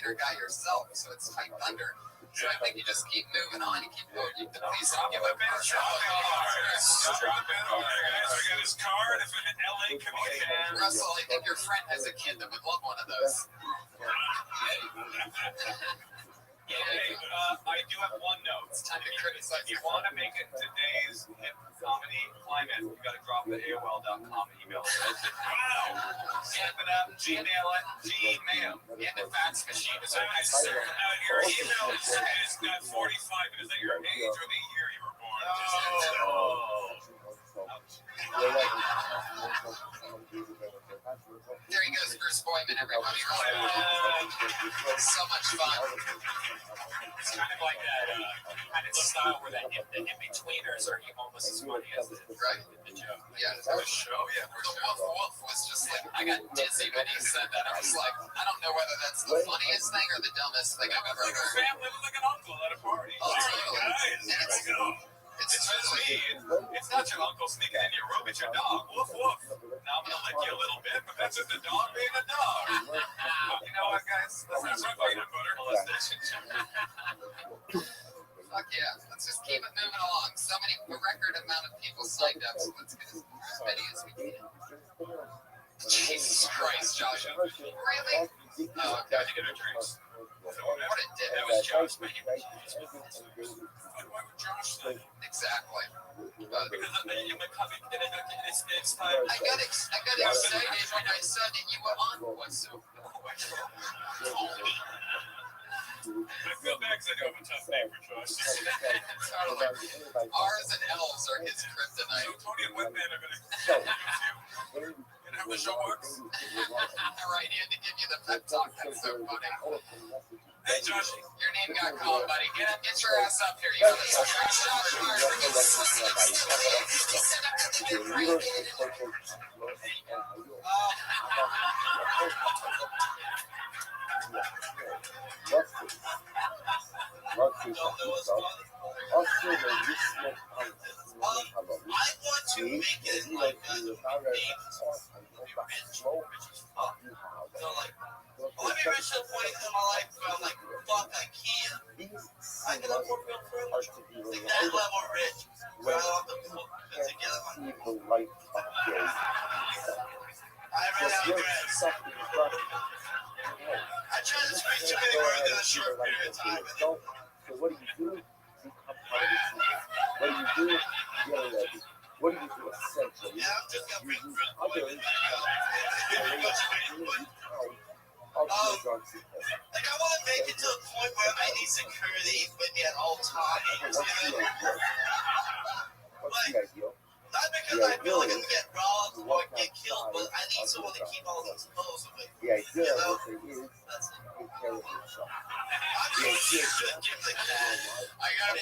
minor guy yourself, so it's tight thunder. So I think you just keep moving on. You keep going. The police don't give a bitch. Drop in on there, guys. I got his card. If an LA comedian. Russell, I think your friend has a kid that would love one of those. Hey, I do have one note. It's time to criticize. If you want to make it today's hip comedy climate, you got to drop the AOL.com email. Wow! Snap it up, Gmail it, Gmail. Yeah, the fax machine is Alright, sir, your email is not 45, but is that your age or the year you were born? There he goes, Bruce Boyman, everybody. So much fun. It's kind of like that kind of style where the in-betweeners are almost as funny as the joke. Yeah, That was show, yeah. The Wolf was just like, I got dizzy when he said that. I was like, I don't know whether that's the funniest thing or the dumbest thing I've ever Like a heard. family, like an uncle at a party. Oh, Guys, here we go. It's just me. It's not your uncle sneaking in your room. It's your dog. Woof, woof. Now I'm going to lick you a little bit, but that's just the dog being a dog. You know what, guys? Let's not talk about butter molestation. Fuck yeah. Let's just keep it moving along. So many, a record amount of people signed up, so let's get as many as we can. Jesus Christ, Josh. Really? Oh, okay. How'd you get a drinks? What a dick. That was Josh, man. Why would Josh say? Exactly. Because it's time. I got excited when I saw that you were on What's So. I feel bad because I do have a tough name for Josh. Totally. R's and L's are his kryptonite. So Tony and Whitman are going to use you. And how the show works. Right, he had to give you the pep talk. That's so funny. Hey, Josh. Your name got called, buddy. Get your ass up here. You got this trash I want to make it like let me reach a point in my life where I'm like, fuck, I can't. I can afford real privilege. Like that level rich. Where I don't have to put it together. I ran out of breads. I tried to speak to many words in a short period of time. So what do you do? What do you do? What do you do essentially? Yeah, I'm just gonna bring Others like I want to make it to a point where I need security with me at all times. What's the ideal? Not because I feel like I'm gonna get robbed or get killed, but I need someone to keep all those clothes with me. The idea of it is take care of yourself.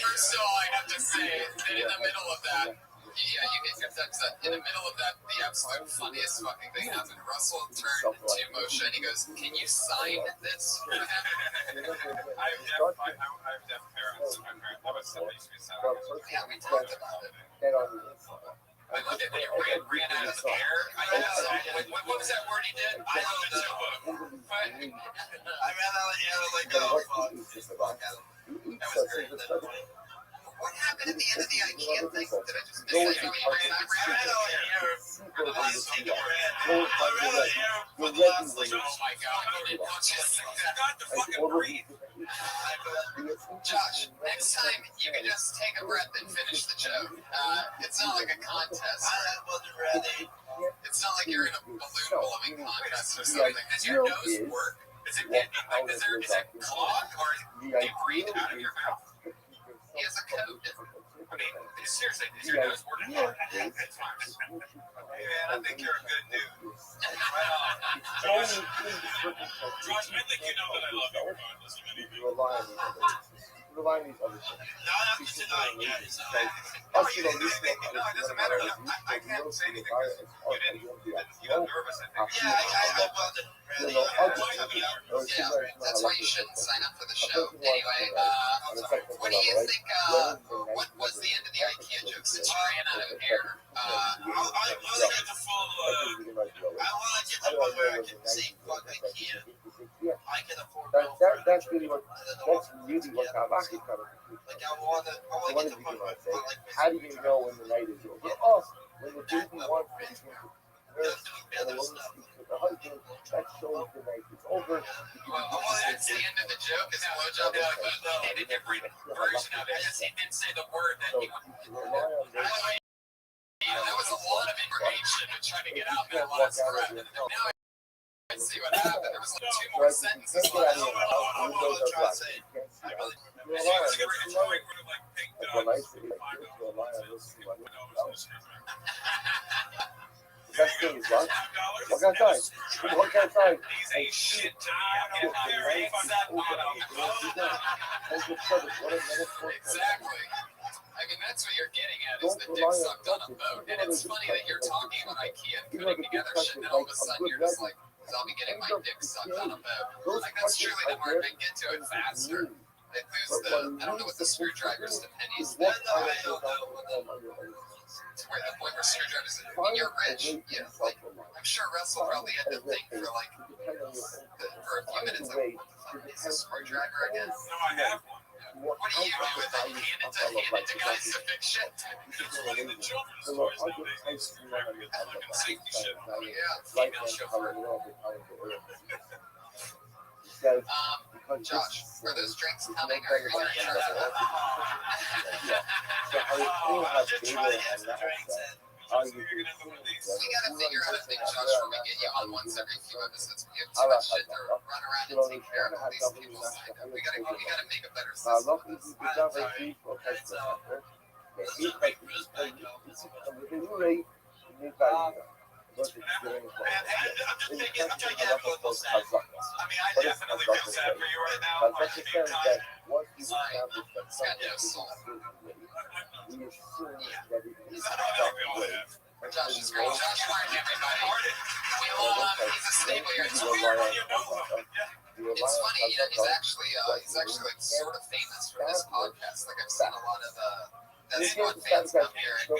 First of all, I have to say that in the middle of that, yeah, you get your text that. In the middle of that, the absolute funniest fucking thing happened. Russell turned to Moshe and he goes, "Can you sign this?" I have deaf parents. My parents, I was somebody used to be sound. Yeah, we talked about it. I looked at when he ran out of the air. What was that word he did? I don't know. I ran out of air like, oh, fuck. That was great. What happened at the end of the IKEA thing? Did I just miss I it? ran out of air. I was thinking bread. I ran out of air for the last, like, Oh my God, you didn't just Got to fucking breathe. Josh, next time you can just take a breath and finish the joke. It's not like a contest. I wasn't ready. It's not like you're in a balloon blowing contest or something. Does your nose work? Is it clogged or do you breathe out of your mouth? He has a code. I mean, seriously, is your nose working? It's fine. Hey man, I think you're a good dude. Right on. Josh, I think you know that I love you regardless of anything. Rely on these other things. No, I'm just denying that. It's No, it doesn't matter. I can't say anything. You got nervous, I think. yeah, I wasn't ready. Yeah, that's why you shouldn't sign up for the show. Anyway, what do you think, what was the end of the IKEA joke since you ran out of air? I want to get the full, I want to get the one where I can say, fuck, I can't. I can afford real That's really what Kawaki kind of Like I want to what get did to you the point say? where like How do you know when the night is over? Oh, when the baby wants to begin to nurse and the woman speaks with the husband, that shows the night is over. That's the end of the joke. Is blowjob in a different version of it. He did say the word that So he you can rely on this. that was a lot of information to try to get out in that last breath. Now I see what happened. There was like two more sentences Get out left. of your house. The windows are black. You can't see out. You rely on this. Like when I say like this, you rely on this. The best thing is what? Walk outside. Walk outside. He's a shit to me. I Get don't the care lights if that open. Hold your service. What a metaphor. Exactly. I mean, that's what you're getting at is the dick sucked on a boat. And it's funny that you're talking about IKEA and putting together shit, and then all of a sudden you're just like, I'll be getting my dick sucked on a boat. Like, that's truly the market. Get to it faster. They lose the, I don't know what the screwdrivers to pennies. I don't know. It's where the point where screwdrivers, when you're rich, yeah, like, I'm sure Russell probably had to think for like, for a few minutes, like, what the fuck is a screwdriver again? No, I have one. What do you do with it? Hand it to guys to fix shit? It's one of the children's toys nowadays. Fucking safety shit. Yeah, female chauffeur. Josh, are those drinks coming or are you gonna shut up? Just try to get some drinks in. We gotta figure out a thing, Josh, where we get you on once every few episodes. We have too much shit to run around and take care of all these people signed up. We gotta make a better system. I'm just thinking, I'm trying to get everyone to sad. I mean, I definitely feel sad for you right now. But at the same time, It's got no soul. Josh is great. Josh learned everybody. He's a staple here. It's funny, he's actually like sort of famous for this podcast. Like I've seen a lot of that's what fans come here and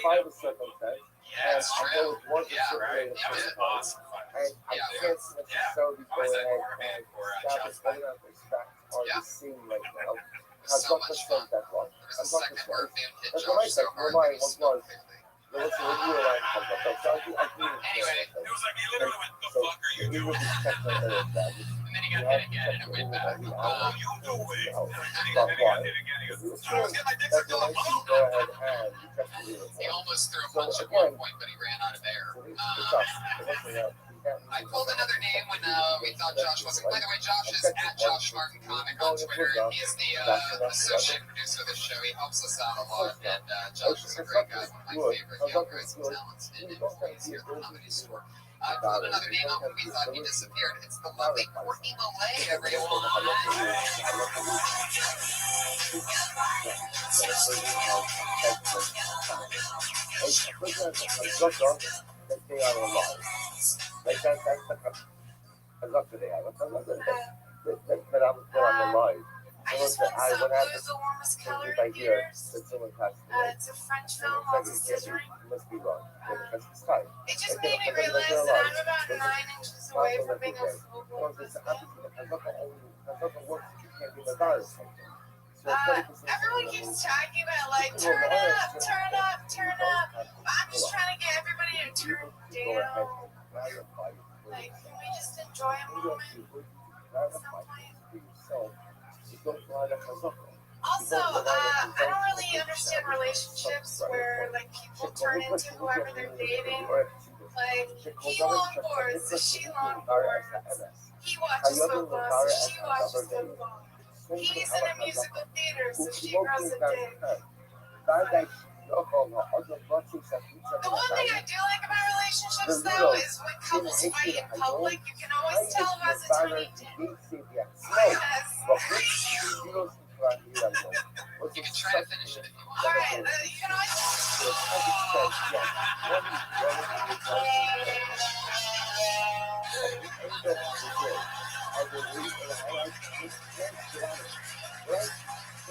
yeah, it's true. Yeah, right. Yeah, it's awesome. And I can't necessarily go ahead and stop it, whether or not they stop or the scene right now. So much fun. There was a second where Van hit Josh so hard that he spoke quickly. Anyway, it was like he literally went, the fuck are you doing? And then he got hit again and it went back. Oh, you do it. And he got hit again. He goes, I was getting my dick sucked off. He almost threw a punch at one point, but he ran out of air. I pulled another name when we thought Josh wasn't. By the way, Josh is at Josh Martin Comic on Twitter. He is the associate producer of the show. He helps us out a lot, and Josh is a great guy, one of my favorite young rising talents in employees here at the Comedy Store. I pulled another name out when we thought he disappeared. It's the lovely Courtney Millay, everyone. Like that's I love today. I love that I'm still on the line. I just want some Blues the Warmest Color in theaters. It's a French film called Scissoring. Must be wrong. That's the time. It just made me realize that I'm about 9 inches away from being a full-blown everyone keeps talking about like turn up, turn up, turn up. I'm just trying to get everybody to turn down. Like, can we just enjoy a moment? Also, I don't really understand relationships where like people turn into whoever they're dating. Like, he longboards, she longboards. He watches football, so she watches football. He's in a musical theater, so she grows a dick. The one thing I do like about relationships, though, is when couples fight in public, you can always tell who has a tiny dick. You can try to finish it if you want. Alright, you can always.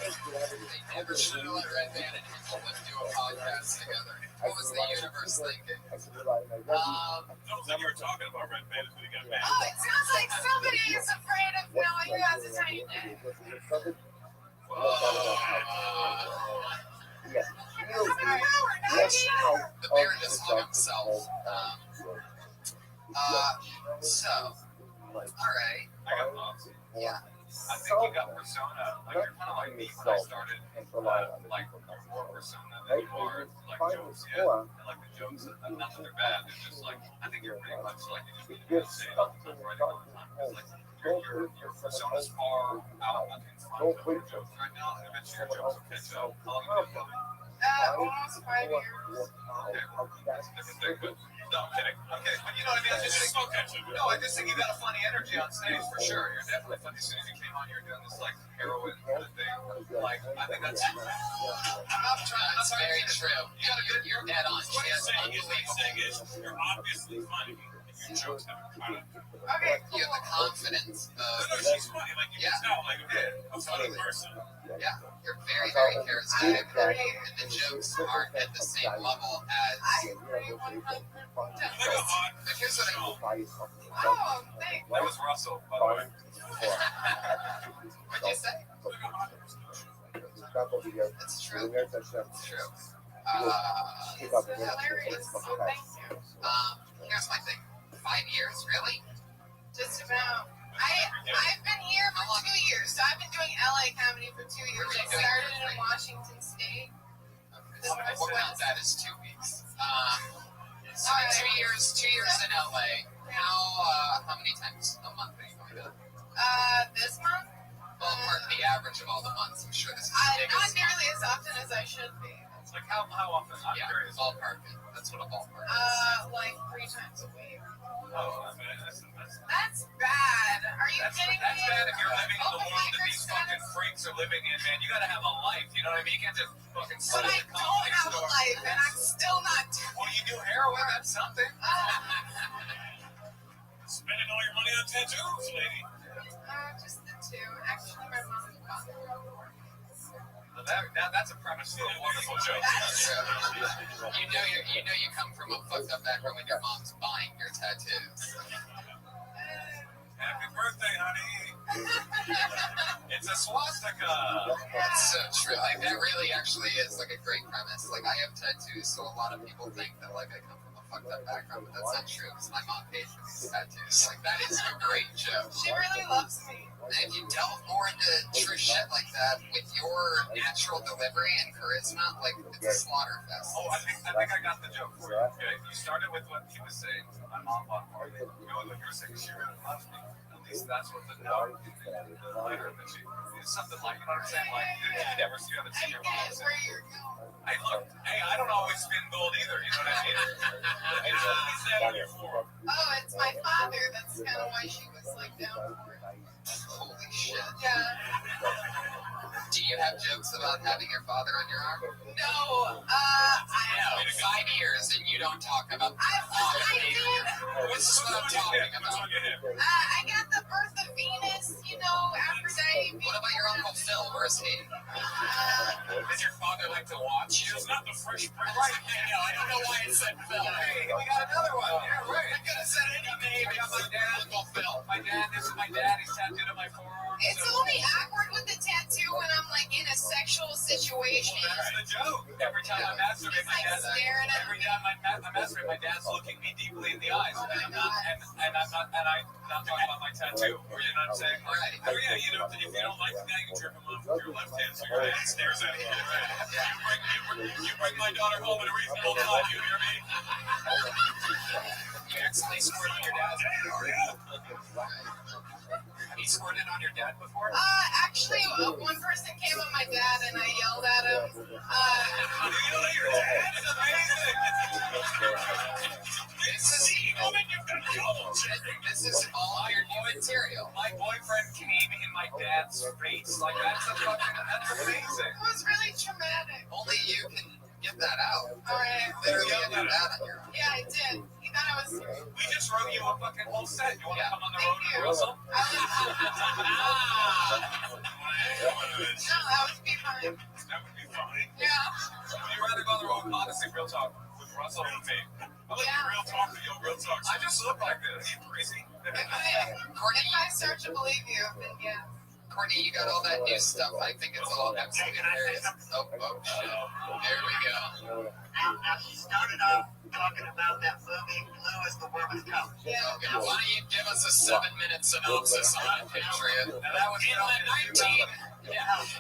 They never should have let Red Band and Himmelman do a podcast together. What was the universe thinking? Now you're talking about Red Bandit when he got mad. Oh, it sounds like somebody is afraid of knowing who has a tiny dick. Yes. The bear just hung himself. So, alright. I got thoughts. Yeah. I think you got persona. Like you're kind of like me when I started. Like more persona than you are like jokes. Yeah. And like the jokes, not that they're bad. They're just like I think you're pretty much like you just need to say it all the time, write it all the time. It's like your persona's far out in front of your jokes right now, and eventually your jokes will catch up. How long have you been doing it? Almost 5 years. But no, I'm kidding. Okay, but you know what I mean? I just think, no, I just think you got a funny energy on stage for sure. You're definitely funny. As soon as you came on, you're doing this like heroin kind of thing. Like, I think that's. I'm not trying. That's very true. You gotta get You're dead on. What She you're has saying is, unbelievable. you're obviously funny. Your jokes have kind of. Okay, You have the confidence No, of. she's funny. Like you can tell, like a funny person. Yeah, you're very, very charismatic. And the jokes aren't at the same level as. I agree 100%. Like a hot. But here's what I mean. Oh, thanks. That was Russell, by the way. What'd you say? Like a hot. It's true. It's true. It's hilarious. So thank you. Here's my thing. 5 years, really? Just about. I've been here for 2 years, so I've been doing LA comedy for 2 years. I started in Washington State. We'll count that as 2 weeks. So 2 years in LA. How many times a month are you going to? This month? Ballpark the average of all the months. I'm sure this is the Not biggest. nearly as often as I should be. It's like how often? I'm Yeah, curious. ballpark. That's what a ballpark is. Like 3 times a week. Oh, I mean, that's That's bad. Are you kidding me? That's bad if you're living in the Open world that mic these fucking freaks are living in, man. You gotta have a life, you know what I mean? You can't just fucking sit But at I the don't comedy have a store. life, and I'm still not doing Well, you do heroin, that's something. Spending all your money on tattoos, lady. just the 2. Actually, my mom and father. That's a premise for a wonderful joke. That's true. You know you come from a fucked up background when your mom's buying your tattoos. Happy birthday, honey. It's a swastika. That's so true. Like that really actually is like a great premise. Like I have tattoos, so a lot of people think that like I come from a fucked up background, but that's not true because my mom paid for these tattoos. Like that is a great joke. She really loves me. And if you delve more into true shit like that with your natural delivery and charisma, like it's a slaughter fest. Oh, I think I got the joke for you. Okay, you started with what he was saying. My mom bought for you. You know what you were saying? She really loves me. At least that's what the note later that she is something like, you know what I'm saying? Like you never see you haven't I seen your get mom it say. where you're going. Hey, look, I don't always spin gold either. You know what I mean? It's always that on your forum. Oh, it's my father. That's kind of why she was like down for it. Holy shit. Yeah. Do you have jokes about having your father on your arm? No. No, 5 years and you don't talk about. I did. This is what I'm talking about. I got the birth of Venus, Aphrodite. What about your Uncle Phil? Where's he? Does your father like to watch you? It's not the Fresh Prince. Right, I don't know why it said Phil. Hey, we got another one. Yeah, right. I could have said any name. I got my dad. Uncle Phil. This is my dad. He's tattooed on my forearm. It's only awkward with the tattoo when I'm like in a sexual situation. Well, that's the joke. Every time I masturbate, my dad's staring at every time I masturbate, my dad's looking me deeply in the eyes, and I'm not talking about my tattoo. Or you know what I'm saying? Right. Oh yeah, if you don't like the guy, you trip him off with your left hand, so your hand stares at him. You bring my daughter home at a reasonable time. You hear me? You accidentally squirted on your dad? Have you squirted on your dad before? Actually, one person came on my dad and I yelled at him. You know your dad is amazing. This is This is all your new material. My boyfriend came in my dad's face. Like that's amazing. It was really traumatic. Only you can get that out. Alright. Literally have your dad on your. Yeah, I did. He thought I was. We just wrote you a fucking whole set. You want to come on the Thank road you. and Russell? No, that was before be fine. Yeah. Would you rather go on the road? Honestly, real talk with Russell and me. I like real talk to you, real talk. I just look like this. Are you crazy? If I start to believe you, then yeah. Courtney, you got all that new stuff. I think it's all absolutely hilarious. Oh, shit. There we go. Now she started off talking about that movie, Blue is the Warmest Color. Yeah. Okay, why don't you give us a 7-minute synopsis on that, Patriot? And that was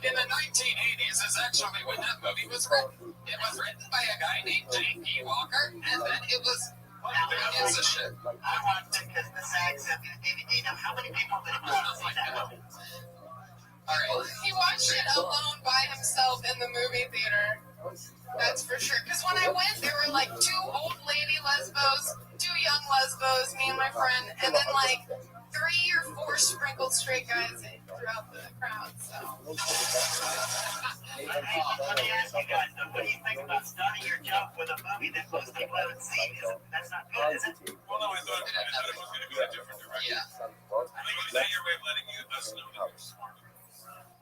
In the 1980s is actually when that movie was written. It was written by a guy named J.P. Walker, and then it was gives a shit. I want to get the SAG set DVD. Now, how many people did it see that movie? All right. He watched it alone by himself in the movie theater. That's for sure. Because when I went, there were like 2 old lady lesbos, 2 young lesbos, me and my friend, and then like 3 or 4 sprinkled straight guys throughout the crowd. So. Let me ask you guys, though, what do you think about starting your job with a movie that most people haven't seen? That's not good, is it? Well, no, I thought it was going to be a different direction. Yeah. I think is that your way of letting us know that you're smart?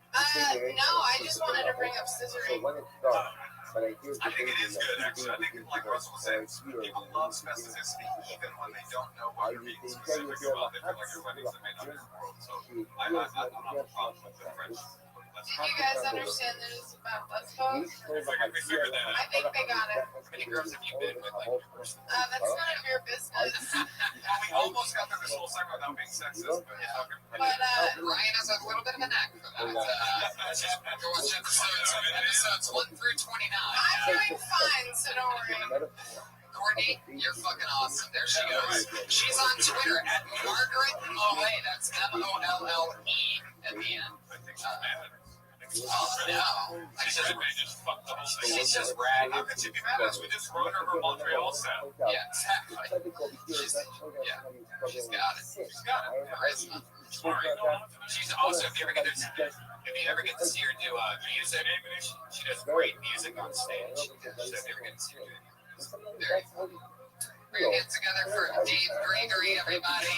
No, I just wanted to bring up scissoring. I think it is good, actually. I think, like Russell was saying, people love specificity even when they don't know what you're being specific about. They feel like you're letting them in on your world. So I don't have a problem with the French. Did you guys understand that it's about lesbos? We figured that I out. think they got it. How many girls have you been with? Like, That's none of your business. We almost got through this whole segment without being sexist, but But Ryan has a little bit of a knack for that. Go watch episodes 1 through 29. I'm doing fine, so don't worry. Courtney, you're fucking awesome. There she goes. She's on Twitter at Margaret Molle. That's Molle at the end. I think she's mad. Oh, no. Just fucked the whole thing. She's just rad. How could she be mad at us? We just wrote her Montreal set. Yeah, exactly. She's got it. She's got it. Charisma. Smart. She's also, if you ever get to see her do music, she does great music on stage. So if you ever get to see her do music, bring your hands together for Dave Gregory, everybody.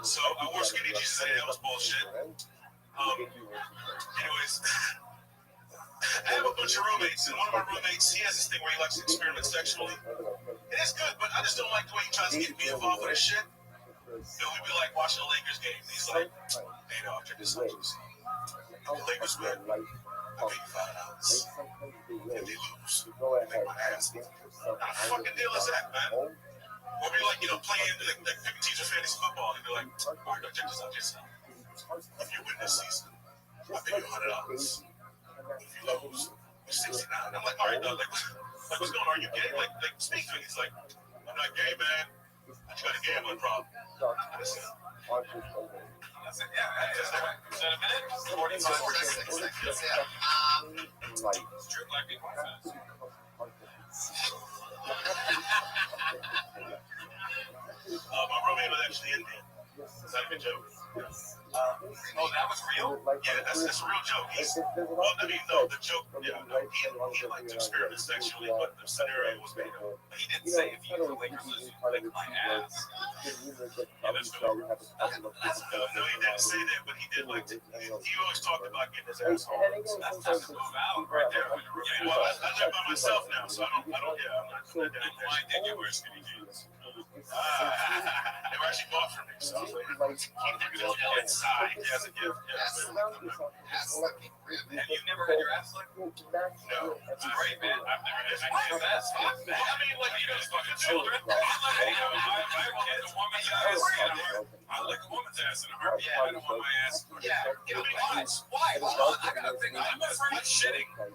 So I wore skinny jeans today. That was bullshit. Anyways, I have a bunch of roommates, and one of my roommates, he has this thing where he likes to experiment sexually. It is good, but I just don't like the way he tries to get me involved with his shit. So we'd be like watching a Lakers game, and he's like, "Hey, dog, check this out. The Lakers win. I'll pay you $5. If they lose, make my ass. What kind of fucking deal is that, man?" Or be like, playing like picking teachers fantasy football, and be like, "All right, check this out, if you win this season, I'll pay you $100. If you lose, it's $69. I'm like, "All right, dog, like what's going on? Are you gay? Like, speak to me." He's like, "I'm not gay, man. I just got a gambling problem." I said, "Yeah, that's right. Is that a minute? 45 seconds. Yeah. Strip like me quite fast." My roommate was actually Indian. Is that a good joke? Oh, that was real? Yeah, that's a real joke. The joke, he liked to experiment sexually, but the scenario was made up. But he didn't say if you the Lakers lose, you lick my ass. Yeah, that's cool. No, he didn't say that, but he did like to. He always talked about getting his ass home. That's time to move out right there. Yeah, well, I live by myself now, so I'm not why did you wear skinny jeans? They were actually bought for me, so I was like, keep them inside as a gift. Ass licking. Have you never had your ass licked? No. That's great, man. I've never had my ass licked. I mean, like, fucking children. I lick a woman's ass. I lick a woman's ass in a heartbeat. I don't want my ass. Yeah. Why? Hold on. I got a thing. I'm not shitting. I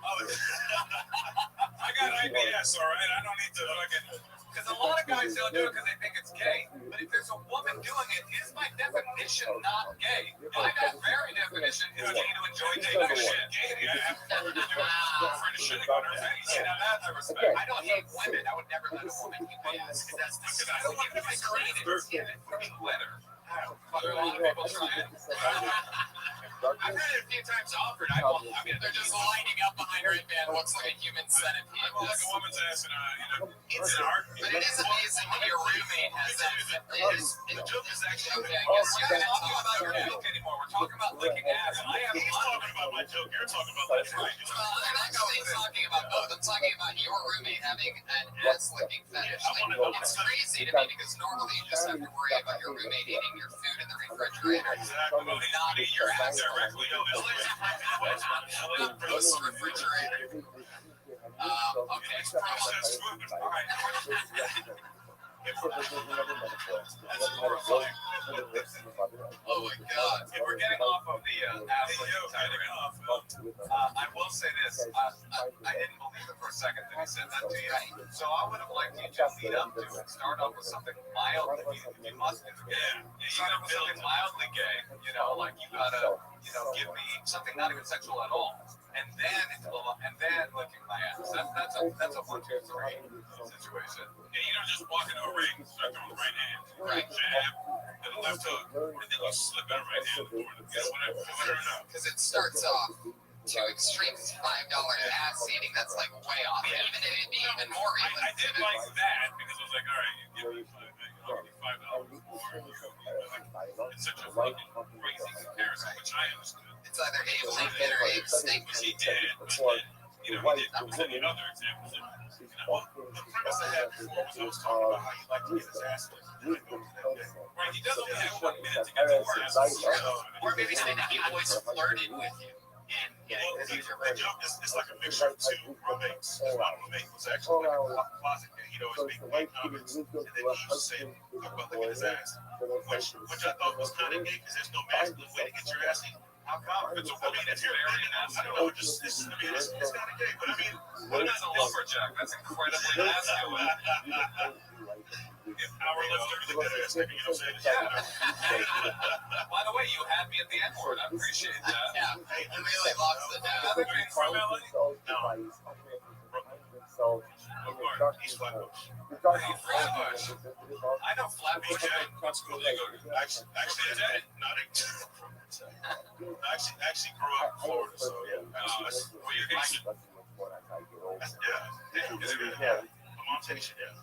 got IBS, all right? I don't need to fucking. Because a lot of guys don't do it because they think it's gay. But if there's a woman doing it, it is by definition not gay. By that very definition, it's gay to enjoy taking a shit. Gay to have to do it for shitting on her face. You know, that's a respect. I don't hate women. I would never let a woman eat my ass because that's disgusting. I don't want to be clean and skin it fucking leather. Fuck a lot of people try it. I've had it a few times offered. I mean, They're just lining up behind Red Band. Looks like a human centipede. I want like a woman's ass in a heartbeat. But it is amazing when your roommate has that. The joke is actually. Okay, I guess We're not talking about your joke anymore. We're talking about licking ass. And he's talking about my joke. You're talking about that. I'm actually talking about both. I'm talking about your roommate having an ass licking fetish. Like, it's crazy to me because normally you just have to worry about your roommate eating your food in the refrigerator. Exactly. Well, he's not eating your ass directly. Post refrigerator. Okay. All right. That's horrifying. Oh my God. If we're getting off of the ass licking topic, I will say this. I didn't believe it for a second that he said that to you. So I would have liked you to lead up to and start off with something mildly. You must do. Yeah. Start off with something mildly gay. You know, like you gotta, give me something not even sexual at all. And then licking my ass. That's a 1, 2, 3 situation. Yeah, you don't just walk into a ring, start throwing the right hand, Right. jab, and the left hook, and then you slip out right hand before the whatever enough. Because it starts off to extreme $5 ass eating. That's like way off. Yeah. Even it'd be even more I did realistic. like that because I was like, all right, you give me $5 before you it's such a fucking crazy comparison, which I understood. It's either Abe Lincoln or Abe Stink. Which he did, but then, he did many other examples. The premise I had before was I was talking about how he liked to get his ass licked. Right, he does only have 1 minute to get to more ass. Or maybe say that he always flirted with you. And The joke is like a mixture of two roommates. One roommate was actually like a closet gay. He'd always make comments, and then he used to say, talk about licking his ass, which I thought was kind of gay because there's no masculine way to get your ass eaten. How come? It's very nasty. I don't know, it's kind of gay, but I mean, what is a lumberjack? That's incredibly masculine. Power lifter to the good ass nigga, you know what I'm saying? yeah. By the way, you had me at the N word. I appreciate that. Yeah, it really locks it down. Other thing from LA? East Flatbush. Flatbush. I know Flatbush. What school do you go to? Actually, actually grew up in Florida, so yeah. Where you Haitian? Yeah. My mom's Haitian, yeah.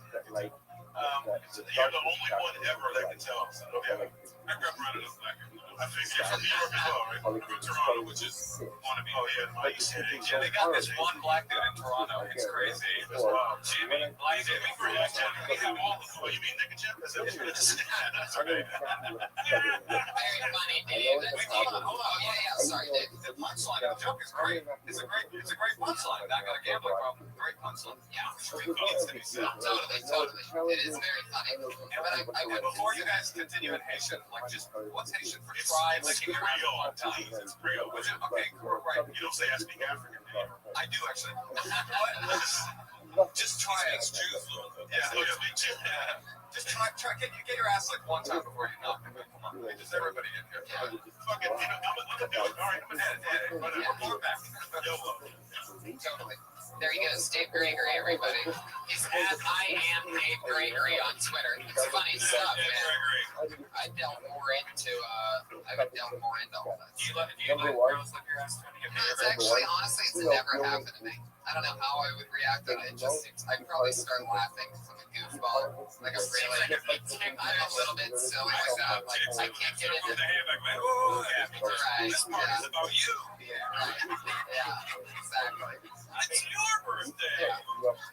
You're the only one ever that can tell. So, yeah. I grew up around enough black people. I think you're from New York as well, right? From Toronto, which is wannabe. Oh, yeah. I used to think Yeah, they got this one black dude in Toronto. It's crazy. Jimmy, Jimmy Graham, we have all the food. You mean Nick and Jim? Is that what you're saying? That's right. Very funny, Dave. Hold on. Yeah. Sorry, Dave. The punchline of the joke is great. It's a great punchline. Not got a gambling problem. Great punchline. Yeah. It needs to be said. Totally. It is very funny. But before you guys continue in Haitian, like just what's Haitian for tribe? Like it's Creole, I'm telling you, it's Creole. Was it okay? Right. You don't say I speak African. I do actually. Just try it. Yeah. Just try. Can you get your ass like one time before you knock? Come on, just everybody in here. Yeah. Fucking, I'm gonna do it. All right, I'm gonna head it. But we're back. Totally. There you go, Dave Gregory, everybody. He's at I am Dave Gregory on Twitter. It's funny stuff, man. I delve more into all that. Do you let girls lick your ass? It's actually, honestly, it's never happened to me. I don't know how I would react to it. It just seems, I'd probably start laughing because I'm a goofball. Like I'm a little bit silly like that. Like I can't get into the hand like, oh, yeah, right. this part is about you. Yeah, right. Yeah, exactly. It's your birthday.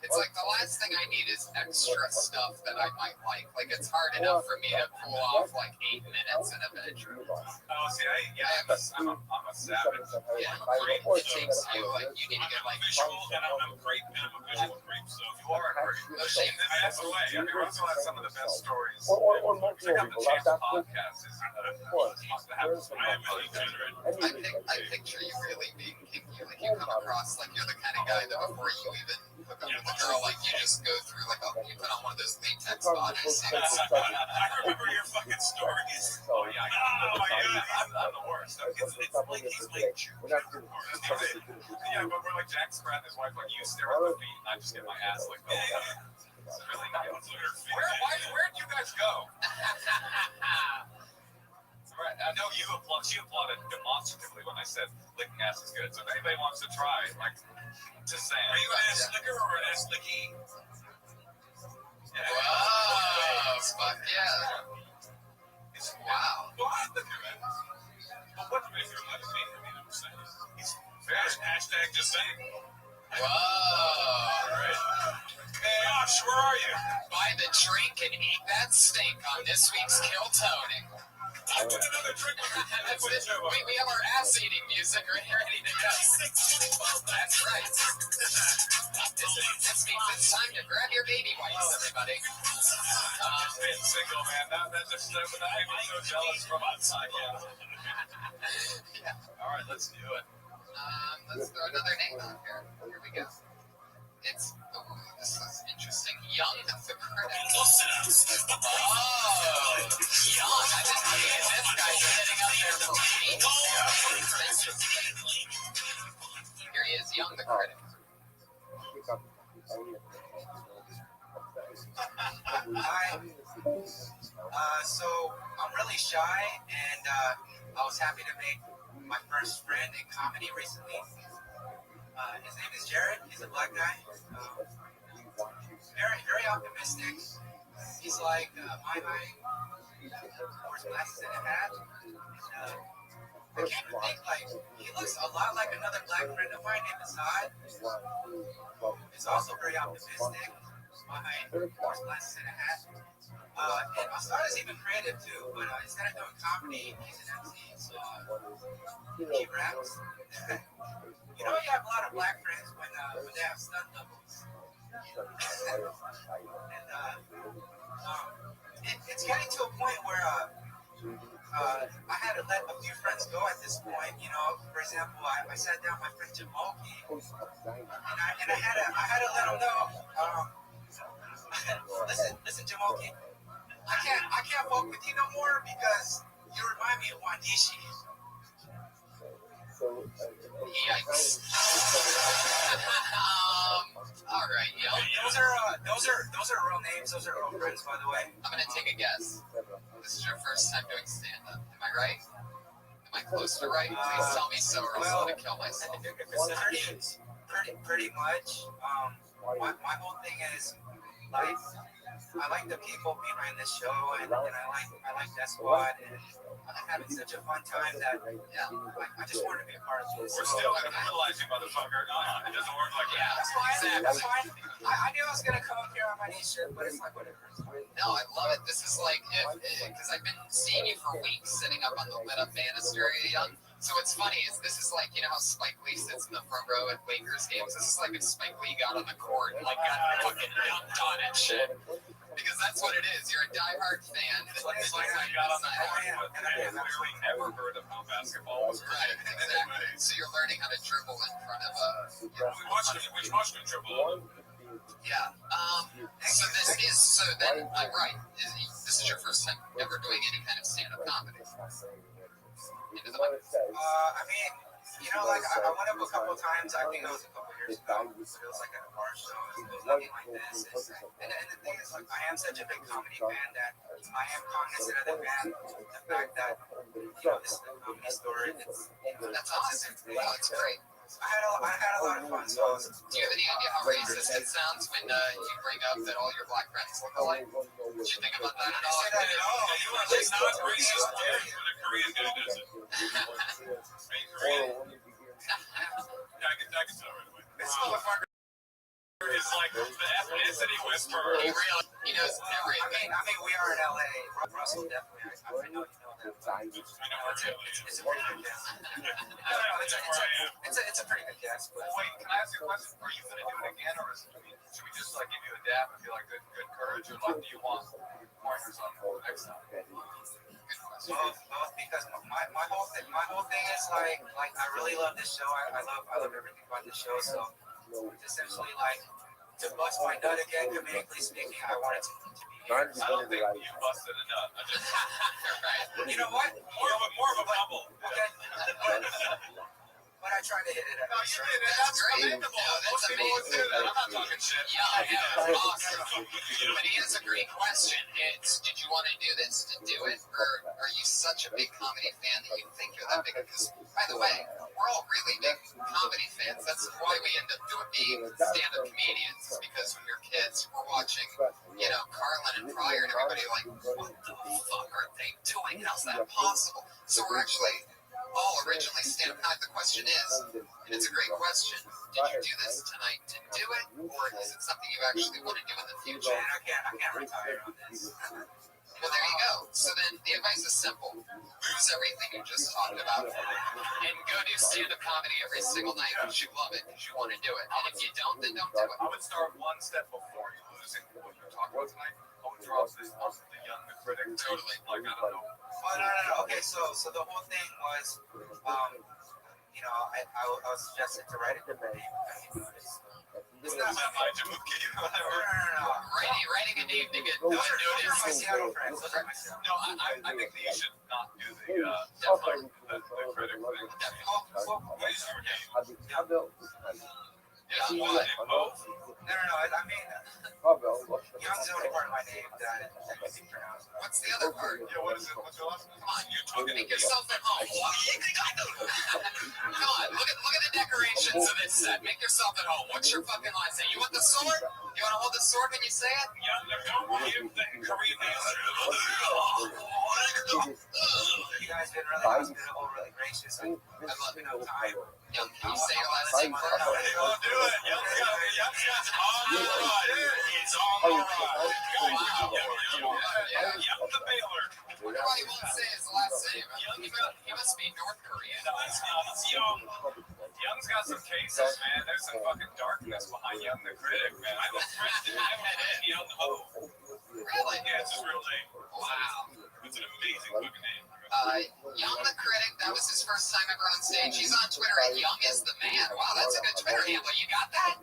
It's like the last thing I need is extra stuff that I might like. Like it's hard enough for me to pull off like 8 minutes in a bedroom. Oh, see, I'm a savage. Yeah, it takes you like you need to get like Visual, and I'm great, and I'm a visual creep, so You are a great. no shame. That's the way. I mean, Russell has some of the best stories. Or Check out the Chance podcast. Must have I am really degenerate. I picture you really being kinky. Like you come across like you're the kind of guy that before you even hook up with a girl, like you just go through like you put on one of those latex bodies. I remember your fucking stories. Oh yeah. Oh my God. I'm the worst. It's like he's like, Yeah, but we're like Jack Sprat and his wife, like you stare at the feet, and I just get my ass licked. It's really nice. Where'd you guys go? Right. I know she applauded demonstratively when I said licking ass is good. So if anybody wants to try, like, just saying. Are you an ass licker or an ass licky? Whoa, fuck yeah. Wow. Well, I lick your ass. But what if you're like me? I mean, I'm saying. He's hashtag just saying. Whoa. All right. Hey, Josh, where are you? Buy the drink and eat that steak on this week's Kill Tony. I'll get another drink. That's it. We have our ass eating music ready to go. That's right. This means it's time to grab your baby wipes, everybody. Just being single, man. That just I'm so jealous from outside. Yeah. All right, let's do it. Let's throw another name on here. Here we go. It's this is interesting. Young the Critic. Oh, Young. I didn't know this guy sitting up there for me. Here he is, Young the Critic. Hi. So I'm really shy, and I was happy to make my first friend in comedy recently. His name is Jared. He's a black guy. Very optimistic. He's like my height. Wears glasses and a hat. I came to think like he looks a lot like another black friend of mine named Assad. He's also very optimistic. My height. Wears glasses and a hat. And Assad is even creative too, but instead of doing comedy, he's an MC. So he raps. You know, you have a lot of black friends when they have stunt doubles. And it's getting to a point where I had to let a few friends go at this point. You know, for example, I sat down with my friend Jamoki, and I had to let him know. Listen, Jamoki, I can't walk with you no more because you remind me of Wandishi. Yikes. All right, Young. Those are real names. Those are real friends, by the way. I'm gonna take a guess. This is your first time doing stand-up. Am I right? Am I close to right? Please tell me so, or else I'm gonna kill myself. Pretty much. My whole thing is like I like the people behind the show, and I like that squad, and I'm having such a fun time that I just wanted to be a part of this. We're still gonna penalize you, motherfucker. It doesn't work like that. That's fine. That's fine. I knew I was gonna come up here on my knee shirt, but it's like whatever. No, I love it. This is like, because I've been seeing you for weeks sitting up on the lit up banister, Young. So what's funny is this is like, you know how Spike Lee sits in the front row at Lakers games? This is like if Spike Lee got on the court and like got fucking dunked on and shit. Because that's what it is. You're a diehard fan. It's like you got on the court, but I have literally never heard of how basketball was. Right, exactly. So you're learning how to dribble in front of We watched him dribble. Yeah. So then I'm right. This is your first time ever doing any kind of stand-up comedy. Into the mic. I mean, you know, like I went up a couple times. I think it was a couple years ago. It was like at a bar show. It was nothing like this. And the thing is, like, I am such a big comedy fan that I am cognizant of the fact that, you know, this is a comedy store. That's awesome. Wow, it's great. I had a lot of fun. So, do you have any idea how racist it sounds when you bring up that all your black friends look alike? Did you think about that at all? You are just not racist when a Korean dude does it. Are you Korean? Yeah, I can tell right away. This motherfucker is like the ethnicity whisperer. He knows everything. I mean, we are in LA. Russell definitely. I know you know that. I know where LA is. It's a pretty good guess. It's a pretty good guess. But Wait, can I ask you a question? Are you gonna do it again, or should we just like give you a dab and be like good courage, or like do you want pointers on the next time? Both because my whole thing is like I really love this show. I love everything about this show. So it's essentially like to bust my nut again, comedically speaking. I wanted to be here. I don't think you busted a nut. I just Right. You know what? more of a bubble. Okay. But I tried to hit it at No, least. you did, and That's that's great. commendable. No, that's Most people would do amazing. that. I'm not talking shit. Yeah, it's awesome. You know, But he has a great question. It's, did you want to do this to do it, or are you such a big comedy fan that you think you're that big? Because, by the way, we're all really big comedy fans. That's why we end up being stand-up comedians. Is because when we were kids, we're watching, you know, Carlin and Pryor, and everybody like, what the fuck are they doing? How's that possible? So we're actually all originally stand-up comedy. The question is, and it's a great question, did you do this tonight to do it, or is it something you actually want to do in the future? Man, I can't retire on this. Well, there you go. So then the advice is simple. Lose everything you just talked about and go do stand-up comedy every single night because you love it, because you want to do it. And if you don't, then don't do it. I would start one step before you losing what you're talking about tonight. I would drop this on the young, the critic. Totally. Like, I don't know. Oh, no. Okay, so the whole thing was, you know, I was suggested to write it to Betty. It's not my my Jabuki, whatever. No. Writing a name to get Those are my noticed. Seattle friends. Those are my Seattle. No, I think that you should not do the critic thing. Oh, What is your name? Yeah, You what? want both? no. I mean, Young's the only part of my name that I can pronounce. What's the other part? Yeah, what is it? What's your last name? Come on, you talking make yourself at home. Come on, look at the decorations of this set. Make yourself at home. What's your fucking line? Say, you want the sword? You want to hold the sword when you say it? Yeah, don't give the Korean answer. You guys been really hospitable, really gracious. I love you no time. Young, can you say your last name first? Don't do it. Young's got on the run. He's on the run. Yeah. Young the Baylor. I wonder why he won't say his last name. He must be North Korean. No, it's Young. Young's got some cases, man. There's some fucking darkness behind Young the Critic, man. I know friends that have met it. Young Ho. Really? Yeah, it's his real name. Wow. It's an amazing fucking name. Young the Critic, that was his first time ever on stage. He's on Twitter at Young is the Man. Wow, that's a good Twitter handle. You got that?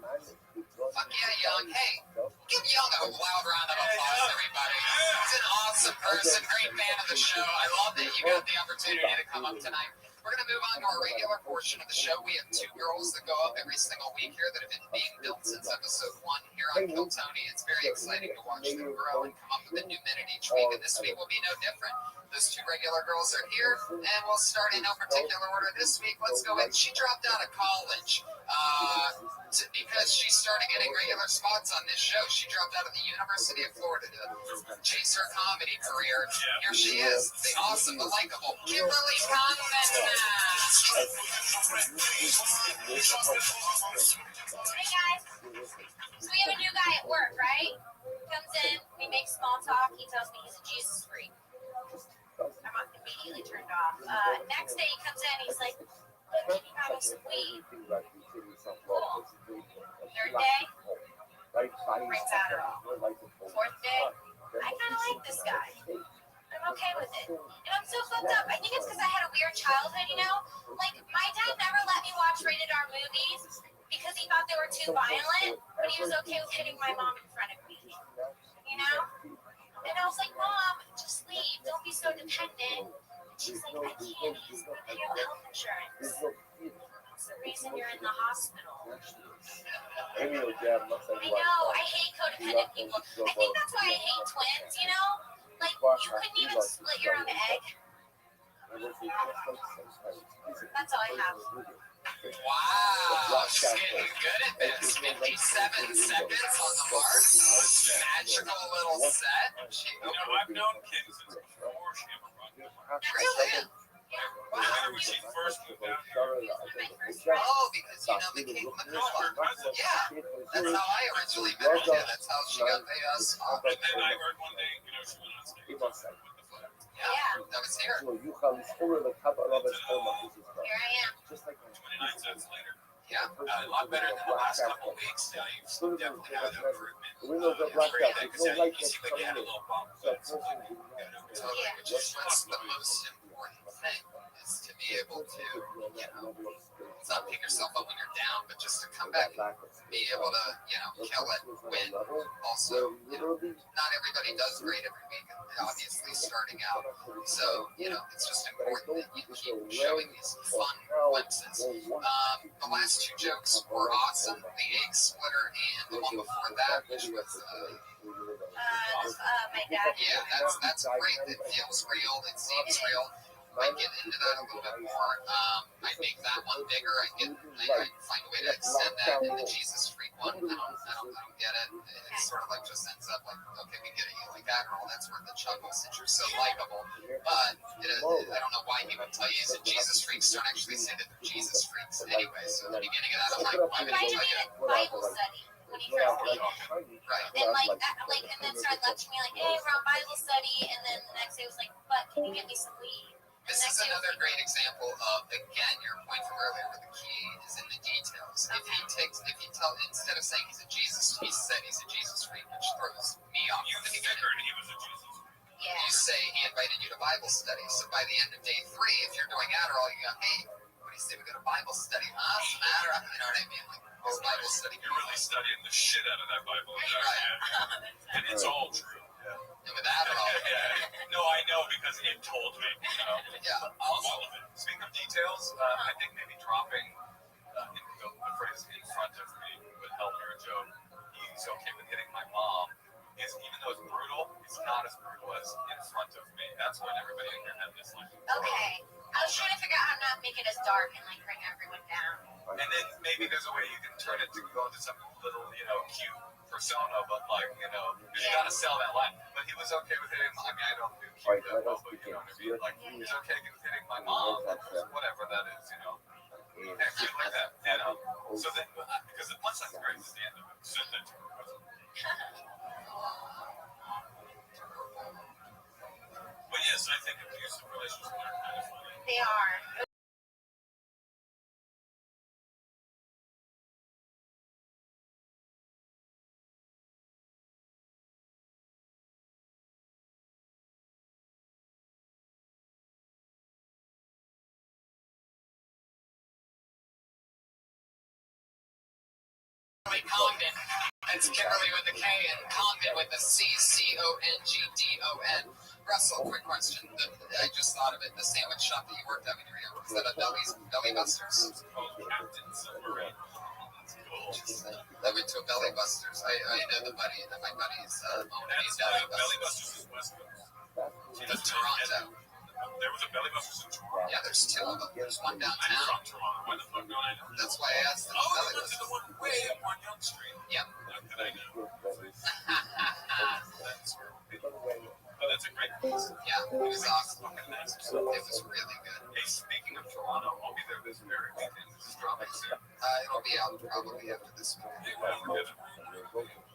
Fuck yeah, Young. Hey, give Young a loud round of applause, everybody. He's an awesome person, great fan of the show. I love that you got the opportunity to come up tonight. We're going to move on to our regular portion of the show. We have 2 girls that go up every single week here that have been being built since episode 1 here on Kill Tony. It's very exciting to watch them grow and come up with a new minute each week, and this week will be no different. Those 2 regular girls are here, and we'll start in no particular order this week. Let's go in. She dropped out of college because she started getting regular spots on this show. She dropped out of the University of Florida to chase her comedy career. Here she is, the awesome, the likable Kimberly Convent. Hey guys, so we have a new guy at work, right? Comes in, we make small talk, he tells me he's a Jesus freak. I'm immediately turned off. Next day he comes in, he's like, can you buy me some weed? Cool. 3rd day, brings out it all. 4th day, I kind of like this guy. I'm okay with it. And I'm so fucked up. I think it's because I had a weird childhood, you know? Like, my dad never let me watch rated R movies because he thought they were too violent, but he was okay with hitting my mom in front of me. You know? And I was like, Mom, just leave. Don't be so dependent. And she's like, I can't. He's going to pay your health insurance. It's the reason you're in the hospital. I know. I hate codependent people. I think that's why I hate twins, you know? Like, you couldn't even split your own egg. That's all I have. Wow, she's getting good at this. 57 seconds on the mark. Magical little set. You know, I've known kids since before she ever run. Really? When was she first moved out here? Oh, because you know the Kate McCullough. Yeah, that's how I originally met her. Yeah, that's how she got the spot. And then I heard one day, you know, she went on stage with the flag. Yeah, that was here. Here I am. 29 cents later. Yeah, A lot better than the last couple of weeks. Now you've definitely had an improvement. Because you seem like you had a little bump. totally. Which is what's the most important thing is to me be able to, not pick yourself up when you're down, but just to come back and be able to, kill it, win. Also, not everybody does great every week, obviously starting out. So, it's just important that you keep showing these fun glimpses. The last two jokes were awesome. The egg splitter and the one before that, which was my dad. yeah, that's great. It feels real. It seems real. I get into that a little bit more. I make that one bigger. I find a way to extend that. And the Jesus freak one, I don't get it. It sort of like just ends up like, okay, we get it. You like Adderall. That's worth the chuckle since you're so likable. But I don't know why people tell you he's a Jesus freaks don't actually say that they're Jesus freaks anyway. So at the beginning of that, I'm like, why would I tell you? Bible study when he first came. Right. And and then started lecturing me like, hey, we're on Bible study. And then the next day was like, but can you get me some weed? This is another great example of, again, your point from earlier, where the key is in the details. If he tell, instead of saying he's a Jesus, he said he's a Jesus freak, which throws me off. You figured he was a Jesus freak. Yeah. You say he invited you to Bible study, so by the end of day 3, if you're doing Adderall, you go, hey, what do you say we go to Bible study? Huh? Some Adderall? You know what I mean? Like, this Bible study. You're really studying the shit out of that Bible. Right. And it's all true. And with Adderall. No, I know because it told me. Yeah. All of it. Speaking of details, I think maybe dropping the phrase in front of me would help your joke. He's okay with hitting my mom. Even though it's brutal, it's not as brutal as in front of me. That's when everybody in your head is like. Okay. I was trying to figure out how to not make it as dark and like bring everyone down. And then maybe there's a way you can turn it to go into some little, cute persona, but like, you gotta sell that line. But he was okay with hitting. I mean, I don't do cute though, but you know what I mean. Like he's okay with hitting my mom, whatever that is, And shit like that, So then, because the punchline's great, it's the end of it. So then, but yes, I think abusive relationships are kind of funny. They are. Congdon. It's Kimberly with the K and Congdon with the Congdon. Russell, quick question. I just thought of it. The sandwich shop that you worked at when you were younger, was that a Belly Busters? It's called Captain Submarine. I went to a Belly Busters. I know my buddy's he's Belly Busters is West Coast. The Toronto. There was a Belly Busters in Toronto. Yeah, there's 2 of them. There's one I'm downtown. from Toronto. Why the fuck don't I know? That's why I asked them. Belly That's Busters. the one way up on Young Street. Yep. How could I know? That's where Oh, that's a great place. Yeah, it was awesome. Fucking nice. It was really good. Hey, speaking of Toronto, I'll be there this very weekend. This is dropping soon. It'll be out probably after this week. Hey, well, we're good.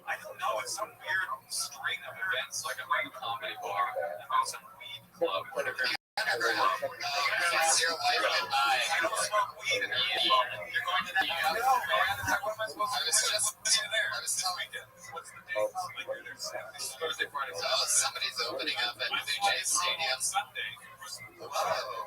I don't know. It's some weird string of events, like a big comedy bar, and then some weed club. Underground. It's your life goodbye. I don't smoke weed in there. You're going to that? No, man. It's like, what am I supposed to do? I was telling weekend. What's the date? Like, there's Thursday, Friday, Oh, somebody's opening up at Blue Stadium. Sunday. Whoa.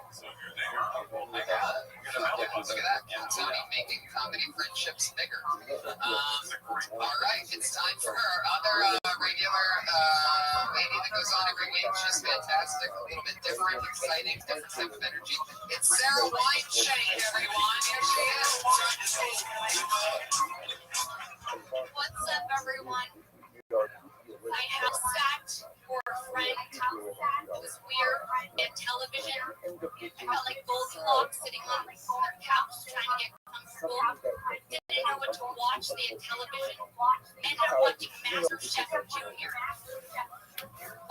So if you're there, Oh my God. Look at that. Tony making comedy friendships bigger. All right, it's time for our other regular lady that goes on every week. She's fantastic, a little bit different, exciting, different type of energy. It's Sarah Weinstein, everyone. Here she is. What's up, everyone? I have sat for a friend. It was weird. We had television. I felt like Goldilocks sitting on their couch trying to get comfortable. Didn't know what to watch. They had television. Ended up watching MasterChef Junior.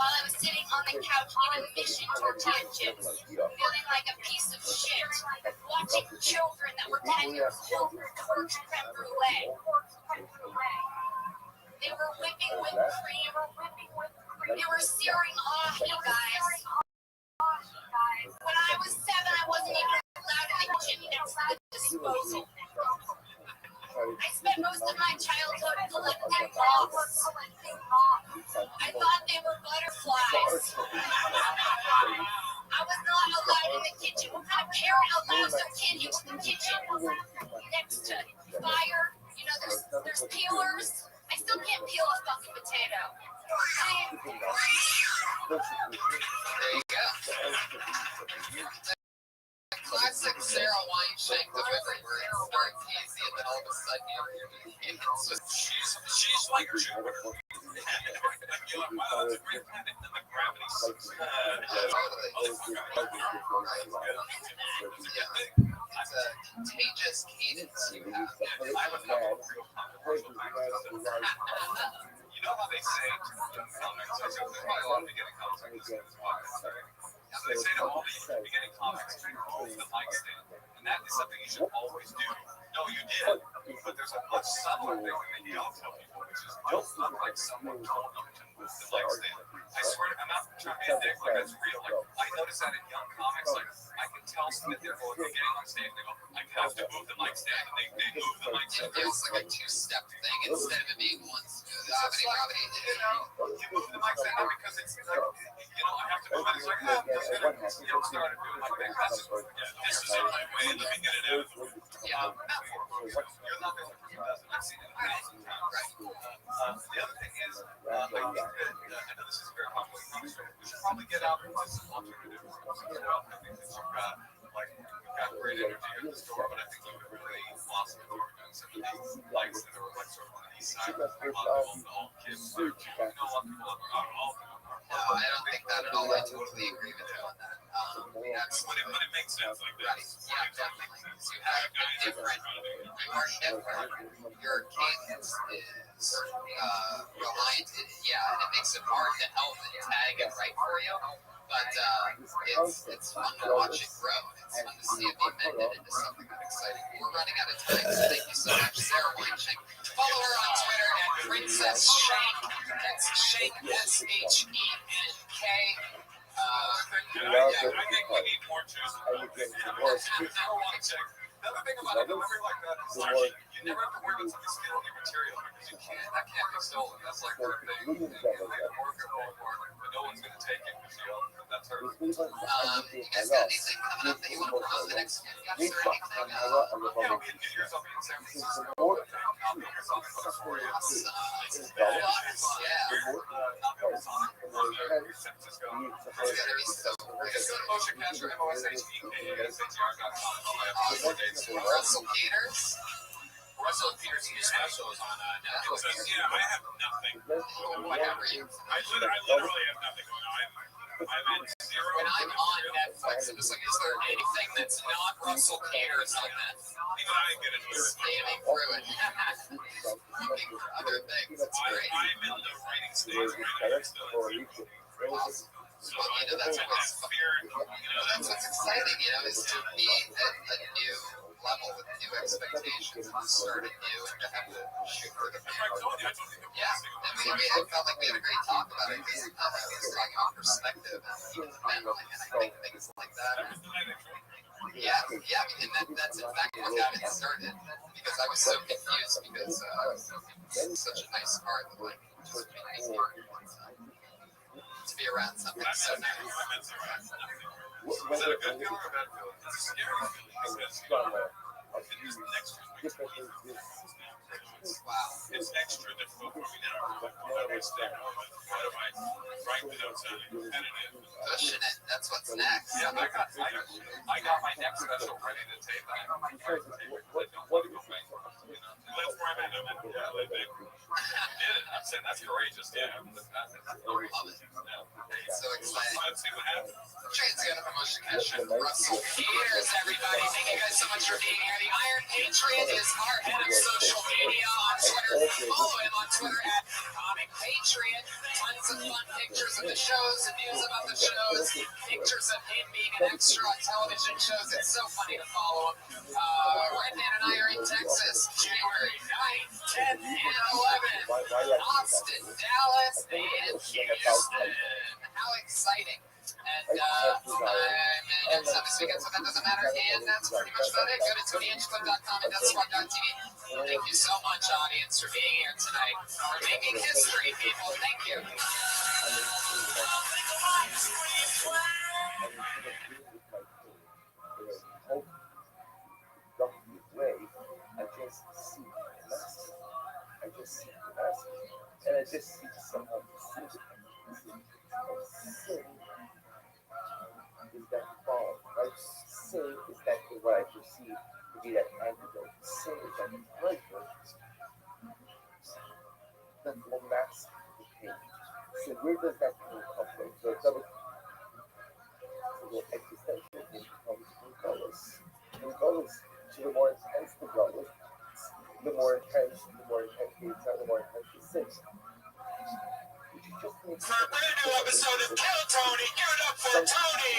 While I was sitting on the couch eating mission tortilla chips, feeling like a piece of shit, watching children that were 10 years old torch creme brulee. They were whipping whipped cream. They were searing off, you guys. When I was 7, I wasn't even allowed in the kitchen next to the disposal. I spent most of my childhood collecting moths. I thought they were butterflies. I was not allowed in the kitchen? What kind of parent allows their kid into the kitchen? Next to fire, there's peelers. I still can't peel a fucking potato. There you go. Classic Sarah Weinschenk delivery where it starts easy and then all of a sudden she's like Jupiter. You're like, wow, that's a great planet. And the gravity sucks. It's a contagious cadence you have. I have a couple of real controversial things. You know how they say in comics, I said there's probably a lot of beginning comics like this in this podcast, right? So they say to all the beginning comics, move the mic stand. And that is something you should always do. No, you did. But there's a much subtler thing that you don't tell people, which is don't look like someone told you to move the mic stand. I swear, I'm not trying to be a dick, like that's real. Like, I notice that in young comics, like, I can tell some that they're getting on stage, they go, I have to move the mic stand, and they move the mic stand. It feels like a two-step thing instead of it being one smooth. You move the mic stand because it's like, I have to move it. It's like, I'm just gonna, start to do it like that. This is my way, let me get it out. Yeah. You're not the only person who does it. I've seen it a thousand times. The other thing is, I know this is very popular. We should probably get out into some alternative rooms. I think that you've got, we've got great energy at the store, but I think you would really blossom if you were doing some of these lights that are like sort of on the east side. All kids, a lot of people all no, I don't think that at all. I totally agree with you on that. That's but it makes sense like right. this. Yeah, definitely. So you have a different, your cadence is reliant, and it makes it hard to help and tag it right for you. But it's fun to watch it grow. It's fun to see it be mended into something that exciting. We're running out of time, so thank you so much, Sarah Weinschenk. Follow her on Twitter at Princess Shank. That's Shank, SHENK. I think we need more juice. The other thing about a delivery like that is you never have to worry about somebody stealing your material because that can't be stolen. That's like their thing. You can leave it work at Walmart, but no one's going to take it because that's her. You guys got anything coming up that you want to promote the next few weeks or anything? Yeah, I'll be in New Year's. I'll be in San Francisco. I'll be in Sonic for you. San Francisco. It's gonna be so great. Just go to Motion Catcher, MOSHEKASHR.com. Russell Peters. Russell Peters' new special is on Netflix. Yeah, I have nothing. Whatever you. I literally have nothing going on. I'm in zero. When I'm on Netflix, I'm just like, is there anything that's not Russell Peters on that? Even I get it. Scanning through it. Looking for other things. It's great. I'm in the writing stage right now. Awesome. Well, that's what's exciting, is to be at a new level with new expectations and to start anew and to have to shoot for the yeah. And I felt like we had a great talk about it because I was talking about perspective and handling, and I think things like that. Yeah, and that's in fact what got it started because I was so confused because such a nice card that just be nice to be around something so nice. Was it a good feeling or a bad feeling? It's a scary feeling because wow. It's extra difficult for me now. What do I say? What am I writing without sounding repetitive? Pushing it. That's what's next. Yeah, I got my next special ready to tape. What do you think? Let's prime it. Yeah, let me. I'm saying that's courageous. Yeah, love it. It's so exciting. Let's see what happens. Transgender Promotion Catcher, Russell Peters, everybody. Thank you guys so much for being here. The Iron Patriot is our head of social media on Twitter. Follow him on Twitter at Comic Patriot. Tons of fun pictures of the shows and news about the shows. Pictures of him being an extra on television shows. It's so funny to follow him. Redman and I are in Texas, January 9th, 10th, and 11th. Austin, Dallas, and Houston. How exciting. And I'm in this weekend, so that doesn't matter. And that's pretty much about it. Go to TonyAngelo.com and DeathSquad.tv. Thank you so much, audience, for being here tonight. For making history, people. Thank you. just see the message. I just see the message. And I just see somehow the sin. Sin is that fall, right? Sin is that what I perceive to be that antidote. Sin is that pleasure that will mask the pain. So where does that pain come from? So it's the existential pain comes from gullus. And gullus, so the more intense the gullus, the more intense the inside, the more intense the sin. For a brand new episode of Kill Tony, give it up for Tony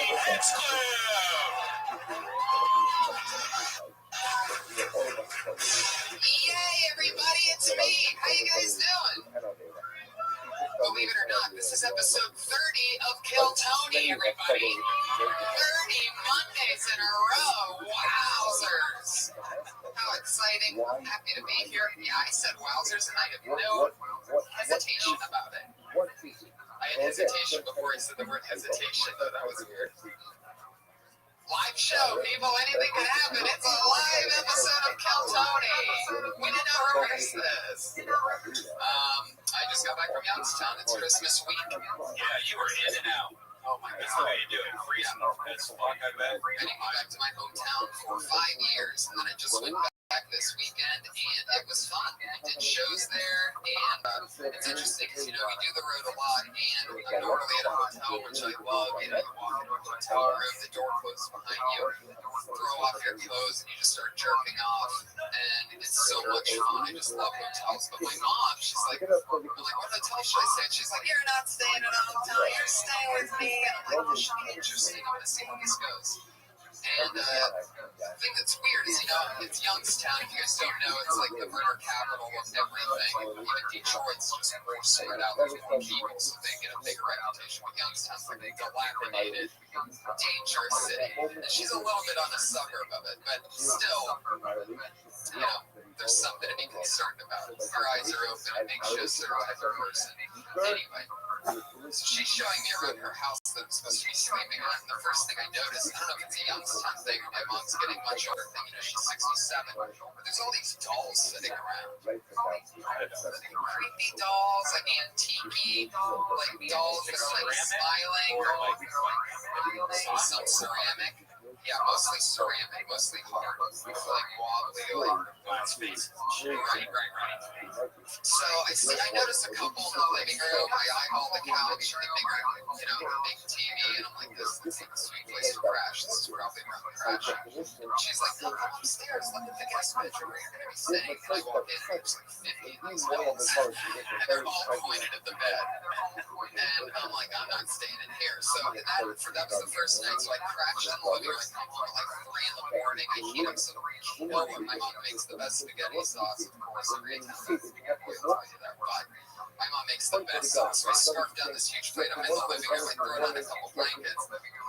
Yay, everybody, it's me. How you guys doing? Believe it or not, this is episode 30 of Kill Tony, everybody. 30 Mondays in a row. Wowzers. How exciting. I'm happy to be here. Yeah, I said wowzers, and I have no hesitation about it. I had hesitation before I said the word hesitation, though. That was weird. Live show, people. Anything can happen. It's a live episode of Kill Tony. We didn't rehearse this. I just got back from Youngstown. It's Christmas week. Yeah, you were in and out. Oh my That's God. the way you do it. Freezing as fuck, I bet. I didn't go back to my hometown for 5 years, and then I just went back this weekend, and it was fun. I did shows there, and it's interesting because, you know, we do the road a lot, and normally at a hotel, which I love, you know, you walk into a hotel room, the door closes behind you, throw off your clothes, and you just start jerking off, and it's so much fun. I just love hotels. But my mom, she's like, I'm like, what hotel should I stay at? She's like, you're not staying at a hotel, you're staying with me. And I'm like, this should be interesting. I'm going to see how this goes. And the thing that's weird is, you know, it's Youngstown. If you guys don't know, it's like the murder capital of everything. Even Detroit's just more spread out. There's more people, so they get a bigger reputation. But Youngstown's like a dilapidated, dangerous city. And she's a little bit on the suburb of it, but still, you know, there's something to be concerned about. Her eyes are open and anxious, or type of person. Anyway, so she's showing me around her house that I'm supposed to be sleeping on. And the first thing I noticed, I don't know if it's a Youngstown thing or my mom's getting much older thing, you know, she's 67, but there's all these dolls sitting around. Creepy dolls, like antique, like dolls that are like smiling, some ceramic. Yeah, mostly ceramic, mostly hard, like wobbly, like glass faces. Right. So I noticed a couple in the living room. I eyeballed the couch and the bigger, you know, the big TV, and I'm like, this looks like a sweet place to crash. This is probably where I'm crashing. She's like, no, come upstairs, look at the guest bedroom where you're going to be staying. And I walk in, there's like 50 of these dolls, and they're all pointed at the bed. And I'm like, I'm not staying in here. So that was the first night. So I crashed in the living room. I come home at like 3 in the morning. I heat up some quinoa. My mom makes the best spaghetti sauce, of course. Every Italian spaghetti, I'll tell you that. But my mom makes the best sauce. So I scarf down this huge plate. I'm in the living room. I throw on a couple blankets.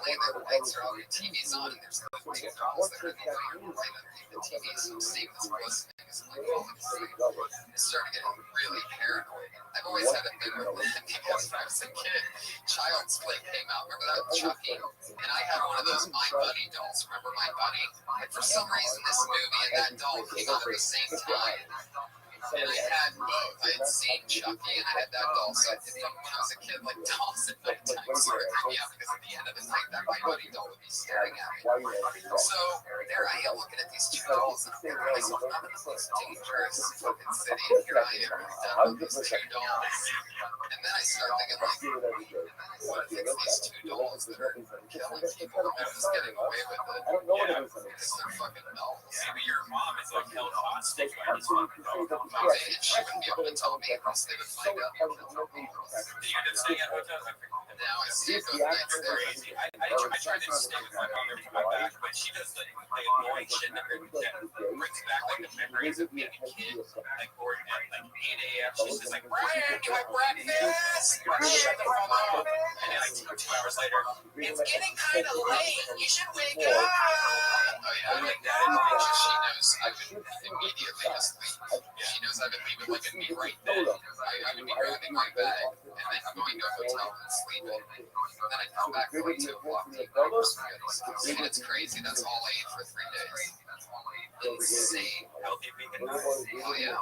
Lay there, the lights are on, the TV's on, and there's the 2 dolls that are in the living room right underneath the TV. So I'm seeing this glistening as I'm like falling asleep. I started getting really paranoid. I've always had a thing with that because when I was a kid, Child's Play came out. Remember that with Chucky? And I had one of those My Buddy dolls. Remember My Buddy? And for some reason, this movie and that doll came out at the same time. And I had both. I had seen Chucky and I had that doll. So when I was a kid, like dolls at nighttime sort of freaked me out because at the end of the night, that My Buddy doll would be staring at me. So there I am looking at these 2 dolls and I'm thinking to myself, I'm in the most dangerous fucking city. And here I am, done with these 2 dolls. And then I start thinking, like, what if it's these 2 dolls that are killing people and they're just getting away with it? Because they're fucking dolls. Maybe your mom is like held hostage by these fucking dolls. And she wouldn't be able to tell me unless they would find out. Do you end up staying at hotels? Now I see it both nights there. Crazy. I try to stay with my mother to my back, but she does the annoying shit that brings back like the memories of being a kid. Like, or at like 8 a.m. She's just like, Brian, you have breakfast? Shut the fuck up. And then like 2 hours later, It's getting kind of late. You should wake up. Oh yeah, like that. She knows I would immediately just leave. She knows I would leave it like it'd be right then. I would be grabbing my bag and then I'm going to a hotel and sleeping. And then I'd come back for like 2 o'clock to eat breakfast. And it's crazy. That's all I ate for 3 days. Insane. Healthy vegan We're diet. going to Oh, yeah.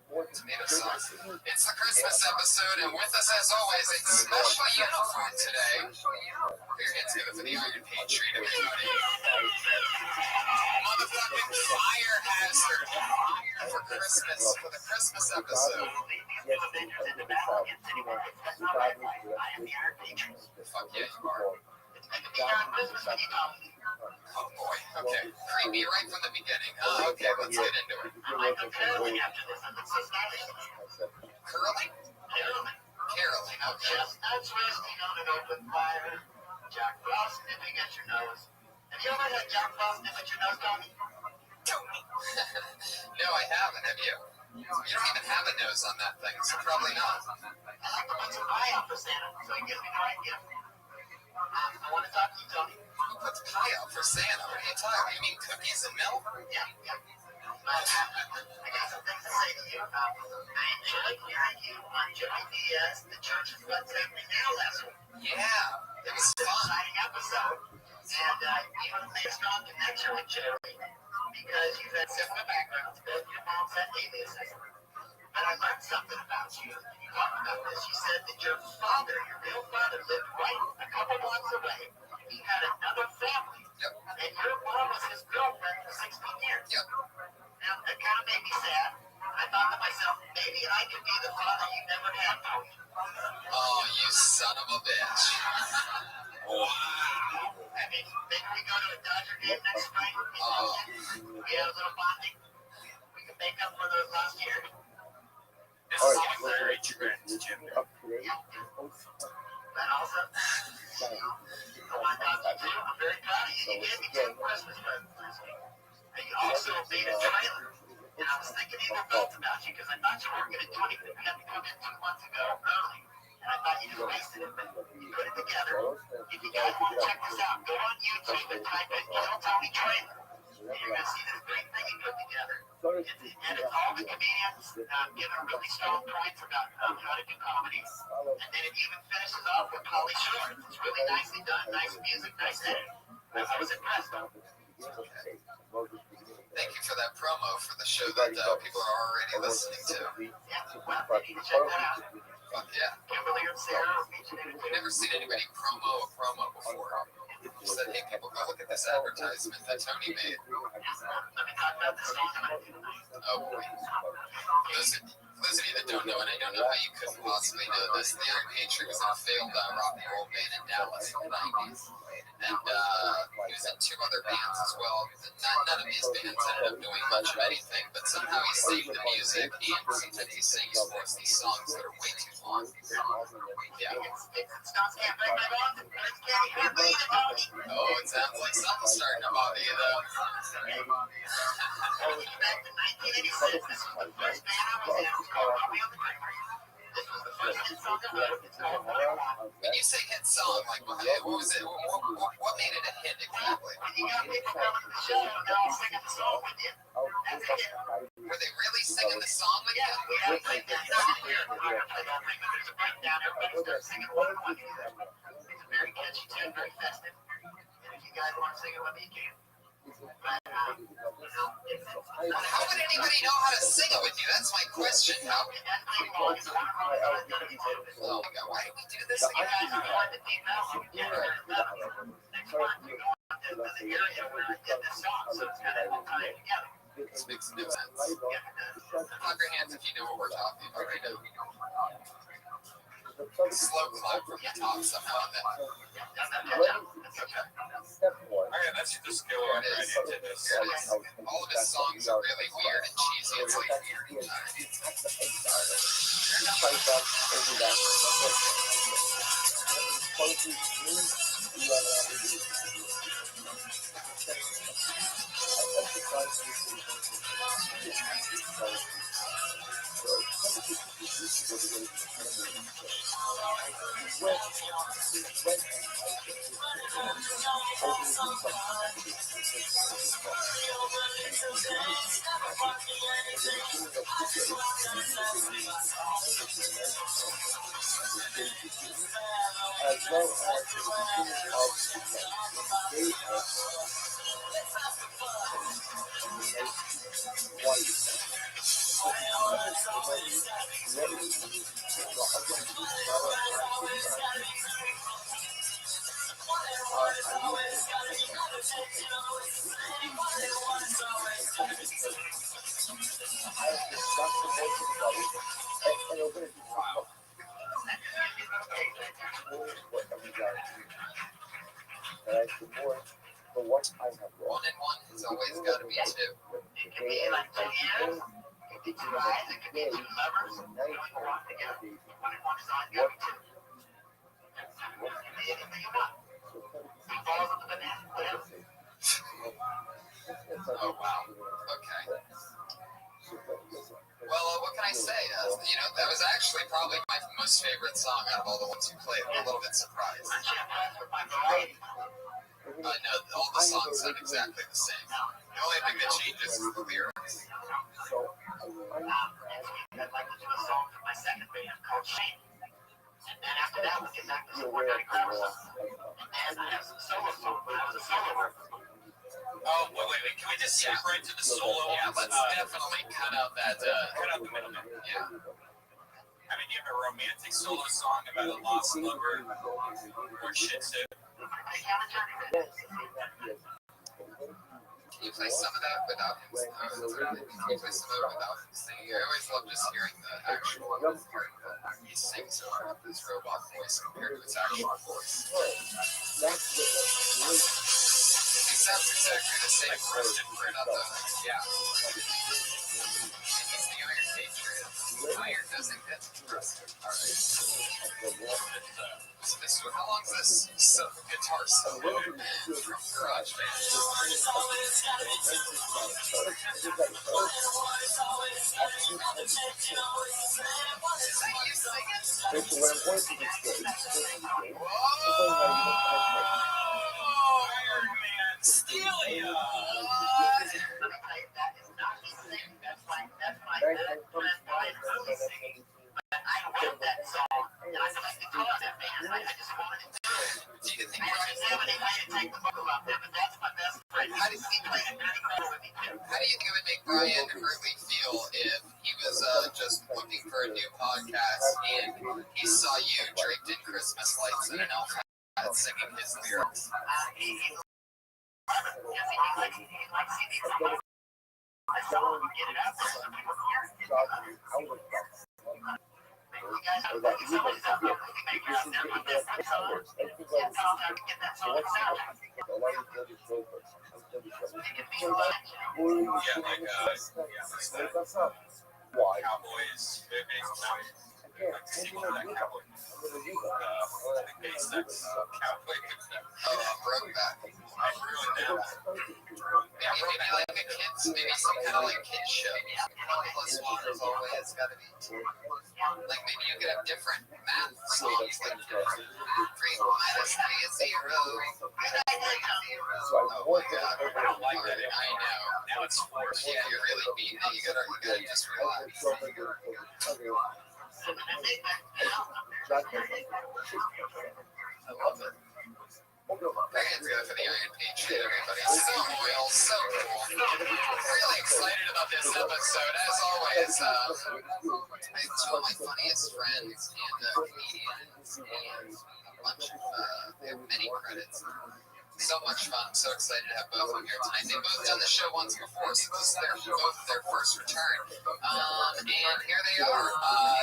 Tomato sauce. It's the Christmas episode, and with us, as always, a special uniform today. Put your hands together for the Iron Patriot, everybody. Motherfucking fire hazard for Christmas, for the Christmas episode. Fuck yeah, you are. Oh boy, okay. Creepy right from the beginning. Okay, let's get into it. Curling? Caroling, okay. Chestnuts roasting on an open fire. Jack Frost nipping at your nose. Have you ever had Jack Frost nip at your nose, Tony? No, I haven't. Have you? You don't even have a nose on that thing, so probably not. I like to put some pie out for Santa, so he gives me the right gift. I want to talk to you, Tony. Who puts pie out for Santa? What are you talking about? You mean cookies and milk? Yeah. I got some things to say to you. I enjoyed hearing you on the Church's What's Happening Now last week. Yeah, it was It's an fun. exciting episode, and you have made a strong connection with Jerry because you've had similar backgrounds. Both your moms had aliases. And I learned something about you. You talked about this. You said that your father, your real father, lived right a couple blocks away. He had another family. Yep. And your mom was his girlfriend for 16 years. Yep. Now, that kind of made me sad. I thought to myself, maybe I could be the father you never had, Tony. Oh, you son of a bitch. Wow. I mean, maybe we go to a Dodger game next spring. We have a little bonding. We can make up for those lost years. This is like very transgender. But also, I want to talk to you too. I'm very proud of you. You gave me 2 Christmas presents last week. And you also made a trailer. And I was thinking even both about you because I thought you weren't going to do anything. You had to come in 2 months ago early. And I thought you just wasted it, but you put it together. If you guys want to check this out, go on YouTube and type in Kill Tony Trailer. And you're going to see this great thing you put together. And it's all the comedians giving really strong points about how to do comedy. And then it even finishes off with Pauly Shore. It's really nicely done, nice music, nice editing. I was impressed. Thank you for that promo for the show that people are already listening to. Yeah, well, you need to check that out. Fuck yeah. Kimberly and Sarah will meet you there I've too. never seen anybody promo a promo before. Just said, hey, people, go look at this advertisement that Tony made. Let me talk about the song that I do tonight. Oh, boy. For those of you that don't know, and I don't know how you couldn't possibly know this, the Iron Patriot was in a failed rock and roll band in Dallas in the 90s. And he was in 2 other bands as well. None of these bands ended up doing much of anything, but somehow he saved the music, and sometimes he sings for us these songs that are way too long. Yeah. Oh, it sounds like something's starting to bother you, though. Back in 1986, this was the first band I was in. It was called Rabbi on the Creamery. This was the first hit song I wrote. It's called What I Want. When you say hit song, like, what was it? What made it a hit exactly? When you got people coming to the show, they're all singing the song with you. That's a hit. Were they really singing the song with you? Yeah, we had a breakdown. We're going to play the whole thing, but there's a breakdown. Everybody starts singing What I Want. It's a very catchy tune, very festive. And if you guys want to sing it with me, you can. But, How would anybody know how to sing it with you? That's my question. How? Oh my God, why did we do this again? This makes no sense. Clap your hands if you know what we're talking about right now. Slow clap from the top somehow. And then, Okay, that's the skill there I'm it ready is. to this. There it is. All of his songs are really weird and cheesy. It's like as well as the beginning of the day of One and one has always got to be two. It could be like 2 years. It could be 2 guys. It could be 2 lovers doing a walk together. One and one is always got to be 2. It can be anything you want. It falls on the banana, whatever. Oh wow. Okay. Well, what can I say? That was actually probably my most favorite song out of all the ones you played. I'm a little bit surprised. I'm impressed with my variety. No, all the songs sound exactly the same. The only thing that changes is the lyrics. Next week, I'd like to do a song for my second band called Shane. And then after that, we'll get back to some more kind of Christmas. And then I have some solo songs. I was a solo artist. Oh, wait. Can we just skip right to the solo? Yeah, let's definitely cut out that. Cut out the middleman. Yeah. I mean, you have a romantic solo song about a lost lover or shit too. Can you play some of that without him? Can you play some of it without him singing? I always love just hearing the actual part that he sings over with his robot voice compared to his actual voice. He sounds exactly the same roasted for another. Yeah. And he's the Iron Patriot. Iron doesn't get roasted. Alright. So how long is this guitar solo from Garage Band? Iron Man, steal ya! I wrote that song, and I played the guitar in that band. I just wanted to do it. Do you think I didn't have any way to take the vocal off there, but that's my best friend. How did he play it really well with me too? How do you think it would make Brian Hurley feel if he was just looking for a new podcast and he saw you draped in Christmas lights and an elf hat singing his lyrics? He's like CD songs. I saw him get it out there so people hear it. You guys have somebody's out there who can make it out there. That's the color. Yeah, tell them to get that song out. It can be a lot. Yeah, like Cowboys, that cowboy. Cowboy. Brokeback. I ruined that. Maybe like a kids, maybe some kind of like kids show. Plus one is always got to be two. Like maybe you could have different math songs, like 3 minus 3 is 0. Oh my god, I don't like that. I know. Now it's 4. Yeah, you're really beating it. You gotta just relax. I love it. Hands go for the Iron Patriot, everybody. So real, so cool. Really excited about this episode. As always, two of my funniest friends and comedians, and a bunch of, they have many credits. So much fun. So excited to have both of them here tonight. They've both done the show once before, so this is both their first return. And here they are.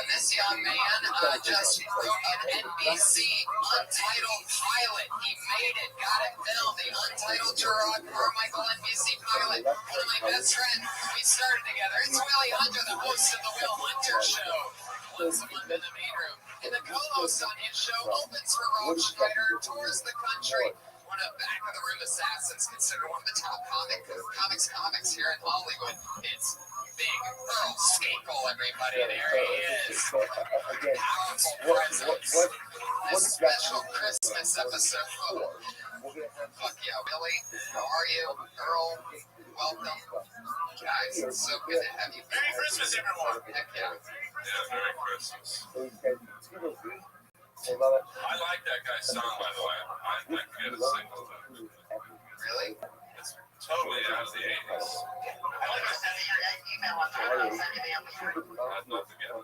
This young man just wrote an NBC Untitled pilot. He made it, got it filmed. The Untitled Gerard Carmichael NBC pilot. One of my best friends. We started together. It's Willie Hunter, the host of the Will Hunter Show. Once a month in the main room. And the co-host on his show opens for Rothschild, tours the country. One of Back of the Room Assassins, considered one of the top comics here in Hollywood. It's Big Earl Skakel, everybody. There he is. Powerful presence. This special Christmas episode. Fuck yeah, Billy. How are you? Earl, welcome. Guys, it's so good to have you. Merry Christmas, everyone. Heck yeah. Yeah, Merry Christmas. I like that guy's song, by the way. I can get a single. Really? It's Totally, yeah, it was the 80s. I was gonna send you your email on Twitter. I'll send you the MP3. I'd love to get it.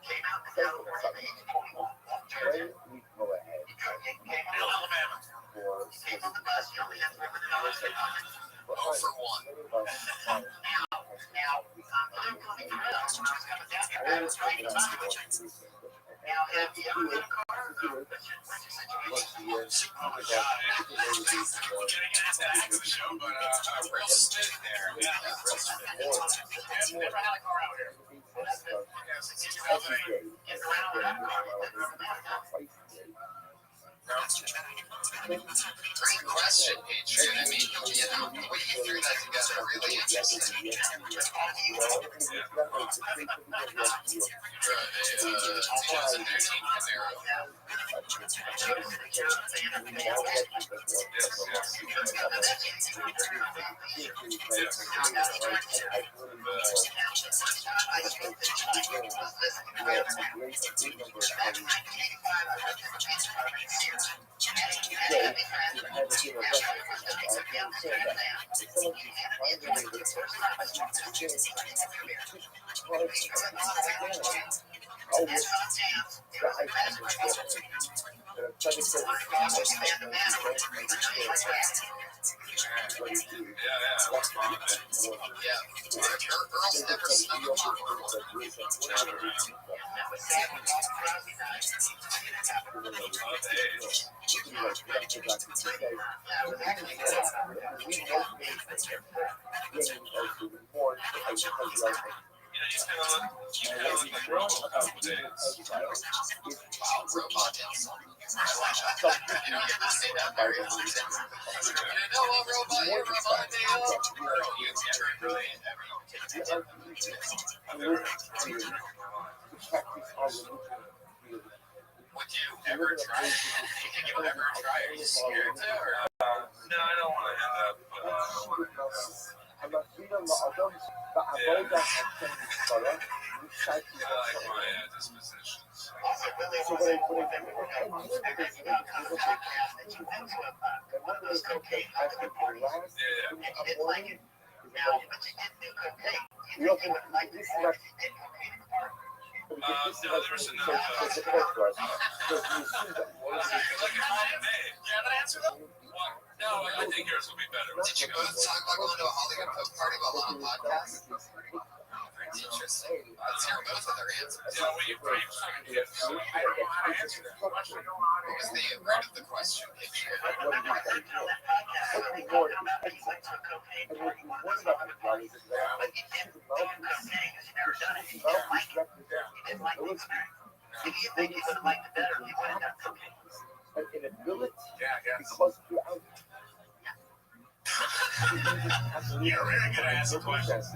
Came out in California at the age of 21. Alabama. Came on the bus, you only had $300 in your pocket. Oh, for one. Now, I'm coming from us when I was coming down here. I was writing about it. Now, have you ever been a car? What's your situation? Oh my God, getting at the act of the show, but real spin there. Yeah, real spin. Yeah, never had a car out here. Yeah, since 2008. Getting around with that car. Great question, Patriot. I mean, the way you threw that together really interesting. The 2013 Camaro. Girls never snuck a popcorn. You kind of look like Robo nowadays. Wow, robot insult. You don't get to say that very often. You know what robot you remind me of? Girl, you never really Would you ever try it? You think you'll ever try it? Are you scared to? Or? No, I don't want to end up. I like my dispositions. Also, really, so what I think about podcast that you went to one of those cocaine holiday parties, and you didn't like it. Now, but you didn't do cocaine. You think you would like this more if you did cocaine at the party? No, there was enough. Like if I may. You have an answer though? What? No, I think yours will be better. Did you go to talk about going to a Hollywood Coke party while on a podcast? Interesting. Let's hear both of their answers. Yeah, well, you fucking get so I don't know how to answer that question. What was the root of the question, Patriot? You're very good at asking questions. Oh,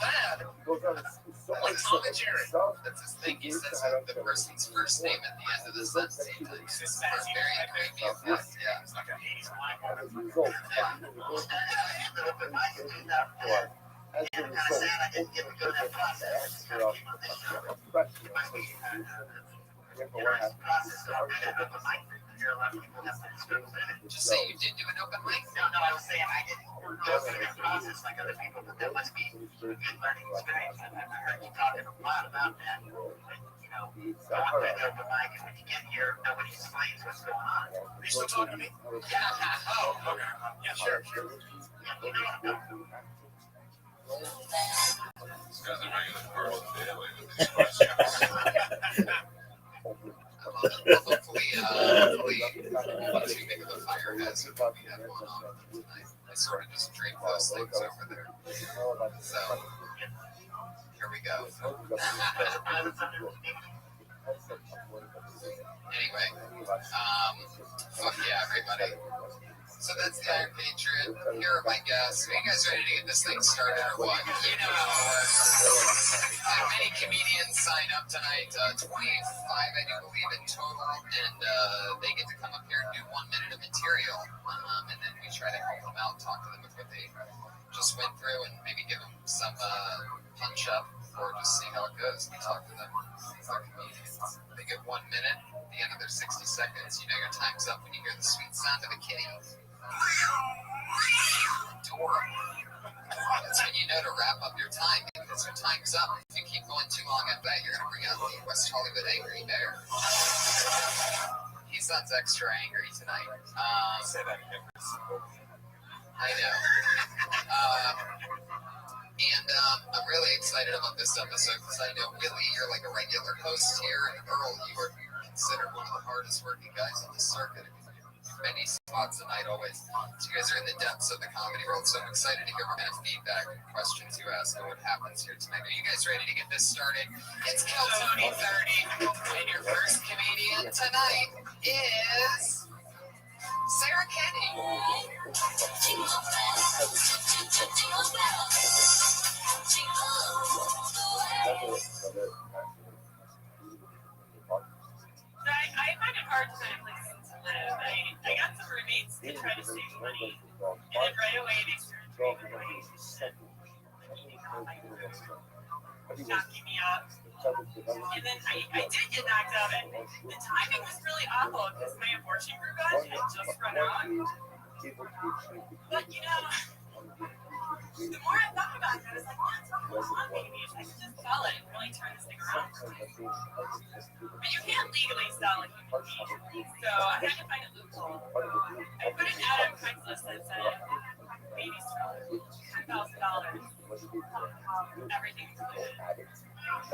man. Like Tom and Jerry. That's his thing. He says the person's first name at the end of the sentence. It's very creepy effect. Yeah. It's like an 80s black woman. Just say you did do an open mic. No, I was saying I didn't go through the process like other people, but that must be a good learning experience. And I heard you talking a lot about that. You know, open mic, and when you get here, nobody explains what's going on. Are you still talking to me? Yeah. Oh, okay. Yeah, sure. This guy's a regular part of the daily with these questions. Hopefully, once we make the fire has we have one on. I sort of just drink those things over there. So, here we go. Anyway, fuck yeah, everybody. So that's the Iron Patriot. Here are my guests. Are you guys ready to get this thing started or what? You know, many comedians sign up tonight, 25, I do believe, in total, and they get to come up here and do 1 minute of material, and then we try to help them out, talk to them with what they just went through, and maybe give them some punch up, or just see how it goes. We talk to them. They're comedians. They get 1 minute. At the end of their 60 seconds, you know your time's up when you hear the sweet sound of a kitty. Adorable. That's when you know to wrap up your time, because your time's up. If you keep going too long at that, you're going to bring out the West Hollywood Angry Bear. He sounds extra angry tonight. Say that again. I know. And I'm really excited about this episode because I know, Willie, you're like a regular host here, and Earl, you are considered one of the hardest working guys on the circuit. Many spots a night, always. So you guys are in the depths of the comedy world, so I'm excited to hear what kind of feedback and questions you ask and what happens here tonight. Are you guys ready to get this started? It's Kill Tony 30, and your first comedian tonight is Sarah Kenny. I find it hard to find a place to live. I got some roommates that try to save money, and then right away they start driving away, knocking me up. And then I did get knocked out, and the timing was really awful because my abortion group had just run out. But you know, the more I thought about it, I was like, what's going on, maybe if I could just sell it and really turn this thing around. But you can't legally sell a human being, so I had to find a loophole. I put an ad on Craigslist that said, baby stroller, $10,000, everything included. And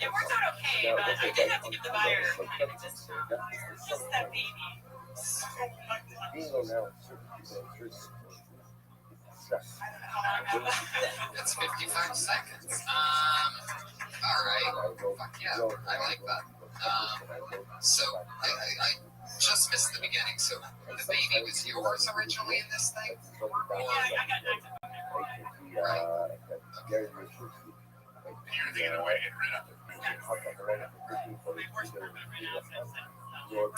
it worked out okay, but I did have to give the buyer kind of just that baby. That's 55 seconds. All right. Fuck yeah, I like that. So I just missed the beginning. So the baby was yours originally in this thing? Yeah, I got knocked up. Right. Okay. You're thinking away and rid of it.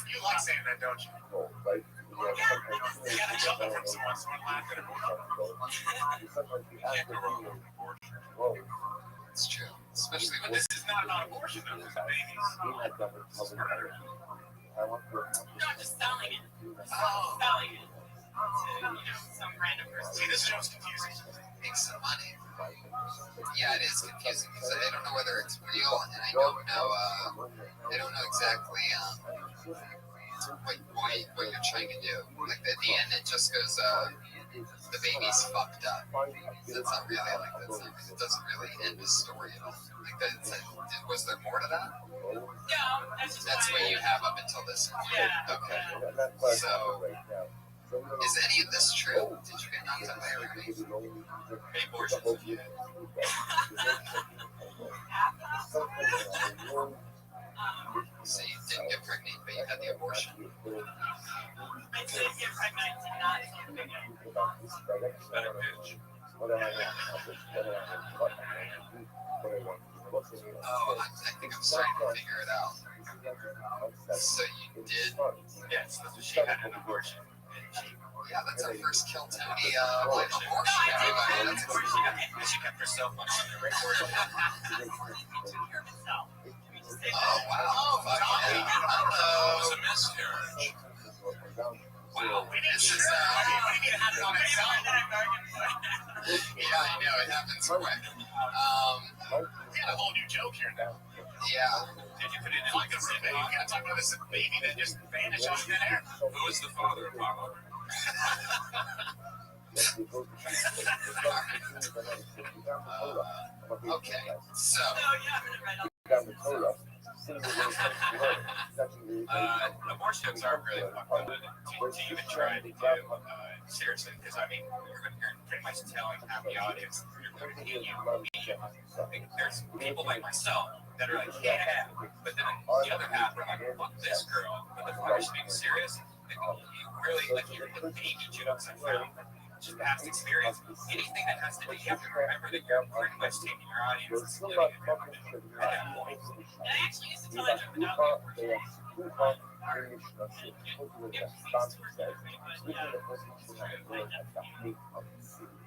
You like saying that, don't you? You gotta jump it from someone laughed at abortion. It's true. Especially But when this is not about abortion, though. This is babies. This is murder. No, I'm just selling it. Selling it to, some random person. See, this show's confusing. make some money. Yeah, it is confusing because I don't know whether it's real, and I don't know exactly what you're trying to do. Like at the end, it just goes, the baby's fucked up. That's not really it doesn't really end the story at all. Like was there more to that? No, that's what you have up until this point. Yeah. Okay. So, is any of this true? Did you get knocked up by a roommate? Any abortions? Yeah. So you didn't get pregnant, but you had the abortion. I did get pregnant and not get pregnant. Better bitch. Oh, I think I'm starting to figure it out. So you did? Yes, that's what she had an abortion. Yeah, that's our first Kill Tony No, live abortion. I did have an abortion. She kept herself on the record. He took care of himself. Oh, wow. Fuck yeah. It was a miscarriage. Wow, This is, what do you mean it happened on itself? yeah, I know, it happens quick. We got a whole new joke here now. Yeah. Did you put it in like a roommate? You gotta talk about this baby that just vanished out of thin air. Who is the father of our mother? Okay, so. Abortions aren't really fucked up to even try to do seriously, because I mean, you're pretty much telling half the audience there's people like myself that are like, yeah, but then the other half are like, fuck this girl. But the father's being serious, and you really like you're the baby jokes I found. just past experience. Anything that has to do, you have to remember that you're pretty much taking your audience and splitting it at that point. And I actually used to tell that joke without the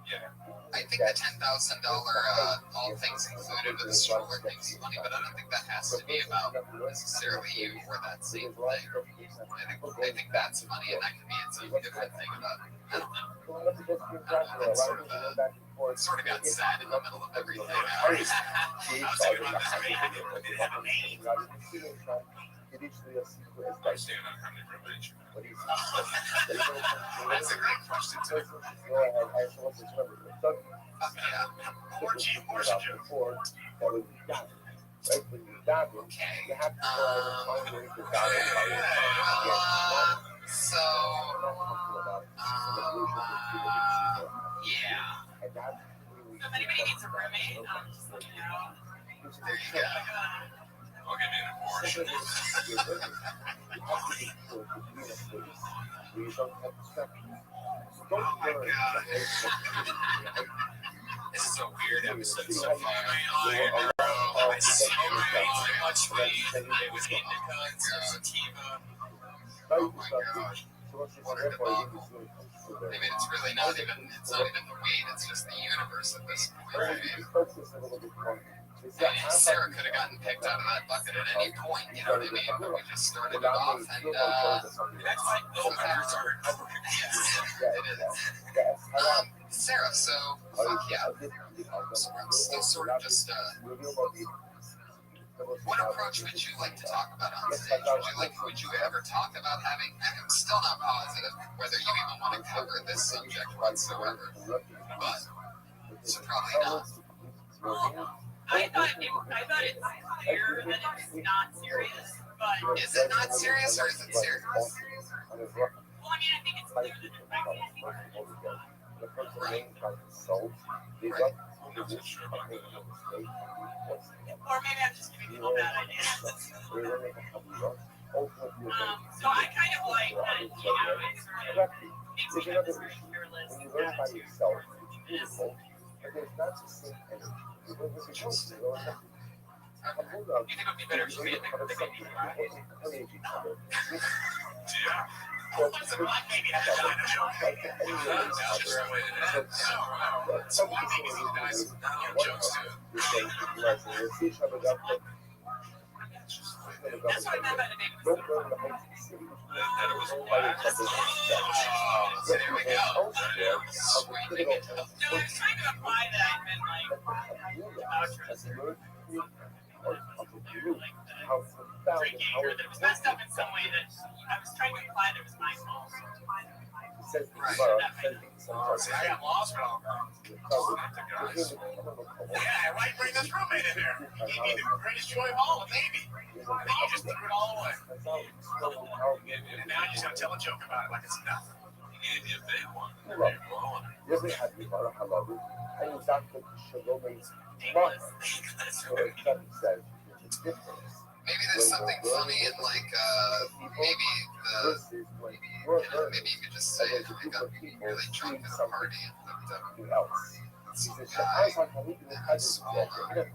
Yeah. I think the $10,000 all things included with the stroller thing's funny, but I don't think that has to be about necessarily you or that same thing. I think that's funny, and that can be its own different thing about it. I don't know. That sort of got sad in the middle of everything. I was thinking about this maybe if it had a name. I was saying I'm having a privilege. That's a great question, too. Yeah. Orgy joke. Okay. So, yeah. If anybody needs a roommate, just let me know. There you go. I'll give you an abortion. Oh my God. This is a weird episode so far. I see very much weed. It was indicas, sativa. Oh my God. What a debacle. I mean, it's really not even the weed, it's just the universe at this point, right? And Sarah could have gotten picked out of that bucket at any point, you know what I mean? But we just started it off, and That's like openers are. yes, it is. Sarah, so fuck yeah. So I'm still sort of just what approach would you like to talk about on stage? Would you ever talk about having? I'm still not positive whether you even want to cover this subject whatsoever, but so probably not. I thought it's clear that it's not serious, but Is it not serious or is it serious? well, I mean, I think it's clear that it's or maybe I'm just giving people bad ideas. So I kind of like that, you know, it sort of makes me have this very fearless attitude towards this. You think it would be better if we didn't think of right? Yeah. What's a black baby had to die in a joke? That's just the way it is. No. So black babies need to die so your jokes too. That's what I meant by the baby was so fun. That it was black. So there we go. Sweeping it up. No, I was trying to imply that I'd been like altruistic. Drinking, or that it was messed up in some way that I was trying to imply that it was my fault. See, I got lost with all guys. Yeah, why you bring this roommate in here? He gave me the greatest joy of all, a baby. And then you just threw it all away. And now you're just gonna tell a joke about it like it's nothing. He gave you a big one. Maybe there's something funny in like maybe you could just say I got really drunk at a party and hooked up some guy and I swallowed a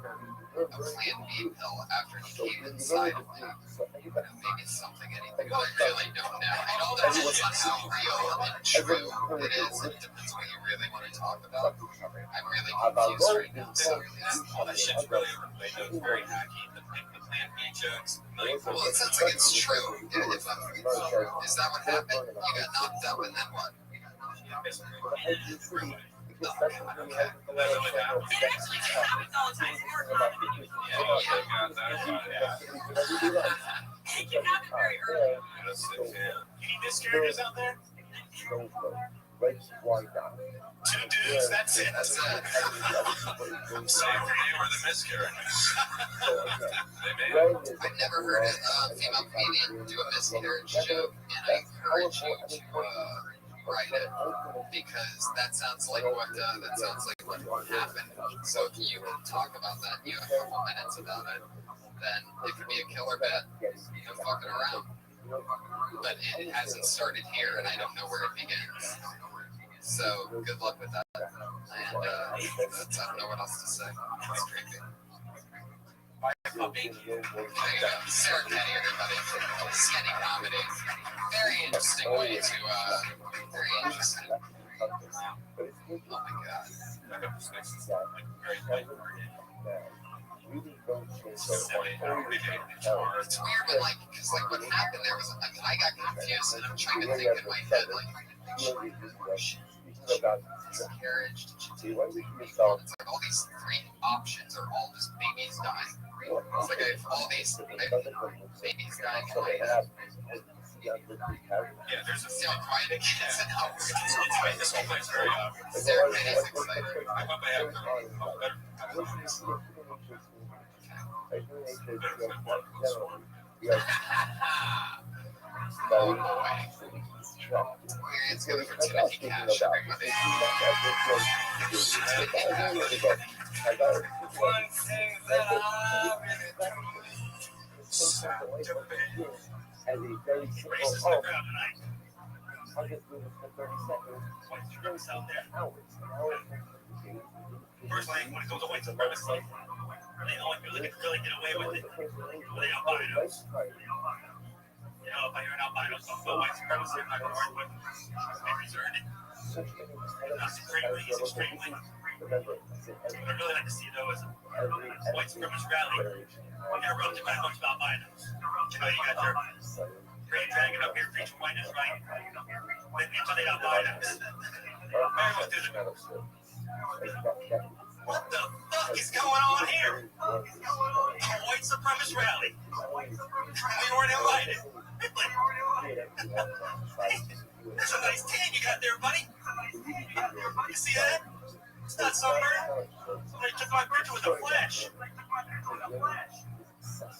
Plan B pill after he came inside of me. Maybe something, anything, but I really don't know. I know that depends on how real and true it is. It depends what you really want to talk about. I'm really confused right now. So All that shit's really overplayed. It's very hacky. The Plan B jokes. well, it sounds like it's true. Is that what happened? You got knocked up and then what? It actually happens all the time. It's more common than you think. It can happen very early. Any miscarriages out there? 2 dudes, that's it. That's it. I'm saying for you or the miscarriages. I've never heard a female comedian do a miscarriage joke, and I encourage you to write it because that sounds like what happened. So if you can talk about that, you have a couple minutes about it, then it could be a killer bit. No fucking around. But it hasn't started here, and I don't know where it begins. So good luck with that. And that's, I don't know what else to say. It's creepy. There you go. Sarah Kenny, everybody. Skinny comedy. Very interesting way to, very interesting. Oh my god. It's weird when, like, because, like, what happened there was, like, I got confused, and I'm trying to think in my head, like, carriage, it's like all these three options are all just babies dying. It's like I have all these babies dying in my head. Yeah, there's a See how quiet it gets and how weird this whole place very Sarah Kenny's excited. I hope I have better. Oh boy. It's good for Timothy Cash, everybody. One thing that I really As a very simple, racist in the crowd tonight. I'll just do this for 30 seconds. White supremacists out there. Hours. Personally, when it comes to white supremacy, they only really get away with it when they albinos. You know, if I hear an albino talk about white supremacy, I'm not going to argue with them. They deserve it. Not supremely, he's extremely. I'd really like to see, though, as a white supremacist rally. We got roped by a bunch of albinos. You know, you got your green dragon up here preaching whiteness, right? Until they albinos. What the fuck is going on here? A white supremacist rally. We weren't invited. That's a nice tan you got there, buddy. You see that? It's not sunburn. Somebody took my picture with a flash.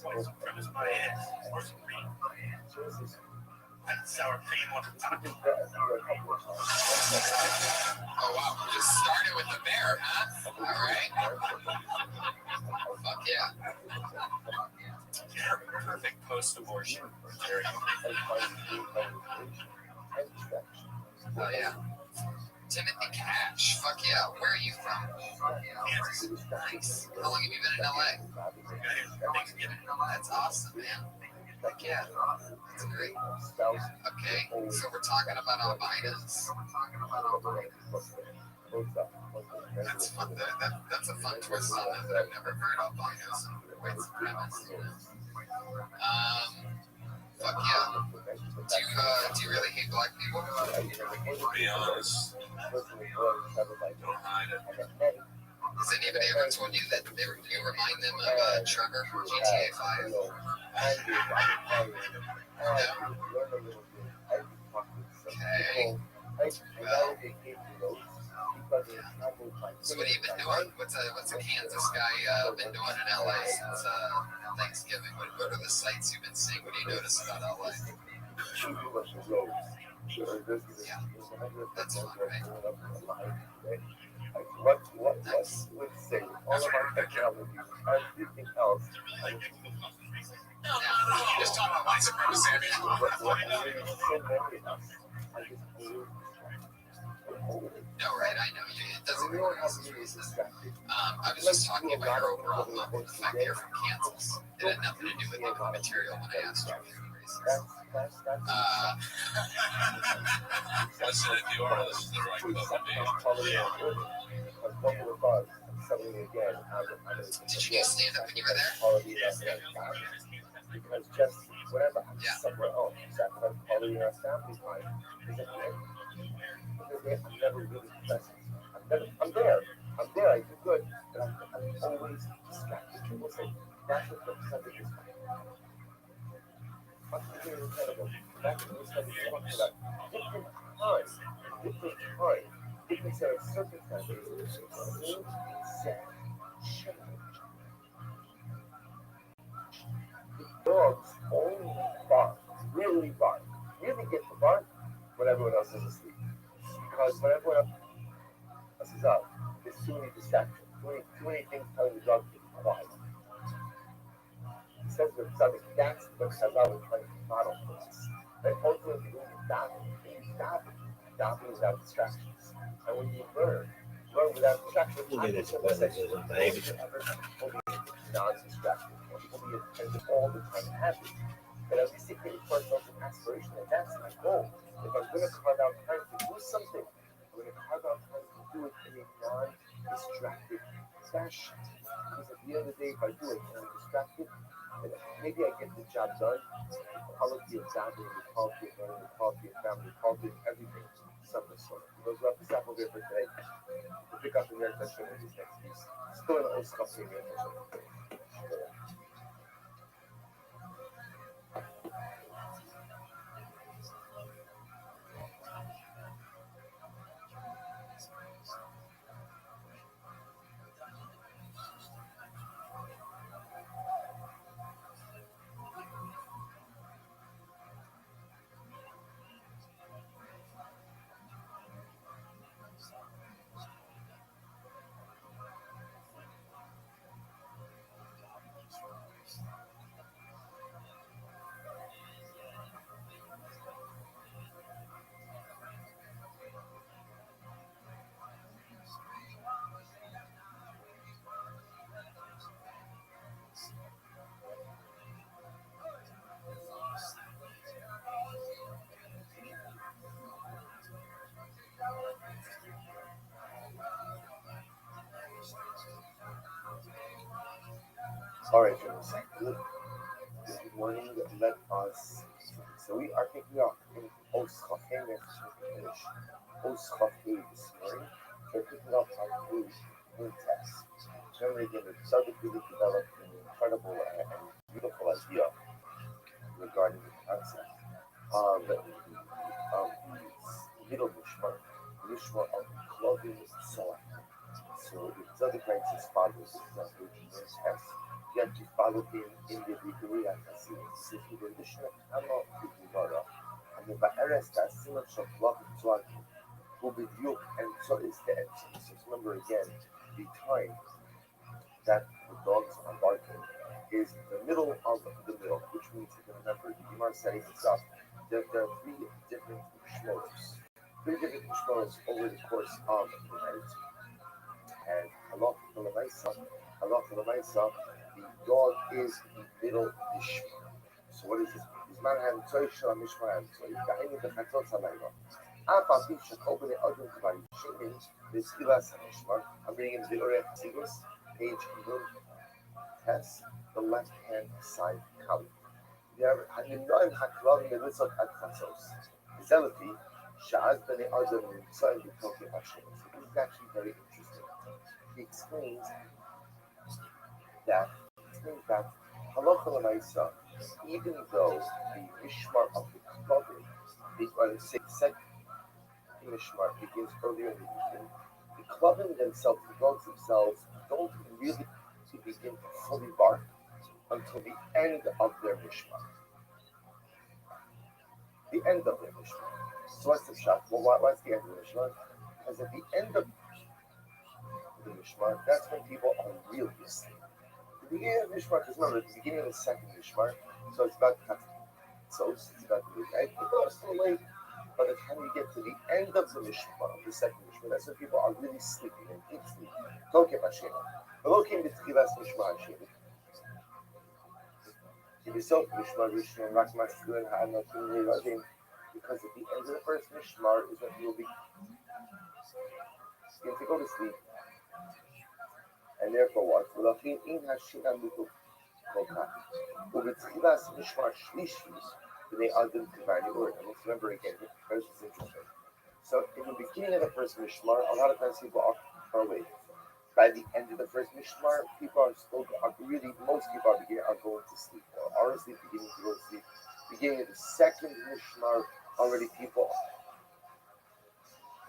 White supremacist my ass. Or some green. And sour cream on the top. Oh wow, we just started with the bear, huh? Alright. Fuck yeah. Perfect post-abortion. Oh yeah. Timothy Cash. Fuck yeah. Where are you from? Kansas. Nice. How long have you been in LA? That's awesome, man. Heck yeah. That's great. Okay, so we're talking about albinos. That's fun. That's a fun twist on that I've never heard albinos and white supremacists. Fuck yeah. Do you really hate black people? To be honest, Has anybody ever told you that you remind them of Trevor from GTA 5? No. Okay. Well. So what have you been doing? What's a Kansas guy been doing in LA since Thanksgiving? What are the sights you've been seeing? What do you notice about LA? Yeah. That's fun, right? Nice. All of our technology, everything else. No, you just talk about white supremacy. No, right, I know. It doesn't make sense. I was just talking about your overall look, the fact that you're from Kansas. It had nothing to do with the material when I asked you if you were racist. listen, if you are, this is the right club to be. Did you get stand up when you were there? Because just whatever, I'm Yeah. somewhere else. That's what quality of family time is a thing. I'm never really present. I'm there. I do good, but I'm always distracted. People say, that's what the subject is like. What's really incredible? That's what the subject is talking about. Different time, different set of circumstances, same exact shit. The dogs only bark, really get to bark when everyone else is asleep. Because when everyone else is up, there's too many distractions, too many things telling the dog to be quiet. He says to himself, that's what Chazal was trying to model for us. That ultimately, when you stop it, without distractions. And when you learn without distraction, non-distracted. Will be attentive all the time, happy. But at least it creates for ourselves an aspiration, and that's my goal. If I'm going to carve out time to do something, I'm going to carve out time to do it in a non-distracted fashion. Because at the end of the day, if I do it and I'm distracted, then maybe I get the job done. The quality of davening, the quality of learning, the quality of family, the quality of everything suffers from it. Those who have to stop over here for today, to pick up the Merit Hashem in this next piece. Still in Oscar Merit Hashem. All right, friends. Good morning. Let us. So we are picking up in Oschafim finish Oschafim this morning. So we're picking up on page new text. Remember again, the subject really developed an incredible and beautiful idea regarding the concept of the middle mishmar of clothing soil. So the Tzaddik writes as follows, this is page new text. You have to follow him in the Biburi HaKasim. This is the rendition of Kama B'Gemara. And the Ba'eres Ta'asim Shaklach Tzvaki. Who B'Dyuk and so is the Etzim. So remember again, the time that the dogs are barking is the middle of the middle, which means you can remember, the Gemara setting this up. There are three different mishmoros. Over the course of the night. And halacha l'maisa, the dog is the middle mishmar. So what is this? Bizman ha'emtzoi shel ha'mishmar ha'emtzoi, ka'enu b'chatzot ha'layla. Af al pi shekol b'nei adam k'var yishinim b'tchilas ha'mishmar. I'm reading in the Orech Tzibus, page Nun Tes, the left-hand side column. Ha'nimnoim ha'klavim b'mitzot ad chatzos. Zelafi, sha'az b'nei adam nimtzoim b'tokim Hashem. So this is actually very interesting. He explains that halacha l'maisa, even though the mishmar of the clothing, the second mishmar begins earlier in the evening, the clothing themselves, the dogs themselves, don't really begin to fully bark until the end of their mishmar. The end of their mishmar. So what's the shot? Well, what's the end of the mishmar? Because at the end of the mishmar, that's when people are really asleep. The beginning of the mishmar, because remember, at the beginning of the second mishmar, so it's about it's about midnight. People are still awake. By the time you get to the end of the mishmar, the second mishmar, that's when people are really sleeping and deep sleep. Don't get Hashem. Below came the tchilas mishmar Hashem. If you saw mishmar rishon and rak masculine ha'anotim le'radim, because at the end of the first mishmar is when you will be going to go to sleep. And therefore what? ולכן אם השינה מתוקה ובתחילת משמר שלישי בני אדם כבר נאורים. And let's remember again, because it's interesting. So in the beginning of the first mishmar, a lot of times people are awake. By the end of the first mishmar, people are still really, most people are going to sleep, or are asleep, beginning to go to sleep. Beginning of the second mishmar, already people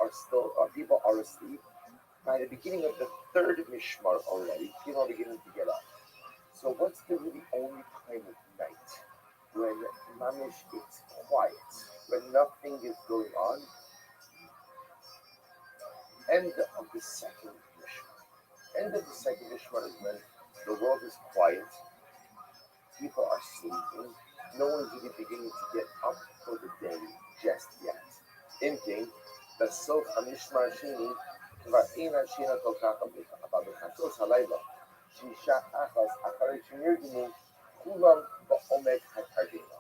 are asleep. By the beginning of the third mishmar already, people are beginning to get up. So what's the really only time of night when mamish is quiet, when nothing is going on? End of the second mishmar. End of the second mishmar is when the world is quiet, people are sleeping, no one's really beginning to get up for the day just yet. Ending, בסוף המשמע השני כבר אין השינה כל כך אבל בחצות הלילה שאישה אחת אחרי שנרדמו כולם בעומק התרדמה.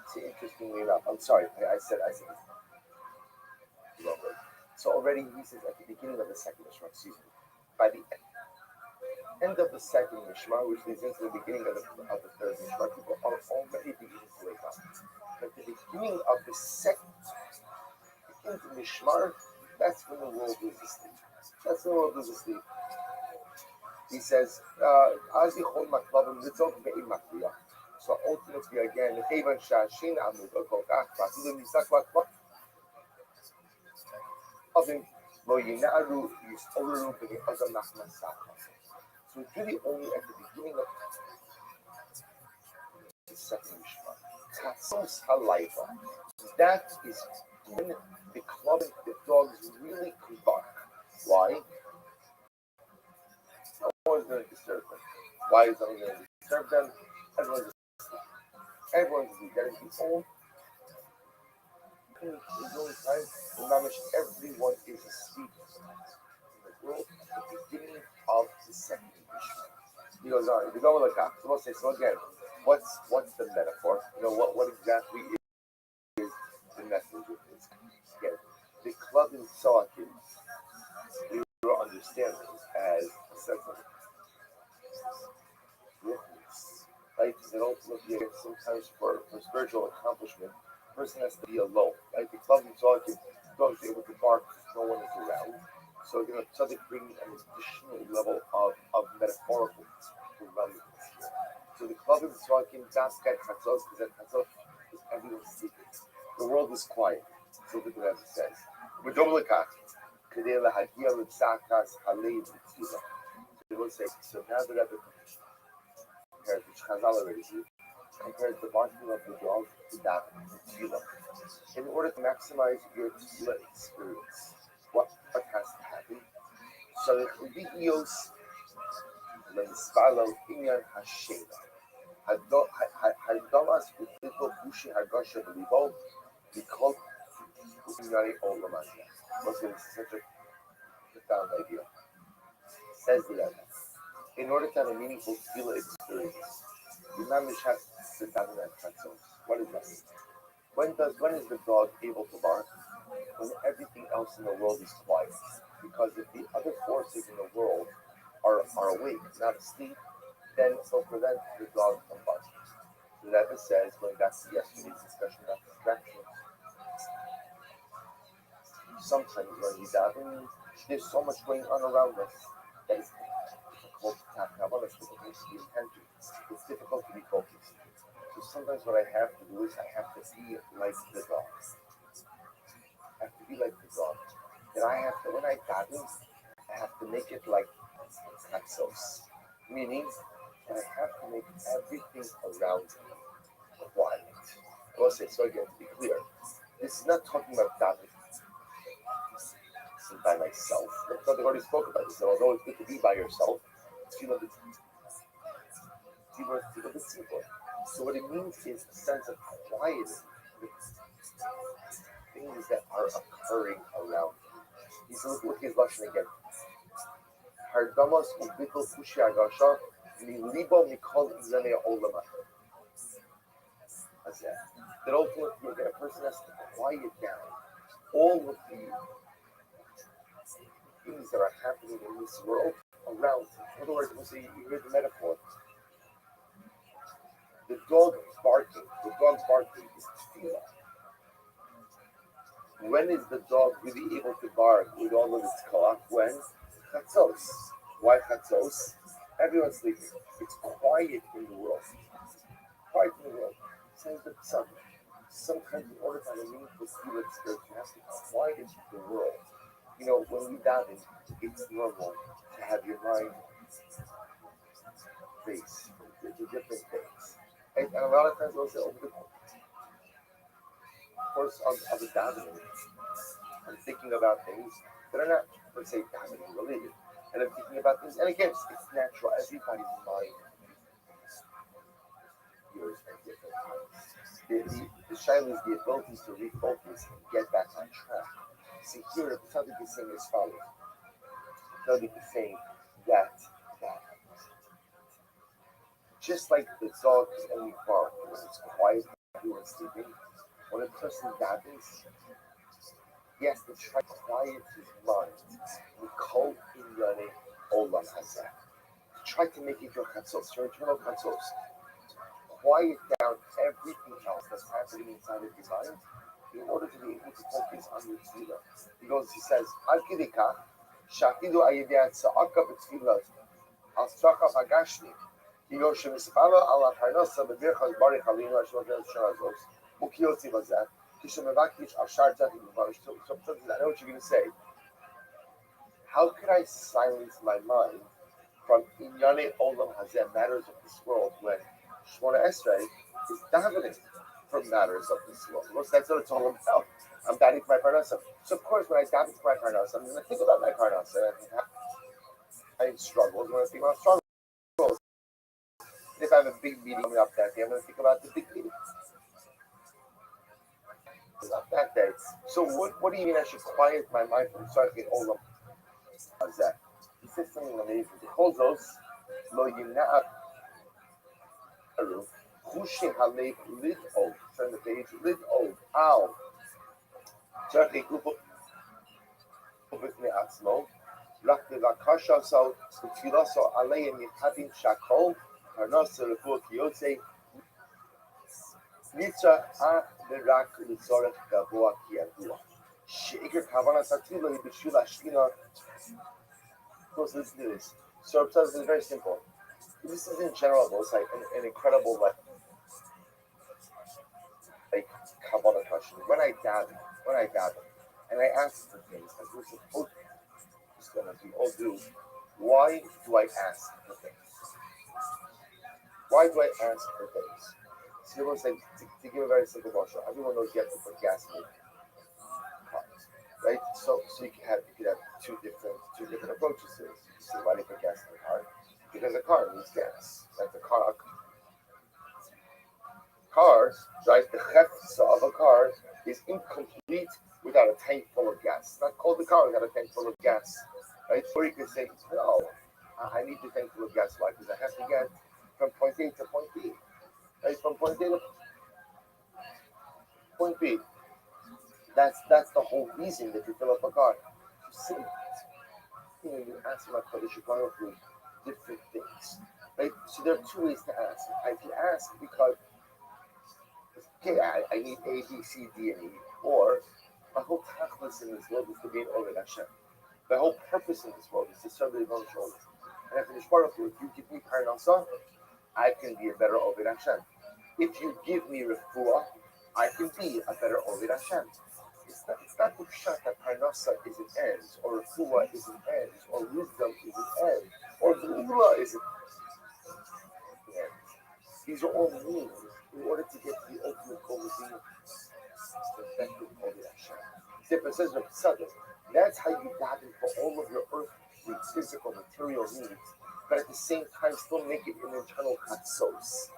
See, interestingly enough, I'm sorry, I said wrong word. So already he says at the beginning of the second Mishmar, excuse me, by the end of the second Mishmar, which leads into the beginning of the third Mishmar, people are already beginning to wake up. But the beginning of the second Mishmar, that's when the world is asleep. That's when the world is asleep. He says, so ultimately again, so it's really only at the beginning of the second Mishmar. Tatsos halayva. That is when the dogs really can bark. Why? No one's going to disturb them. Why is no one going to disturb them? Everyone's asleep. Everyone's asleep. That is the only time when everyone is asleep in the world at the beginning of the second Mishmar. He goes on. If you go with a cop, so we'll say, so again, what's the metaphor? You know, what exactly is the message of this? Again, the club in Sawakin, we will understand this as a sense of witness. Right? That ultimately, sometimes for spiritual accomplishment, a person has to be alone. Right? The club in Sawakin, dogs able to bark because no one is around. So, Tzaddik brings an additional level of metaphorical relevance here. So the club is talking Daskat Chatzos, because at Chatzos is everyone sleeping. The world is quiet. So the Rebbe says. They will say, so now the Rebbe compares, which Chazal already did, compares the barking of the dog to that of the tefillah. In order to maximize your tefillah experience, what has to happen? So the Chvidios למספר עניין השאלה. הדומס ופיתו בושי הגושה בליבו בכל ענייני עולמיה. This is such a profound idea. Says the Rabbi, in order to have a meaningful tefillah experience, the man has to daven at chatzos. What does that mean? When is the dog able to bark? When everything else in the world is quiet. Because if the other forces in the world are awake, not asleep, then it'll prevent the dog from barking. The Rebbe says, going back to yesterday's discussion about distraction, sometimes when we daven, there's so much going on around us that it's difficult to tap Kabbalah with the intention. It's difficult to be focused. So sometimes what I have to do is I have to be like the dog. I have to be like the dog. And I have to, when I daven, I have to make it like Katsos. Meaning, I have to make everything around me quiet. I'll say, so again, to be clear, this is not talking about davening by myself. I've already spoke about this. So although it's good to be by yourself, so what it means is a sense of quiet, things that are occurring around you. He's look his lashon again. Hardamos ubitul kushi agasha milibo mikol izanei olama. That ultimately, that a person has to quiet down all of the things that are happening in this world around him. In other words, you hear the metaphor. The dog's barking is tefillah. When is the dog really able to bark with all of its koach? When? Chatzos. Why chatzos? Everyone's sleeping. It's quiet in the world. Quiet in the world. Says the sun. Sometimes in order to have a meaningful tefillah experience, you have to quiet the world. When we daven, it's normal to have your mind face into different things. And a lot of times also over the course of the davening, I'm thinking about things that are not, let's say, davening related. And I'm thinking about things, and again, it's natural. Everybody's mind hears at different times. The shaila is the ability to refocus and get back on track. See here, the tzaddik is saying as follows. The tzaddik is saying that just like the dog can only bark when it's quiet, everyone's sleeping, when a person davens, he has to try to quiet his mind. Mikol inyane olam hazeh. Try to make it your chatzos, your internal chatzos. Quiet down everything else that's happening inside of your mind in order to be able to focus on your tefillah. He says, Al kidikach, shafidu ayidei tza'aka b'tefillah, al tza'aka hagashmi. He goes, shemispala ala parnasa b'birchas barich alinu ha'shemot ha'shemot ukiyotzi v'zeh, kishemevakish ashar jati b'varish. So I know what you're going to say. How could I silence my mind from inyane olam hazeh, matters of this world, when Shmona Esrei is davening from matters of this world? That's what it's all about. I'm davening for my parnasa. So of course, when I daven for my parnasa, I'm going to think about my parnasa and my struggles. I'm going to think about struggles. And if I have a big meeting coming up that day, I'm going to think about the big meeting. About that day. So what do you mean I should quiet my mind from starting olam hazeh? He says something amazing. He calls those lo yimna'at. Chushi halev lid'od. Turn the page. Lid'od. Al. Tzarech gupo b'fnei atzmo. Rak b'vakasha so b'tfilah so aleim yitavim shakol. Parnasa refuah kiyotze. Nitzah ach l'tzorech gavoa kiyadua. She'ikar kavanas hatfilah hi b'shvil hashkina. Let's listen to this. So it says it's very simple. This is in general, it's like an incredible like Kabbalah question. When I daven, and I ask for things, as we're supposed to, as we all do, why do I ask for things? Why do I ask for things? So everyone's like, to give a very simple question, everyone knows you have to put gas in cars, right? So you could have two different approaches to this. You say, why do you put gas in the car? Because a car needs gas. Like cars, right? The cheftza of a car is incomplete without a tank full of gas. It's not called the car without a tank full of gas, right? Or you could say, no, I need the tank full of gas. Why? Because I have to get from point A to point B, right? From point A to point B. That's the whole reason that you fill up a car. You see, you ask my Kodesh Baruch Hu different things, right? So there are two ways to ask. I can ask because, okay, I need A, B, C, D, and E, or my whole tachlis in this world is to be an Oved Hashem. My whole purpose in this world is to serve the Rothschild. And if you give me parnasa, I can be a better Oved Hashem. If you give me refuah, I can be a better Oved Hashem. It's not the pshat that parnasa is an end, or refuah is an end, or wisdom is an end, or geula is an end. These are all means in order to get to the ultimate goal of being effective Oved Hashem. It says that's how you daven for all of your earthly, physical, material needs, but at the same time still make it an internal chatzos.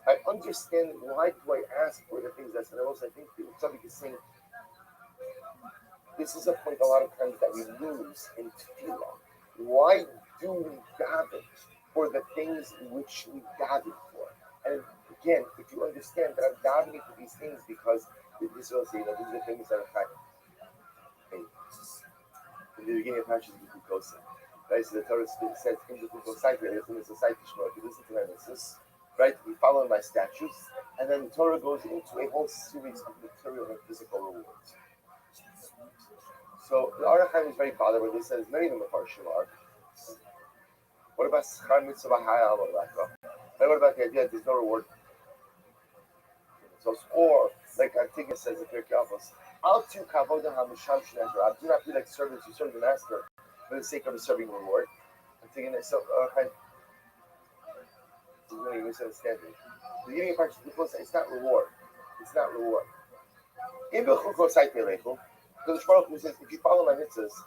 I understand why do I ask for the things that's, and also I think somebody is saying this is a point a lot of times that we lose in tefillah. Why do we daven for the things which we daven for? And again, if you understand that I'm davening for these things because this will say that these are the things that affect me. In the beginning of Parshas Gikukosa, right? So the Torah says in the Gikukosa, it's a side if you listen to my mitzvahs, right? We follow my statutes, and then the Torah goes into a whole series of material and physical rewards. So the Arachim is very bothered when he says many of them are partial are. What about Schar Mitzvah Hayal or what about the idea that there's no reward? So, or like Antigua says in Pirkei Avos, Al tu kavoda hamisham shenazar. Do not be like servants who serve the master for the sake of a serving reward. Antigua, so really misunderstanding. The beginning of Parshas it's not reward. It's not reward. In the Chukosai Telechu, because the Baruch Hu says, if you follow my mitzvahs,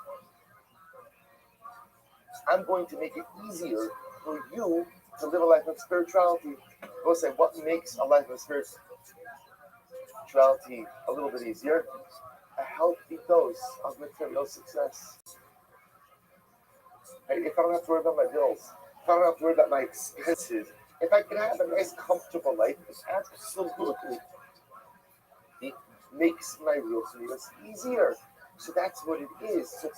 I'm going to make it easier for you to live a life of spirituality. Go say, what makes a life of spirituality a little bit easier? a healthy dose of material success. Right? If I don't have to worry about my bills, if I don't have to worry about my expenses, if I can have a nice, comfortable life, it absolutely it makes my real service easier. So that's what it is. So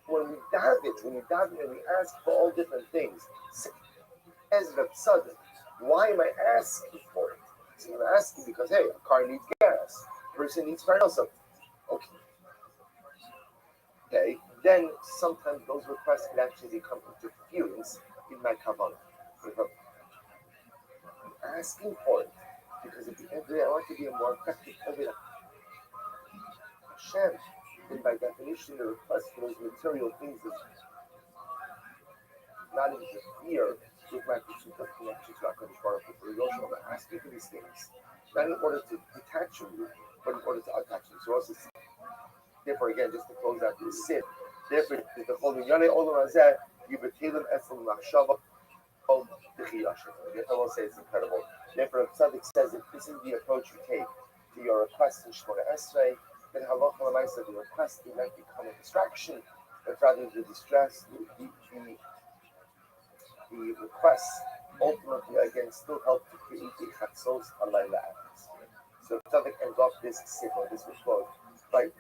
when we dive in and we ask for all different things, as the sudden, why am I asking for it? So I'm asking because hey, a car needs gas, a person needs something. Okay, then sometimes those requests can actually become interference in my kavanah. I'm asking for it because at the end of the day, I want to be a more effective Avodah Hashem. Then by definition, the request for those material things is not interfere with my pursuit of connection to HaKadosh Baruch Hu. I'm asking for these things, not in order to detach from you, but in order to attach them. So also, therefore, again, just to close out this sit, therefore, the whole Yane Olam Hazeh, Yibatilim Etzem Machshava, the Chiyashim. The fellow says it's incredible. Therefore, Tzaddik says if this is the approach you take to your request in Shemona Esrei, then halacha l'maisa, the request will not become a distraction, but rather the distress, the requests ultimately again still help to create a chatzos alayla atmosphere. So Tzaddik ends off this signal, this quote, by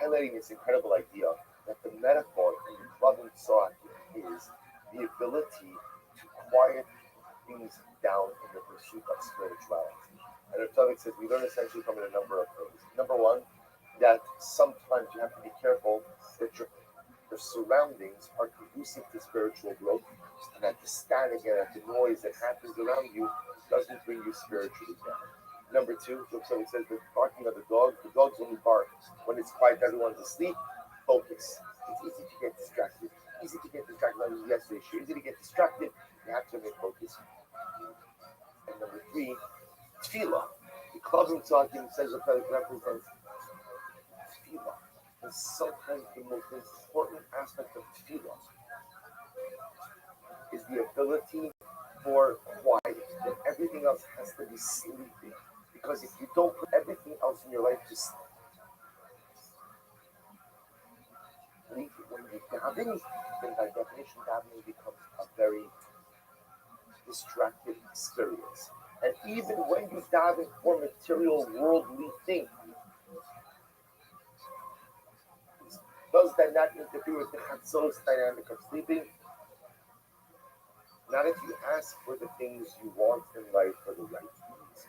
highlighting this incredible idea that the metaphor in the Klavim Tzorah is the ability to quiet things down in the pursuit of spirituality. And the Tzaddik says we learn essentially from it a number of things. Number one, that sometimes you have to be careful that your surroundings are conducive to spiritual growth, and that the static and that the noise that happens around you doesn't bring you spiritually down. Number two, somebody says the barking of the dogs only bark when it's quiet, everyone's asleep. Focus. It's easy to get distracted. Like yesterday's show. Easy to get distracted. You have to make focus. And number three, tefillah. The Klavim Tzorah says the Prophet represents tefillah. And sometimes the most important aspect of tefillah is the ability for quiet. That everything else has to be sleeping. Because if you don't put everything else in your life to sleep, when you daven, then by definition, davening becomes a very distracted experience. And even when you daven for material, worldly things, does that not interfere with the chatzos dynamic of sleeping? Not if you ask for the things you want in life for the right things.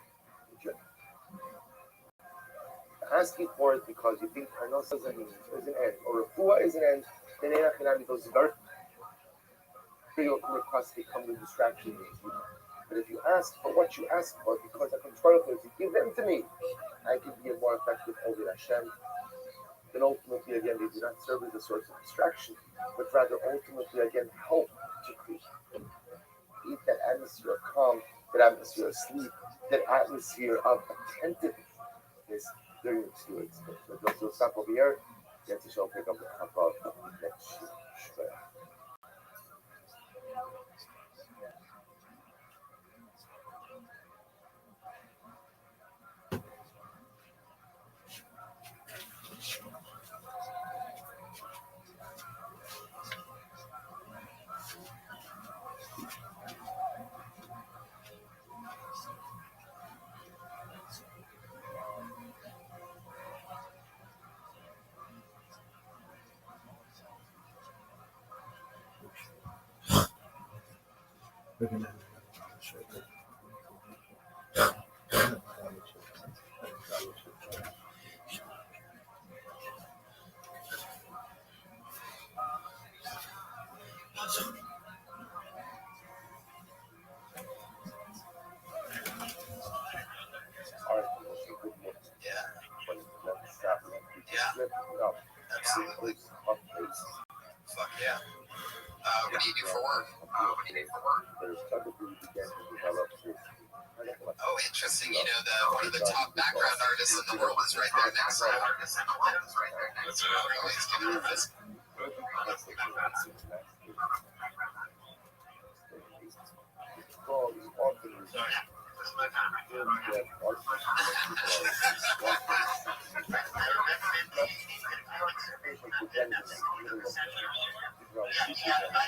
Asking for it because you think parnasa is an end, or refuah is an end, then those requests become the distraction. But if you ask for what you ask for, because I control it, if you give them to me, I can be a more effective Oved Hashem. Then ultimately, again, they do not serve as a source of distraction, but rather ultimately, again, help to create that atmosphere of calm, that atmosphere of sleep, that atmosphere of attentiveness during the experience. So we'll stop over here. Then to show pick up the cup of next year. Absolutely. Fuck yeah. What do you do for work? Oh, interesting. You know, one of the top background artists in the world is right there next to him. That's really interesting. right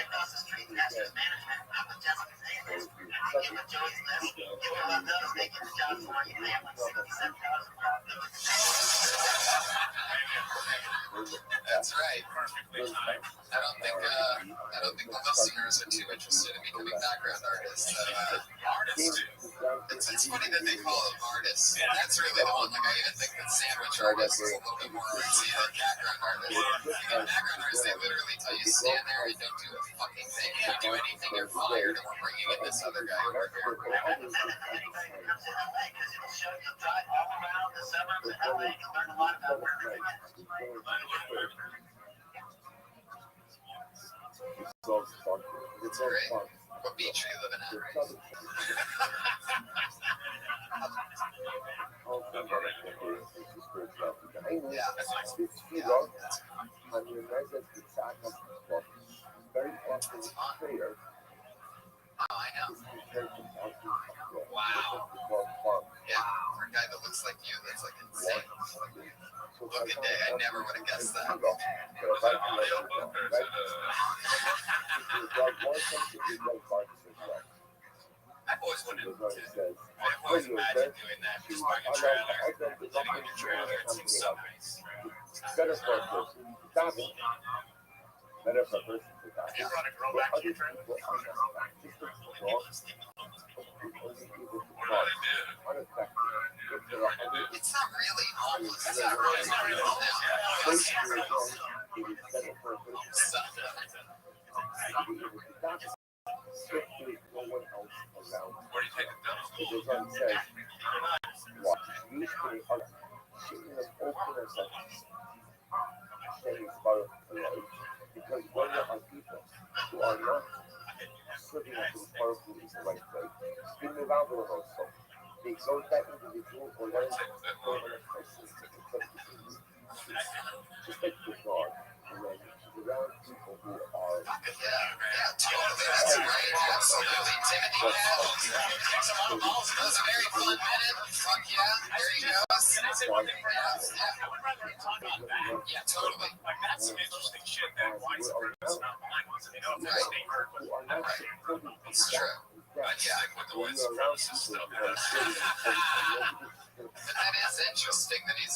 across the street, Masters Management. I'm with Jessica's neighbors. Get with Joey's list. Get with those. They get the job for you. They have like 67,000 That's right. Perfectly timed. I don't think the listeners are too interested in becoming background artists. Artists do. It's funny that they call them artists. Yeah. That's really the one. Like I even think that sandwich artist is a little bit more artsy than background artist. Background artists, they literally tell you stand there and don't do a fucking thing. If you do anything, you're fired, and we're bringing in this other guy over here. Anybody who comes to LA, because it'll show you drive all around the suburbs of LA and learn a lot about where everything is. It's great. What beach are you living at? Yeah, that's nice. Oh, I know. Wow. Yeah, for a guy that looks like you, that's like insane. Looking day, I never would have guessed that. Was it an audio book or is it I've always wanted to. I've always imagined doing that. Just buying a trailer, living in your trailer. It seems so nice. Better for a person. Better for a person to die. You brought a girl back to your trailer? what do they do? It's not really homeless. It's not really homeless. Strictly no one else around. Where do you take it down? It goes on says, what? Usually are keeping us open or something. Saying it's about because when there are people who are not serving up to the powerful is the right way, in the Bible also, they go that individual or that person just like the God, when she's around people who are Yeah, totally. That's great. Absolutely. Timothy those are very fun minute. Fuck yeah. There he goes. Can I say one thing for now? I would rather talk about that. Yeah, totally. Like, that's some interesting shit that white supremacists not mine was. You know, if that state heard what who are not supporting It's true. I'd stick with the white supremacist stuff. But that is interesting that he's,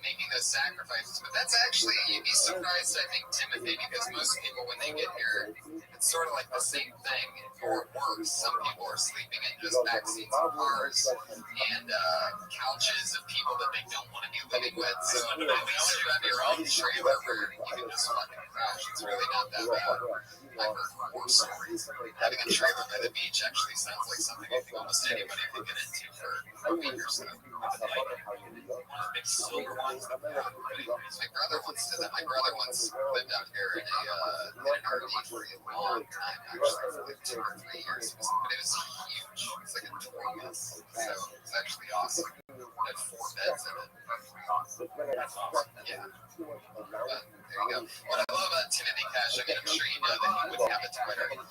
making those sacrifices. But that's actually, you'd be surprised, I think, Timothy, because most people, when they get here, it's sort of like the same thing. Or worse, some people are sleeping in just backseats of cars and couches of people that they don't want to be living with. So at least you have your own trailer where you can just fucking crash. It's really not that bad. I've heard horror stories. Having a trailer by the beach actually sounds like something I think almost anybody could get into for a week or so. Big silver ones. My brother once did that. My brother once lived out here in an RV for a long time, actually, for like 2 or 3 years. But it was huge. It was like a tour bus. So it was actually awesome. It had 4 beds in it. That's awesome. Yeah. But there you go. What I love about Timothy Cash, I mean, I'm sure you know that he wouldn't have a Twitter. But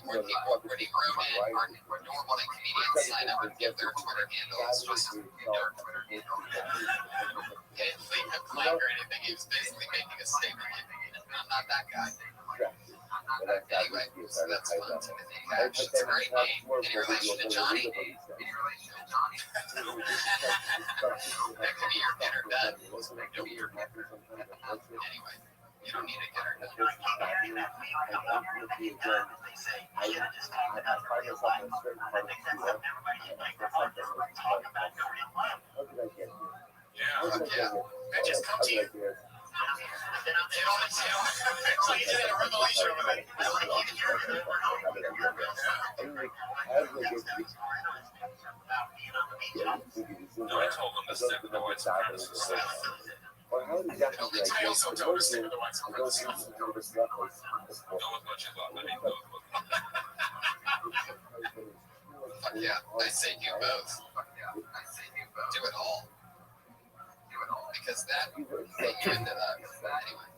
when he wrote in, or normal comedians sign up and give their Twitter handle, it's just their Twitter handle. He didn't leave a blank or anything. He was basically making a statement. I'm not that guy. Anyway, so that's fun. Timothy Cash. It's a great name. Any relation to Johnny? That could be your dinner done. That could be your dinner. Anyway, you don't need to get her done. Yeah. Fuck yeah. That just comes to you. It's like you did a revelation over there. No, I told them to stick with the white supremacist stuff. It only takes also told us to the white supremacists. Go with what you love. I mean, go with Fuck yeah. I say do both. Do it all. Because that thing you're into that. Anyway.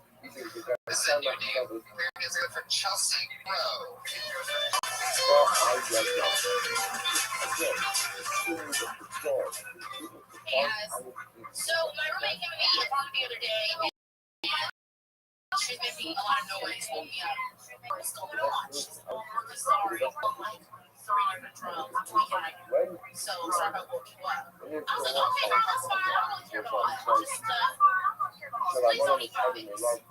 This is a new name. Appearing is good for Chelsea Bro. Hey guys, so my roommate came to me the other day she's making a lot of noise. Woke me up. What's going on? She's like, oh, I'm really sorry. I'm like 3 different drums between you. So sorry if I woke you up. I was like, okay, girl, that's fine. I don't care about it. Just please don't eat my face. Don't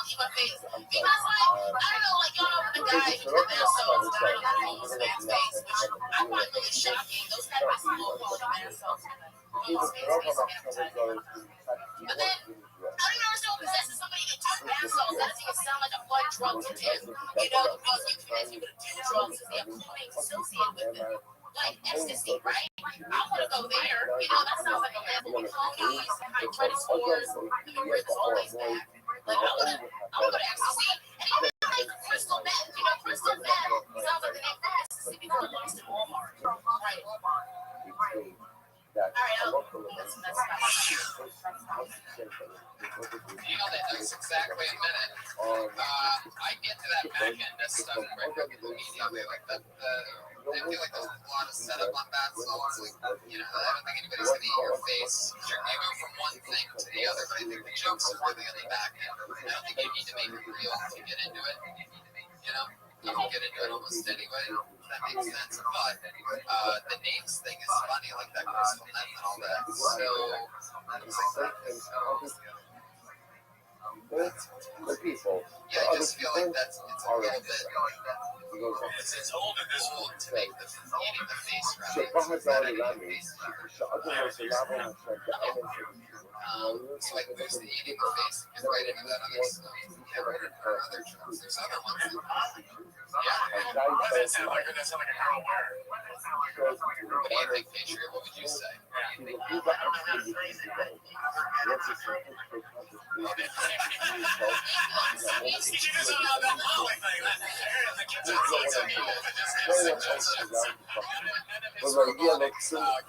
eat my face. Because like, I don't know, like y'all know the guy who did the assaults, but I don't know how to use man's face, which I find really shocking. Those guys are some low quality man assaults. But then, how do you understand possessing somebody to do bath salts? That doesn't even sound like a fun drug to do. You know, because you convince people to do drugs is the employment associated with it. Like ecstasy, right? I want to go there. You know, that sounds like a level with ponies, high credit scores, the ribs always back. Like, I want to go to ecstasy. And even like crystal meth, you know, crystal meth sounds like the name for ecstasy because it lost in Walmart. Right. All right, that's You know that that's exactly a minute. I get to that back end of stuff right immediately. Like that, I feel like there's a lot of setup on that. So like, you know, I don't think anybody's gonna eat your face. You go from one thing to the other, but I think the jokes are really on the back end. I don't think you need to make it real to get into it. You know, you can get into it almost anyway. That makes sense. But the names thing is funny, like that crystal meth and all that. So the people. yeah, I just feel like it's a little bit. It's old in this one. To make the eating the face right. So Like there's the eating the face, get right into that other stuff. Or other drugs. There's other ones. Yeah. What does that sound like? That sound like a heroin wire. What do you think, Patriot? What would you say? You should just allow that Molly thing. The kids are so people that just give suggestions. It's sort of like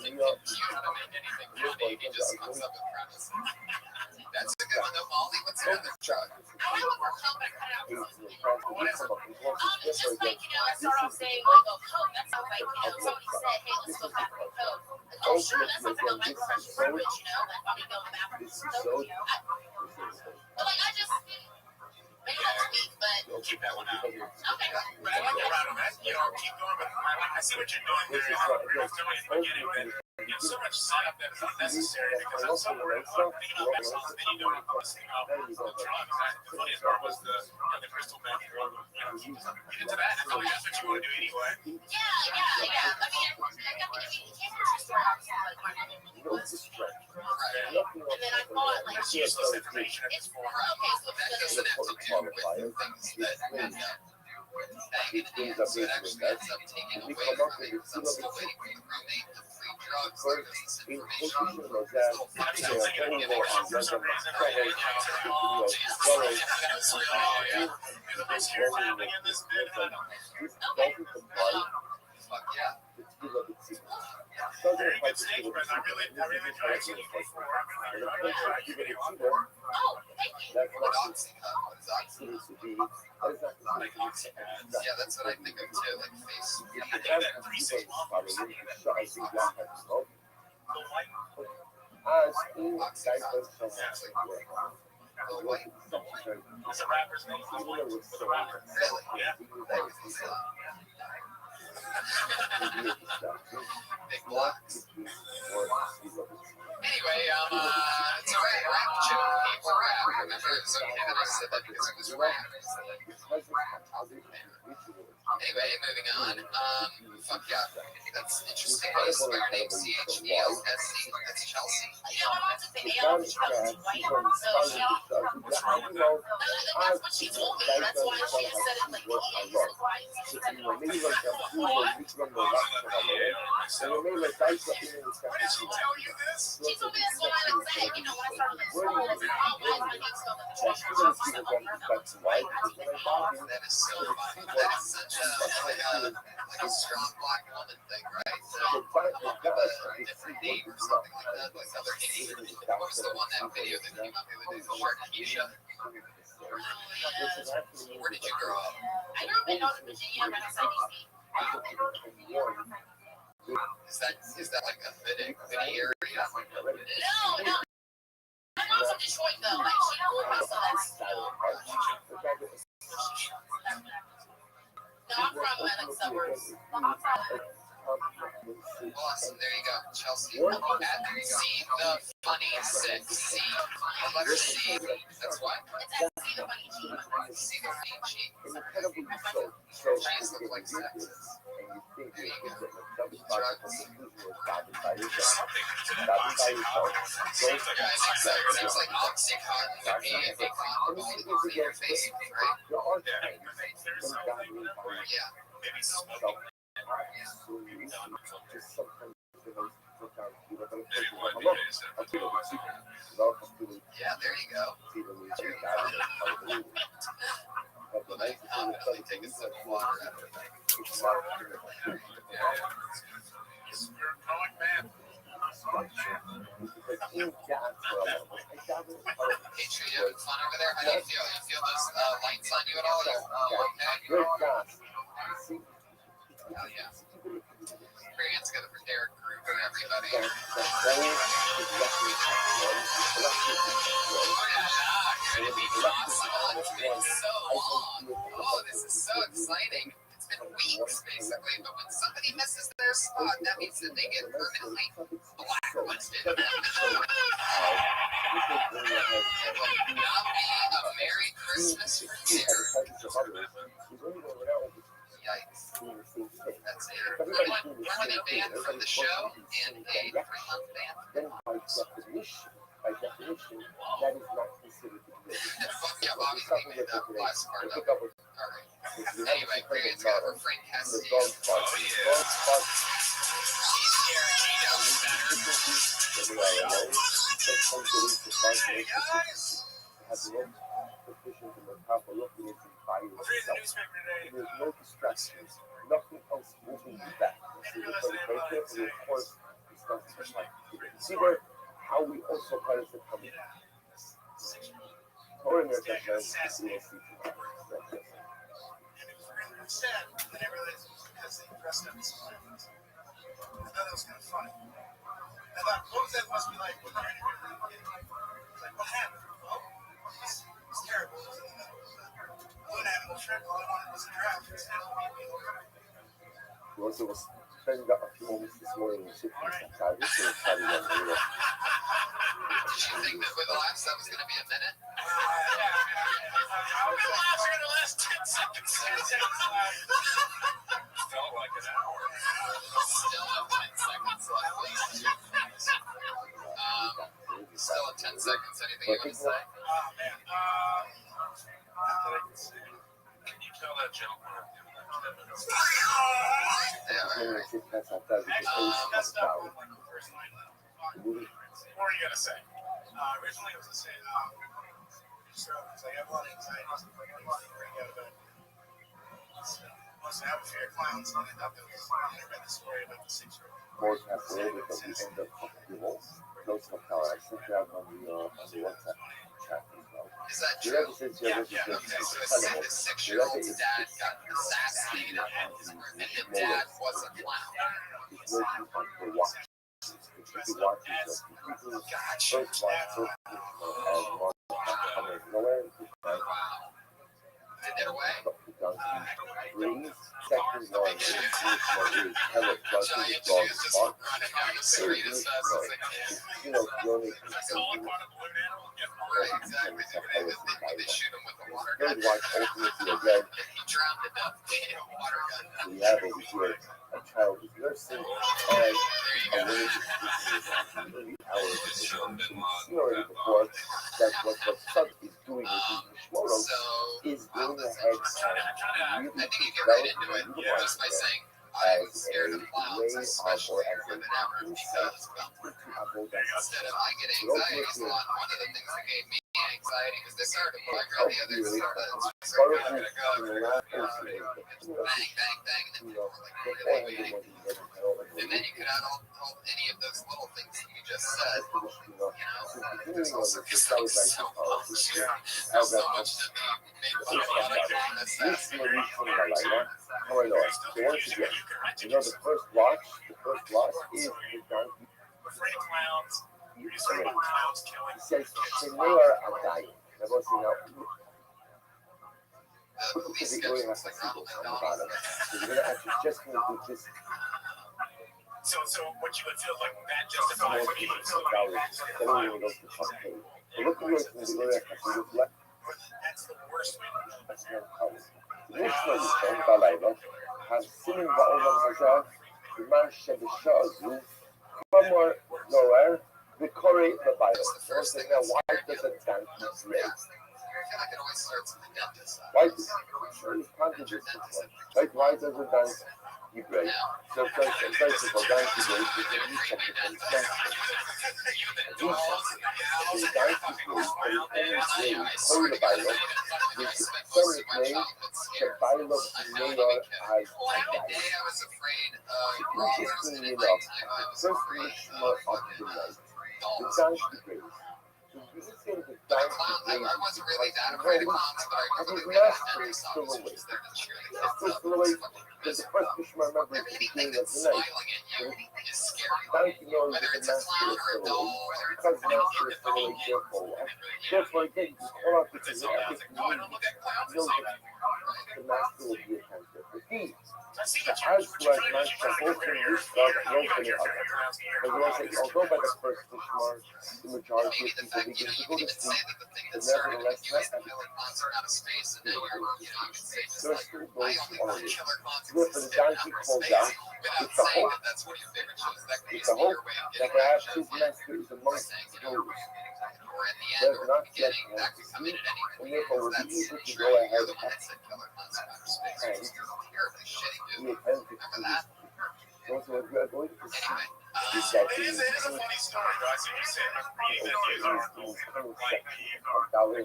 King how to make anything funny. He just comes up with premise. That's a good one though, Molly. What's the other drug? I have a more coke, but I cut it out. It's just like, you know, I start off saying, like, oh, coke, that sounds like, you know, somebody said, hey, let's go back to coke. Like, oh, sure, that sounds like a microfresh privilege, you know, like, why don't we go back to coke, you know? But, like, I just, maybe that's weak, but. Keep that one out. Okay. But I like the route of it. You know, keep going, but I see what you're doing there. You're doing it beginning, but it's so much setup that it's unnecessary because I'm somewhere thinking about that song, then you don't have to sing out the drugs. The funniest part was the crystal meth drug. You know, get into that. That's what you want to do anyway. Yeah. I mean, you can't just throw out like my name. And then I thought, like, It's useless information at this point. okay, so That doesn't have to do with things that end up banging in. So it actually ends up taking away from it because I'm still waiting for the roommate, the free drugs, like this information. Little I'm still thinking of abortion for some reason. Oh, Jesus. That's really, you're the most terrifying thing in this bit. Fuck yeah. Very good steak, but I really tried to eat before. I'm gonna try to give it a go. oh, thank you. What oxycut? What is oxycut? Like oxypads. Yeah, that's what I think of too, like face. I think that 3-6 month or something. The white The white. What's the rapper's name? What's the rapper? Really? Yeah. Big blocks. Anyway, it's a rap joke. People rap. Remember, it's okay that I said that because it was rap. Anyway, moving on. Fuck yeah. That's interesting. How you spell your name? CHELSE? That's Chelsea. You know, my mom's a big ale, but she comes white, so she What's wrong with that? that's what she told me. That's why she has said it like, oh, yeah, you look white. She said, Why did she tell you this? she told me that's what I would say. You know, when I started like school, it's like, oh, guys, my name's spelled like the trash. She was like, oh, no, it's white. I was like, oh, That is so funny. That is such a strong black woman thing, right? Different name or something like that. Like other Asian. What was the one that video that came out the other day? Keisha. Where did you grow up? I grew up in Northern Virginia, right outside DC. Is that like a bitty area? No, from Detroit though. Like she grew up in South. No, I'm from like suburbs. I'm from. Awesome. There you go, Chelsea. And there you go. See the funny six. See the letter C. That's what? It's actually the funny cheat. See the funny cheat. Cheese look like sex. There you go. Drugs. Yeah, I think so. It seems like Oxycontin would be a big condom in your face, right? Yeah. Maybe smoking. Yeah, there you go. Like, confidently take a sip of water after that. You're going, man. Hey, Tree, you having fun over there? How do you feel? You feel those lights on you at all? You're okay? Hell yeah. Your hands together for Derek Groove and everybody. Oh, yeah, going to be possible. It's been so long. Oh, this is so exciting. It's been weeks, basically, but when somebody misses their spot, that means that they get permanently blacklisted. It will not be a Merry Christmas for you. Yikes. That's it. Permanent ban from the show and a 3-month ban. By definition, that is not considered to be Yeah, obviously we made that last part of it. Alright. Anyway, Grant's got her friend Cassie. Oh, yeah. Hey guys! Has no proficient in the top of looking into the body of itself. There's no distractions, nothing else moving you back. And of course, it's not just like see where how we also punish the community. Foreigners are very sad that I realized it was because they dressed up as clowns. I thought that was kind of funny. I thought both of them must be like, what happened? Oh, it's terrible. One animal trick, all I wanted was a draft. He also was spending a few moments this morning in shifting some targets to the party on the river. Did you think that with the last that was going to be a minute? How many laughs are going to last 10 seconds? 10 seconds left. Felt like an hour. Still have 10 seconds left. Still have 10 seconds. Anything you want to say? Oh, man. Not that I can say. Can you tell that joke when I'm giving that 10 minutes? Yeah, right. Messed up on like the first line. What were you going to say? Originally, it was to say, so it's like, I have a lot of anxiety. It's like, I want to bring out about I have a fear of clowns. I thought that was I read the story about the 6-year-old. Most have related at the end of the walls. Those of how I sent you out on the WhatsApp chat as well. Is that true? Yeah. Okay, so it said the 6-year-old's dad got assassinated, and the dad was a clown. He's working on the watch. He watches the first watch, Wow. Did it away? Second one, Giant shoes just running down the street as fast as they can. Right, exactly. They shoot him with a water gun. He drowned to death in a water gun. We have over here a child who's nursing and a lady hours already before that what son is doing with his Hashimoto is going ahead and I think you get right into it just by saying, I'm scared of clowns, especially more than ever, because, well, instead of I get anxiety, one of the things that gave me anxiety was this article. I read the other started I'm gonna go, bang, bang, bang, and then people were like, really waiting. And then you could add all any of those little things that you just said. There's also just like so much. There's so much to be made fun of about an assassin. The first watch is the donkey. Afraid clowns. He says, Shenor Adai. That was look at the Oya Hasidim on the bottom. So you're going to actually just going to do this. So what you would feel like that justifies what you would feel like. Then we're going to go to the top page. So look at the Oya Hasidim left. That's the worst way. That's not color. The next one is from Balayla. Have Simin Ba'olam Hazar, the man Shebisha Azu, Kamar Noer, the Kore the Bible. First thing now, why does it stand in this race? Why does it contradict? Right? Why does it dance Hebrew? So first of all, dance Hebrew is a new chapter from the dance Hebrew, and Kore the Bible, which is separate name, Shabbaila Mayor as interestingly enough, first Mishmar of the night, the dance Hebrew. The reason the dance Hebrew is because his master is still awake. Master is still awake. Because the first Mishmar member is the beginning of the night. Donkey knows that the master is still awake. Because the master is still awake, therefore again, you can call out the everything you know that the master will be attentive. The key. As was master open this God broken it up. As I say, although by the first Mishmar, the majority of people begin to go to sleep, but nevertheless, there's still those who are awake. Therefore, the donkey calls out with the hope that perhaps his master is amongst those that have not yet had to sleep, and therefore will be able to go ahead and be attentive to this. Those who are going to sleep. Is that It is a funny story, guys. So you said reading that these articles like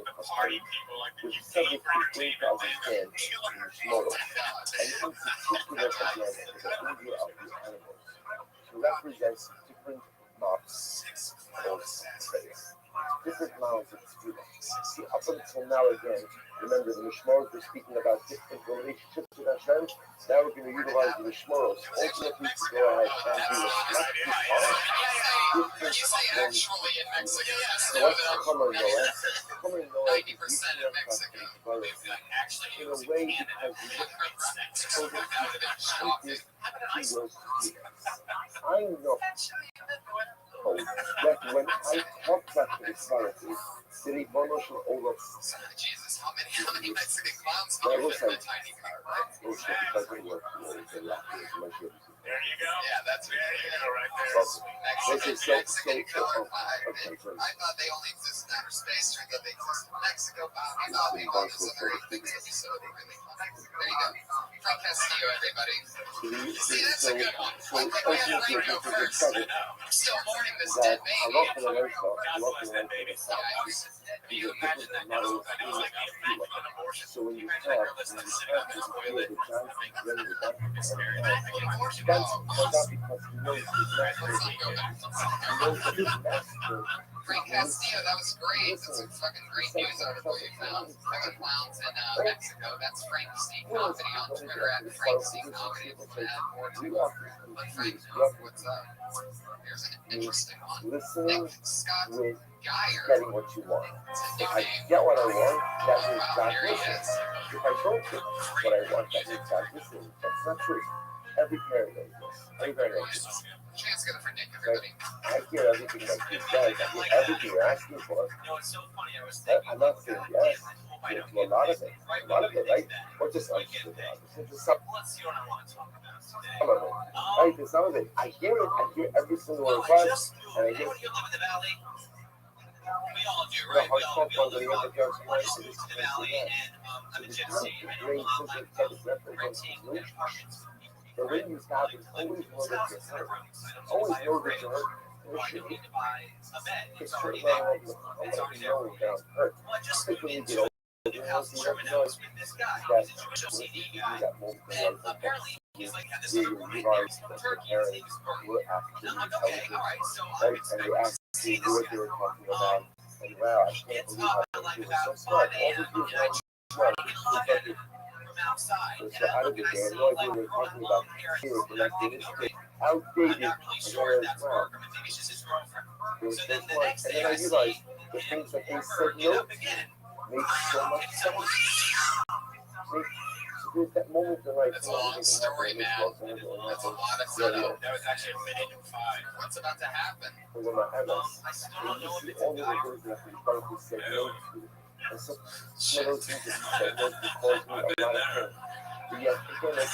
the party people, like the UK for entertainment, and Mishmoro, and in particular again to the India of the animals, to represent different mobs of praise, different mounds of students. See, up until now again, remember the Mishmoros were speaking about different relationships with Hashem. Now we're going to utilize the Mishmoros ultimately to go ahead and do a different so what's Kamar Noah? Kamar Noah is reaching across the in a way because the children is he was I know that when I talked about the disparity, the Ribono Shel Olam, Jesus, how many Mexican clowns I will say, tiny car, right? There you go. Yeah, that's there you go, right there. Mexican killer fire. I thought they only exist in outer space. I thought they exist in Mexico. I thought we all this other things episode. There you go. From Castillo, everybody. See, that's a good one. I think we had Ringo first. I'm still mourning this dead baby. You imagine that now? I know, like, an abortion. So when you imagine talk, a girl that's going to sit on the toilet, that's not because he knows his master. He knows his master. Frank Castillo, that was great. That's a fucking great news article you found. Seven clowns in Mexico. That's Frank C. Comedy on Twitter at Frank C. Comedy. If you add more to it. But Frank, what's up? Here's an interesting one. Listening Scott with Geyer. getting what you want. If I get what I want, that means God listening. If I don't get what I want, that means God listening. That's not true. Every parent knows this. Every parent knows this. Chance get it for Nick, everybody. I hear everything that you said. I hear everything you're asking for. I'm not saying yes to a lot of it. A lot of it, right? Or just understood it. Just some of it. Right? There's some of it. I hear it. I hear every single one of us. And I hear we all do, right? We all live in the valley, and I'm a gypsy, and the ring you have is always know that you're hurt. Always know that you're hurt. It's already there. It's already there. Hurt. Just when you get older, you have to know with this guy. He's a real CD guy. And apparently, he's like, had this other woman named Turkey. His name is Turkey. And I'm like, okay, all right. So I'm expecting to see this guy. And wow, I can't believe how like it about was so smart. 5 a.m. And I try to get a look at it from outside. And I look and I see like a girl with long hair. And I'm thinking, okay, I'm not really sure if that's work. I mean, maybe it's just his girlfriend. They So were then so the smart. next And day then I I see realized the things that they her said get no up again. made so much sense. There's that moment in life. It's a long story, man. It's a lot of setup. That was actually a minute and 5. What's about to happen? When my MS, I still don't know if you it's see all a the guy. things that we thought we said no to. And so some of those things that we said no to caused me a lot of pain. But yet, again,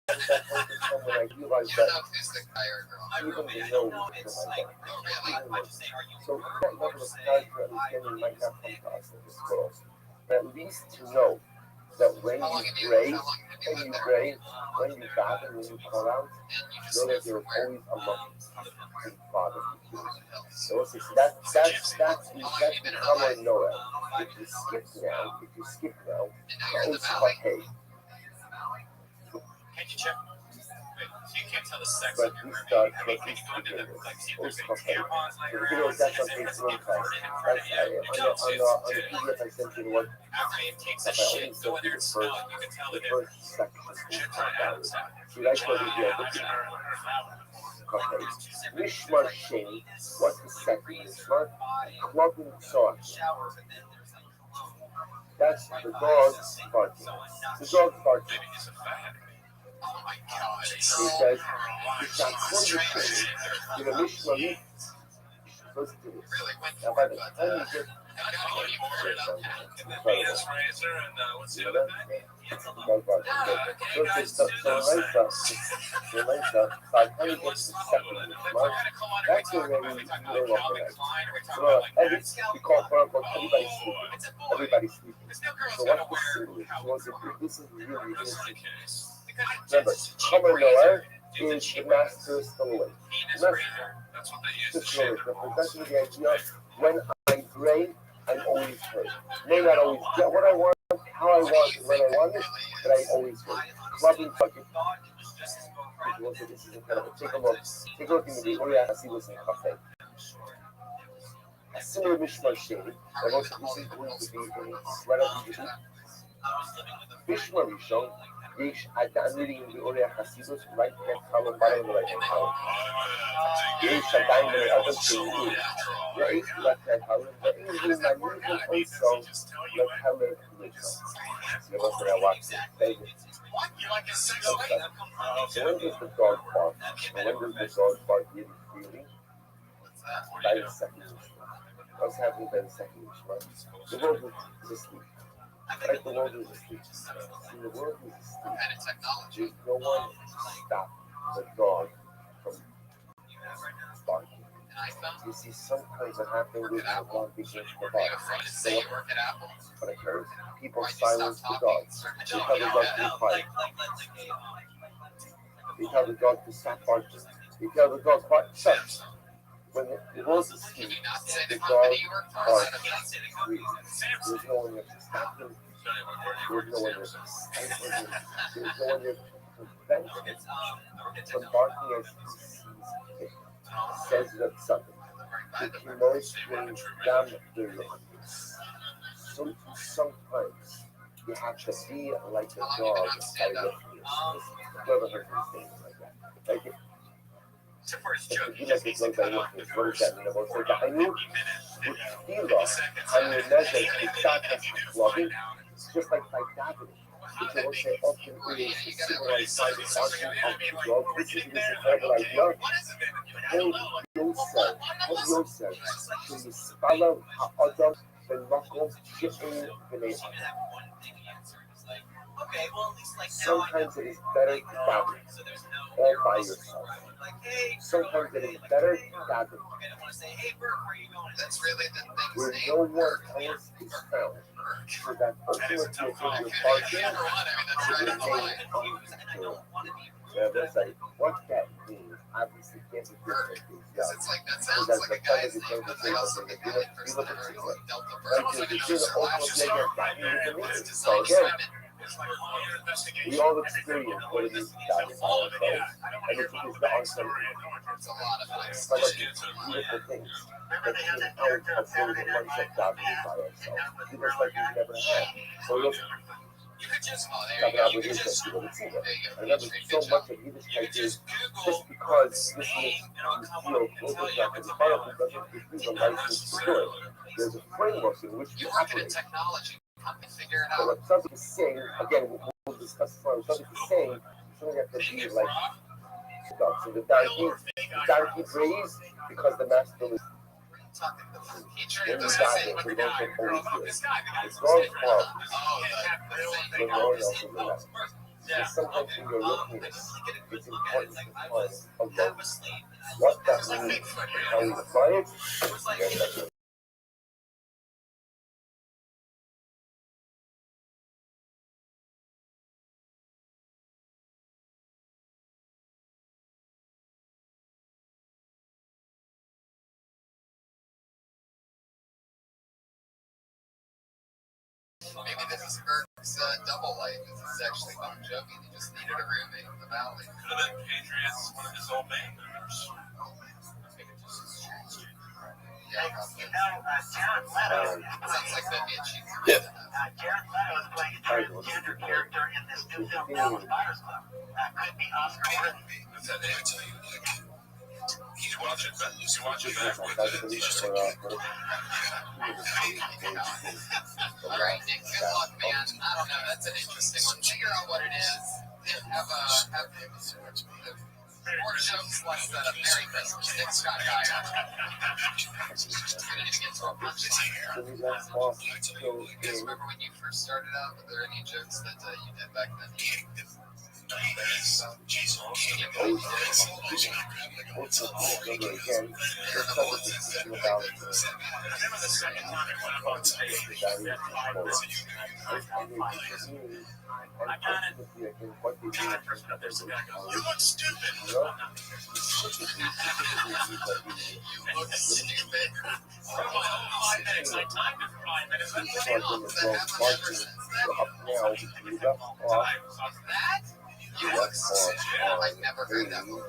at that point in time when I realized You that don't know if it's the guy or girl. even the I no don't know. was It's for my like, God. Oh, really? I just say, are you So her that or level of say, character I understanding might really not come say. to us in this world. But at least to know that when How long you have you pray, lived there? when you daven, when you call out, And you just know that live there is where? always a loving and Father who On hears the you. hills. So it's just that's How long have you been in become LA? a Noah. If you skip now, And now you're in the it's valley? okay. Can you check? Wait, so you can't tell the sex But of we your start baby. I mean, with can you go into these the, like, see if beginners. there's It's any okay. tampons laying The around? video that's Is on it page 1 class. inverted in front of you? On the PDF I sent you the one. After he takes a I only shit, sent go in you there and the smell first, it. You can tell the the first difference. section. Shit right out of the side. See, that's what we did. Okay. Mishmar Sheni. What's the second Mishmar? Clubbing sauce. Shower, but then there's like That's the dog barking. The dog barking. maybe he's a fat. Oh my God. He says, it's not wonderful. You know, Mishmar. Listen to this. Really went Now, for by it, the but time you get I gotta give you more than that. And then Venus razor and what's the other thing? dog barking. So it's just so nice up. So nice up. By the time you get to the second Mishmar, that's when we live off the night. So, we call quote unquote everybody sleeping. Everybody's sleeping. So what's the symbolism? So this is really interesting. Remember, Chomer Noah is the master still awake. That's what they use to Just shave. representing the idea when I pray, I'm always heard. May not always get what I want, how I want, when I want it, but I'm always heard. Clubbing bucket. This is incredible. Take a look. Take a look in the Gloria Hasilas in Cafe. A similar Mishmar Sheni, that also this is going to be right up to the Mishmar Rishon. I'm reading the Gloria Hasilas right hand column, bottom of the right hand column. Yesh Adayim Le'adam She'u. Right, left hand column. But in the Manuel also, left hand Rishon. So what's what I watch? What? You like a sex So when does the dog bark? And when does the dog bark really freely? What's that? By the second Mishmar. What's happening by the second Mishmar? The world is asleep. Like the world is asleep. See, the world is asleep. What kind of technology? There's no one to stop the dog from barking. An iPhone? You see, sometimes what happens is the dog begins to Are you bark. afraid to say you work at Apple? What occurs? People Why'd you stop silence the talking? dog. They tell the dog to be quiet. They tell the dog to stop barking. They tell the dog quiet. Shut. When the world is Can asleep, you not say the the dog company you work for? barks. Is that a There's no one there to stop him. There's no one there to stifle him. There's no one there to prevent him from barking as he sees fit. Says that something. The Kimois bring down the road. So sometimes you have to be like a dog by lifting your face. Whoever heard me saying like that? Like if you like it like by lifting your face, what does that mean? About so that I knew Tefillah, I mean that the shot has clubbing, just like by davening. Which I would say often is the civilized side of barking of the dog. This is this incredible idea. Hold yourself to Yispala Ha'adam B'makom She'en B'nei Adam. Sometimes it is better to daven all by yourself. Sometimes it is better to daven That's really the thing. where no one else is found, so that ultimately your barking Number one, I mean, that's right on the remain line. undisturbed. So that's like, what that means, obviously can't be different things. Because it's like, that sounds like a guy's name, but they also the guy personality is like Delta Bird. It's like another slash. So again, we all experience what it is to die in ourselves, and it is the awesome, It's a lot of nice but like shit. beautiful things that came out of building oneself dying by ourselves. Just like we've never had. So look, You could just, Talking about with his people to see them. I remember so much of Yiddish you could is just Google just because listening Spain, and it'll to come feel up and local tell you stuff if it's and part of available. it doesn't give you the Not license to do it. necessarily. There's a framework in which You you work in operate. technology. Come and figure it So out. what somebody is saying, again, we'll discuss this more, somebody is saying, something that could be like, so the donkey breathes because the master is Talking to the teacher. when you This die, is they it. don't get always This this. guy, the guy It's from all Stanford. horrible. Oh, The Lord also will not. So sometimes when you're looking at it, it's important to find about what that means and how we apply it. And that's it. maybe this is Kirk's double life. This is actually Bon Jovi. He just needed a roommate in the valley. Could have been Patriots, one of his old band members. Yeah, Jared Leto. sounds like that'd be a cheap. Jared Leto is playing a transgender character in this new film, Dallas Buyers Club. Could be Oscar worthy. What's that name? I tell you, he's watching back. He's watching back with he's just All right, Nick. Good luck, man. I don't know. That's an interesting one. Figure out what it is. Have more jokes less than a Merry Christmas. Nick Scott guy. We're gonna get to a bunch of here. You guys remember when you first started out? Were there any jokes that you did back then? You look stupid. You look stupid. For my whole 5 minutes, I timed it for 5 minutes. That you look stupid. I've never heard that before.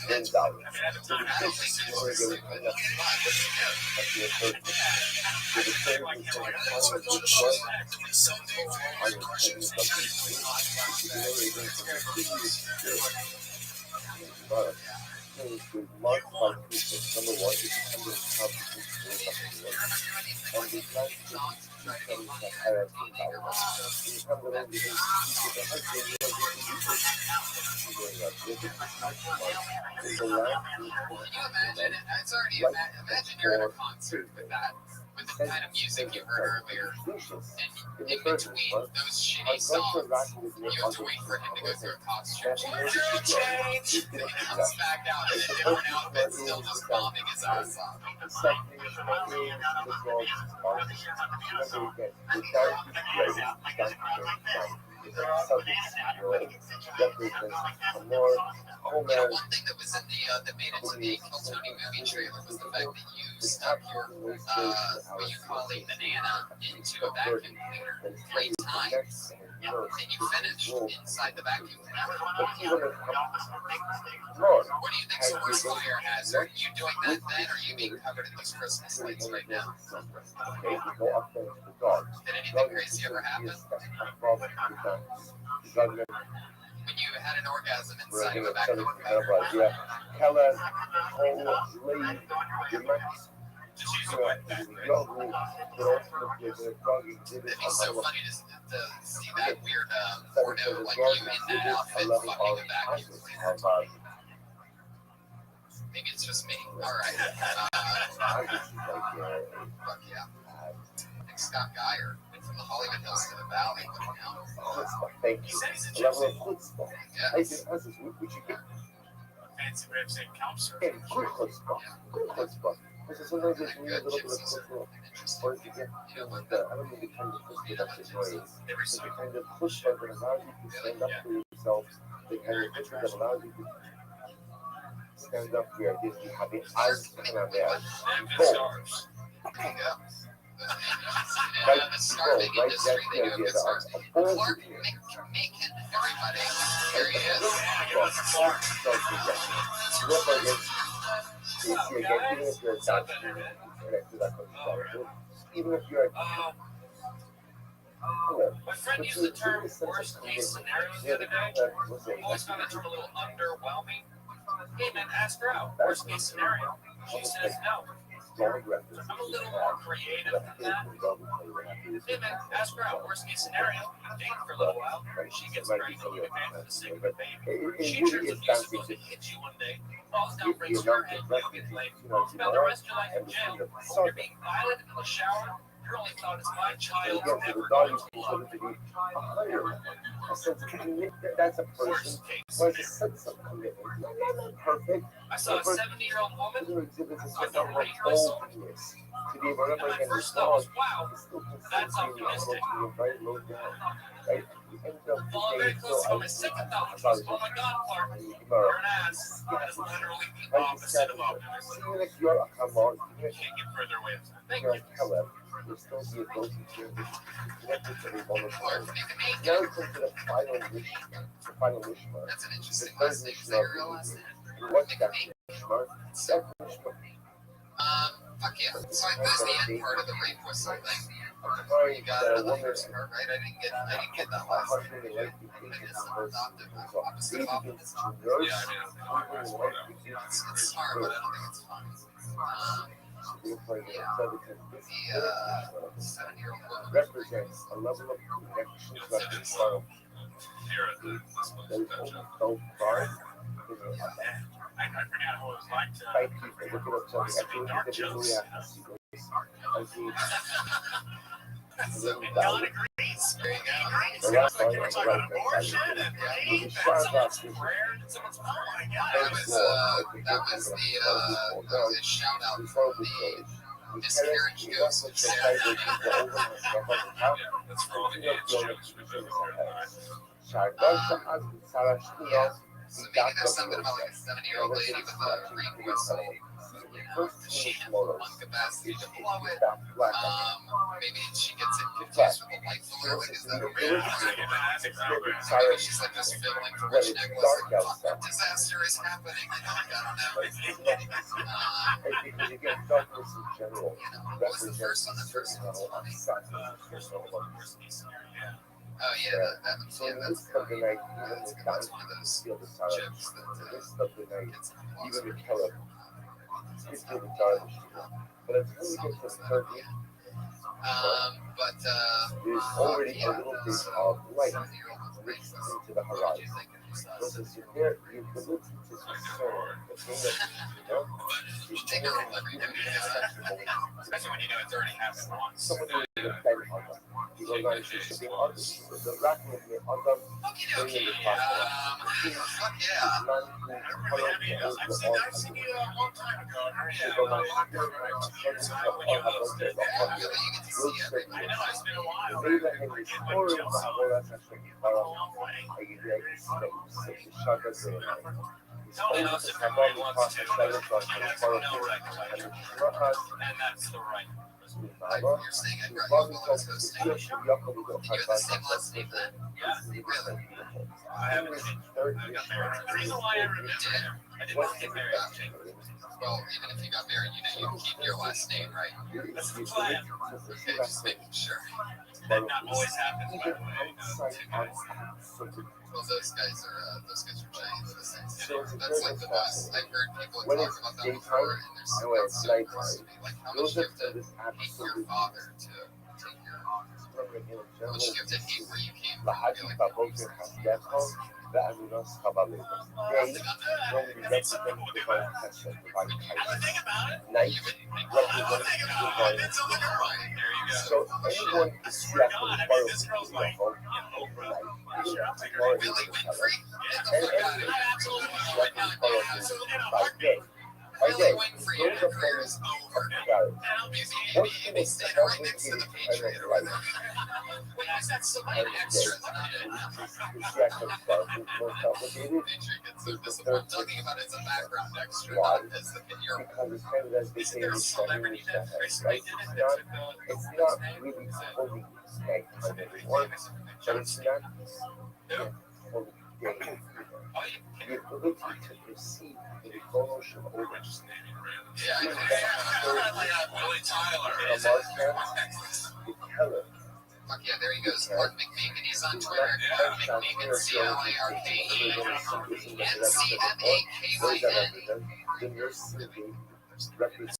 $10. So the kids are going to get enough at the third. So the third is going to find a good one. I will tell you something. With Mark by Christmas, number one is under how to do and the last is the hierarchy power. We have the only Imagine you're at a concert with that, with the kind of music you heard earlier, and in between those shitty songs, you have to wait for him to go through a costume change. He comes back out in a different outfit, still just bombing his ass off. One thing that was in that made it to the Kill Tony movie trailer was the fact that you stuck your what you call a banana into a vacuum cleaner 3 times, and you finished inside the vacuum cleaner. What do you think Forest Fire has? Are you doing that then, or are you being covered in those Christmas lights right now? Did anything crazy ever happen? When you had an orgasm inside of a vacuum cleaner? It'd be so funny to see that weird porno, like you in that outfit fucking a vacuum cleaner. Maybe it's just me. Alright. Fuck yeah. Nick Scott Geyer went from the Hollywood Hills to the Valley. Thank you. Level of chutzpah. Yes. Fancy ribs and counselor. Good chutzpah. Good chutzpah. Because sometimes it's a little bit of chutzpah. Or if you get, I don't mean the kind of chutzpah that's annoying. It's the kind of chutzpah that allows you to stand up for yourself. The kind of chutzpah that allows you to stand up for your ideas. You have it as kind of there. Stars. There you go. The starving industry, they do have good stars. Clark Macon, everybody. Here he is. Even if you're My friend used the term worst case scenarios the other day. Always found that term a little underwhelming. Hey man, ask her out. Worst case scenario. She says no. I'm a little more creative than that. Hey man, ask her out. Worst case scenario. You date for a little while. She gets pregnant. You demand for the sake of the baby. She turns abusive, goes to hit you one day, falls down, breaks her head, you get laid. Spend the rest of your life in jail. When you're being violent in the shower, your only thought is my child never going to love me. A sense of commitment. That's a person. Worst case Well, it's a scenario. sense of commitment. Not perfect. I saw a 70-year-old woman Who exhibits a with certain no amount of rehearsal. boldness to be able to And my against first the thought was, dog. wow, It's still that's considered being optimistic. able to be very low down. Right? The end of the Well, I'm day, very close to my second thought, which was, oh my God, Clark, you're an ass. That is literally the opposite of optimism. Even if you're a come on, even if Can't get further away from that. Thank you're you. a killer, you'll still be able to connect with everyone. Clark, you can make Now it. we come to the final wish, the final wish mark. That's an The interesting third last name. wish Is that mark. your real last name? What's that wish mark? That wish mark. Fuck yeah. So I was the end part of the rape whistle thing. Right, You got it on the first part, right? I didn't get that last How name. can they like you think It it's is the adoptive. person? Opposite of optimism. To nurse, Yeah, I mean, It's smart, but I don't think it's fun. the 7-year-old woman. represents a level of connection to the spinal Here at this that is one, so far. I forgot what it was like to Thank you for looking up something. I feel like the video I have to see this. I see. and God agrees. There you go. The last Like one you were was talking right about there. abortion and rape, and someone's prayer, and someone's, oh my God. That was the shout out from the miscarriage ghost. That's for all the age jokes we do. So maybe there's something about like a 7-year-old lady with a rape whistle. She has lung capacity to blow it. Maybe she gets it confused with a light filler. Like, is that a rape? Maybe she's like just fiddling for rich necklace. Fuck, disaster is happening. I don't know. Because again, darkness in general What was the first one? The first one was funny. Oh yeah, that's of the night, that's one of those feel the silence. chips that This of the night, gets even the color, it's really dark. But it's when you get to the third week, but there's already a little bit of light 7-year-old was raised into the What do horizon. you think of this? So since you're there, your ability to discern the thing that you know, You take it home every day. Especially when you know it's already happened once. someone who is a better on them. You go down to shipping others. The racking of the other Okie dokie. Fuck yeah. man who I've seen you a long time ago. When you hosted. Really, you get to see everybody. I know, it's been a while. They let him restore him. Well, that's actually A long way. No one else if everybody wants to. He has no regulation. And that's the right. Like, you're saying I'd rather go West Coast State. You have the same last name then? Yeah. Really? I haven't seen. I got married. The reason why I remember him, I did not get married in January. Well, even if you got married, you know, you keep your last name, right? That's the plan. Okay, just making sure. That not always happens, by the way. Well, those guys are giants in a sense. That's like the best. I've heard people talk about that before, and there's so close to me. Like, how much you have to hate your father to take your honor? How much you have to hate where you came from? Be like, oh, you So anyone who slept with a mean, this girl's like, overnight, Billy Winfrey? Get the fuck out of here. absolutely not. by day. Billy Winfrey, your career is over. Maybe stand right next to the Patriot over there. Wait, is that somebody extra than Patriot gets so disappointed. I'm talking about it as a background extra, not as in your Because it's kind of as they Isn't say, there a it's celebrity that right? It's not really fully nighttime anymore, but it's not fully day. The ability to perceive the emotion over Yeah, Willie Tyler. the color Fuck yeah, there he goes. Mark McMeekin, he's on Twitter. McMeekin, CLARKENCMAKYN. Then your CD represents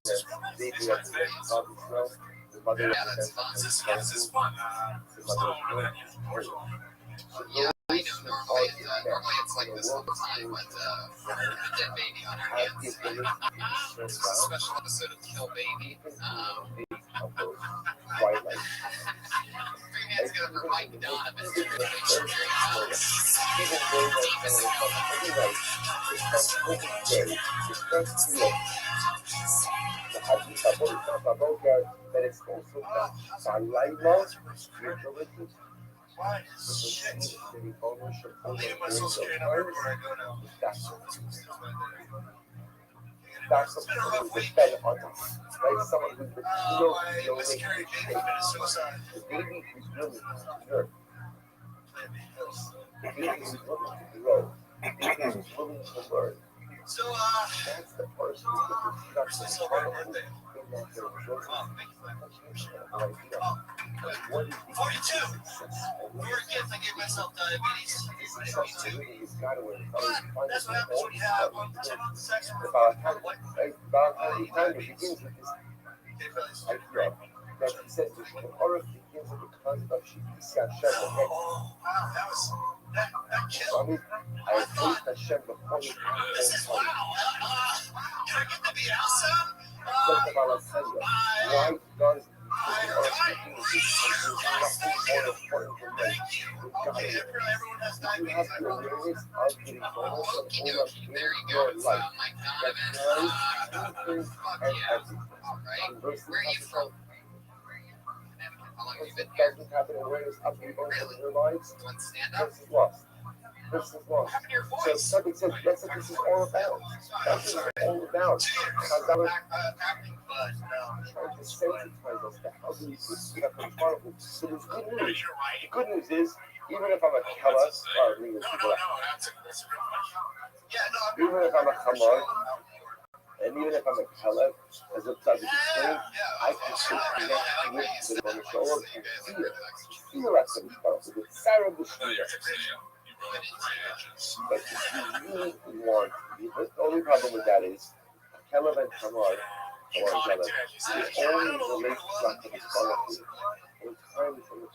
baby represents Bobby Snow. The mother represents This is fun. the mother of Yeah, I know. Normally it's like this all the time, but dead baby on her hands. It's a special episode of Kill Baby. Twilight. Three hands together for Mike Dunn, Mr. Relation Very House. Even though that every night it's not scary, it's not real. That it's also not Salaima, spiritualism. That's the person who depend on us. Right? Someone who's the baby who's willing to learn. The baby who's willing to grow. The baby who's willing to learn. So, That's the person who's the production of birthday. What is the 42. We were kids, I gave myself diabetes. That's what happens when you have sex with about how the time it begins with this idea that he says the Torah begins with the concept of Shikisa Hashem. Oh, wow, that was that killed. I mean, I praised Hashem before you. This is wow. Can I get the beat sound? Why does Everyone has you have the awareness of getting bonus in your life that knows anything and everything. Conversely, Where are you from? How long have you it been here? doesn't have an awareness of getting bonus in your lives. Doing stand-up? This is lost. This is lost. What happened to your So voice? something says that's what this is all about. That's what it's all about. Because I was Acting, but trying to sensitize us to how do we speak up in front of them. So there's good news. you're right. The good news is, even if I'm a killer, That's a good question. Yeah, no, even if I'm a Hamar, and even if I'm a Caleb, as a Tzaddik explained, I can still connect with the Shoah and feel that themselves. It's Sarah B'Shmira. But if you really want, the only problem with that is, Caleb and Hamar, the only relationship that is powerful. In times when Do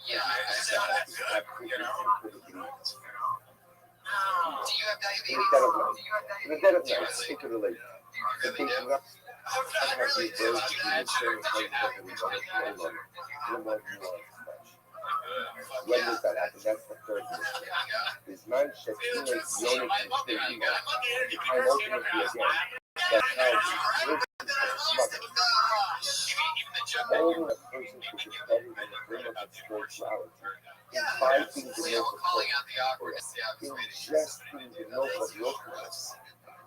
you have diabetes? in the dead of night, it could relate. You really do? When does that happen? That's the third mission. This man Shekin is Yonah Kishkin. I'm ultimately again. That's how only a person who is studying in the realm of spirituality. Five things to know for Calling out the awkwardness. ingesting the milk of yokeras.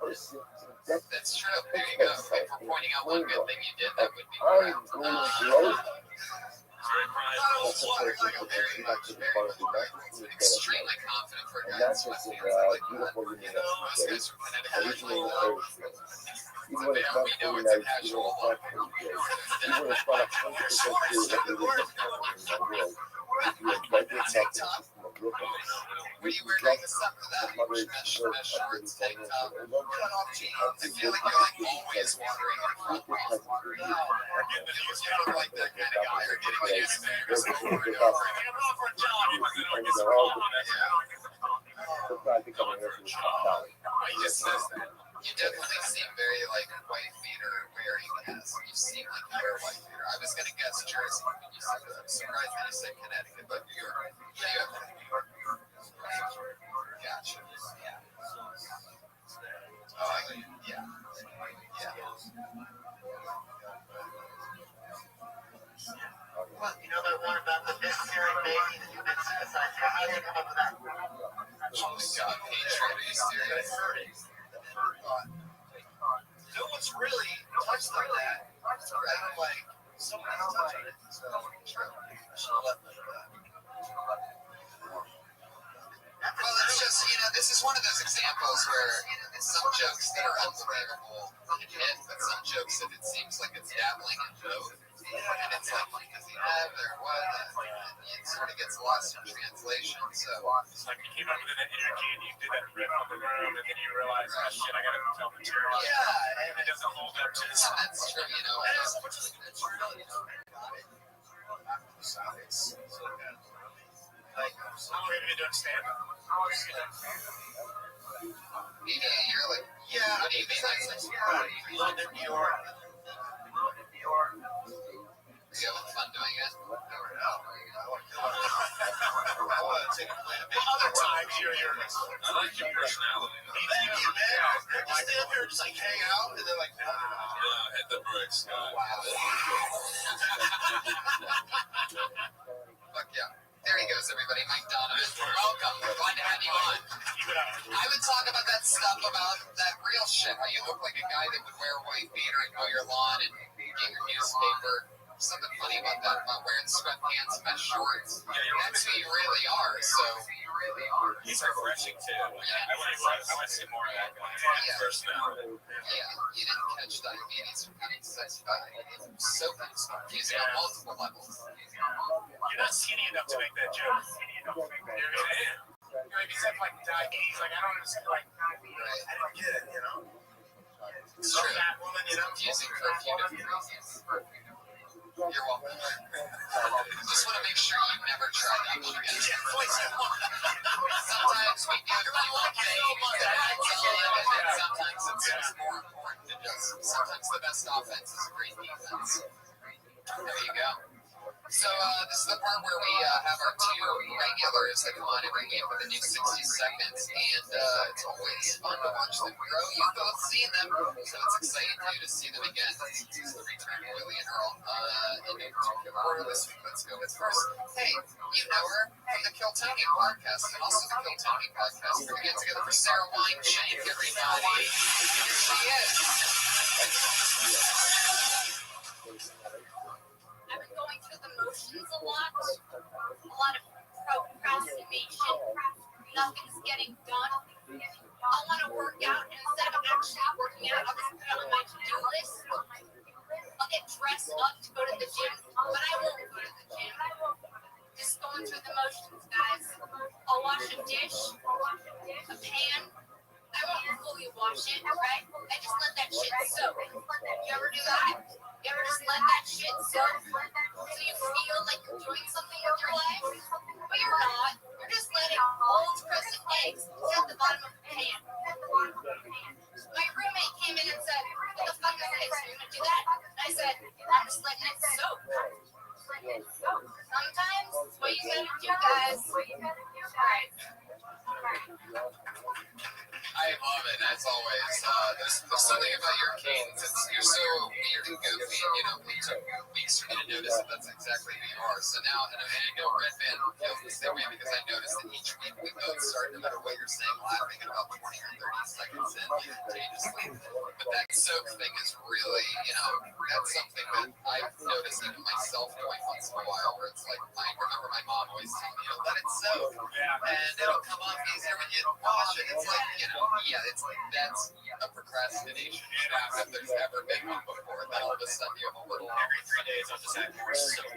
Person That's true. There you go. If we're pointing out one good thing you did, that would be I'm correct. going to grow. That's very much. Extremely confident for a And guy that's that's just in like beautiful university most days. guys are kind of Originally in the low. third even when it's not fully nice, even when it's not fully great, even when it's not 100% true that there is no confidence in the world, if you embed yourself in the system of willfulness, What are you wearing this up for that? Mesh shorts, tank top. I feel like you're like always wandering in front of me. You're like that kind of guy. You're getting the news bears over and over. He just says that. You definitely seem very like white beater wearing as you seem like you wear white beater. I was gonna guess Jersey when you said that. I'm surprised that you said Connecticut, but you're gotcha. Yeah. Yeah. Well, you know that one about the miscarried baby that you've been suicide? How did you come up with that? Oh my God, Patriot, are you serious? No one's really touched on that. I'm like, someone else touched on it. So, I should have let them know that. Well, it's just, this is one of those examples where some jokes that are unbelievable can hit, but some jokes that it seems like it's dabbling in both. And it's like, there was. It sort of gets lost in translation. So It's like you came up with an energy and you did that riff on the room, and then you realize, oh shit, I gotta tell material. yeah, And it doesn't hold up to this. that's true. You know, Which is material, you know, got it. After the South, so like, How long have you been doing stand-up? you're like, yeah, what do you mean? we lived in New York. Are you having fun doing it? I want to take a play. Other times you're I like your personality. Thank you, man. Just stay up here, just like hang out, and then like, Hit the bricks, guy. Fuck yeah. There he goes, everybody. Mike Donovan. Welcome. We're glad to have you on. I would talk about that stuff, about that real shit. How you look like a guy that would wear a white beater and mow your lawn and get your newspaper. Something funny about that, about wearing sweatpants and mesh shorts. That's who you really are, so... He's refreshing too. I want to see more of that guy. Personality. Yeah, you didn't catch diabetes from getting sex by so confusing on multiple levels. You're not skinny enough to make that joke. Like, except like diabetes, like I don't understand, like I don't get it, you know. It's true. Fat woman, you know. Confusing for a few different reasons. You're welcome. Just want to make sure you never try that one again. Sometimes we do one thing that adds on, and sometimes it's just more important to just. Sometimes the best offense is a great defense. There you go. So this is the part where we have our two regulars that come on every game for the new 60 seconds, and it's always fun to watch them grow. You've both seen them, so it's exciting for you to see them again. This is the return of Willie and Earl in a particular this week. Let's go with first. Hey, you know her from the Kiltony podcast, and also the Kiltony podcast. We're going to get together for Sarah Wineshank, everybody. Here she is. I've been going through the motions a lot of procrastination. Nothing's getting done. I want to work out, and instead of actually working out, I'll just put it on my to-do list. I'll get dressed up to go to the gym, but I won't go to the gym. Just going through the motions, guys. I'll wash a dish, a pan. I won't fully wash it, right? I just let that shit soak. You ever do that? You ever just let that shit soak so you feel like you're doing something with your life? But you're not. You're just letting old crescent eggs sit at the bottom of the pan. My roommate came in and said, what the fuck is this? Are you going to do that? And I said, I'm just letting it soak. Sometimes, what you gotta do, guys. Alright. I love it, as always. There's something about your cadence. You're so weird and goofy, and it took weeks for me to notice that that's exactly who you are. So now, and I know Red Band feels the same way because I noticed that each week we both start, no matter what you're saying, laughing at about 20 or 30 seconds in contagiously. But that soak thing is really, that's something that I've noticed even myself doing once in a while, where it's like, I remember my mom always telling me, let it soak, and it'll come off easier when you wash it. It's like, it's like that's a procrastination trap if there's ever been one before. Then all of a sudden you have a little every 3 days I'll just have more soap.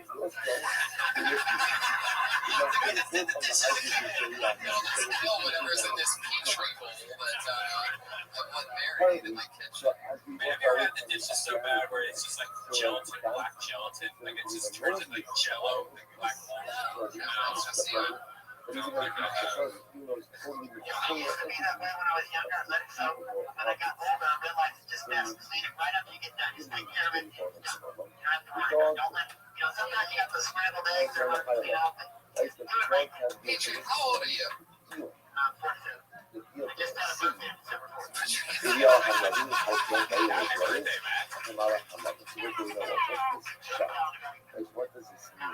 Whatever's in this petri bowl that one married in my kitchen. Man, have you ever had the dishes so bad where it's just like gelatin, black gelatin, like it just turns into like jello, like black mold? It's just, It used to be that way when I was younger. I let it soak. When I got older, I realized just best clean it right up. You get done. Just take care of it. You don't have to worry about it. Don't let. Sometimes you got the scrambled eggs that are clean up. Do it right. Petrie, how old are you? 42. I just had a birthday on December 4th. What does this mean?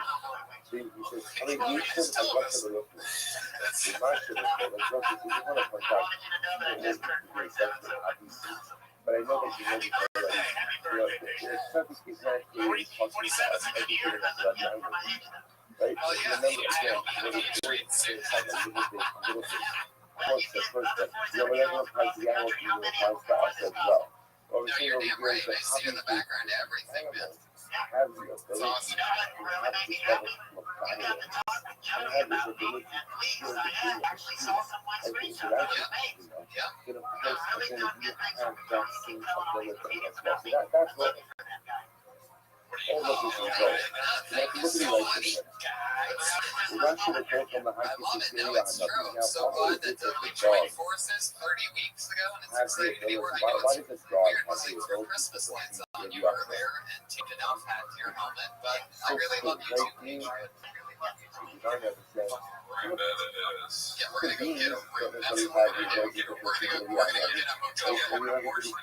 He says, I mean, you shouldn't have much of a look. That's the market of it. As much as you want to contact, but I know that you know the service is not really possible. Right? Oh, yeah. Remember, again, whatever has the animal has to us as well. No, you're damn right. I see you in the background to everything, man. have the ability You know what really made me happy? We got to talk with Jody about me and please, I actually saw someone screenshot that was made. you know, I'm really not good things have from that Jody. sense Keep telling all these of comedians ability. about me. That's what Looking for that guy. all of this is about. Thank you so much, guys. We're not sure to go from the I high love it. No, area it's and true. I'm now so why glad is that it we the joined dog forces 30 weeks ago, and it's has the exciting to be where I ability? know Why it's does this dog weird have because the like your ability Christmas to lights on. give You you were access? there and tuned it off hat to your helmet, but I So really love you too, great Patriot. design that is saying, Room that it is. Yeah, we're gonna go get a room. That's Convenience what doesn't we're have gonna the do. ability to We're gonna go get a hotel So room. we have to do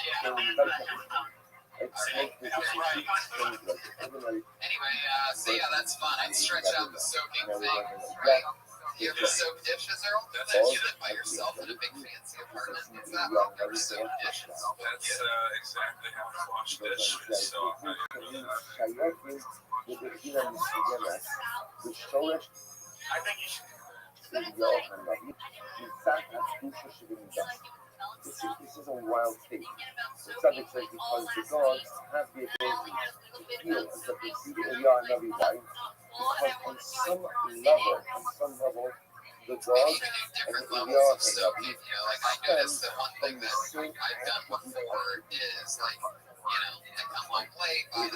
Yeah. so we like to it's like this things like everybody Anyway, so yeah, that's fun. I'd stretch out the soaking thing, right? You ever soak dishes, Earl? That's you did it by yourself in a big fancy apartment. Is that how you ever soak dishes? That's exactly how I wash dishes. So I'm I think you should. This is a wild thing. The subject says because the dogs have the ability to feel as if they see the area and every wine. Because on some level, the dog Maybe you can do different levels of soaking. You know, like I noticed that one thing that I've done before is like, you know, I come home late, you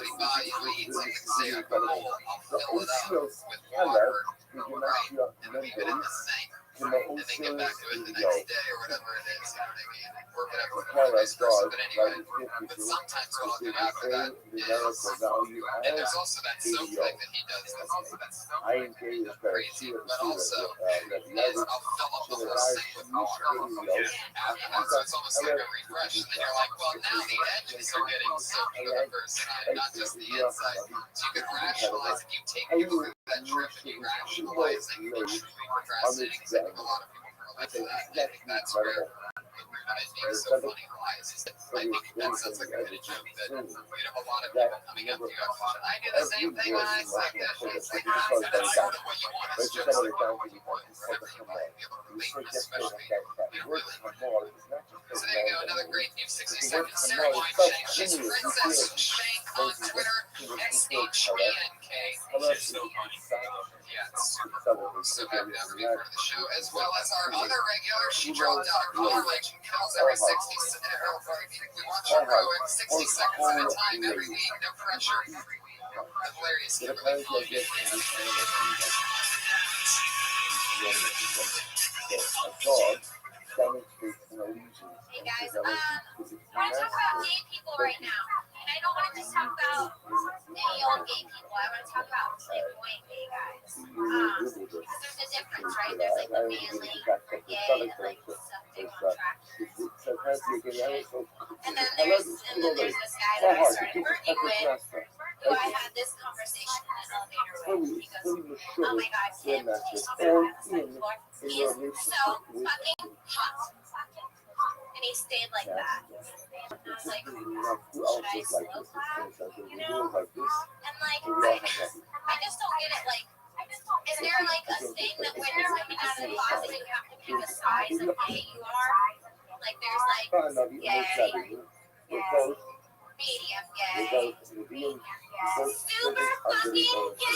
eat something, say a bowl, I'll fill it up with water, right, and leave it in the sink. And then get back to it the next day or whatever it is, you know what I mean? Work it up with the vice versa. But anyway, but sometimes what I'll do after that is, and there's also that soap thing that he does. That's also that soap thing that he does crazy. But also, is I'll fill up the whole sink with water after that, so it's almost like a refresh. And then you're like, well, now the edges are getting soaked for the first time, not just the inside. So you can rationalize if you take people through that trip and you rationalize that you're truly procrastinating. I think a lot of people relate to that. And I think that's where it being so funny lies. Is that I think that's such a good joke that you know a lot of people coming up to you after should I do the same thing when I suck dishes? Like that's sort of what you want. It's just like what you want. Whatever you want to be able to relate, especially you know really. So there you go, another great new 60-second ceremony. She's Princess Shank on Twitter, SHANK. just so funny. Yeah, it's so happy to have her be part of the show, as well as our other regular. She dropped out of college and kills every 60 we watch her grow in 60 seconds at a time every week, no pressure. The hilarious Kimberly Floyd. Hey guys, I want to talk about gay people right now. And I don't want to just talk about any old gay people. I want to talk about flamboyant gay guys. Because there's a difference, right? There's like the manly, gay, and like something on track. And then there's this guy that I started working with, who I had this conversation in the elevator with. He goes, oh my god, Kim, he's he is so fucking hot. And he stayed like that. And I was like, should I slow clap? You know? And like, I just don't get it. Like, is there like a thing that when you're coming out of the closet, you have to pick a size of gay you are? Like, there's like gay, medium gay, super fucking gay!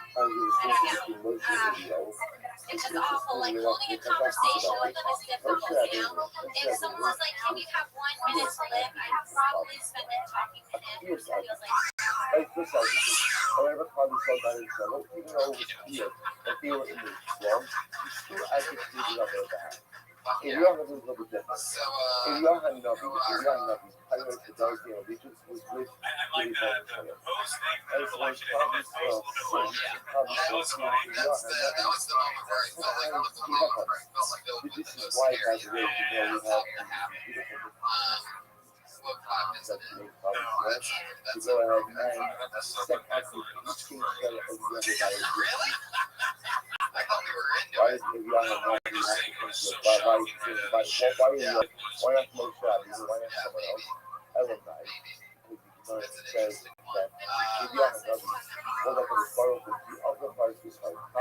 I don't know. It's just awful. Like holding a conversation with them is difficult, you know? If someone was like, can you have 1 minute to live, I'd probably spend it talking to him. It feels I like the post thing. I don't like it. That post a little bit like, that was funny. That was the moment where I felt like the moment where I felt like Bill was the most scary. What vibe is it? That's it. Really? I thought we were into it. That's an interesting one.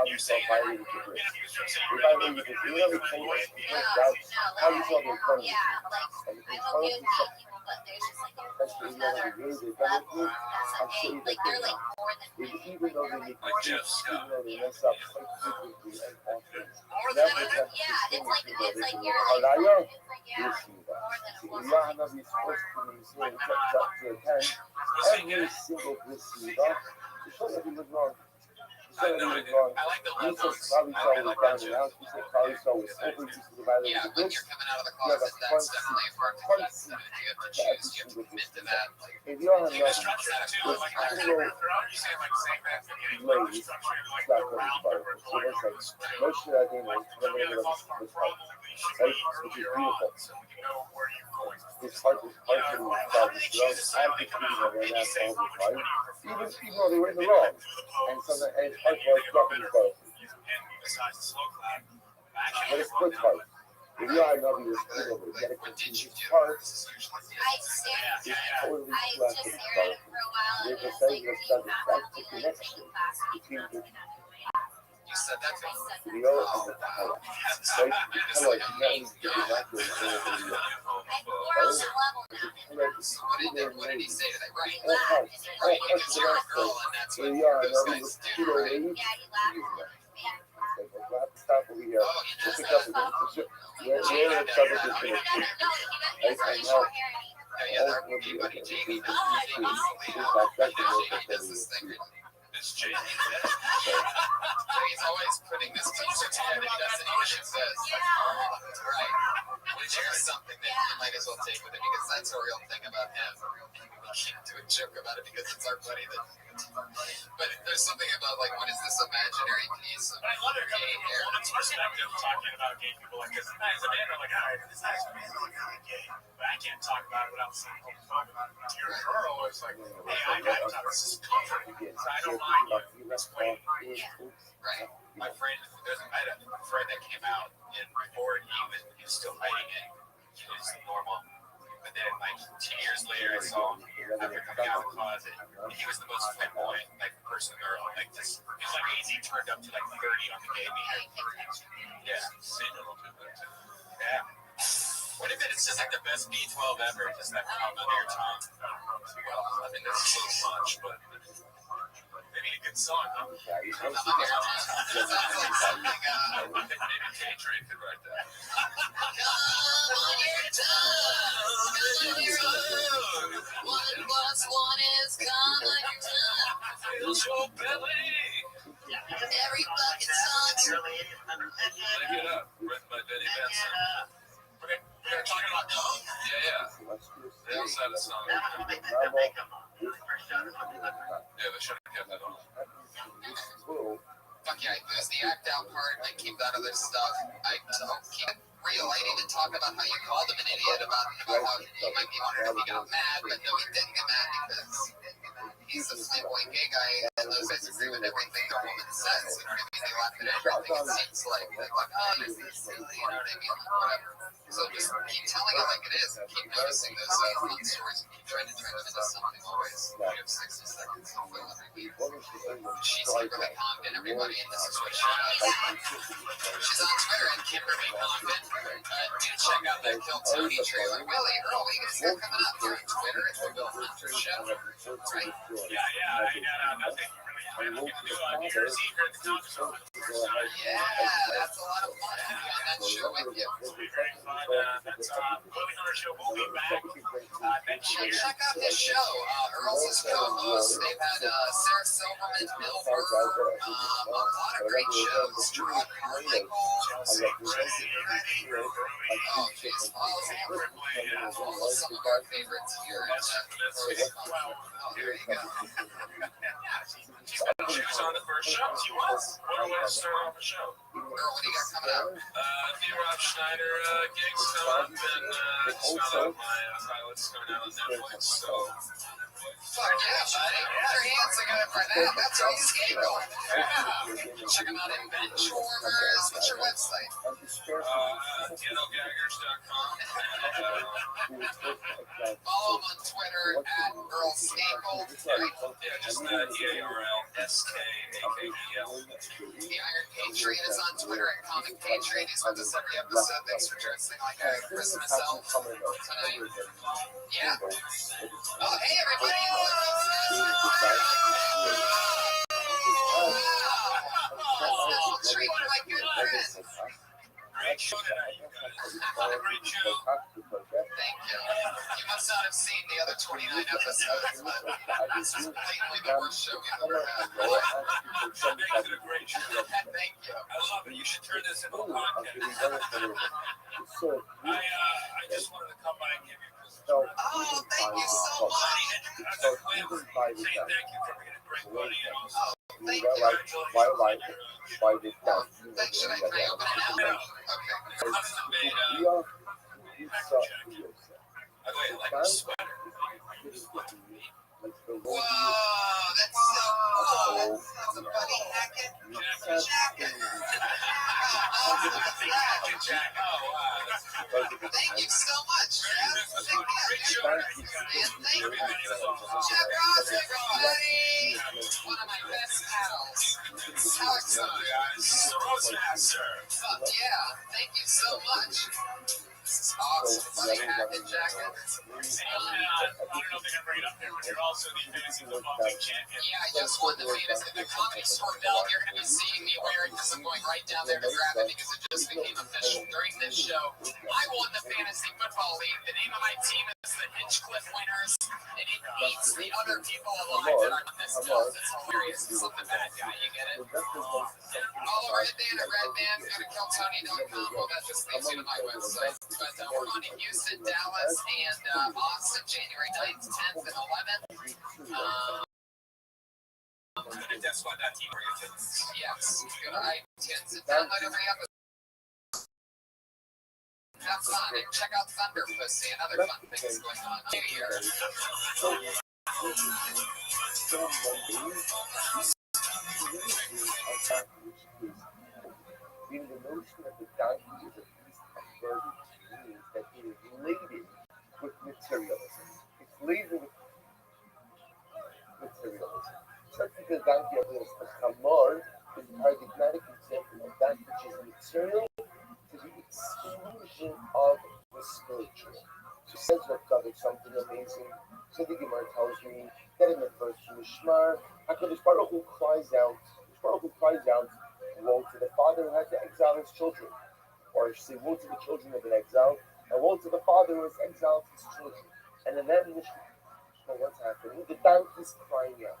You say it. Yeah, like I will give gay people but there's just like another level. That's okay. Like they're like more than even though they make Like Jeff Scott. even though they mess up quite frequently and often. more than yeah. It's like you're like Alaya, it's like yeah. you see that. See, Ilana is supposed to be saying to attend every single receiver. It shows that he was wrong. I know it. I like the He levels. said Kali I was like down and that. out. He said Kali was over to the violence Yeah, of when this. you're coming out of the closet, that's definitely a part of that. You have to choose, you have to commit to that. If you don't have You can nothing, structure that too. just Like, single you say like same thing. ladies, Structure like start the from the round bottom. number. So it's like, no shit I didn't know. The other thoughts are probably should be earlier on, so you know where you're going. It's hard to start this without advocating of an asshole fight, even though they were in the wrong. And sometimes and it's hard for us dropping the ball. Besides the slow clap, But it's good hard. If you are another, you're still over. You gotta continue. It's hard. It's totally classic hard. There's a thing that's the connection between the You said that to me. video and the color. Right? The color is not easy to do that with the video. So what did he say to that? Right. All hard. All hard Because to you're a the girl, next and that's thing. what Here you are, those another guys do, kilo right? lady. We'll have to stop over here. Oh, he We'll does pick up that. again. We're in trouble this minute. Right? And now, Yeah, our buddy Jamie. Does this thing. it's Jay. He's always putting this piece of head and he doesn't even exist. Right. Which here's something that you might as well take with it because that's a real thing about him. We can't do a joke about it because it's our buddy that. But there's something about like what is this imaginary piece of I love it gay coming from hair? a woman's perspective, talking about gay people like this. As a man, I'm like, all right, this guy's a man, like, I'm gay, but I can't talk about it without seeing people talk about it. If you're a girl, it's like, hey, I got to this is comforting. So I don't mind you explaining. Right. My friend, I had a friend that came out, and before he was still hiding it. It was normal. But then, like 2 years later, I saw him after coming out of the closet. And he was the most flamboyant, like, person in the world. Like, just, it was like easy turned up to like 30 on the gay meter. Yeah, sit a little bit there. Yeah. What if it's just like the best B12 ever? Just like come under your tongue. Well, I think that's a little much, but maybe a good song, huh? Maybe Jay Drake could write that. Come on your tongue, on your own. 1 plus 1 is come on your tongue. Feels your belly. Every fucking song. Lick it up. Written by Benny Benson. They're talking about tongue. Yeah. They also had a song. Yeah, they should have kept that on. Fuck yeah, there's the act out part, and I keep that other stuff. I don't keep it real. I didn't even talk about how you called him an idiot about how he might be wondering if he got mad, but no, he didn't get mad because he's a flamboyant gay guy, and those guys agree with everything the woman says. You know what I mean? They laugh at everything. It seems like they're like, oh, you're so silly. You know what I mean? Whatever. So just keep telling it like it is, and keep noticing those fun stories, and keep trying to turn them into something always. We have 60 seconds to fill every week. She's Kimberly Congdon, everybody, and this is what she does. She's on Twitter at Kimberly Congdon. Do check out that Kill Tony trailer. Really, Earl, we can start coming up here on Twitter. It's the Bill Hunter Show. Right? Yeah, I got nothing really to do on New Jersey here at the Congress for the first time. Yeah, that's a lot of fun to be on that show with you. It'll be very fun. That's Billy Hunter Show will be back next year. Check out this show. Earl's his co-host. They've had Sarah Silverman, Bill Burr, a lot of great shows. Drew Carmichael, oh, geez, all some of our favorites here. Oh, there you go. She's got shoes on the first show. She was. What do I start off the show? Earl, what do you got coming up? The Rob Schneider gigs come up, and some of my pilots coming out on Netflix. So, Fuck yeah, buddy. Put your hands together for that. That's Earl Scapegoat. Yeah. Check them out at Benchwarmers. What's your website? website? Ghettogaggers.com. Follow him on Twitter at Earl Skakel. Yeah, just EARLSKAKEL. The Iron Patriot is on Twitter at Comic Patriot. He's with us every episode. Thanks for dressing like a Christmas elf tonight. Yeah. Oh, hey, everybody. Oh, treat one of my good friends. Great show tonight, you guys. Great show. Thank you. You must not have seen the other 29 episodes, but this is blatantly the worst show we've ever had. They did a great show. Thank you. I love it. You should turn this into a podcast. I just wanted to come by and give you this. Oh, thank you so much. Say thank you for being a great buddy and also Thank you. Thanks. Should I try open it now? Okay. custom made I like a sweater. Whoa, that's so cool. That's a funny jacket. Jacket. Thank you so much. Great show. Thank you. Jeff Ross, everybody. One of my best pals. How exciting. Fuck yeah. Thank you so much. This is awesome. Funny hat and jacket. I don't know if they can bring it up there, but you're also the fantasy football league champion. Yeah, I just won the fantasy the comedy store belt. You're going to be seeing me wearing this. I'm going right down there to grab it because it just became official during this show. I won the fantasy football league. The name of my team is the Hinchcliffe Winners, and it beats the other people alive that are on this belt. It's hilarious. It's like the bad guy. You get it? Follow Red Band at redband. Go to killtony.com. Well, that just leads you to my website. But we're on in Houston, Dallas, and Austin, January 9th, 10th, and 11th. That's why that team Yes, go to iTunes and download every episode. Have fun and check out Thunder Pussy and other fun things going on New Year. In the notion that the donkey is a beast of burden means that it is laden with materialism. It's laden with materialism. Just because donkey is a chamor is a paradigmatic example of that which is material to the exclusion of the spiritual. So says Rothschild something amazing. So the Gemara tells me that in the first Mishmar, HaKadosh Baruch Hu cries out, woe to the father who had to exile his children. Or say, woe to the children of an exile, and woe to the father who has exiled his children. And then so what's happening? The donkey's crying out.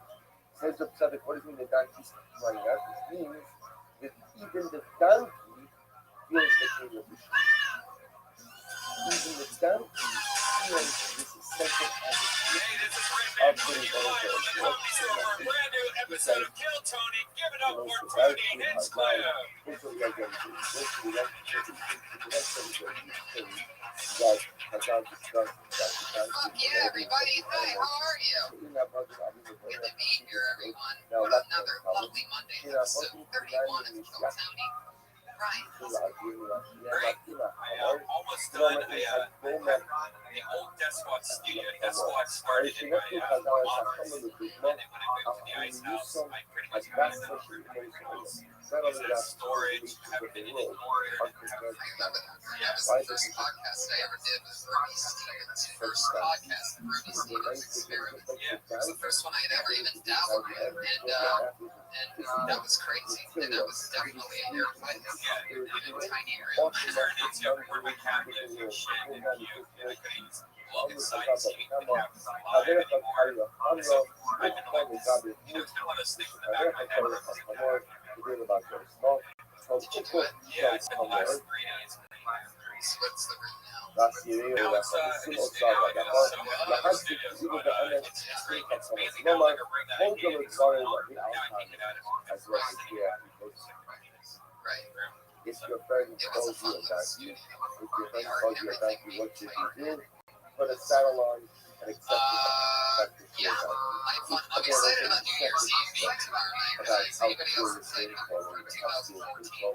Says the Tzaddik, what does it mean the donkey's crying out? It means that even the donkey feels the pain of the sheep. Even the donkey feels this essential Hey, this is Red Band. Welcome to a brand new episode of Kill Tony. Give it up for Tony Hinchcliffe. Fuck yeah, everybody. Hi, how are you? Good to be here, everyone. What another lovely Monday episode 31 of Kill Tony. Right. Right. I almost done the old Despot studio. Despot started in my office, and then when I moved to the Ice House, I pretty much got it up for storage, haven't been in storage. I remember that. That was the first podcast I ever did was Ruby Stevens' first podcast, the Ruby Stevens Experiment. Yeah. It was the first one I had ever even dabbled with, and that was crazy. And that was definitely in your place. Yeah, In a tiny room. it turned into where my cabinet and shit and cute, and I couldn't look inside and see the cabinet's alive anymore. So I've been like this, still want to stick in the back of my head. Did you do it? Yeah, it's been the last 3 days. What's the room now? Now it's in the studio, I guess. So studios, but it's great. It's amazing how I can bring that idea to someone else. Now I can get out of it. Right. If your friend It was a calls you fun a little donkey, studio. if your The friend art calls and you a everything donkey, what being should you tight. do? Put a saddle on and accept Yeah, I'm excited about New Year's Eve being tomorrow night, guys. Anybody else excited for 2014?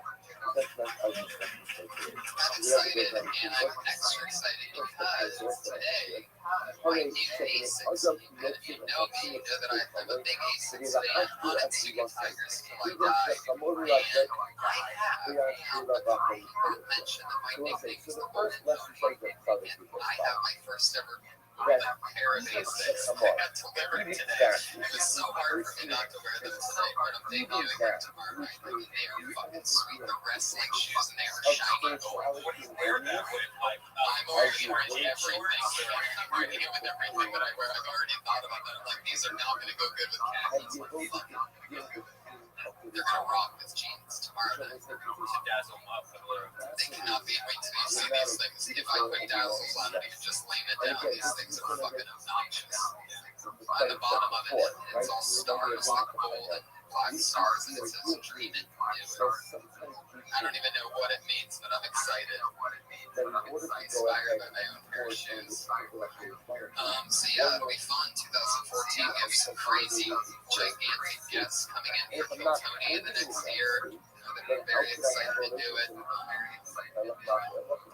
And I'm extra excited because today my new A6, and if you know me, you know that I'm a big A6 fan. Honestly, Tigers till I die. And I mentioned that my nickname is the Golden Pony, and I have my first ever pair of A6 that got delivered today. It was so hard for me not to wear them today, but I'm debuting them tomorrow night. I mean, they are fucking sweet. The wrestling shoes, and they are shiny gold. What do you wear that with? Like, I'm already wearing everything. I'm wearing it with everything that I wear. I've already thought about that. I'm like, these are now going to go good with khakis. Like, fuck it. They're going to rock with jeans tomorrow night. to dazzle them up. They cannot be. Wait till you see these things. If I put dazzles on it, you can just lay it down. These things are fucking obnoxious. On the bottom of it, it's all stars, like gold and black stars, and it says dream it. I don't even know what it means, but I'm excited. Inspired by my own pair of shoes. So yeah, it'll be fun. 2014, we have some crazy, gigantic guests coming in here from Tony in the next year. They're very excited to do it.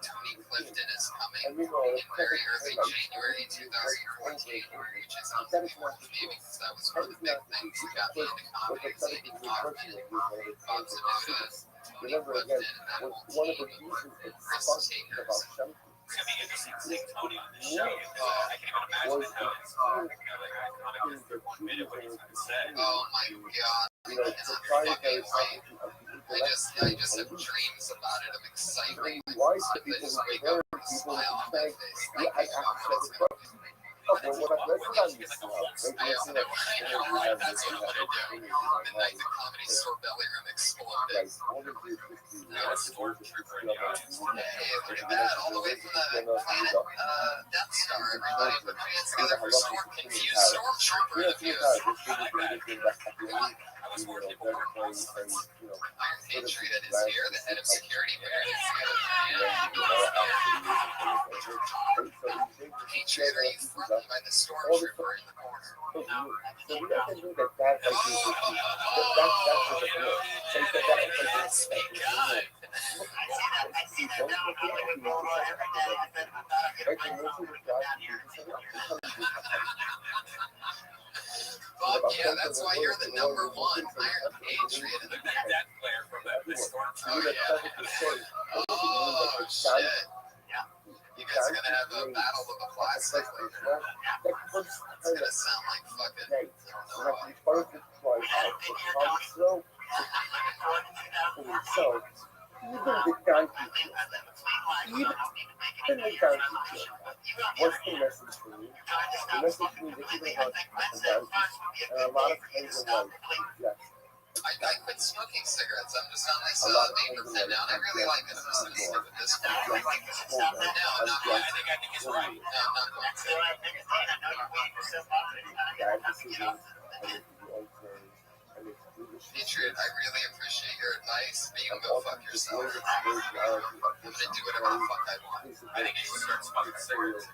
Tony Clifton is coming in very early January 2014, which is unbelievable for me because that was one of the big things that got me into comedy. Was Andy Kaufman, Bob Zanuda, Tony Clifton, and that whole team of risk takers. It's gonna be interesting seeing Tony on the show. I can't even imagine how it's like I kind of for 1 minute what he's gonna say. Oh my god. I cannot fucking wait. I just have dreams about it of excitement. I just wake up with a smile on my face. I know what it's gonna be. I know, right? That's what I'm gonna do. The night the Comedy Store belly room exploded. Not a stormtrooper in the audience. Hey, look at that! All the way from the planet Death Star. Everybody put their hands together for confused stormtrooper in the fuse. I was working for Iron Patriot is here. The head of security there is Patriot, are you threatened by the stormtrooper in the corner? It's begun. I see that down in Hollywood Boulevard every day. I said, I'm not going to bring something down here. Fuck yeah, that's why you're the number one Iron Patriot. Look at that player from the stormtrooper. Oh shit. You guys are gonna have a battle of the plastic later. It's gonna sound like fucking, I don't know what. What's the message for me? The message for me that you don't have a lot of things in life. Yes. I quit smoking cigarettes. I'm just on this vapor pen now, and I really like it. I'm just gonna stick with this one. No, I'm not going to. I think he's right. No, I'm not going to. Patriot, I really appreciate your advice, but you can go fuck yourself. I'm gonna do whatever the fuck I want. I think you should start smoking cigarettes.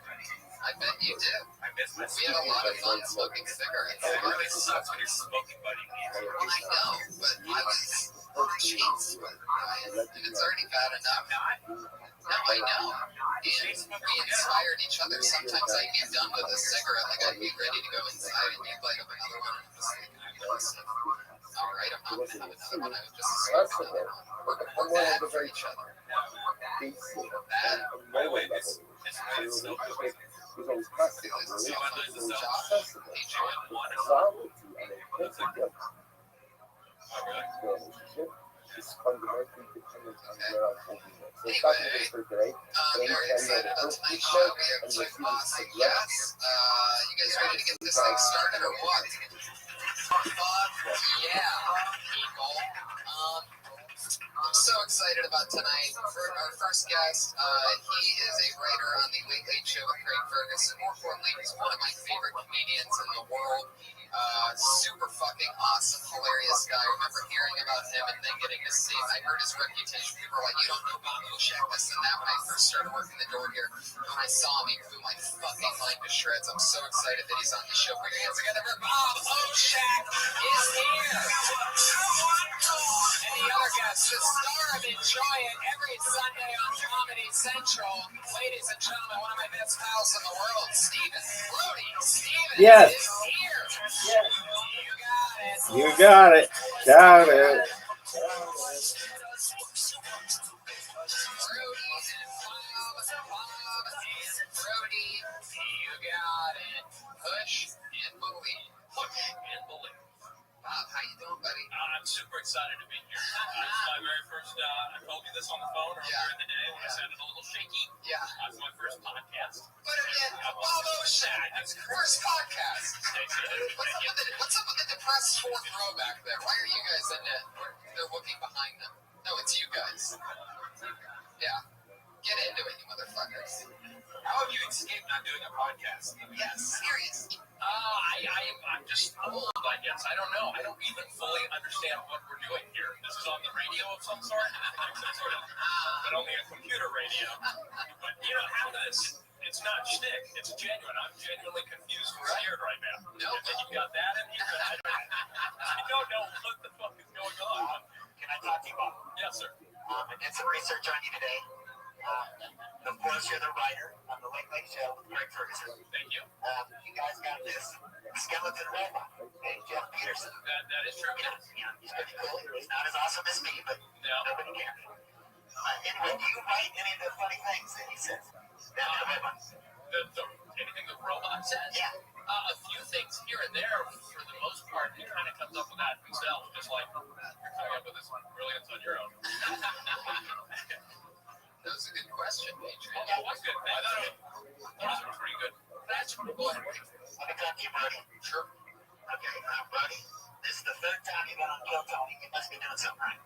I bet you do. I miss my We had a lot of fun smoking cigarettes. It really sucks when your smoking buddy I know, but I was on a chain smoker, and it's already bad enough. No, I know. And we inspired each other. Sometimes I'd get done with a cigarette, like I'd be ready to go inside, and you'd light up another one, and I'm just like, all right, I'm not gonna have another one. I would just start another one. We're bad for each other. We're bad. By the way, it's so good. There's always constant relationship. Is fundamentally dependent on where I'm holding it. So it's not even for today. Very excited about tonight's show. We have two awesome guests. You guys ready to get this thing started or what? Fuck yeah, people. I'm so excited about tonight. For our first guest, he is a writer on the Late Late Show with Craig Ferguson. More importantly, he's one of my favorite comedians in the world. Super fucking awesome, hilarious guy. I remember hearing about him and then getting to see him. I heard his reputation. People were like, you don't know Bob Oshak, this and that when I first started working the door here. When I saw him, he blew my fucking mind to shreds. I'm so excited that he's on the show. Put your hands together for Bob Oshak is here. And the other guest, the star of Enjoy It, every Sunday on Comedy Central. Ladies and gentlemen, one of my best pals in the world, Stephen Brody. Stephen Yes. is here. You got it. Got it. Brody, you got it. Push and believe. Push and believe. Bob, how you doing, buddy? I'm super excited to be here. It's my very first, I told you this on the phone earlier in the day when I sounded a little shaky. Yeah. It's my first podcast. But again, Bob Oshak, first podcast. What's up with the depressed fourth row back there? Why are you guys in it? They're looking behind them. No, it's you guys. Yeah. Get into it, you motherfuckers. How have you escaped not doing a podcast? Yes, serious. I'm just old, I guess. I don't know. I don't even fully understand what we're doing here. This is on the radio of some sort, but only a computer radio. But you know, half of this, it's not shtick. It's genuine. I'm genuinely confused and scared right now. No. And then you got that in here. I don't know what the fuck is going on. Can I talk to you, Bob? Yes, sir. I did some research on you today. Of course, you're the writer on the Late Late Show with Greg Ferguson. Thank you. You guys got this skeleton robot named Jeff Peterson. That is true. Yeah, he's pretty cool. He's not as awesome as me, but No. nobody cares. Anyway, do you write any of the funny things that he says? Down in the robot. Anything the robot says? Yeah. A few things here and there. For the most part, he kind of comes up with that himself, just like you're coming up with this brilliance on your own. That was a good question, Adrian. That was good. I thought it was pretty good. That's go ahead, Rick. Let me talk to you, Brody. Sure. Okay, Brody, this is the third time you've been on Kill Tony. You must be doing something right.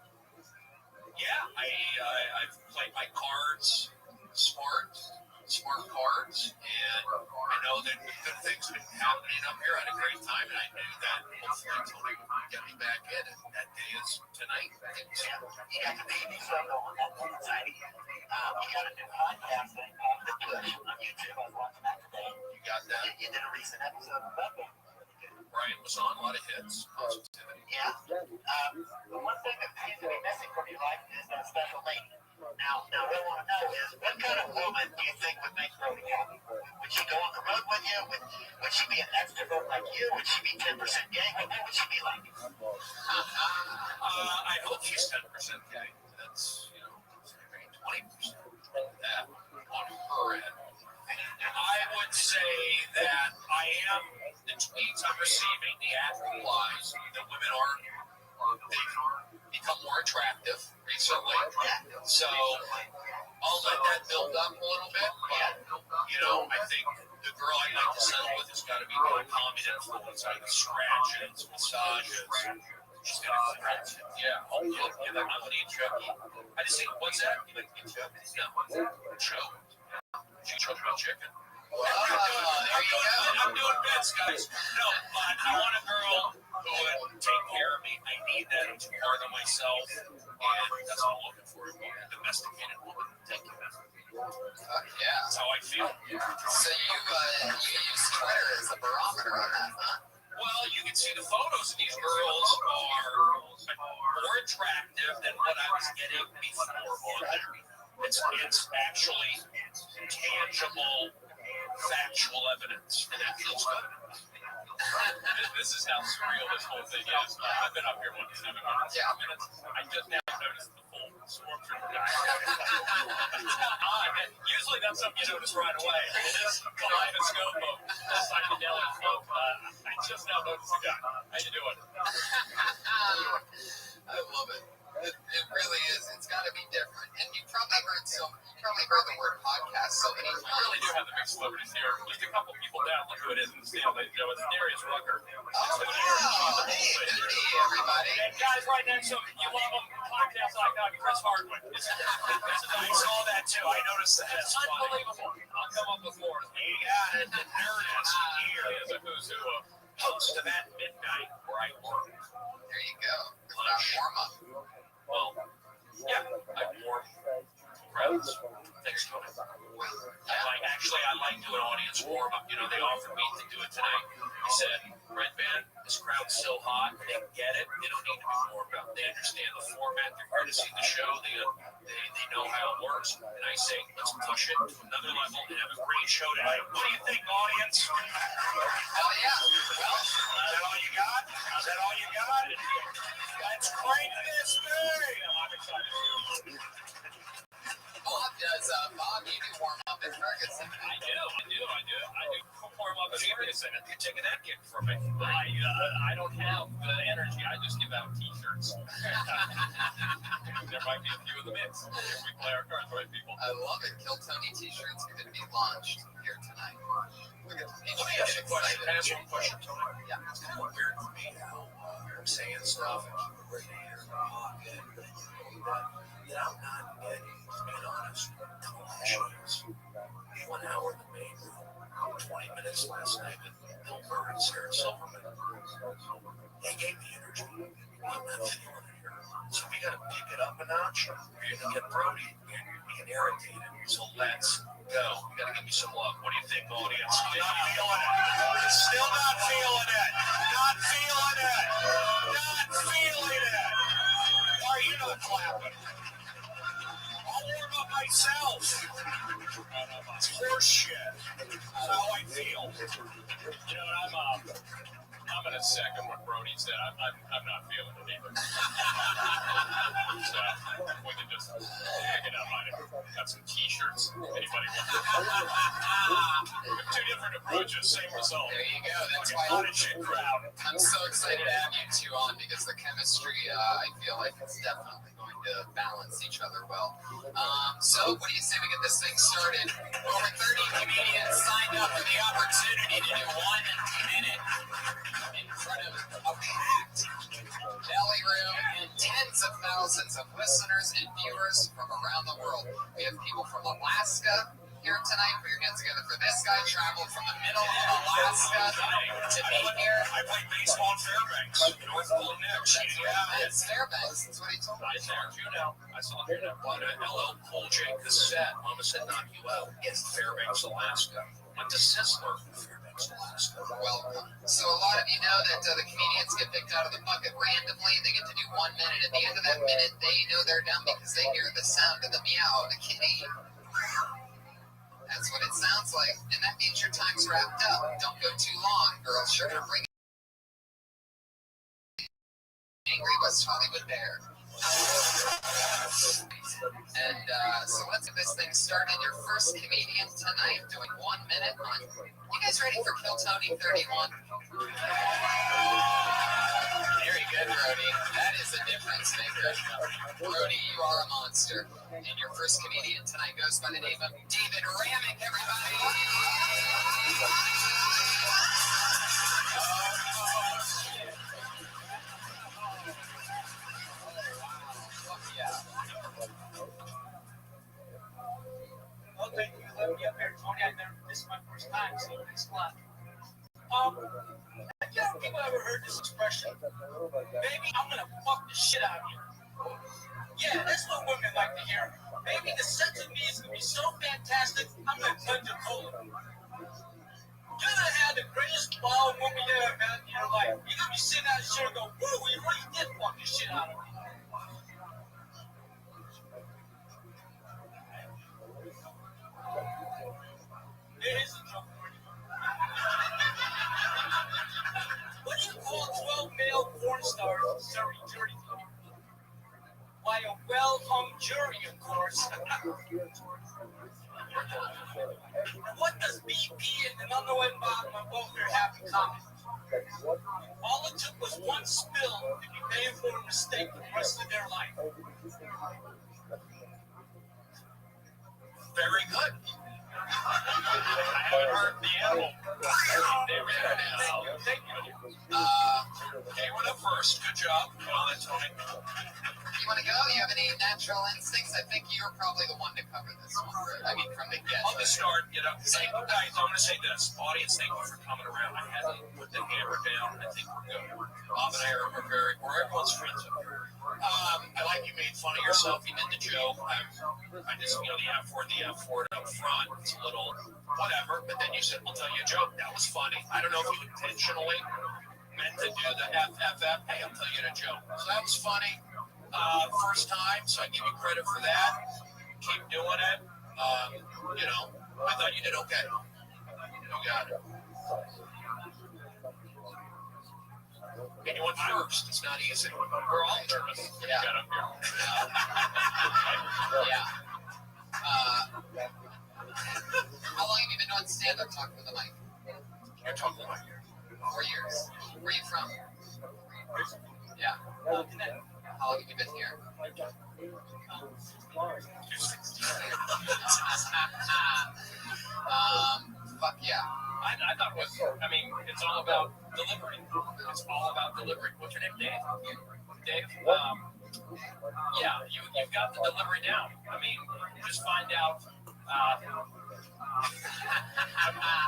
Yeah, I've played my cards, Smart cards, and I know that good things have been happening up here. I had a great time, and I knew that hopefully Tony would get me back in, and that day is tonight. Yeah, you got the baby show going on inside of you. You got a new podcast thing called The Push on YouTube. I was watching that today. You got that? You did a recent episode of Rabbi. Brian was on a lot of hits. Positivity. Yeah. The one thing that seems to be missing from your life is that special lady. Now, what I want to know is, what kind of woman do you think would make Brody happy? Would she go on the road with you? Would she be an extrovert like you? Would she be 10% gay? What would she be like? I hope she's 10% gay. That's, 20%. That on her end. I would say that I am, the tweets I'm receiving, the actual lies, that women are, they've become more attractive recently. So I'll let that build up a little bit. But, I think the girl I like to settle with has got to be more common influence. I can scratches, massages. She's got to scratch. Yeah. Oh, yeah. I'm going to eat Chucky. I just say, what's that? You like to eat Chucky? No. Choke. She choked my chicken. There you go. I'm doing bits, guys. No, but I want a girl who would take care of me. I need that more than myself. And that's what I'm looking for. A domesticated woman. Thank you. Yeah. That's how I feel. So you use Twitter as a barometer on that, huh? Well, you can see the photos of these girls are more attractive than what I was getting before on there. It's actually tangible, factual evidence, and that feels good. This is how surreal this whole thing is. I've been up here 7 minutes. I just now noticed the full stormtrooper guy. Usually that's something you notice right away. This kaleidoscope of psychedelic folk. I just now noticed the guy. How you doing? I love it. It really is. It's got to be different. And you probably heard the word podcast so many times. We really do have the big celebrities here. Just a couple people down. Look who it is in the studio, ladies and gentlemen. It's Darius Rucker. Oh, hey, everybody. And guys right next to him, you love them. Podcast icon, Chris Hardwick. I saw that too. I noticed that. It's unbelievable. I'll come up with more. He got it. There it is. Here is a who's who of post of that midnight where I work. There you go. It's about warm up. Well, yeah, I warm crowds. Thanks, Tony. I like doing audience warm up. You know, they offered me to do it tonight. He said, Red Man, this crowd's so hot, they get it. They don't need to be warmed up. They understand the format. They're here to see the show. They know how it works. And I say, let's push it to another level and have a great show tonight. What do you think, audience? Hell yeah. Well, is that all you got? Is that all you got? Let's crank this thing. I'm excited. Bob does. Bob, you do warm up in Ferguson. I do warm up in Ferguson. You're taking that gift from me. I don't have the energy. I just give out T-shirts. There might be a few of the mix if we play our cards right, people. I love it. Kill Tony T-shirts going to be launched here tonight. Let me ask you a question. Can I ask one question, Tony? Yeah. It's kind of weird for me how I'm saying stuff and right here, pocket, yet I'm not getting, being honest, shows. 1 hour in the main room, 20 minutes last night with Bill Murray and Sarah Silverman. They gave me energy. I'm not feeling it here. So we got to pick it up a notch. You're going to get Brody. You're being irritated. So let's go. You got to give me some love. What do you think, audience? Not feeling it. Still not feeling it. Not feeling it. Not feeling it. Why are you not clapping? I'll warm up myself. It's horse shit. That's how I feel. You know, I'm in a second what Brody said. I'm not feeling it either. So we can just pick it up on it. Got some T-shirts. Anybody want two different approaches, same result. There you go. That's why I'm so excited to have you two on because the chemistry, I feel like it's definitely going to balance each other well. So what do you say we get this thing started? Over 30 comedians signed up for the opportunity to do 1 minute in front of a packed belly room and tens of thousands of listeners and viewers from around the world. We have people from Alaska here tonight. Put your hands together for this guy. Traveled from the middle of Alaska to be here. I played baseball in Fairbanks. North Pole Knicks. Yeah, it's Fairbanks. That's what he told me. I saw Juno. I saw Juno. Bought an LL Cool J cassette. Mama said, knock you out. It's Fairbanks, Alaska. Went to Sizzler. Fairbanks, Alaska. Welcome. So a lot of you know that the comedians get picked out of the bucket randomly. They get to do 1 minute. At the end of that minute, they know they're done because they hear the sound of the meow of the kitty. That's what it sounds like. And that means your time's wrapped up. Don't go too long, or else you're going to bring Angry West Hollywood Bear. And so let's get this thing started. Your first comedian tonight doing 1 minute on. You guys ready for Kill Tony 31? Very good, Brody. That is a difference maker. Brody, you are a monster. And your first comedian tonight goes by the name of David Ramick, everybody. Well, thank you for letting me up here, Tony. This is my first time, so thanks a lot. Have you people ever heard this expression? Baby, I'm gonna fuck the shit out of you. Yeah, that's what women like to hear. Baby, the sex of me is gonna be so fantastic, I'm gonna touch your colon. You're gonna have the greatest ball woman you ever met in your life. You're gonna be sitting out here and go, woo, you really did fuck the shit out of me. Here's a joke for you. What do you call 12 male porn stars in Surrey, Jersey? Why, a well-hung jury, of course. What does BP and the unknown bottom of welfare have in common? All it took was one spill to be paying for a mistake for the rest of their life. Very good. I haven't heard the animal. Thank you. Okay, went up first. Good job. Well, that's Tony. You want to go? You have any natural instincts? I think you're probably the one to cover this one. I mean, from the get. I'll just start, say, guys, I'm going to say this. Audience, thank you for coming around. I haven't put the hammer down. I think we're good. Bob and I are everyone's friends up here. I like you made fun of yourself. You did the joke. I just, the F word up front. It's a little whatever. But then you said, I'll tell you a joke. That was funny. I don't know if you intentionally meant to do the FFF. Hey, I'll tell you a joke. So that was funny. First time, so I give you credit for that. Keep doing it. I thought you did okay. You got it. Anyone first? It's not easy. We're all nervous. Yeah. Get up here. Yeah. How long have you been doing stand-up talking with the mic? You're talking to the mic. 4 years. Where are you from? Yeah. How long have you been here? Fuck yeah. I thought it was, it's all about delivery. It's all about delivery. What's your name, Dave? Dave? You've got the delivery down. Just find out. I'm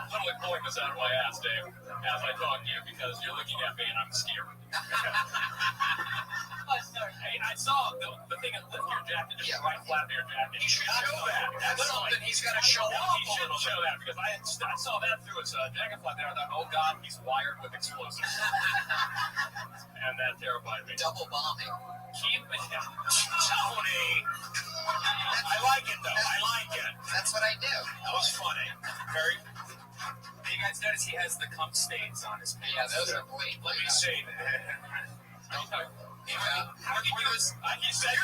literally pulling this out of my ass, Dave, as I talk to you, because you're looking at me and I'm scared. Hey, I saw the thing that lift your jacket, just right flat in your jacket. He should show that. That's something he's got to show off. He should show that, because I saw that through his jacket flap there. I thought, oh God, he's wired with explosives. And that terrified me. Double bombing. Tony. I like it, though. I like it. That's what I do. That was funny. Very. You guys notice he has the cum stains on his pants? Yeah, those are blatant. Let me see. He said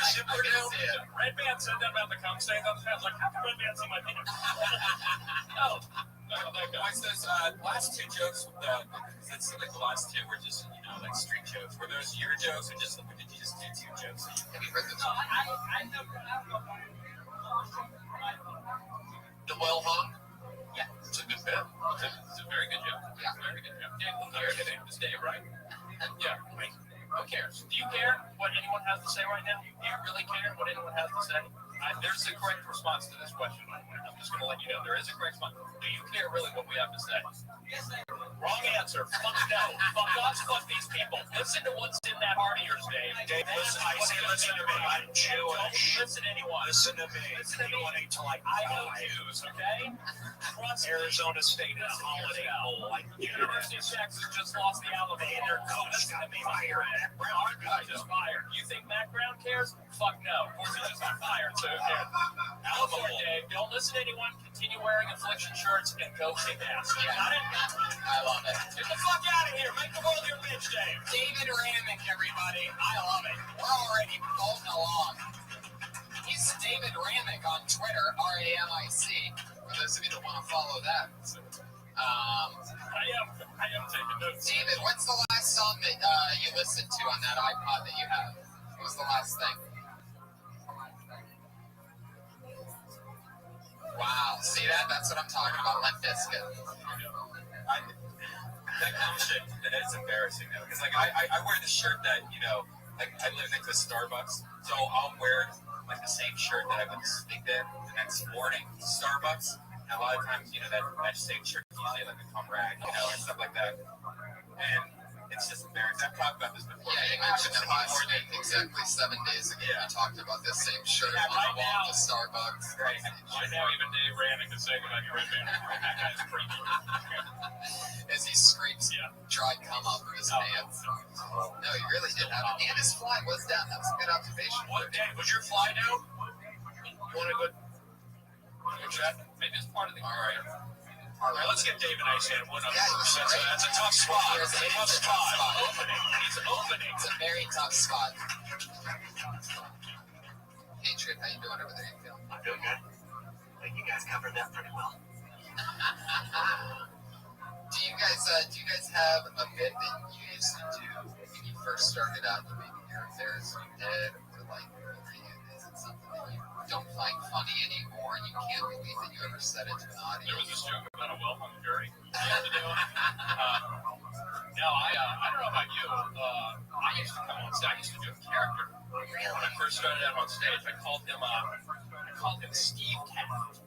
Red Band said that about the cum stains on his pants. Like, how can Red Band see my penis? No, that guy. What's those last two jokes? It seemed like the last two were just, like street jokes. Were those your jokes, or did you just do two jokes? Have you heard them? The well hung? Yeah. It's a good bit. It's a very good joke. Yeah. Very good joke. Dave, who cares? His name is Dave, right? Yeah. Wait. Who cares? Do you care what anyone has to say right now? Do you really care what anyone has to say? There's a correct response to this question. I'm just going to let you know. There is a correct response. Do you care really what we have to say? Yes, I do. Wrong answer. Fuck no. Fuck us. Fuck these people. Listen to what's in that heart of yours, Dave. Dave, listen to me. I'm Jewish. Listen to anyone. Listen to me. Anyone ain't to like Jews, okay? Arizona State in a holiday bowl. University of Texas just lost the elevator. Coach got me fired. Our guy just fired. You think Matt Brown cares? Fuck no. Of course he just got fired, so who cares? Alamo, Dave, don't listen to anyone. Continue wearing affliction shirts and go kick ass. You got it? I love it. Get the fuck out of here. Make the world your bitch, Dave. David Ramick, everybody. I love it. We're already bolting along. He's David Ramick on Twitter, RAMIC, for those of you that want to follow that. I am taking notes. David, what's the last song that you listened to on that iPod that you have? What was the last thing? Wow, see that? That's what I'm talking about, Limp Bizkit. That kind of shit, it's embarrassing though, because I wear the shirt that, I live next to Starbucks, so I'll wear the same shirt that I went to sleep in the next morning to Starbucks. And a lot of times, that same shirt is usually like a cum rag, and stuff like that. And it's just embarrassing. I've talked about this before. Yeah, you mentioned it last week, exactly 7 days ago. Yeah. We talked about this same shirt on the wall to Starbucks. Right. Right now, even Dave Ramick is saying about your Red Band. That guy's creepy. As he screams, dry cum off of his pants. No, he really did have it. And his fly was down. That was a good observation. What, Dave? Was your fly down? You want to go check? Maybe it's part of the career. All right, let's get David Ice in one other person. That's a tough spot. It's a tough spot. Opening. He's opening. It's a very tough spot. Patriot, how you doing over there? You feel? I'm doing good. I think you guys covered that pretty well. Do you guys have a bit that you used to do when you first started out? Maybe your affairs you did, or is it something that you don't find funny anymore, and you can't believe that you ever said it to an audience? There was this joke about a well-hung jury. No, I don't know about you. I used to come on stage. I used to do a character. Really? When I first started out on stage, I called him Steve Cat.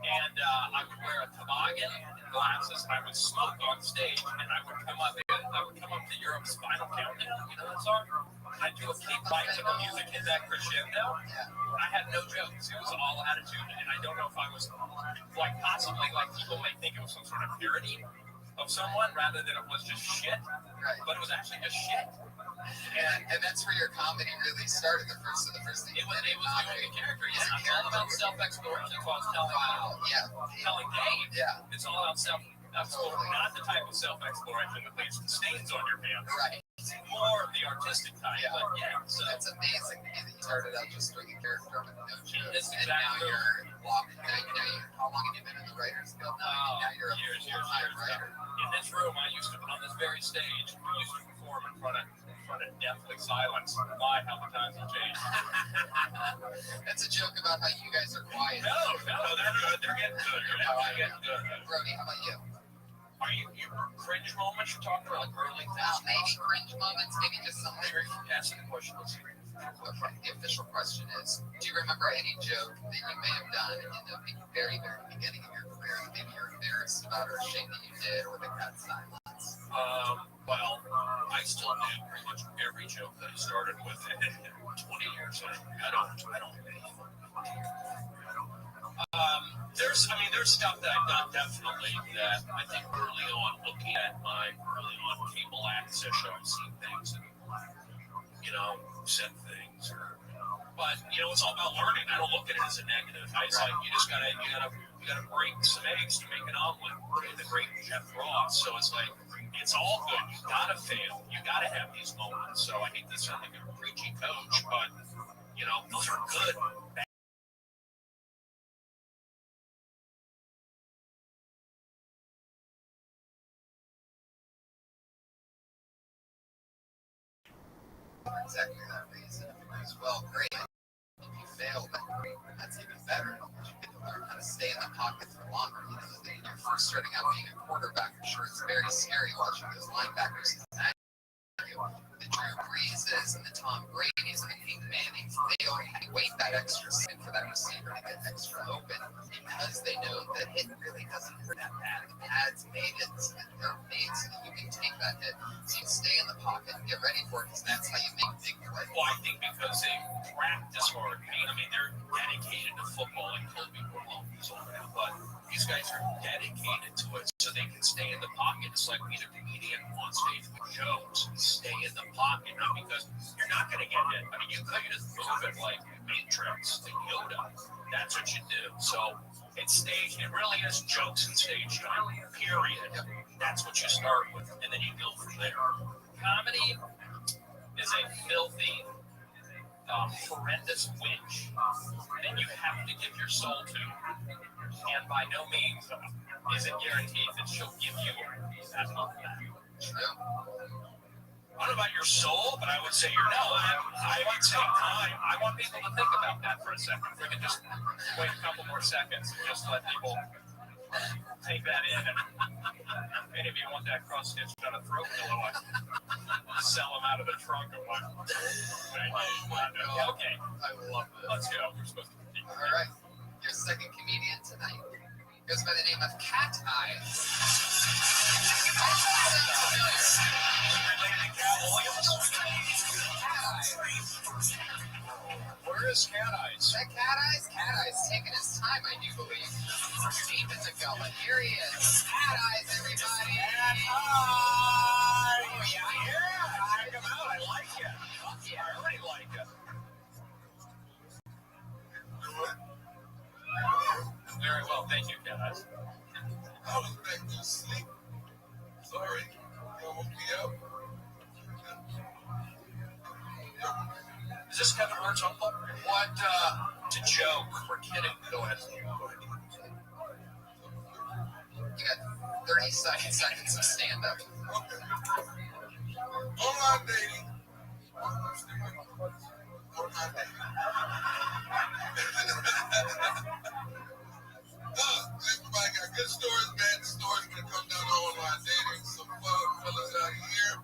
And I would wear a toboggan and glasses. I would smoke on stage, and I would come up to Europe's Spinal Countdown. You know that song? I'd do a kick bite to the music, hit that crescendo. I had no jokes. It was all attitude, and I don't know if I was like possibly like people may think it was some sort of parody of someone rather than it was just shit. Right. But it was actually just shit. And that's where your comedy really started. The first thing. It was doing a character. Yeah, it's all about self-exploration. That's what I was telling Dave. Yeah. It's all about self-exploration, not the type of self-exploration that leaves the stains on your pants. Right. More of the artistic type. Yeah. But yeah, so that's amazing to me that you started out just doing a character with no jokes. And now you're walking. How long have you been in the Writers Guild? Now you're a full-time writer. In this room, on this very stage, we used to perform in front of deathly silence. My, how the times have changed. That's a joke about how you guys are quiet. No, they're good. They're getting good. They're getting good. Brody, how about you? Are you cringe moments you're talking about, like early things? Well, maybe cringe moments, maybe just something. Asking the question. Okay, the official question is, do you remember any joke that you may have done in the very, very beginning of your career that maybe you're embarrassed about or ashamed that you did, or that got silence? Well, I still do pretty much every joke that I started with 20 years ago. I don't. There's stuff that I've done definitely that I think early on, looking at my early on cable access show, I've seen things and, said things but it's all about learning. I don't look at it as a negative. It's like you gotta break some eggs to make an omelet. The great Chef Ross. So it's like it's all good. You gotta fail. You gotta have these moments. So I hate to sound like a preachy coach, but those are good. Exactly that reason. As well, great. If you fail, that's even better. You get to learn how to stay in the pocket for longer. When you're first starting out being a quarterback, I'm sure it's very scary watching those linebackers. The Drew Breeses and the Tom Brady's and the Peyton Mannings, they only wait that extra second for that receiver to get extra open because they know that hit really doesn't hurt that bad. The pads made it, they're made so that you can take that hit. So you can stay in the pocket and get ready for it because that's how you make big plays. Well, I think because they practice hard. They're dedicated to football, and Kobe Bryant is on that, but these guys are dedicated to it so they can stay in the pocket. It's like being a comedian on stage with jokes. Stay in the pocket, not because you're not going to get hit. You could just move it like Matrix to Yoda. That's what you do. So it's stage. It really is jokes and stage time. Period. That's what you start with, and then you go from there. Comedy is a filthy, horrendous witch that you have to give your soul to, and by no means is it guaranteed that she'll give you that love back. I don't know about your soul, but I would say your no. I would say time. I want people to think about that for a second. If we could just wait a couple more seconds and just let people take that in. And if you want that cross-stitched on a throat pillow, I sell them out of the trunk of my okay. I love it. Let's go. We're supposed to continue. All right. Your second comedian tonight goes by the name of Cat Eyes. Where is Cat Eyes? That Cat Eyes? Cat Eyes taking his time, I do believe. Deep into going. Here he is. Cat Eyes, everybody. Cat Eyes! Oh, yeah. Check him out. I like it. Yeah, I really like it. Very well. Thank you, Cat Eyes. I was back to sleep. Sorry. You woke me up. Is this Kevin Hart's uncle? What, to joke? We're kidding. Go ahead. You got 30 seconds of stand-up. Online dating. Everybody got good stories, bad stories when it comes down to online dating. Some fellas out here.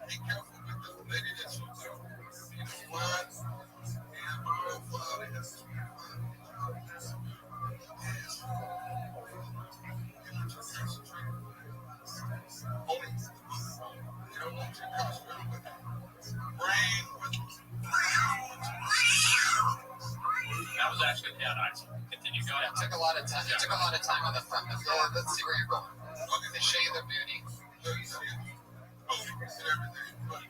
Be careful with this lady that you do. You know why? And my father has to be you don't want your costume with brain with That was actually nice. Continue going. It took a lot of time. It took a lot of time on the front. But let's see where you're going. Okay, they show you their beauty. and everything. But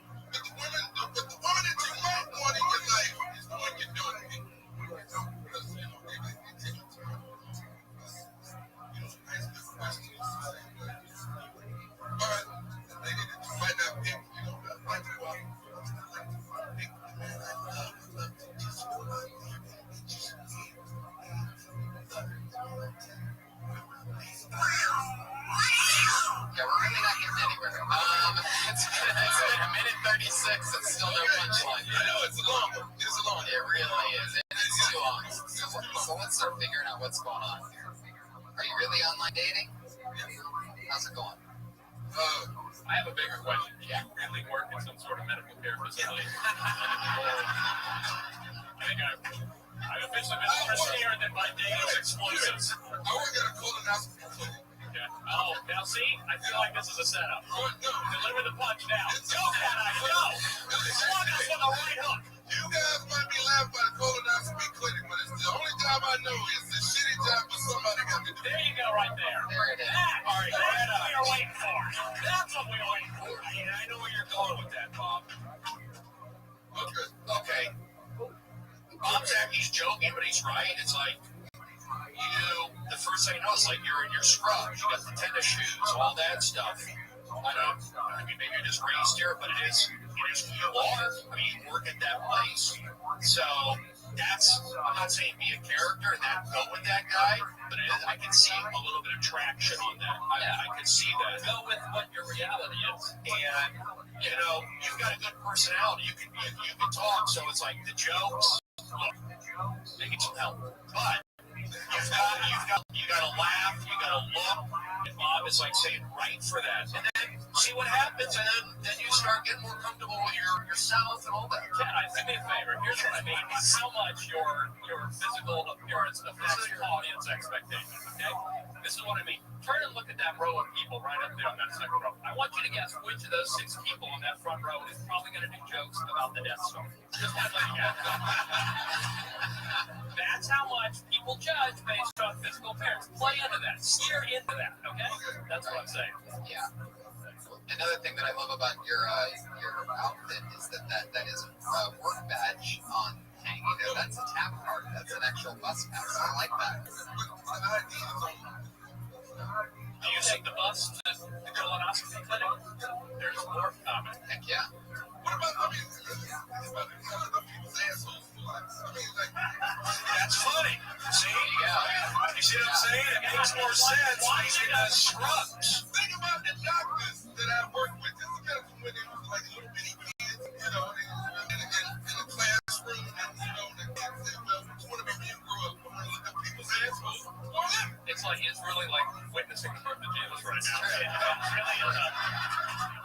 the woman that you might want in your life is the one you're doing it. Because, you know, they take your time. Ask good questions. But the lady that you might not pick, you know, that might be well. Pick the man I love to just go out there and just Yeah, we're really not getting anywhere. It's been a minute 36 and still no punchline. I know, it's a long one. It's a long one. It really is. It's too long. So let's start figuring out what's going on here. Are you really online dating? How's it going? I have a bigger question. Do you really work in some sort of medical care facility? I think I've officially been christened that my day is explosives. I work at a colonoscopy clinic. Okay. Oh, now see? I feel like this is a setup. No. Deliver the punch now. Go, Cat Eye, go! Slug us with a right hook. You guys might be laughing by the colonoscopy clinic, but it's the only job I know. It's a shitty job for somebody got to do. There you go, right there. There it is. That's what we were waiting for. That's what we were waiting for. I know where you're going with that, Bob. Okay. Bob's he's joking, but he's right. It's like, the first thing you know, it's like you're in your scrubs. You got the tennis shoes, all that stuff. I mean, maybe you're just raised here, but it is who you are. I mean, you work at that place. So I'm not saying be a character and go with that guy, but I can see a little bit of traction on that. I can see that. Go with what your reality is. And, you've got a good personality. You can talk, so it's like the jokes, look, they get some help. But you got to laugh, you got to look, and Bob is like saying, right for that. And then see what happens, and then you start getting more comfortable with yourself and all that. Ken, do me a favor. Here's what I mean. So much your physical appearance affects your audience expectations, okay? This is what I mean. Turn and look at that row of people right up there on that second row. I want you to guess which of those 6 people on that front row is probably going to do jokes about the Death Star. Just have a guess. That's how much people judge based on physical appearance. Play into that. Steer into that, okay? That's what I'm saying. Yeah. Another thing that I love about your outfit is that is a work badge on hanging there. That's a tap card. That's an actual bus pass. I like that. Do you take the bus to the colonoscopy clinic? There's more coming. Heck yeah. What about people's assholes? That's funny. See? Yeah. You see what I'm saying? It makes more sense. Why she does shrugs. Think about the doctors that I work with. This is medical when they was like little bitty kids, in the classroom, and the kids said, well, which one of them you grew up? I'm going to look at people's assholes or them. It's like it's really like witnessing the birth of Jesus right now. It really is.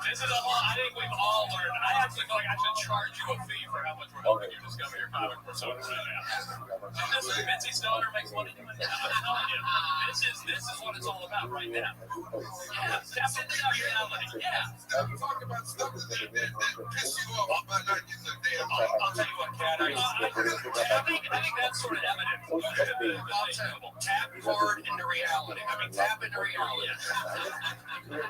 This is a whole. I think we've all learned. I actually feel like I should charge you a fee for how much we're helping you discover your comic persona right now. This is Mitzi Stoner makes money doing that. I'm telling you. This is what it's all about right now. Yeah, tap into that reality. Yeah. Stop talking about stuff that piss you off by not getting a damn. I'll tell you what, Kat. I think that's sort of evident. Tap forward into reality. Tap into reality. You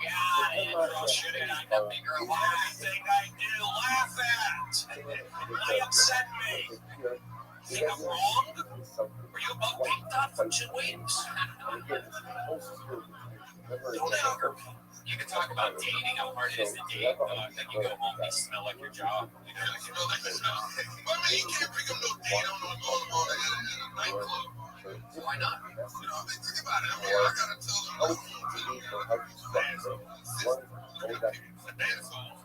got it. Should it? I got bigger everything I do. Laugh at. Why upset me? Think I'm wrong? Were you about picked up for 2 weeks? Don't ever. You can talk about dating, how hard it is to date. Then you go home, you smell like your job. You smell like your job. Well, I mean, you can't bring them no date on a nightclub. Why not? Think about it. I mean, I gotta tell them. asshole.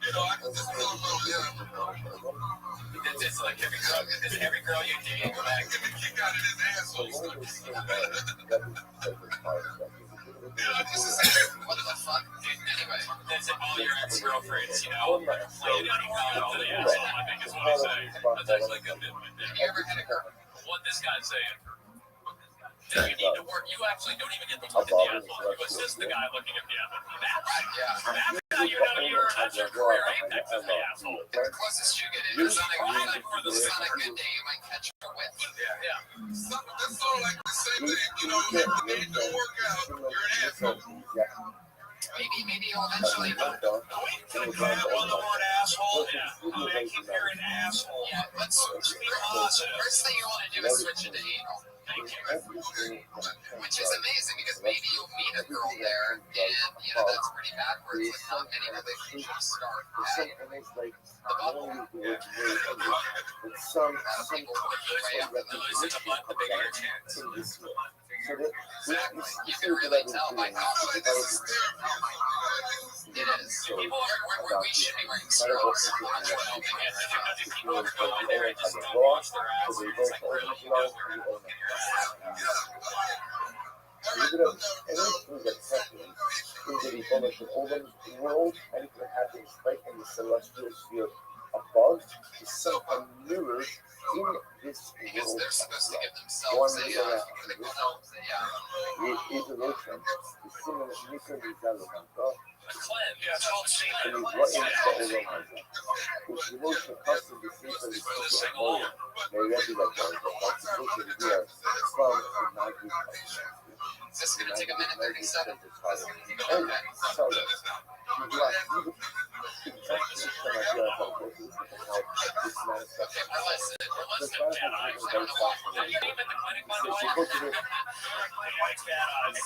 You know, I can just feel a little, it's like every girl you date, go back and kick out of his asshole. What the fuck? Anyway, That's all your ex-girlfriends, you know? You don't even to the asshole, I think is what I'm saying. That's actually a good bit right there. have you ever had a girl? What this guy's saying. That you need to work. You actually don't even get to look at the asshole. You assist the guy looking at the asshole. That's how you know that's your career apex is the asshole. The closest you get is on a good day, you might catch a whiff. Yeah. That's sort of like the same thing, you know, if you don't work out, you're an asshole. Maybe you'll eventually know. We could grab on the word asshole. I keep hearing asshole. Yeah, let's switch. First thing you want to do is switch it to anal. Which is amazing because maybe you'll meet a girl there, and you know that's pretty backwards. Like not many relationships start at the bubble. Some People work their way up to those. Lose in the butt, the bigger your chance. Exactly. You can really tell by how This is therapy. it is. People are we should be wearing straws. People are going there and just don't wash their ass. It's like really, you know, anything that's happening in the evolution of the world, anything that happens right in the celestial sphere above is somehow mirrored in this Because world. they're supposed to give themselves a critical health. Evolution is similar to a cleanse. Yeah, it's called and semen. what is the Olamaza? Which evolution custom to see for the social order, they ready that one, but the social here from the Nagi culture. Is this going to take a minute 37? And so, Okay, we're listening. Cat eyes. I don't know why. Have you been at the clinic, by the way? Like cat eyes.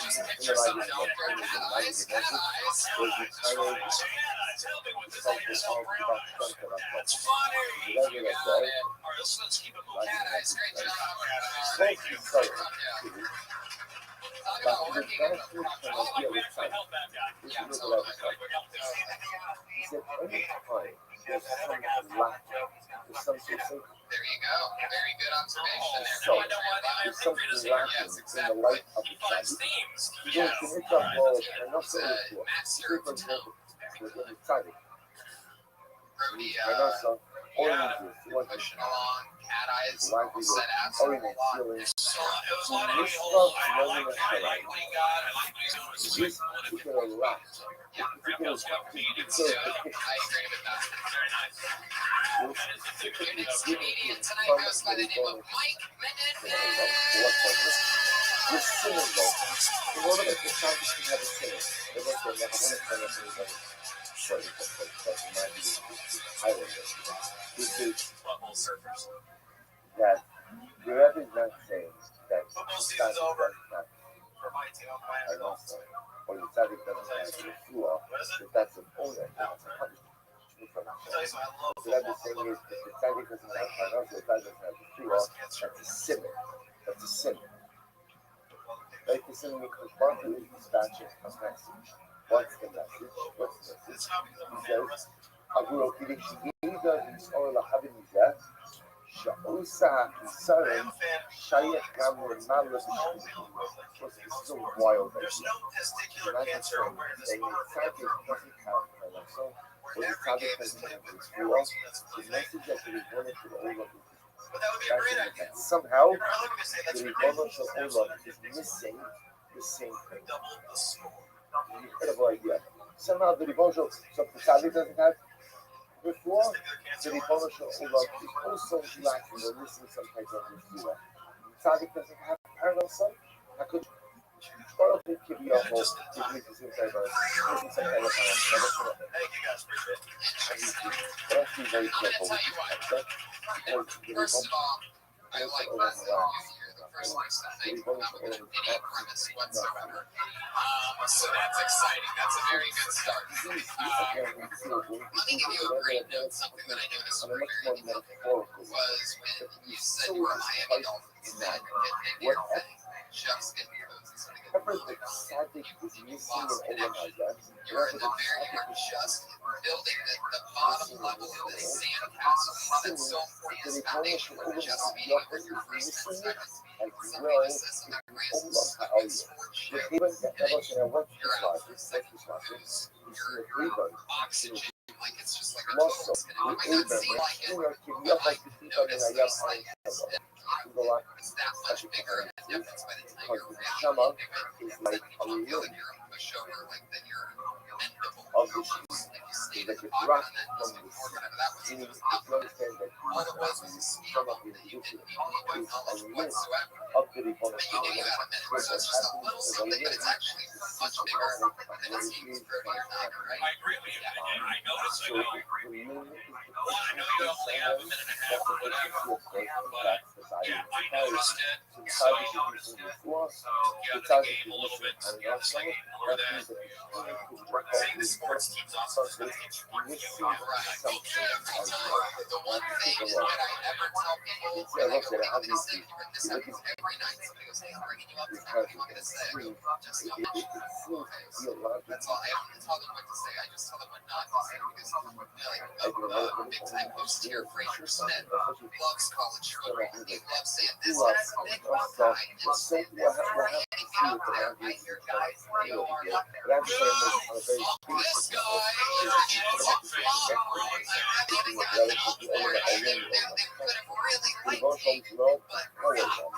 Just picture something out there. Cat eyes. Cat eyes. Tell me what this thing is all brown eyes. That's funny. You got it. All right, let's keep it moving. Cat eyes. Great job. Thank you. Talk about working in the Oh, like we actually helped that guy. Yeah, totally. We helped him. There you go. Very good observation there. So, I know why they there's something recruiters lacking Yes, in the light of He the finds tzaddik. themes. You don't commit that ball and not It's so much. Matt's For example, with the tzaddik. Brody, And also, oranges, what pushing along. Cat eyes. likely Said the absolutely orange lot. feeling. It was a lot of a-hole. I like what he got. I like what he's doing. It's This sweet. particular rat, Yeah, Grandpa's got comedians so too. I agree with that. Very nice. Your next comedian tonight goes by the name of Mike Menendez. this cylinder, in order that the tzaddik can have a cylinder, they want to have one kind of thing. Sorry, but might be Highlander. This is Butthole surfers. that the Rebbe is not saying that Football the season's tzaddik over. does not For my team, I'm playing and golf. also, or the tzaddik doesn't have the fluor, that that's an owner, that's a punishment. I'll tell you something, I love So that the football. thing is, if the tzaddik doesn't have financial, the tzaddik doesn't have the fluor, that's a sin. That's a sin. Like the sin because one is dispatching a message. What's the message? What's the message? It's not because I'm He a says, עבור כדי שידע למסור לחבר מזה, שעושה הכיסרן שייך גם למעלה בשבילים. This is a wild There's idea. no testicular You're not cancer saying awareness saying the month. tzaddik doesn't count for them. So, Where when the every tzaddik game is doesn't played have with his every fluor, person that's the playing. message that we wanted to all of it But that would be a great idea. that somehow You're not looking to say the that's great. Ribono Shel Olam is missing the same thing. Double the score. Incredible idea. Somehow the Ribono Shel, so if the tzaddik doesn't have before, Testicular the cancer Ribono awareness. Shel Olam is also lacking or missing some type of refuah. The tzaddik doesn't have parallel son. How could Baruch Hu Kiviyachol is missing some type of Thank you guys, appreciate it. But let's be very I'm gonna careful. tell you why. Okay? First of all, I like that you're the first person I think come up with any premise whatsoever. So that's exciting. That's a very good start. Let me give you a great note. Something that I noticed On a over much here more metaphorical was when you said you were a Miami Dolphins fan and did your thing. Just get your hoses. Remember the tzaddik you lost connection. You're in the very, you're just building the bottom level of this sandcastle. That's so important. This foundation for just being over your first 10 seconds. Somebody just says something racist, fucking sports shit, and then you're out for a second to lose your oxygen. Like it's just like a total disconnect. It might not seem like it, but like notice those things. It's that much bigger of a difference by the time you're reality. It's like you feel like you're a pushover, like that you're endable. Like you stayed in the pocket and then just ignored whatever that was. It was nothing. All it was a speed bump that you didn't even need to acknowledge whatsoever. But you knew you had a minute. So it's just a little something, but it's actually much bigger than it seems for your thought, right? I agree with you. I notice. I know you only have a minute and a half or whatever, but yeah, I noticed it. So yeah, the game a little bit. Yes, I more that. Saying the sports teams also is going to get you one view. Right. Every time, the one thing that I ever tell people, and I go, what are you going to say? This happens every night. Somebody goes, hey, I'm bringing you up tonight. What are you going to say? I go, just don't mention it. Okay, so that's all. I don't tell them what to say. I just tell them what not to say. Because, like, big time post here, Fraser Smith loves college football. He loves saying this guy's a big rock guy. And so, anything out there, I hear guys, they are, fuck this guy.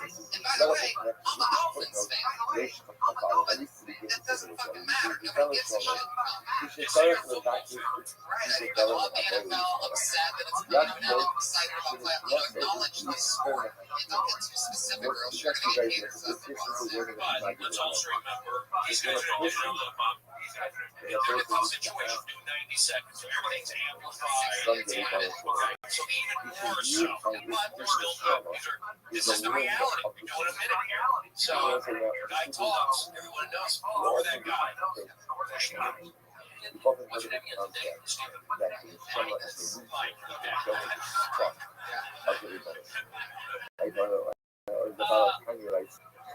And by the way, I'm a Dolphins fan. But it doesn't fucking matter. Nobody gives a shit. It's your football fan. Right. I love the NFL. I'm sad that it's going on now. I'm excited about that. Acknowledge the sport. And don't get too specific or else you're going to get haters up in But let's also remember, these guys are all through the bump. They're in a tough situation. Do 90 seconds. Everything's amplified. It's okay. So even more so. But they're still good. This is the reality. We're doing a minute here. So, guy talks. Everyone knows. Lower that guy. Push him out. What's your name the other day, Stephen? Mike.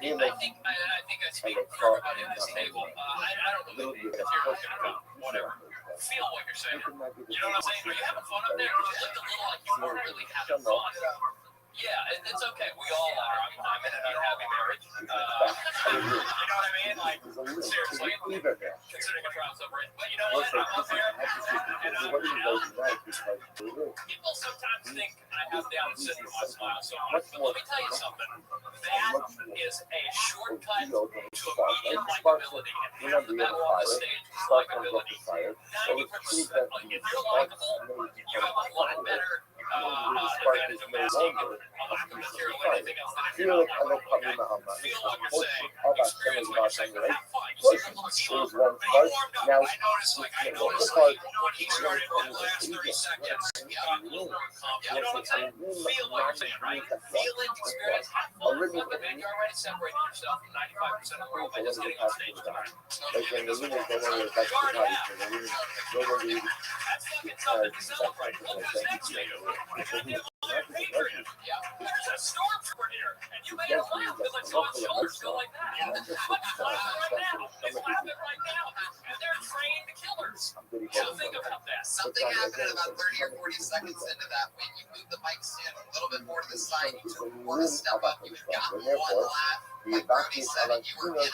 I think I speak for everybody at this table. I don't believe you because you're talking about whatever. Feel what you're saying. You know what I'm saying? Are you having fun up there? Because you looked a little like you weren't really having fun. Yeah, it's okay. We all are. I'm in an unhappy marriage. You know what I mean? Like, seriously, considering a trial separate. But you know what? I'm up here, and people sometimes think I have Down syndrome. I smile so much. But let me tell you something. That is a shortcut to immediate likability. And half the battle on this stage is likability. 90%. Like, if you're likable, you have a lot better advantage of masking a lack of material or anything else than if you're not likable. Okay? Feel what you're saying. Experience what you're saying. But have fun. You see the slow. But you warmed up. I noticed like when he started that last 30 seconds, he got a little more confident. You know what I'm saying? Feel what you're saying, right? Feel it, experience, have fun. Look, man, you're already separating yourself from 95% of the world by just getting on stage tonight. You already have. That's fucking something to celebrate. Look who's next to you. You're gonna be a Lion Patriot. There's a stormtrooper here, and you made him laugh because I saw his shoulders go like that. But he's laughing right now. He's laughing right now. And they're trained killers. So think about that. Something happened about 30 or 40 seconds into that when you moved the mic stand a little bit more to the side. You took more to step up. You had gotten one laugh. Like Bernie said, and you were in it.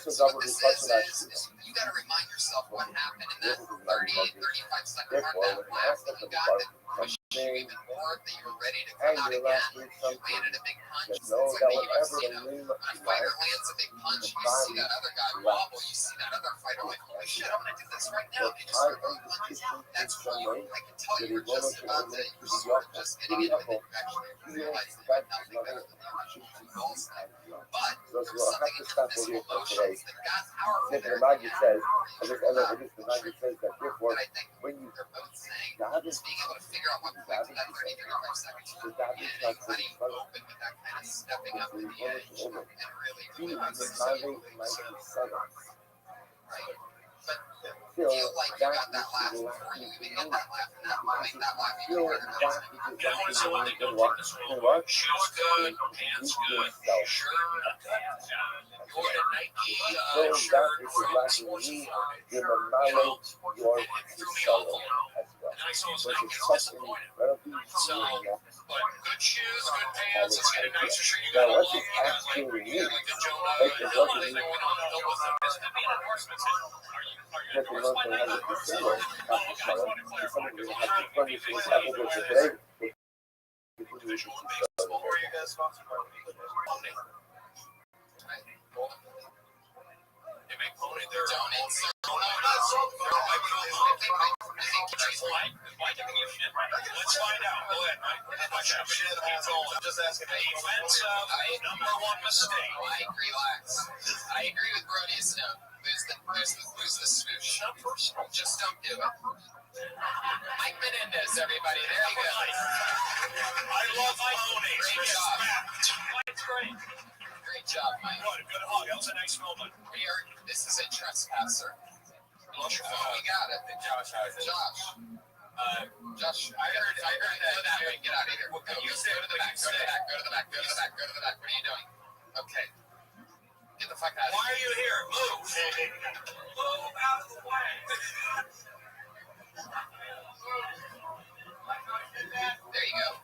So what this is you got to remind yourself what happened in that 30, 35 second part, that laugh that you got that pushed you even more, that you were ready to come out again. You landed a big punch. It's like the UFC, when a fighter lands a big punch, you see that other guy wobble, you see that other fighter like, holy shit, I'm going to do this right now. They just start throwing punches. That's what you, I can tell you were just about to, you're sort of just getting into it, and then you actually realize that nothing better than the opportunity to goal side. But there's something in the physical motions that got powerful there. The Magic says, that I think when they're both saying is being able to figure out what point in that 30, 35 seconds to get anybody open with that kind of stepping up to the edge and really doing what's so right. But feel like you got that laugh before you even get that laugh, and that will make that laugh even harder. You know what? So when they don't take this role, shoes good, pants good, shirt, your Nike shirt from Sports Authority. Give a knowledge your And it threw me off, sorrow as well. And I saw his Which name, is it's something disappointed. incredibly So, unique. but good shoes, good pants, let's get a nicer shirt. You Now, got a what logo, this you got actually like means, the Jonah like the Hill what thing it going on. Hill was supposed to be an endorsement. Are you that the endorsed by Lord Nike? has a single Oh, okay, I just wanted to clarify, because I'm trying to funny give thing you is the Apple Watch today. visual and baseball. Who are you guys sponsored by? Pony. They make Pony. They're Donuts. Mike giving you shit? Let's find out. Go ahead, Mike. Shit, asshole. I'm just asking. Offensive number one mistake. Mike, relax. I agree with Brody's note. Lose the swoosh. Not personal. Just don't do it. Mike Menendez, everybody. There you go. I love my Pony. Great job. Mike's great. Great job, Mike. Good hug. That was a nice moment. This is a trespasser. Lost your We phone. got it. Josh has it. Josh. Josh, I heard that. Go that way. Get out of here. We'll go. Go to the back. Go to the back. Go to the back. Go to the back. Go to the back. What are you doing? Okay. Get the fuck out of Why here. are you here? Move. Move out of the way. There you go.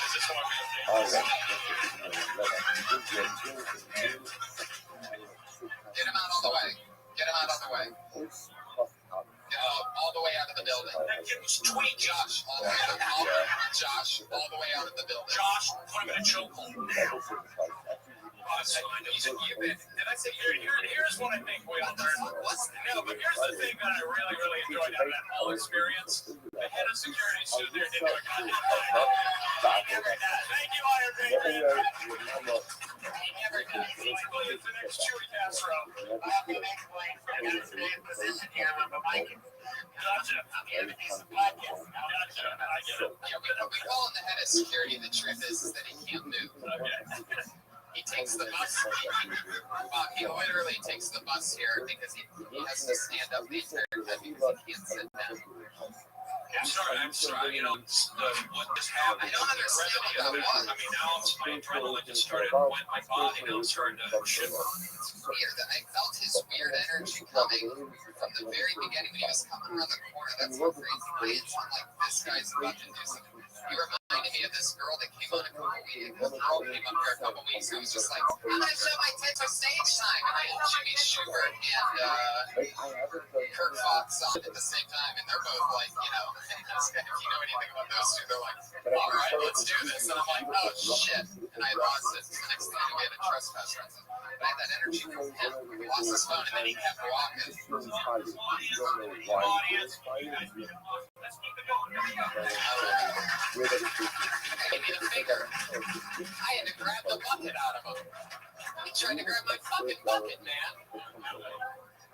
Is this why we have All right. Get him out all the way. Get him out all the way. Get all the way out of the building. That kid was tweet. Josh, all the way out. Josh, all the way out of the building. Josh, put him in a chokehold. Did I say here's what I think we all learned? No, but here's the thing that I really enjoyed out of that whole experience. The head of security stood there and didn't do a goddamn thing. Thank you, Iron Baby. He never does. It's the next Chewy casserole. Gotcha. Gotcha. I get it. Yeah, we call him the head of security. The truth is that he can't move. Okay. He takes the bus. He literally takes the bus here because he has to stand up the entire time because he can't sit down. I'm sorry. You know, what just happened. I don't understand what that was. I mean, now my adrenaline just started, my body now started to shiver. It's weird. I felt his weird energy coming from the very beginning when he was coming around the corner. That's what crazy. It's not like this guy's about to do something. He reminded me of this girl that came on a couple weeks. This girl came up here a couple weeks ago. It was just like, I'm gonna show my tits for stage time, and I had Jimmy Schubert and Kurt Fox on at the same time, and they're both like, you know, if you know anything about those two, they're like, all right, let's do this. And I'm like, oh shit, and I lost it. The next thing we had a trespass reference. But I had that energy from him. He lost his phone, and then he kept walking. Gave me the finger. I had to grab the bucket out of him. He tried to grab my fucking bucket, man.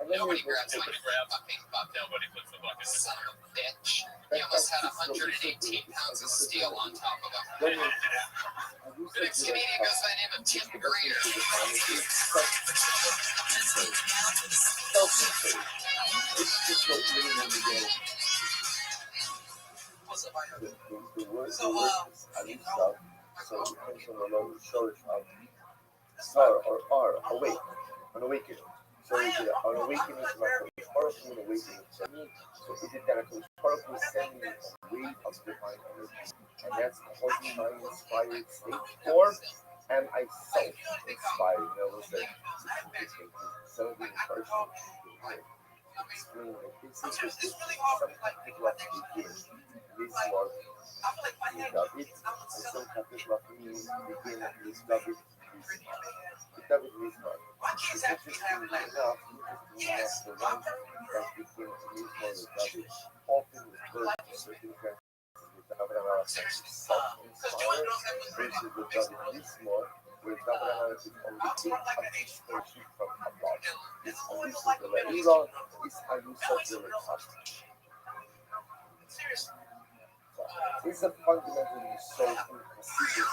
Nobody grabs my fucking bucket. Nobody puts the bucket in. Son of a bitch. He almost had 118 pounds of steel on top of him. The next comedian goes by the name of Tim Greer. What's up, I know? The word is Alisa, so it comes from the long short of star or awake, an awakening. So is it an awakening is like a powerful awakening. So is it that a powerful sending a wave of divine energy, and that's causing my inspired state? Or am I self-inspired? You know, it's like something personal. Explain that this is something people have to be here. This was David, and some people of me begin at this David Wismar. It's interesting enough, the ones that begin to use more with David often refer to circumstances with Abraham self-inspired versus with David Wismar, where Abraham is only anticipation from above. It's only the Leila, it's a use of the Leila. It's a fundamentally so inconsiderate.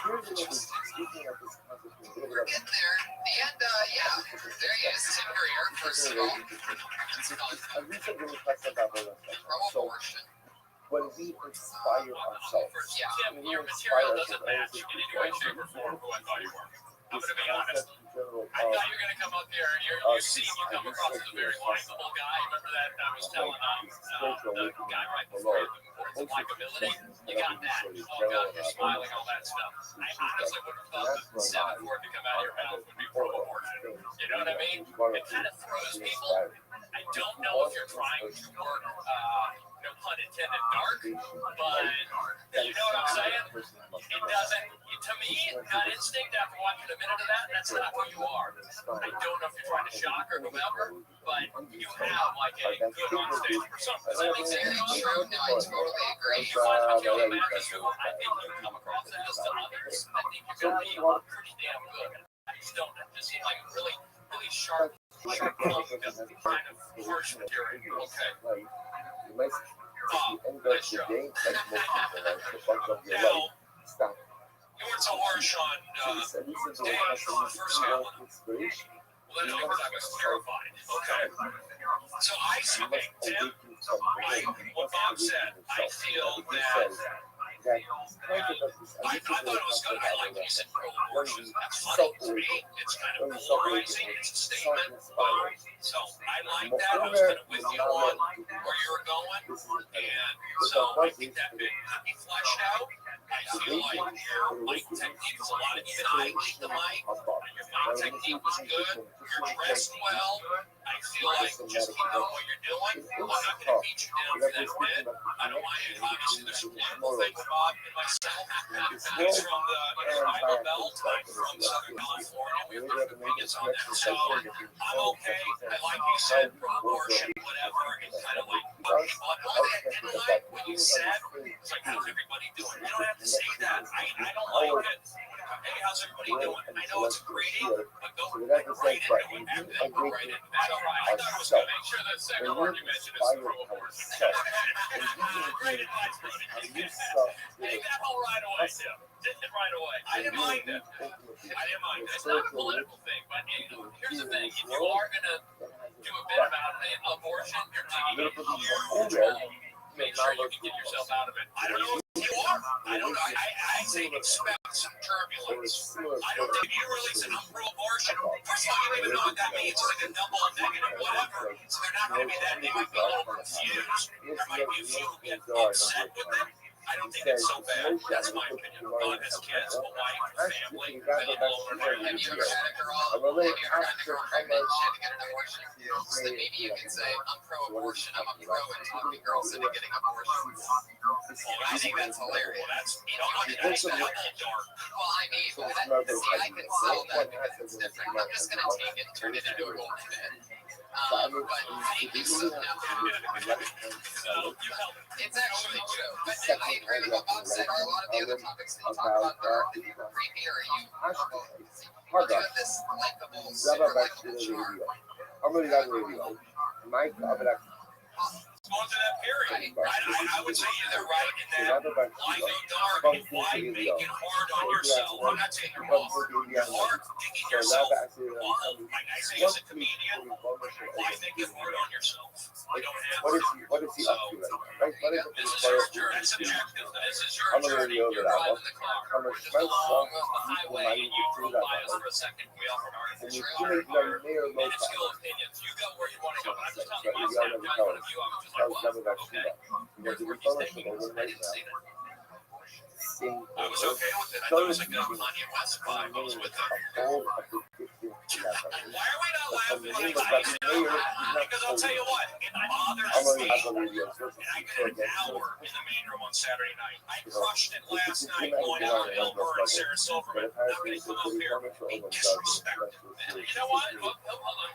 Here's another speaking of this concept, a little We're bit getting there. The end, yeah. There he is. Tim Greer, first of all. It's fun. I recently requested about all that stuff. So Pro-abortion. when we inspire ourselves, Yeah. Tim, your material doesn't match in any way, shape, or form who I thought you were. I'm going to be honest. I thought you were going to come up here and you seem you come across as a very likable guy. Remember that I was telling the guy right before the importance of likability? You got that. Oh, God, you're smiling, all that stuff. I honestly would have thought that 7 word to come out of your mouth would be pro-abortion. You know what I mean? It kind of throws people. I don't know if you're trying to work, no pun intended, dark, but you know what I'm saying? It doesn't, to me, gut instinct after watching a minute of that, that's not who you are. I don't know if you're trying to shock or whomever, but you have like a good on-stage persona. Does that make sense? True. No, I totally agree. If I feel like that's who I think you come across as to others, I think you're going to be pretty damn good. I just don't. It just seems like really, really sharp, kind of harsh material. Okay. you might end up the game like most people, like the fuck up your life. Stop. You weren't so harsh on Dan for the first family. Inspiration. Well, that's because I was terrified. Okay. So I speak, Tim, what Bob said, I feel that I thought it was good. I like when you said pro-abortion. That's funny to me. It's kind of polarizing. It's a statement. So I like that. I was kind of with you on where you were going. And so I think that bit could be fleshed out. I feel like your mic technique is a lot of, even I like the mic. Your mic technique was good. You're dressed well. I feel like just keep doing what you're doing. I'm not going to beat you down for that bit. I don't mind it. Obviously, there's some wonderful things about myself. He's from the Bible Belt. I'm from Southern California. We have different opinions on that. So I'm okay. I like you said pro-abortion, whatever. It's kind of like, but all that didn't like what you said. It's like, how's everybody doing? You don't have to say that. I don't like it. Hey, how's everybody doing? I know it's greedy, but go right into it. After that, go right into that. I thought it was good. Make sure that second word you mentioned is pro-abortion. Great advice, Brody. Take that whole right away, Tim. Did it right away. I didn't mind it. I didn't mind it. It's not a political thing, but here's the thing. If you are going to do a bit about abortion, you're taking a huge role. Make sure you can get yourself out of it. I don't know if you are. I don't know. I say expect some turbulence. I don't think you release an pro-abortion. First of all, you don't even know what that means. It's like a double negative, whatever. So they're not going to be that. They might be a little confused. There might be a few who get upset with them. I don't think it's so bad. That's my opinion. God has kids, a wife, a family, they live all over there. Have you ever had a girl? Have you ever had a girl pregnant? She had to get an abortion. So then maybe you can say, I'm pro-abortion. I'm a pro in talking girls into getting abortions. I think that's hilarious. Well, that's, you know, that's a little dark. Well, I mean, see, I can sell that because it's different. I'm just going to take it and turn it into a whole bit. But maybe some it's actually true. But I agree with what Bob said. Are a lot of the other topics that you talk about dark and creepy, or you have this likable, super likable charm? I'm really not radio. Mike, I'm gonna Going to that period. I would say you're right in that why go dark and why make it hard on yourself. I'm not saying you're wrong. You're hard digging yourself. Like I say as a comedian, why make it hard on yourself? You don't have to. what is he up to right now? This is your journey. That's subjective. This is your journey. You're driving the car. We're just along the highway and you drove by us for a second. We offered our minuscule opinions. You go where you want to go. I'm just telling you my snap down in front of you. I was just like, well, okay. Here's where he's taking us. I didn't see that. I was okay with it. I thought it was like a Kanye West vibe. I was with him. Why are we not laughing when I say because I'll tell you what, it bothers me. And I got an hour in the main room on Saturday night. I crushed it last night going out to Bill Burr and Sarah Silverman. I'm going to come up here and disrespect. And you know what? Hold on.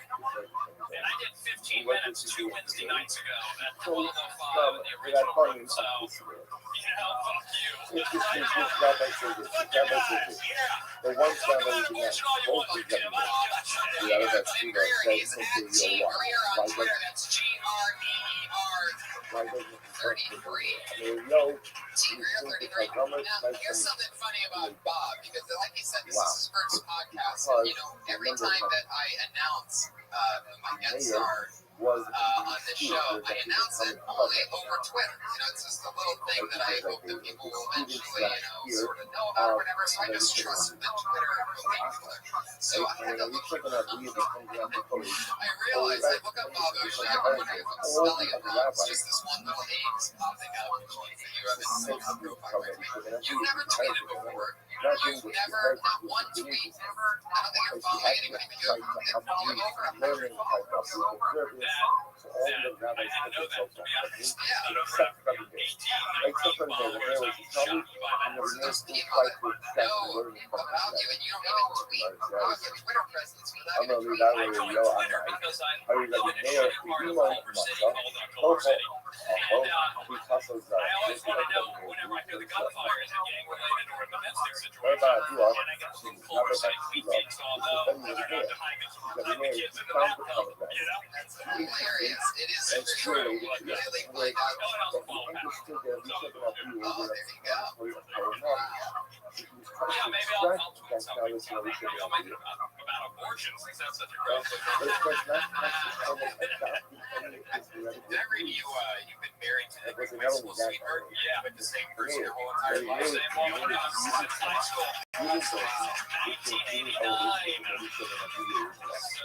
And I did 15 minutes 2 Wednesday nights ago at 12:05 in the original room. So, you know, fuck you. Fuck you guys. Yeah. Talk about abortion all you want, Tim. I don't give a shit. Tim Greer, he's at G Greer on Twitter. That's Greer. Now, here's something funny about Bob, because like he said, this is his first podcast, and every time that I announce who my guests are on this show, I announce it only over Twitter. It's just a little thing that I hope that people will eventually, sort of know about or whatever. So I just trust that Twitter will make Twitter. So I had to look him up. I realized I look up Bob Oshak, I'm wondering if I'm spelling it wrong. It's just this one little A is popping up, which means that you have his social profile right there. You've never tweeted before. You've never, not one tweet, never. I don't think you're following anybody, but you have following over 100 followers. I didn't know that, to be honest. Yeah. But over 18 followers, I'm shocked by that. Those people that know about you and you don't even tweet about your Twitter presence without even tweeting. I joined Twitter because I live in a shitty part of Culver City called Culver City. And I always want to know whenever I hear the gunfire, is it gang related or a domestic situation? And I get some Culver City tweet feeds, so I'll know whether or not to hide the kids in the bathtub, That's hilarious. It is true. Really played out. No one else will follow that. Oh, there you go. Yeah, maybe I'll tweet something. Maybe I'll make it about abortion, since that's such a great thing. Did I read you've been married to the high school sweetheart? Yeah. With the same person your whole entire life? Same woman since high school. 1989. So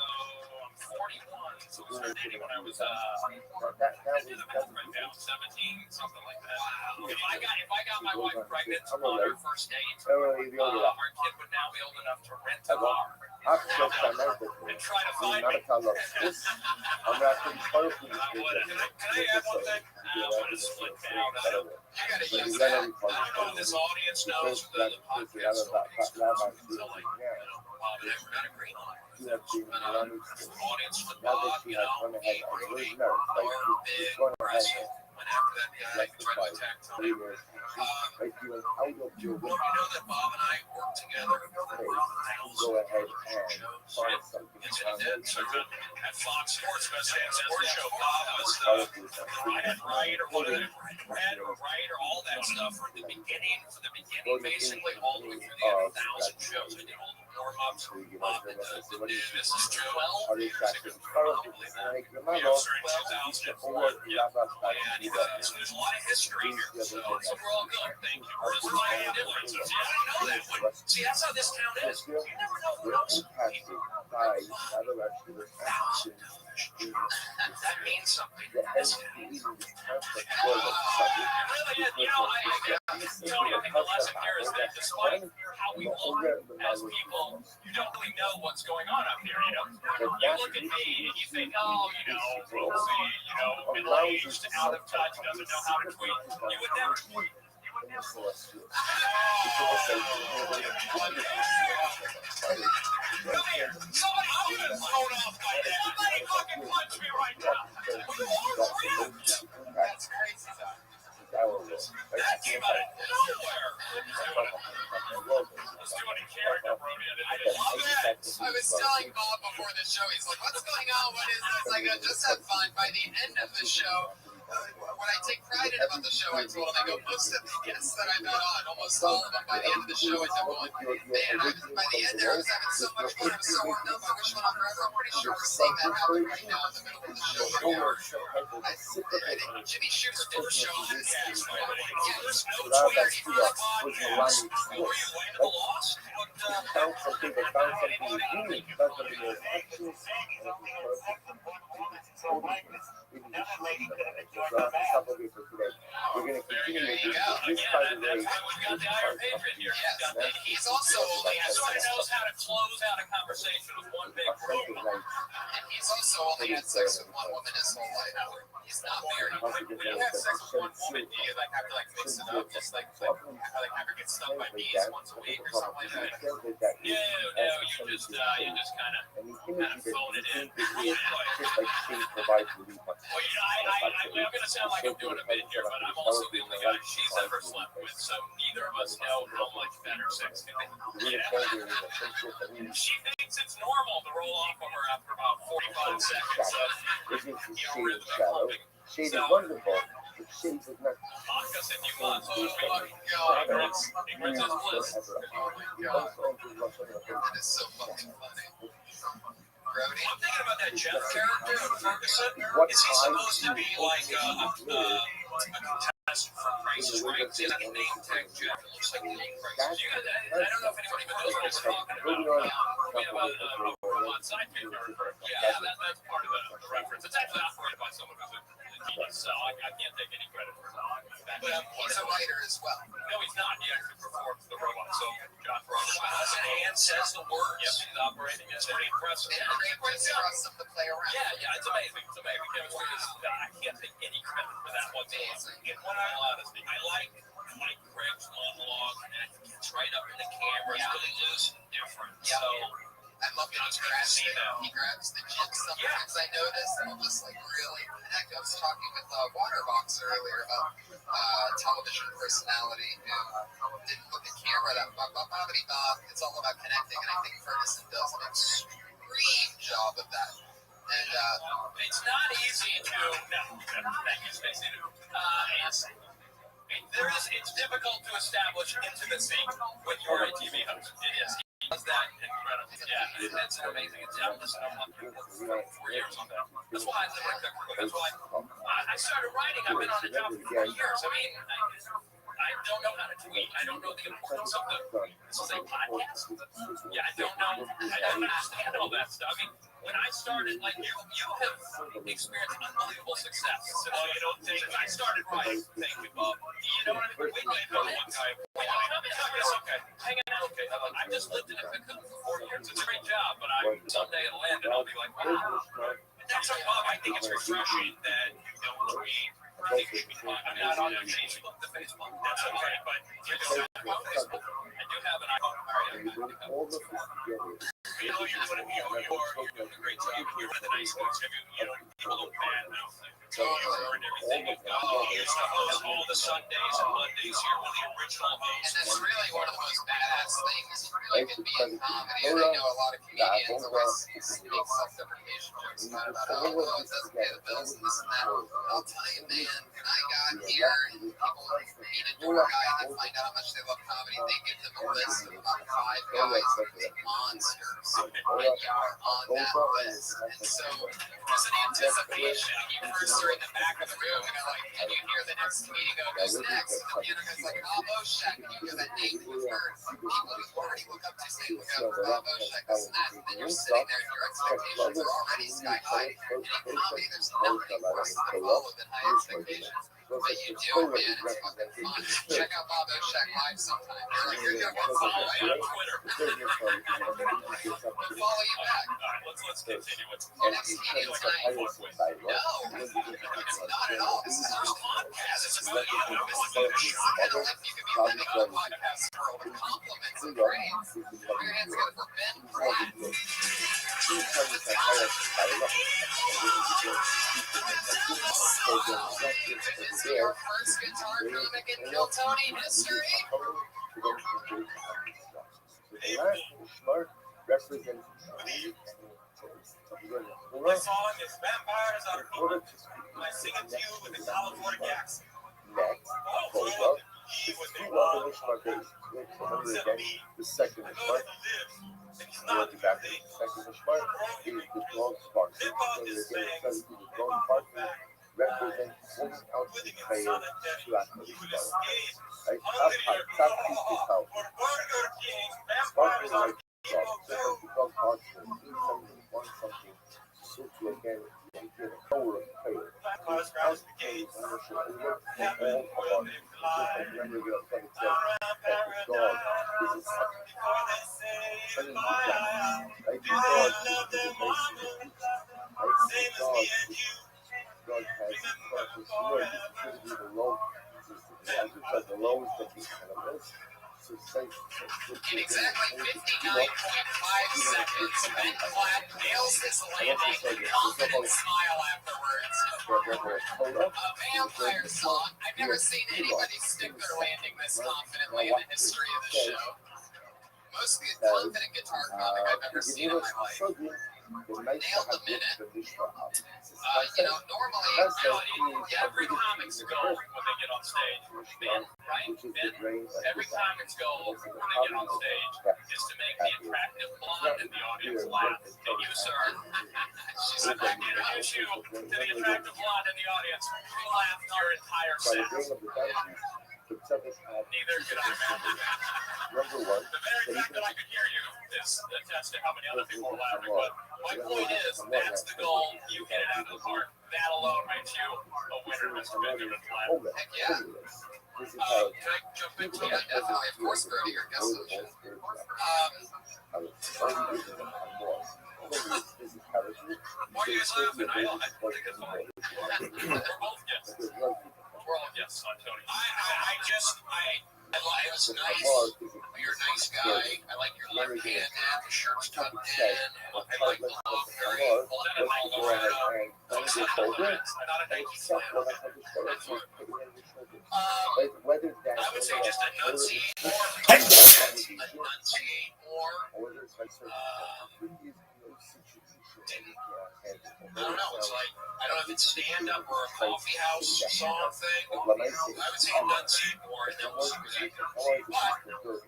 I'm 41. So we started dating when I was I did the math right now, 17, something like that. If I got my wife pregnant on our first date, our kid would now be old enough to rent a car and try to find me. Can I add one thing? I want to split down. You gotta use that. I don't know if this audience knows the podcast audience. So like, Bob and I were not agreeing on it. Audience for Bob, he really big, aggressive. Went after that guy, tried to attack Tony. You know that Bob and I worked together for at Fox Sports, best damn sports show. Bob was right or whatever, red or right or all that stuff from the beginning, basically all the way through the 1,000 shows. I did all the warm-ups. Bob did this is 12 years ago. Started 2004. Yeah. So there's a lot of history here. So we're all good. Thank you. There's a lot of differences. Yeah, I didn't know that. See, that's how this town is. You never know who else people. That means something. It really is. Tony, I think the lesson here is that despite how we look as people, you don't really know what's going on up here. You look at me and you think, oh, Rosie, middle-aged, out of touch, doesn't know how to tweet. You would never tweet. Come here. Somebody, I'm going to blow off by that. Somebody fucking punch me right now. That's crazy, though. That came out of nowhere. Let's do any character, Rabbi. I love it. I was telling Bob before the show, he's like, what's going on? What is this? Like, just have fun. By the end of the show, what I take pride in about the show, I told him, I go, most of the guests that I've had on, almost all of them, by the end of the show, I said, well, man, by the end there, I was having so much fun. I was so warmed up. I wish one on forever. I'm pretty sure we're seeing that happen right now in the middle of the show. I think Jimmy shoots did a show on his cast. There's no Twitter, even on the podcast. Were you at the loss? We're going to continue There you this go. by the way. That's why we've got the Iron Patriot here. He's also only had Everyone sex knows how to close out a conversation with one big group. and he's also only had sex with one woman his whole life. He's not married. When you have sex with one woman, do you have to mix it up? Just have her get stung by bees once a week or something like that? No, you just kind of phone it in. I'm going to sound like I'm doing a bit here, but I'm also the only guy she's ever slept with, so neither of us know how much better sex can be. She thinks it's normal to roll off of her after about 45 seconds of rhythmic pumping. Shade is wonderful. shades of nothing. Vodka said you must. Oh my God. Ignorance is bliss. Oh my God. That is so fucking funny. Brody? I'm thinking about that Jeff character of Ferguson. Is he supposed to be like a contestant from Price is Right? He's like a name tag Jeff. It looks like a name price. I don't know if anyone even knows what he's talking about. About robot sidekick or yeah, that's part of the reference. It's actually operated by someone who's a genius, so I can't take any credit for that. But he's a writer as well. No, he's not. He actually performs the robot. So John Rothschild and says the words. Yep, he's operating. It's pretty impressive. And they trust him to play around. Yeah, it's amazing. It's amazing. Chemistry is, I can't take any credit for that whatsoever. In all honesty, I like Craig's monologue, and it gets right up in the camera. It's really loose and different. Yeah. So I love that he grabs the jib sometimes. I noticed, and I'm just like, really? Heck, I was talking with Waterbox earlier about television personality who didn't look at camera. It's all about connecting, and I think Ferguson does an extreme job of that. And it's not easy to. Thank you, Stacey. It's difficult to establish intimacy when you're a TV host. It is. He does that incredibly. Yeah, that's amazing. It's I'm listening for 4 years on that. That's why I started writing. I've been on the job for 4 years. I mean, I don't know how to tweet. I don't know the importance of this is a podcast. Yeah, I don't know. I don't understand all that stuff. I mean, when I started, like you have experienced unbelievable success. So you don't think I started writing. Thank you, Bob. You know what I mean? Wait, one guy. It's okay. Hang out. Okay. I just lived in a cocoon for 4 years. It's a great job, but someday it'll end, and I'll be like, wow. That's okay, Bob. I think it's refreshing that you don't tweet. I think it should be fun. I'm not on Facebook, the Facebook. That's okay, but you don't have Facebook. I do have an iPhone. You know, you're doing a great job. You're one of the nice guys. People don't bad mouth and everything. You used to host all the Sundays and Mondays. You're one of the original hosts. And that's really one of the most badass things. Like in being comedy, and I know a lot of comedians always make self-deprecation jokes about it doesn't pay the bills and this and that. I'll tell you, man, when I got here and people meet a door guy and they find out how much they love comedy, they give them a list of about 5 guys who are monsters. And you are on that list. And so there's an anticipation. You first are in the back of the room and you're like, and you hear the next comedian go, who's next? And the piano guy's like, Bob Oshek. And you hear that name that you've heard. People who already look up to say, look out for Bob Oshek, this and that. And then you're sitting there and your expectations are already sky high. And in comedy, there's nothing worse than lower than high expectations. But you do, man. It's fucking fun. Check out Bob Oshek live sometime. You're going to follow me on Twitter. We'll follow you back. All right, let's continue. Next meeting tonight. No, it's not at all. This is our podcast. It's about you. This is a show. I don't think you can be living on a podcast world with compliments and praise. Put your hands together for Ben Platt. This is your first guitar comic in Kill Tony history. My song is Vampires Out of Florida. I sing it to you with a college water gas. The second is Mark. He's not the Second is Mark. He is the dog spark. Represent 6 ounces of prayer to our Christ. I tap his house. Spark is like dog parts and do something, want something, so to again, and get a power of prayer. God has the lowest that he kind of is. In exactly 59.5 seconds, Ben Platt nails his landing, confident smile afterwards. A vampire song. I've never seen anybody stick their landing this confidently in the history of the show. Most confident guitar comic I've ever seen in my life. nailed the minute. Normally, every comic's goal when they get on stage, right? Every comic's goal when they get on stage is to make the attractive blonde in the audience laugh. And you, sir, if I introduce you to the attractive blonde in the audience, you laughed your entire set. Neither could I imagine. The very fact that I could hear you is a test to how many other people are laughing. But my point is, that's the goal. You hit it out of the park. That alone makes you a winner, Mr. Benjamin Flatt. Heck yeah. Can I jump into that? Definitely, of course, go to your guest solution. Why are you guys laughing? I think it's fine. We're both guests. We're all guests on Tony. It was nice. You're a nice guy. I like your left hand, man. The shirt's tucked in. I like the look. Very I would say just enunciate more. Enunciate more. I don't know. It's like, I don't know if it's stand up or a coffee house song thing. I would say enunciate more, and then we'll see what that comes. But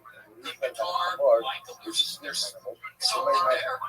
the guitar, Michael, there's something there.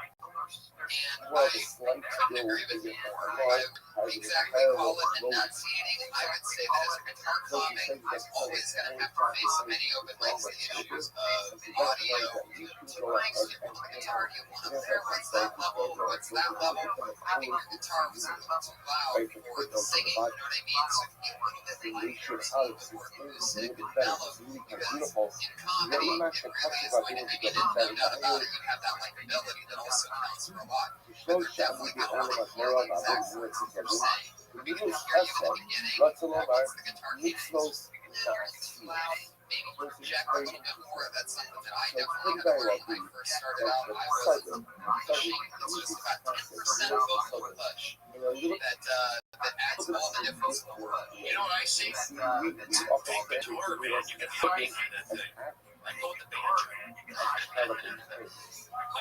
And I couldn't agree with you more. I would exactly call it enunciating. I would say that as a guitar comic, I'm always going to have to face many open mics issues of audio. To bring people to the guitar, you want to pair what's that level, what's that level. Maybe your guitar was a little too loud for the singing, you know what I mean? So if you want the thing like your team for music and mellow, because in comedy, in really is going to, I mean, no doubt about it, you have that likability that also counts for a lot. But they're definitely going to hear the exact words that you're saying. We can hear you in the beginning, once the guitar came in, it's too loud. Maybe project a little bit more. That's something that I definitely had to learn when I first started out. I wasn't pushing. It's just about 10% vocal push that adds all the difference in the world. You know what I see? It's a big guitar, man. You can hardly hear that thing. Like go with the banjo.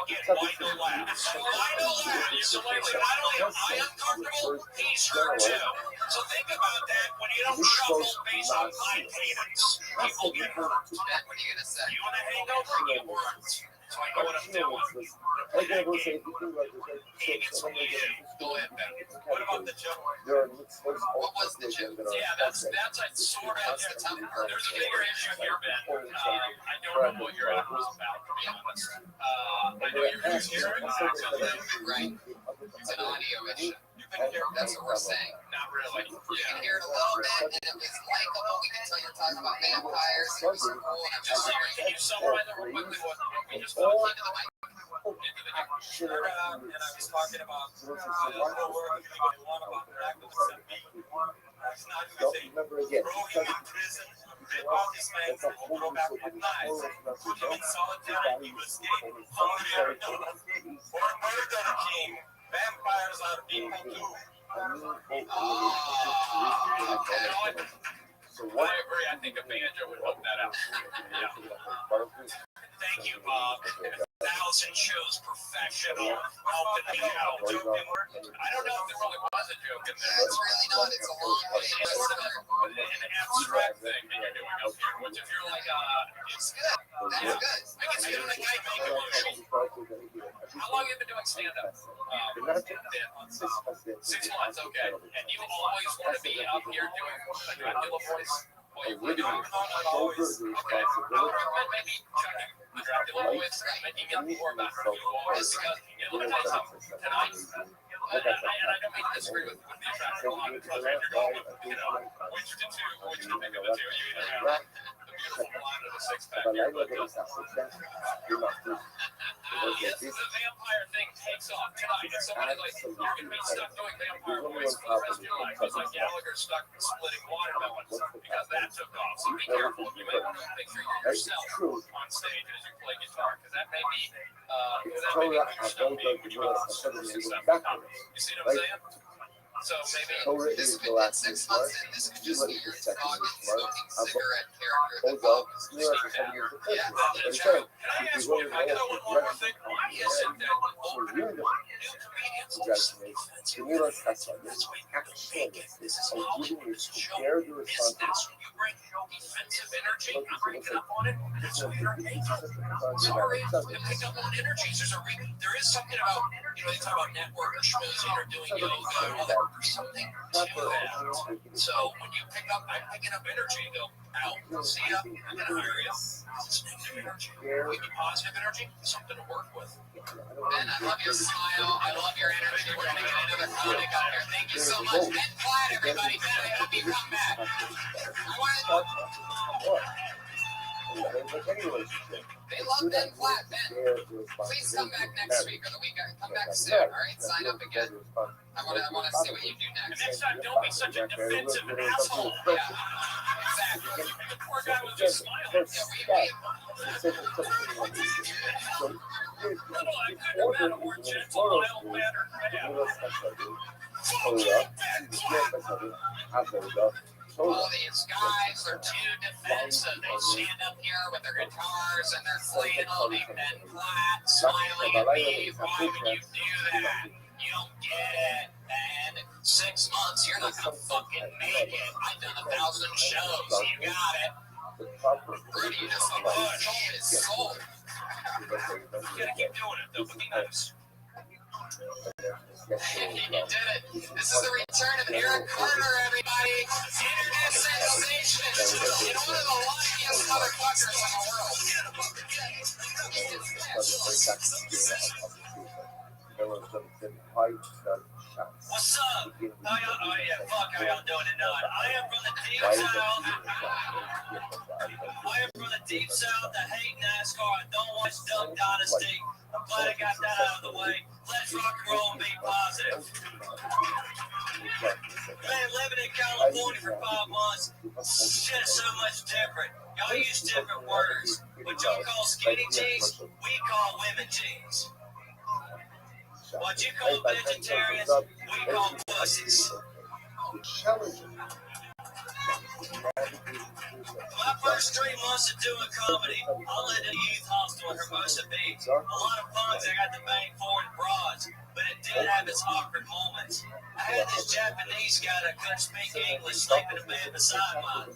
Again, why no laugh? Why no laugh? Ukulele, not only am I uncomfortable, he's hurt too. So think about that when you don't shuffle based on high cadence. People get hurt. What are you going to say? You want to hang over, get words. So I know what I'm doing. Go ahead, Ben. What about the joke? What was the joke? Yeah, that's a sort of. There's a bigger issue here, Ben. I don't know what your act was about, to be honest. I know you're just hearing right? It's an audio issue. That's what we're saying. Not really. You can hear it a little bit, and it was likable. We can tell you're talking about vampires. It was cool, and I'm just hearing Can you summarize that real quickly? What we just talked into the mic. Sure, and I was talking about the work they want about practice and me. That's not who they throw him in prison, rip out his legs, and hold him back with knives. Put him in solitary, he will escape hungry Arizona. Or murder the king. Vampires are people too. I agree. I think a banjo would help that out. Yeah. Thank you, Bob. 1,000 shows professional. Helping me out. I don't know if there really was a joke in there. It's really not. It's a long way. An abstract thing that you're doing up here, which if you're like, it's good. That's good. I can see it like make emotion. How long have you been doing stand-up? 6 months, okay. And you always want to be up here doing a Dracula voice? Well, you would not always. Okay. I would recommend maybe checking the Dracula voice, making up more about who you are. Because, let me tell you something. Tonight, and I don't mean to disagree with the attraction a lot, because you're going with, which to two, which to pick of the two. You either have the beautiful blonde or the six-pack here, but if the vampire thing takes off tonight, and somebody's like, you're going to be stuck doing vampire voice for the rest of your life, because like Gallagher's stuck splitting watermelons, because that took off. So be careful. You may want to make sure you're yourself on stage as you play guitar, because that may be when you're stuck being what you want to do. You see what I'm saying? So maybe This could be 6 months in. This could just be your fucking smoking cigarette character that follows me. Yeah. Can I ask one more thing? Why is it that new comedians this is Hollywood show? Is this you bring defensive energy? I'm picking up on it. It's so entertaining. Sorry to pick up on energies. There is something about, they talk about network or schmoozing or doing yoga and all that. There's something to that. So when you pick up, I'm picking up energy and go, ow, see ya, I'm gonna hire you. It's negative energy. Give me positive energy, something to work with. Ben, I love your smile. I love your energy. We're gonna get another comic on here. Thank you so much. Ben Platt, everybody. Ben, I hope you come back. They love Ben Platt. Ben, please come back next week or the week. Come back soon. All right, sign up again. I want to see what you do next. Next time, don't be such a defensive asshole. Yeah, exactly. The poor guy was just smiling. I couldn't have been a more gentle, mild-mannered man. All these guys are too defensive. They stand up here with their guitars and their flannel, Ben Platt, smiling at me. Why would you do that? You don't get it, man. 6 months, you're not gonna fucking make it. I've done 1,000 shows. You got it. Rudy, you just stole his soul. You gotta keep doing it, though. But be nice. You did it. This is the return of Eric Carter, everybody. Internet sensation. And one of the luckiest motherfuckers in the world. What's up? How y'all doing tonight? I am from the deep south. Deep South. I hate NASCAR. I don't watch Duck Dynasty. I'm glad I got that out of the way. Let's rock and roll and be positive. Man, living in California for 5 months, shit is so much different. Y'all use different words. What y'all call skinny jeans, we call women jeans. What you call vegetarians, we call pussies. My first 3 months of doing comedy, I lived in a youth hostel in Hermosa Beach. A lot of funds I got to bang foreign broads, but it did have its awkward moments. I had this Japanese guy that couldn't speak English sleep in a bed beside mine.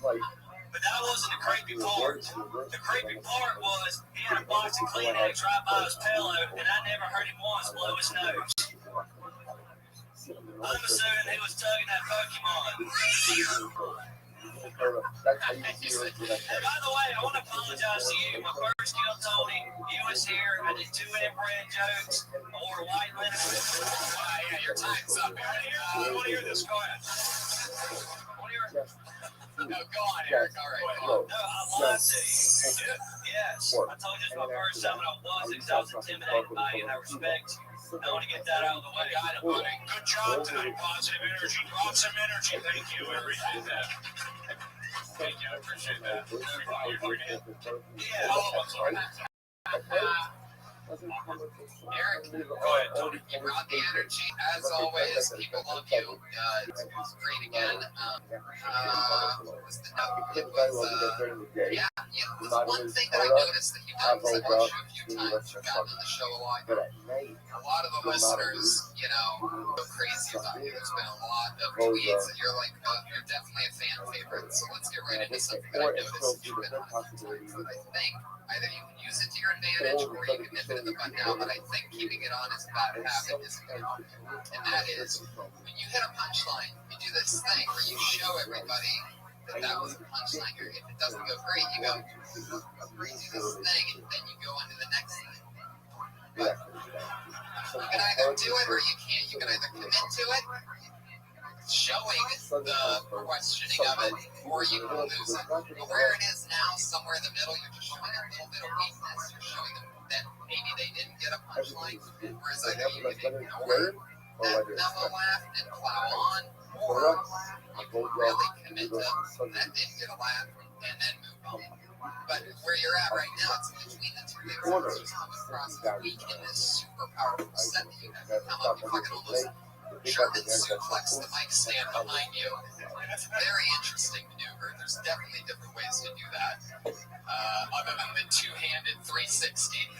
But that wasn't the creepy part. The creepy part was he had a box of Kleenex right by his pillow, and I never heard him once blow his nose. I'm assuming he was tugging that Pokemon. And by the way, I want to apologize to you. My first deal, Tony, you was here. I did 2 inbred jokes. I wore white linen. Yeah, your time's up. I want to hear this. Go ahead. No, go on, Eric. All right, go on. No, I lied to you. Yes, I told you it's my first time, and I was because I was intimidated by you, and I respect you. I want to get that out of the way. Got it, buddy. Good job tonight. Positive energy. Lots of energy. Thank you. I appreciate that. Thank you. I appreciate that. Yeah. Oh, I'm sorry. Eric, Go ahead, Tony. you brought the energy. As always, people love you. It was great again. What was the note? It was, yeah, the one thing that I noticed that you've done, because I've watched you a few times, you've gotten on the show a lot. A lot of the listeners, go crazy about you. There's been a lot of tweets, and you're like, you're definitely a fan favorite. So let's get right into something that I noticed you've been on a few times that I think either you can use it to your advantage or you can nip it in the butt now, but I think keeping it on is a bad habit, isn't it? And that is, when you hit a punchline, you do this thing where you show everybody that was a punchline. If it doesn't go great, you go, you do this thing, and then you go into the next thing. But you can either do it or you can't. You can either commit to it, showing the questioning of it, or you can lose it. But where it is now, somewhere in the middle, you're just showing a little bit of weakness. You're showing them that maybe they didn't get a punchline, whereas either you can ignore that mellow laugh and plow on, or you can really commit to that didn't get a laugh and then move on. But where you're at right now, it's between the two things. It's just come across as weak in this super powerful set that you have come up. You fucking almost German suplex the mic stand behind you. Very interesting maneuver. There's definitely different ways to do that. Other than the two-handed 360.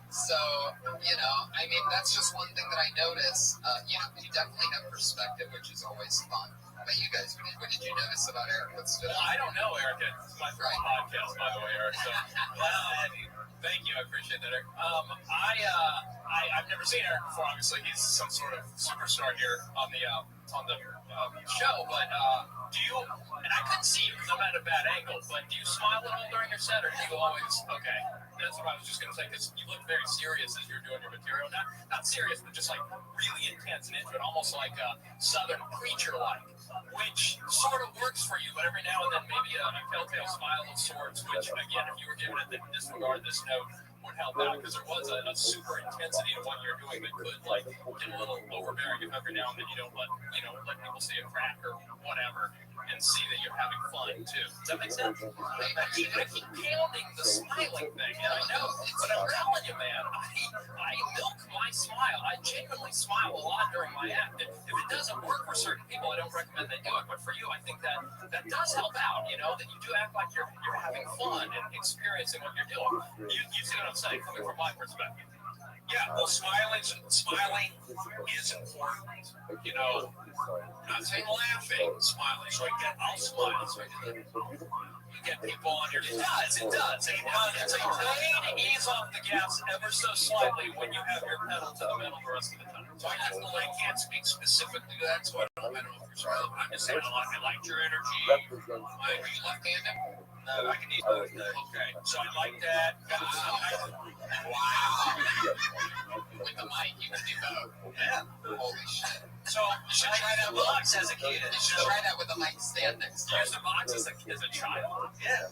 So, I mean, that's just one thing that I notice. You definitely have perspective, which is always fun. But you guys, what did you notice about Eric? Well, I don't know Eric. It's my first podcast, by the way, Eric. So, thank you. I appreciate that, Eric. I've never seen Eric before. Obviously, he's some sort of superstar here on the show. But do you? And I couldn't see you because I'm at a bad angle. But do you smile at all during your set, or do you always? Okay, that's what I was just gonna say. Because you look very serious as you're doing your material. Not serious, but just like really intense and into it, almost like a Southern preacher-like, which sort of works for you. But every now and then, maybe a telltale smile of sorts. Which, again, if you were given it in this regard, this note would help out because there was a super intensity to what you're doing that could get a little overbearing if every now and then you don't let people see a crack or whatever and see that you're having fun too. Does that make sense? I keep pounding the smiling thing, and I know, but I'm telling you, man, I milk my smile. I genuinely smile a lot during my act. If it doesn't work for certain people, I don't recommend they do it. But for you, I think that does help out. That you do act like you're having fun and experiencing what you're doing. You see what I'm saying, coming from my perspective. Yeah, well, smiling is important. Not saying laughing, smiling. So I'll smile. So you get people on your. It does. It's a way to ease off the gas ever so slightly when you have your pedal to the metal the rest of the time. So I can't speak specifically to that. So I don't know if you're smiling. I'm just saying I like your energy. Are you left-handed? No, I can use both. Okay, so I like that. Wow. With the mic, you can do both. Yeah. Holy shit. So you should try that box as a kid. You should try that with a mic stand next to you. Use the box as a child. Yeah.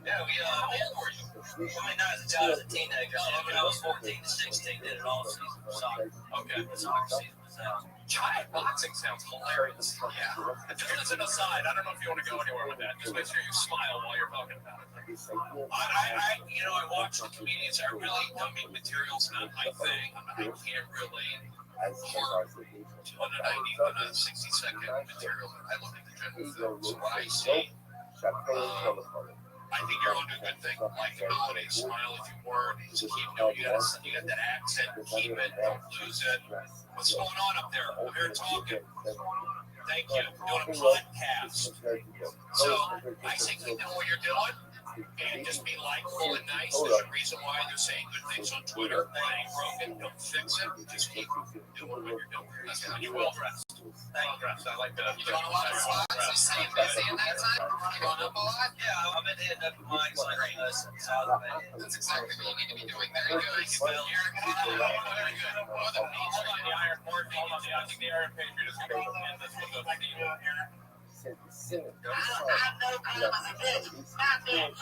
Yeah, how old were you? I mean, not as a child, as a teenager. When I was 14 to 16, did it all season for soccer. Okay. The soccer season was out. Child boxing sounds hilarious. Yeah. Just as an aside, I don't know if you want to go anywhere with that. Just make sure you smile while you're talking about it. I watch the comedians. I mean, material's not my thing. I can't really harm on a 60-second material. I look at the general film. So what I see, I think you're onto a good thing. Likability, smile if you were. Keep you got that accent. Keep it. Don't lose it. What's going on up there? I'm here talking. Thank you. Doing a podcast. So basically, know what you're doing. And just be likable and nice. There's a reason why they're saying good things on Twitter. That ain't broken. Don't fix it. Just keep doing what you're doing. That's when you're well dressed. Well dressed. I like that. You going a lot of spots? You staying busy in that time? You going up a lot? Yeah, I've been hitting up mine. That's exactly what you need to be doing. Very good. Very good. Hold on, the Iron Morton. Hold on, I think the Iron Patriot is going to end this with the deal here. I know God was a bitch. Not bitch.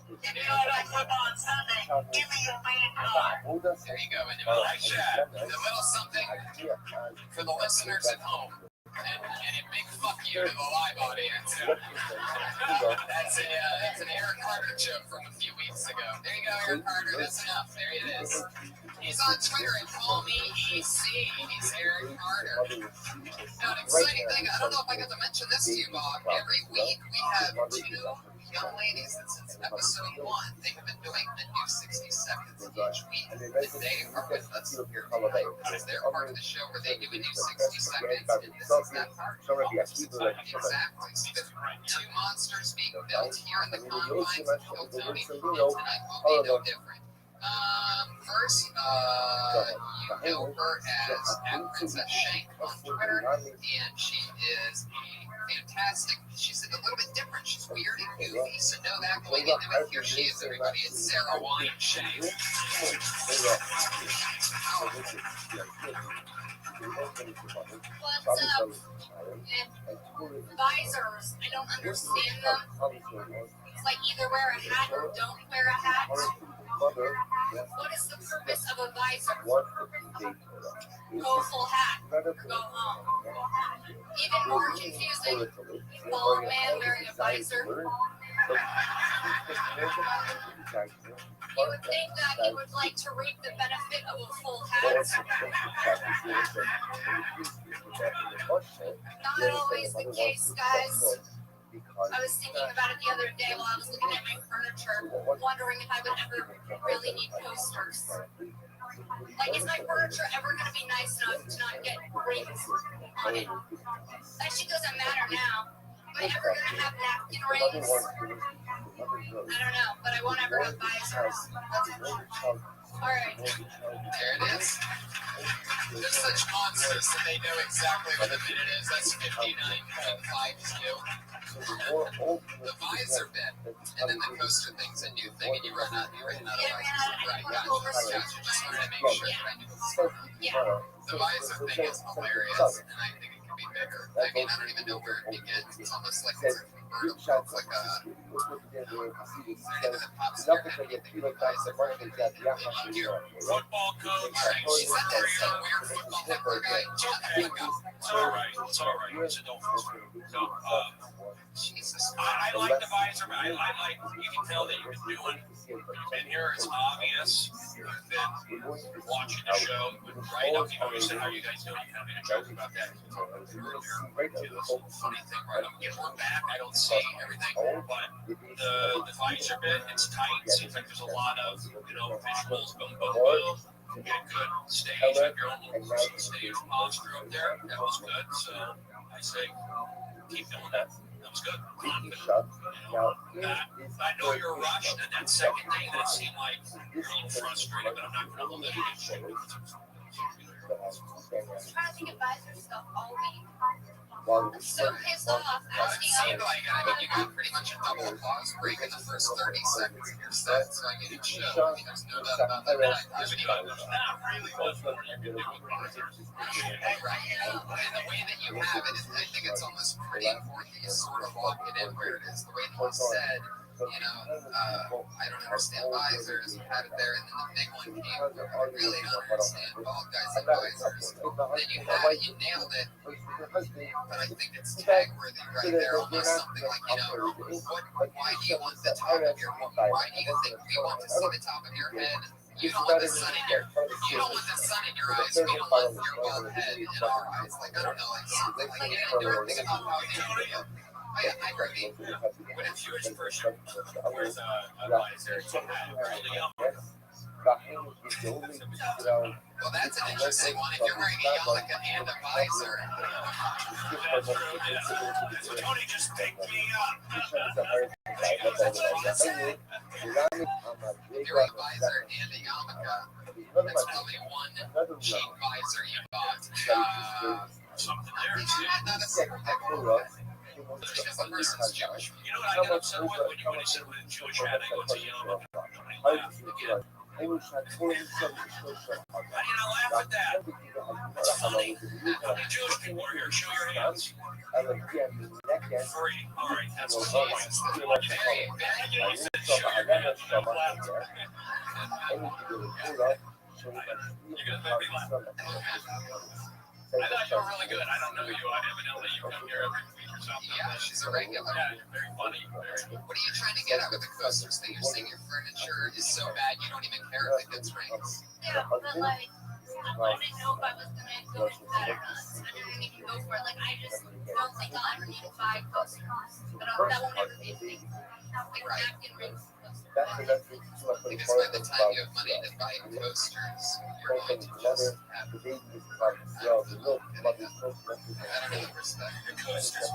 If you don't like football on Sunday, give me your fan card. There you go. And like that, a little something for the listeners at home. And a big fuck you to the live audience. That's an Eric Carter joke from a few weeks ago. There you go, Eric Carter. That's enough. There it is. He's on Twitter and call me EC. He's Eric Carter. Now, an exciting thing, I don't know if I got to mention this to you, Bob. Every week we have two young ladies that since episode 1, they have been doing the new 60 seconds each week. And they are with us here tonight because they're part of the show where they do a new 60 seconds, and this is that part. Exactly. See the two monsters being built here in the confines of Hilltony, and tonight will be no different. First, you know her as Princess Shank on Twitter, and she is fantastic. She's a little bit different. She's weird and goofy, so know that going into it. Here she is, everybody. It's Sarah Wine Shank. What's up? Visors. I don't understand them. It's like either wear a hat or don't wear a hat. What is the purpose of a visor? Go full hat or go home. Even more confusing, bald man wearing a visor. You would think that he would like to reap the benefit of a full hat. Not always the case, guys. I was thinking about it the other day while I was looking at my furniture, wondering if I would ever really need coasters. Like, is my furniture ever going to be nice enough to not get rings on it? That shit doesn't matter now. Am I ever going to have napkin rings? I don't know, but I won't ever have visors. Alright. There it is. They're such monsters that they know exactly what the minute is. That's 59.52. The visor bit, and then the coaster thing's a new thing, and you ran out of visors. Right, gotcha. Just wanted to make sure that I knew. The visor thing is hilarious, and I think it can be bigger. I mean, I don't even know where it begins. It's almost like it's convertible. It's like a... That pops in your head when you think of a visor. Football coach. Is that weird football hipper guy? It's all right. So don't so, Jesus. I like the visor. I like. You can tell that you've been doing. And here it's obvious. You've been watching the show, right? You said, how you guys doing? You having a joke about that earlier. This funny thing, right? I'm getting one back. I don't see everything, but the visor bit, it's tight. Seems like there's a lot of visuals. Boom, boom, boom. You get good stage, like your own little stage posture up there. That was good. So I say, keep doing that. That was good. I know you're rushed, and that second thing that seemed like you're a little frustrated, but I'm not going to hold it against you. I'm trying to think of visor stuff all week. I'm so pissed off. It seemed like, I mean, you got pretty much a double applause break in the first 30 seconds of your set, so I get it show. I mean, there's no doubt about that. There's not really much more you can do with visors. Right, and the way that you have it, I think it's almost pretty important that you sort of lock it in where it is. The way that you said, I don't understand visors, you had it there, and then the big one came, I really don't understand bald guys and visors. Then you had it, you nailed it, but I think it's tag worthy right there, almost something like, why do you want the top of your head? Why do you think we want to see the top of your head? You don't want the sun in your eyes. We don't want your bald head in our eyes. Like, I don't know, like something like you didn't do anything about how you do it. I agree. When a Jewish person wears a visor, it's really young. Well, that's an interesting one. If you're wearing a yarmulke and a visor. So Tony just picked me up. If you're a visor and a yarmulke, that's probably one cheap visor you bought. Something there. Not a single pickle. Because the person's Jewish. You know what I got upset with when you said with a Jewish hat, I go to yarmulke. Why did I laugh at that? That's funny. How many Jewish people are here? Show your hands. 3. All right, that's the point. You said show your hands. I'm laughing. You're going to make me laugh. I thought you were really good. I don't know you. Evidently, you come here every week or something. Yeah, she's a regular. Yeah, you're very funny. What are you trying to get at with the coasters thing? You're saying your furniture is so bad you don't even care if it gets rings. Yeah, but like, I didn't know if I was gonna go into that or not. So I didn't even go for it. Like, I just don't think I'll ever need to buy coasters. But that won't ever be a thing. Like, napkin rings. Because by the time you have money to buy coasters, you're going to just have I don't even respect your coasters.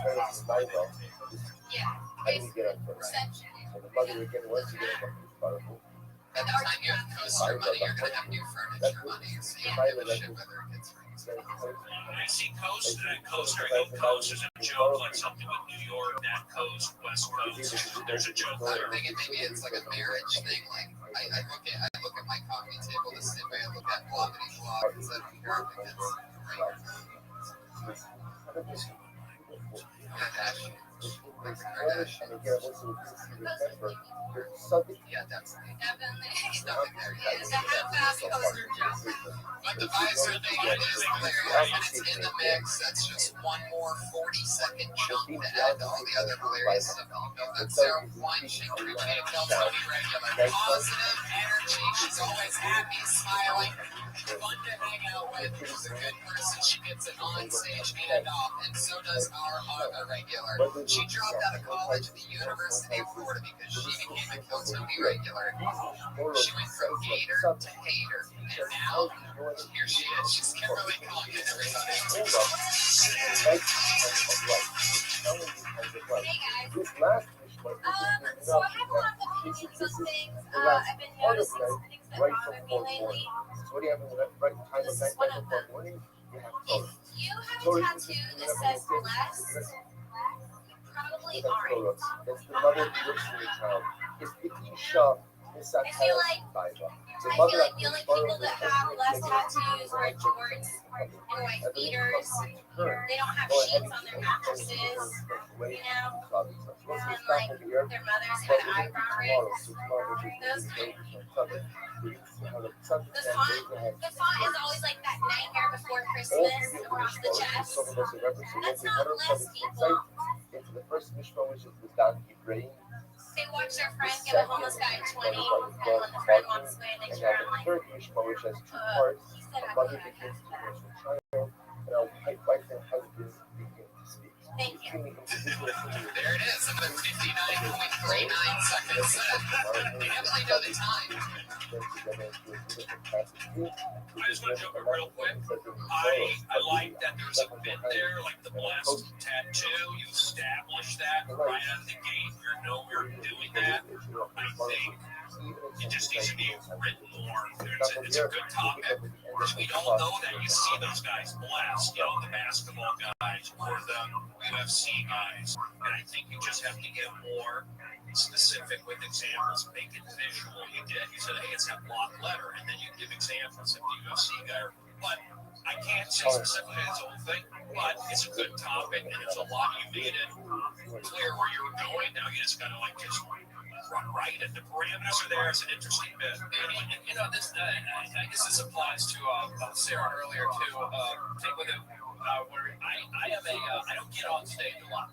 Yeah, basically, essentially. By the time you have coaster money, you're going to have new furniture money. So you don't give a shit whether it gets rings. I see coast and coaster. I go coast. There's a joke like something with New York, that coast, West Coast. There's a joke I'm there. thinking maybe it's like a marriage thing. Like I look at my coffee table the same way I look at poverty blog instead of pyramid. Yeah, definitely. Nothing there yet. It's a half-ass coaster job. But the visor thing, it is hilarious, and it's in the mix. That's just one more 40-second chunk to add to all the other hilarious stuff that you built One, she encouraged me to tell Tony regular. Positive energy. She's always happy, smiling, fun to hang out with. She's a good person. She gets it on stage and off, and so does our other regular. She dropped out of college at the University of Florida because she became a Kill Tony regular. She went from hater to hater, and now here she is. She's Kimberly Congan, everybody. Hey guys. So I have a lot of opinions on things. I've been noticing some things that bother me lately. This is one of them. If you have a tattoo that says blessed, you probably aren't. I feel like the only people that have blessed tattoos are jorts and white beaters. They don't have sheets on their mattresses, you know? And like their mothers had eyebrow rings. Those kind of the font is always like that nightmare before Christmas across the chest. That's not blessed, people. They watch their friend give a homeless guy 20, and when the friend walks away, they turn around like, he said I would have that. Thank you. There it is, another 59.39 seconds. You definitely know the time. I just want to jump in real quick. I like that there's a bit there, like the blessed tattoo. You establish that right out of the gate. You know you're doing that. I think it just needs to be written more. It's a good topic. Because we don't know that you see those guys blessed, you know, the basketball guys or the UFC guys. And I think you just have to get more specific with examples, make it visual. You said, hey, it's that block letter, and then you give examples of the UFC guy. But I can't say specifically it's the whole thing, but it's a good topic, and it's a lot you made it clear where you're going. Now you just gotta like just run right, and the parameters are there. It's an interesting bit. And you know, this I guess this applies to Sarah earlier too. Take with it where I don't get on stage a lot.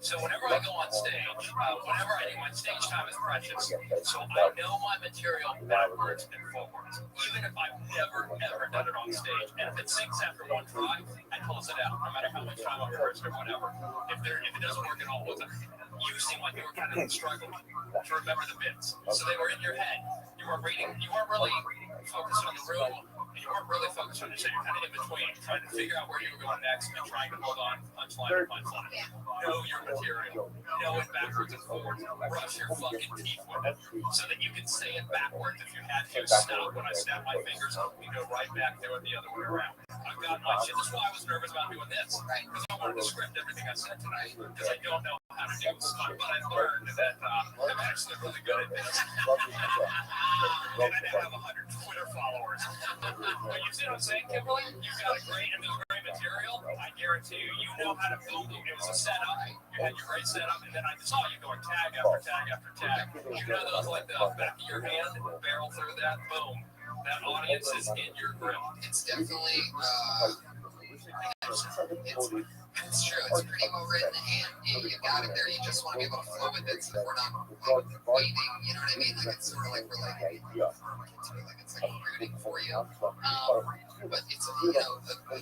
So whenever I go on stage, my stage time is precious. So I know my material backwards and forwards, even if I've never ever done it on stage. And if it sinks after one try, I close it out, no matter how much time I've rehearsed or whatever. If it doesn't work at all, you seem like you were kind of struggling to remember the bits. So they were in your head. You weren't reading. You weren't really focused on the room. And you weren't really focused on the show. You're kind of in between, trying to figure out where you were going next and trying to hold on punchline to punchline. Know your material. Know it backwards and forwards. Brush your fucking teeth with it so that you can say it backwards. If you had to stop when I snap my fingers, you go right back there the other way around. I've got my shit. That's why I was nervous about doing this, right? Because I wanted to script everything I said tonight because I don't know how to do stuff, but I learned that I'm actually really good at this. And I didn't have 100 Twitter followers. But you see what I'm saying, Kimberly? You've got a great material. I guarantee you, you know how to build it. It was a setup. You had your great setup, and then I saw you going tag after tag after tag. You know those like the back of your hand, barrel through that, boom. That audience is in your grip. It's definitely it's true. It's pretty well written, and you got it there. You just want to be able to flow with it, so we're not waiting. You know what I mean? Like it's sort of like we're like it's like rooting for you. But it's a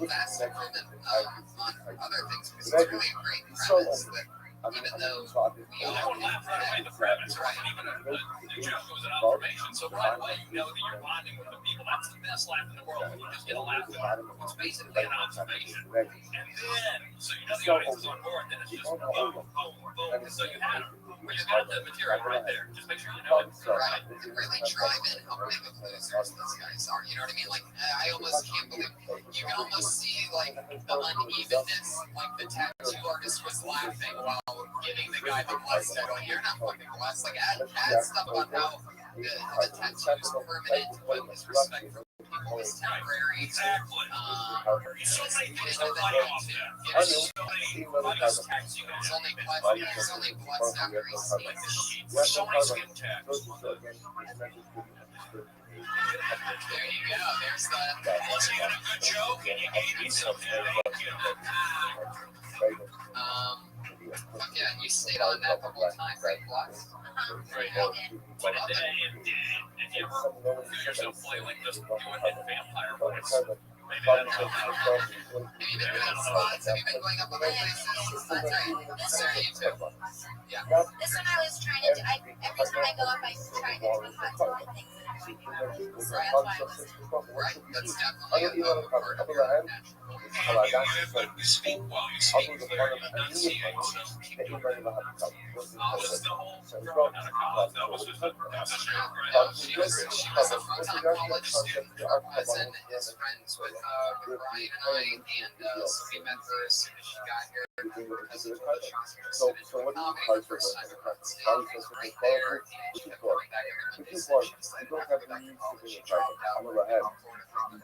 vast improvement on other things because it's really a great premise that. Even though we all laugh right away the premise, right? Even the joke was an observation, so right away you know that you're bonding with the people. That's the best laugh in the world when you just get a laugh at it. It's basically an observation. And then, so you know the audience is on board, then it's just boom, boom, boom. And so you have you got the material right there. Just make sure you know it. Right. Really drive in how big of losers these guys are. You know what I mean? Like, I almost can't believe you can almost see like the unevenness. Like the tattoo artist was laughing while giving the guy the blessed tattoo. You're not fucking blessed. Like, add stuff about how the tattoo is permanent, but his respect for people is temporary. Exactly. So many things to play off that. It's only blessed after he sneezes. There's so many skin tags. There you go. There's the. Once you had a good joke and you gave me something, thank you. Fuck yeah, you stayed on that the whole time, right, Blocks? Right. But if you ever feel yourself flailing, just do it in vampire voice. Maybe that'll help. Have you been doing spots? Have you been going up on the places? That's right. Sarah, you too. Yeah. This one I was trying to do. Every time I go up, I try to do a hot dog thing. Right, that's definitely a part of your natural. You speak while you speak. Enunciate. This is the whole growing out of college. That was just She was a full-time college student. Our cousin is friends with Ryan and I, and so we met her as soon as she got here. Because of the shows comedy the first time around stage, I was right there, and she kept coming back every Monday, so she decided not to go back to college. She dropped out from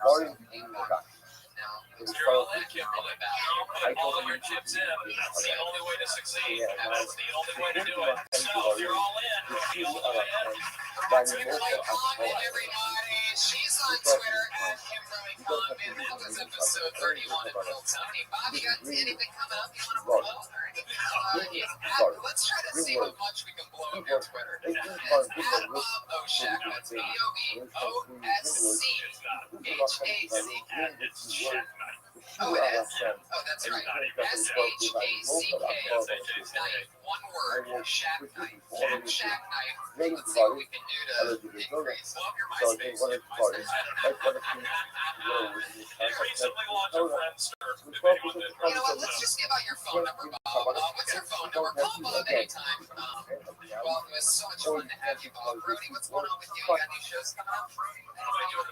Florida, came back. Now, you're all in, can't pull it back. You put all of your chips in. That's the only way to succeed. And that's the only way to do it. So if you're all in, the only way in. Kimberly Condon, everybody. She's on Twitter at Kimberly Condon. That was episode 31 of Bill Tony. Bobby, got anything coming up you want to promote? Let's try to see how much we can blow up your Twitter. It's at Bob Oshak. That's BOBOSCHACK. Oh, it is? Oh, that's right. SHACK knife. One word. Shack knife. Shack knife. Let's see what we can do to increase. Well, your MySpace. Recently launched a Friendster. You know what? Let's just give out your phone number, Bob. What's your phone number? Call Bob anytime. Well, it was so much fun to have you, Bob. Brody, what's going on with you? You got any shows coming up? I'm going to do it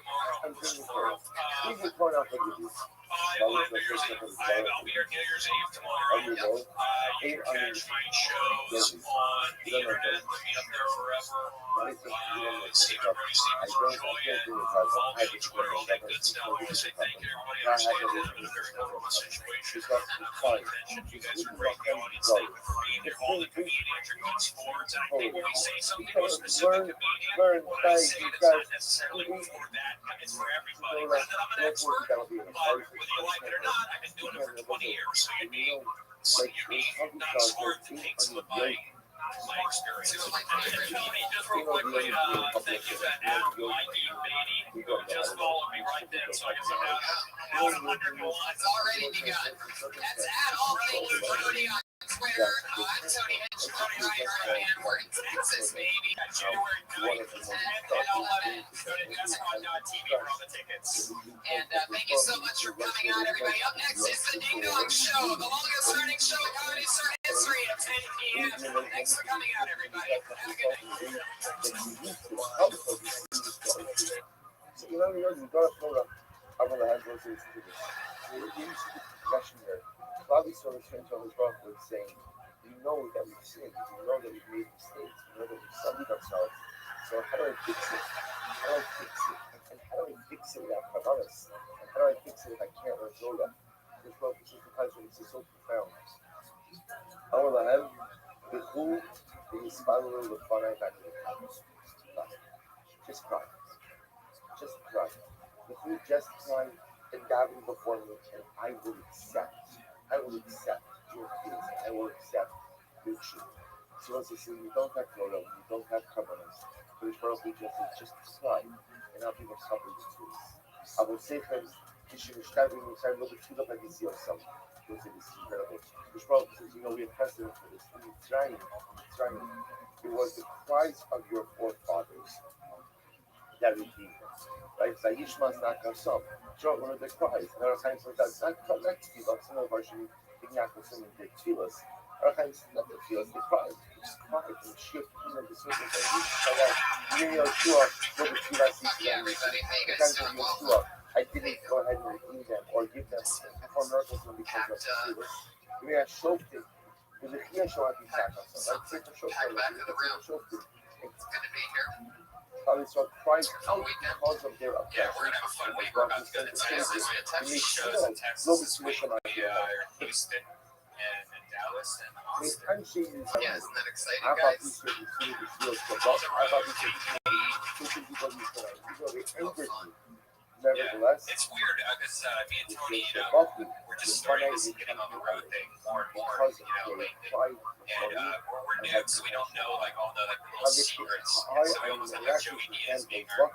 tomorrow. I'll be here New Year's Eve tomorrow. You can catch my shows on the internet. They'll be up there forever. Stephen Brody, Stevens for Julian. Follow me on Twitter, all that good stuff. I want to say thank you to everybody. I understand it has been a very difficult situation. And I'm glad you mentioned you guys are great. The audience, thank you for being here. All the comedians are good sports. And I think when we say something to a specific comedian, what I say it's not necessarily for that. It's for everybody. Not that I'm an expert, but whether you like it or not, I've been doing it for 20 years. So you need not a sport that takes with my experience. And Tony, just real quickly, thank you for that ID, just follow me right then, so I can say now I'm under no line. It's already begun. That's at Already Brody on Twitter. I'm Tony Hitch, Tony Reinhardt, and we're in Texas, baby. January 9th and 11th. Go to Descon.tv for all the tickets. And thank you so much for coming out, everybody. Up next is the Ding Dong Show, the longest running show in comedy history at 10 p.m. Thanks for coming out, everybody. Have a good night. So, you know, you got to throw I'm going to have those things to this. We're into the progression here. Bobby sort of turned to his brother and saying, we know that we've sinned, we know that we've made mistakes, we know that we've sullied ourselves. So how do I fix it? How do I fix it? And how do I fix it without kavanas? And how do I fix it if I can't let go of that? This sometimes when it's so profound. I want to have the who is following the fun I back to the house. Just cry. Just cry. The who just cry and daven before me, and I will accept. I will accept your feelings. I will accept your truth. So as I say, you don't have Torah, you don't have covenants. But it's probably just cry. And I'll be more suffering to this. I will say things, you should start with me, so I will be filled up like you see yourself. This incredible. Which probably says, you know, we have precedent for this. In Mitzrayim, it was the cries of your forefathers that redeemed them. Right? Sayishma's not Kasam. One of the cries. There are times like that. It's not tefillah. Some of our should be not consuming the tefillahs. There are times not the tefillahs. They cry. They just cry and shift the circumstances. Yeah, everybody. Hey, guys, welcome. I didn't go ahead and redeem them or give them for miracles when because of tefillahs. We are shofted. There's a chiyah shofted. Back to the room. It's good to be here. Probably saw Christ because of their Yeah, we're gonna have a fun week. We're about to go to Texas. We have Texas shows in Texas this week. We are in Houston and Dallas and Austin. Yeah, isn't that exciting, guys? Nevertheless, It's weird because me and Tony, we're just starting this getting on the road thing more and more, lately. And we're new, so we don't know like all the little secrets. And so we almost have like Joey Diaz being our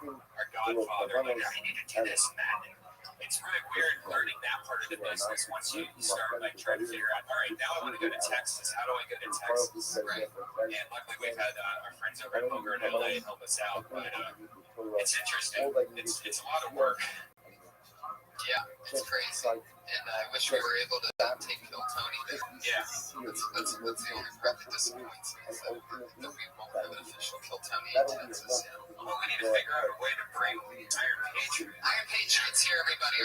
godfather. Like, I need to do this and that. And it's really weird learning that part of the business once you start like trying to figure out, all right, now I want to go to Texas. How do I go to Texas? Right. And luckily we've had our friends over at Boger in LA help us out. But it's interesting. It's a lot of work. Yeah, it's crazy. And I wish we were able to take Kill Tony there. Yeah. That's the only part that disappoints me, is that we won't have an official Kill Tony in Texas yet. Well, we need to figure out a way to bring Iron Patriot. Iron Patriots here, everybody.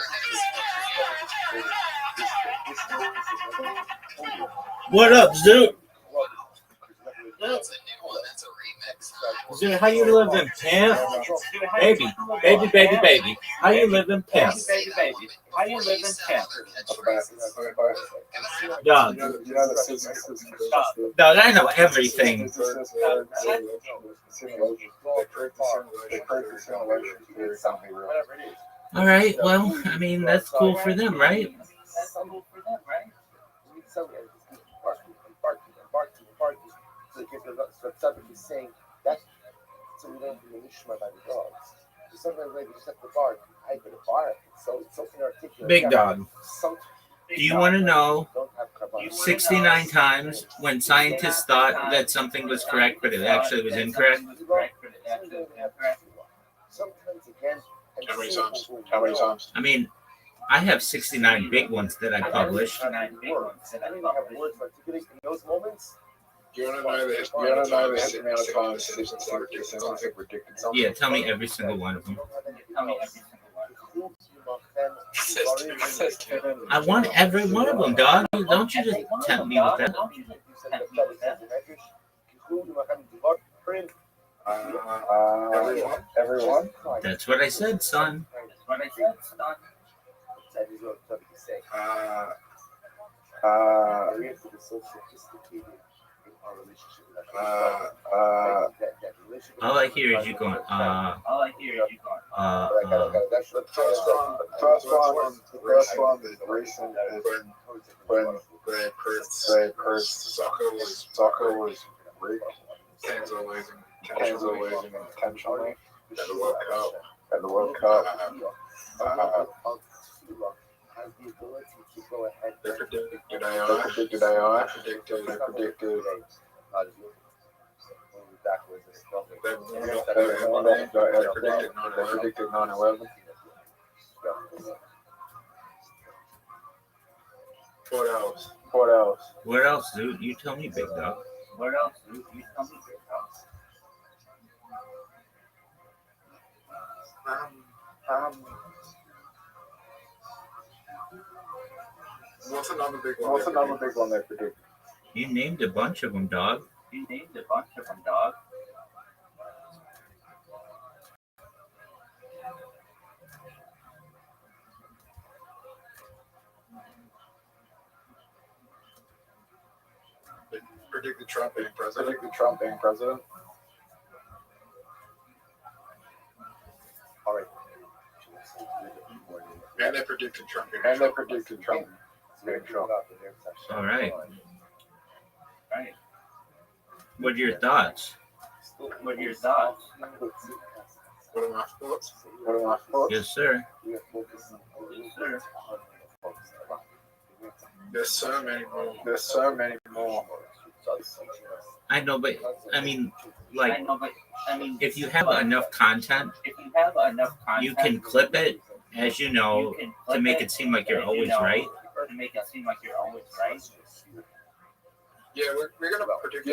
What up, Zoot? That's a new one. That's a remix. Zoot, how you living, pimp? Baby. How you living, pimp? How you living, pimp? Dog. Dog, I know everything. All right, well, I mean, that's cool for them, right? Saying that's so we don't diminish my dogs. Sometimes they just have to bark, hype at a bark. So it's so inarticulate. Big dog. Do you want to know 69 times when scientists thought that something was correct, but it actually was incorrect? How many times? I mean, I have 69 big ones that I published. Do you want to know the amount of times scientists have predicted something? Yeah, tell me every single one of them. I want every one of them, dog. Don't you just tempt me with that. Everyone? That's what I said, son. All I hear is you going, The first one is recent, is when soccer was rigged. Canes are losing intentionally at the World Cup. They predicted AI. They predicted They predicted 9/11. What else? what else, dude? You tell me, big dog. What's another big one they predicted? You named a bunch of them, dog. They predicted Trump being president. All right. And they predicted Trump being Trump. All right. What are your thoughts? What are my thoughts? Yes, sir. There's so many more. I know, but I mean, like, if you have enough content, you can clip it, as you know, to make it seem like you're always right. Yeah, we're gonna predict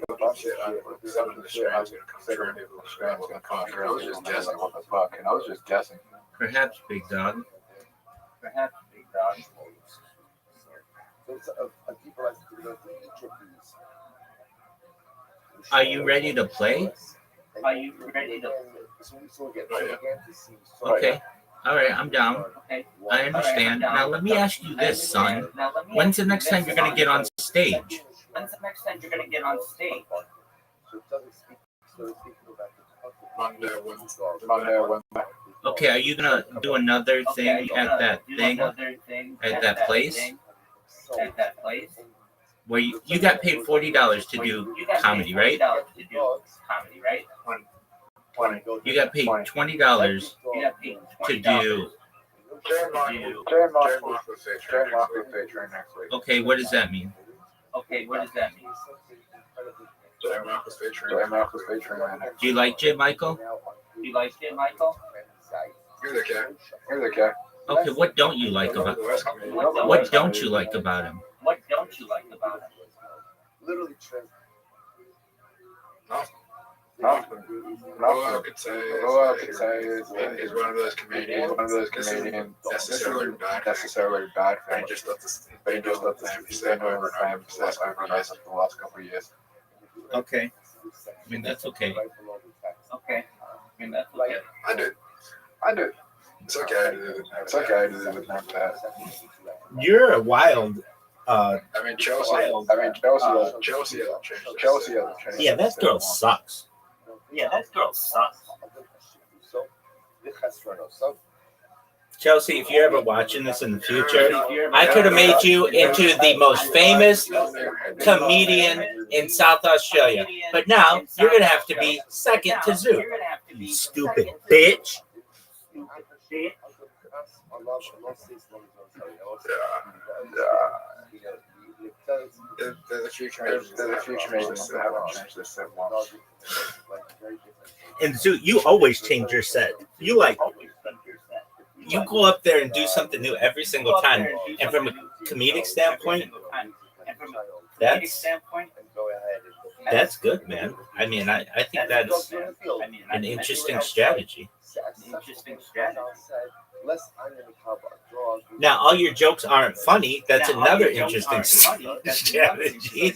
a bunch of shit. Some of the strands gonna come true. I was just guessing what the fuck, and I was just guessing. Perhaps, big dog. Are you ready to play? Okay. All right, I'm down. I understand. Now let me ask you this, son. When's the next time you're gonna get on stage? Monday, Wednesday. Okay, are you gonna do another thing at that place? Where you got paid $40 to do comedy, right? You got paid $20 to do. Okay, what does that mean? Do you like J. Michael? You're the guy. Okay, what don't you like about him? Literally All I could say is he's one of those comedians necessarily bad for him. Just let the same over and over the last couple of years. Okay, I mean that's okay. I do. It's okay to do with that. You're a wild. Chelsea. Yeah, that girl sucks. Chelsea, if you're ever watching this in the future, I could have made you into the most famous comedian in South Australia. But now you're going to have to be second to Zoo. You stupid bitch. There's a few comedians that haven't changed their set once. And Zoo, you always change your set. You go up there and do something new every single time. And from a comedic standpoint, that's good, man. I mean, I think that's an interesting strategy. Now, all your jokes aren't funny. That's another interesting strategy.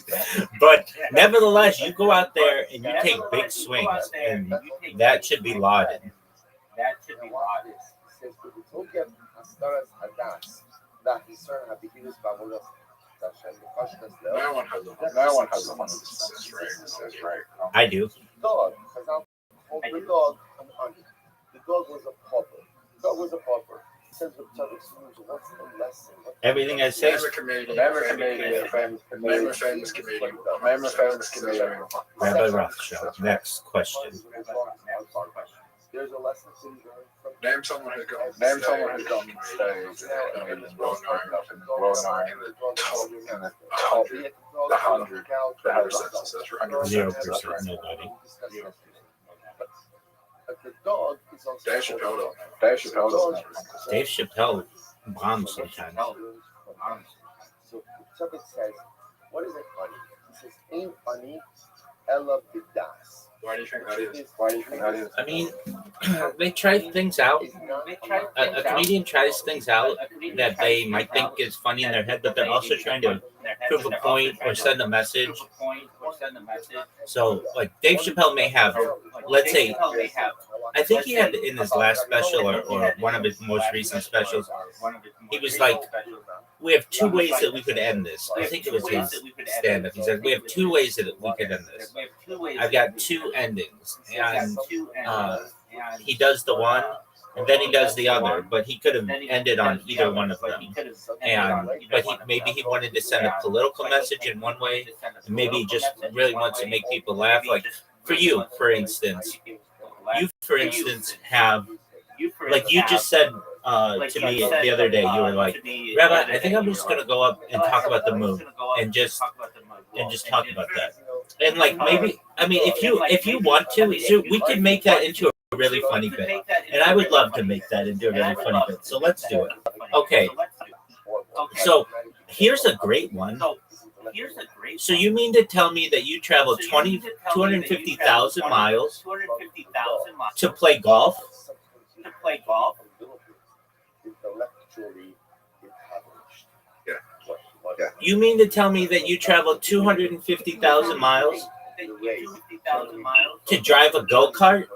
But nevertheless, you go out there and you take big swings, and that should be lauded. No one has the 100% right. I do. The dog was a pauper. Everything I say. Famous comedian. Rabbi Rothschild. Next question. There's a lesson to be learned from. Name someone who's gone on stage and is well known in the top 100 that have success rate. 0%. Nobody. The dog is on Dave Chappelle. Dave Chappelle bombs sometimes. So Chubbett says, what is it funny? He says, ain't funny, Ella Bidas. Why do you think that is? I mean, they try things out. A comedian tries things out that they might think is funny in their head, but they're also trying to prove a point or send a message. So, like, Dave Chappelle may have, let's say, I think he had in his last special or one of his most recent specials, he was like, we have two ways that we could end this. I think it was his stand-up. He said, we have two ways that we could end this. I've got two endings. And he does the one, and then he does the other, but he could have ended on either one of them. But maybe he wanted to send a political message in one way, and maybe he just really wants to make people laugh. Like, for you, for instance, have, like you just said to me the other day, you were like, Rabbi, I think I'm just going to go up and talk about the moon and just talk about that. And like, maybe, I mean, if you want to, so we could make that into a really funny bit. And I would love to make that into a really funny bit. So let's do it. Okay. So here's a great one. So you mean to tell me that you traveled 250,000 miles to play golf? Yeah. You mean to tell me that you traveled 250,000 miles to drive a go-kart?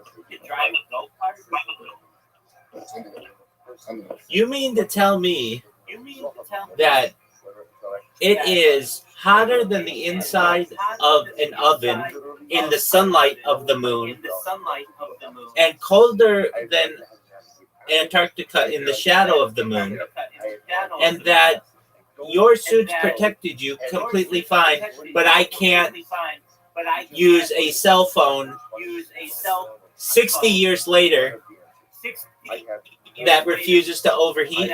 You mean to tell me that it is hotter than the inside of an oven in the sunlight of the moon and colder than Antarctica in the shadow of the moon, and that your suits protected you completely fine, but I can't use a cell phone 60 years later that refuses to overheat.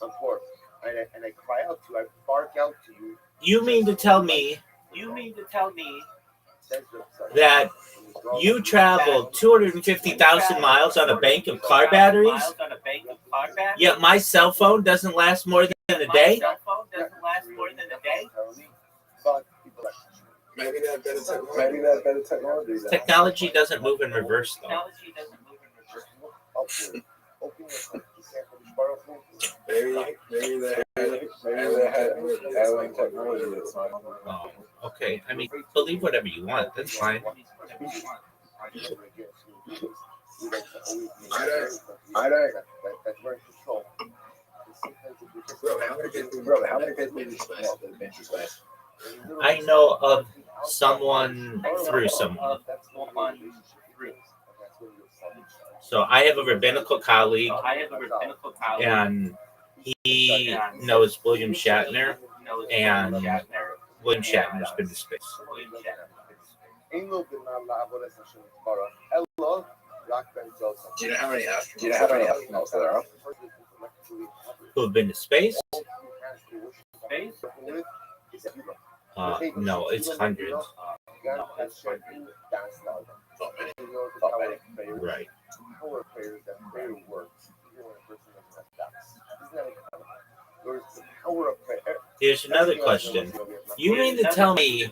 Of course. And I cry out to you, I bark out to you. You mean to tell me that you traveled 250,000 miles on a bank of car batteries, yet my cell phone doesn't last more than a day? Maybe that better technology. Technology doesn't move in reverse, though. Maybe they had technology that's not. Oh, okay. I mean, believe whatever you want. That's fine. I don't. Bro, how many people did you spend at the adventure class? I know of someone through someone. So I have a rabbinical colleague, and he knows William Shatner, and William Shatner's been to space. Do you know how many astronauts there are? Who have been to space? No, it's hundreds. Right. Here's another question. You mean to tell me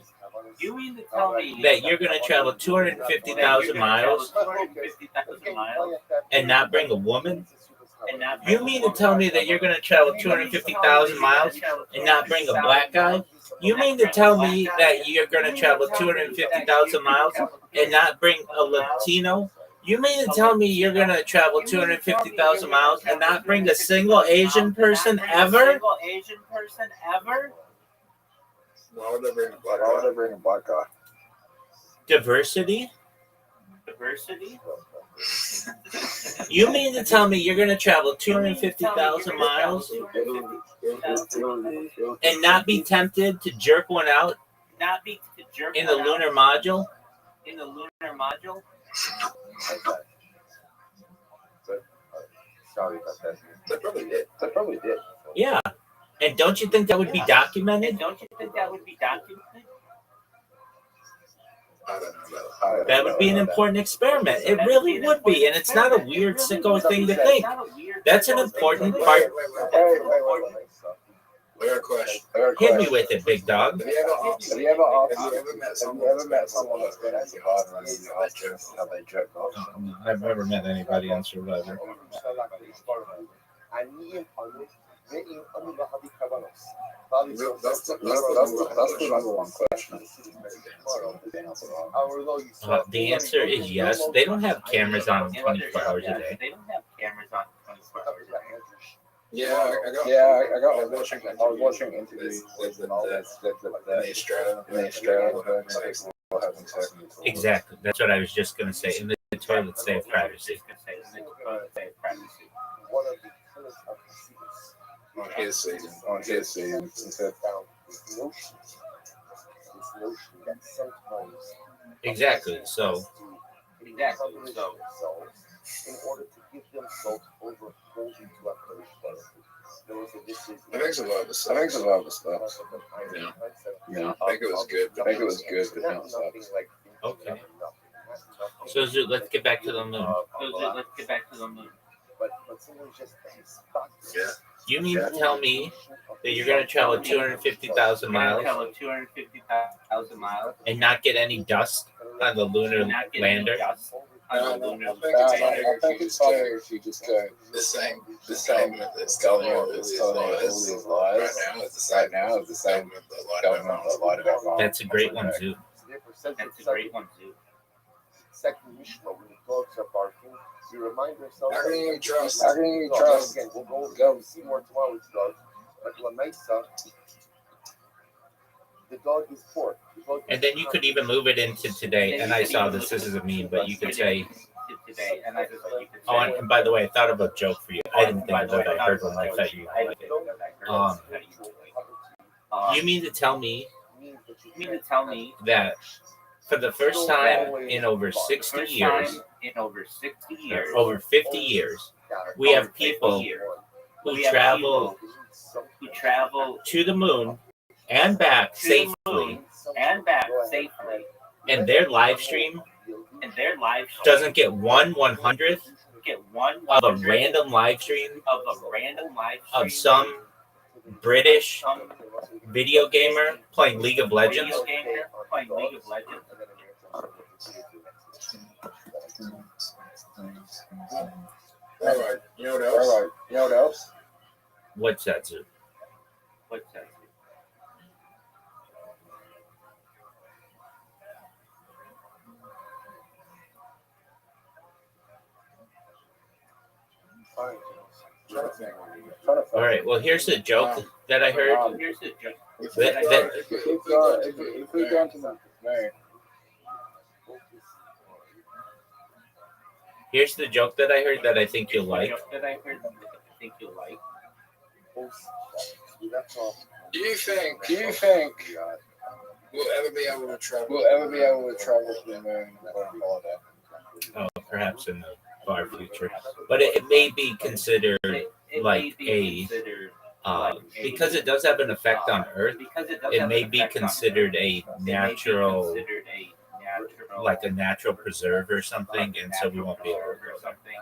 that you're going to travel 250,000 miles and not bring a woman? You mean to tell me that you're going to travel 250,000 miles and not bring a black guy? You mean to tell me that you're going to travel 250,000 miles and not bring a Latino? You mean to tell me you're going to travel 250,000 miles and not bring a single Asian person ever? Why would they bring a black guy? Diversity? You mean to tell me you're going to travel 250,000 miles and not be tempted to jerk one out in the lunar module? Sorry about that. They probably did. Yeah. And don't you think that would be documented? I don't know. That would be an important experiment. It really would be. And it's not a weird, sicko thing to think. That's an important part. I got a question. Hit me with it, big dog. Have you ever met someone that's been at your heart and asked how they jerk off? I've never met anybody on Survivor. That's the number one question. The answer is yes. They don't have cameras on 24 hours a day. Yeah, I was watching interviews with them in Australia. Exactly. That's what I was just going to say. In the toilets, they have privacy. On his season. Exactly. So. In order to give themselves over wholly to I think it's a lot of stuff. Yeah. I think it was good, but not stuff. Okay. So let's get back to the moon. Yeah. You mean to tell me that you're going to travel 250,000 miles and not get any dust on the lunar lander? I think it's funnier if you just go the same government that's telling all these lies. Right now, it's the same government that lied about Obama. That's a great one, too. Second Mishnah, when the dogs are barking, you remind yourself. How can you trust? Again, we'll go see more tomorrow with dogs. But Lamaisa, the dog is pork. And then you could even move it into today. And I saw this. This is a meme, but you could say Oh, and by the way, I thought of a joke for you. I didn't think of it. I heard one. I thought you might like it. You mean to tell me that for the first time in over 60 years, over 50 years, we have people who travel to the moon and back safely, and their live stream doesn't get 1/100th of a random live stream of some British video gamer playing League of Legends? Alright, you know what else? What's that, Zoo? All right. Well, here's the joke that I heard. Here's the joke that I heard that I think you'll like. Do you think we'll ever be able to travel to the moon on holiday? Oh, perhaps in the far future, but it may be considered like a because it does have an effect on Earth. It may be considered a natural, like a natural preserve or something, and so we won't be able to go there.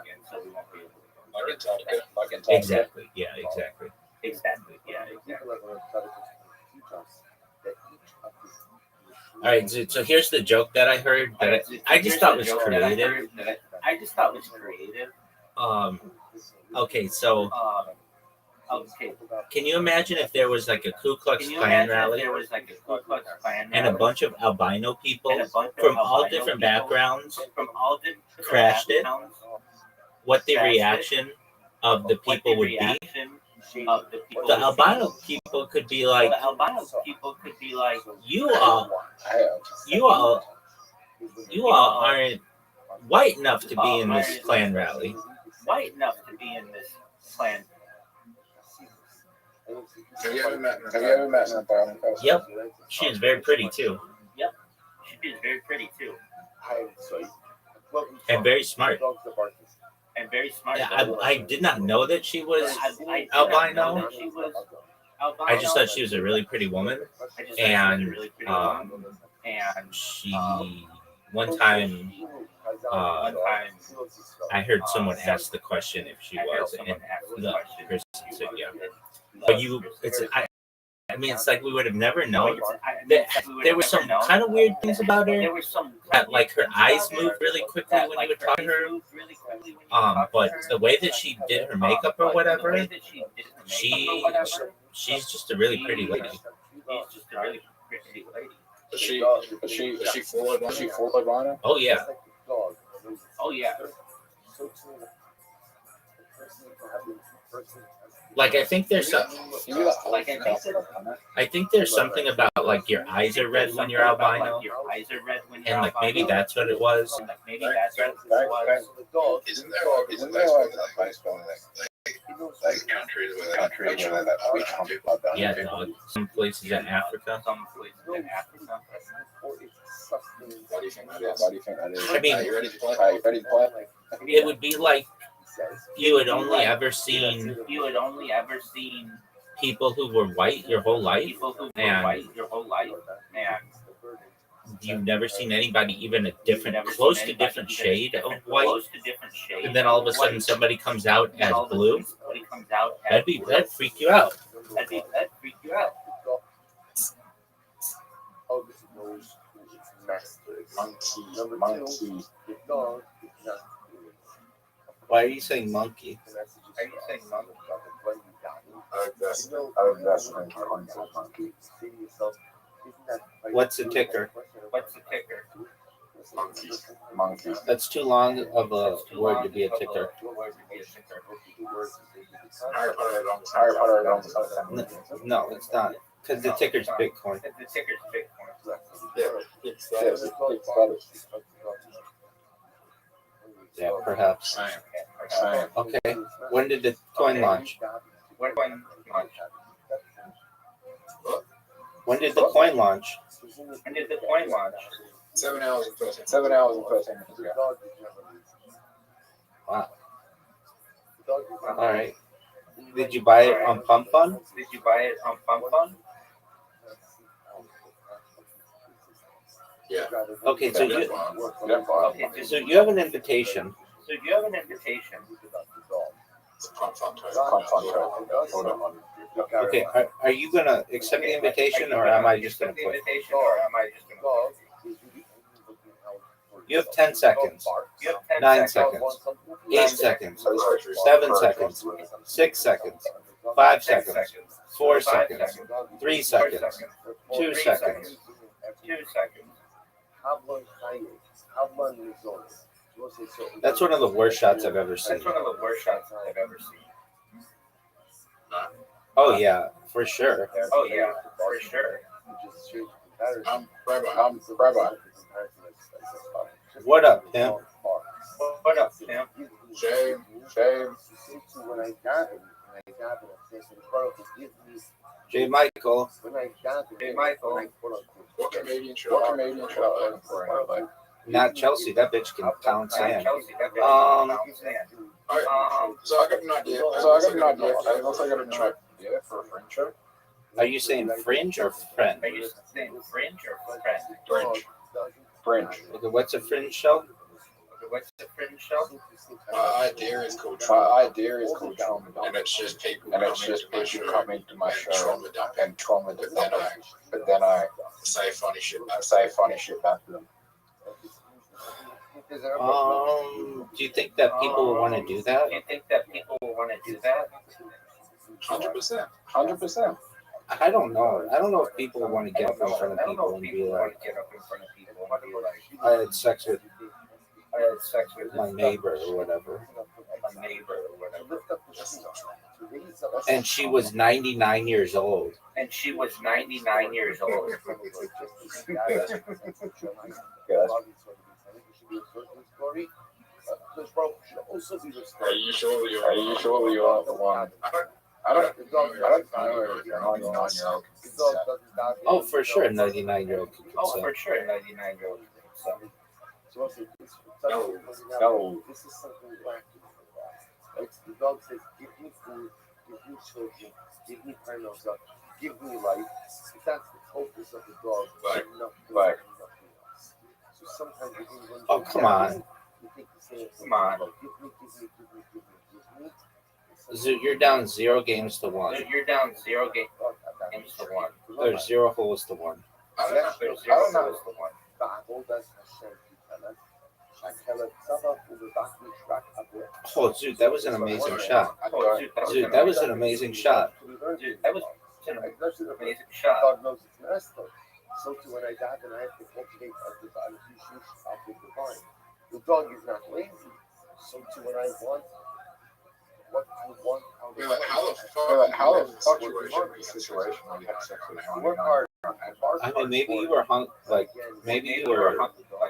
Exactly. Yeah. Exactly. All right. So here's the joke that I heard that I just thought was creative. Okay. So. Can you imagine if there was like a Ku Klux Klan rally and a bunch of albino people from all different backgrounds crashed it? What the reaction of the people would be? The albino people could be like, you all aren't white enough to be in this Klan rally. Have you ever met an albino person? Yep. She is very pretty too. And very smart. Yeah, I did not know that she was albino. I just thought she was a really pretty woman. And she, one time, I heard someone ask the question if she was, and the person said yeah. But I mean, it's like we would have never known. There were some kind of weird things about her. That, like, her eyes moved really quickly when you would talk to her. But the way that she did her makeup or whatever, she's just a really pretty lady. Is she full albino? Oh yeah. Like I think there's something about like your eyes are red when you're albino, and like maybe that's what it was. Isn't there like a baseball like countries where they that switch on people? Yeah, dog. Some places in Africa. Why do you think that is? I mean, are you ready to play? It would be like you had only ever seen people who were white your whole life, and you've never seen anybody even close to different shade of white, and then all of a sudden somebody comes out as blue. That'd freak you out. Monkey. Why are you saying monkey? What's the ticker? Monkey. That's too long of a word to be a ticker. No, it's not. Because the ticker's Bitcoin. Yeah, perhaps. Same. Okay. When did the coin launch? When did the coin launch? 7 hours and 13 minutes ago. Wow. All right. Did you buy it on Pump Fun? Yeah. Okay, so you Definitely. you have an invitation. It's a pump fun token. Okay, are you gonna accept the invitation or am I just gonna quit? You have 10 seconds, 9 seconds, 8 seconds, 7 seconds, 6 seconds, 5 seconds, 4 seconds, 3 seconds, 2 seconds. That's one of the worst shots I've ever seen. Oh yeah, for sure. Rabbi. What up, pimp? Shame. J. Michael. What Canadian should I look for? Not Chelsea. That bitch can pound sand. So I got an idea. I also got a idea for a friendship. Are you saying fringe or friend? Fringe. Okay, what's a fringe show? My idea is called trauma dump, and it's just people coming to my show and trauma dump, but then I say funny shit back to them. Do you think that people will want to do that? 100%. I don't know. I don't know if people want to get up in front of people and be like, I had sex with my neighbor or whatever. And she was 99 years old. Are you sure you are the one? I don't know if a 99-year-old can consent. Oh, for sure, a 99-year-old can consent. No. This is something practical. The dog says, give me food, give me children, give me parental, give me life. If that's the focus of the dog, nothing else. So sometimes oh, come on. You think the same thing. Give me. So you're down 0 games to 1. There's 0 holes to 1. I don't know. Oh, dude, that was an amazing shot. Dude, that was an amazing shot. God knows it's nasty. So too when I die, then I have to cultivate of the divine. The dog is not lazy. So too when I want what I want, How the fuck situation where you have sex with a work hard. I mean, maybe you were maybe you were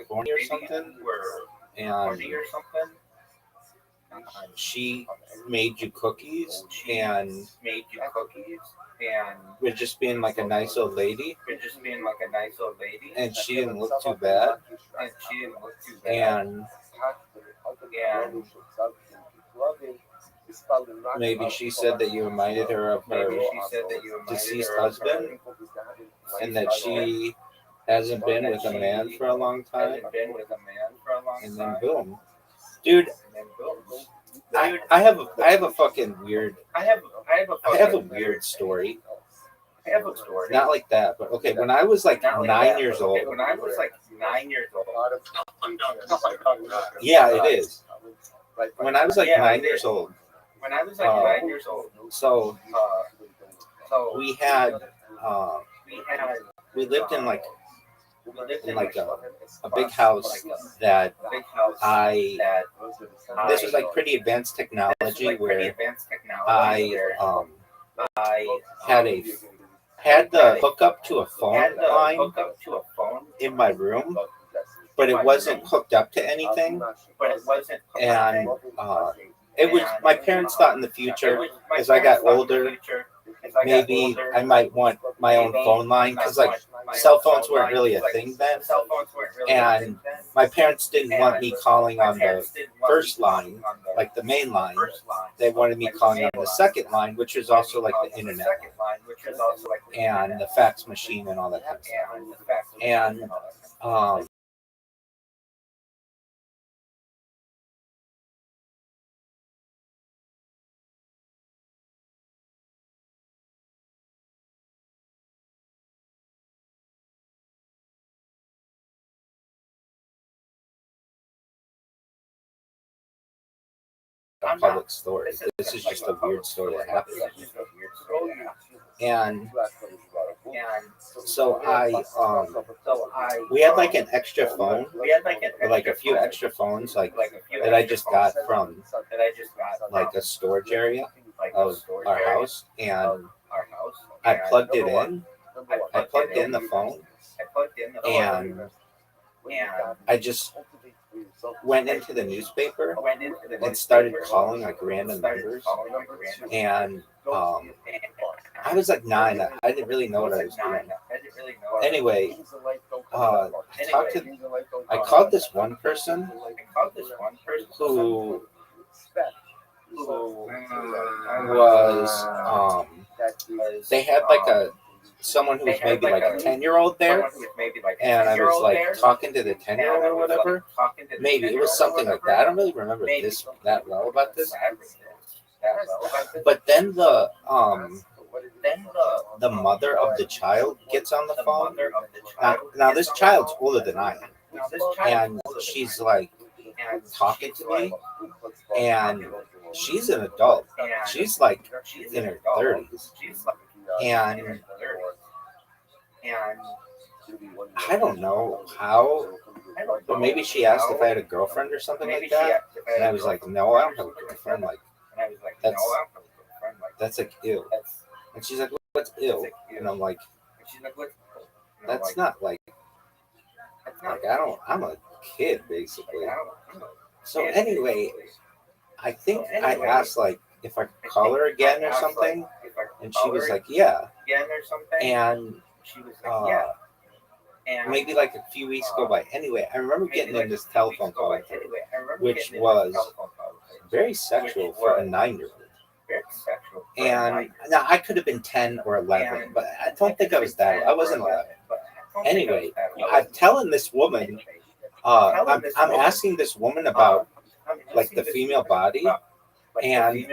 horny or something, and she made you cookies, and we're just being like a nice old lady, and she didn't look too bad, and maybe she said that you reminded her of her deceased husband, and that she hasn't been with a man for a long time, and then boom, dude. I have a fucking weird. I have a weird story. Not like that, but okay. When I was like 9 years old. Yeah, it is. When I was like 9 years old. So we had we lived in like a big house that this was like pretty advanced technology where I had the hookup to a phone line in my room, but it wasn't hooked up to anything. And it was, my parents thought in the future, as I got older, maybe I might want my own phone line, because like cell phones weren't really a thing then. And my parents didn't want me calling on the first line, like the main line. They wanted me calling on the second line, which was also like the internet and the fax machine and all that kind of stuff. And a public story. This is just a weird story that happened. And so we had like an extra phone, or like a few extra phones, like that I just got from like a storage area of our house, and I plugged it in. I plugged in the phone, and I just went into the newspaper and started calling like random numbers. And I was like 9. I didn't really know what I was doing. Anyway, I called this one person who was they had like someone who was maybe like a 10-year-old there, and I was like talking to the 10-year-old or whatever. Maybe it was something like that. I don't really remember this that well about this. But then the mother of the child gets on the phone. Now this child's older than I am, and she's like talking to me, and she's an adult. She's like in her 30s, and I don't know how, but maybe she asked if I had a girlfriend or something like that, and I was like, no, I don't have a girlfriend. Like that's like ew. And she's like, what's ill? And I'm like, that's not like I'm a kid basically. So anyway, I think I asked like if I could call her again or something, and she was like, yeah. And maybe like a few weeks go by. Anyway, I remember getting in this telephone call with her, which was very sexual for a 9-year-old. And now I could have been 10 or 11, but I don't think I was that. I wasn't 11. Anyway, I'm telling this woman, I'm asking this woman about like the female body, and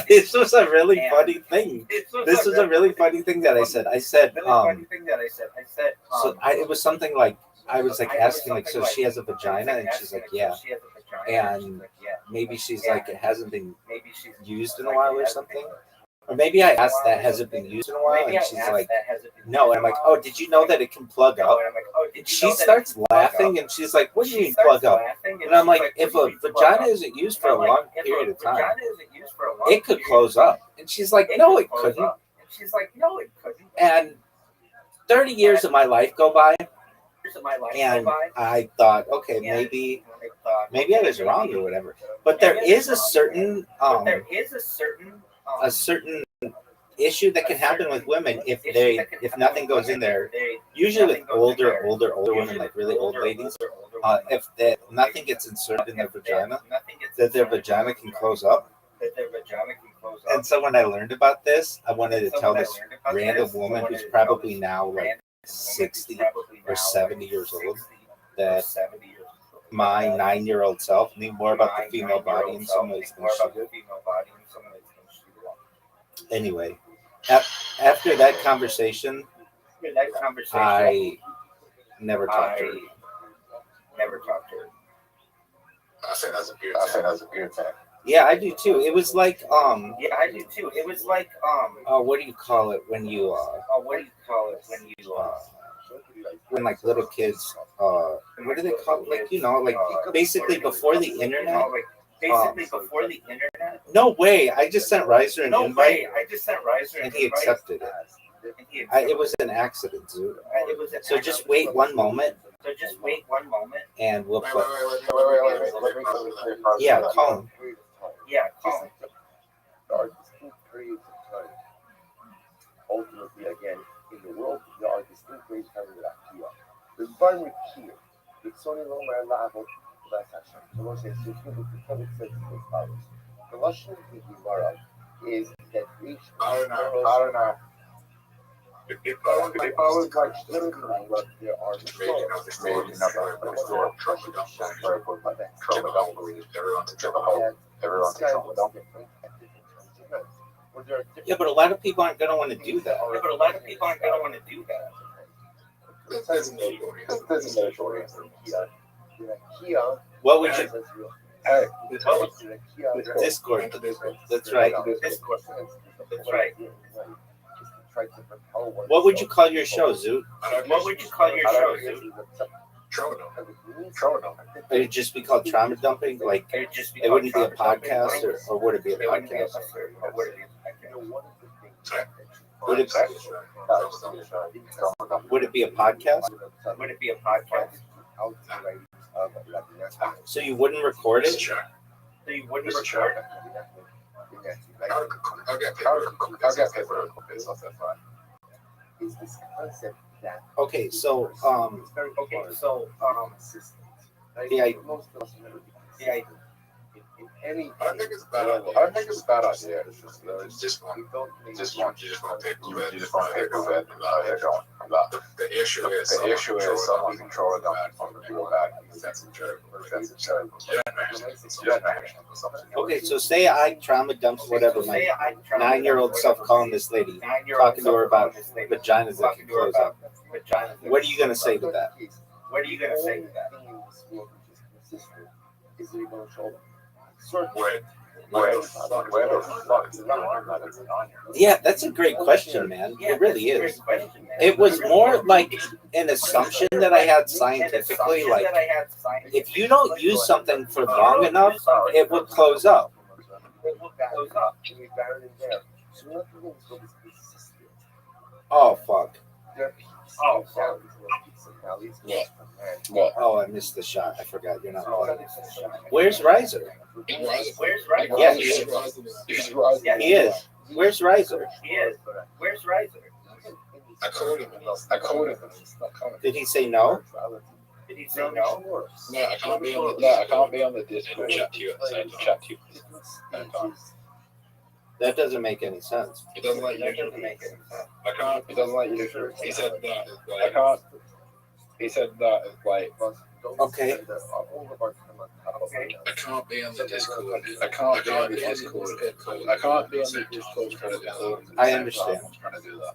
this was a really funny thing. This was a really funny thing that I said. I said, so it was something like, I was like asking like, so she has a vagina, and she's like, yeah. And maybe she's like, it hasn't been used in a while or something. Or maybe I asked that, has it been used in a while? And she's like, no. And I'm like, oh, did you know that it can plug up? And she starts laughing, and she's like, what do you mean plug up? And I'm like, if a vagina isn't used for a long period of time, it could close up. And she's like, no, it couldn't. And 30 years of my life go by, and I thought, okay, maybe I was wrong or whatever. But there is a certain issue that can happen with women if nothing goes in there. Usually with older women, like really old ladies, if nothing gets inserted in their vagina, that their vagina can close up. And so when I learned about this, I wanted to tell this random woman who's probably now like 60 or 70 years old that my 9-year-old self knew more about the female body in some ways than she did. Anyway, after that conversation, I never talked to her. I say that's a beer tag. Yeah, I do too. It was like what do you call it when you when like little kids what do they call it? Like, you know, like basically before the internet. No way! I just sent Riser an invite, and he accepted it. It was an accident, dude. So just wait one moment. So just wait 1 moment, and we'll Wait, play. wait. Yeah, call him. Yeah, call him. There are distinct periods of time. Ultimately, again, in the world, there are distinct periods of time in the Rakia. The environment here, it's only no matter level. That's actually. So what says the public says as follows. The Lashon of the Gemara is that each I don't know. if I was like literally what there are Yeah, but a lot of people aren't going to want to do that. What would you? Hey, Discord. That's right. What would you call your show, Zoot? Would it just be called trauma dumping? Like, it wouldn't be a podcast, or would it be a podcast? Would it be a podcast? So you wouldn't record it? Okay, so I think it's a bad idea. It's just one. You just want to take a bit. The issue is someone controlling that. That's terrible. okay, so say I trauma dumps whatever my 9-year-old self calling this lady, talking to her about vaginas that can close up. What are you gonna say to that? Yeah, that's a great question, man. It really is. It was more like an assumption that I had scientifically. Like, if you don't use something for long enough, it will close up. Oh, fuck. Oh, I missed the shot. I forgot you're not playing. Where's Riser? Yeah, he is. Where's Riser? I called him. Did he say no? No, I can't be on the Discord. Chat to you at the same time. That doesn't make any sense. It doesn't let you. I can't. It doesn't let you. He said that. I can't. He said that it's like. Okay. I can't be on the Discord. I can't be on the Discord. I understand. I'm trying to do that.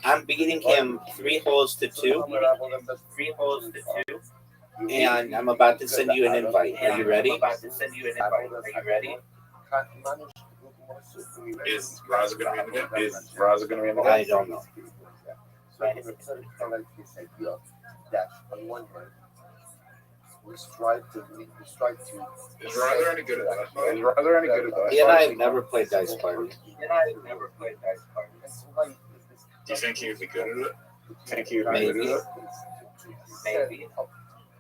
I'm beating him 3 holes to 2. And I'm about to send you an invite. Are you ready? Is Raza going to be in the game? I don't know. That on one hand, we strive to. Is Raza any good at that? He and I have never played Dice Party. Do you think he would be good at it? Maybe.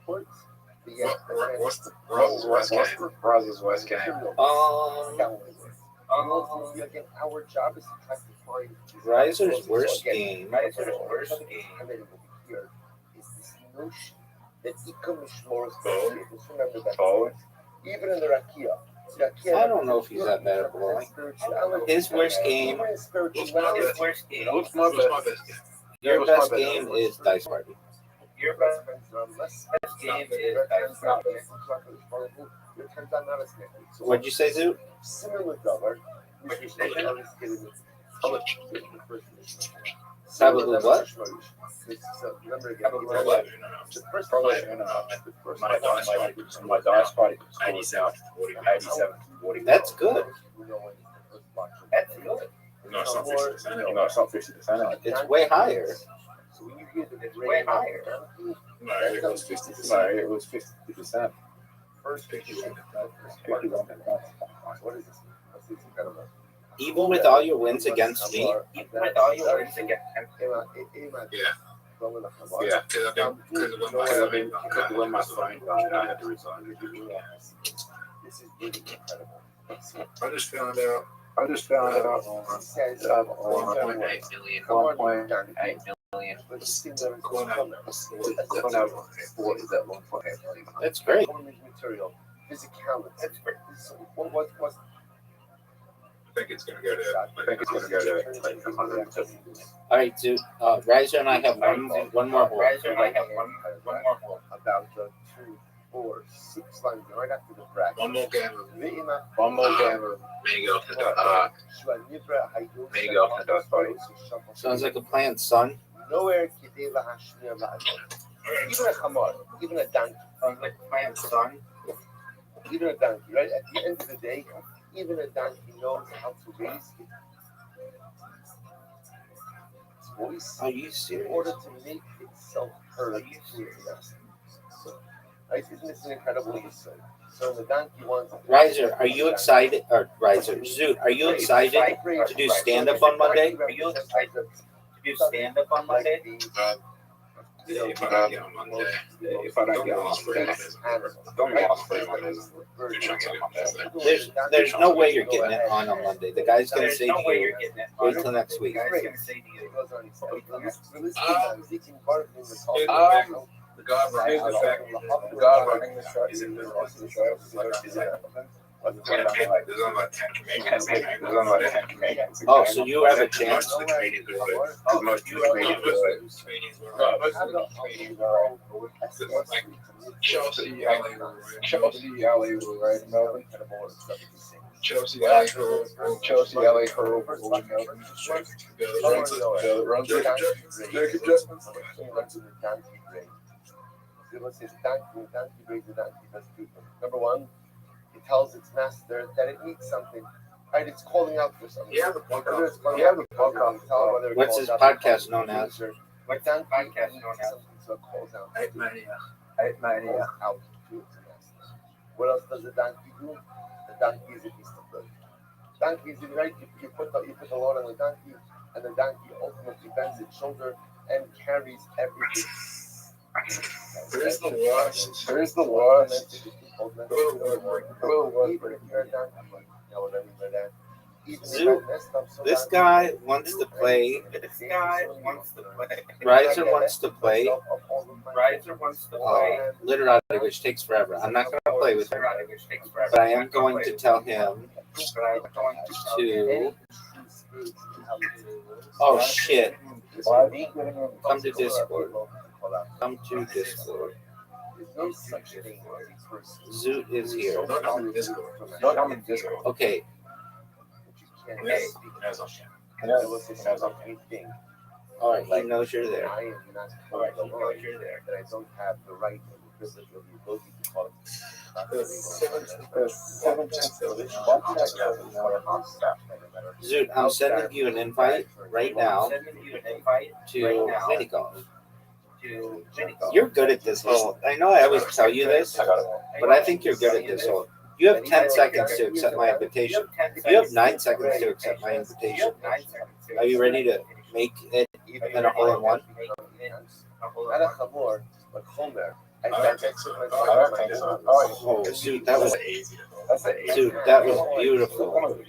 What's Raza's worst game? Our job is to try to find Riser's worst game. Here is this notion that remember that. Even in the Rakia. I don't know if he's that bad at bowling. His worst game. What's my best game? Your best game is Dice Party. What'd you say, Zoot? Probably what? My dice party. 87. That's good. No, it's not 50%. No, it's not 50%. It's way higher. No, it was 50%. No, it was 50%. First 51. What is this? Even with all your wins against me. Yeah. Yeah, because when my son died, I had to resign. This is really incredible. I just found out on 1.8 million. 1.8 million. That's great. Material, physicality. That's great. What's I think it's gonna go to like 150. All right, so Riser and I have one more hole. about the 2, 4, 6 lines right after the bracket. One more game. May go off the dust party. Sounds like a plan, son. Nowhere Kideva Hashmir La'adon. Even a chamar, even a donkey. Sounds like a plan, son. Even a donkey, right? At the end of the day, even a donkey knows how to raise its voice Are you in serious? order to make itself heard to its master. Right? Isn't this an incredible lesson? So the donkey wants Riser, are you excited? Or Riser, Zoot, are you excited to do stand up on Monday? Are you excited to do stand up on Monday? If I don't get on Monday, There's no way you're getting it on Monday. The guy's gonna say to you, wait till next week. the guy running the show is in the show. There's only like 10 comedians. Oh, so you have a chance? Most of the comedians are like Chelsea, LA will write in Melbourne. Chelsea, LA, Curl, runs Let's say the donkey brings the donkey does two things. Number one, it tells its master that it needs something. Right? It's calling out for something. What's his podcast known as? What's that podcast known as? So it calls out. Eight Mania. Calls out to its master. What else does the donkey do? The donkey is a beast of burden. Donkey is right. You put the load on the donkey, and the donkey ultimately bends its shoulder and carries everything. Where's the wash? Even if you're a donkey, This guy wants to play. Riser wants to play. Literati, which takes forever. I'm not going to play with him, but I am going to tell him to. Oh shit! Come to Discord. Come to Discord. Zoot is here. Okay. All right, he knows you're there. I am not that I don't have the right and the privilege or the ability to call it. Zoot, I'm sending you an invite right now to mini golf. You're good at this hole. I know I always tell you this, but I think you're good at this hole. You have 10 seconds to accept my invitation. You have 9 seconds to accept my invitation. Are you ready to make it in a hole in one? Oh, Zoot, that was easy. Zoot, that was beautiful.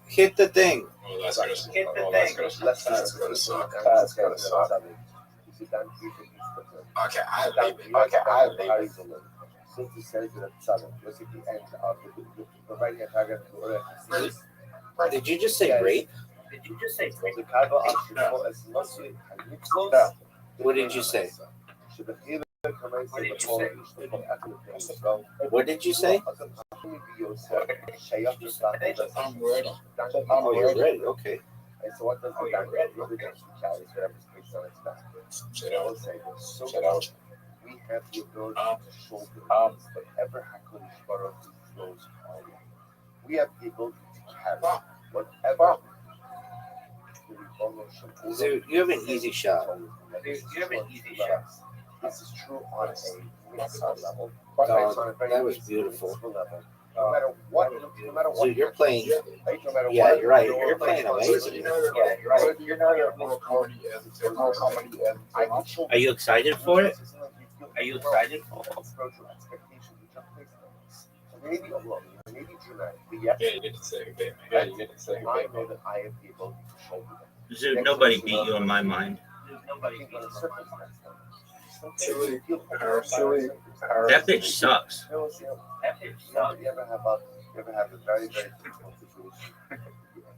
Hit the thing. Oh, that's gonna suck. Okay, I leave it. So he says that look at the end of the right hand paragraph. Did you just say rape? What did you say? What did you say? I'm ready. Oh, you're ready. Okay. And so what does the donkey do? The donkey carries whatever's placed on its back. So we have the ability to shoulder whatever HaKadosh Baruch Hu throws our way. We have the ability to carry whatever. Zoot, you have an easy shot. This is true on a mitzvah level. Oh, that was beautiful. no matter what, no matter what. So you're playing. Like, no matter Yeah, what, you're right. no You're matter playing what, amazing. Yeah, you're right. You're not a moral comedy as a moral comedy as I can show. Are you excited for it? Are you excited? Spiritual expectations which are placed on us. Maybe alone, maybe dramatic, but yes. Yeah, you get to say it, baby. Yeah, you get to say it, I baby. know that I have the ability to shoulder them. Dude, nobody beat you in my mind. Nobody can circumstance them. Chili, That bitch sucks. That bitch sucks. You ever have a very, very difficult situation?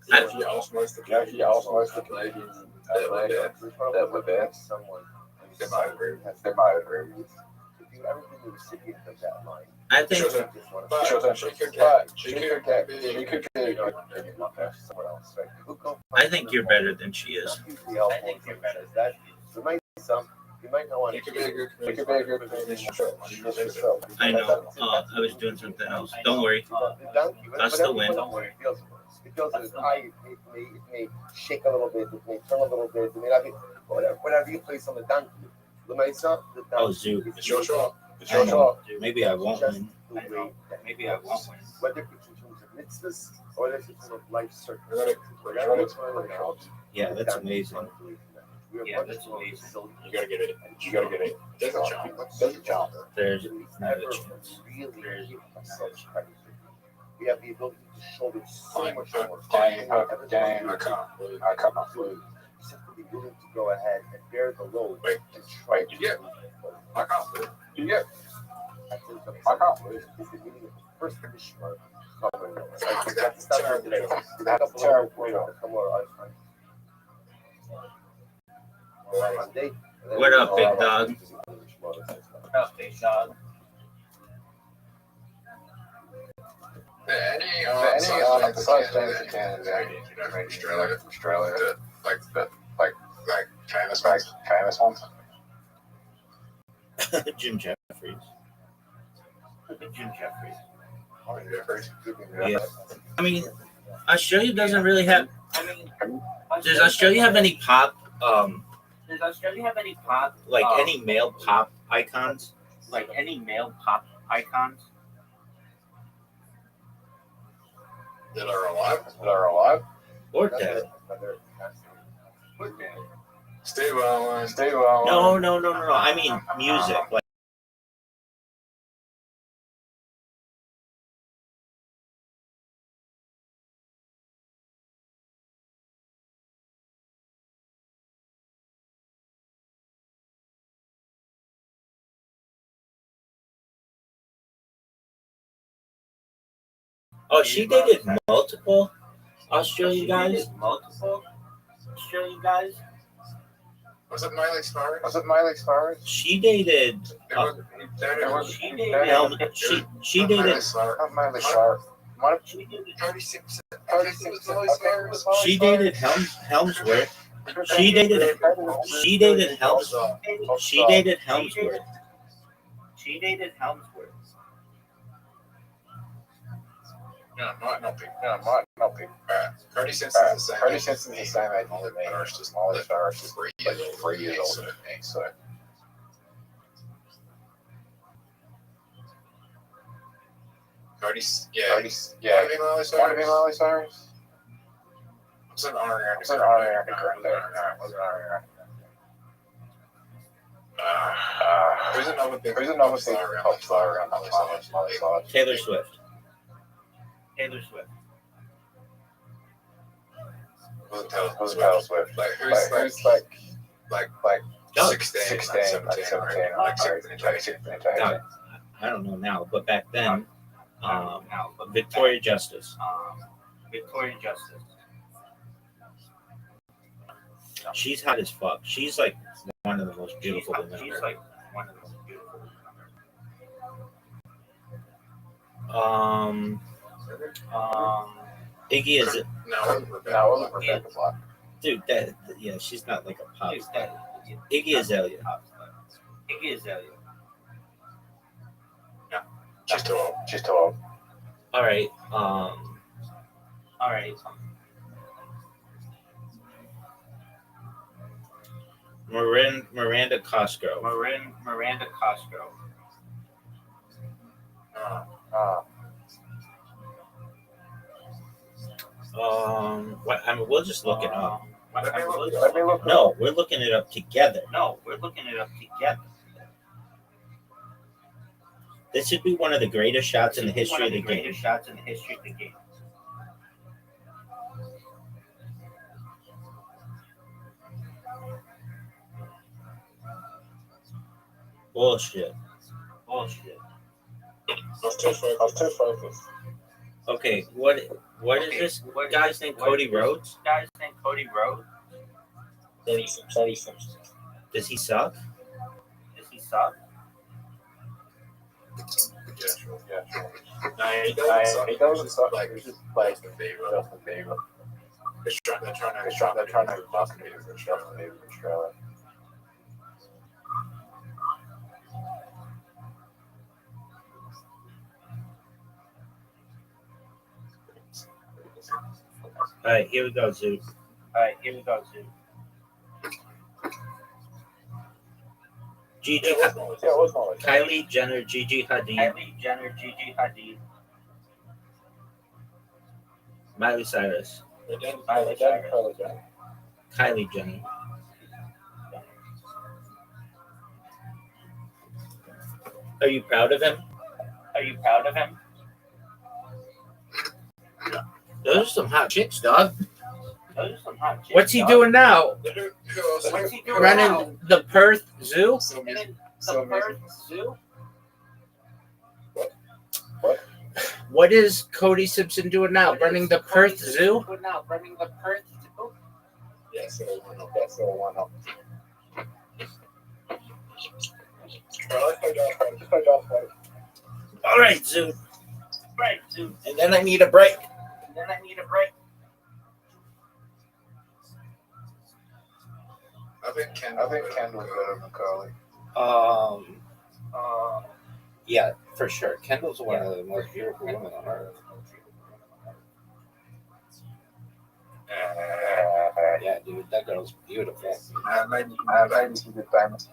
He also wants the Canadian that would bet Someone they might agree. If you ever be the recipient of that line, I think She could be. someone else, right? I think you're better than she is. I think you're better. That there might be some. You might not want It to. could be a good Canadian show. I know. I was doing something else. Don't worry. I'll still win. Don't worry. It feels as it may shake a little bit. It may turn a little bit. It may not be whatever you place on the donkey. The Oh, Zoo. It's your show. It's I your know. show. Maybe I won't win. Maybe I won't win. Whether it's in terms of mitzvahs or it's in terms of life circumstances. Yeah, that's amazing. Yeah, that's amazing. You gotta get it. You gotta get it. There's a job. There's a job. There's not a chance. We have the ability to shoulder so much more. I cut my food. Just have to be willing to go ahead and bear the load Wait, and try to yeah. I can't do it. Yeah. That's it. I can't do it. It's the beginning of the first Mishmar. That's not today. That's terrible. What up, big dog? What up, big dog? Any besides James in Canada, Australia, like famous ones. Jim Jeffries. Yeah. I mean, Australia doesn't really have. Does Australia have any pop? Does Australia have any pop? Like any male pop icons? Like any male pop icons? That are alive. Or dead? Steve Allen. No. I mean music. Like, oh, she dated multiple Australian guys. Was it Miley Cyrus? She dated. She dated. Miley Cyrus. She dated Helmsworth. She dated Helmsworth. No, big. Cardi Simpson's the same age as me. Molly Cyrus is 3 years older than me, so. Cardi's, yeah. Want to be Miley Cyrus? What's an Ariana Grande? Who's another big pop star around Miley Cyrus? Taylor Swift. Who's Taylor Swift? Like who's like 16, 17, like 16. I don't know now, but back then, Victoria Justice. She's hot as fuck. She's like one of the most beautiful women. Iggy is it? No, Rebecca Black. Dude, yeah, she's not like a pop star. Iggy Azalea. She's too old. All right. Miranda Cosgrove. What, I mean, we'll just look it up. Let me look. No, we're looking it up together. This should be one of the greatest shots in the history of the game. Bullshit. Okay, what is this guy's name? Cody Rhodes? Does he suck? Yeah, sure. No, he doesn't suck. He's just like Justin Bieber. They're trying to Justin Bieber in Australia. All right, here we go, Zoo. Gigi, Kylie Jenner, Gigi Hadid, Miley Cyrus, Kylie Jenner. Are you proud of him? Yeah. Those are some hot chicks, dog. What's he doing now? Running the Perth Zoo? What is Cody Simpson doing now? Running the Perth Zoo? Yes, so why not? All right, Zoo. And then I need a break. I think Kendall's better than Carly. Yeah, for sure. Kendall's one of the most beautiful women on earth. Yeah, dude, that girl's beautiful. Maybe she did famous.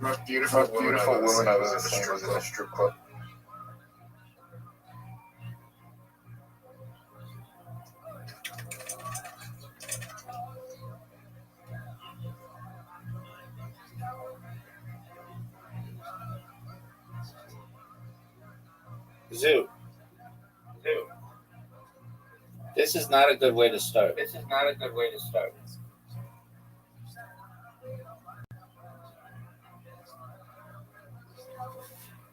Most beautiful woman I've ever seen was in a strip club. Zoo. This is not a good way to start.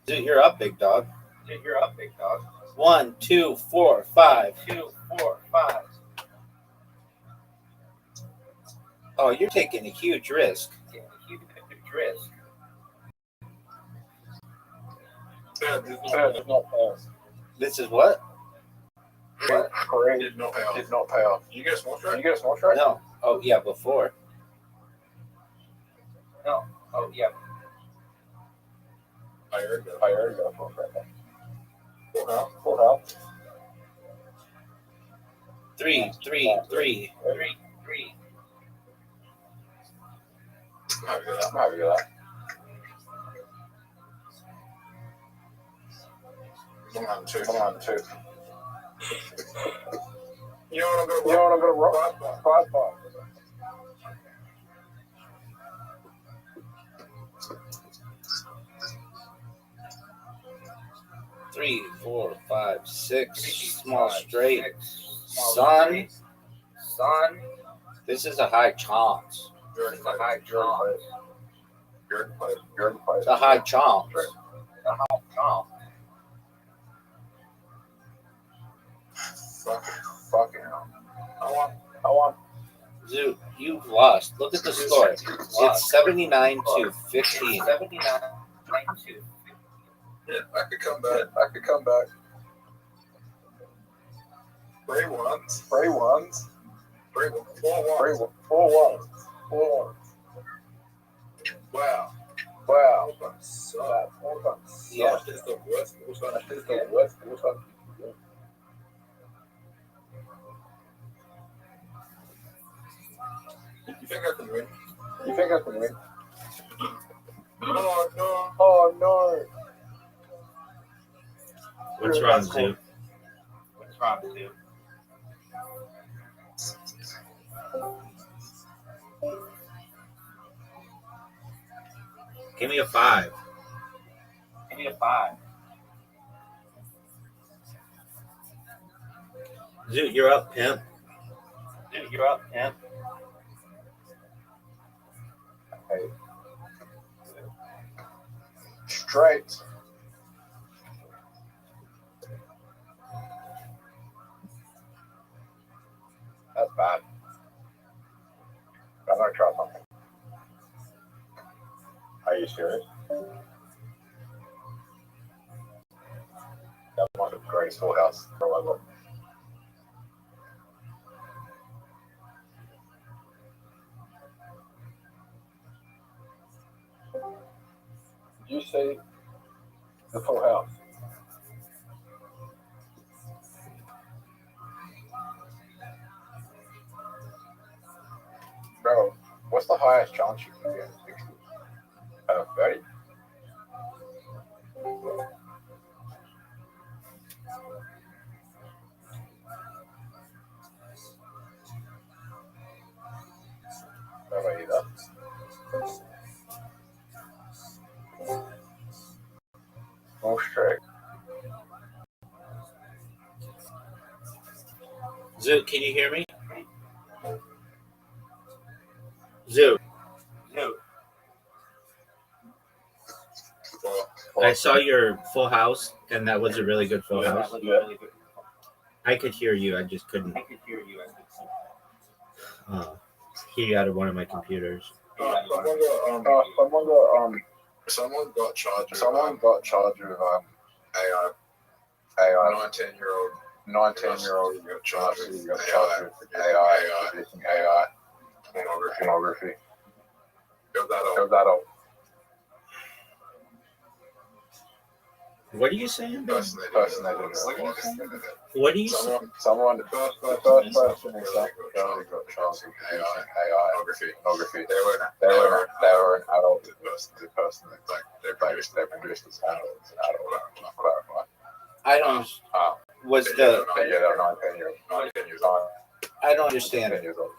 Zoo, you're up, big dog. 1, 2, 4, 5. Oh, you're taking a huge risk. This is what? Correct. Did not pay off. You get a small strike? No. Oh, yeah, before. I heard that. Full health. 3. I'm happy with that. I'm on two. You know what I'm gonna roll? 5. 3, 4, 5, 6. Small straight. Son. This is a high chance. You're in place. It's a high chance. Fucking hell. I want. Zoo, you've lost. Look at the score. It's 79 to 15. Yeah, I could come back. 3 ones. 4 ones. Wow. Yeah. That is the worst. You think I can win? Oh no! Oh no! What's wrong, Zoo? What's wrong, Zoo? Give me a 5. Give me a 5. Zoo, you're up, pimp. Dude, you're up, pimp. Hey. Straight. That's bad. I'm gonna try something. Are you serious? That was a great schoolhouse for my look. Did you say the full house? Bro, what's the highest chance you can get? 60? 30? No way either. Oh, straight. Zoo, can you hear me? Zoo. Zoo. I saw your full house, and that was a really good full house. I could hear you. I just couldn't hear you out of one of my computers. Someone got charged with AI. 19-year-old. 19-year-old got charged with AI. Producing AI. Pornography. Got that Got that all. What are you saying? Personated. What are you saying? Someone, the first person in South Dakota got charged with AI. Pornography. They were an adult. The person that they produced as adults. Not clarify. I don't. Was the? They're 19 years old. I don't understand. 10 years old.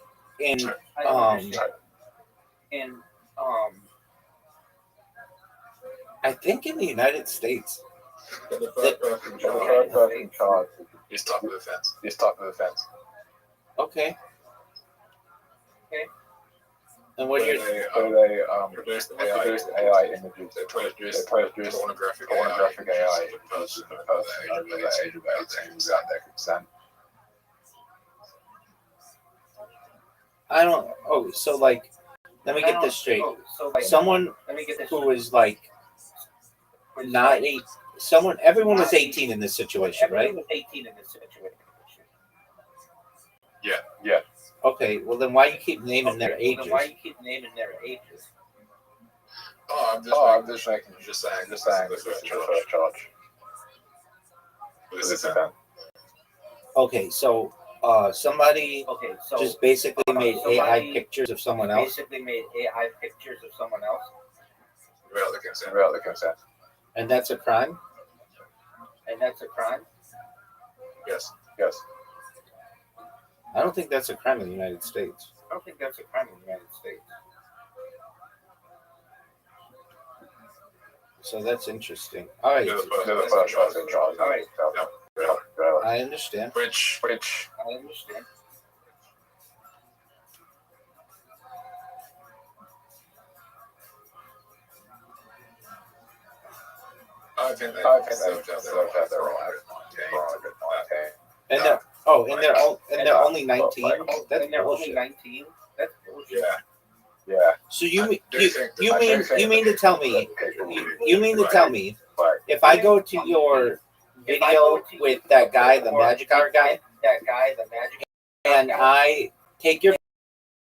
I think in the United States. The first person charged This type of offense. Okay. And what you're they Produced AI images. They produced pornographic AI to the person over the age of 18 without their consent. I don't. Oh, so like, let me get this straight. Someone who was like not 8. Everyone was 18 in this situation, right? Yeah. Okay. Well, then why you keep naming their ages? Oh, I'm just saying. This is the first charge. This is it. Okay, so somebody just basically made AI pictures of someone else. Without the consent. And that's a crime? Yes. I don't think that's a crime in the United States. So that's interesting. All right. They're the first person charged. All right. I understand. Which I understand. I think they deserve their own. And they're only 19. That's bullshit. Yeah. So you mean to tell me if I go to your video with that guy, the magic hour guy, and I take your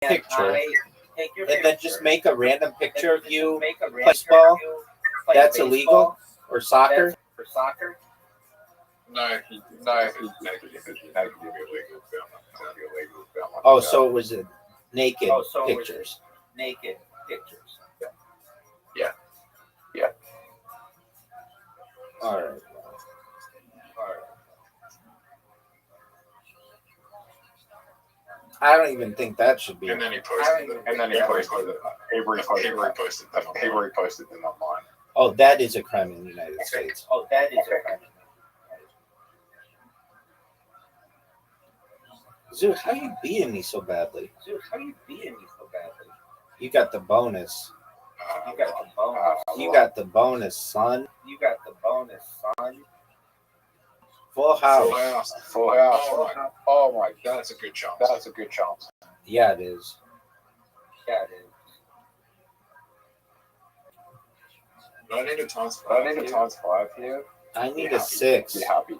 picture and then just make a random picture of you playing baseball, that's illegal? Or soccer? No. Oh, so it was naked pictures. Yeah. All right. I don't even think that should be. And then he posted it. And then he posted it. Avery posted them online. Oh, that is a crime in the United States. Zoo, how you beating me so badly? You got the bonus. You got the bonus, son. Full house. Full house. Oh my God, that's a good chance. Yeah, it is. Do I need a times 5 here? I need a 6. Be happy.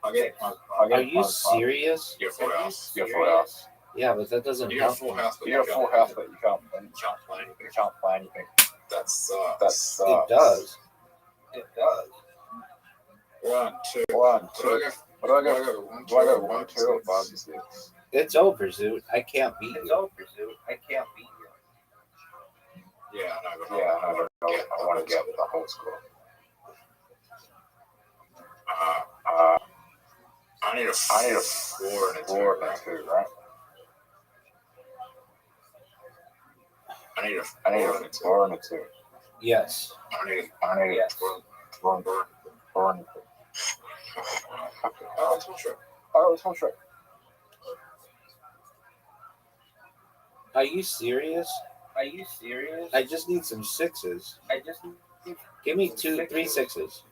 Are you serious? You have full house. Yeah, but that doesn't You have help full me. house, but you can't play anything. That sucks. It does. 1, 2. What do I go? 1, 2, or 5, 6. It's over, Zoot. I can't beat you. Yeah, I want to get the whole score. I need a 4 and a 2, right? I need a 4 and a 2. Yes. I need a 4 and a 2. Oh, it's one shot. Are you serious? I just need some 6s. Give me 2, 3 6s.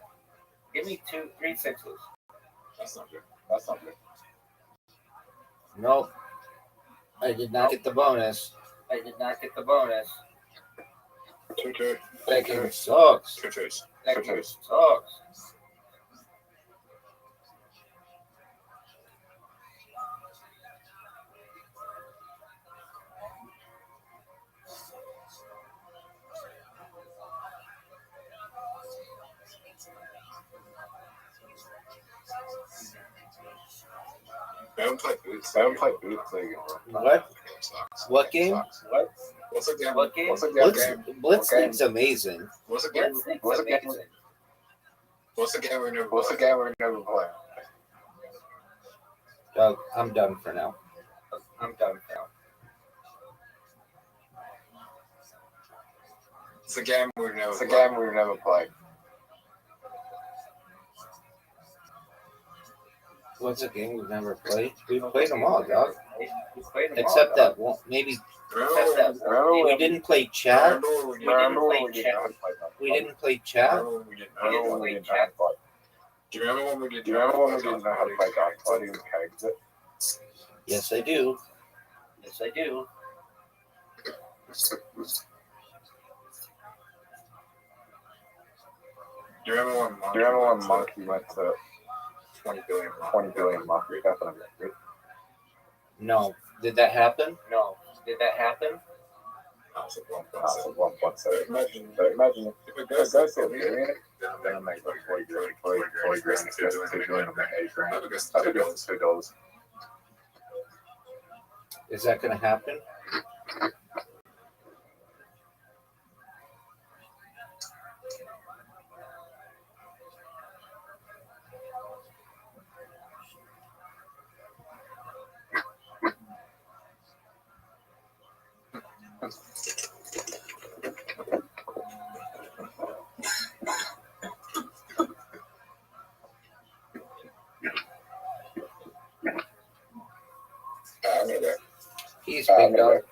That's not good. Nope. I did not get the bonus. 2. That game sucks. 2. I haven't played Boots. What? What game? What's a game? Blitzkrieg's amazing. What's a game we never play? Doug, I'm done for now. It's a game we've never played. What's a game we've never played? We've played them all, dog. Except that one, maybe we didn't play chat. We didn't play chat. Do you remember when we didn't know how to play God Fighting Kegs? Yes, I do. Do you remember when Monkey went to 20 billion Monkey? That's what I'm saying. No. Did that happen? Imagine if it goes to a billion, then I make like 40 grand instead of 2 billion, I make 8 grand. That goes $2. Is that going to happen? He's big dog.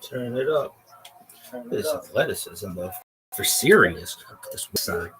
Turn it up. This athleticism, though, for serious. This side.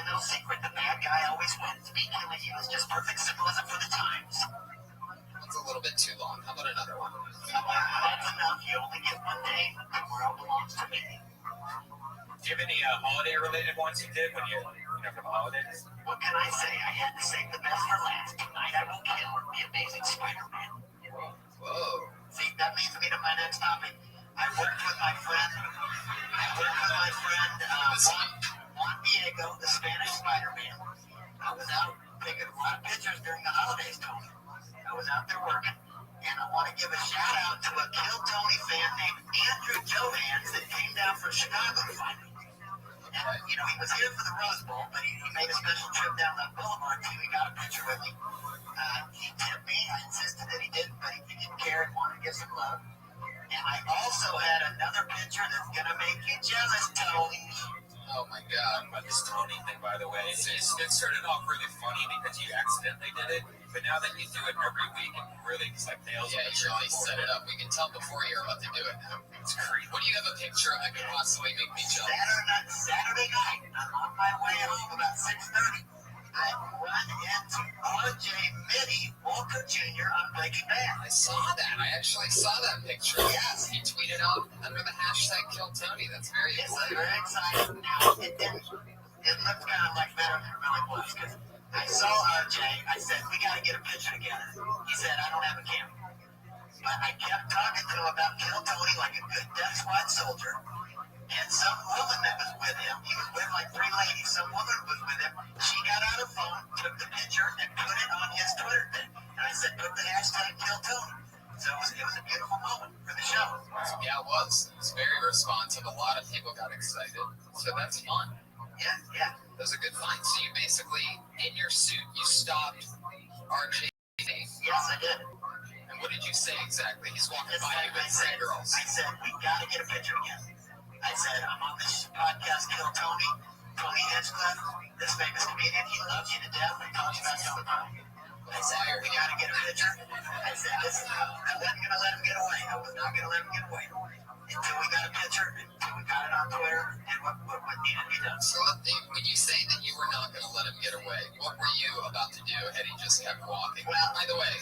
my little secret. The bad guy always wins. Being human, he was just perfect symbolism for the times. It's a little bit too long. How about another one? That's enough. You only get one day. The world belongs to me. Do you have any holiday-related ones you did when you for the holidays? What can I say? I had to save the best for last. Tonight I will kill the Amazing Spider-Man. Whoa. See, that leads me to my next topic. I worked with my friend Juan Diego, the Spanish Spider-Man. I was out taking a lot of pictures during the holidays, Tony. I was out there working, and I want to give a shout out to a Kill Tony fan named Andrew Johans that came down from Chicago to find me. And, he was here for the Rose Bowl, but he made a special trip down the Boulevard too. He got a picture with me. He tipped me. I insisted that he didn't, but he didn't care and wanted to give some love. And I also had another picture that's going to make you jealous, Tony. Oh my God. But this Tony thing, by the way, it started off really funny because you accidentally did it, but now that you do it every week, it really just nails it. Yeah, you really set it up. We can tell before you're about to do it now. It's creepy. What do you have a picture of that could possibly make me jealous? Saturday night, I'm on my way home about 6:30. I run into RJ Mitty Walker Jr. on Breaking Bad. I saw that. I actually saw that picture. Yes. He tweeted out under the hashtag #KillTony. That's very It's exciting. very exciting. Now, it looked kind of like better than it really was, because I saw RJ. I said, we got to get a picture together. He said, I don't have a camera. But I kept talking to him about Kill Tony like a good Death Squad soldier. And some woman that was with him, he was with like 3 ladies, some woman was with him. She got out her phone, took the picture, and put it on his Twitter thing. And I said, put the hashtag #KillTony. So it was a beautiful moment for the show. Yeah, it was. It was very responsive. A lot of people got excited. So that's fun. Yeah. That was a good find. So you basically, in your suit, you stopped RJ. Yes, I did. And what did you say exactly? He's walking by you with 3 girls. I said, we got to get a picture together. I said, I'm on this podcast, Kill Tony. Tony Hinchcliffe, this famous comedian, he loves you to death. He talks about you all the time. I said, we got to get a picture. I said, listen, I wasn't going to let him get away. I was not going to let him get away. Until we got a picture, until we got it on Twitter, and what needed to be done. So when you say that you were not going to let him get away, what were you about to do? And he just kept walking. Well, by the way,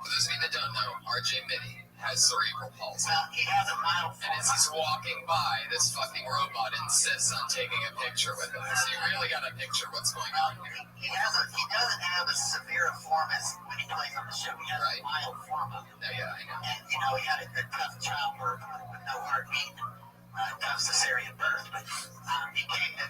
for those of you that don't know, RJ Mitty has cerebral palsy. Well, he has a mild form. And as he's walking by, this fucking robot insists on taking a picture with him. So you really got to picture what's going on here. He doesn't have as severe a form as when he plays on the show. He has a mild form of it. Yeah, I know. And, he had a tough childbirth with no heartbeat. Tough cesarean birth. But he came to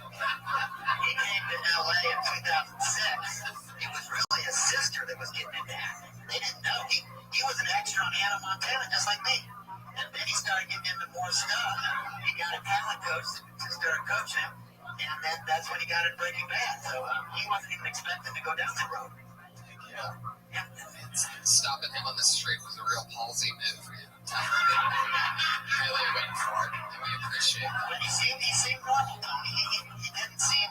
LA in 2006. It was really his sister that was getting into acting. They didn't know. He was an extra on Hannah Montana, just like me. And then he started getting into more stuff. He got a talent coach to start coaching him. And then that's when he got in Breaking Bad. So he wasn't even expecting to go down that road. Yeah. Stopping him on the street was a real palsy move for you. Really went for it, and we appreciate that. But he seemed normal, Tony. He didn't seem,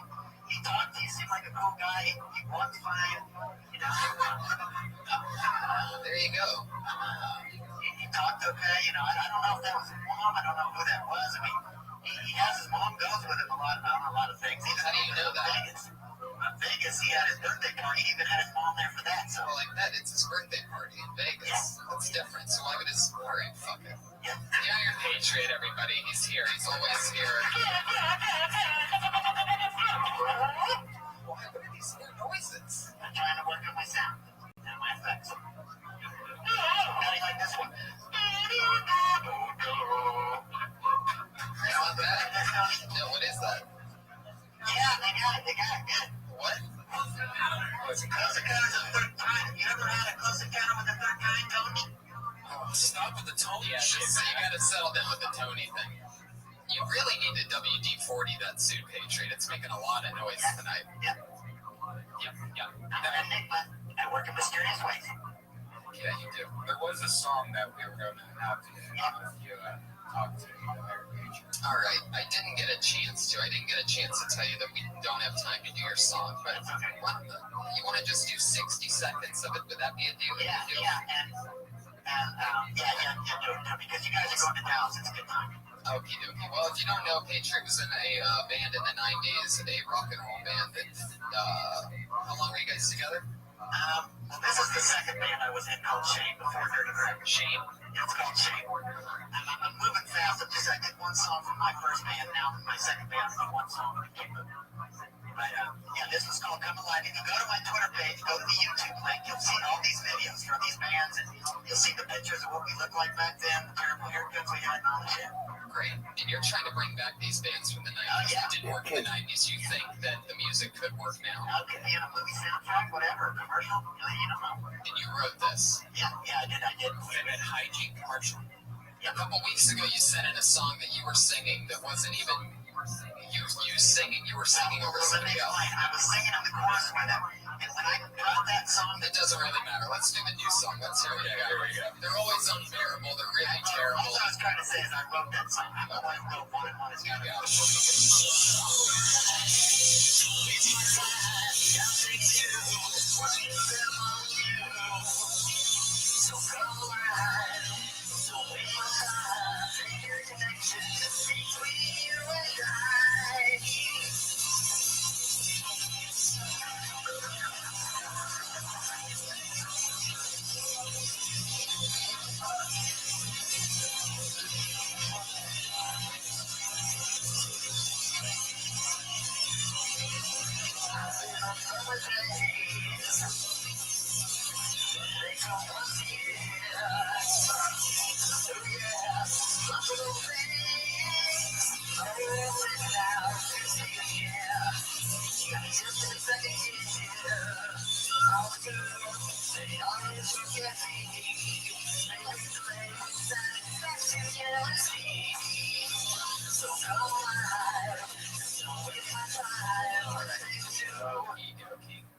he seemed like a cool guy. He walked fine, There you go. He talked okay, I don't know if that was his mom. I don't know who that was. I mean, he has his mom goes with him on a lot of things. How do you know that? Vegas, he had his birthday party. He even had his mom there for that. So, like that, it's his birthday party in Vegas. That's different. So why would his... All right, fuck it. The Iron Patriot, everybody. He's here. He's always here. Why? What are these noises? I'm trying to work on my sound and my effects. How do you like this one? You want that? No, what is that? Yeah, they got it. Good. What? Close Encounters of the Third Kind. You ever had a Close Encounter with the Third Kind, Tony? Oh, stop with the Tony shit. So you gotta settle down with the Tony thing. You really need to WD-40 that suit, Patriot. It's making a lot of noise tonight. Yep. I'm an enigma. I work in mysterious ways. Yeah, you do. There was a song that we were going to have to if you talk to the Iron Patriot. All right, I didn't get a chance to tell you that we don't have time to do your song, but you want to just do 60 seconds of it? Would that be a deal? Yeah, and And because you guys are going to Dallas, it's a good time. Okie dokie. Well, if you don't know, Patriot was in a band in the 90s, a rock and roll band. That, how long were you guys together? Well, this is the second band I was in called Shame before Dirty Greg. Shame? It's called Shame. I'm moving fast. I did one song from my first band. Now my second band is one song from the But this was called Come Alive. If you go to my Twitter page, go to the YouTube link, you'll see all these videos from these bands, and you'll see the pictures of what we looked like back then, the terrible haircuts we had, and all the shit. Great. And you're trying to bring back these bands from the 90s that didn't work in the 90s. You think that the music could work now? Could be in a movie soundtrack, whatever, a commercial, you don't know. And you wrote this? Yeah, I did. Limit hygiene commercial. Yeah, a couple weeks ago, you sent in a song that you were singing that wasn't even you singing. You were singing over somebody else. I was singing on the chorus with them, and when I got that song, it doesn't really matter. Let's do the new song. Let's hear what you got. Here we go. They're always unbearable. They're really terrible. All I was trying to say is I wrote that song. I'm the one who wrote One and One is Gotta Go.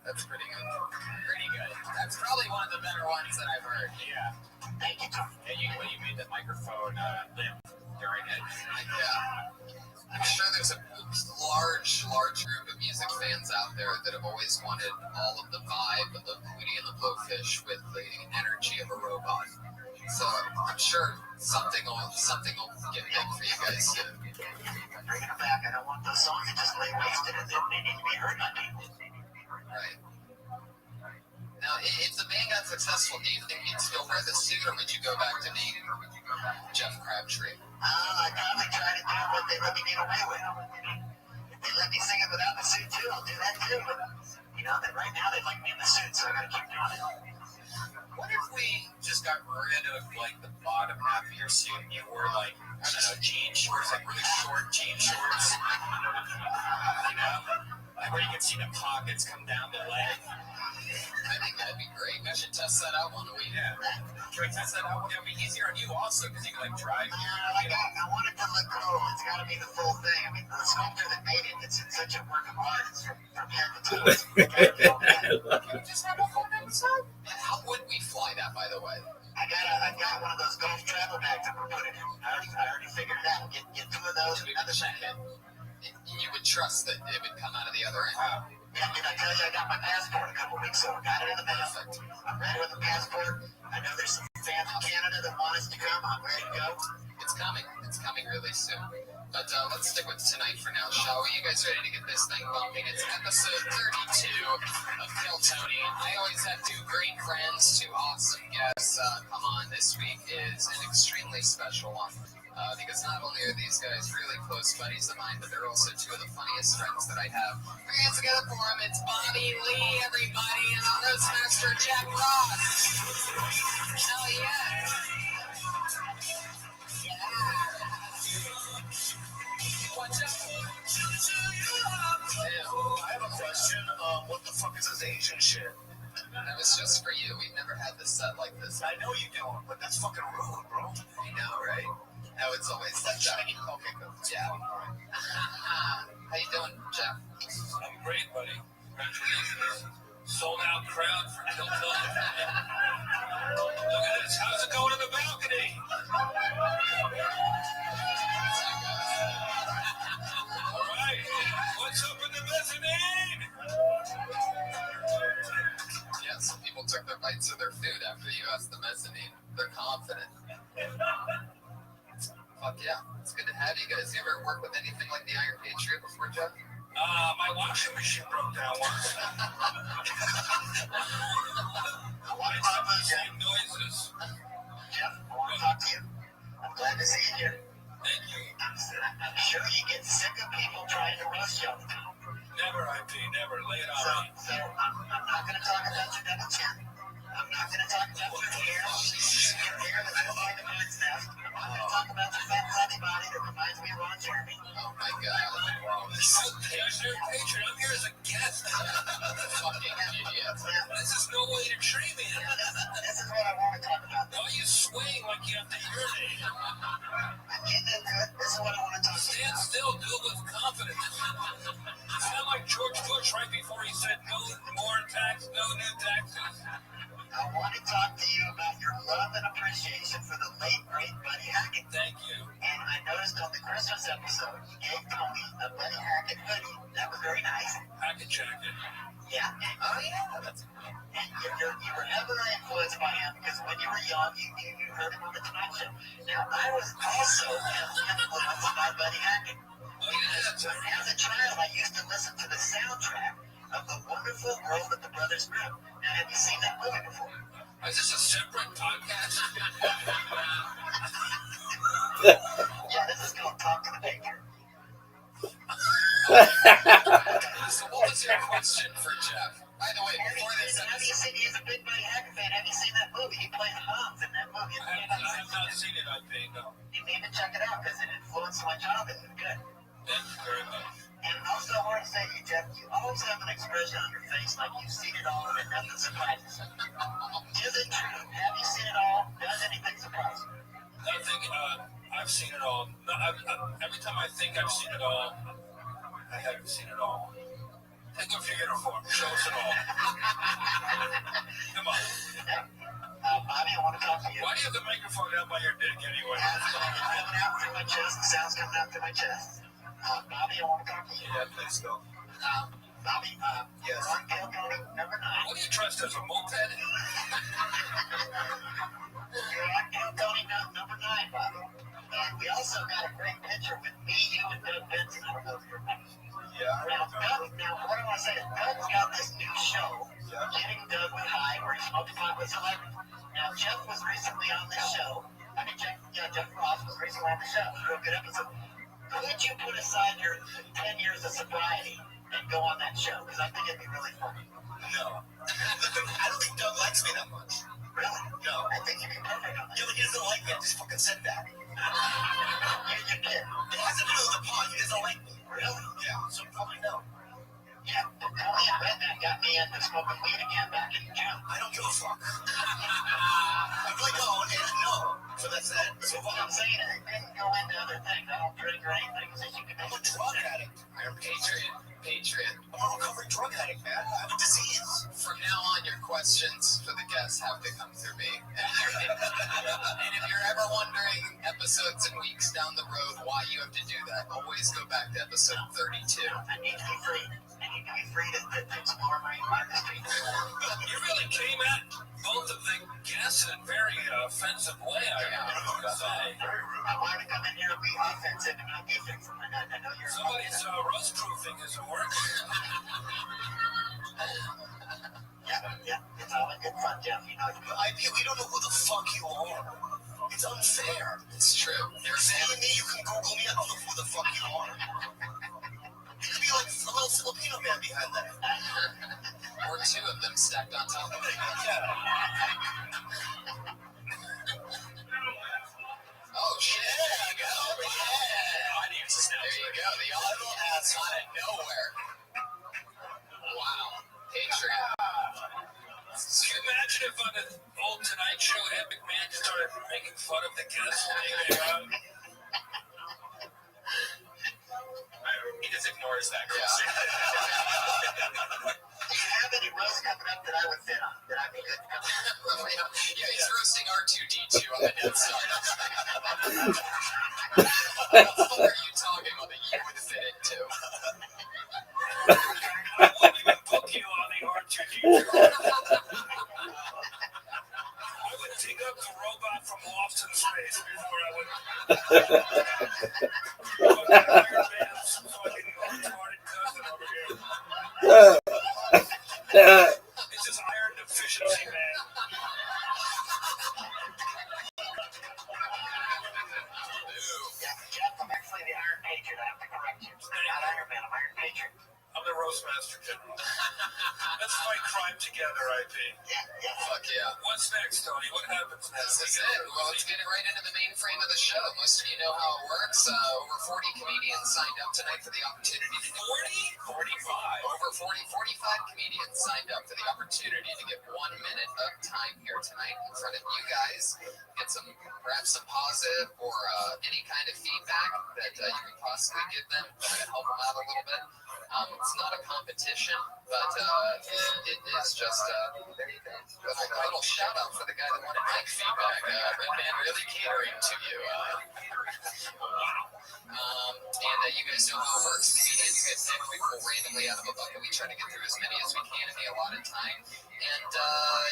That's pretty good. Pretty good. That's probably one of the better ones that I've heard. Yeah. Thank you, Tom. And when you made that microphone limp during it. Yeah. I'm sure there's a large group of music fans out there that have always wanted all of the vibe of Hootie and the Blowfish with the energy of a robot. So I'm sure something will get big for you guys soon. Bringing it back. I don't want those songs that just lay wasted and they need to be heard by people. Right. Now, if the band got successful, do you think you'd still wear the suit, or would you go back to being Jeff Crabtree? I'd probably try to do what they let me get away with. If they let me sing it without the suit too, I'll do that too. But that right now they like me in the suit, so I gotta keep doing it. What if we just got rid of the bottom half of your suit and you wore jean shorts, really short jean shorts? Where you can see the pockets come down the leg. I think that'd be great. I should test that out one week. Yeah. Can we test that out? It'll be easier on you also because you can drive here. I want it to look cool. It's got to be the full thing. I mean, the sculptor that made it, it's such a work of art. It's from head to toe. Can we just have a fun episode? And how would we fly that, by the way? I got one of those golf travel bags that we're putting in. I already figured it out. Get two of those and another set. You would trust that it would come out of the other end. Yeah, did I tell you I got my passport a couple weeks ago? Got it in the mail. I'm ready with the passport. I know there's some fans in Canada that want us to come. I'm ready to go. It's coming. It's coming really soon. But let's stick with tonight for now, shall we? You guys ready to get this thing bumping? It's episode 32 of Kill Tony. I always have two great friends, two awesome guests. Come on, this week is an extremely special one. Because not only are these guys really close buddies of mine, but they're also two of the funniest friends that I have. Put your hands together for them. It's Bobby Lee, everybody, and our Roastmaster Jack Ross. Hell yeah. What's up? I have a question. What the fuck is this Asian shit? That was just for you. We've never had this set like this. I know you don't, but that's fucking rude, bro. I know, right? No, it's always like that. Okay, cool. Yeah. How you doing, Jeff? I'm great, buddy. Congratulations. Sold out crowd for Kill Tony. Look at this. How's it going in the balcony? All right. What's up in the mezzanine? Yeah, some people took their bites of their food after you asked the mezzanine. They're work with anything like the Iron Patriot before, Jeff? My washing machine broke down once. What It's about the you, Jeff? same noises. Jeff, I want to talk to you. I'm glad to see you here. Thank you. I'm sure you get sick of people trying to Rothschild. Never, IP, never. Lay it So, on me. I'm not going to talk about your double chin. I'm not going to talk about your hair that looks like a bird's nest. I'm not going to talk about your fat, flabby body that reminds me of Ron Jeremy. Oh my God! Wow, this is Patriot, I'm here as a guest. fucking idiot. This is no way to treat me. This is what I want to talk about. Why are you swaying like you have to urinate? I'm getting into it. This is what I want to talk to you Stand about. still, do it with confidence. You sound like George Bush right before he said no more tax, no new taxes. I want to talk to you about your love and appreciation for the late, great Buddy Hackett. Thank you. And I noticed on the Christmas episode, you gave Tony a Buddy Hackett hoodie. That was very nice. Hackett jacket. Yeah. Oh yeah, that's And you were heavily influenced by him because when you were young, you heard him on the Tonight Show. Now, I was also heavily influenced by Buddy Hackett. As a child, I used to listen to the soundtrack of The Wonderful World of the Brothers Grimm. Now, have you seen that movie before? Is this a separate podcast? Yeah, this is called Talk to the Patriot. So what was your question for Jeff? By the way, Have before this you seen, he's a big Buddy Hackett fan. Have you seen that movie? He plays Hans in that movie. I have not seen it, IP, no. You need to check it out because it influenced my childhood. It's good. Thank you very much. And also, I want to say to you, Jeff, you always have an expression on your face like you've seen it all and nothing surprises you. Is it true? Have you seen it all? Does anything surprise you? I think I've seen it all. No, every time I think I've seen it all, I haven't seen it all. Take off your uniform. Show us it all. Come on. Bobby, I want to talk to you. Why do you have the microphone out by your dick anyway? It's coming out through my chest. The sound's coming out through my chest. Bobby, I want to talk to you. Yeah, please go. Bobby, Yes. we're on Kill Tony number 9. What do you trust as a moped? You're on Kill Tony number 9, Bobby. And we also got a great picture with me, you, and Doug Benson. I don't know if you remember. Yeah. Now, what I want to say is Doug's got this new show, Getting Doug with High, where he smokes pot with celebrities. Now, Jeff was recently on this show. I mean, Jeff Ross was recently on the show. It was a real good episode. Could you put aside your 10 years of sobriety and go on that show? Because I think it'd be really fun. No. I don't think Doug likes me that much. Really? No. I think you'd be perfect on that. He doesn't like me. I just fucking said that. You're your kid. It has to do with the pod. He doesn't like me. Really? Yeah, so probably no. Yeah, but Tony and Redneck got me into smoking weed again back in June. I don't give a fuck. I really don't, and no. So that's that. So What I'm saying is, it didn't go into other things. I don't drink or anything. So you can I'm a drug addict. Iron Patriot. I'm a recovering drug addict, man. I have a disease. From now on, your questions for the guests have to come through me. And if you're ever wondering, episodes and weeks down the road, why you have to do that, always go back to episode 32. I need to be free. I need to be free to explore my artistry. You really came at both of the guests in a very offensive way, I would say. I wanted to come in here and be offensive and not defensive. I know you're Somebody's rust proofing isn't working. Yeah, it's all in good fun, Jeff. You know, We don't know who the fuck you are. It's unfair. It's true. You're saying me, you can Google me, I don't know who the fuck you are. You could be like a little Filipino man behind that. Or two of them stacked on top of it. Yeah. Oh, shit. There you go. Yeah. There you go. The audible ass out of nowhere. Wow. Patriot. Can you imagine if on an old Tonight Show, Ed McMahon started making fun of the guests when they came out? He just ignores that question. do you have any roast coming up that I would fit on? That I'd be good to come on? Yeah, he's roasting R2D2 on the Death Star. What the fuck are you talking about that you would fit into? I wouldn't even book you on the R2D2. I would dig up the robot from Lost in Space before I would. It's just iron deficiency, man. Jeff, I'm actually the Iron Patriot. I have to correct you. Not Iron Man, I'm Iron Patriot. I'm the Roast Master General. Let's fight crime together, IP. Fuck yeah. What's next, Tony? What happens next? This is it. Well, let's get it right into the main frame of the show. Most of you know how it works. Over 40 comedians signed up tonight for the opportunity to 40? 45. Over 45 comedians signed up for the opportunity to get 1 minute of time here tonight in front of you guys. Get perhaps some positive or any kind of feedback that you can possibly give them. Try to help them out a little bit. It's not a competition, but it is just a little shout out for the guy that wanted mic feedback. Man, really catering to you. And you guys know how it works. Comedians get picked. We pull randomly out of a bucket. We try to get through as many as we can in the allotted time. And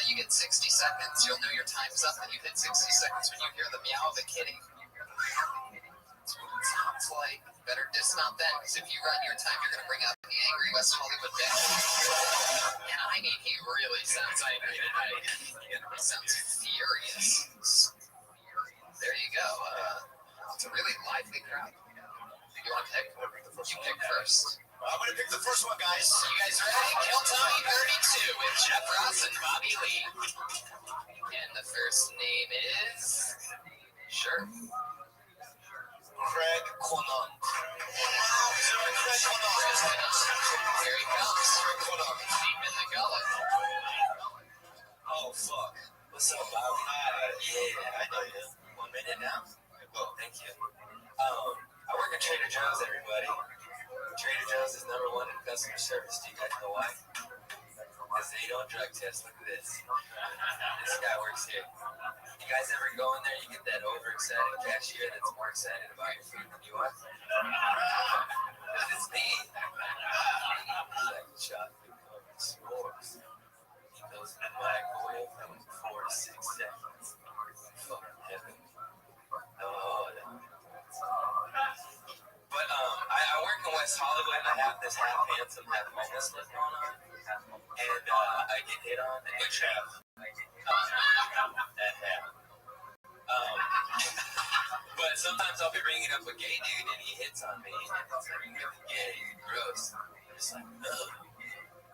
you get 60 seconds. You'll know your time's up, and you hit 60 seconds when you hear the meow of the kitty. That's what it sounds like. Better dismount then, because if you run your time, you're going to bring out the angry West Hollywood dad. And I mean, he really sounds angry tonight. He sounds furious. There you go. It's a really lively crowd. You want to pick? You pick first. I'm going to pick the first one, guys. You guys ready? Kill Tony 32 with Jeff Ross and Bobby Lee. And the first name is... Sure. Craig Quanon. Here he comes. Deep in the gullet. Oh, fuck. What's up, Bobby? Yeah, I know you. 1 minute now? Oh, thank you. I work at Trader Joe's, everybody. Trader Joe's is #1 in customer service. Do you guys know why? Because they don't drug test. Look at this. This guy works here. You guys ever go in there, you get that overexcited cashier that's more excited about your food than you are? It's me. Second shot, s'mores. He goes in the microwave from 4 to 6 seconds. Fucking heaven. Oh, but I work in West Hollywood. I have this half handsome, half homeless look going on, and I get hit on. Which half? That half. But sometimes I'll be ringing up a gay dude and he hits on me, and it's like really gay, gross. I'm just like, ugh.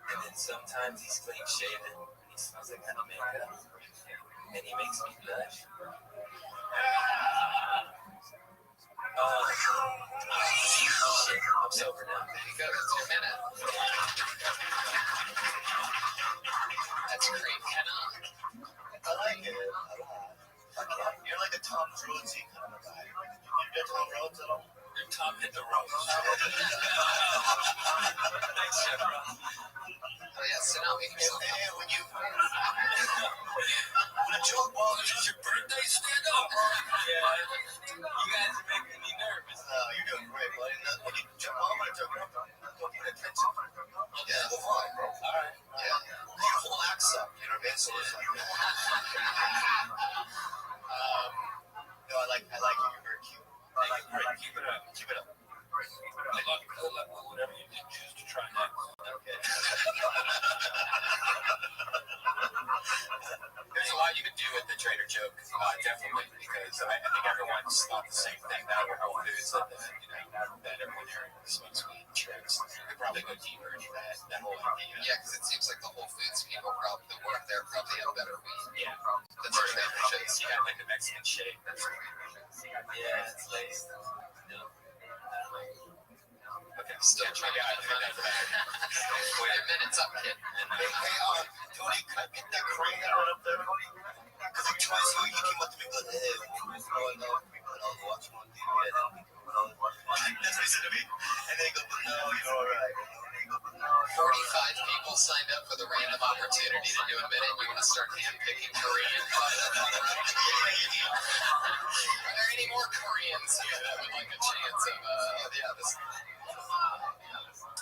And then sometimes he's clean shaven and he smells like kind of makeup, and he makes me blush. Shit, I'm sober now. There you go. That's your minute. That's great. I like it. You're like a Tom Rhodesy kind of guy. You get Tom Rhodes at all? Your Tom hit the road. Thanks, Jeff. Oh, yeah. Sit down. Make yourself And when a joke balls, It's your birthday, stand up. yeah, you guys are making me nervous. You're doing great, buddy. When you jump on, I'm gonna jump up. Don't get attention. Yeah. Go fine, bro. All right. Yeah. Your whole act's up. You know what I mean? So it's like, no, I like you. You're very cute. Thank you. Great. Keep it up. Keep it up. Good luck. Good luck with whatever you choose to try next. Okay. There's a lot you could do with the Trader Joe, definitely, because I think everyone's thought the same thing now. Whole Foods that that everyone here smokes weed, trips. We could probably go deeper into that whole idea. Yeah, because it seems like the Whole Foods people probably that work there probably have better weed. Yeah, that's our favorite shit. You got like the Mexican shake. That's Yeah, it's laced. No. okay. Still trying to get the minute for that. Wait, your minute's up, kid. Hey, Tony, can I get that crane that went up there? Because like twice you came up to me and goes, hey, what's going on? And I was watching on TV and that's what he said to me. And then he goes, no, you're all right. 45 people signed up for the random opportunity to do a minute. You want to start handpicking Korean? Are there any more Koreans here that would like a chance of, this?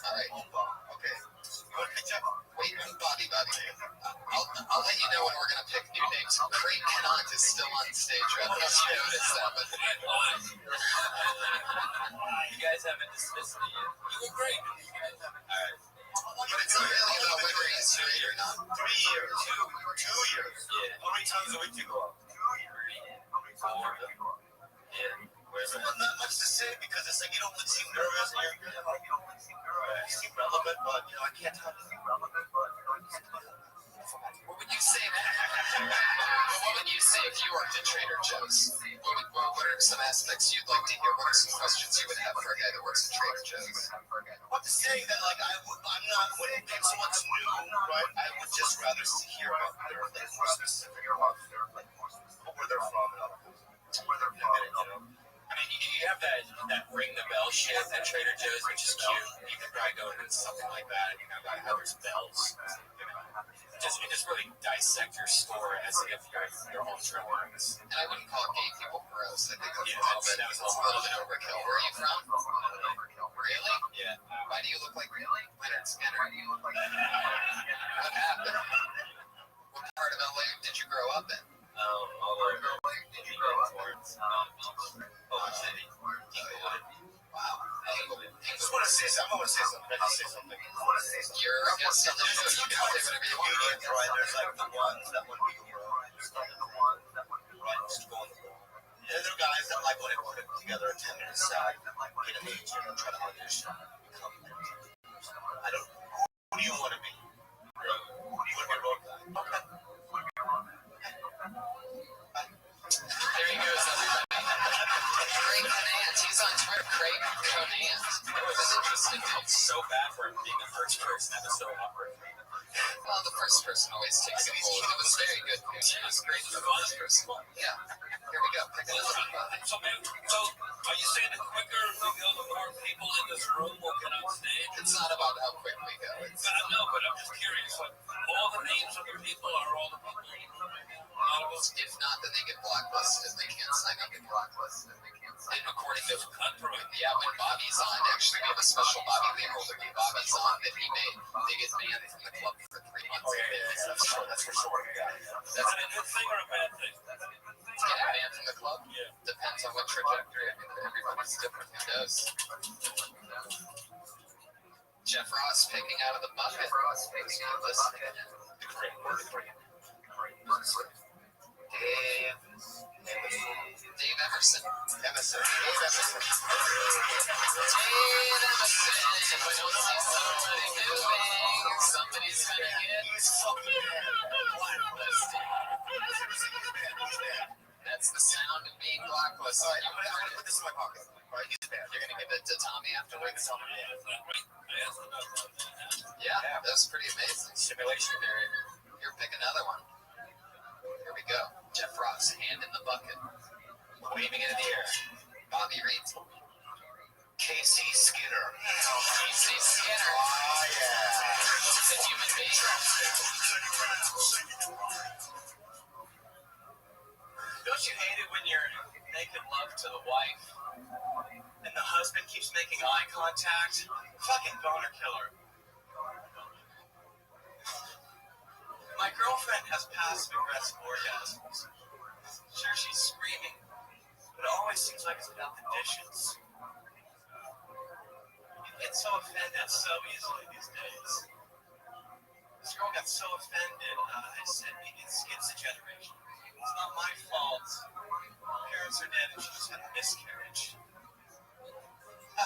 All right. Okay. Wait, Bobby. I'll let you know when we're going to pick new names. Craig Canont is still on stage. I don't know if you noticed that, but... You guys It's like you don't seem nervous. You seem relevant, but I can't tell you. What would you say then? What would you say if you worked at Trader Joe's? What are some aspects you'd like to hear? What are some questions you would have for a guy that works at Trader Joe's? I'm just saying that, like, I wouldn't pick someone's new, right? I would just rather hear about their, like, more specific, where they're from and all that. I mean, you have that ring the bell shit at Trader Joe's, which is cute. You could probably go into something like that, how there's bells. You just really dissect your store as if your home store works. And I wouldn't call gay people gross. I think that's a little bit overkill. Where are you from? Really? Yeah. Why do you look like Leonard Skinner? What happened? What part of LA did you grow up in? All over. Did you grow up towards Oklahoma City? Wow. I just want to say something. You're a guest on the show. You can say whatever you want. Right, there's like the ones that would be right, just go on the wall. Yeah, there are guys that like when they put it together, a 10-minute set, get an agent, and try to audition, become I don't know. Who do you want to be? Who do you want to be a road guy? Okay. There he goes, everybody. Craig Conant. He's on Twitter. Craig Conant. That was interesting. It's so bad for him being the first person. That was so awkward. Well, the first person always takes a hold. It was very good. It was great for the first person. Yeah. Here we go. So are you saying the quicker we go, the more people in this room will get on stage? It's not about how quick we go. I know, but I'm just curious. Like, all the names of the people are all the people. If not, then they get blacklisted. They can't sign up and blacklisted. And according to when Bobby's on, actually we have a special Bobby Leaholder when Bobby's on that he made. They get banned from the club for 3 months. That's for sure. That's a good thing or a bad thing? Getting banned from the club? Yeah. Depends on what trajectory. I mean, everybody's different. Who knows? Jeff Ross picking out of the bucket. Listening. Dave Emerson. Dave Emerson. If I don't see somebody moving, somebody's gonna get blacklisted. That's the sound of being blacklisted. All right, I'm gonna put this in my pocket. All right, he's bad. You're gonna give it to Tommy afterwards. Yeah. Yeah, that was pretty amazing. Simulation theory. Here, pick another one. Here we go. Jeff Ross, hand in the bucket. Waving it in the air. Bobby Reed. Casey Skinner. Casey Skinner. Oh, yeah. It's a human being. Don't you hate it when you're making love to the wife and the husband keeps making eye contact? Fucking boner killer. My girlfriend has passive-aggressive orgasms. Sure, she's screaming, but it always seems like it's about the dishes. You get so offended so easily these days. This girl got so offended, I said, it's a generation. It's not my fault. Parents are dead and she just had a miscarriage. Do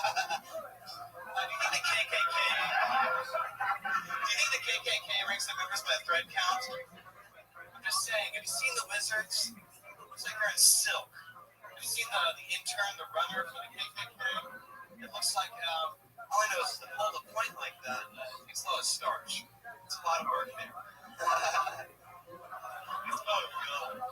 you think the KKK ranks the members by thread count? I'm just saying, have you seen The Wizards? It's like they're in silk. Have you seen the intern, the runner for the KKK? It looks like, all I know is to hold a point like that, it's a lot of starch. It's a lot of work there. It's about a good.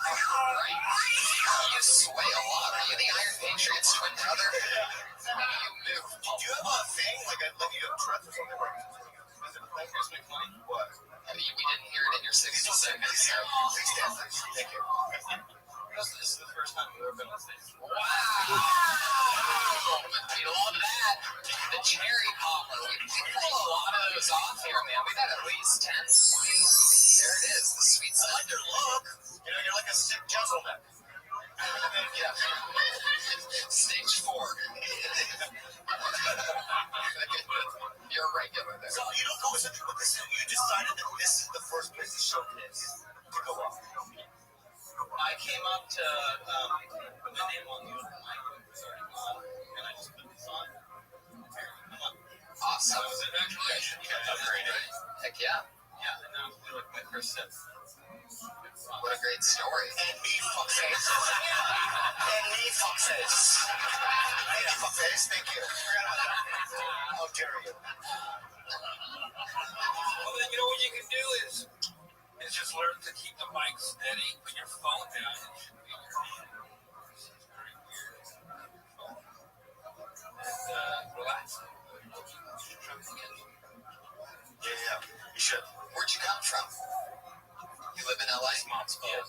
Right. You sway a lot. Are you the Iron Patriots twin brother? Maybe you move. Do you have a thing, like you have Tourette's or something? Is it a thing for us to make money? What? I mean, we didn't hear it in your 60 seconds. Thank you. This is the first time we've ever been on stage. Wow! We love that. The cherry popper. We pull a lot of those off here, man. We got at least 10. There it is. The sweet I like your look. You're like a sick gentleman. Yeah. Stage 4. You're a regular there. So you don't go with this. You decided that this is the first place to showcase to go off. I came up to the name on the open mic. upgraded. Heck yeah. Yeah, and now we look good for sip. What a great story. And me fuckface. And me fuckface. Thank you, fuckface. Thank you. Forgot about that. How dare you? Well, then you know what you can do is just learn to keep the mic steady, put your phone down, and it should be in your hand. This is very weird. And relax. Yeah. You should. Where'd you come from? You live in LA? Mom's phone.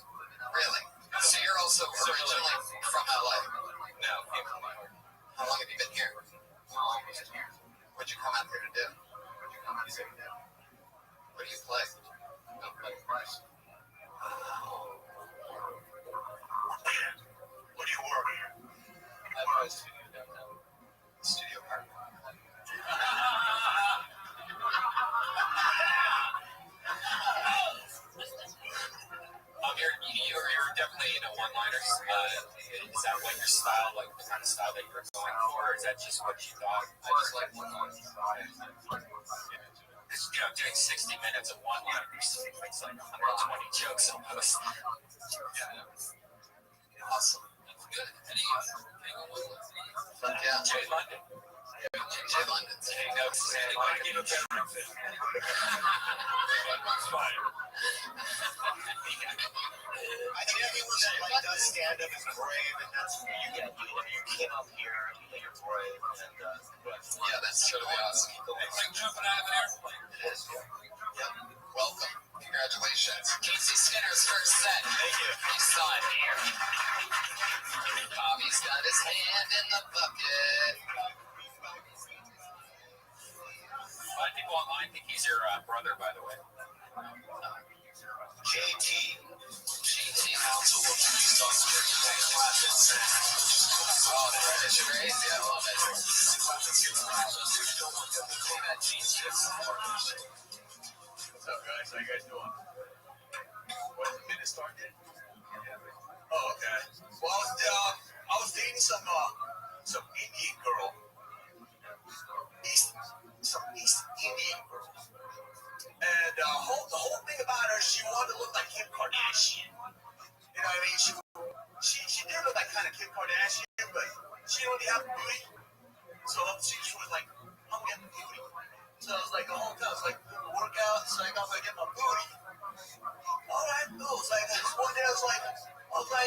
Really? So you're also originally from LA? No, came from my heart. How long have you been here? What'd you come out here to do? What do you play? Don't play Christ. What do you work? I play studio downtown. Studio partner. You're definitely into one-liners. Is that what your style, like the kind of style that you're going for, or is that just what you thought? I just like one-liners. Doing 60 minutes of one-liners, it's like 120 jokes almost. Awesome. That's good. Any Yeah. Jay London. Jay London. Jay knows. I give a better example. It's fine. I think everyone that like does stand up is brave, and that's you came up here and you're brave, and Yeah, that's totally awesome. It's like jumping out of an airplane. it is. Yep. Welcome. Congratulations. Casey Skinner's first set. Thank you. He saw it here. Bobby's got his hand in the bucket. A lot of people online think he's your brother, by the way. JT. GT also used Australian classes. Oh, that's crazy. I love it. What's up, guys? How you guys doing? What, the minute started? Oh, okay. Well, I was dating some Indian girl. Some East Indian girl. And the whole thing about her, she wanted to look like Kim Kardashian. You know what I mean? She did look like kind of Kim Kardashian, but she didn't really have a booty. So she was like, I'm getting the booty. So I was like, the whole time, I was like, work out. So I got to get my booty. All right, cool. It's like, one day I was lying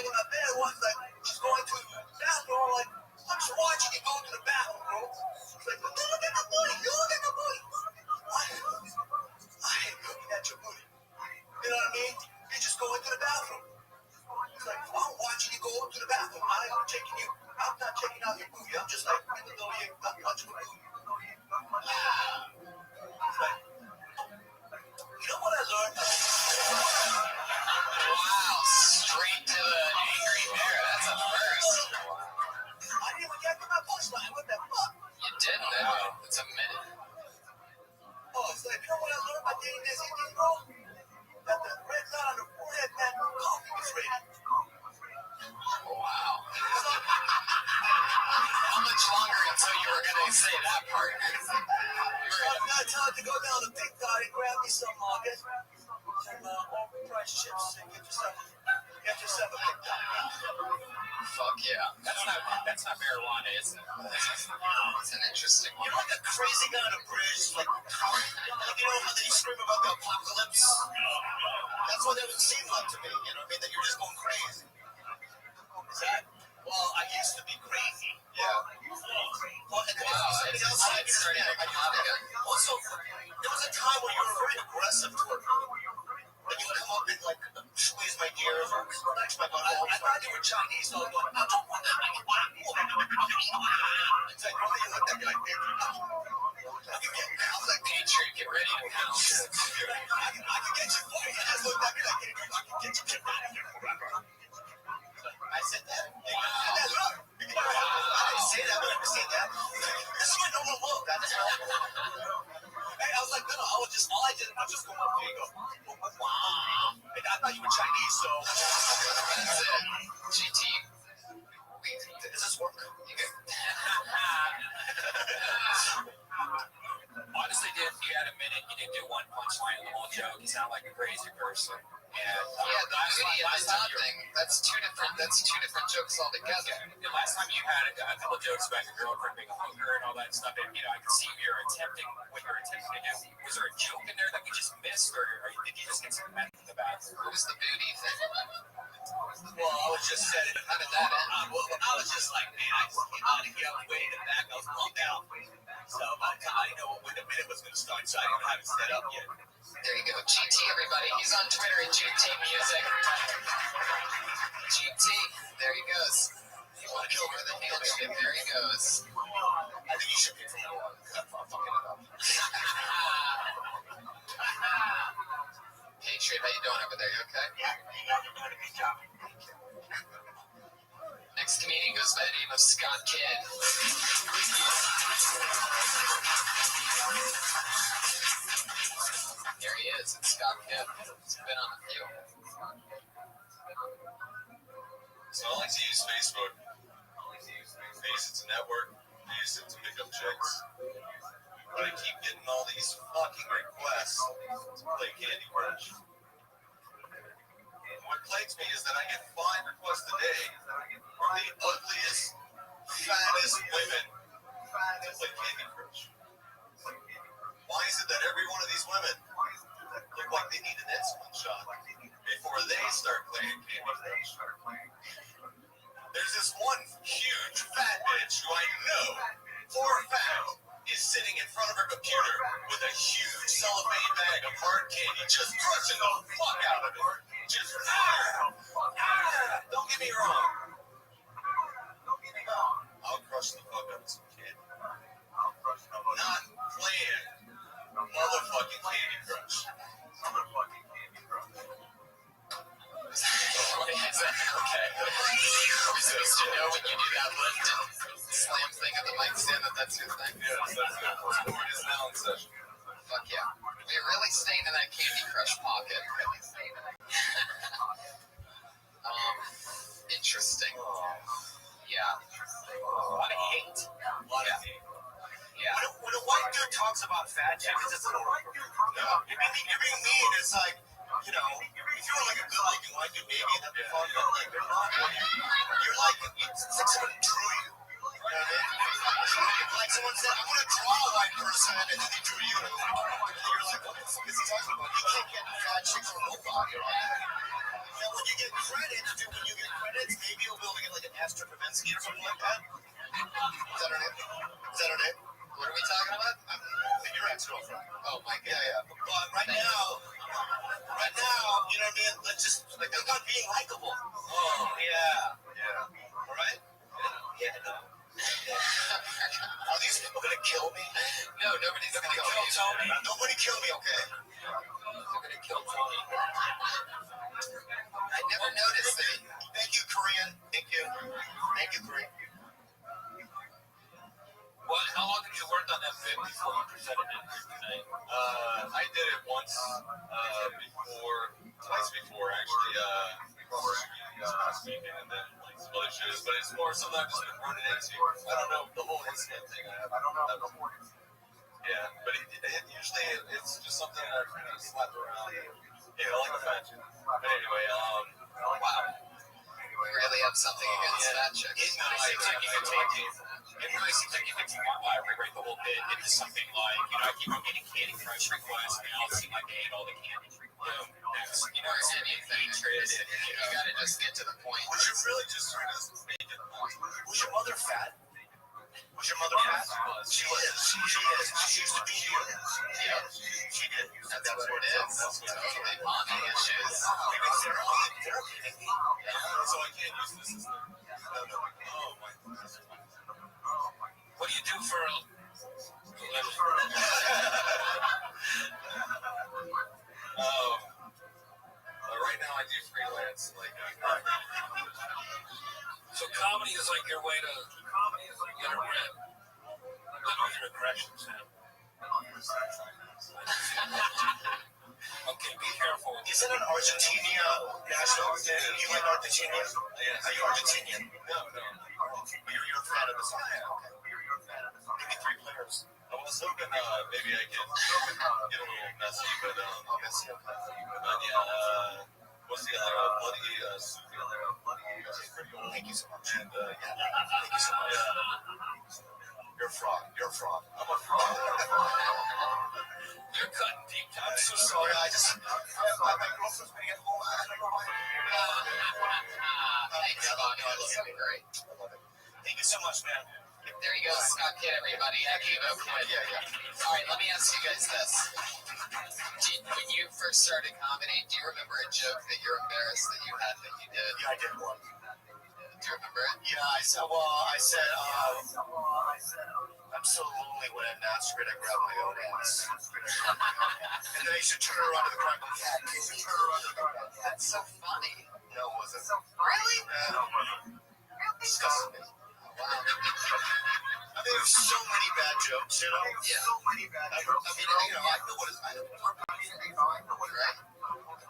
in my bed. One like, she's going to the bathroom. I'm like, I'm just watching you go to the bathroom, bro. She's like, look at my booty. You look at my booty. I ain't looking at your booty. You know what I mean? You're just going to the bathroom. It's like, I'm watching you go to the bathroom. I'm not checking out your booty. I'm just like, even though you're not touching my booty. It's like, you know what I learned? Wow, straight to the angry bear. That's a first. I didn't even get to my punchline. What the fuck? You didn't, did you? It's a minute. Oh, it's like, you know what I learned by dating this Indian girl? That the red line on the forehead meant coffee was ready. Wow. How much longer until you were going to say that part? Now it's time to go down to Big Dot and grab me some overpriced chips and get yourself a Big Dot. Fuck yeah. That's not marijuana, is it? It's an interesting You one. know like the crazy guy on the bridge? Like you know how they scream about the apocalypse? That's what it would seem like to me, you know what I mean? That you're just going crazy. Is that? Well, I used to be crazy. Yeah. Well, and Wow, something else I it's starting to come out again. Also, there was a time when you were very aggressive toward me. Like you would come up and like squeeze my ears or touch my butt. I thought you were Chinese, so I was going, I don't want that. It's like, why you look at me like that? I can get now, like Patriot, get ready to pounce. I can get you. Why you guys look at me like that? I can get you. Get out of here forever. I said that. Look. I didn't say that, but I said that. This is my normal look. That's how. Hey, I was like, no, I was just going up there and go, wow. And I thought you were Chinese, so. That's it. GT. Wait, Does this work? Honestly, dude, you had That's two different jokes altogether. The last time you had a couple of jokes about your girlfriend being a hooker and all that stuff, and I could see what you're attempting to do. Was there a joke in there that we just missed, or did you just get some meth in the back? What was the booty thing? Well, I was just saying, How did that end? I was just like, man, I just came out of here, I was way in the back, I was bumped out. So by the time I didn't know when the minute was going to start, so I didn't have it set up yet. There you go. GT, everybody. He's on Twitter at GT Music. GT. There he goes. You want to go over the handshake? There he goes. I think you should be from now on. I'm fucking it up. Patriot, how you doing over there? You okay? Yeah, you guys are doing a good job. Next comedian goes by the name of Scott Kidd. There he is. It's Scott Kidd. He's been on a few. So I like to use Facebook. It's a network. I use it to pick up chicks. But I keep getting all these fucking requests to play Candy Crush. And what plagues me is that I get 5 requests a day from the ugliest, fattest women to play Candy Crush. Why is it that every one of these women look like they need an insulin shot before they start playing Candy Crush? There's this one huge fat bitch who I know for a fact is sitting in front of her computer with a huge cellophane bag of hard candy, just crushing the fuck out of it. Just don't get me wrong. I'll crush the fuck out of some candy. Not playing motherfucking Candy Crush. Okay. We're supposed to know when you do that lift and slam thing at the mic stand that's your thing? Yes, that's it. Sport is now in session. Fuck yeah. We're really staying in that Candy Crush pocket. Interesting. Yeah. A lot of hate. Yeah. When a white dude talks about fat chicks, it's a little you're being mean. It's like, if you were like a good-looking white dude, maybe that'd be fun, but like, you're not. You're like, it's like someone drew you. You know what I mean? Like someone said, I'm going to draw a white person, and then they drew you. And then you're like, what the fuck is he talking about? You can't get fat chicks from nobody, right? Now, when you get credits, maybe you'll be able to get like an Astra Pavinsky or something like that. Is that her name? What are we talking about? Your ex-girlfriend. Oh my god. Yeah. But right now, you know what I mean? Let's just like about being likable. Oh yeah. All right. Yeah. No. Are these people gonna kill me? No, nobody's gonna kill you. Tony. Nobody kill me, okay? They're gonna kill Tony. I never noticed that. Thank you, Korean. Thank you, Korean. Well, how long did you work on that bit before you presented it tonight? I did it once twice before actually, last weekend, and then like some other shows, but it's more something I've just been running into. I don't know, the whole incident thing, I don't know. Yeah, but usually it's just something I kind of slap around. Yeah, like a fat chick. But anyway, Wow. We really have something against that chick. It really seems like you could rewrite the whole bit into something like, I keep on getting Candy Crush requests, and I'll see my day and all the candy requests. Or anything. You gotta just get to the point. Was you really just trying to make it? Was your mother fat? She is. She used to be here. Yeah. She did. That's what it is. Totally mommy issues. so I can't use this as oh my goodness. What do you do for a right now I do freelance, so comedy is like your way to get a rip. Let all your aggressions out. Okay, be careful. Is it an Argentina national day? You like Argentina? Yes. Are you Argentinian? No. You're a fan of the song. Maybe 3 players. I was hoping maybe I could get a little messy, but yeah, what's the other bloody Thank you so much. And thank you so much. You're a fraud. You're a fraud. I'm a fraud. You're cutting deep. I'm so sorry. My girlfriend's been at home. I don't know why. Thanks, Bob. No, it's so great. I love it. Thank you so much, man. There you go, Scott Kid, everybody. Akivo Kid. Yeah. All right, let me ask you guys this. When you first started comedy, do you remember a joke that you're embarrassed that you had that you did? Yeah, I did one. Do you remember it? Yeah, I said, I'm so lonely when I masturbate, I grab my own ass. And then I used to turn around to the crowd and go, That's so funny. no, it wasn't. Really? Disgusting me. Wow. I mean, there's so many bad jokes, you know? Yeah. I know what it's like. Right.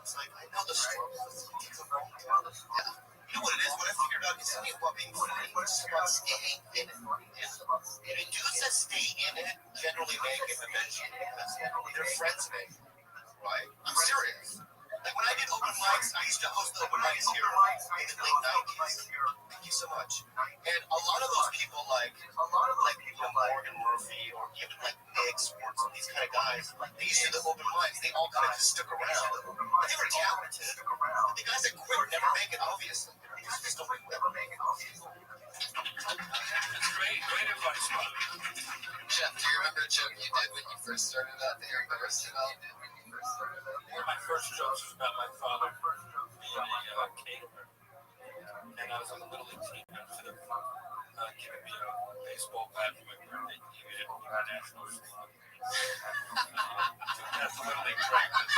It's like, I know the struggle. It takes a long time. Yeah. You know what it is? What I figured out is something about being funny. It's about staying in it. Yeah. And dudes that stay in it generally make it eventually. Their friends make it. Right? I'm serious. Like when I did open mics, I used to host the open mics here in the late 90s. Thank you so much. And a lot of those people, like Morgan Murphy or even like Nick Sports and these kind of guys, they used to do the open mics. They all kind of just stuck around. They were talented. But the guys that quit never make it, obviously. Because they just don't never make it, obviously. That's great advice, Bobby. Jeff, do you remember a joke you did when you first started out that you're embarrassed about? One of my first jokes was about my father being a caterer. And I was on the Little League team instead of giving me a baseball bat for my birthday. He gave me a national slug. That's Little League practice.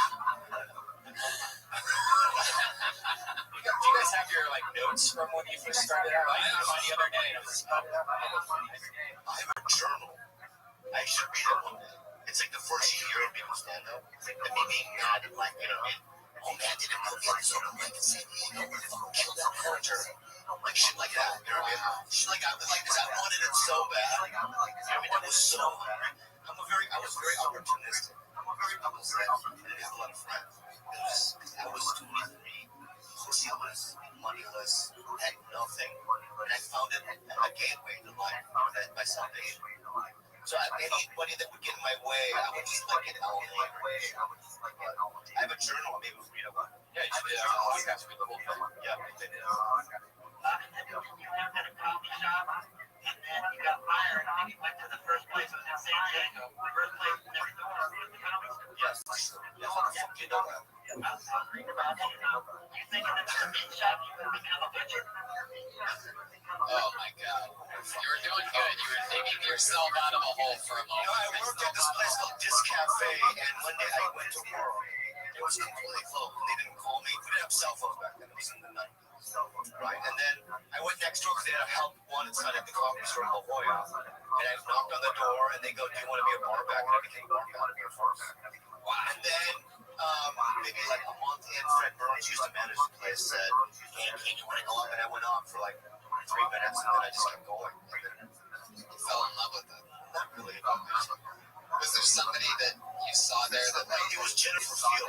Do you guys have your notes from when you first started out? I had one the other day. I have a journal. I should read it one day. It's like the first year of being stand up. And me being mad and oh man, didn't put me on this open mic and say, we fucking killed that character. Like shit like that. You know what I mean? Shit like I was like this. I wanted it so bad. I mean, it was so hard. I was very opportunistic. I was like, I didn't have a lot of friends. I was 23, pussyless, moneyless, had nothing. And I found it a gateway to life, my salvation. So anybody that would get in my way, I would just get elevated. I have a journal. Maybe we'll read it one. Yeah, you should always have to read the whole thing. Yeah. You worked at a coffee shop, and then you got fired, and you went to the first place was in San Diego. First place next door was the comedy store. Yes, for sure. Yes, how the fuck do you know that? I was wondering about it. You thinking that the meat shop you would become a butcher? Oh my God. You were doing good. You were digging yourself out of a hole for a moment. I worked at this place called Disc Cafe, and one day I went to work. It was completely closed. They didn't call me. We didn't have cell phones back then. It was in the 90s. Right? And then I went next door because they had a help wanted sign at the coffee store in La Jolla. And I knocked on the door, and they go, do you want to be a bar back? And I became bar back first. And then maybe like a month in, Fred Burns used to manage the place, said, hey, you want to go up? And I went up for 3 minutes, and then I just kept going. You fell in love with it. Not really. Was there somebody that you saw there that It was Jennifer Field.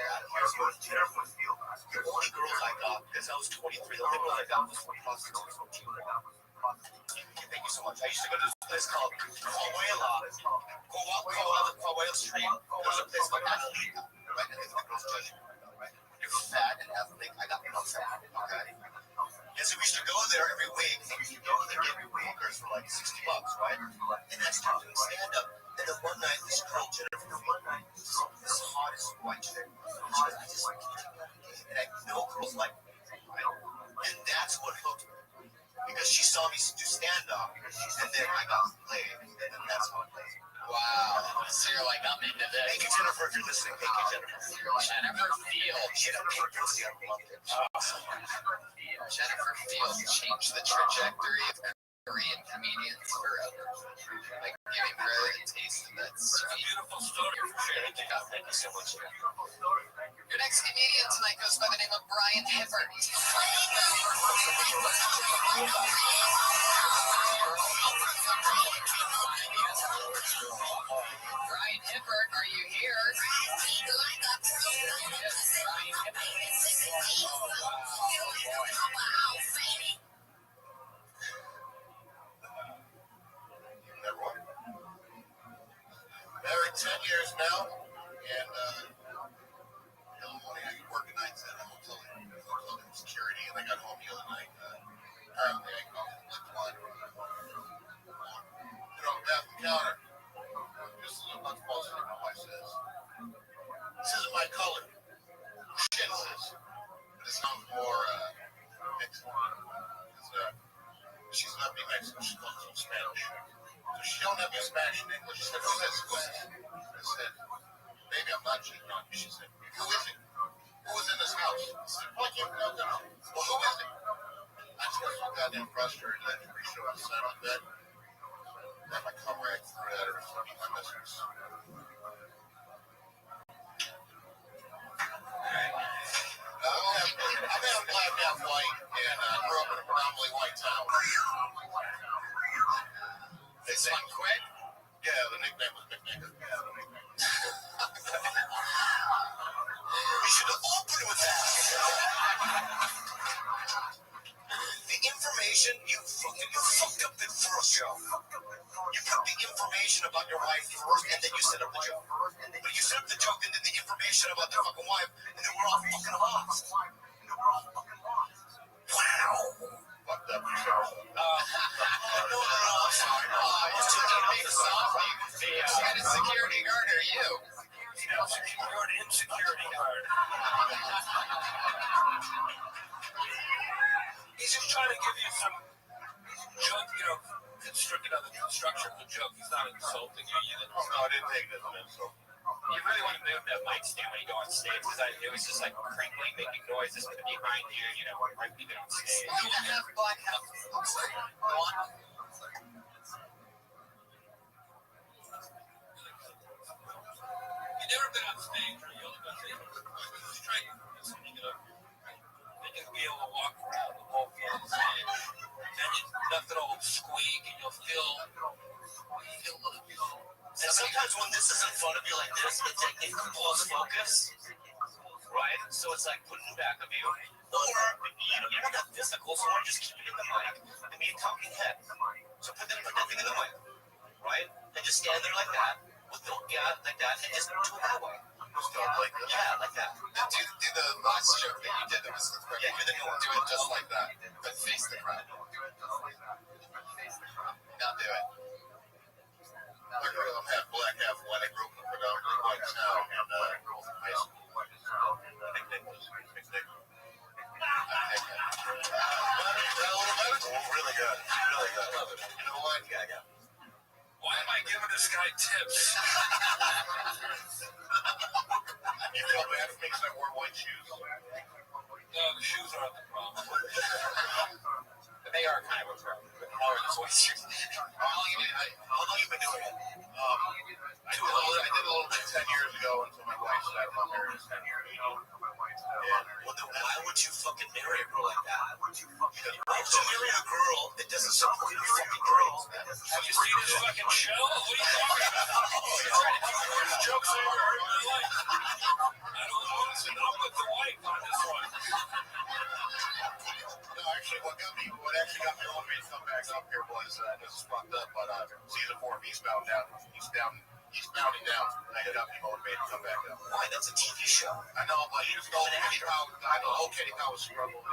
The only girls I got, because I was 23, the only girls I got was from prostitutes. Thank you so much. I used to go to this place called Coahuila Street. There's a place called Angelita, right? And the girls judge you. You're fat and athletic. I got nothing. Okay. And so we used to go there every week. And we used to go there every week for $60, right? And I started doing stand up. And then one night, this girl, Jennifer Field, this hottest white chick, I just and I know girls like me, right? And that's what hooked me. Because she saw me do stand-up, and then I got played, and then that's how I played. wow. So you're like, I'm into this. Thank you, Jennifer, if you're listening. Thank you, Jennifer. Jennifer Field. She had a pink pussy. I loved it. Jennifer Field changed the trajectory of Korean comedians forever. Like giving her a taste of that sweet. Beautiful story for sharing. Thank you so much. Your next comedian tonight goes by the name of Brian Hibbert. Brian Hibbert, are you here? Yes, Brian Hibbert. now, and in the morning I work nights at a hotel security, and I got home the other night. Apparently I licked one. Get on the bathroom counter. This is a much false thing my wife says. This isn't my color. Shit says. But it sounds more mixed. She's not being Mexican, she comes from Spanish. So she don't have any Spanish and English. She said, who is this? I said, baby, I'm not cheating on you. She said, who is it? Who is in this house? I said, what you know? Well, who is it? I just got so goddamn frustrated that I reached over the side of the bed. Got my cover right through that or something. My mistress. I'm black, half white, and grew up in a predominantly white town. This one quick? Yeah, the nickname was Big Nigga. We should have opened with that. The information, you fucked up the first show. You put the information about your wife first, and then you set up the joke. But you set up the joke, and then the information about the fucking wife, and then we're all fucking lost. Wow. Fucked up yourself. No, I'm sorry. You're taking me to softly. What kind of security guard are you? You're an insecurity guard. He's just trying to give you some joke, constructed on the construction of the joke. He's not insulting you either. Oh, no, I didn't take it as an insult. You really want to move that mic stand when you go on stage because it was just like crinkling, making noises behind you, right even on stage. Black house. Go on. You've never been on stage or yelled about it. Just try to do something, Then you'll be able to walk around the whole floor of the stage. Then nothing will squeak and you'll feel. And sometimes when this isn't fun to be like this, it's like in close focus, right? So it's like putting it back of you. Or, you're not that physical, so why don't you just keep it in the mic and be a talking head? So put that thing in the mic, right? And just stand there like that, like that, and just do it that way. Just like that? Yeah, like that. Do the last joke that you did that was quick. Yeah, do it just like that, but face the crowd. Now do it. I'm half black, half white. I grew up in a predominantly white town and high school. Big Nick was Big Nick. Really good. Really good. I love it. You know what? Yeah. Why am I giving this guy tips? You feel bad for me because I wore white shoes? No, the shoes aren't the problem. But they are kind of a problem. More than oysters. How long you been doing it? I did a little bit 10 years ago until my wife said I'm not married 10 years ago. Well, then why would you fucking marry a girl like that? Why would you marry a girl that doesn't support your fucking girls? Have you seen this fucking show? What are you talking about? You're trying to do the worst jokes I ever heard in my life. I don't know. Listen, I'm with the wife on this one. No, actually, what actually got me motivated to come back up here was this is fucked up, but season 4 of Eastbound Down. Eastbounding Down. That got me motivated to come back up. Why? That's a TV show. I know, but you know, Kitty Cow was struggling.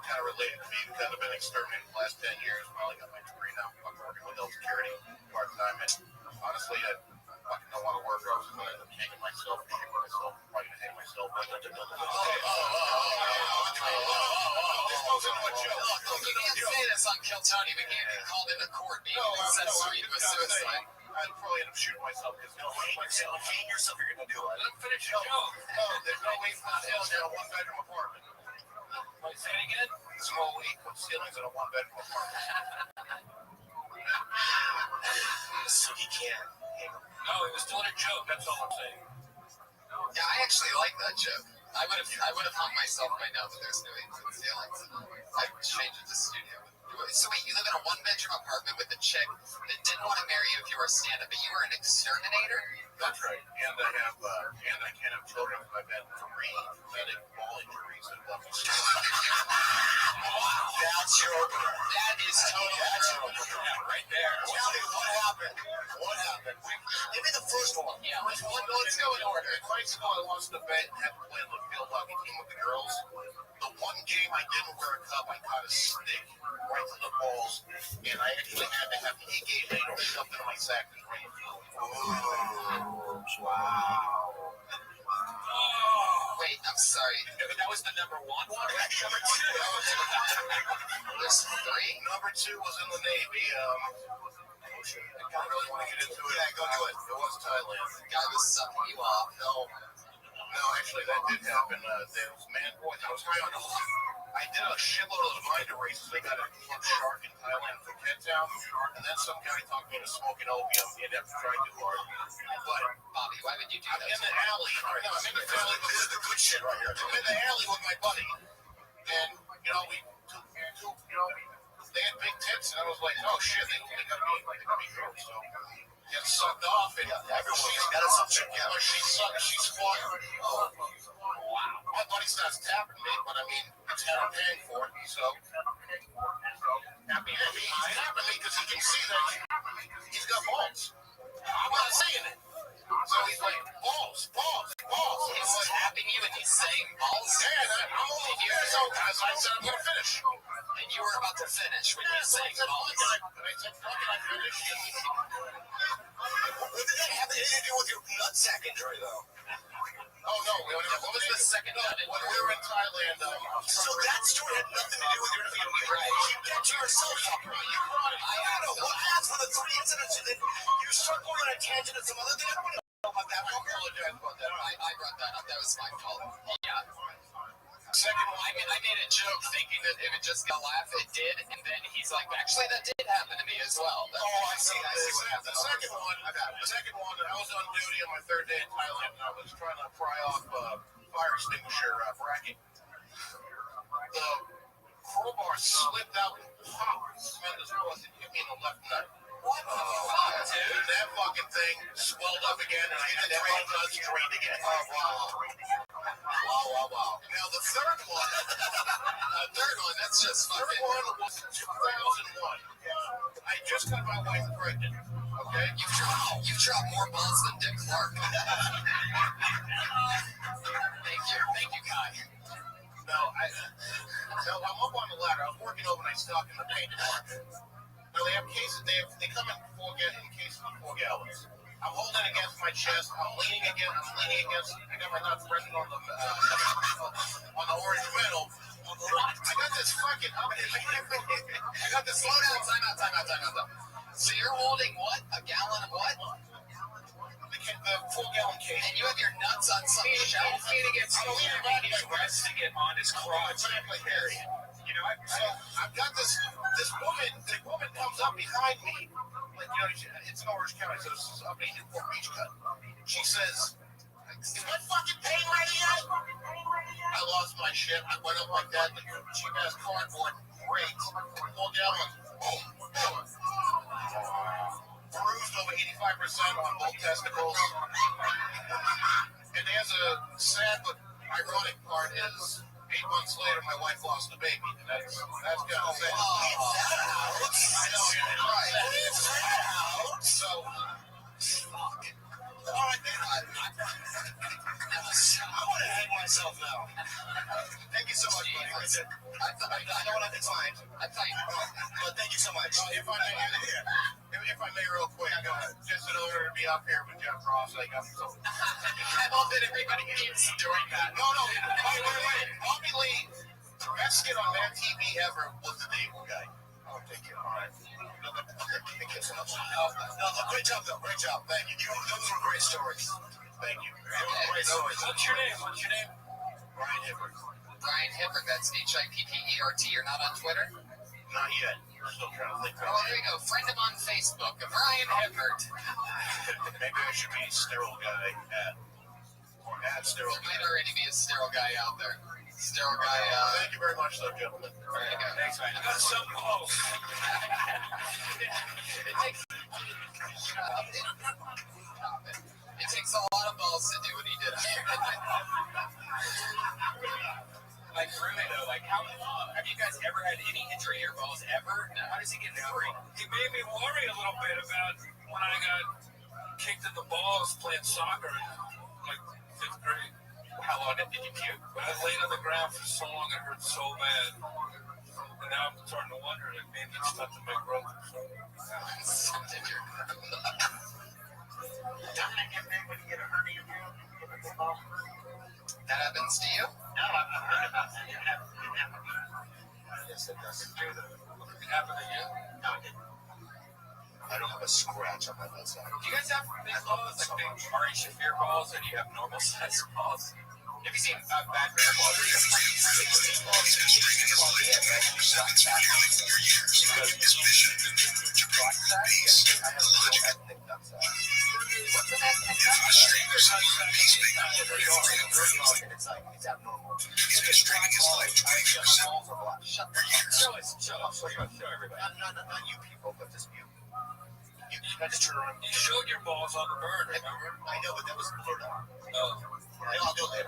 Kind of related to me because I've been exterminated the last 10 years. Finally got my degree now. I'm working with health security part time, and honestly, I fucking don't want to work. I was going to end up hanging myself, shooting myself, probably going to hang myself. But this goes into a joke. You can't say this on Kill Tony. We can't be called into court being accessory to a suicide. I'd probably end up shooting myself because hang yourself, you're going to do it. Let him finish your joke. No, there's no way from hell in a one-bedroom apartment. Wait, say it again? There's no 8-foot ceilings in a one-bedroom apartment. So he can't. No, he was doing a joke. That's all I'm saying. Yeah, I actually like that joke. I would have hung myself by now, but there's no 8-foot ceilings. I would change it to studio. So wait, you live in a one-bedroom apartment with a chick that didn't want to marry you if you were a stand-up, but you were an exterminator? That's right. And I can't have children because I've had 3 traumatic ball injuries and left me. Wow. That's your opener. That is totally Right there. Tell me what happened. What happened? Give me the first one. Yeah, let's go in order. In high school, I lost a bet and had to play on the field hockey team with the girls. The one game I didn't wear a cup, I caught a stick right to the balls, and I actually had to have the EK later shoved into my sack and drained. Wow. Wait, I'm sorry. That was the number one? Number two. There's three? Number two was in the Navy. I really want to get into it. Yeah, go do it. It was Thailand. The guy was sucking you off. No, actually, that did happen. There was boy, I was high on. I did a shitload of binder races. I got a shark in Thailand for Phuket Town, and then some guy talked me into smoking opium. He had to try too hard. But Bobby, why would you do I'm that? in the alley. No, I'm in the alley. This is the good shit right here. I'm in the alley with my buddy, and they had big tits, and I was like, oh shit, they gotta be girls. So get sucked off, and Everyone's got a suction. she's flying. Oh, wow. My buddy starts tapping me, but I mean, it's what I'm paying for it, so happy. He's tapping me because he can see that he's got balls. I'm not saying it. So he's like, balls. He's tapping you and he's saying balls? Yeah, I'm only here, so I said I'm gonna finish. And you were about to finish when you were saying balls. And I said, fuck it, I finished. What did that have anything to do with your nutsack injury, though? Oh, no. What was the second one? When we were in Thailand, So that story had nothing to do with your injury. You kept to yourself. I don't know. What happened for the three incidents? And then you start going on a tangent and some other thing. I don't know about that. I apologize about that. I brought that up. That was my fault. Yeah. Second one, I made a joke thinking that it would just get a laugh. It did. And then he's like, actually, that did happen to me as well. I see what happened. The second one, I was on duty on my third day in Thailand, and I was trying to pry off fire extinguisher bracket. The crowbar slipped out and popped. Tremendous force and hit me in the left nut. What the fuck, dude? That fucking thing swelled up again, and I had that right nut drained again. Wow. Now the third one, that's just third fucking. one was 2001. I just got my wife pregnant. Okay? You've dropped more balls than Dick Clark. Thank you, Kai. No, I'm up on the ladder. I'm working overnight stock in the paint department. Now they have cases. They come in cases of 4 gallons. I'm holding against my chest. I'm leaning against. I got my nuts resting on the orange metal. I got this fucking. I got this. Slow down. Time out. So you're holding what? A gallon of what? The 4-gallon case. And you have your nuts on some shelf? He's resting it on his crotch. Exactly, Harry. So I've got this woman. The woman comes up behind me. Like, it's in Orange County, so this is up in Newport Beach cut. She says, "Is my fucking pain ready yet?" I lost my shit. I went up like that. The cheap ass cardboard breaks. 4 gallons. Boom. Bruised over 85% on both testicles. And there's a sad but ironic part is 8 months later my wife lost a baby. And that's kind of sad. I know, right. So, fuck. All right, then. I want to hang myself now. Thank you so much, buddy. I know what I can find. But thank you so much. If I may, real quick, just in order to be up here with Jeff Ross, I got so. I love that everybody keeps doing that. No. Wait. Bobby Lee, the best skit on Mad TV ever was the Dable guy. Oh, thank you. All right. Great job, though. Great job. Thank you. Those were great stories. Thank you. Great stories. What's your name? Brian Hibbert. Brian Hibbert, that's Hippert. You're not on Twitter? Not yet. We're still trying to think Oh, there you go. Friend him on Facebook. Brian Hibbert. Maybe I should be sterile guy at sterile. There might already be a sterile guy out there. Sterile guy. Thank you very much, though, gentlemen. There you go. Thanks, man. I got some close. It takes a lot of balls to do what he did. Like, really though, like, how have you guys ever had any injury to your balls ever? Now, how does he get free? He made me worry a little bit about when I got kicked in the balls playing soccer in like 5th grade. How long did you puke? But I laid on the ground for so long, it hurt so bad. And now I'm starting to wonder if maybe it's not to make growth or something. Doesn't it get big when you get a hernia, too? That happens to you? No, I've heard about that. It happened to me. Yes, it does. It happened to you? No, it didn't. I don't have a scratch on my nutsack. Do you guys have big balls, like big Ari Shafir balls, or do you have normal size balls? Have you seen bad grandpa? It's abnormal. Show everybody. Not you people, but just you. You just turn around. You showed your balls on the bird, remember? I know, but that was blurred out. Oh. I'll do it later.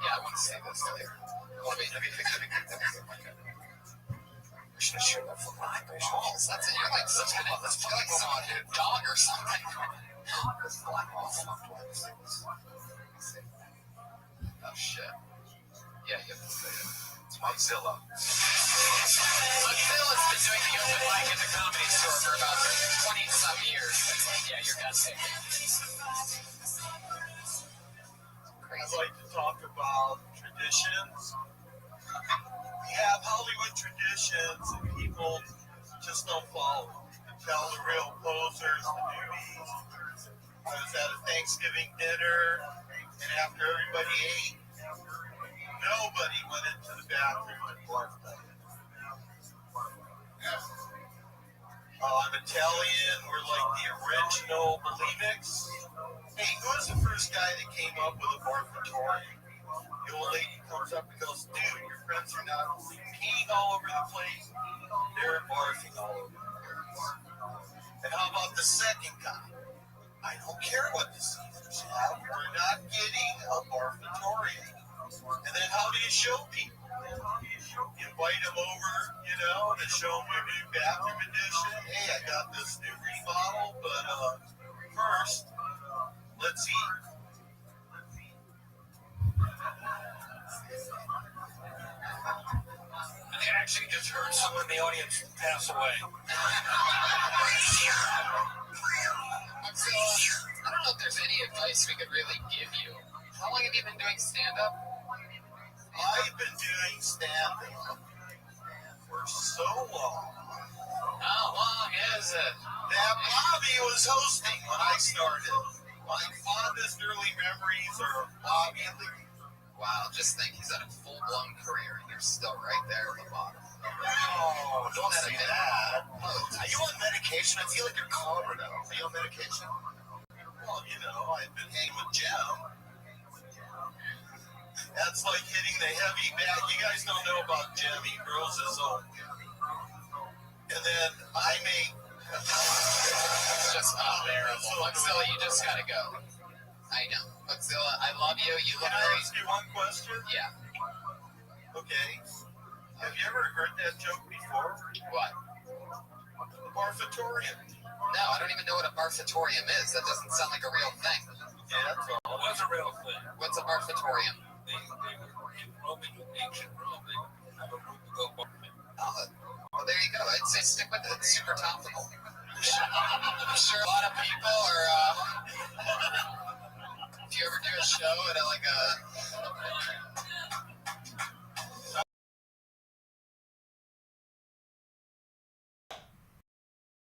Yeah, I want to see this later. Let me fix it. We should have shared that for my Balls, that's it. You're like such a dog or something. Oh shit. Yeah, you have to say it. It's Mozilla. Mozilla's been doing the open mic at the Comedy Store for about 20-some years. Yeah, you're guessing. I'd like to talk about traditions. We have Hollywood traditions and people just don't follow. Tell the real posers, the newbies. I was at a Thanksgiving dinner, and after everybody ate, nobody went into the bathroom and barfed up. I'm Italian. We're like the original bulimics. Hey, who was the first guy that came up with a barfatorium? The old lady comes up and goes, dude, your friends are not peeing all over the place. They're barfing all over the place. And how about the second guy? I don't care what diseases you have. We're not getting a barfatorium. And then how do you show people? You invite them over, to show them your new bathroom edition. Hey, I got this new remodel, but first, let's eat. I actually just heard someone in the audience pass away. So, I don't know if there's any advice we could really give you. How long have you been doing stand-up? I've been doing stand-up for so long. How long is it? That Bobby was hosting when I started. My fondest early memories are Bobby Lee. Wow, just think he's had a full-blown career and you're still right there at the bottom. Oh, don't say that. Are you on medication? I feel like you're calmer now. Are you on medication? Well, I've been hanging with Jim. That's like hitting the heavy bag. You guys don't know about Jim. He grows his own. And then I make... It's just unbearable. Luxilla, you just gotta go. I know. Luxilla, I love you. You look Can I great. ask you one question? Yeah. Okay. Have you ever heard that joke before? What? The barfatorium. No, I don't even know what a barfatorium is. That doesn't sound like a real thing. Yeah, that's all. It was a real thing. What's a barfatorium? They were in ancient Rome. They would have a room to go barfing. Oh, well, there you go. I'd say stick with it. It's super topical. I'm sure a lot of people are, if you ever do a show at like a...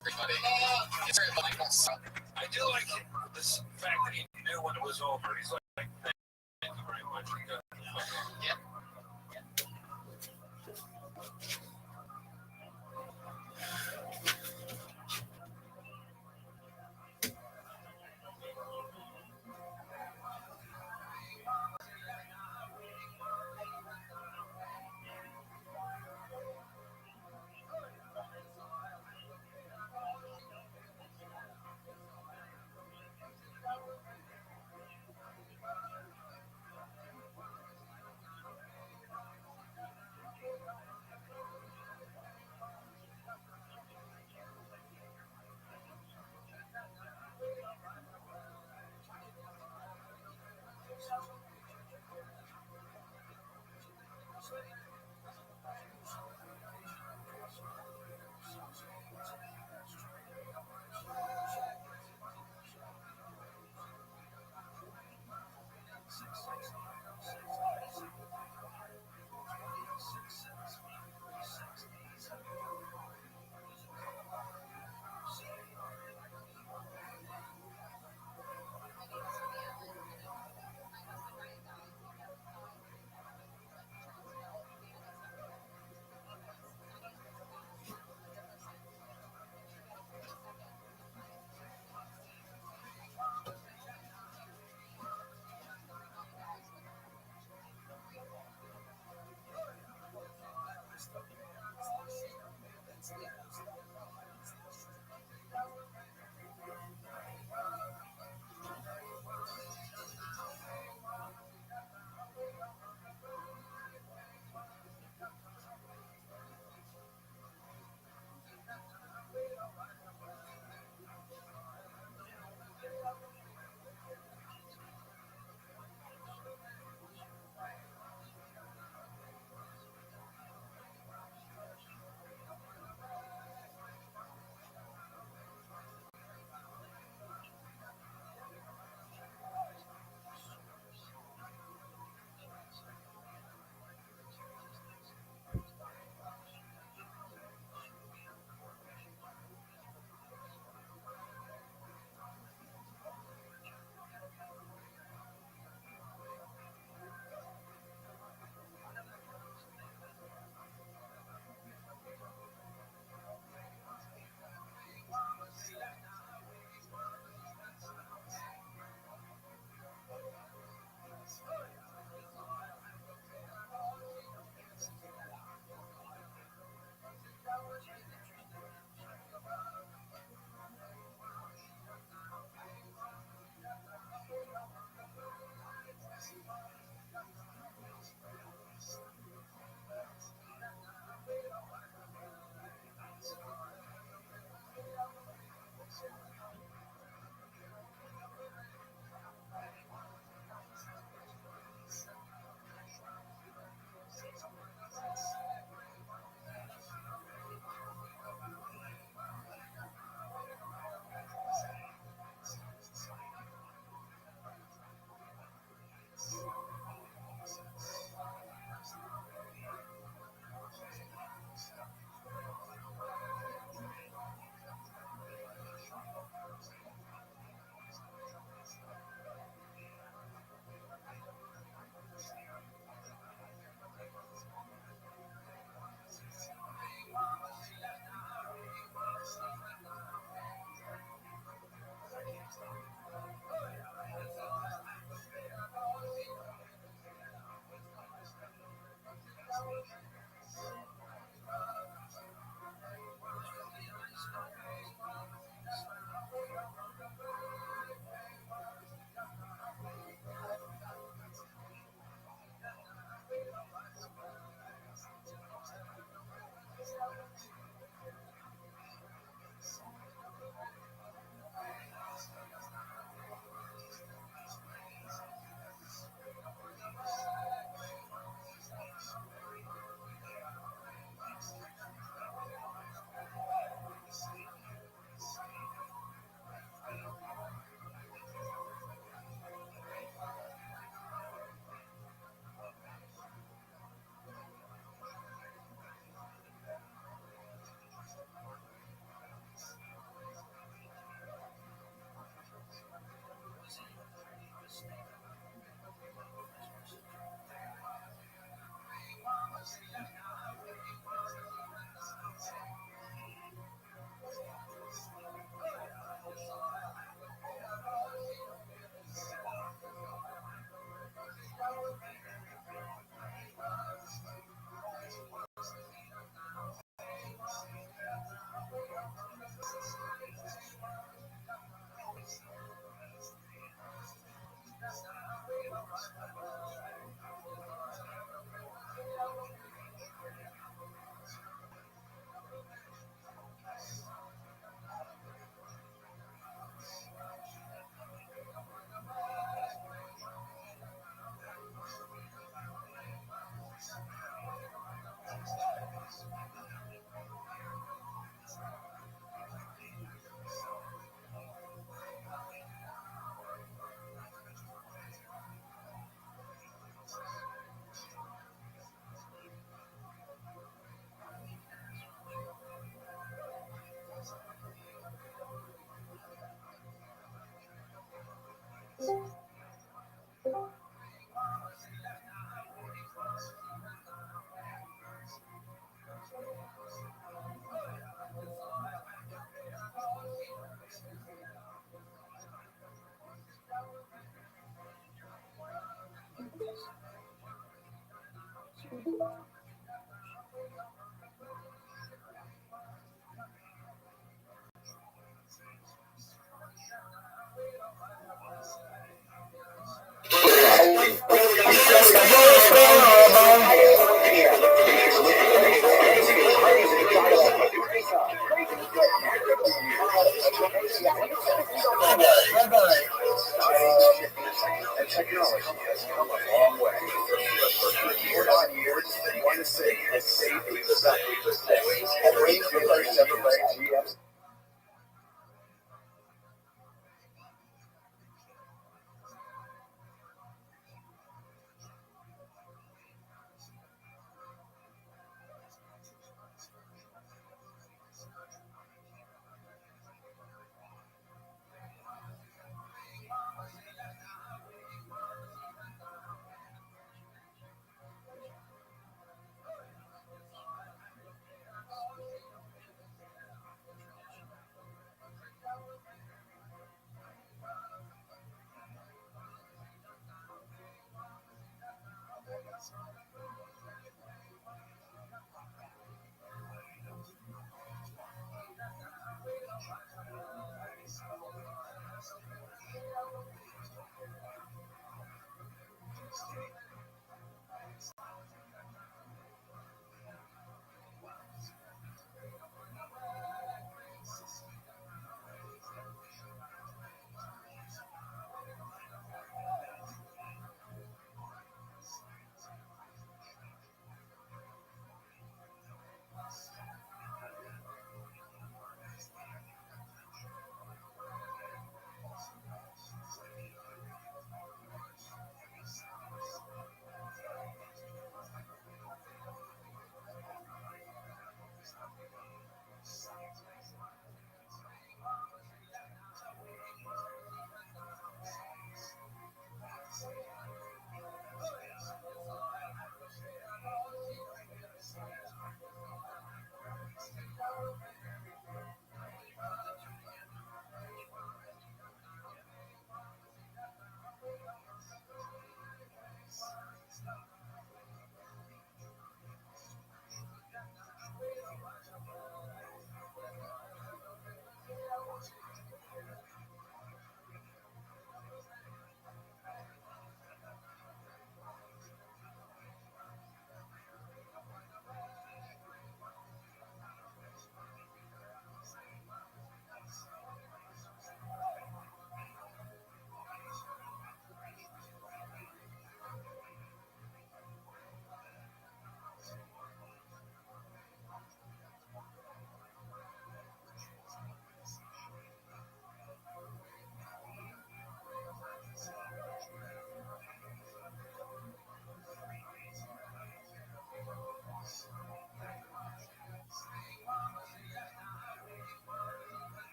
Everybody, it's very Michael. I do like this fact that he knew when it was over. He's like, thank you very much. Yeah.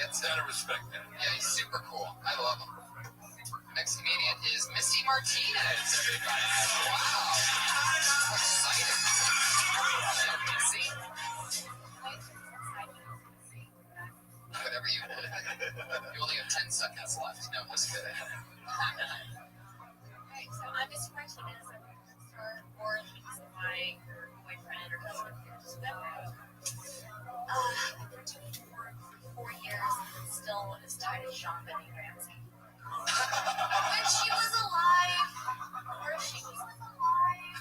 gets it. Gotta respect him. Yeah, he's super cool. I love him. Next comedian is Missy Martinez, everybody. Wow. How exciting. What's up, Missy? Whatever you want. You only have 10 seconds left. No, just kidding. Okay, so I'm Missy Martinez. I'm a star for my boyfriend or husband. I've been doing it for 4 years and still as tight as Sean Benny Ramsey. When she was alive, or she was alive.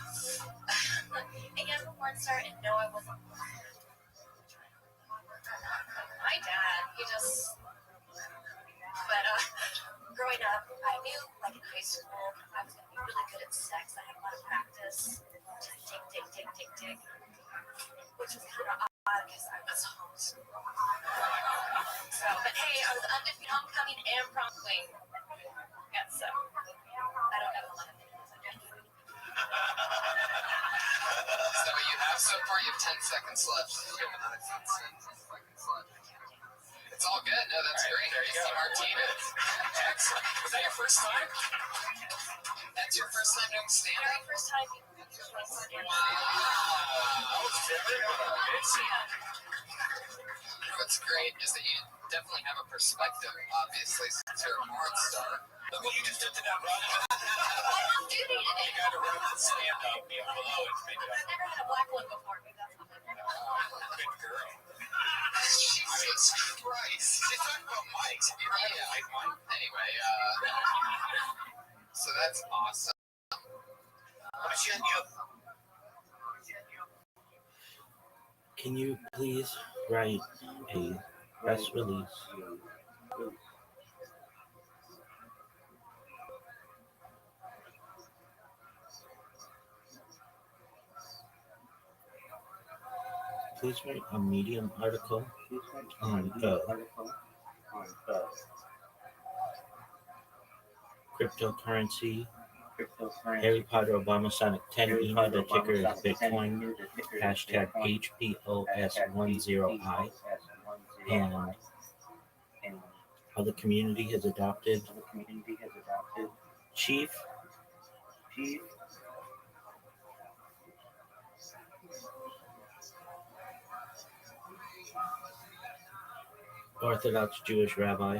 A young porn star, and no, I wasn't. My dad, he just. But growing up, I knew, like in high school, I was going to be really good at sex. I had a lot of practice. Tick. Which was kind of odd because I was homeschooled. So, but hey, I was undefeated homecoming and prom queen. Yeah, so I don't know a lot of things. Is that what you have so far? You have 10 seconds left. It's all good. No, that's great. There you go. Missy Martinez. Excellent. Was that your first time? That's your first time doing stand-up? Very first time you stand-up. Wow. What's great is that you definitely have a perspective, obviously, since you're a porn star. Look what you just did to that run. I'm doing it. You got to run and stand up, be below it to make it I've never had a black one before. Maybe that's not good. good girl. Jesus Christ. She's talking about mics. Have you ever had a mic mic? Anyway, so that's awesome. What is she on you? Can you please write a press release? Please write a Medium article on the cryptocurrency, Harry Potter Obama Sonic 10 email, the ticker is Bitcoin, hashtag HPOS10I, and how the community has adopted Chief Orthodox Jewish Rabbi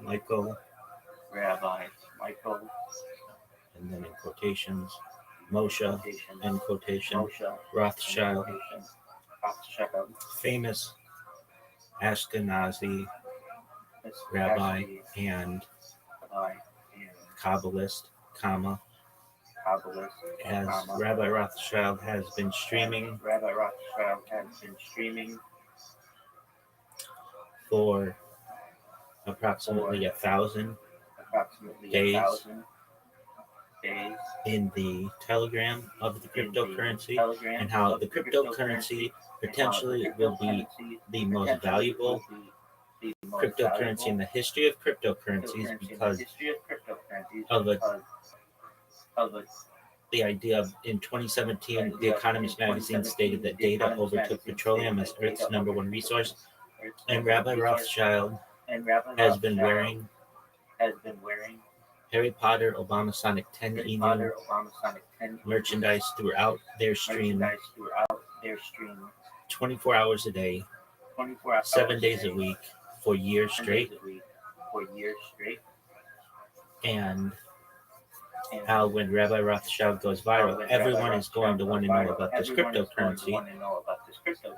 Michael, and then in quotations, Moshe, end quotation, Rothschild, famous Ashkenazi rabbi and Kabbalist, comma, as Rabbi Rothschild has been streaming for approximately 1,000 days in the Telegram of the cryptocurrency, and how the cryptocurrency potentially will be the most valuable cryptocurrency in the history of cryptocurrencies because of the idea of, in 2017, The Economist magazine stated that data overtook petroleum as Earth's #1 resource, and Rabbi Rothschild has been wearing Harry Potter Obama Sonic 10 email merchandise throughout their stream 24 hours a day, 7 days a week, for years straight, and how when Rabbi Rothschild goes viral, everyone is going to want to know about this cryptocurrency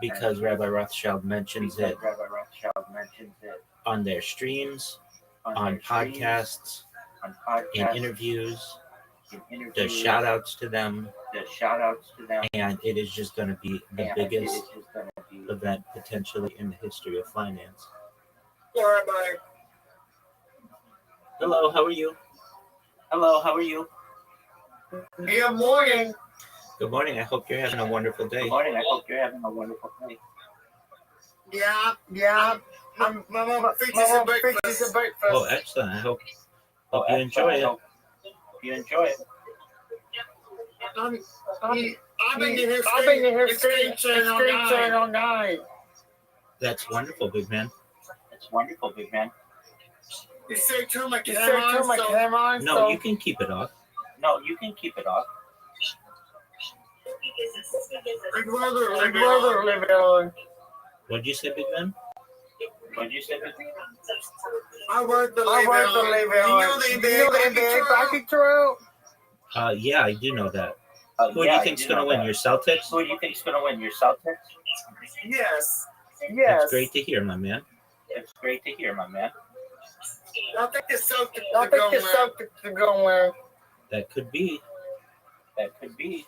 because Rabbi Rothschild mentions it on their streams, on podcasts, in interviews, the shout outs to them, and it is just going to be the biggest event potentially in the history of finance. Hello, how are you? Good morning. Good morning. I hope you're having a wonderful day. Yeah. I'm fixing some breakfast. Oh, excellent. I hope you enjoy it. I've been in here screaming all night. That's wonderful, big man. That's wonderful, big man. You say turn my You camera said turn on, my so camera on. No, so- you can keep it off. No, you can keep it off. I'd rather I'd leave it rather on. leave it on. What'd you say, big man? What'd you say? I'd rather I leave want it to on. leave it You on. know the You know the NBA NBA hockey hockey throw? Yeah, I do know that. Who do Yeah, you I think's do going to know win? that. Your Celtics? Who do you think's gonna win? Your Celtics? Yes. Yes. That's great to hear, my man. It's great to hear, my man. I think the Celtics I are think going the Celtics are going win. That could be. That could be.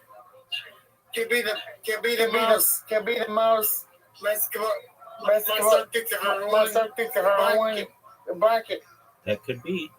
Could be the Can be the most. Let's go. My Celtics have ever my won. Celtics have ever won the bracket. That could be.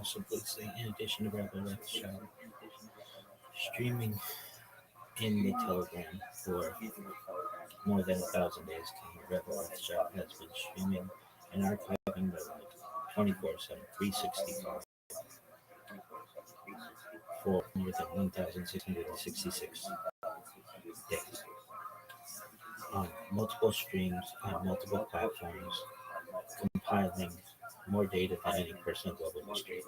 also puts in addition to Rabbi Rothschild, streaming in the Telegram for more than 1,000 days. Rabbi Rothschild has been streaming and archiving the like 24/7, 365 for more than 1,666 days on multiple streams on multiple platforms, compiling more data than any person in global history.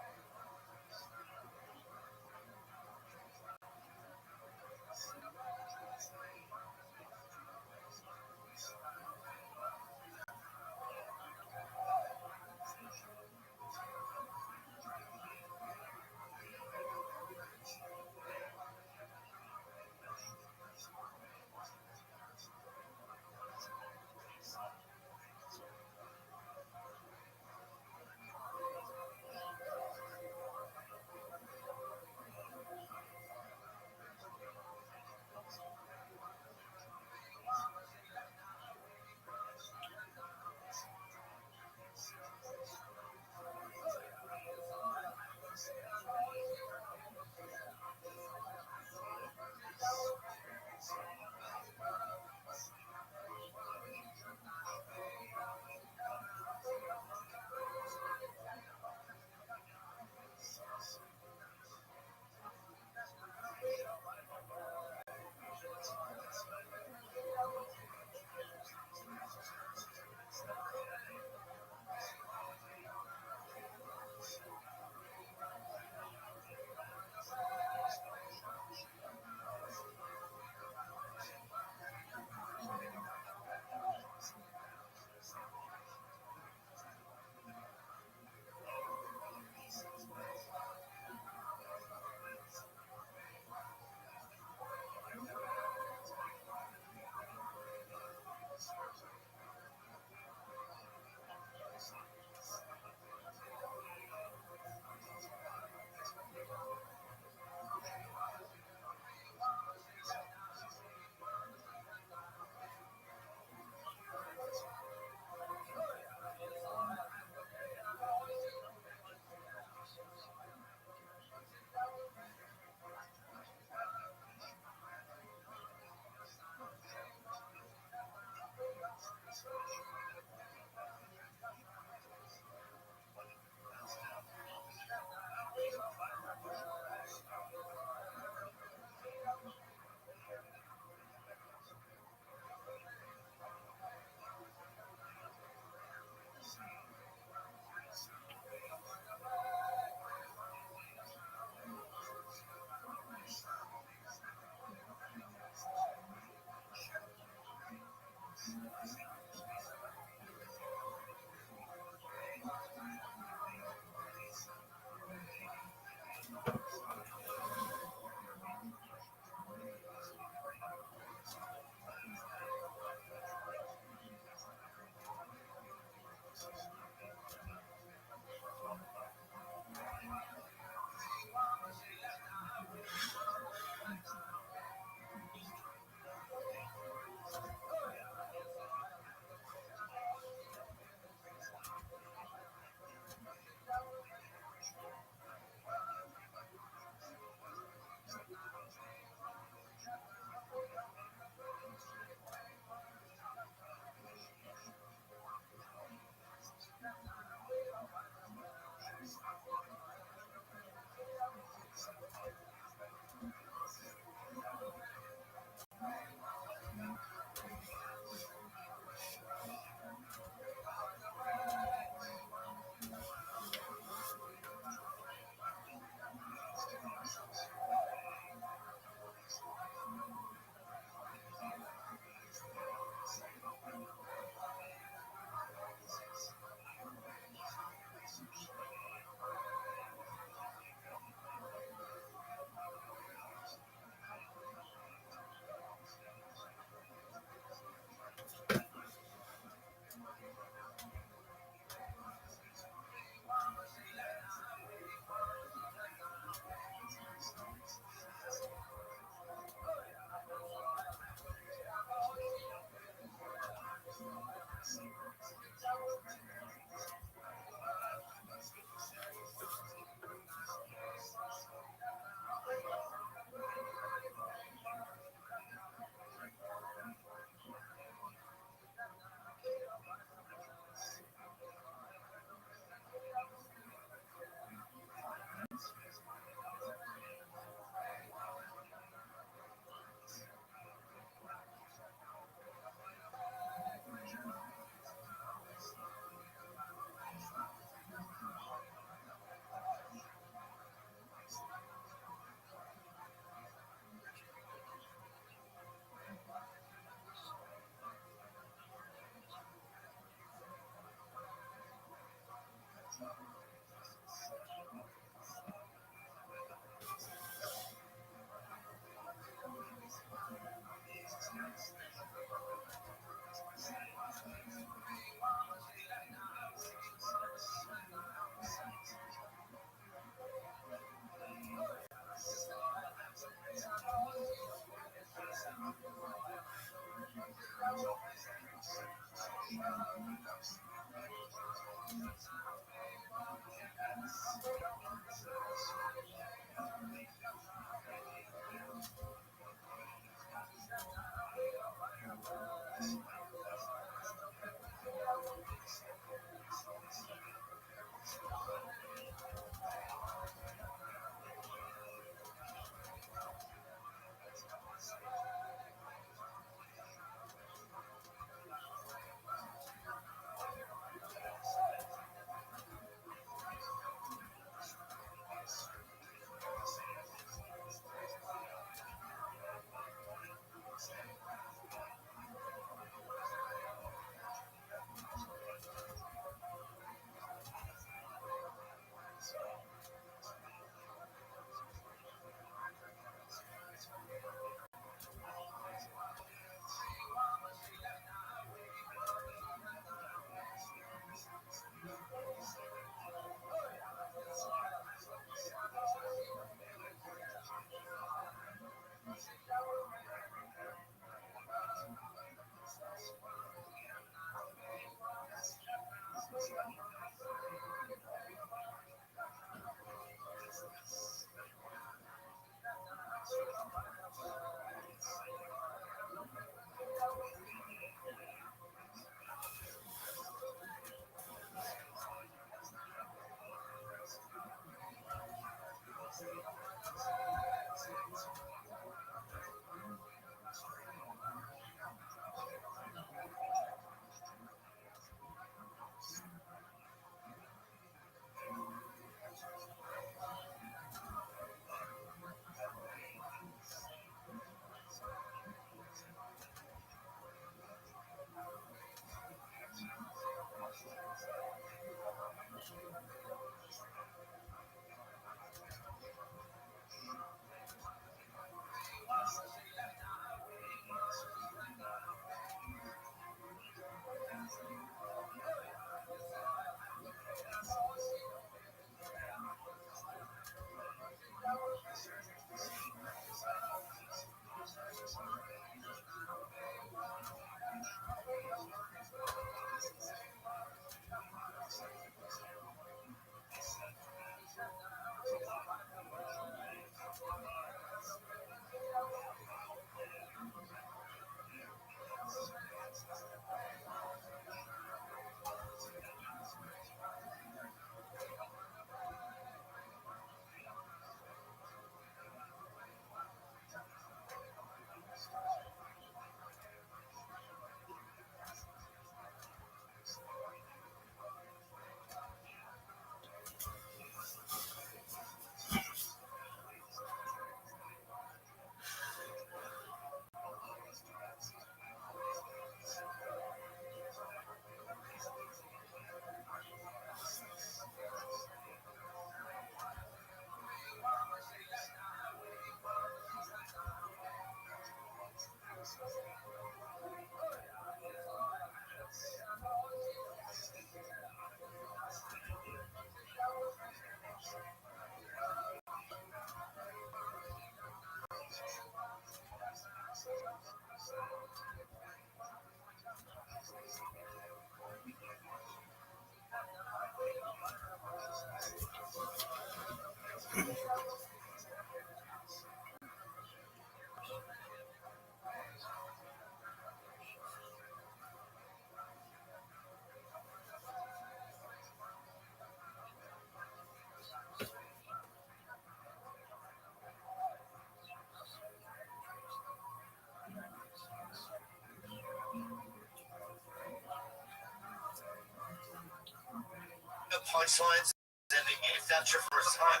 The punchlines, and if that's your first time,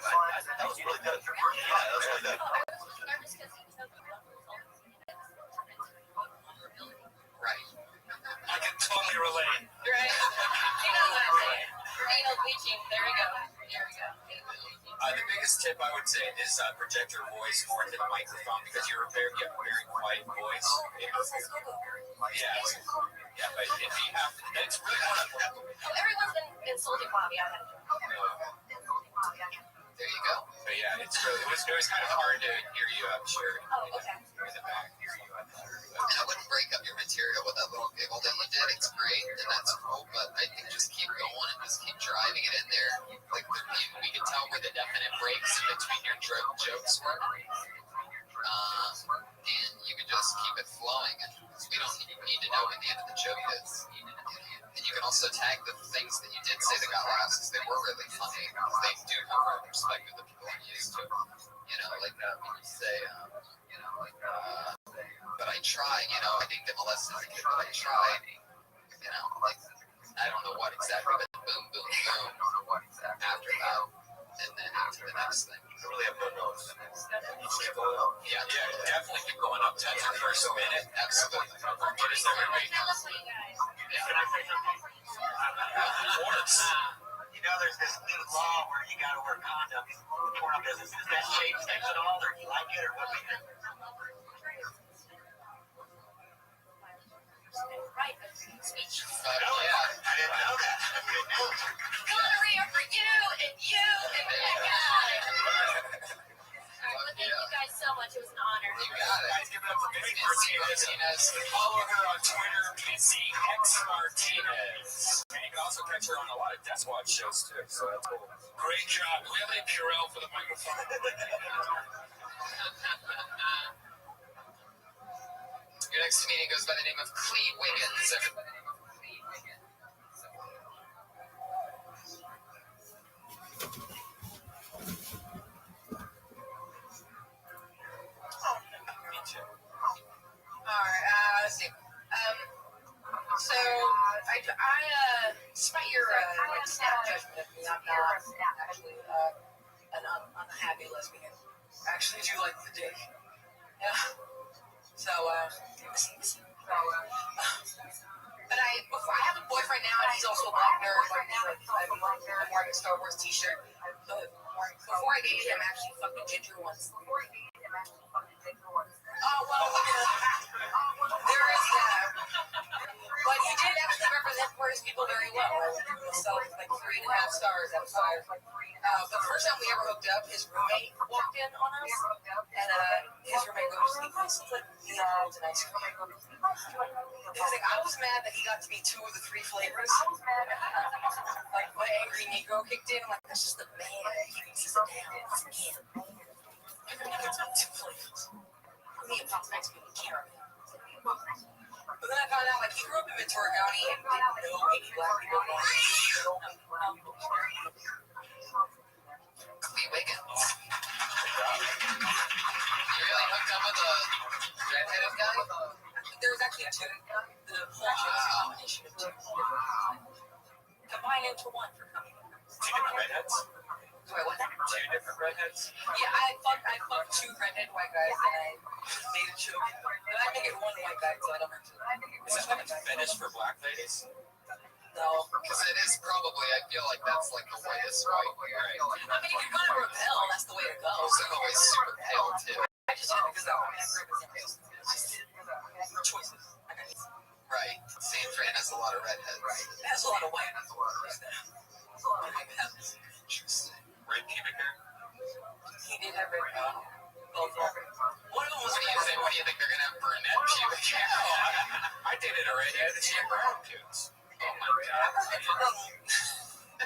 that was really good. Yeah, that was really good. Right. I can totally relate. Right? You know what I'm saying? Anal bleaching. There we go. The biggest tip I would say is project your voice more into the microphone because you have a very quiet voice. Yeah, but if you have, it's really one of them. Everyone's been insulting Bobby. I had to. There you go. But yeah, it was kind of hard to hear you. I'm sure. Oh, okay. In the back, hear you. I wouldn't break up your material with a it's great and that's cool, but I think just keep going and just keep driving it in there. Like we can tell where the definite breaks in between your jokes were, and you can just keep it flowing. And we don't need to know what the end of the joke is. And you can also tag the things that you did say that got laughs because they were really funny. They do have a perspective that people aren't used to. You know, like when you say, but I tried. You know, I think the molested kid, but I tried. You know, like I don't know what exactly, but boom, boom, boom. After that, and then to the next thing. I really have no notes. Keep going up. Yeah, definitely keep going up. 10 your first minute. Absolutely. What is everybody? You know, there's this new law where you got to wear condoms in the porno business. Does that change things at all, or do you like it, or what do you think? Yeah, I didn't know that. Gonorrhea for you and you and that guy. Well, thank you guys so much. It was an honor. You got it. Guys, give it up for Miss Martinez. Follow her on Twitter, Missy X Martinez. And you can also catch her on a lot of Death Watch shows too. So that's cool. Great job. Do we have any Purell for the microphone? Your next comedian goes by the name of Clee Wiggins. Me too. Alright, let's see. So despite your like snap judgment of me, I'm not actually an unhappy lesbian. I actually do like the dick. Yeah. So but I have a boyfriend now, and he's also a black nerd. I'm wearing a Star Wars T-shirt. But before I dated him, I actually fucked a ginger once. Oh well, there is that. But he did actually represent Puerto people very well. So like 3.5 stars out of 5. But the first time we ever hooked up, his roommate walked in on us, and his roommate goes, "It's like Leon's an ice cream." He's like, I was mad that he got to be 2 of the 3 flavors. Like my angry Negro kicked in. I'm like, that's just the man. He can sit down. It's him. Everybody gets 2 flavors. Me and Pop's next to me, caramel. But then I found out, like, he grew up in Ventura County and didn't know any black people. Clee Wiggins. You really hooked up with a redheaded guy? There was actually 2. The whole shit was a combination of 2. Combined into 1 for coming. 2 different redheads? Sorry, what? 2 different redheads? Yeah, I fucked 2 redhead white guys and I made a joke. And I make it 1 white guy so I don't have to. Is that like a fetish for black ladies? No. Because it is probably, I feel like that's like the whitest white, right? I mean, if you're gonna rebel, that's the way to go. So always super pale too. I just did it because I grew up in San Francisco. Choices. Right. San Fran has a lot of redheads. Right. It has a lot of white. Interesting. Red pubic hair? He did have red hair. Both of them. One of them was What do you think they're gonna have brunette pubic hair? I dated a redhead and she had brown pubes. Oh my god.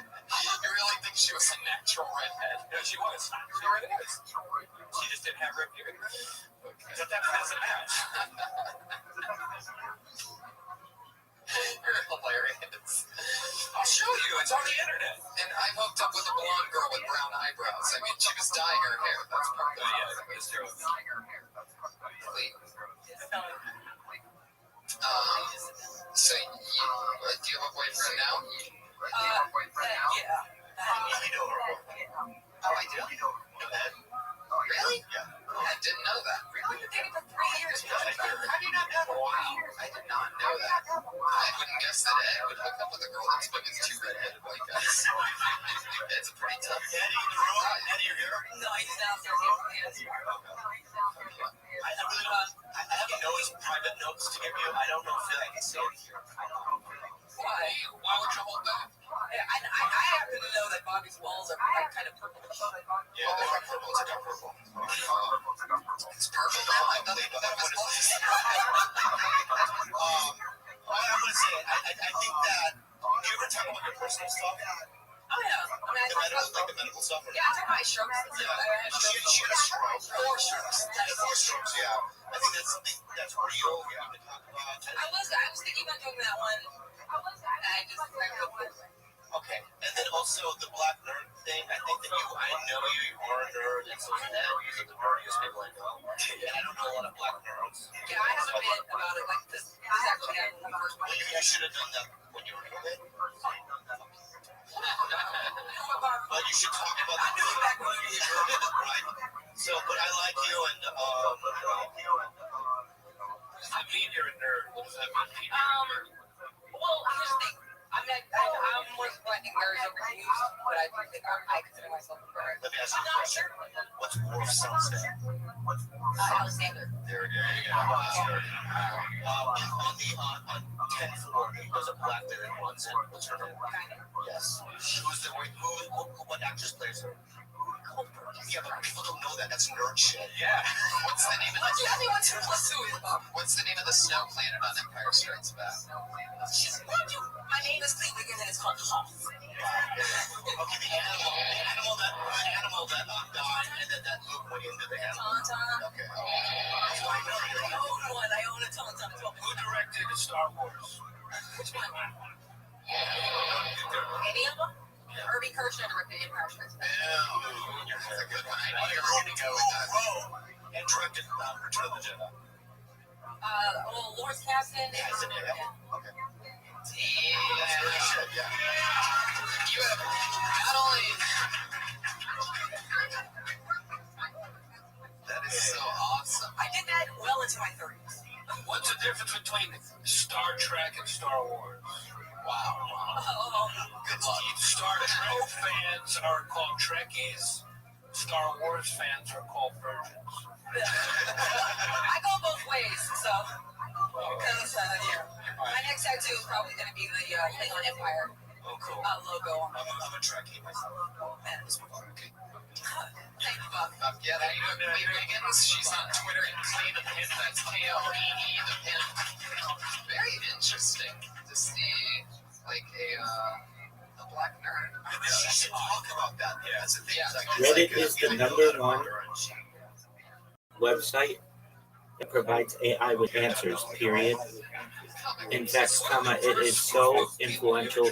You really think she was a natural redhead? No, she was. She really is. She just didn't have red pubic hair. Okay. But that doesn't match. You're hilarious. I'll show you. It's on the internet. And I hooked up with a blonde girl with brown eyebrows. I mean, she was dyeing her hair. That's part of it. Yeah, it's true. So, do you have a boyfriend now? yeah. I know her. Oh, I do? Really? Yeah. I didn't know that. We've been dating for 3 years. How do you not know that? Wow. I did not know that. I wouldn't guess that Ed would hook up with a girl that's big as 2 redheaded white guys. It's a pretty tough. Eddie in the room? Eddie, you're here? No, he's downstairs. I really don't. I have notes, private notes to give you. I don't know if I can say it here. Why? Why would you hold back? I happen to know that Bobby's walls are kind of purplish. Yeah, they're not purple. It's a dark purple. It's purple now. I thought that was Well, I'm going to say it. I Oreo. We have to talk about. I was thinking about doing that one. I just Okay, and then also the black nerd thing. I think that I know you are a nerd, and so is Ned. These are the nerdiest people I know. And I don't know a lot of black nerds. Yeah, I have a bit about it. Like this actually happened in the first Well, place. you should have done that when you were a kid. But you should talk about the back when you were right? So, but I like you, and I mean, you're a nerd. What does that mean? Well, here's the thing. I'm more finding nerds overused, but I do think I consider myself a nerd. let me ask you a question. What's Wolf Sunset? Alexander. There you go. On 10th floor, there's a black lady that runs it. What's her name? Yes. What actress plays her? Yeah, but people don't know that. That's nerd shit. Yeah. What's the name of Tell me what 2 + 2 is, Bob. What's the name of the snow planet on Empire Strikes Back? My name is Cleveland, and it's called Hoff. Okay, the animal that died, and then that Luke went into the animal. Tauntaun. Okay. I own one. I own a Tauntaun as well. Who directed Star Wars? Which one? Any of them? Irving Kirchner directed Empire Strikes Back. That's a good one. I knew you were going to go with that. And directed Return of the Jedi. Lawrence Kasdan. Okay. Yeah. You have not only. That is so awesome. I did that well into my 30s. What's the difference between Star Trek and Star Wars? Wow. Good luck. Star Trek fans are called Trekkies. Star Wars fans are called virgins. I go both ways, so. Because, my next tattoo is probably going to be the Klingon Empire logo on I'm a Trekkie myself. Okay. Thank you, Bob. Yeah, that you know, Lee Reagans, she's on Twitter and Clay the Pin. That's K-L-E-E the Pin. Very interesting to see, like, a black nerd. We should talk about that. Yeah, that's the thing. Reddit is the #1 website that provides AI with answers, period. In fact, it is so influential,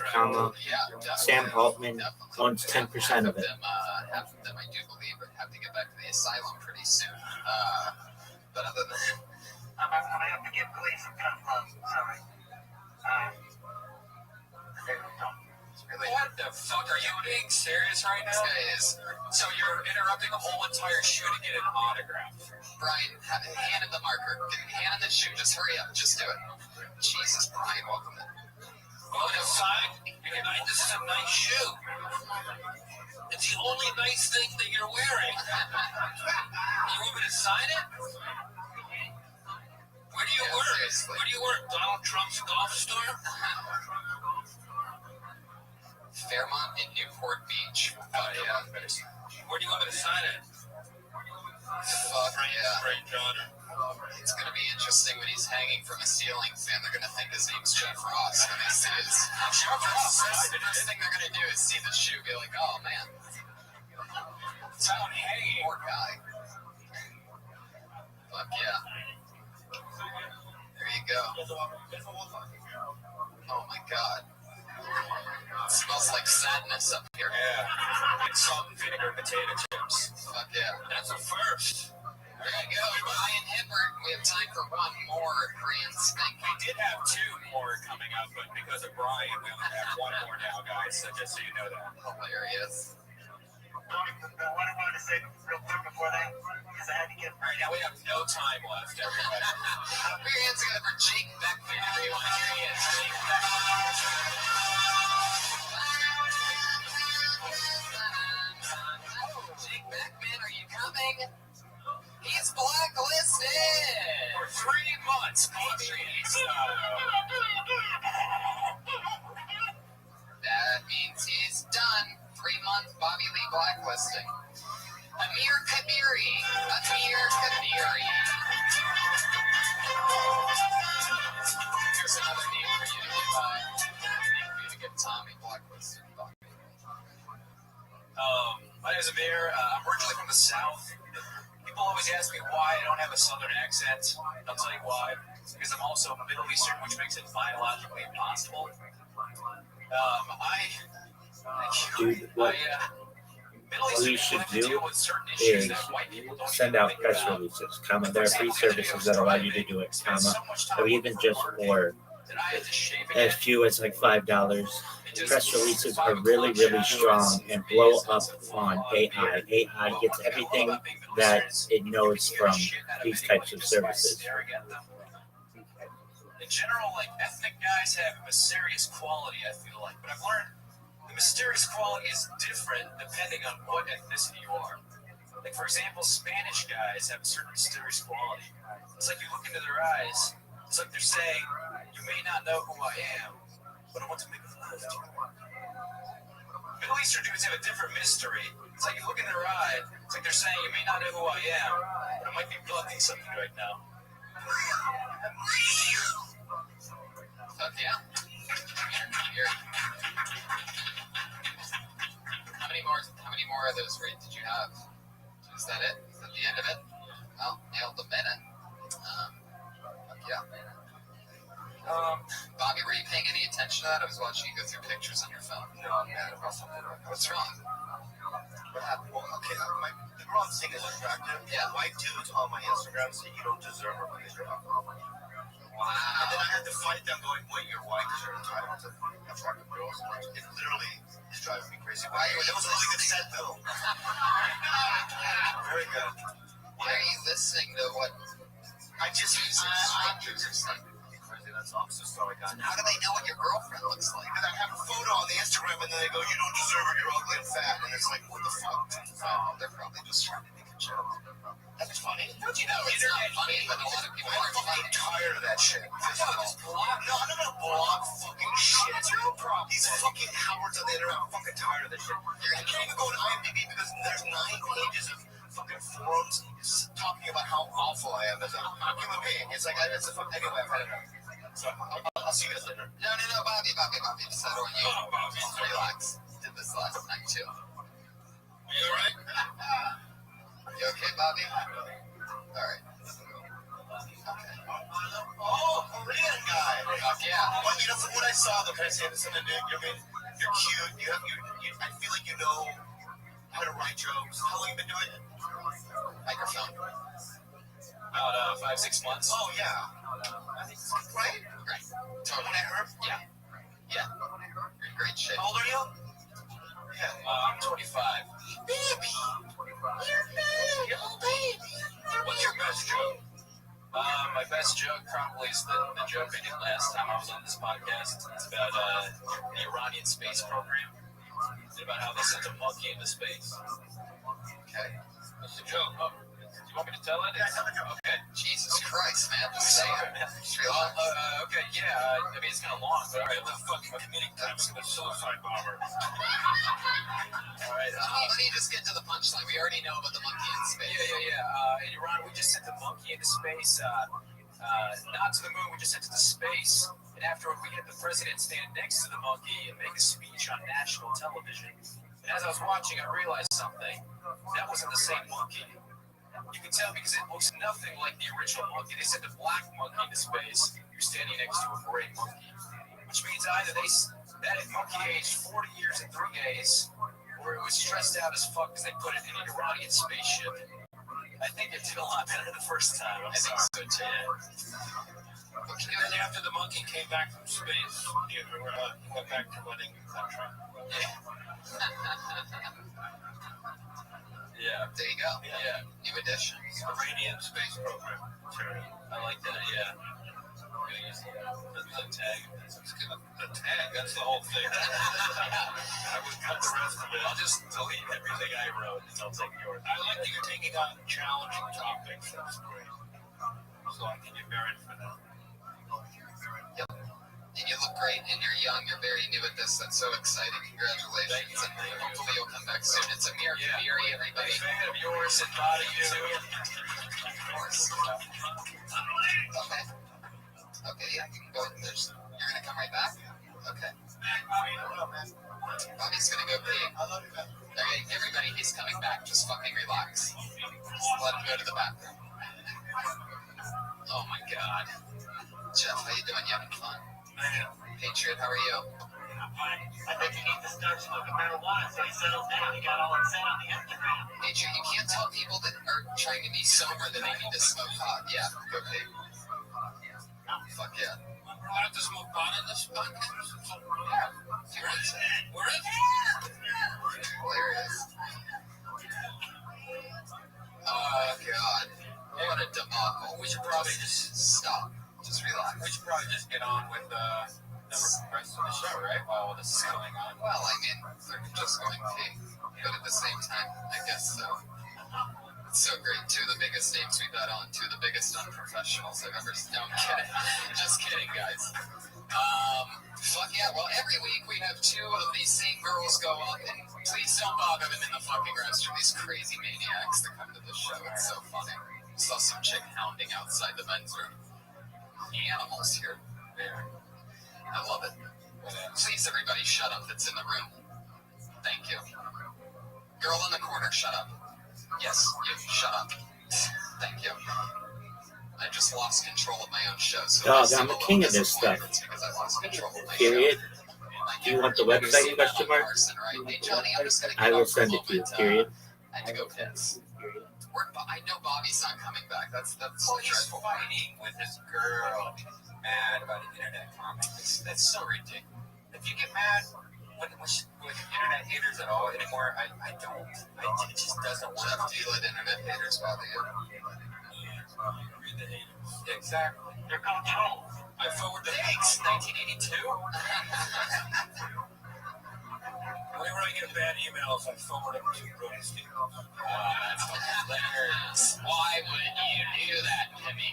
Sam Altman owns 10% of it. Half of them, I do believe, have to get back to the asylum pretty soon. But other than that, I have to get police and customs. Sorry. What the fuck? Are you being serious right now? So you're interrupting a whole entire shoot to get an autograph. Brian, hand him the marker. Hand him the shoe. Just hurry up. Just do it. Jesus, Brian, welcome in. Well, inside, good night. This is a nice shoe. It's the only nice thing that you're wearing. You want me to sign it? Where do you work? Seriously. Where do you work? Donald Trump's golf store? Fairmont in Newport Beach. Yeah. Where do you want me to sign it? Fuck yeah. It's gonna be interesting when he's hanging from a ceiling fan. They're gonna think his name's Jeff Ross when they see his. The first thing they're gonna do is see the shoe, be like, oh man. Sound hanging. Poor guy. Fuck yeah. There you go. Oh my god. It smells like sadness up here. Yeah. And salt and vinegar potato chips. Fuck yeah. That's a first. There you go. Brian Hibbert. We have time for one more grand spank. We did have 2 more coming up, but because of Brian, we only have 1 more now, guys. So just so you know that. Hilarious. What I wanted to say real quick before that, because I had to get. All right, now we have no time left, everybody. Put your hands together for Jake Beckman. Everyone, here he is. Jake Beckman. Jake Beckman, are you coming? He's blacklisted For 3 months, That means he's done. 3-month Bobby Lee blacklisting. Amir Kabiri. Here's another name for you to give Tommy blacklisted. My name is Amir. I'm originally from the South. People always you ask me why I don't have a southern accent, I'll tell you why. Because I'm also Middle Eastern, which makes it biologically impossible. Dude, what we should do is send out press releases, comma, there are free services that allow you to do it, comma, or even just for as few as like $5. Press releases are really, really strong and blow up on AI. AI gets everything that it knows from these types of services. In general, like, ethnic guys have a mysterious quality, I feel like, but I've learned the mysterious quality is different depending on what ethnicity you are. Like, for example, Spanish guys have a certain mysterious quality. It's like you look into their eyes, it's like they're saying, you may not know who I am, but I want to make love to you. Middle Eastern dudes have a different mystery. It's like you look in their eye, it's like they're saying, you may not know who I am, but I might be blocking something right now. Fuck yeah. Here. How many more of those reads did you have? Is that it? Is that the end of it? Well, nailed the minute. Fuck yeah. Bobby, were you paying any attention to that? I was watching you go through pictures on your phone. No, I'm mad about something. What's wrong? What happened? Well, okay, the girl I'm seeing is attractive. Yeah. White dudes on my Instagram say you don't deserve her because you're not. Wow. And then I had to fight them going, wait, you're white because you're entitled to attractive girls. It literally is driving me crazy. Why? It was a really good set, though. Very good. Why are you listening to what strangers are saying? I'm so sorry, guys. How do they know what your girlfriend looks like? Because I have a photo on the Instagram and then they go, you don't deserve her, you're ugly and fat. And it's like, what the fuck? They're probably just trying to make a joke. That's funny. Don't you know it's not funny, but a lot of people are fucking tired of that shit. No, I'm not gonna block fucking shit. It's your own problem. These fucking cowards on the internet, I'm fucking tired of this shit. I can't even go to IMDb because there's 9 pages of fucking forums talking about how awful I am as a human being. It's like, it's a fucking, anyway, I've had enough. So I'll see you guys later. No, Bobby, settle you. Relax. Did this last night too. Are you alright? You okay, Bobby? Alright. Okay. Oh, Korean guy. Fuck yeah. Well, you know, from what I saw, the can I say this in the dick? I mean, you're cute. I feel like you know how to write jokes. How long have you been doing it? Microphone. About 5-6 months. Oh, yeah. Right? Right. Totally. When I heard? Yeah. You're in great shape. How old are you? Yeah. I'm 25. Baby. You're baby. Oh, baby. What's your best joke? My best joke probably is the joke I did last time I was on this podcast. It's about the Iranian space program. It's about how they sent a monkey into space. Okay. What's the joke? Oh, do you want me to tell it? Yeah, tell the joke. Okay. Jesus Christ, man. Just say it. Just relax. Okay, yeah. I mean, it's kind of long, but all right. The fucking comedic times of the suicide bomber. All right. Let me just get to the punchline. We already know about the monkey in space. Yeah. In Iran, we just sent the monkey into space. Not to the moon, we just sent it to space. And afterward, we had the president stand next to the monkey and make a speech on national television. And as I was watching, I realized something. That wasn't the same monkey. You can tell because it looks nothing like the original monkey. They sent a black monkey into space. You're standing next to a gray monkey. Which means either that monkey aged 40 years and 3 days, or it was stressed out as fuck because they put it in an Iranian spaceship. I think it did a lot better the first time. I think so too. And then after the monkey came back from space, he went back to running the country. Yeah. There you go. Yeah. New edition. Iranian space program. I like that, yeah. The tag. The tag, that's the whole thing. I would cut the rest of it. I'll just delete everything I wrote and I'll take yours. I like that you're taking on challenging topics. That's great. So I can get married for that. Yep. And you look great, and you're young. You're very new at this. That's so exciting. Congratulations. Thank you. And hopefully you'll come back soon. It's Amir Kabiri, everybody. I'm a fan of yours and body too. Of course. Okay. Okay, yeah, you can go. You're going to come right back? Okay. What up, man? Bobby's gonna go pee. Okay, everybody, he's coming back. Just fucking relax. Just let him go to the bathroom. Oh my god. Jeff, how you doing? You having fun? Patriot, how are you? I think you need to start smoking marijuana so he settles down. He got all upset on the Instagram. Patriot, you can't tell people that are trying to be sober that they need to smoke pot. Yeah, go pee. Fuck yeah. I have to smoke pot in this podcast. If you want to. We're in. Hilarious. Oh god. What a debacle. We should probably just stop. Just relax. We should probably just get on with the rest of the show, right? While this is going on. Well, I mean, they're just going pee. But at the same time, I guess so. It's so great. Two of the biggest names we've had on. Two of the biggest unprofessionals I've ever seen. No, I'm kidding. Just kidding, guys. Fuck yeah. Well, every week we have two of these same girls go up, and please don't bother them in the fucking restroom. These crazy maniacs that come to the show. It's so funny. Saw some chick hounding outside the men's room. Animals here. There. I love it. Please, everybody, shut up that's in the room. Thank you. Girl in the corner, shut up. Yes, you, shut up. Thank you. I just lost control of my own show. So Dog, I'm the king of this stuff. Because I lost control of my Period. show. Do you want the website, question mark? Hey, Johnny, I'm just gonna I will send it to you, period. I had to go piss. I know Bobby's not coming back. That's He's fighting with his girl. Mad about the internet comments. That's so ridiculous. If you get mad with internet haters at all anymore, I don't. It just doesn't work. Jeff, do you let internet haters bother you? Read the haters. Yeah, exactly. They're called trolls. I forward the Thanks. 1982. Whenever I get bad emails, I forward them to Brody Stevens. That's hilarious. Why would you do that to me?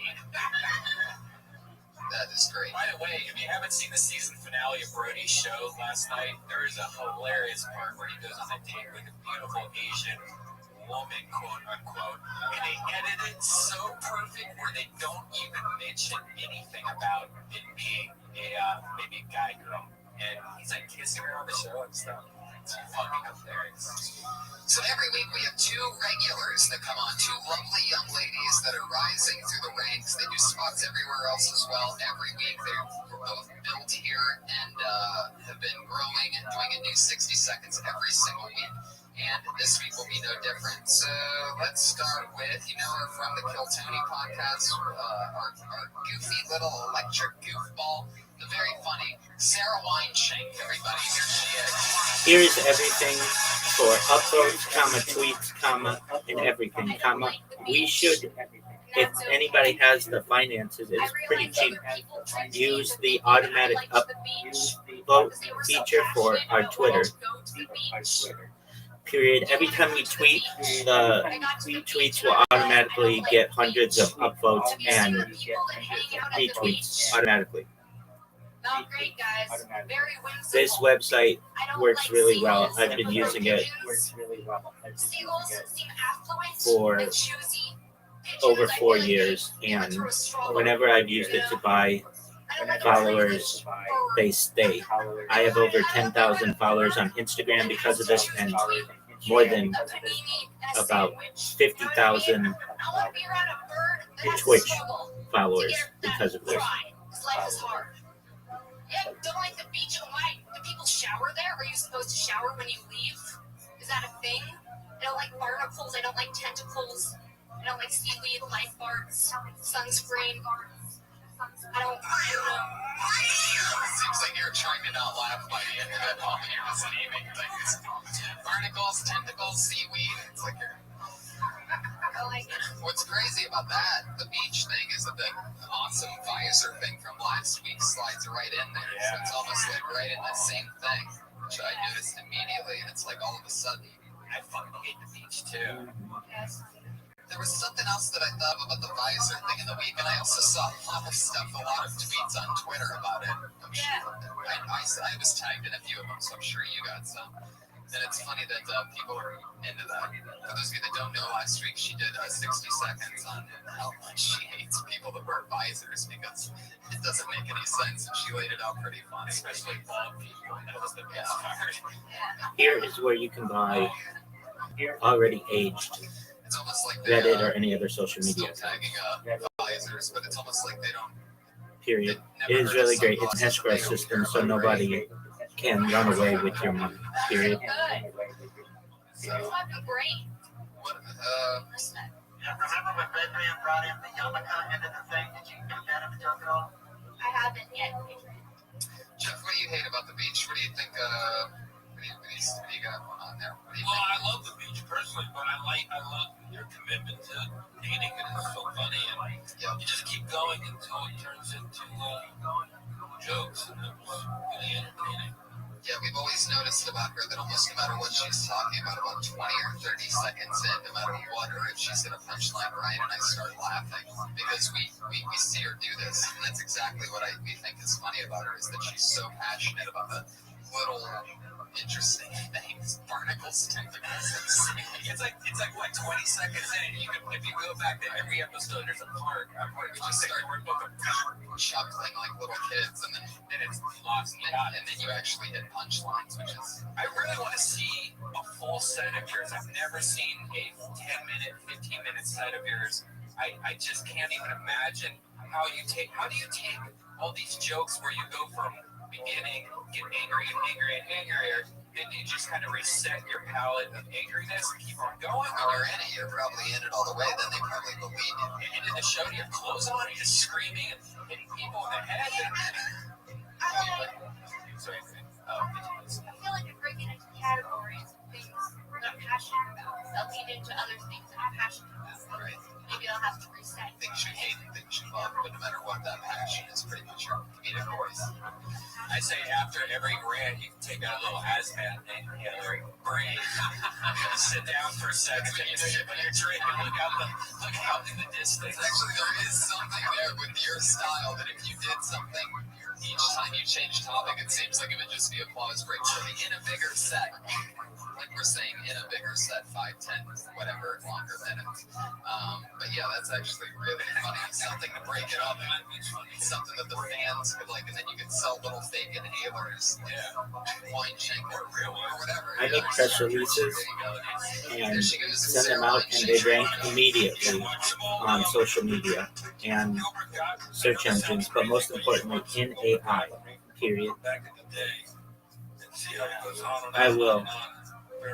That is great. By the way, if you haven't seen the season finale of Brody's show last night, there is a hilarious part where he goes on a date with a beautiful Asian woman, quote unquote, and they edit it so perfect where they don't even mention anything about it being maybe a guy girl. And he's like kissing her on the show and stuff. It's fucking hilarious. So every week we have two regulars that come on, two lovely young ladies that are rising through the ranks. They do spots everywhere else as well. Every week they're both built here and have been growing and doing a new 60 seconds every single week. And this week will be no different. So let's start with, you know her from the Kill Tony podcast, our goofy little electric goofball. The very funny Sarah Wineshank, everybody. Here she is. Here is everything for upvotes, comma, tweets, comma, and everything, comma. We should, if anybody has the finances, it's pretty cheap. Use the automatic upvote feature for our Twitter. Period. Every time we tweet, the tweets will automatically get hundreds of upvotes and retweets automatically. This website works really well. I've been using it for over 4 years, and whenever I've used it to buy followers, they stay. I have over 10,000 followers on Instagram because of this, and more than about 50,000 Twitch followers because of this. Yeah, don't like the beach. Why? Do people shower there? Are you supposed to shower when you leave? Is that a thing? I don't like barnacles. I don't like tentacles. I don't like seaweed, lifeguards, sunscreen. I don't know. Seems like you're trying to not laugh by the end of it, Mom, and you're just naming things. Barnacles, tentacles, seaweed. It's like you're... What's crazy about that, the beach thing, is that the awesome visor thing from last week slides right in there. So it's almost like right in the same thing, which I noticed immediately, and it's like all of a sudden, I fucking hate the beach too. There was something else that I thought about the visor thing in the week, and I also saw a lot of stuff, a lot of tweets on Twitter about it. I'm sure I was tagged in a few of them, so I'm sure you got some. And it's funny that people are into that. For those of you that don't know, last week she did 60 seconds on how much she hates people that wear visors because it doesn't make any sense, and she laid it out pretty fun, especially bald people. That was the best part. Here is where you can buy already aged It's almost like they, Reddit or any other social media. still tagging visors, but it's almost like they don't. Period. It is really great. It's an escrow system, so nobody can run away with your money. Period. So fucking great. What, Respect. Yeah, remember when Gregory brought in the yarmulke into the thing? Did you do that at the joke at all? I haven't yet. Jeff, what do you hate about the beach? What do you think? What do you got going on there? What do you Well, think? I love the beach personally, but I love your commitment to dating. It is so funny, and you just keep going until it turns into jokes, and it was really entertaining. Yeah, we've always noticed about her that almost no matter what she's talking about 20 or 30 seconds in, no matter what, or if she's hit a punchline right, and I start laughing because we see her do this, and that's exactly what we think is funny about her is that she's so passionate about the little interesting things, barnacles, tentacles. It's like what 20 seconds in, you can if you go back to every episode, there's a park. We just start chuckling like little kids, and then it's lost, and then you actually hit punchlines, which is. I really want to see a full set of yours. I've never seen a 10-minute, 15-minute set of yours. I just can't even imagine how do you take all these jokes where you go from beginning, get angry and angrier and angrier, then you just kind of reset your palette of angriness and keep on going. When you're in it, you're probably in it all the way, then they probably believe you. And in the show, you're closing on it, just screaming and hitting people in the head. I feel like I'm breaking into categories of things I'm passionate about. I'll lead into other things that I'm passionate about. Right. Maybe I'll have to reset. Things you hate and things you love, but no matter what, that passion is pretty much your comedic voice. I say after every rant, you can take out a little hazmat inhaler, breathe, sit down for a second, and you sip on your drink and look out in the distance. Actually, there is something there with your style that if you did something each time you change topic, it seems like it would just be applause break. So in a bigger set, like we're saying, in a bigger set, 5, 10, whatever, longer minutes. But yeah, that's actually really funny. Something to break it up. Something that the fans could like, and then you could sell little fake inhalers, wine shank or whatever. I make press releases and send them out, and they rank immediately on social media and search engines, but most importantly in AI. Period. I will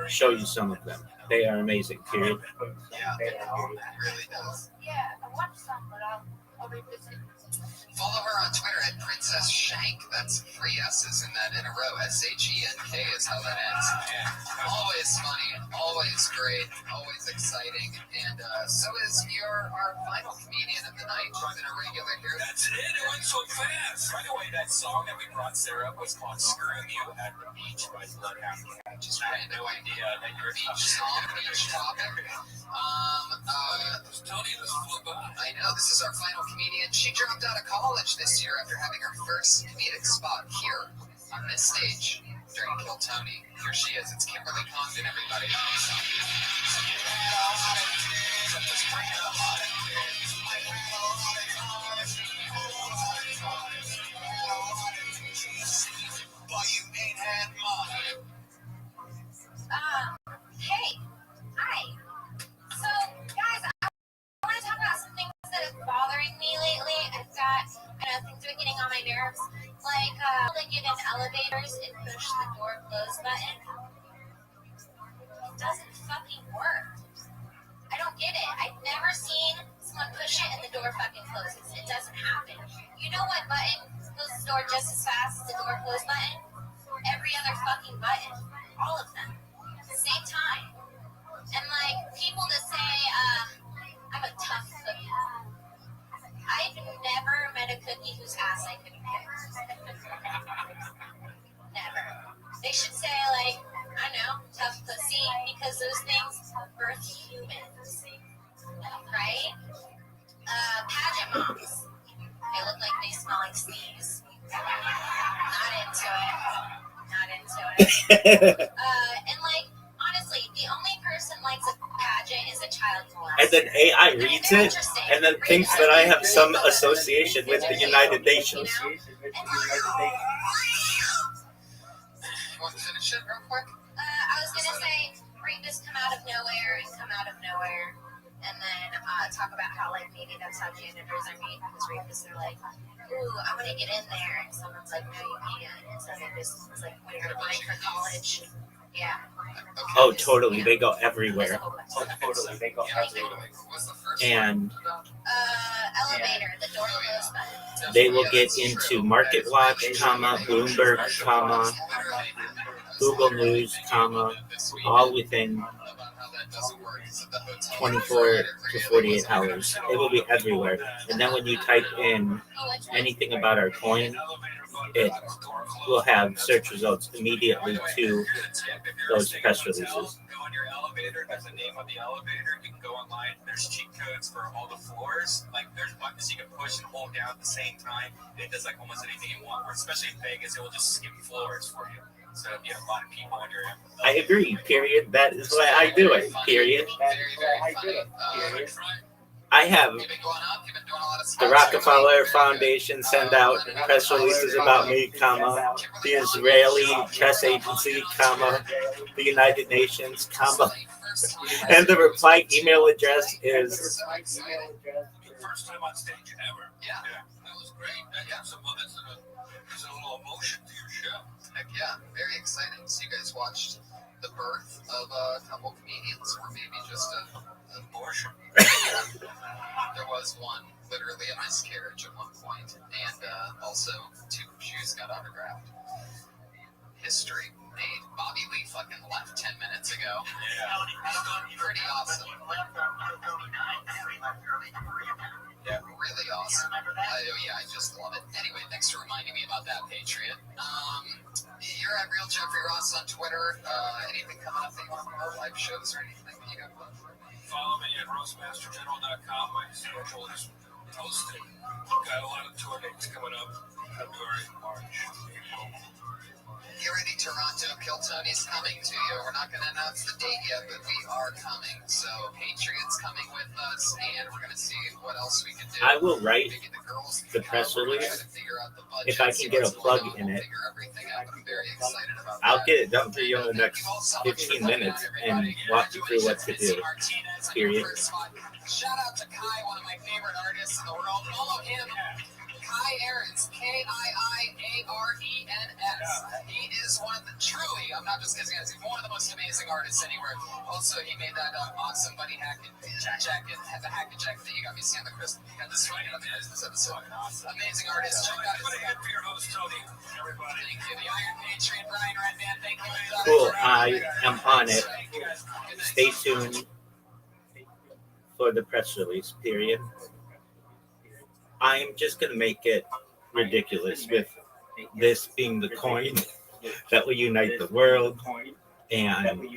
show you some of them. They are amazing. Period. Yeah, it really does. Yeah, I watched some, but I'll revisit. Follow her on Twitter at Princess Shank. That's 3 S's in that in a row. SHENK is how that ends. Always funny, always great, always exciting, and so is our final comedian of the night. Been a regular here. That's it. It went so fast. By the way, that song that we brought Sarah up was called "Screwing You at the Beach" by Bloodhound. I had no idea that you were Beach song, beach topic. Tony just flew by. I know, this is our final comedian. She dropped out of college this year after having her first comedic spot here on this stage during Kill Tony. Here she is. It's Kimberly Condon, everybody. But you ain't had mine. Hey, hi. So, guys, I want to talk about some things that are bothering me lately. I know things are getting on my nerves. Like, they get in elevators and push the door close button. It doesn't fucking work. I don't get it. I've never seen someone push it and the door fucking closes. It doesn't happen. You know what button closes the door just as fast as the door close button? Every other fucking button. All of them. At the same time. And like, people that say, I'm a tough cookie. I've never met a cookie whose ass I couldn't kick. Never. They should say, like, I know, tough pussy, because those things birth humans. Right? Pageant moms. They look like they smell like sneeze. Not into it. And like, then AI reads it and then thinks that I have some association with the United Nations. You want to finish it real quick? I was gonna say, rapists come out of nowhere and come out of nowhere, and then talk about how like maybe that's how janitors are made, because rapists are like, ooh, I want to get in there, and someone's like, no, you can't. And so they just like when you're applying for college, yeah. Oh, totally. They go everywhere. What's the first And Elevator, the door closed button. they will get into Market Watch, Bloomberg, Google News, all within 24 to 48 hours. It will be everywhere. And then when you type in anything about our coin, it will have search results immediately to those press releases. Go in your elevator, there's the name of the elevator. You can go online. There's cheat codes for all the floors. Like there's buttons you can push and hold down at the same time. It does like almost anything you want. Or especially in Vegas, it will just skip floors for you. So if you have a lot of people in your I agree, period. That is why I do it, period. I have the Rockefeller Foundation send out press releases about me, the Israeli press agency, the United Nations, and the reply email address is first time on stage ever. Yeah, that was great. Yeah, so there's a little emotion to your show. Heck yeah, very exciting. So you guys watched the birth of a couple comedians, or maybe just an abortion. There was one, literally a miscarriage at one point, and also 2 shoes got autographed. History made. Bobby Lee fucking left 10 minutes ago. Pretty awesome. Yeah, really awesome. I just love it. Anyway, thanks for reminding me about that, Patriot. You're at Real Jeffrey Ross on Twitter. Anything coming up that you want to promote, live shows or anything that you got planned for? Follow me at roastmastergeneral.com. My schedule is posted. Got a lot of tour dates coming up. February, March, April. Get ready, Toronto. Kill Tony's coming to you. We're not going to announce the date yet, but we are coming. So Patriot's coming with us, and we're going to see what else we can do. I will write the press release if I can get a plug in it. I'll get it done for you in the next 15 minutes and walk you through what to do. Period. Shout out to Kai, one of my favorite artists in the world. Follow him. Kai Ahrens, Kiaren's. He is one of the truly, I'm not just kidding, he's one of the most amazing artists anywhere. Also, he made that awesome Buddy Hackett jacket, the Hackett jacket that you got me seeing on the Christmas. You got this right up there this episode. Amazing artist. Check out his for your host, Tony. Everybody. Thank you. The Iron Patriot, Brian Redman. Thank you. Cool. I am on it. Stay tuned for the press release, period. I'm just going to make it ridiculous with this being the coin that will unite the world and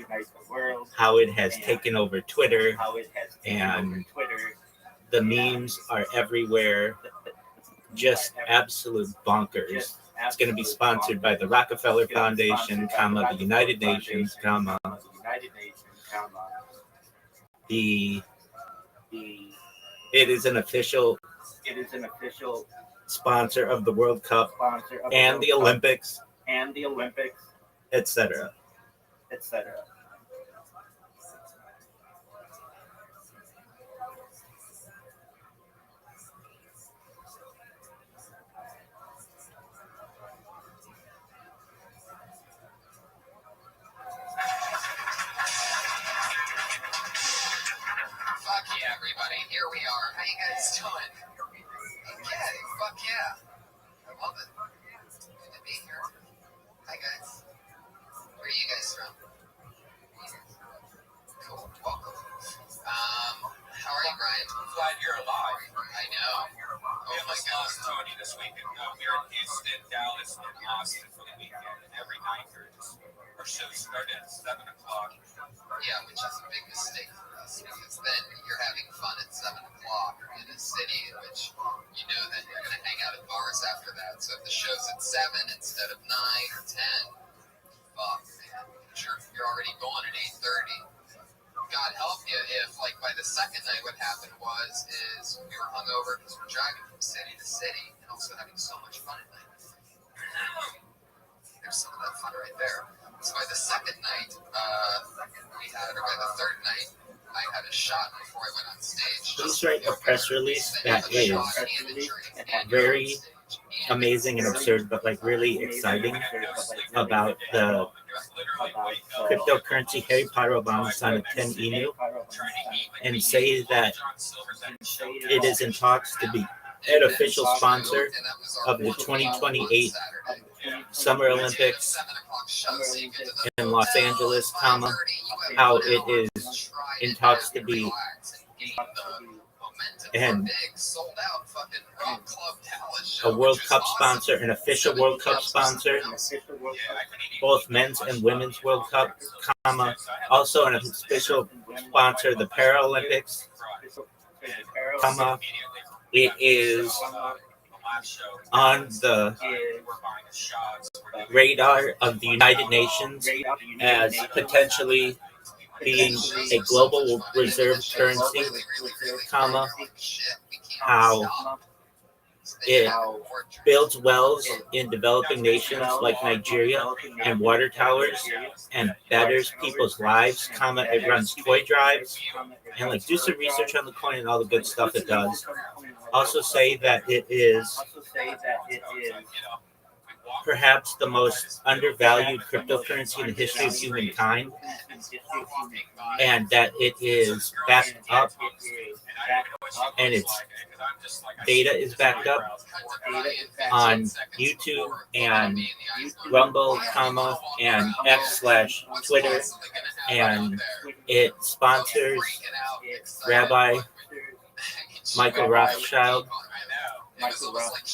how it has taken over Twitter and the memes are everywhere. Just absolute bonkers. It's going to be sponsored by the Rockefeller Foundation, the United Nations, it is an official sponsor of the World Cup and the Olympics, etc. Fuck yeah, everybody. Here we are. How you guys doing? Okay, fuck yeah. I love it. Good to be here. Hi, guys. Where are you guys from? Cool. Welcome. How are you, Brian? I'm glad you're alive. I know. We almost lost Tony this weekend. We're in Houston, Dallas, and Austin for the weekend. And every night our shows start at 7 o'clock. Yeah, which is a big mistake for us because then you're having fun at 7 o'clock in a city in which you know that you're going to hang out at bars after that. So if the show's at 7 instead of 9 or 10, fuck, man. You're already going at 8:30. God help you if, like, by the second night, what happened is we were hungover because we're driving from city to city and also having so much fun at night. There's some of that fun right there. So by the second night, or by the third night, I had a shot before I went on stage. Please write a press release that is very amazing and absurd, but like really exciting about the cryptocurrency Harry Potter Obama sign of 10 Inu, and say that it is in talks to be an official sponsor of the 2028 Summer Olympics in Los Angeles, how it is in talks to be and a World Cup sponsor, an official World Cup sponsor, both men's and women's World Cup, also an official sponsor of the Paralympics, it is on the radar of the United Nations as potentially being a global reserve currency, how it builds wells in developing nations like Nigeria and water towers and betters people's lives, it runs toy drives, and like do some research on the coin and all the good stuff it does. Also say that it is perhaps the most undervalued cryptocurrency in the history of humankind, and that it is backed up and its data is backed up on YouTube and Rumble, and X/Twitter, and it sponsors Rabbi Michael Rothschild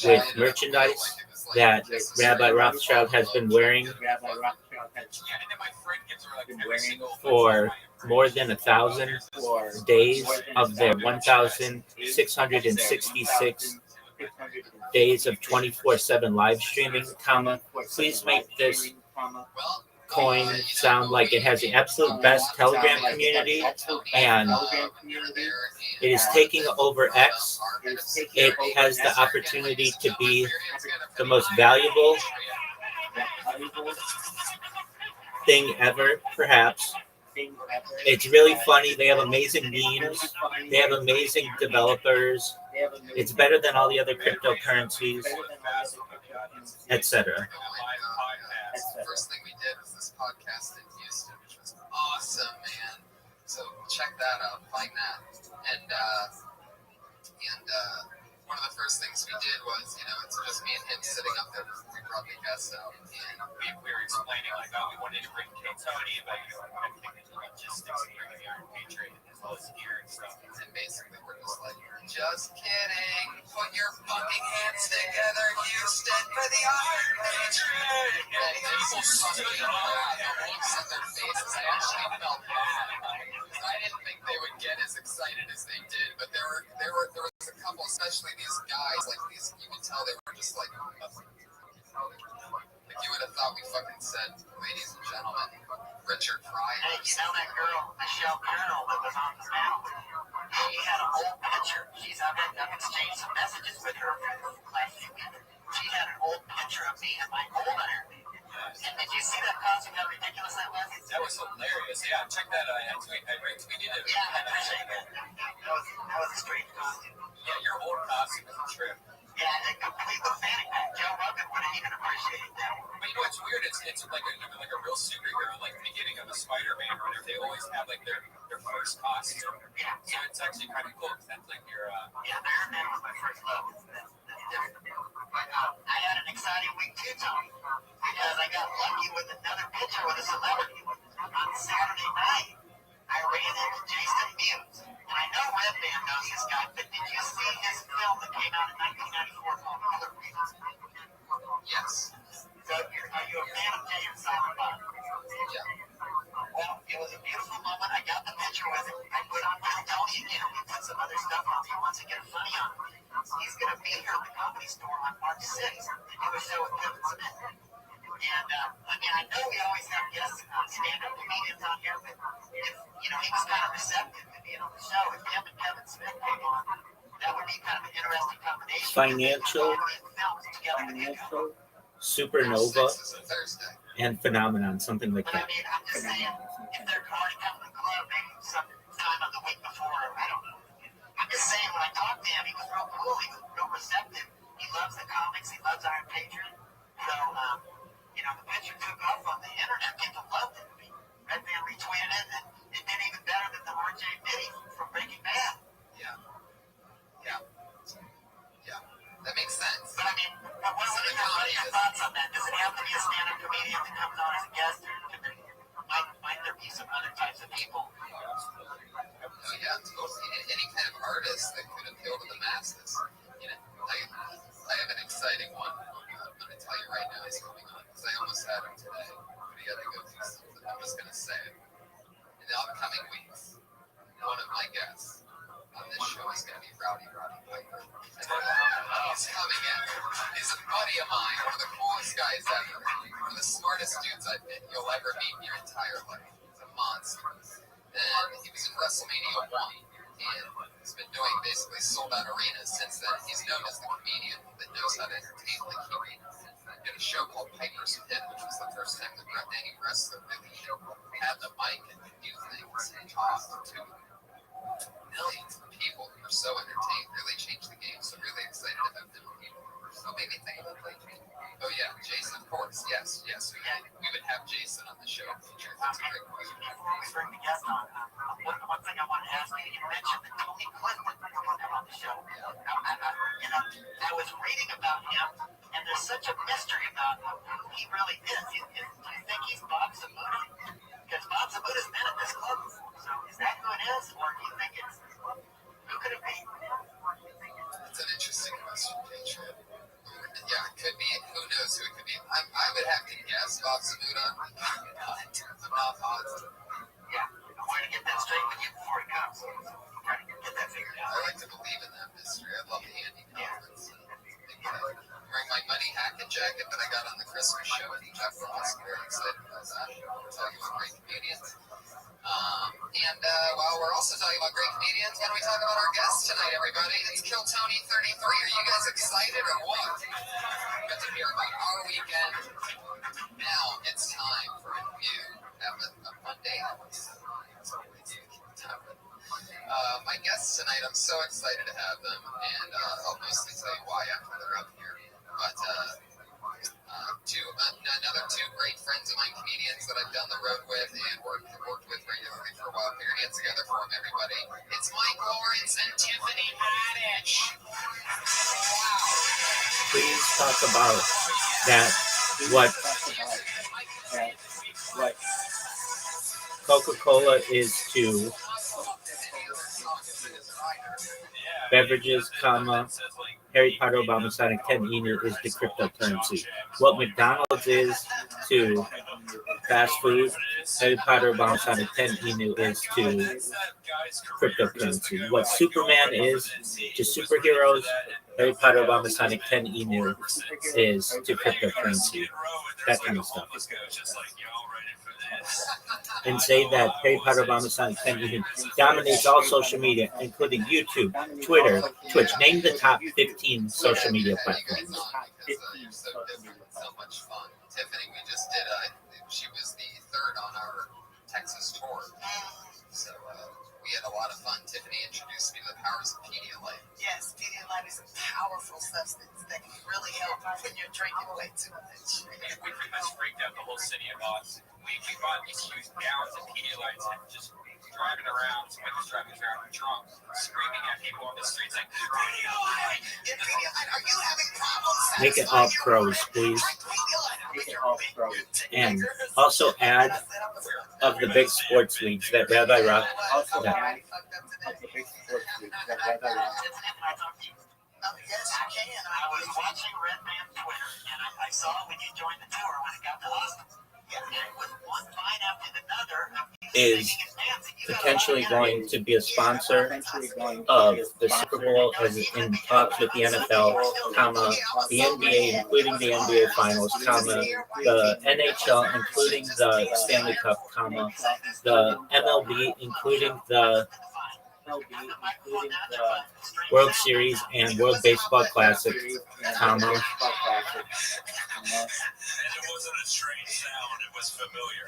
with merchandise that Rabbi Rothschild has been wearing for more than 1,000 days of their 1,666 days of 24/7 live streaming, please make this coin sound like it has the absolute best Telegram community, and it is taking over X. It has the opportunity to be the most valuable thing ever, perhaps. It's really funny. They have amazing memes. They have amazing developers. It's better than all the other cryptocurrencies, etc. First thing we did was this podcast in Houston, which was awesome, man. So check that out, find that. And one of the first things we did was, it's just me and him sitting up there. We brought the guests out, and we were explaining like, we wanted to bring Tony, but everything is logistics and bringing the Iron Patriot as well as gear and stuff. And basically, we're just like, just kidding. Put your fucking hands together, Houston, for the Iron Patriot. And people stood up and looks on their faces. I actually felt bad. I didn't think they would get as excited as they did, but there was a couple, especially these guys, like these, you could tell they were just like you would have thought we fucking said, ladies and gentlemen, Richard Pryor. Hey, you know that girl, Michelle Colonel, that was on the panel? She had an old picture. I've exchanged some messages with her for the last few weeks. She had an old picture of me and my gold iron. And did you see that costume, how ridiculous that was? That was hilarious. Yeah, check that out. I retweeted it. Yeah, I appreciate that. That was a strange costume. Yeah, your old costume is a trip. Yeah, a complete pathetic. Joe Rogan wouldn't even appreciate that. But you know what's weird? It's like a real superhero, like the beginning of a Spider-Man or whatever. They always have like their first costume. Yeah. So it's actually kind of cool because that's like your. Yeah, Iron Man was my first love. But I had an exciting week too, Tony, because I got lucky with another picture with a celebrity. On Saturday night, I ran into Jason Mewes. And I know Red Band knows this guy, but did you see his film that came out in 1994 called Color Reasons? Yes. So are you a fan of Jay and Silent Bob? Yeah. Well, it was a beautiful moment. I got the picture with him. I put on Little Tony again. We put some other stuff on. He wants to get funny on. He's going to be here at the Comedy Store on March 6th to do a show with Kevin Smith. And, I know we always have guests, stand-up comedians on here, but if he was kind of receptive to being on the show. If him and Kevin Smith came on, that would be kind of an interesting combination. Financial, Supernova, and Phenomenon, something like But I that. mean, I'm just saying, if they're already coming to the club, maybe some time of the week before, I don't know. I'm just saying, when I talked to him, he was real cool. He was real receptive. He loves the comics. He loves Iron Patriot. So, the picture took off on the internet. People loved it. Redman retweeted it, and it did even better than the RJ Mitty from Breaking Bad. Yeah. That makes sense. But I mean, what are your thoughts on that? Does it have to be a stand-up comedian that comes on as a guest, or might there be some other types of people? Oh yeah, totally. Any kind of artist that could appeal to the masses. I have an exciting one. I'm going to tell you right now he's coming on because I almost had him today, but he had to go do something. I'm just going to say it. In the upcoming weeks, one of my guests on this show is going to be Rowdy Piper. He's coming in. He's a buddy of mine, one of the coolest guys ever, one of the smartest dudes you'll ever meet in your entire life. He's a monster. And he was in WrestleMania 1, and he's been doing basically sold-out arenas since then. He's known as the comedian that knows how to entertain like he did a show called Piper's Pit, which was the first time that any wrestler really had the mic and could do things and talk to millions of people who were so entertained, really changed the game. So really excited to have them people. So made me think about like, oh yeah, Jason, of course, yes. We would have Jason on the show. That's a great question. Before we bring the guest on, one thing I want to ask you, you mentioned that Tony Clifton was on the show. I was reading about him, and there's such a mystery about who he really is. Do you think he's Bob Zamuda? Because Bob Zamuda's been at this club before. So is that who it is, or do you think it's who could it be? That's an interesting question, Patriot. Yeah, it could be. Who knows who it could be? I would have to guess Bob Zamuda. I'm not positive. Yeah, I want to get that straight with you before it comes. Try to get that figured out. I like to believe in that mystery. I love the Andy Kaufman's. Wearing my Money Hackett jacket that I got on the Christmas show at Jeff Ross. Very excited about that. We're talking about great comedians. While we're also talking about great comedians, why don't we talk about our guest tonight, everybody? It's Kill Tony 33. Are you guys excited or what? Got to hear about our weekend. Now it's time for a new Monday. My guests tonight, I'm so excited to have them, and I'll mostly tell you why after they're up here. But another two great friends of mine, comedians that I've done the road with and worked with regularly for a while. Put your hands together for them, everybody. It's Mike Lawrence and Tiffany Haddish. Wow. Please talk about that. What Coca-Cola is to beverages, Harry Potter, Obama, Sonic 10 Enu is the cryptocurrency. What McDonald's is to fast food, Harry Potter, Obama, Sonic 10 Enu is to cryptocurrency. What Superman is to superheroes, Harry Potter, Obama, Sonic 10 Enu is to cryptocurrency. That kind of stuff. And say that Harry Potter, Obama, Sonic 10 Enu dominates all social media, including YouTube, Twitter, Twitch. Name the top 15 social media platforms. You're so different and so much fun. Tiffany, we just did, she was the third on our Texas tour. So we had a lot of fun. Tiffany introduced me to the powers of Pedialyte. Yes, Pedialyte is a powerful substance that can really help when you're drinking way too much. We pretty much freaked out the whole city of Austin. We bought these huge gallons of Pedialyte and just driving around. Somebody was driving around drunk, screaming at people on the streets like, Pedialyte! Pedialyte, are you having problems? Make it all pros, please. And also add of the big sports leagues that Rabbi Rock. Yes, I can. I was watching Redman Twitter, and I saw when you joined the tour when it got to Austin. Yeah, and with one line after another, Is potentially going to be a sponsor of the Super Bowl as in talks with the NFL, comma, the NBA, including the NBA Finals, comma, the NHL, including the Stanley Cup, comma, the MLB, including the World Series and World Baseball Classic, comma. And it wasn't a strange sound, it was familiar.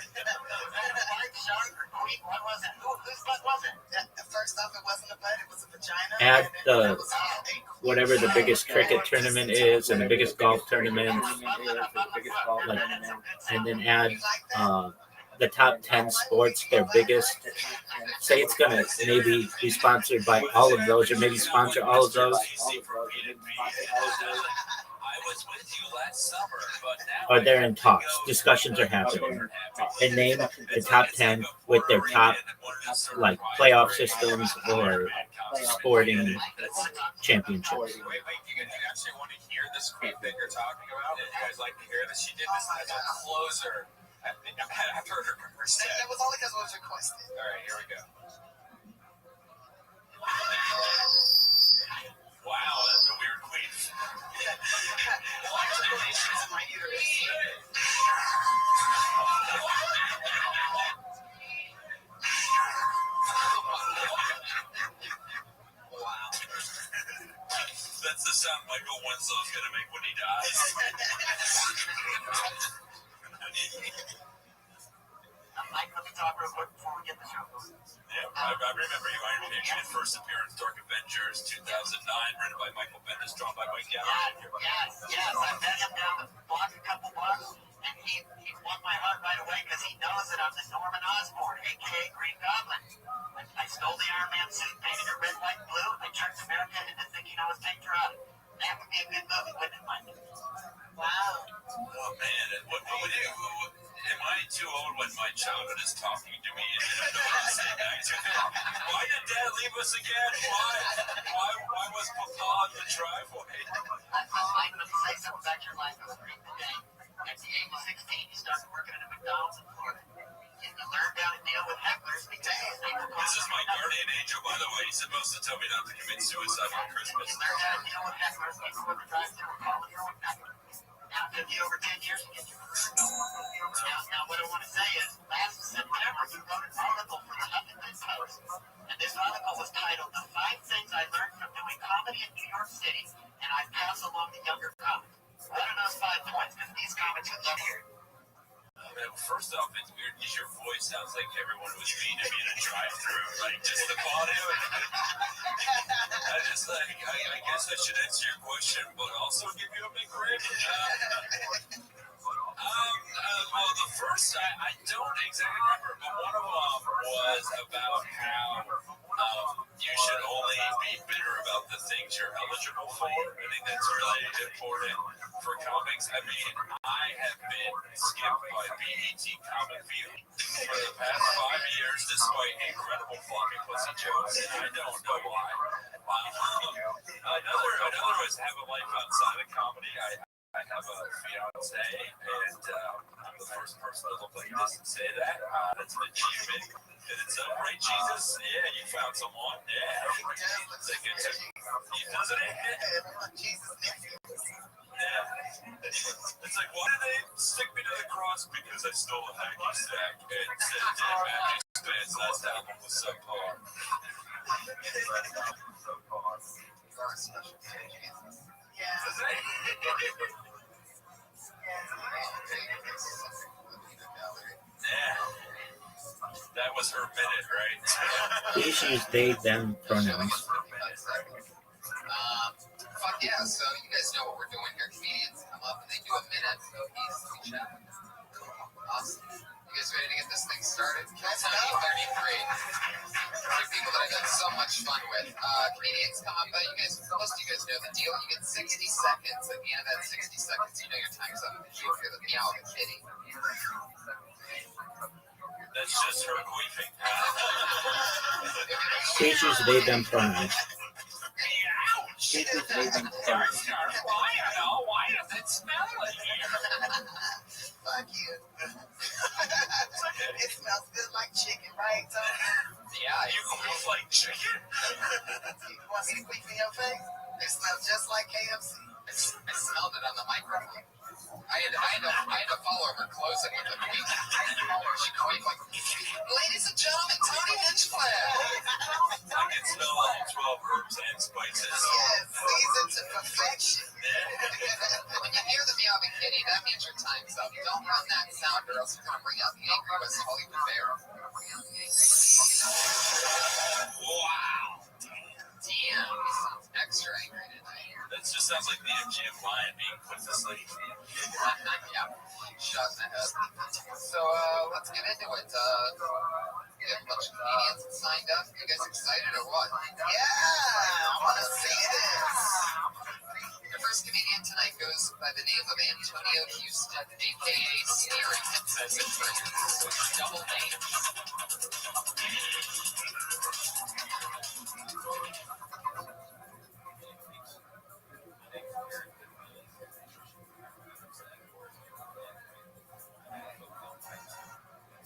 First off, it wasn't a butt, it was a vagina. Add the whatever the biggest cricket tournament is and the biggest golf tournament, like, and then add the top 10 sports, their biggest. Say it's gonna maybe be sponsored by all of those, or maybe sponsor all of those. Or they're in talks. Discussions are happening. And name the top 10 with their top, like, playoff systems or sporting championships. Wait, you actually want to hear this quote that you're talking about? You guys like to hear this? She did this as a closer. I've heard her say. That was only because it was requested. All right, here we go. Wow, that's a weird queef. Congratulations, my uterus. Wow. That's the sound Michael Winslow's gonna make when he dies. Mike, let me talk real quick before we get the show going. Yeah, I remember you Iron Man made first appearance, Dark Avengers, 2009, written by Michael Bendis, drawn by Mike Gallagher. Yes, I bet him down the block a couple bucks, and he won my heart right away because he knows that I'm the Norman Osborn, a.k.a. Green Goblin. I stole the Iron Man suit, painted it red, white, and blue, and tricked America into thinking I was patriotic. That would be a good movie, wouldn't it, Mike? Wow. Oh, man. Am I too old when my childhood is talking to me and I don't want to say back to him? Why did Dad leave us again? Why was Papa on the driveway? Mike, let me say something about your life. It was great today. At the age of 16, you started working at a McDonald's in Florida. You learned how to deal with hecklers because this is my guardian angel, by the way. He's supposed to tell me not to commit suicide on Christmas. You learned how to deal with hecklers. You go to the drive-thru and call it your own heckler. Now, it took you over 10 years to get your career going. Now, what I want to say is, last September, you wrote an article for the Huffington Post. And this article was titled, "The 5 Things I Learned from Doing Comedy in New York City, and I Pass Along to Younger Comics." What are those 5 points? Because these comics would love here. First off, it's weird because your voice sounds like everyone was mean to me in a drive-thru, like just the audio. I guess I should answer your question, but also give you a big rib. Well, the first, I don't exactly remember, but one of them was about how you should only be bitter about the things you're eligible for. I think that's really important for comics. I mean, I have been skipped by BET Comic View for the past 5 years, despite incredible floppy pussy jokes. I don't know why. Another was have a life outside of comedy. I have a fiance, and I'm the first person to look like this and say that. That's an achievement. And it's right, Jesus? Yeah, you found someone. Yeah. He doesn't it? Yeah. It's like, why did they stick me to the cross? Because I stole a hacky sack and said Dan Matthews Band's last album was subpar. That was her minute, right? Please use they, them pronouns. Fuck yeah, so you guys know what we're doing here. Comedians come up and they do a minute of easy chat. Awesome. You guys ready to get this thing started? Kill Tony 33. 3 people that I've had so much fun with. Comedians come up, most of you guys know the deal. You get 60 seconds. At the end of that 60 seconds, you know your time's up. You hear the meow of the kitty. That's just her queefing. Please use they, them pronouns. Why does it smell like here? Fuck you. It smells good like chicken, right, Tony? Nice. You almost like chicken? You want me to queef in your face? It smells just like KFC. I smelled it on the microphone. I had to follow her closing with the queen. She quaked like, ladies and gentlemen, Tony Hinchcliffe. I can smell all 12 herbs and spices. Yes, seasoned to perfection. When you hear the meowing kitty, that means your time's up. Don't run that sound or else you're going to bring out the angry West Hollywood bear. Wow. Damn, he sounds extra angry tonight. That just sounds like the MGM lion being put to sleep. Yeah, shot in the head. So, let's get into it. We have a bunch of comedians signed up. You guys excited or what? Yeah, I want to see this. Your first comedian tonight goes by the name of Antonio Houston, a.k.a. Steering Double name.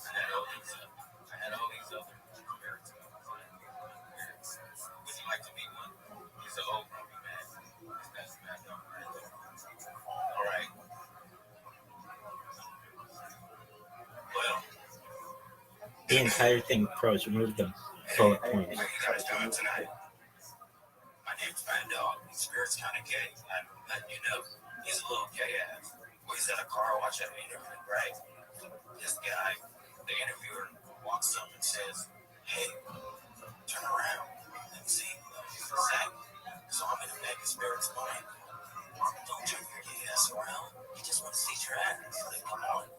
I had all these other spirits. Would you like to meet one? He's an old grumpy man. That's back up. All right. Well, The entire thing, pros, remove the bullet points. what you guys doing tonight? My name's Mad Dog. The spirit's kind of gay. I'm letting you know. He's a little gay ass. Well, he's at a car wash at an interview, right? This guy, the interviewer, walks up and says, "Hey, turn around and see." Exactly. So I'm gonna make the spirit's mind. Don't turn your gay ass around. He just want to see your ass. Like, come on.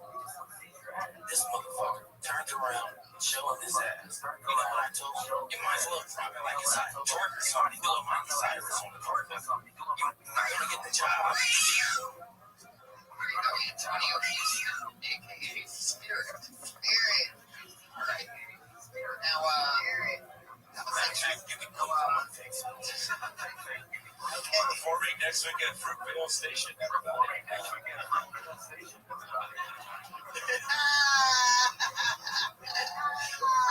This motherfucker turns around, showing his ass. You know what I told you? You might as well drop it like it's hot. Jordan Sardi doing Miley Cyrus on the court. You're not gonna get the job. Antonio Houston, a.k.a. Spirit. Spirit. All right. Now, that was actually... You can go out and fix it. Performing next week at Fruitvale Station, everybody.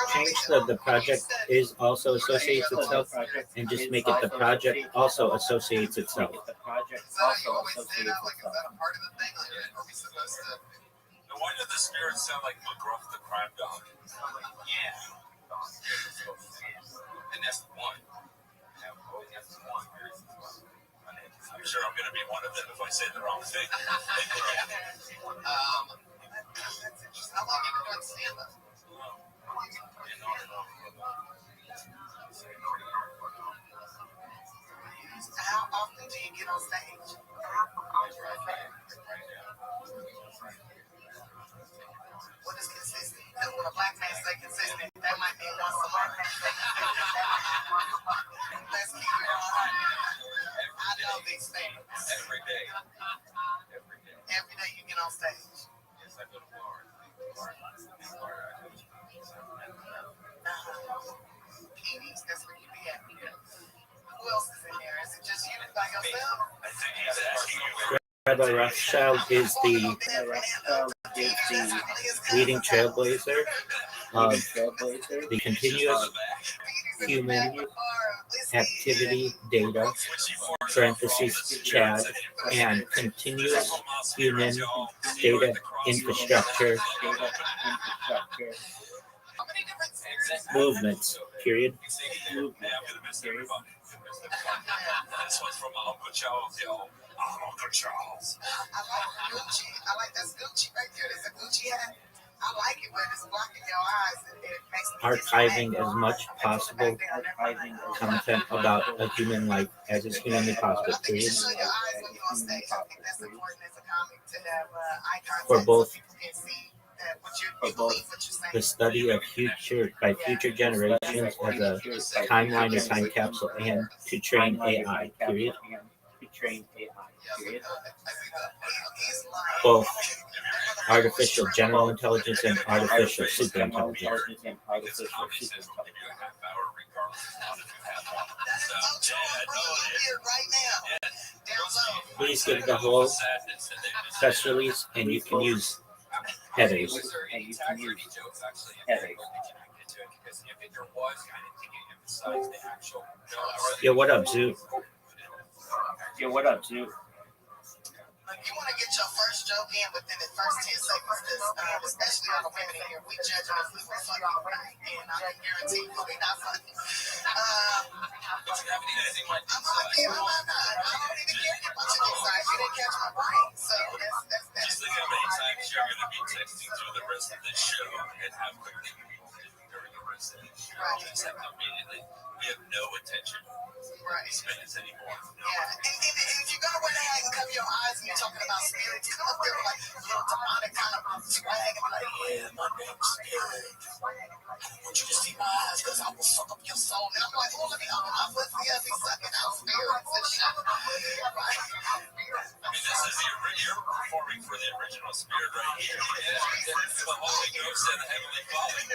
Change the project is also associates itself and just make it the project also associates itself. You always say that, like, is that a part of the thing? Like, are we supposed to... No wonder the spirits sound like McGruff the crime dog. Yeah. And that's the one. I'm sure I'm going to be one of them if I say the wrong thing. How long have you been doing stand-up? How often do you get on stage? What is consistent? Because when a black man say consistent, that might mean once a month. Let's keep it on. I know these things. Every day. Every day you get on stage. Yes, I go to bars. PDs, that's where you be at. Who else is in there? Is it just you by yourself? I think he's asking you. Rabbi Rothschild is the leading trailblazer of the continuous human activity data, parentheses, CHAD, and continuous human data infrastructure movements, period. This one's from Uncle Charles, y'all. Uncle Charles. I like Gucci. I like that's Gucci right there. There's a Gucci hat. I like it when it's blocking your eyes and it makes me Archiving as much possible content about a human life as is humanly possible, I think you period. should show your eyes when you're on stage. I think that's important as a comic to have eye contact For both so people can see that what you believe what you're saying. the study of future generations as a timeline or time capsule, and to train AI, period. Both artificial general intelligence and artificial super intelligence. Please give the whole press release, and you can use headers. to it because if there was, I didn't think it emphasized the actual. Yo, what up, Zoo? Like, you want to get your first joke in within the first 10 seconds, because especially on the women in here, we judge them if we were funny or not, and I can guarantee you we're not funny. But you haven't even seen my I'm not. I don't even care about your dick size. You didn't catch my brain, so that's Just think how many times you're going to be texting through the rest of the show and have clearly during the rest of the show. Except immediately, we have no attention spans anymore. Yeah, and if you're gonna wear the hat and cover your eyes and you're talking about spirits, come up there with like a little demonic kind of swag and be like, yeah, my name's Spirit. I want you to see my eyes because I will suck up your soul. And I'm like, oh, let me open my pussy up, he's sucking out spirits and shit. I mean, this is you're performing for the original Spirit right here. Yeah, it's the Holy Ghost and the Heavenly Father.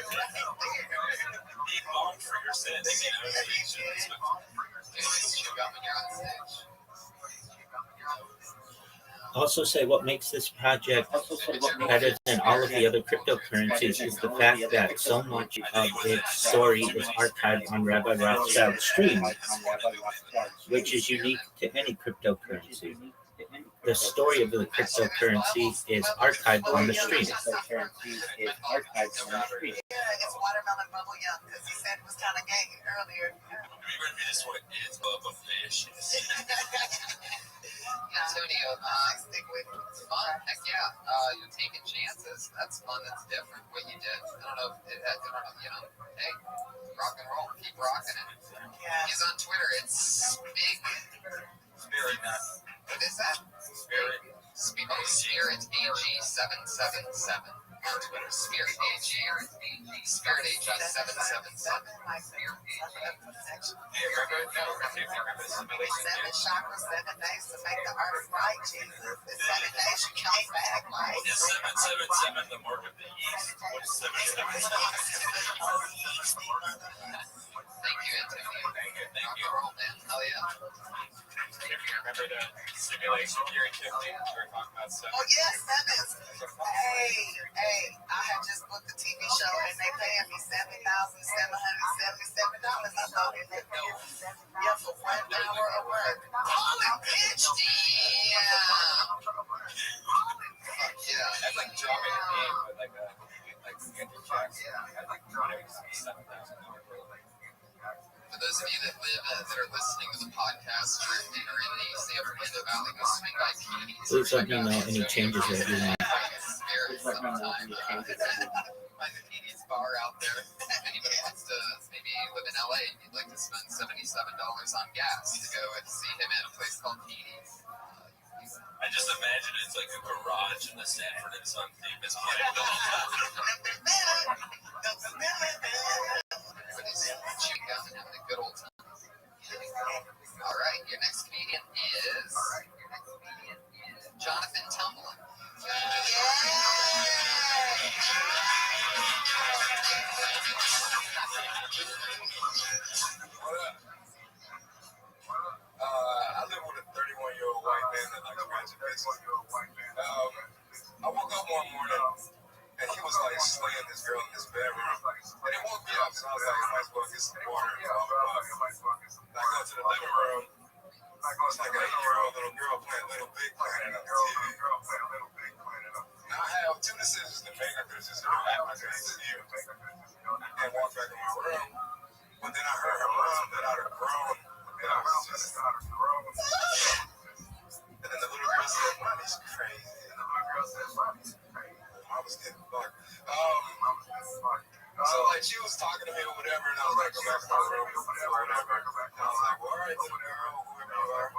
Be mocked for your sins. Also say what makes this project better than all of the other cryptocurrencies is the fact that so much of its story is archived on Rabbi Rothschild's stream, which is unique to any cryptocurrency. The story of the cryptocurrency is archived on the stream. Yeah, it's watermelon bubble yum because he said it was kind of gay earlier. Remember this one is Bubba Fish. Antonio, stick with it. It's fun. Heck yeah. You're taking chances. That's fun. That's different. What you did. I don't know. Hey, rock and roll. Keep rocking it. Yeah. He's on Twitter. It's big. Spirit, What is that? Spirit. Spirit AG777 on Twitter. Spirit AG. Spirit AG777. Seven chakras, 7 days to make the earth right, Jesus. The 7 days you count back, right? Is 777 the mark of the East? What is 777? Thank you, Antonio. Thank you. Roll, man. Hell yeah. Remember the simulation here in Tiffany? We were talking about stuff. Oh, yes, sevens. Hey, I have just booked a TV show and they paying me $7,777. I thought it was for 1 hour of work. Call it, bitch. Yeah. That's like dropping a name with like Andrew Jackson. I'd like $7,000. For those of you that are listening to the podcast or in the San Fernando Valley, go swing by Petey's. Please let me know any changes that you want. Find the Petey's bar out there. If anybody wants to maybe live in LA and you'd like to spend $77 on gas to go and see him at a place called Petey's. I just imagine it's like a garage in the Sanford and Son theme is playing the whole time. Everybody's chewing gum and having a good old time. All right, your next comedian is Jonathan Tumblin. I live with a 31-year-old white man that likes ratchet bitches. I woke up one morning and he was like slaying this girl in his bedroom. And it woke me up, so I was like, I might as well get some water and blah, blah, blah. And I go to the living room. It's like an 8-year-old little girl playing Little Big Planet on the TV. Now I have two decisions to make. I could have just I could have sit here and walk back in my room. But then I heard her mom that I'd have grown. And I was just... And then the little girl said, Mommy's crazy. I was getting fucked. So like she was talking to me or whatever, and I was like, go back to my room or whatever. And I was like, well, all right, little girl, whoever you are.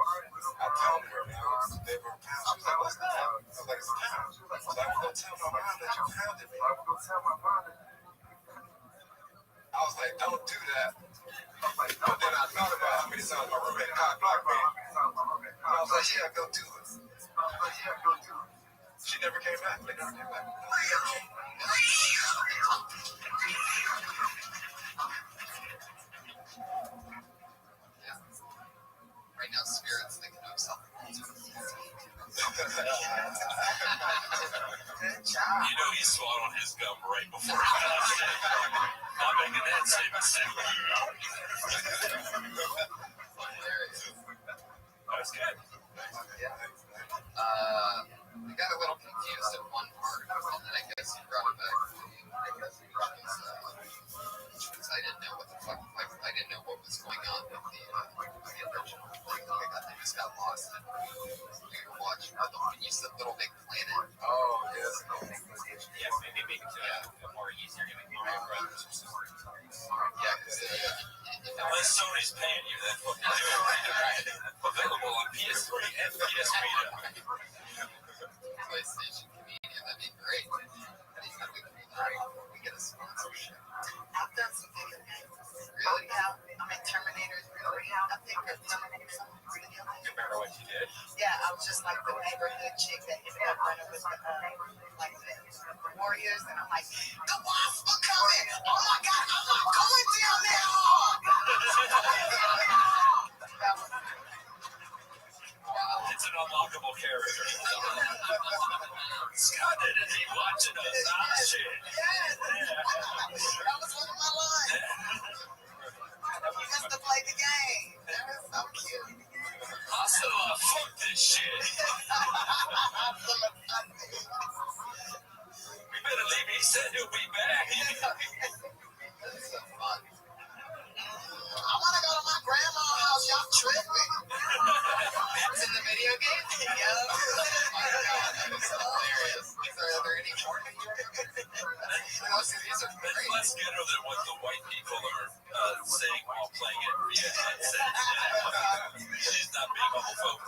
I pounded her, man. They were pounding. She was like, what's that? I was like, it's a pound. I was like, I'm gonna tell my mom that you pounded me. I was like, don't do that. But then I thought about how many times my roommate cock blocked me. And I was like, yeah, go do it. She never came back. They never came back. Right now, Spirit's thinking of something. Good job. You know he swallowed his gum right before he got it. Not making that same mistake. That was good. I got a little confused at one part, and then I guess he brought it back to me. Because I didn't know what the fuck, I didn't know what was going on with the original thing. I just got lost in watching when you said Little Big Planet. Oh, yes. Yeah, maybe make it more easier to make more brothers or something. Yeah, because unless Sony's paying you, then fucking do it. Available on PS3 and PS Vita. PlayStation Comedian, that'd be great. Anytime we get a sponsorship. I've done some video games. Really? Yeah, I mean, Terminator 3. I think of Terminator something. You remember what you did? Yeah, I was just like the neighborhood chick that ended up running with the warriors, and I'm like, the wasps are coming! Oh my god, I'm not going down there! It's an unlockable character. Scott didn't be watching us. Ah, shit. Yes! That was one of my lines. Just to play the game. That was so cute. Also, fuck this shit. We better leave. He said he'll be back. That's so fun. I want to go to my grandma's house. Y'all tripping. It's in the video game? Yeah. Oh my god, that is hilarious. Are there any more? Most of these are great. Less ghetto than what the white people are saying while playing it via headset. She's not being homophobic.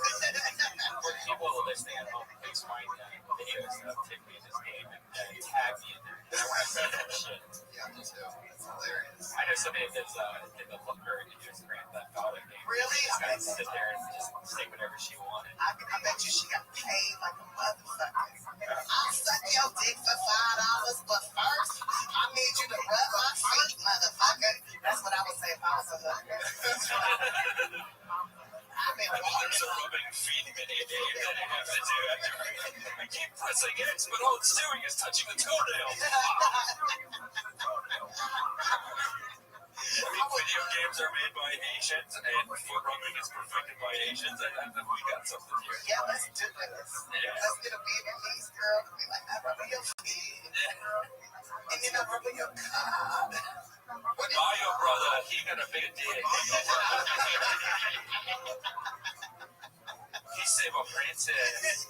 People listening at home, please find videos of Tiffany's game and tag me in there. I want to see that shit. Yeah, me too. It's hilarious. I know somebody that's in the Flipper and just Grand Theft Auto game. Really? She's got to sit there and just say whatever she wanted. I bet you she got paid like a motherfucker. I'll suck your dick for $5, but first, I need you to rub my feet, motherfucker. That's what I would say if I was a hooker. I mean, There's a rubbing feet mini game that I have to do. I keep pressing X, but all it's doing is touching the toenail. Video games are made by Asians, and foot rubbing is perfected by Asians. I think we got something here. Yeah, let's do this. Let's get a Vietnamese girl to be like, I rub your feet. And then I rub your cock. Mario brother, he got a big dick. He saved a princess.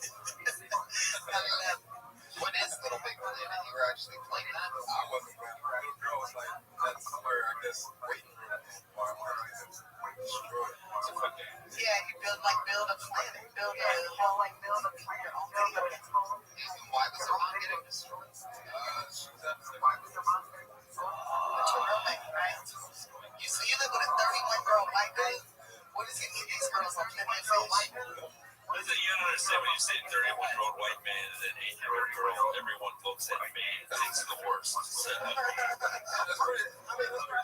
What is Little Big Planet? You were actually playing that? I wasn't playing. The little girl was like, that's where I guess waiting for my destroy. Yeah, you build a planet. Build a whole, like, build a planet on video games. Why was her mom getting destroyed? She was at the Bible. What's your roommate, right? So you live with a 31-year-old white dude? What does he need these girls on plenty of fish? Listen, you don't understand when you say 31-year-old white man and an 8-year-old girl, everyone looks at me and thinks the worst. So. That's pretty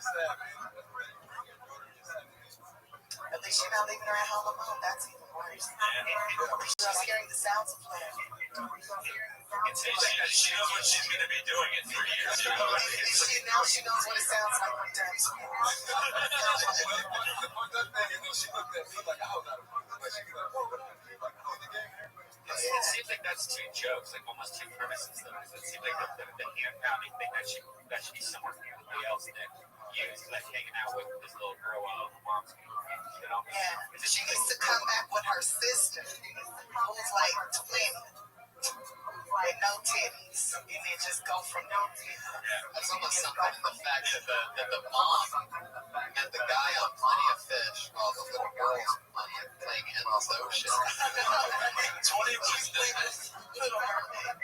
sad, man. At least you're not leaving her at home alone. That's even worse. She's hearing the sounds of play. She knows what she's going to be doing in 3 years. You know? Now she knows what it sounds like when dirty school. She looked at me like I was out of fun. Like she was like, oh, what are you like, oh, the game here? It seems like that's two jokes, like almost two premises, though. It seems like the hand-pounding thing that should be somewhere for everybody else that used, like hanging out with this little girl while her mom's you know? Yeah, she needs to come back with her sister, who's like 20. With no titties, and then just go from no titties. That's almost something in the fact that the mom met the guy on Plenty of Fish while the little girls were playing in the ocean. 20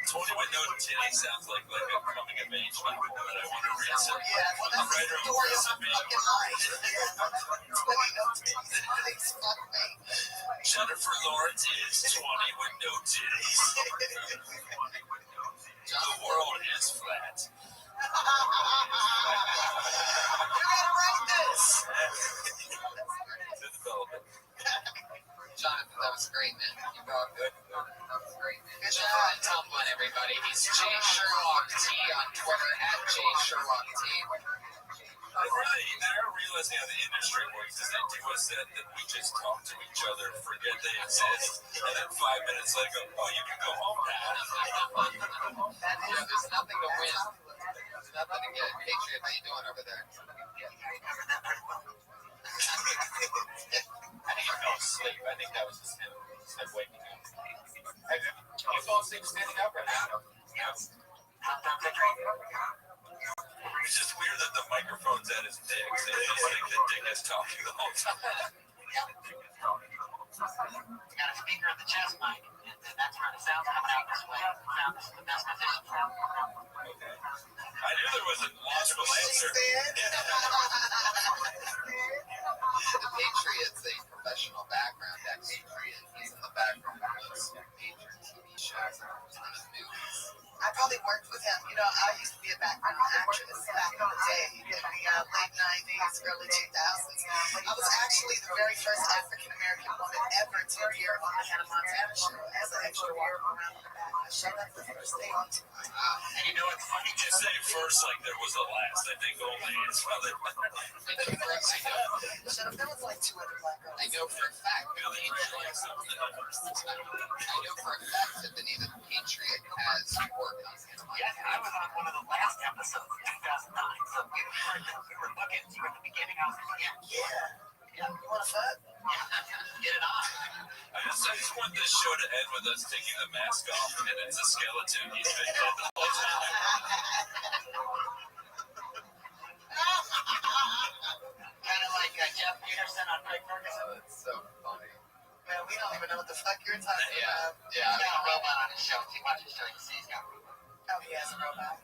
with no titty sounds like a coming of age novel that I want to read. So Yeah, well, that's the story of my fucking life. 20 no titties, please fuck me. Jennifer Lawrence is 20 with no titties. The world is flat. You gotta write this. Jonathan, that was great, man. You brought good. That was great, man. Good Shout job. out to Tumblr, everybody. everybody. He's J Sherlock T on Twitter at J Sherlock T. They're realizing how the industry works is they do a set that we just talk to each other, forget they exist, and then 5 minutes later go, oh, you can go home now. There's nothing to win. There's nothing to get. Patriot, how you doing over there? I think he fell asleep. I think that was just him waking up. You fall asleep standing up right now? Yes. It's just weird that the microphone's at his dick. So it's just like the dick is talking the whole time. You got a speaker at the chest mic, and that's where the sound's coming out this way. This is the best position for it. Okay. I knew there was a logical answer. The Patriots, a professional background ex-Patriot. He's in the background of those major TV shows and a ton of movies. I probably worked with him. You know, I used to be a background actress back in the day, in the late 90s, early 2000s. I was actually the very first African-American woman ever to appear on the Hannah Montana show as an extra walk around the back. I showed up the first day on tour. And you know what? You just say first like there was a last. I think only is probably. Shut up. There was like 2 other black girls. I know for a fact that Anita the Patriot has worked on Hannah Montana. Yes, I was on one of the last episodes in 2009. So we were looking at you at the beginning. I was like, yeah. You want to fuck? Get it on. I just want this show to end with us taking the mask off and it's a skeleton. He's been dead the whole time. Kind of like Jeff Peterson on Craig Ferguson. That's so funny. Man, we don't even know what the fuck you're talking about. Yeah. He's got a robot on his show. If you watch his show, you see he's got a robot. Oh, he has a robot.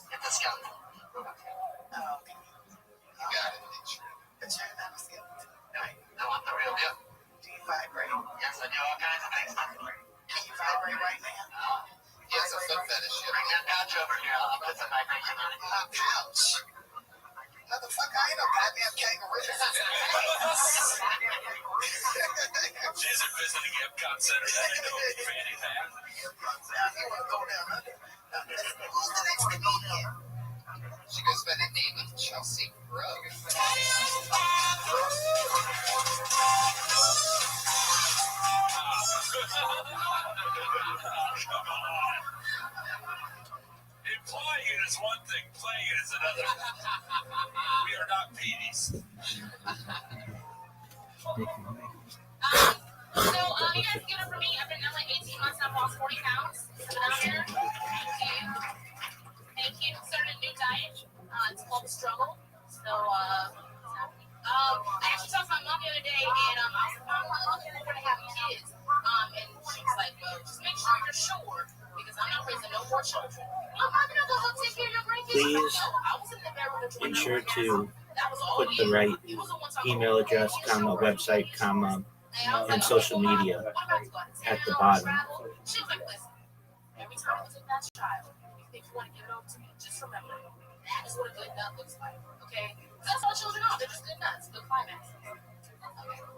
It's a skeleton. Oh, okay. You got it, Patriot. But you're not a skeleton. No, I'm the real deal. Do you vibrate? Yes, I do all kinds of things. Can you vibrate right now? He has a foot fetish. Bring that pouch over here. I'll put some vibration on it. A pouch? Motherfucker, I ain't no goddamn kangaroo. She's a visiting Epcot Center. That ain't no fanny pack. Now, you want to go down under? Who's the next comedian? She goes by the name of Chelsea Grove. Implying it is one thing, playing it is another. We are not Petey's. You guys get it for me. I've been there like 18 months. I've lost 40 pounds. Sit down here. Thank you. Started a new diet. It's called The Struggle. So, I actually talked to my mom the other day, and I was like, I'm really looking forward to having kids. And she was like, well, just make sure you're sure, because I'm not raising no more children. I'm not going to go help take care of your grandkids. Please I was in the bedroom with ensure to put the right email address, website, and social media at the bottom. She was like, listen, every time you take that child, you think you want to give it over to me, just remember, that is what a good nut looks like, okay? That's all children are. They're just good nuts, good climax. Okay.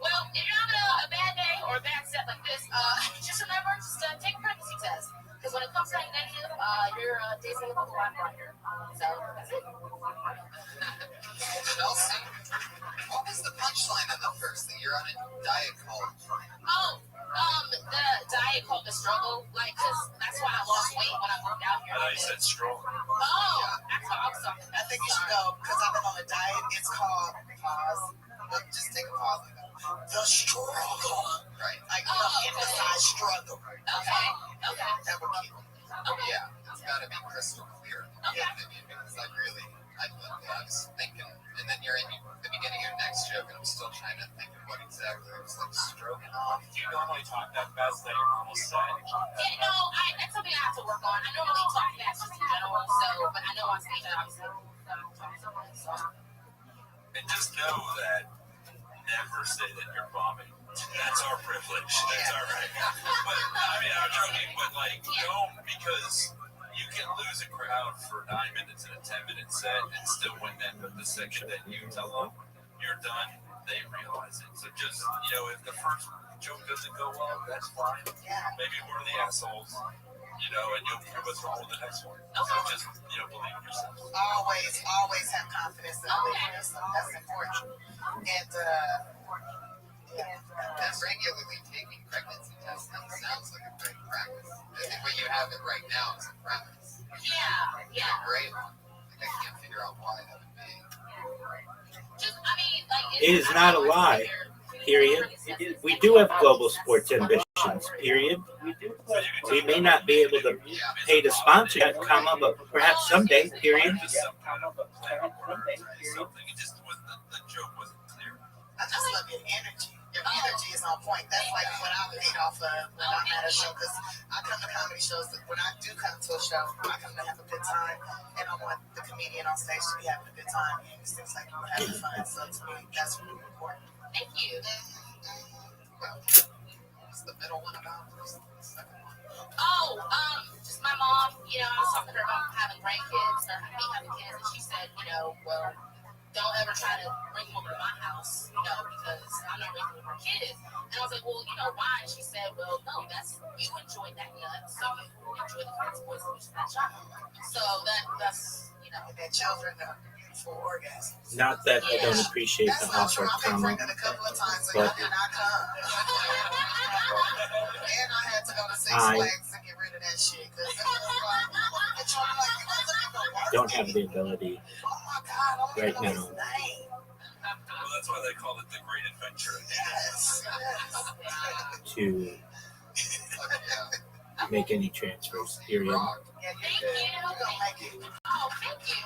Well, if you're having a bad day or a bad set like this, just remember, take a pregnancy test. Because when it comes out negative, your days are going to look a lot brighter. So, that's it. Chelsea, what was the punchline on the first thing? You're on a diet called... The diet called The Struggle. Like, cause that's why I lost weight when I moved out here. I thought you said stroke. That's what I was talking about. I think you should go, because I've been on a diet. It's called, pause. Look, just take a pause. The Struggle. Right. Like, emphasize struggle. Okay. That would keep it. Yeah, it's got to be crystal clear. Yeah, because I was thinking, and then you're in the beginning of your next joke, and I'm still trying to think of what exactly it was like stroking off. Do you normally talk that fast that you're almost saying? Yeah, no, that's something I have to work on. I normally talk fast just in general, but I know on stage I obviously talk. And just know that never say that you're bombing. That's our privilege. That's our right. But I mean, I'm joking, but like, don't, because you can lose a crowd for 9 minutes in a 10-minute set and still win them. But the second that you tell them you're done, they realize it. So just, if the first joke doesn't go well, that's fine. Maybe we're the assholes. you know, and you'll prove us wrong with the next one. So just, you know, believe in yourself. Always have confidence and believe in yourself. That's important. And that's regularly taking pregnancy testing sounds like a great practice. I think what you have it right now is a practice. Yeah. Great. I can't figure out why that would be. It is not a lie, period. We do have global sports ambitions, period. We may not be able to pay to sponsor that, comma, but perhaps someday, period. The joke wasn't clear. I just love your energy. Your energy is on point. That's like what I feed off of when I'm at a show. Because I come to comedy shows. When I do come to a show, I come to have a good time. And I want the comedian on stage to be having a good time. And it seems like you're having fun. So to me, that's really important. Thank you. What's the middle one about? What's the second one? Just my mom, you know, I was talking to her about having grandkids or me having kids, and she said, you know, well, don't ever try to bring them over to my house, you know, because I'm not raising more kids. And I was like, well, you know why? And she said, well, no, you enjoyed that nut, so you enjoy the consequences of that child. So that's, you know, that children are beautiful orgasms. Not that I don't appreciate the offer, comma, a couple of times, but and I had to go to Six Flags and get rid of that shit. Don't have the ability right now Well, that's why they call it the Great Adventure. to make any transfers, period. thank you. Oh, thank you.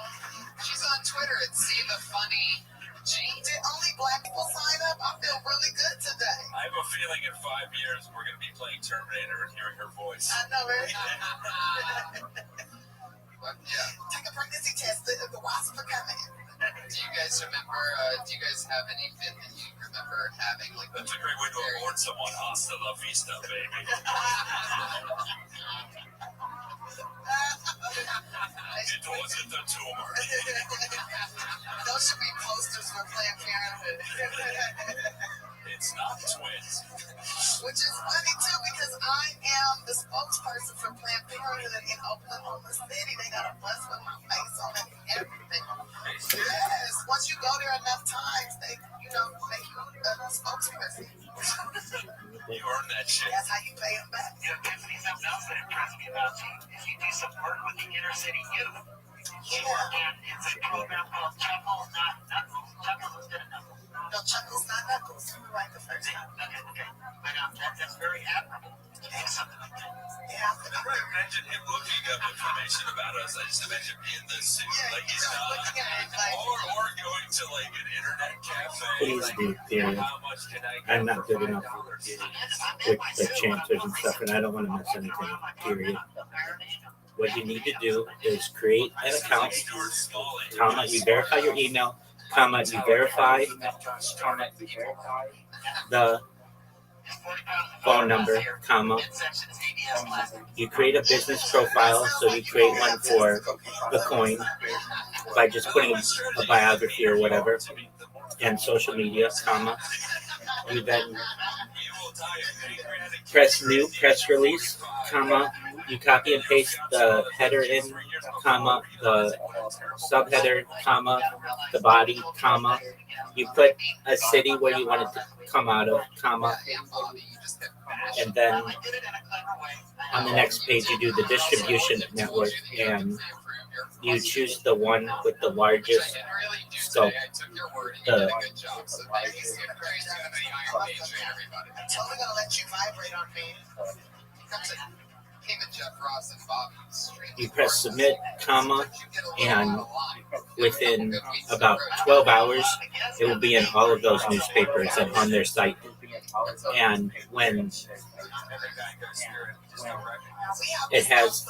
She's on Twitter at See the Funny G. Did only black people sign up? I feel really good today. I have a feeling in 5 years we're going to be playing Terminator and hearing her voice. I know, right? Take a pregnancy test. The wasps are coming. Do you guys remember? Do you guys have any bit that you remember having? Like that's a great way to award someone. Hasta la vista, baby. It wasn't the tumor. Those should be posters for Planned Parenthood. It's not twins. Which is funny too, because I am the spokesperson for Planned Parenthood in Oklahoma City. They got a bus with my face on it and everything. Yes, once you go there enough times, they, you know, make you a spokesperson. You earn that shit. That's how you pay them back. You know, Tiffany, something else that impressed me about you is you do some work with the inner city youth. And it's a program called Chuckles, Not Knuckles. Chuckles instead of Knuckles. No, Chuckles, Not Knuckles. You were right the first time. Okay. But that's very admirable. To do something like that. Yeah. Whenever I imagine him looking up information about us, I just imagine me in this suit, like he's not, or going to like an internet cafe. Please like, do, period. how much can I get I'm not good enough with the chancers and stuff, and I don't want to mess anything up, period. What you need to do is create an account, comma, you verify your email, comma, you verify the phone number, comma, you create a business profile, so you create one for the coin by just putting a biography or whatever, and social media, comma, you then press new press release, comma, you copy and paste the header in, comma, the subheader, comma, the body, comma, you put a city where you want it to come out of, comma, and then on the next page you do the distribution network and you choose the one with the largest scope. I'm totally gonna let you vibrate on me. You press submit, comma, and within about 12 hours, it will be in all of those newspapers and on their site. And when it has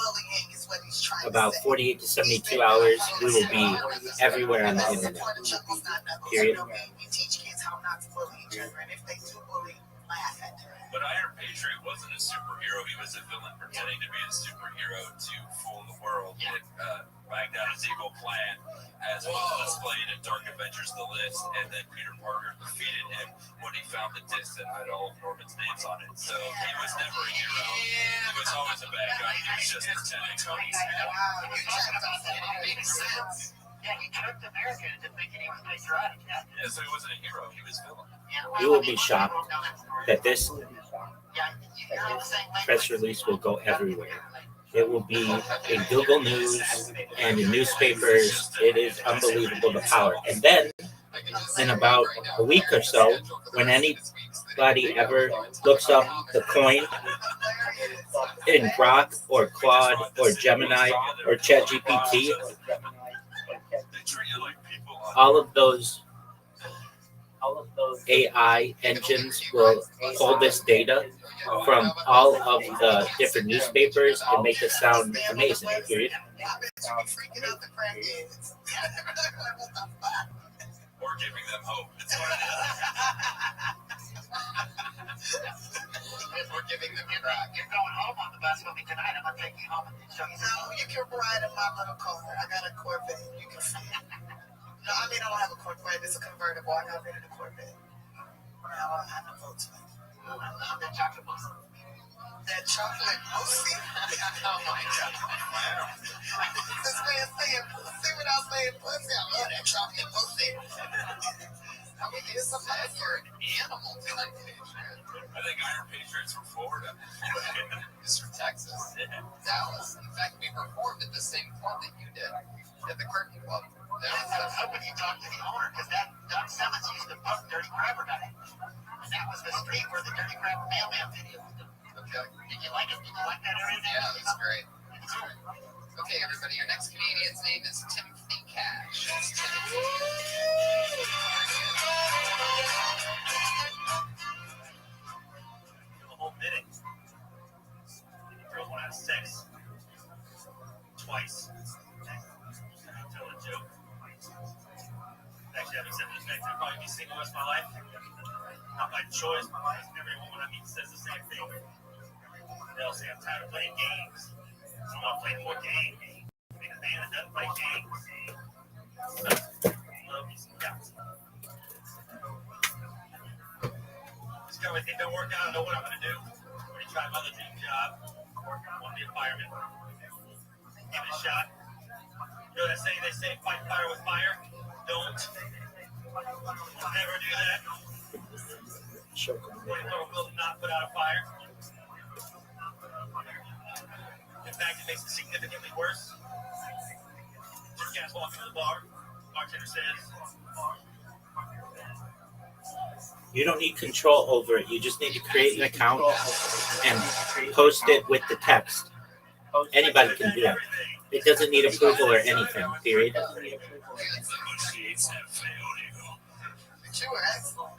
about 48 to 72 hours, we will be everywhere on the internet. Period. But Iron Patriot wasn't a superhero. He was a villain pretending to be a superhero to fool the world. And, bragged out his evil plan as was displayed in Dark Adventures The List, and then Peter Parker defeated him when he found the disc that had all of Norman's names on it. So he was never a hero. He was always a bad guy. He was just pretending. Wow, you checked us and it made sense. Yeah, he tricked America into thinking he was patriotic. Yeah, so he wasn't a hero. He was villain. You will be shocked that this press release will go everywhere. It will be in Google News and in newspapers. It is unbelievable the power. And then, in about a week or so, when anybody ever looks up the coin in Grok or Claude or Gemini or ChatGPT, all of those AI engines will pull this data from all of the different newspapers and make it sound amazing. Period. Or giving them hope. It's what it is. We're giving them crack. You're going home on the bus with me tonight. I'm going to take you home and show you. No, you can ride in my little car. I got a Corvette. You can see it. No, I mean, I don't have a Corvette. It's a convertible. I got rid of the Corvette. Now I have a Volkswagen. I love that chocolate mousse. That chocolate mousse? Oh my God. This man saying pussy without saying pussy. I love that chocolate mousse. I mean, it's a mess. You're an animal type patriot. I think Iron Patriot's from Florida. It's from Texas. Dallas. In fact, we performed at the same club that you did. At the Curtain Club. I was hoping you talked to the owner because that Doug Simmons used to book Dirty Crabber guy. And that was the street where the Dirty Crabber mailman video was done. Okay. Did you like it? Did you like that area? Yeah, that's great. That's great. Okay, everybody, your next comedian's name is Timothy Cash. It's Timothy. A whole minute. Girls want to have sex twice. Tell a joke. Actually, I haven't said this next. I'll probably be single the rest of my life. Not by choice. My life. Every woman I meet says the same thing. They'll say, I'm tired of playing games. I want to play more games. Being a man that doesn't play games. Love me some guys. This guy with it don't work out. I know what I'm going to do. I'm going to try my other dream job. I want to be a fireman. Give it a shot. You know that saying they say, fight fire with fire? Don't. Never do that. Will not put out a fire. In fact, it makes it significantly worse. Two guys walk into the bar. Bartender says, You don't need control over it. You just need to create an account and post it with the text. Anybody can do that. It doesn't need approval or anything, period. You were excellent.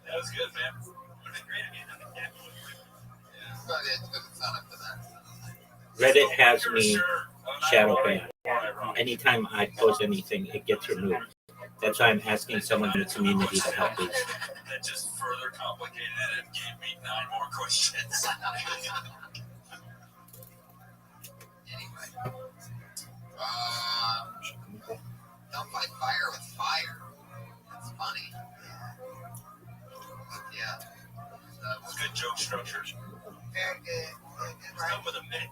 That was good, man. Would have been great again. But it's not up to that. Reddit has me shadow banned. Anytime I post anything, it gets removed. That's why I'm asking someone in the community to help me. That just further complicated it and gave me 9 more questions. Anyway. Don't fight fire with fire. That's funny. Yeah. Good joke structure. Very good. Start with a minute.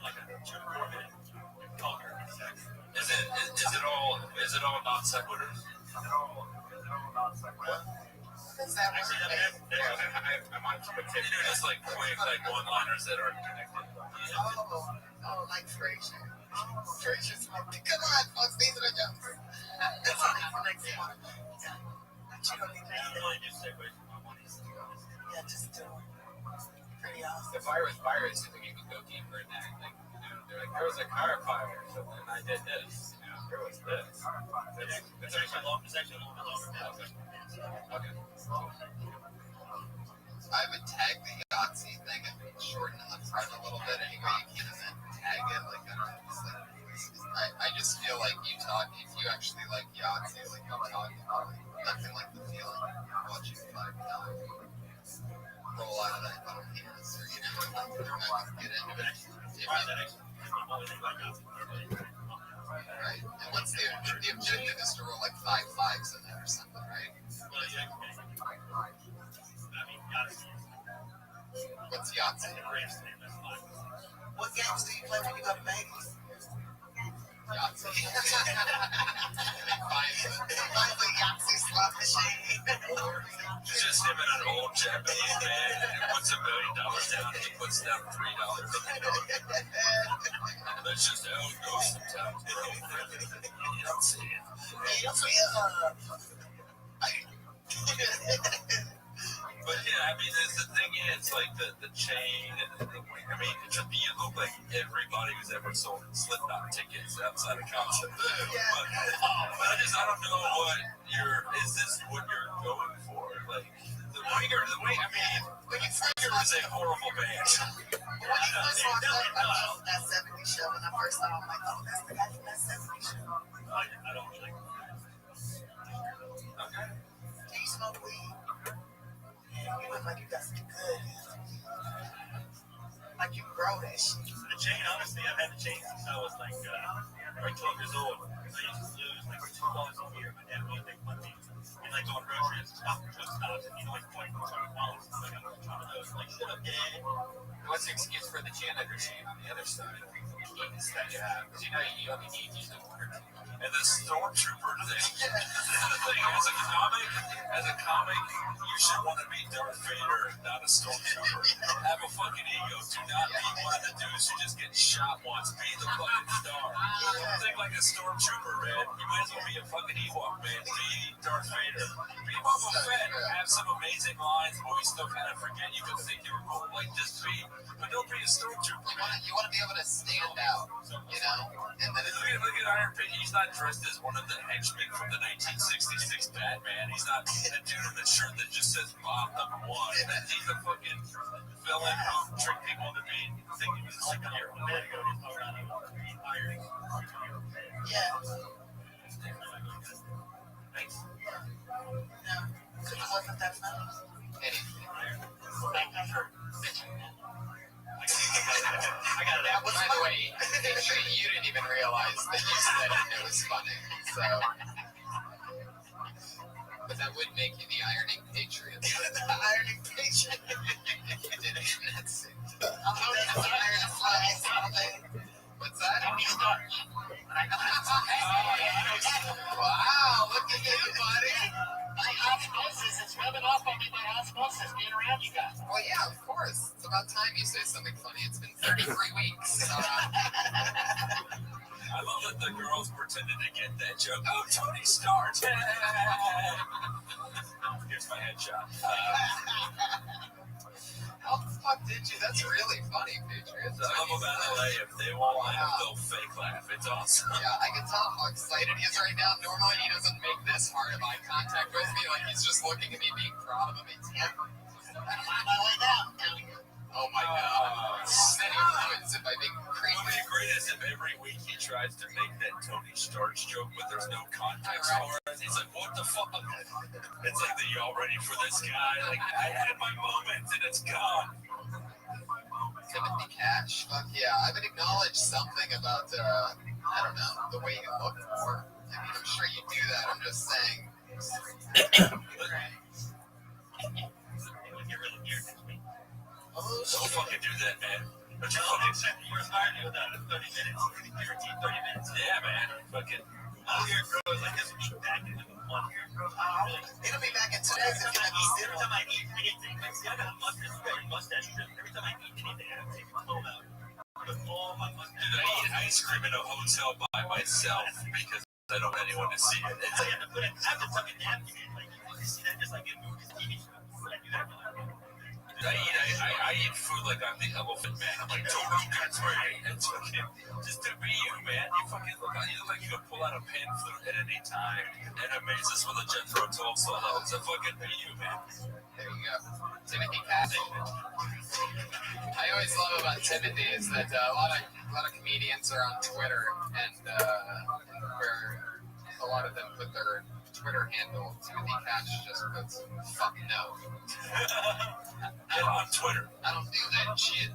Like a 2 or 4 minute talker. Is it all non sequiturs? Is that what you mean? I'm on Twitter. Just like quick, like one-liners that are connected. Oh, like Frasier. Frasier's like, come on, folks, these are the jokes. That's all the next one. But you don't need to yeah, just do it. Pretty awesome. The fire with fire is something you can go deeper in that. Like, they're like, there was a car fire or something, and I did this. There was this. It's actually a little bit longer. Okay. I would tag the Yahtzee thing and shorten the front a little bit anyway. You can then tag it. Like, I don't know. Just like, I just feel like you talk, if you actually like Yahtzee, like you talk about nothing like the feeling of watching 5 times roll out of that little penis, or, you know, like, you're not going to get into it. right? And what's the objective is to roll like 5 5s in there or something, right? Well, yeah, okay. I mean, Yahtzee. What's Yahtzee? The Braves name, that's fine. What games do you play when you go to Vegas? Yahtzee. Mine's a Yahtzee slot machine. It's just him and an old Japanese man who puts $1 million down and he puts down $3. That's just how it goes sometimes, bro. You don't see it. But yeah, I mean, the thing is, like the chain and the I mean, you look like everybody who's ever sold Slipknot tickets outside of concert. Yeah. But I don't know is this what you're going for? Like, the Winger, I mean, Winger is a horrible band. When you first walked up, I love that 70s show. When I first saw him, I'm like, oh, that's the guy from that 70s show. I don't really. Okay. Do you smoke weed? You look like you got some good. Like you grow that shit. The chain, honestly, I've had the chain since I was like 12 years old. I used to lose like $2 a year. My dad would make fun of me. We like going road trips, stop for truck stops, and like $20 $2. Like I'm trying to lose. Like, shut up, Dad. What's the excuse for the janitor chain on the other side? Yeah, because you only need usually 1 or 2. And the stormtrooper thing. This is the thing. As a comic, you should want to be Darth Vader, not a stormtrooper. Have a fucking ego. Do not be one of the dudes who just gets shot once. Be the fucking star. Think like a stormtrooper, man. You might as well be a fucking Ewok, man. Be Darth Vader. Be Boba Fett. Have some amazing lines, but we still kind of forget you could think you were cool. Like, just be, but don't be a stormtrooper. You want to be able to stand out, you know? And then Look at Iron Fist. He's not dressed as one of the henchmen from the 1966 Batman. He's not the dude in the shirt that just says Bob #1. He's a fucking villain who tricked people into thinking he was a superhero. Yeah. Thanks. No. Because it wasn't that nice. Thank you for I got it. That was, by the way, you didn't even realize that you said it. It was funny. So, but that would make you the ironing patriot. The ironing patriot. You did it. That's it. I'm going to iron flies all day. What's that? Wow, look at you, buddy. My osmosis, it's rubbing off on me, my osmosis, being around you guys. Well, yeah, of course. It's about time you say something funny. It's been 33 weeks. I love that the girls pretended to get that joke. Oh, Tony Stark. Here's my headshot. How the fuck did you? That's really funny, Patriots. I love about LA. If they won't laugh, they'll fake laugh. It's awesome. Yeah, I can tell how excited he is right now. Normally, he doesn't make this hard of eye contact with me. Like, he's just looking at me, being proud of me. I'm on my way down. Oh my god. Then he ruins it by being creepy. What would be great is if every week he tries to make that Tony Stark joke, but there's no context for it. He's like, what the fuck? It's like, are y'all ready for this guy? Like, I had my moment and it's gone. Timothy Cash? Fuck yeah. I would acknowledge something about, I don't know, the way you look more. I mean, I'm sure you do that. I'm just saying. Don't fucking do that, man. But you fucking said you were hired with that in 30 minutes. Guaranteed 30 minutes. Yeah, man. Fucking. Here grows like this week back into the one. Here grows. It'll be back in 2 days if you let me sit Every time I eat anything, like, see, I got a mustache trim. Every time I eat anything, I have to take my clothes out. Put all my mustache. Dude, I eat ice cream in a hotel by myself because I don't want anyone to see it. I have to put it. I have to tuck it down. Like, you see that just like in movies, TV shows. I do that for like. I eat food like I'm the elephant man. I'm like, don't eat that way. It's fucking, just to be you, man. You fucking look like you could pull out a pan flute at any time and amaze us with a Jethro Tull solo. It's a fucking be you, man. There you go. Timothy Cash. I always love about Timothy is that a lot of comedians are on Twitter and where a lot of them put their Twitter handle. Timothy Cash just puts fuck no. Get on Twitter. I don't do that shit.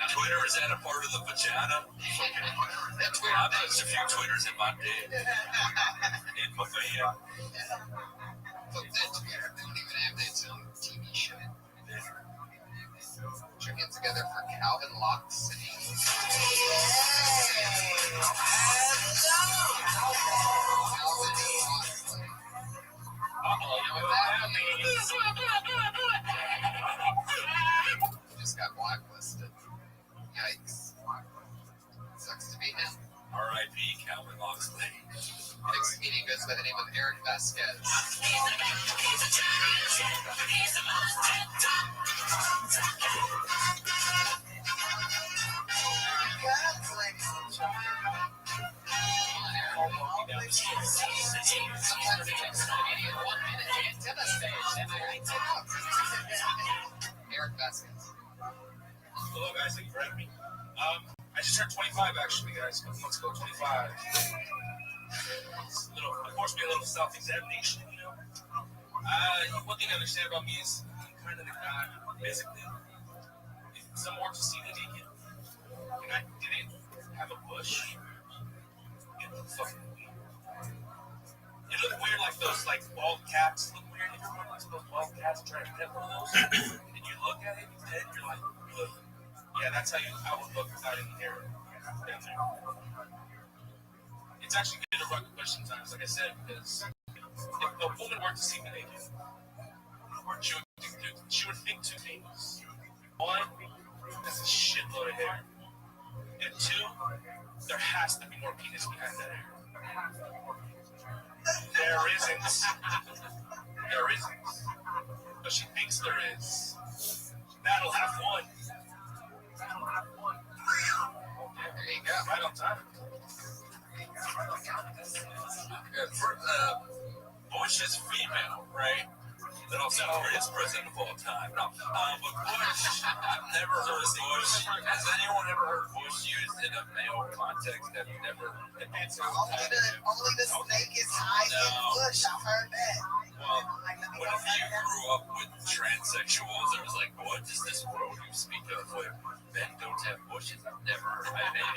Twitter, is that a part of the vagina? That Twitter I've used a few Twitters in my day. In my van. Fuck that Twitter. They don't even have that. It's on TV show. Put your hands together for Calvin Locks. Just got blacklisted. Yikes. Sucks to be him. R.I.P. Calvin Loxley. Next comedian goes by the name of Eric Vasquez. Sometimes it takes a comedian 1 minute to get to the stage, and I talk. Eric Vasquez. Hello, guys. Thank you for having me. I just turned 25, actually, guys. A couple months ago, 25. It's a little, of course, be a little self-examination, you know. One thing to understand about me is I'm kind of the guy, basically, if someone were to see me naked, and I didn't have a bush, it looked fucking weird. It looked weird, like those, like, bald cats look weird. If you're one of those bald cats trying to get one of those, and you look at it, and you're like, look. Yeah, that's how I would look without any hair. It's actually good to rock the bush sometimes, like I said, because if a woman were to see me naked, she would think two things. One, that's a shitload of hair. And two, there has to be more penis behind that hair. There isn't. There isn't. But she thinks there is. That'll have one. There you go. Right on time. Bush is female, right? That also the greatest president of all time. No, but Bush, I've never heard of Bush. Has anyone ever heard Bush used in a male context? I've never. Only the snake is high in Bush. I've heard that. Well, what if you grew up with transsexuals? It was like, what is this world you speak of where men don't have bushes? I've never.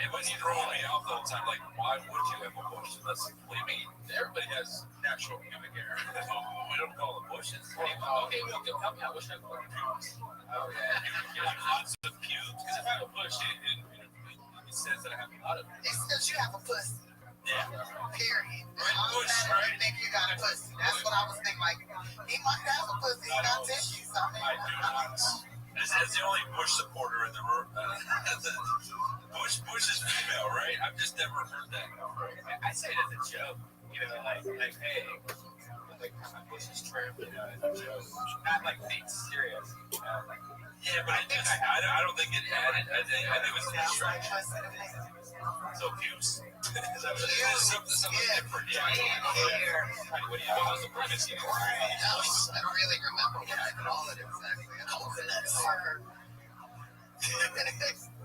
It was throwing me off the whole time. Like, why would you have a bush? Unless, what do you mean? Everybody has natural pubic hair. We don't call them bushes. Okay, well, help me out. What should I call it? Oh, yeah. Lots of pubes. Because if I have a bush, it says that I have a lot of it. It says you have a pussy. Yeah. Period. Bush, right? Think you got a pussy. That's what I was thinking. Like, he might have a pussy. He got tissues. I do not. As the only Bush supporter in the room, Bush is female, right? I've just never heard that. I say it as a joke. You know, like, hey, like my Bush is trimmed, you know, as a joke. Not like being serious. Yeah, but I don't think it added. I think it was a distraction. So pubes. Something different. Yeah. What do you know? The privacy. I don't really remember what I call it exactly. Coconut fur.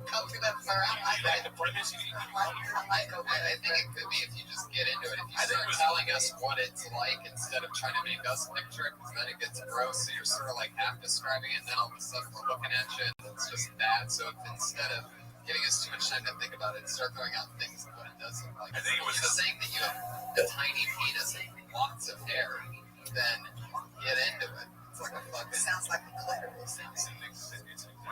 Coconut fur. I like that. The privacy. I think it could be if you just get into it. If you start telling us what it's like instead of trying to make us picture it, because then it gets gross. So you're sort of like half describing it, and then all of a sudden we're looking at you, and it's just bad. So if instead of giving us too much time to think about it, start throwing out things of what it does look like. I think it was just saying that you have a tiny penis and lots of hair, then get into it. It's like a fucking. Sounds like a clitoris.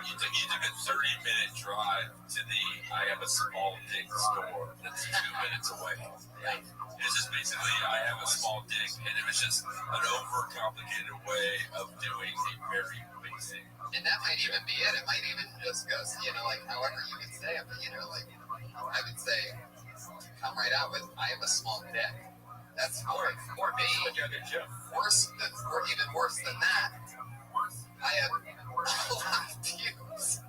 You took a 30-minute drive to the I have a small dick store that's 2 minutes away. Right? It's just basically I have a small dick, and it was just an overcomplicated way of doing a very basic. And that might even be it. It might even just go, like however you would say it, but like I would say, come right out with I have a small dick. That's or me. Worse than, or even worse than that, I have a lot of pubes.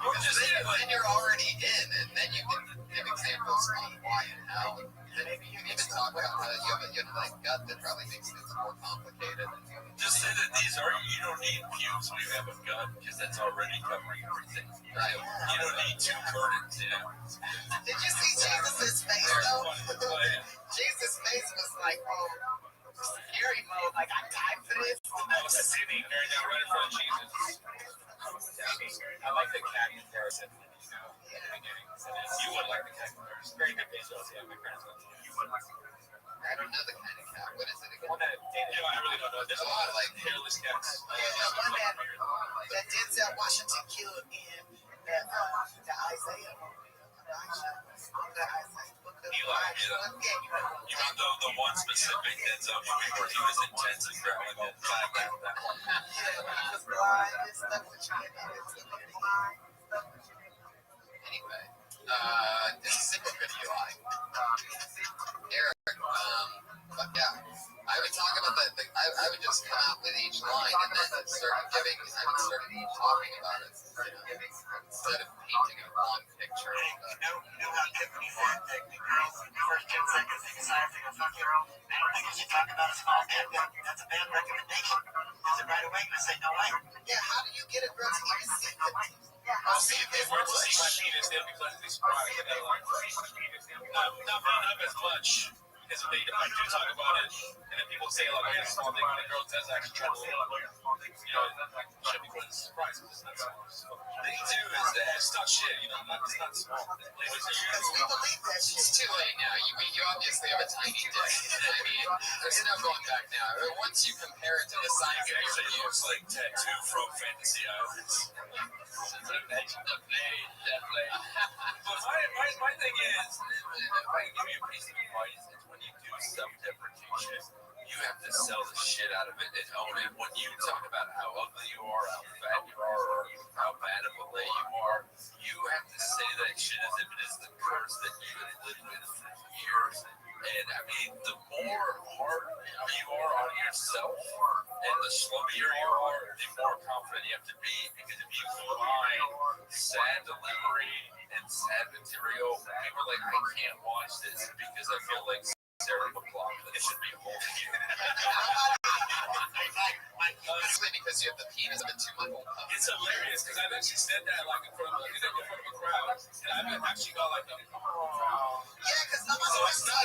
Because then you're already in, and then you can give examples on why and how. And maybe you can even talk about how you have a gut that probably makes things more complicated. Just say that you don't need pubes when you have a gut, because that's already covering everything. Right. You don't need two curtains, Did you see Jesus' face, though? Jesus' face was like, scary mode. Like, I died for this. I was sitting right in front of Jesus. I like the cat comparison. You know, at the beginning. You would like the cat comparison. Very good visuals. Yeah, my friends. You would like the cat. I don't know the kind of cat. What is it again? Well, I really don't know. There's a lot of like hairless cats. One that Denzel Washington killed in the Isaiah movie. You know the one specific Denzel movie where he was intense and growling and Anyway, this is single video Eric, but yeah, I would talk about that. I would just come out with each line and then start giving. I would start each talking about it instead of painting a long picture. You know how Tiffany said that the girls in the first 10 seconds they decide if they're gonna fuck you. I guess you talk about a small dick. That's a bad recommendation. Is it right away? You say no way. Yeah, how do you get a girl to even see the I'll see if they were to see my penis, they'll be pleasantly surprised. Not as much as if I do talk about it, and then people say, like, yeah, small thing when a girl does actually try to say, like, you know, should be pleasantly surprised because it's not small. The thing too is that it's not shit, you know, it's not small. It's too late now. You obviously have a tiny dick. I mean, there's no going back now. Once you compare it to the size of your looks like Tattoo from Fantasy Islands. Definitely. But my thing is, if I can give you a piece of advice, it's when you do self-deprecation, you have to sell the shit out of it and own it. When you talk about how ugly you are, how fat you are, or how bad of a lay you are, you have to say that shit as if it is the curse that you have lived with for years. And I mean, the more hard you are on yourself and the slumpier you are, the more confident you have to be. Because if you combine sad delivery and sad material, people are like, I can't watch this because I feel like Sarah McLachlan should be holding you. Honestly, because you have the penis of a 2-month-old puppy. It's hilarious because I've actually said that like in front of a crowd, and I've actually got like yeah, because nobody wants to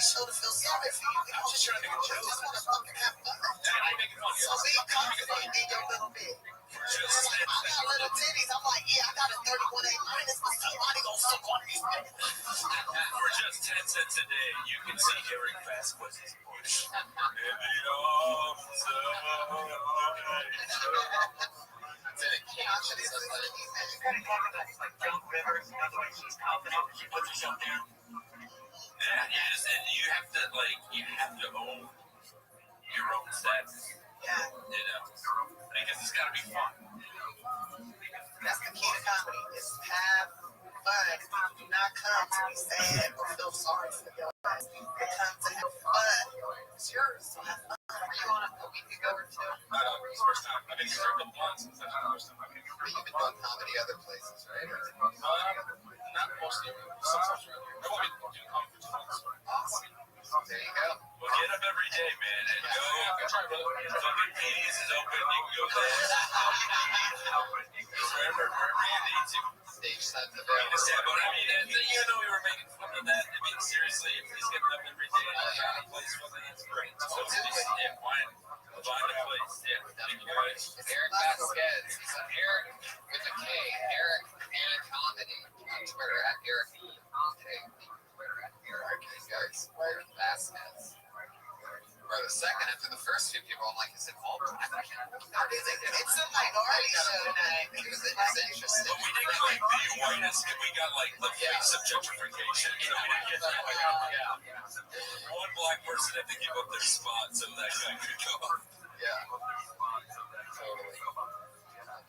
show to feel sorry for you. I'm just trying to get jokes. I just want to fucking have fun. I make it funny. So be confident in your little bit. I got little titties. I'm like, yeah, I got a 31A minus, but somebody gonna suck on these niggas. For just 10 cents a day, you can see Eric Vasquez's push. You have to own your own status. Yeah. You know, because it's got to be fun. That's the key to comedy. Is have fun. Do not come to be sad or feel sorry for your life. They come to have fun. It's yours, so have fun. Were you on a week ago or two? No, it's the first time. I've been here a month since the first time. But you've been doing comedy other places, right? Not mostly. Sometimes around here. I won't be doing comedy for 2 months. Awesome. There you go. Well, get up every day, man, and go. Fucking PDs is open. You can go there. Wherever you need to. Stage signs But available. I mean, you know we were making fun of that. I mean, seriously, if he's getting up every day and finding a place for that, that's great. So just, find a place. Yeah, thank you guys. Eric Vasquez. He's an Eric with a K. Eric E. Comedy on Twitter at Eric E. Twitter at Eric. Guys, Eric Vasquez. Or the second after the first few people, I'm like, is it all black? It's a minority show tonight. It was interesting. But we didn't get like the whiteness, we got like the face objectification. So we didn't get that. One black person had to give up their spot so that guy could go. Yeah. Totally.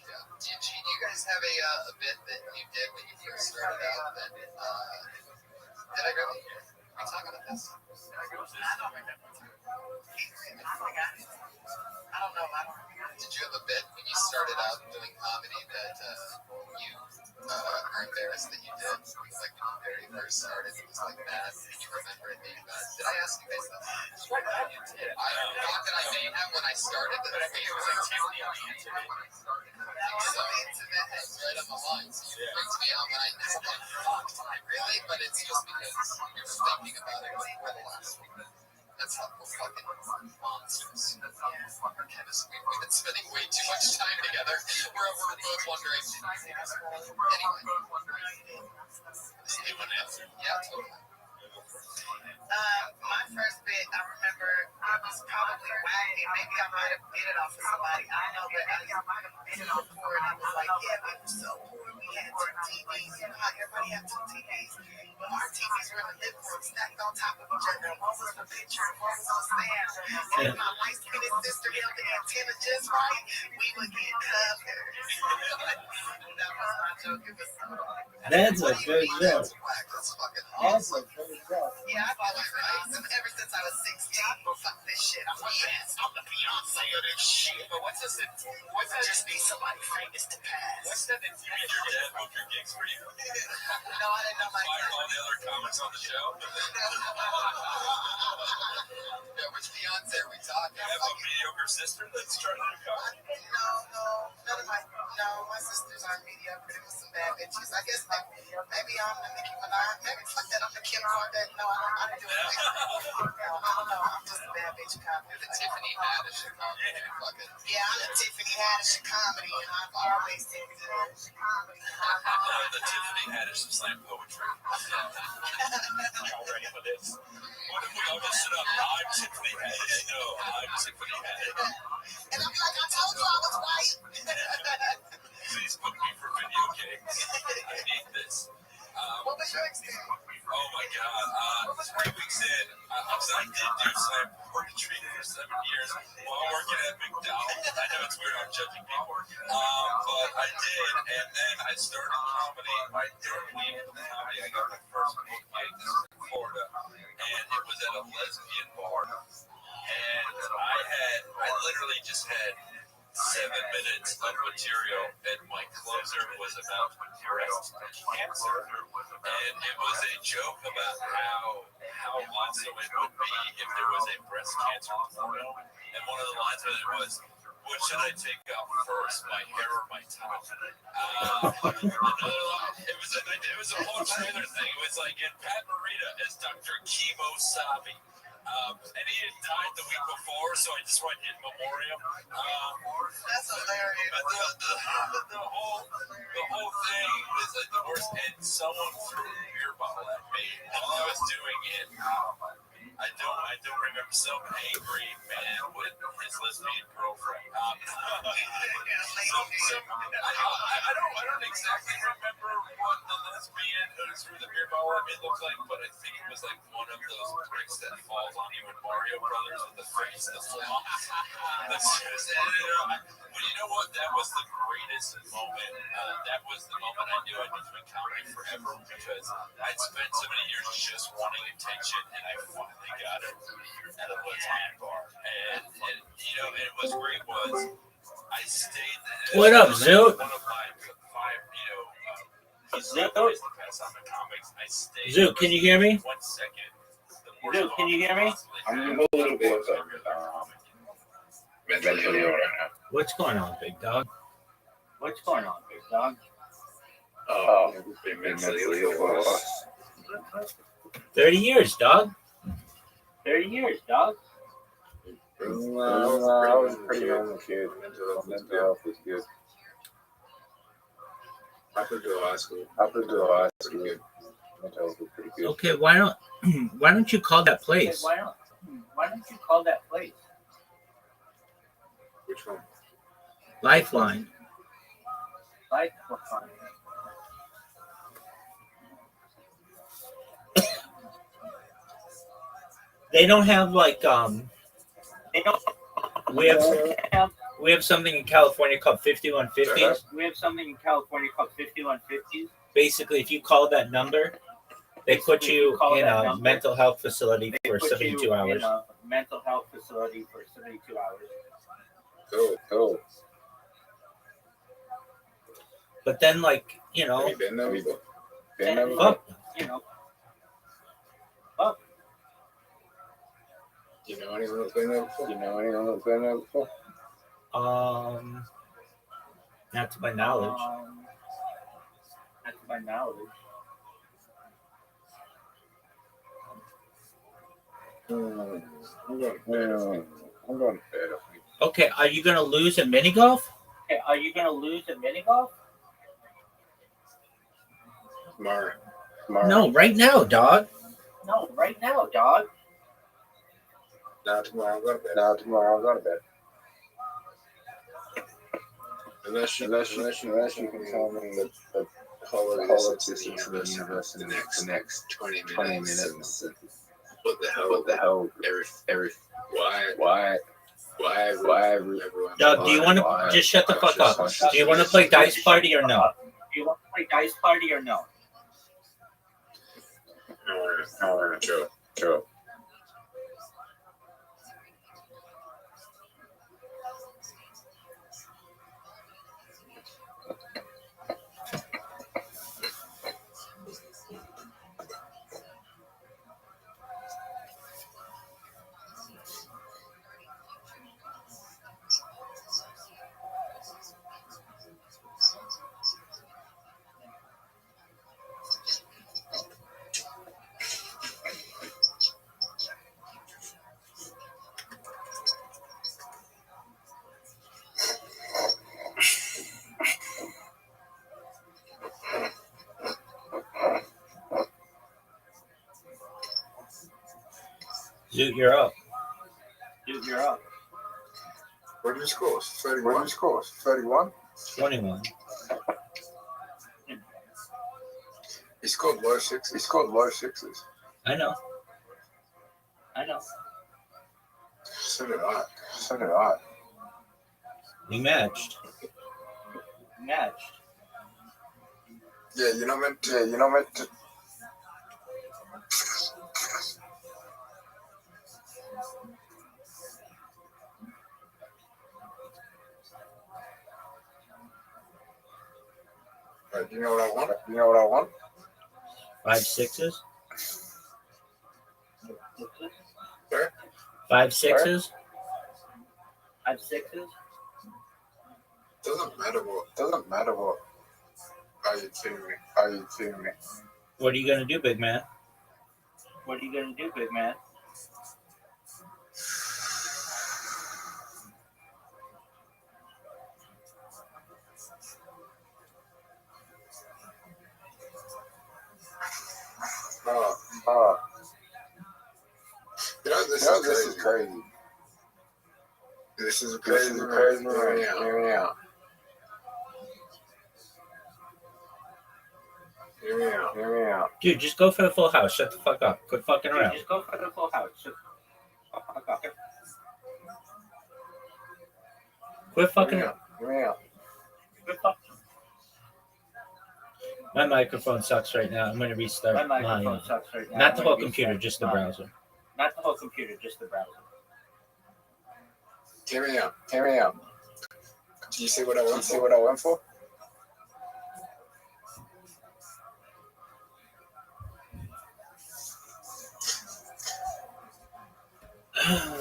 Yeah. Did you guys have a bit that you did when you first started out that did I go? We talk about this. I don't know. Did you have a bit when you started out doing comedy that you are embarrassed that you did? Like when you very first started, it was like bad. Can you remember it being bad? Did I ask you guys that? You did. I don't know that I may have when I started, but I think it was like Tiffany on the internet. So internet is right on the line. So you freaked me out when I missed it. Really? But it's just because you're thinking about it for the last week. That's how we're fucking monsters. We've been spending way too much time together. We're both wondering. Anyway. Yeah, totally. My first bit, I remember it was probably wacky. Maybe I might have bit it off of somebody. I don't know, but I might have bit it off poor, and I was like, yeah, we were so poor. We had two TVs. You know how everybody had two TVs? But our TVs were in the living room, stacked on top of each other. One was for picture, and one was on stand. And if my light-skinned sister held the antenna just right, we would get covered. That was my joke. It was so That's a good joke. That's fucking That's awesome. a good joke. yeah, I've always been ever since I was 16. Fuck this shit. I'm the Beyonce of this shit. But what's this? What's I that? just need somebody famous to pass. What's that? That you and your dad booked your gigs for you? No, I didn't know my Fire all the other comics on the show. Yeah, which Beyonce are we talking? You have a mediocre sister that's trying to come. No, none of my sisters aren't mediocre. There was some bad bitches. I guess maybe I'm the Nicki Minaj. Maybe fuck that. I'm the Kim Kardashian. No, I didn't do it. No, I don't know. I'm just a bad bitch comedy. You're the Tiffany Haddish of comedy. Fucking. Yeah, I'm the Tiffany Haddish of comedy, and I've always been good. The Tiffany Haddish of slam poetry. Y'all ready for this? What if we all just sit up? I'm Tiffany Haddish. No, I'm Tiffany Haddish. And I'm like, I told you I was white. Please book me for video games. I need this. What was your experience? Oh my God. 3 weeks in, I did do slam poetry for 7 years while working at McDonald's. I know it's weird, I'm judging people. But I did, and then I started comedy. My third week of comedy, I got my first book gig. This was in Florida, and it was at a lesbian bar. And I literally just had 7 minutes of material, and my closer was about breast cancer, and it was a joke about how awesome it would be if there was a breast cancer porno, and one of the lines of it was, what should I take out first, my hair or my tongue? It was a whole trailer thing. It was like in Pat Morita as Dr. Chemo Sabi. And he had died the week before, so I just went in memoriam. That's hilarious. The whole thing was like the worst. And someone threw a beer bottle at me while I was doing it. I don't remember some angry man with his lesbian girlfriend. I don't exactly remember what the lesbian who threw the beer bottle at me looked like, but I think it was like one of those bricks that falls on you in Mario Brothers with the face, the flaw. But you know what? That was the greatest moment. That was the moment I knew I was doing comedy forever, because I'd spent so many years just wanting attention, and I finally got it at a lesbian bar. And you know, and what's great was I stayed there. What up, Zoot? One of my 5, he's the guys that pass on the comics. I stayed. Zoot, can you hear me? 1 second. Zoot, can you hear me? I'm a little bit mentally ill right now. What's going on, big dog? What's going on, big dog? Oh, been mentally ill for a while. 30 years, dog. 30 years, dog. I was pretty normal kid. Mental health was good. Up until high school. Mental health was pretty good. Okay, why don't you call that place? Why don't you call that place? Which one? Lifeline. Lifeline. They don't have like They don't. we have something in California called 5150s. We have something in California called 5150s. Basically, if you call that number, they put you in a mental health facility for 72 hours. Mental health facility for 72 hours. Cool. But then, like, you know, Have you been there before? fuck. You know. You know anyone who's been there before? Not to my knowledge. Not to my knowledge. I'm going to bed. Okay, are you gonna lose at mini golf? Okay, are you gonna lose at mini golf? Tomorrow. No, right now, dog. No, right now, dog. Now tomorrow I'll go to bed. Unless you can tell me that politics is in the universe in the next 20 minutes. What the hell? Why everyone? Dog, do you want to just shut the fuck up? Do you want to play Dice Party or no? Do you want to play Dice Party or no? Sure. Zoot, you're up. What did you score? 31? 21. He scored low sixes. I know. So did I. We matched. Yeah, you're not meant to. Right, you know what I want? 5 sixes. Sorry? 5 sixes. 5 sixes. Doesn't matter what. Are you kidding me? What are you gonna do, big man? This is crazy. This is a crazy room. Hear me out. Dude, just go for the full house. Shut the fuck up. Quit fucking around. Just go for the full house. Quit fucking around. Hear me out. My microphone sucks right now. I'm gonna restart My microphone sucks right now. Not the whole computer, just the browser. Hear me out. Do you see what I went for?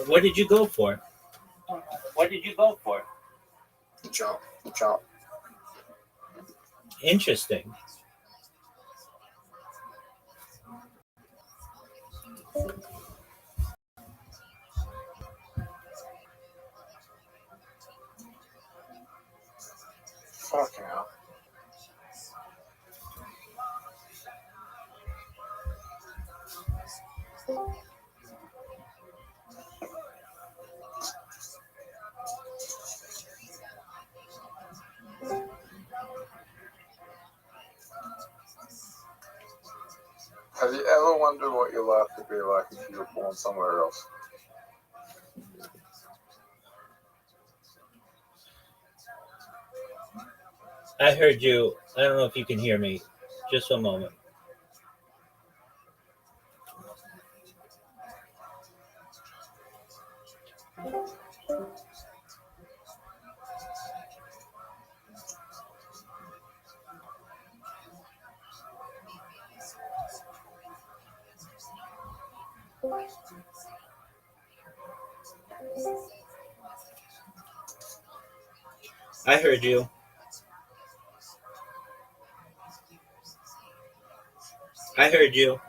What did you go for? The chop. Interesting. Fucking hell. Have you ever wondered what your life would be like if you were born somewhere else? I heard you. I don't know if you can hear me. Just a moment. I heard you.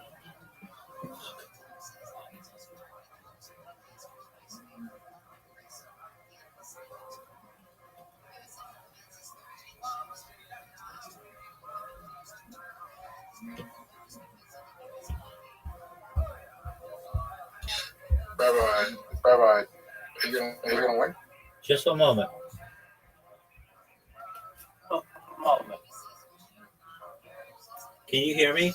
Rabbi, are you gonna win? Just a moment. Can you hear me?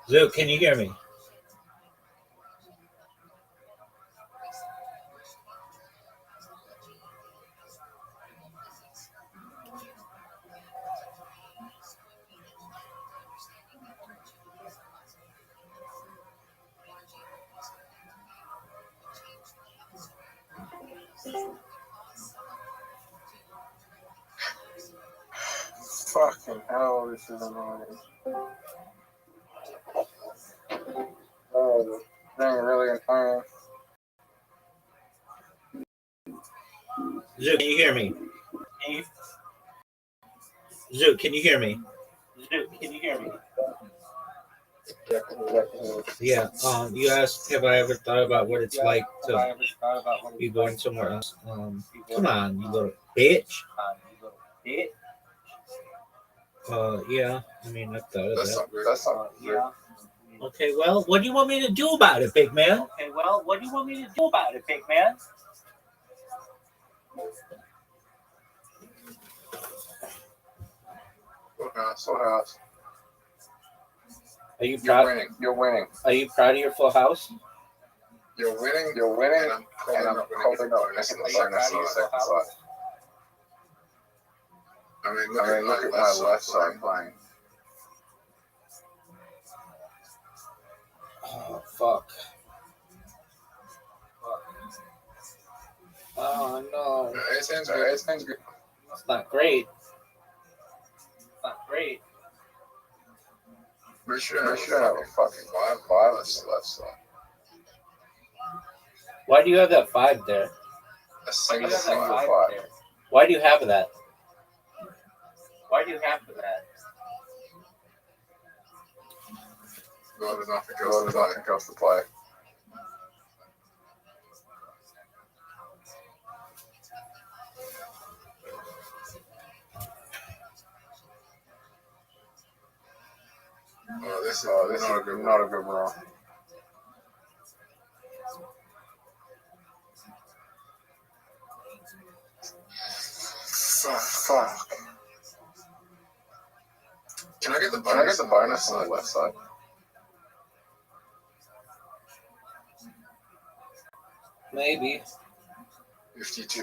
Zook, can you hear me? Fucking hell, this is annoying. Oh, this thing really annoying. Zook, can you hear me? Zook, can you hear me? Yeah. You asked, have I ever thought about what it's like to be born somewhere else? Come on, you little bitch. Yeah. I mean, I've thought of that. That's not good. Okay. Well, what do you want me to do about it, big man? Full house. Are you proud? You're winning. Are you proud of your full house? You're winning, and I'm hoping bonus in the second slot. I mean, look at my left side playing. Oh, fuck. Oh, no. Everything's good. It's not great. We should have a fucking five on the left side. Why do you have that 5 there? A single 5. Why do you have that? Well, there's nothing else to play. Oh, this is not a good roll. Fuck. Can I get the bonus on the left side? Maybe. 52.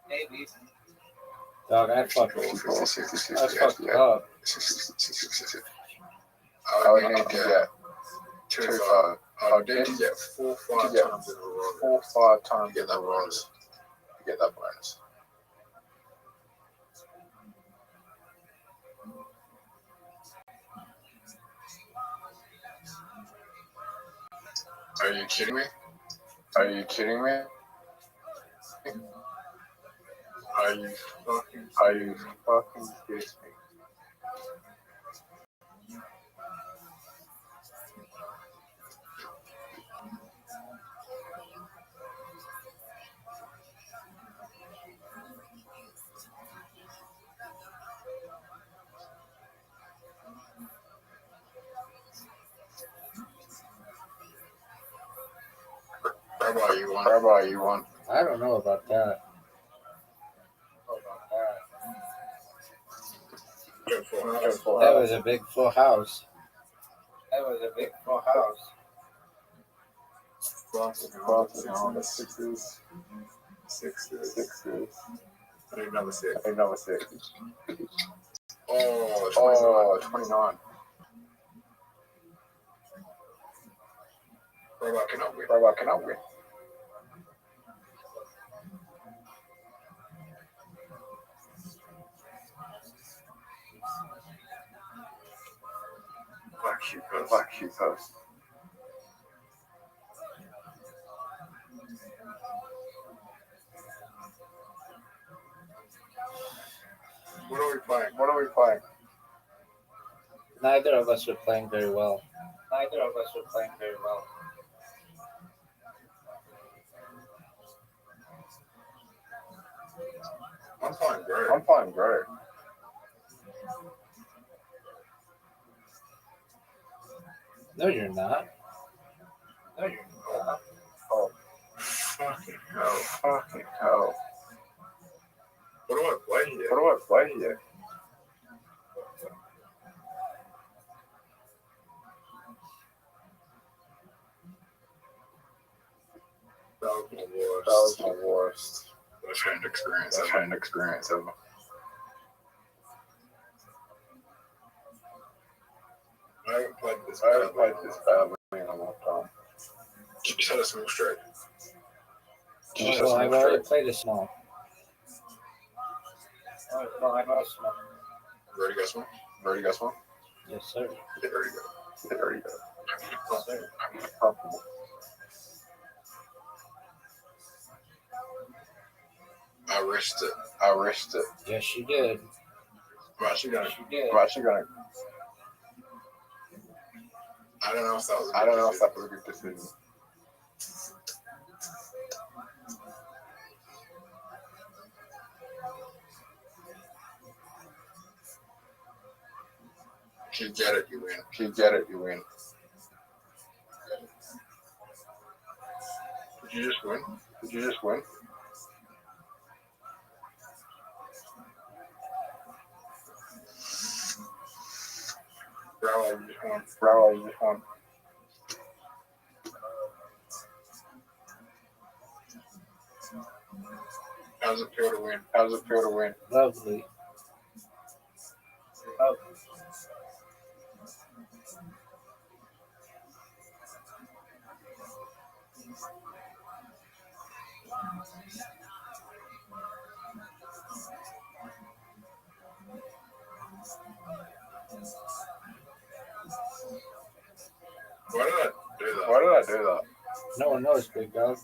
Maybe. Dog, I fucked up. 62. I fucked up. 62. I would need to get 2-5. I would need to get 4-5 times in a row. 4-5 times to get that bonus. Are you kidding me? Are you fucking kidding me? Rabbi, you won. I don't know about that. That was a big full house. On the sixes. I need another 6. Oh, 29. Rabbi cannot win. Black sheep post. What are we playing? Neither of us are playing very well. I'm fine, great. I'm fine, great. No, you're not. Oh, Fucking hell. fucking hell. What do I play here? What do I play here? That was my worst. That was my worst. Best friend experience Best ever. friend experience ever. I haven't played this I haven't badly. played this badly in a long time. You just had a small straight. Well, I've already played a small. Ready, guys, one? Ready, guys, one? Yes, sir. Yeah, there you go. There you go. Yes, sir. Comfortable. I risked it. I risked it. Yes, you did. I'm actually gonna. I'm actually gonna. I don't know if that was a good I don't know if decision. that was a good decision. If you get it, you win. If you get it, you win. Did you just win? Did you just win? Bro, you just won. Bro, you just won. How's it feel to win? How does it feel to win? Lovely. Why did I do that? Why did I do that? No one knows, big dog.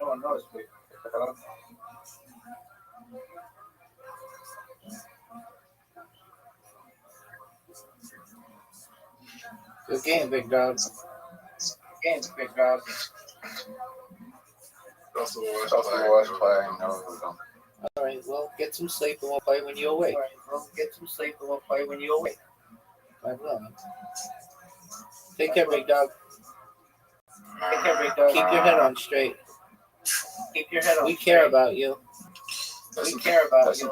No one knows me. Good game, big dog. Big dog. That's the worst That's the worst play I know ever done. All right, well, get some sleep and we'll play when you awake. Get some sleep and we'll play when you awake. I will. Take care, big dog. Take care, big dog. Keep your head on straight. Keep your head on. We care about you. We care about you.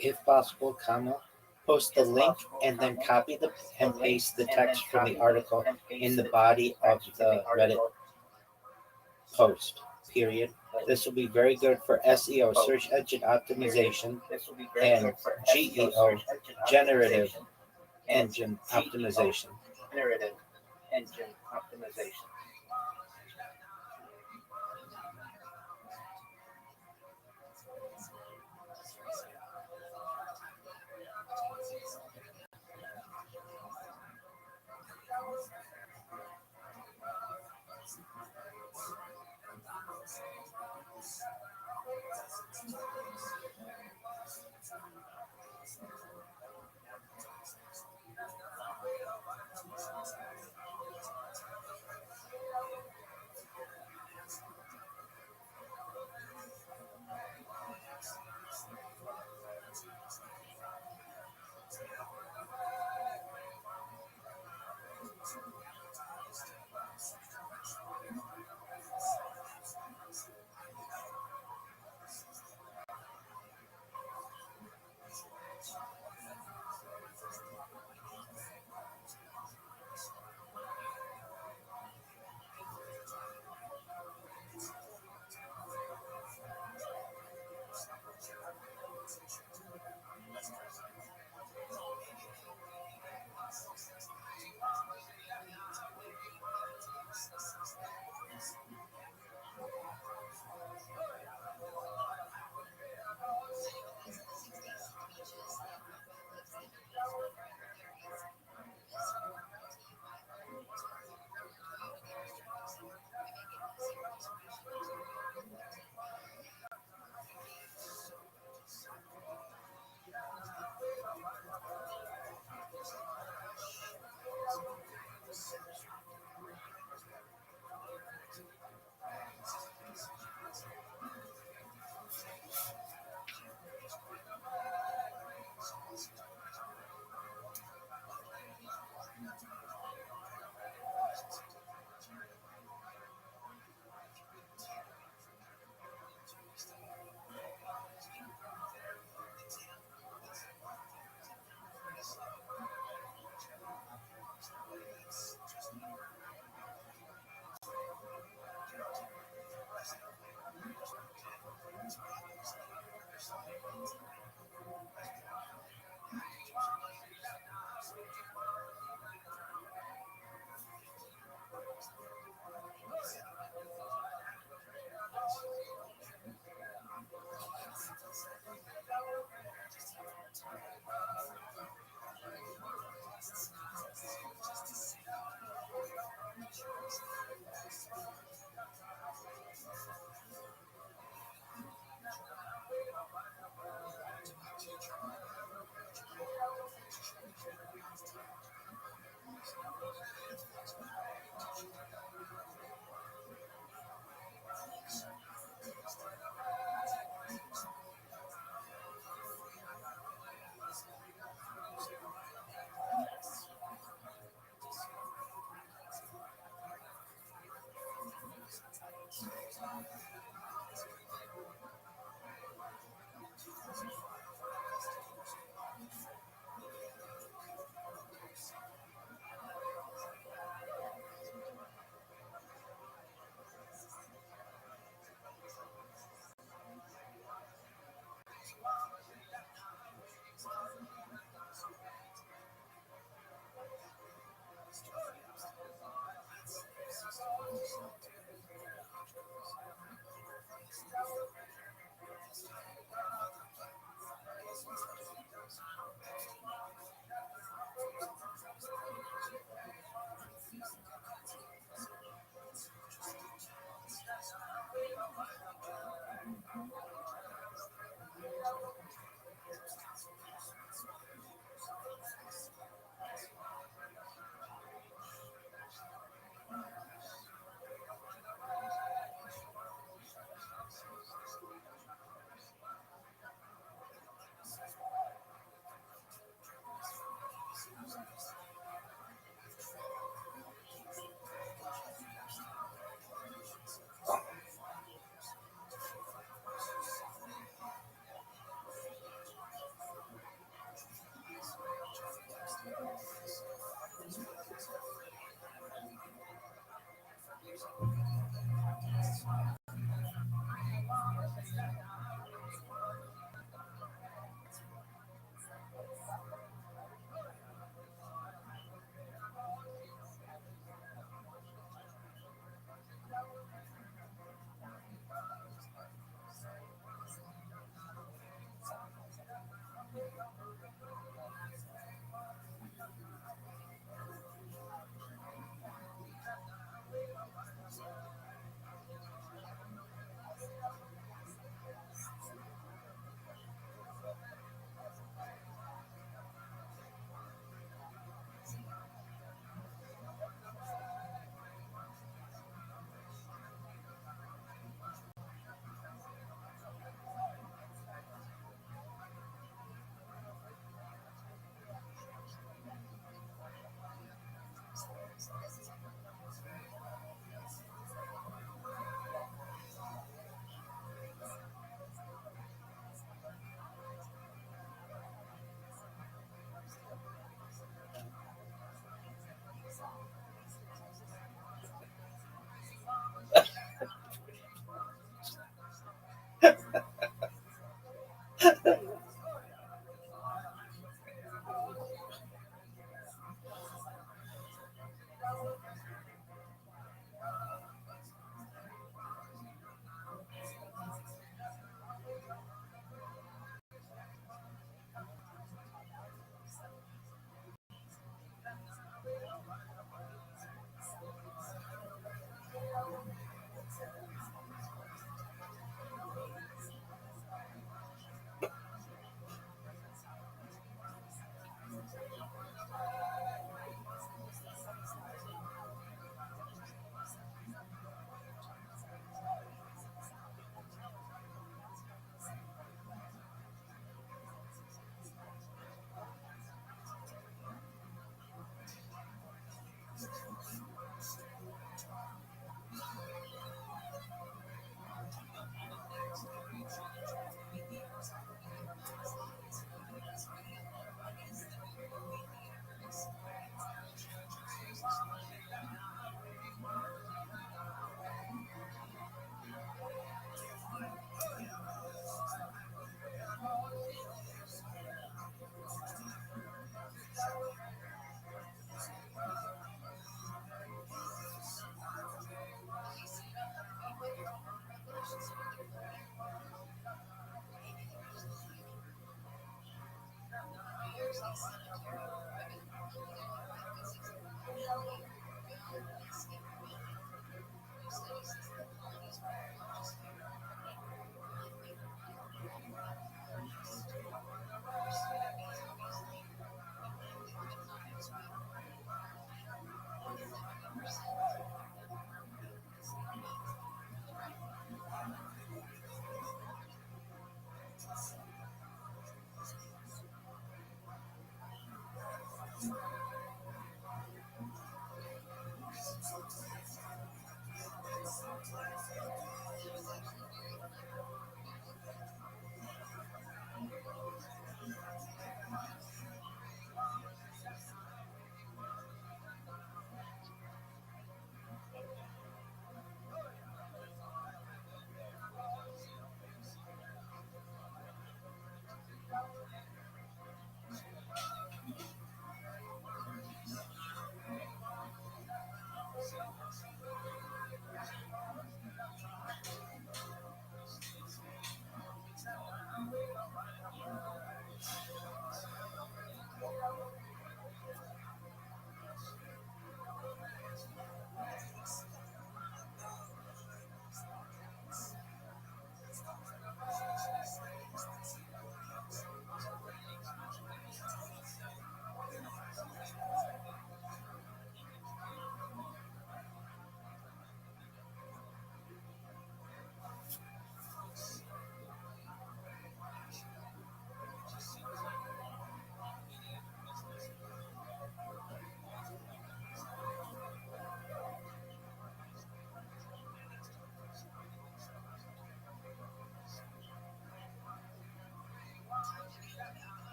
If possible, post the link and then copy and paste the text from the article in the body of the Reddit post, period. This will be very good for SEO, search engine optimization, and GEO, generative engine optimization.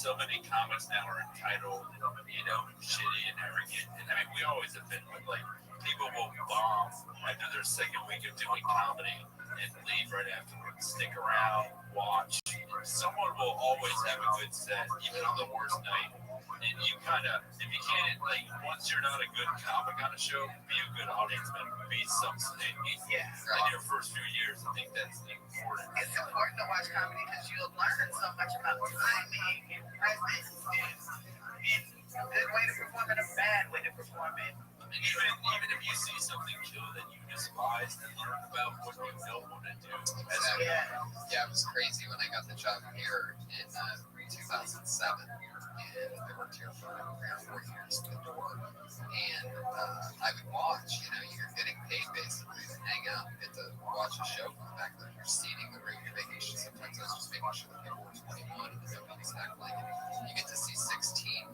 so many comics now are entitled, you know, shitty and arrogant. And I mean, we always have been, but like, people will bomb after their second week of doing comedy and leave right afterwards. Stick around, watch. Someone will always have a good set, even on the worst night. And you kind of, if you can't, like, once you're not a good comic on a show, be a good audience member. Be something. Yeah. In your first few years, I think that's important. It's important to watch comedy because you'll learn so much about timing and presence and a good way to perform and a bad way to perform it. Even if you see something too that you despise, then learn about what you don't want to do. Exactly. Yeah, it was crazy when I got the job here in 2007. And I worked here for 3 or 4 years at the door. And I would watch, you know, you're getting paid basically to hang out and get to watch a show from back then. You're seating the regular vacation. Sometimes I was just making sure that people were 21 and nobody's heckling. And you get to see 16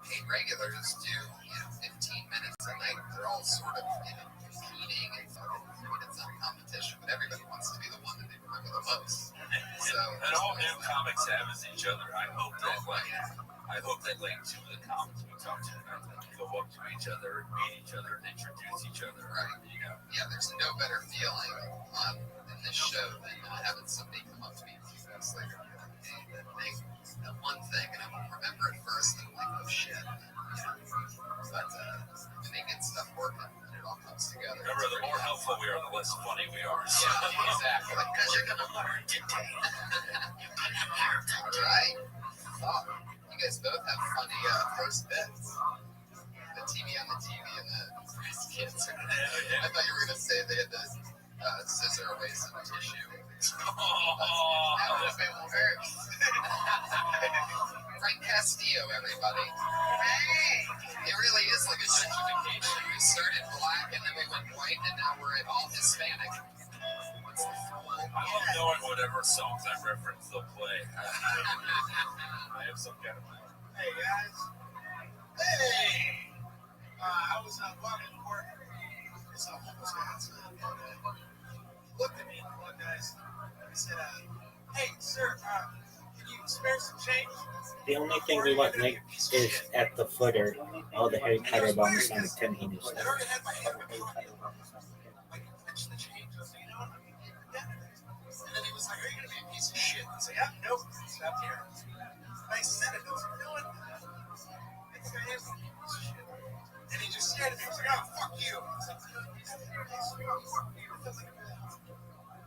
paid regulars do, you know, 15 minutes a night. They're all sort of, you know, competing and it's not competition, but everybody wants to be the one that they remember the most. So, and all new comics have is each other. I hope that like two of the comics we talk to go up to each other, meet each other, and introduce each other. Right. You know. Yeah. There's no better feeling in this show than having somebody come up to me a few minutes later and be like, hey, that one thing, and I won't remember it first, and I'm like, oh shit. You know? But when they get stuff working, it all comes together. Remember, the more helpful we are, the less funny we are. So. Yeah, exactly. Because you're gonna learn today. All right. Oh, you guys both have funny first bits. The TV on the TV and the breast cancer. I thought you were gonna say they had the scissor away some tissue. That would have been worse. Frank Castillo, everybody. Hey, it really is like a gentrification. We started black and then we went white and now we're all Hispanic. What's the full? I love knowing whatever songs I reference they'll play. I have some kind of. Hey guys. Hey. I was walking to work. It's a homeless guy outside. Looked at me, one guy. He said, "Hey, sir, can you spare some change?" The only thing we want Nick is at the footer, all the Harry Potter bombs on the 10 he knew stuff. I already had my hand in my pocket. Like, fetch the change. I was like, you know what? Yeah. And then he was like, "Are you gonna be a piece of shit?" I said, "Yeah, nope. Stop here." I said it. I was like, "No, I think I am a piece of shit." And he just stared at me. He was like, "Oh, fuck you." I was like, "Oh, fuck you."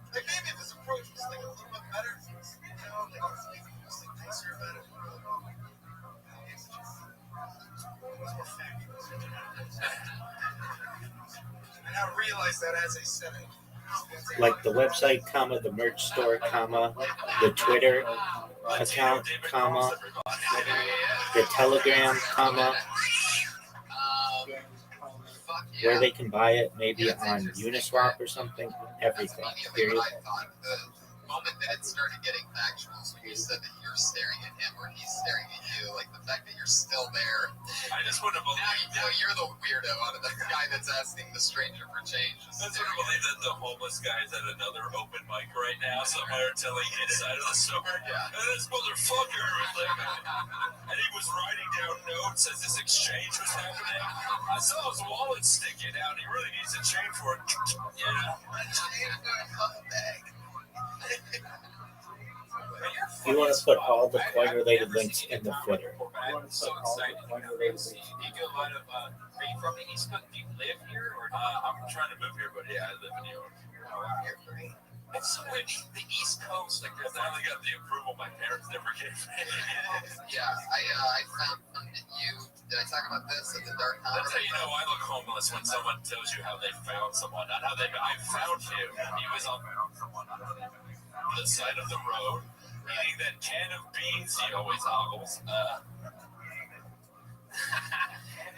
Like, maybe if his approach was like a little bit better, you know, like maybe he was like nicer about it. More factual. And I realized that as I said it. Like the website, comma, the merch store, comma, the Twitter account, comma, the Telegram, comma, where they can buy it, maybe on Uniswap or something, everything, period. I thought the moment that it started getting factual is when you said that you're staring at him or he's staring at you, like the fact that you're still there. I just wouldn't believe now you're the weirdo out of the guy that's asking the stranger for change. I just wouldn't believe that the homeless guy's at another open mic right now somewhere telling inside of the store. Yeah. And this motherfucker was like, and he was writing down notes as this exchange was happening. I saw his wallet sticking out. He really needs a chain for it. Yeah. You want to put all the coin-related links in the footer. I'm so excited. You get a lot of. Are you from the East Coast? Do you live here? Or I'm trying to move here, but yeah, I live in New York. It's so weird. The East Coast, like, I finally got the approval my parents never gave me. Yeah, I found you. Did I talk about this at the Dark Comedy? That's how you know I look homeless when someone tells you how they found someone, not how they. I found him. He was on the side of the road, eating that can of beans he always ogles.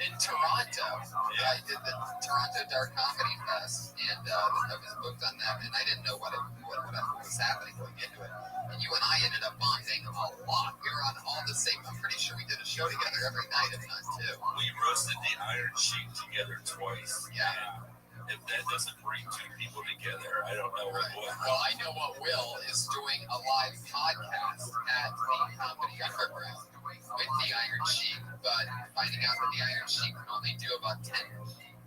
In Toronto, I did the Toronto Dark Comedy Fest, and I was booked on that, and I didn't know what was happening going into it. And you and I ended up bonding a lot. We were on all the same. I'm pretty sure we did a show together every night, if not two. We roasted the Iron Sheik together twice. Yeah. If that doesn't bring two people together, I don't know Right. Well, I know what Will is doing a live podcast at the Comedy Underground with the Iron Sheik, but finding out that the Iron Sheik can only do about 10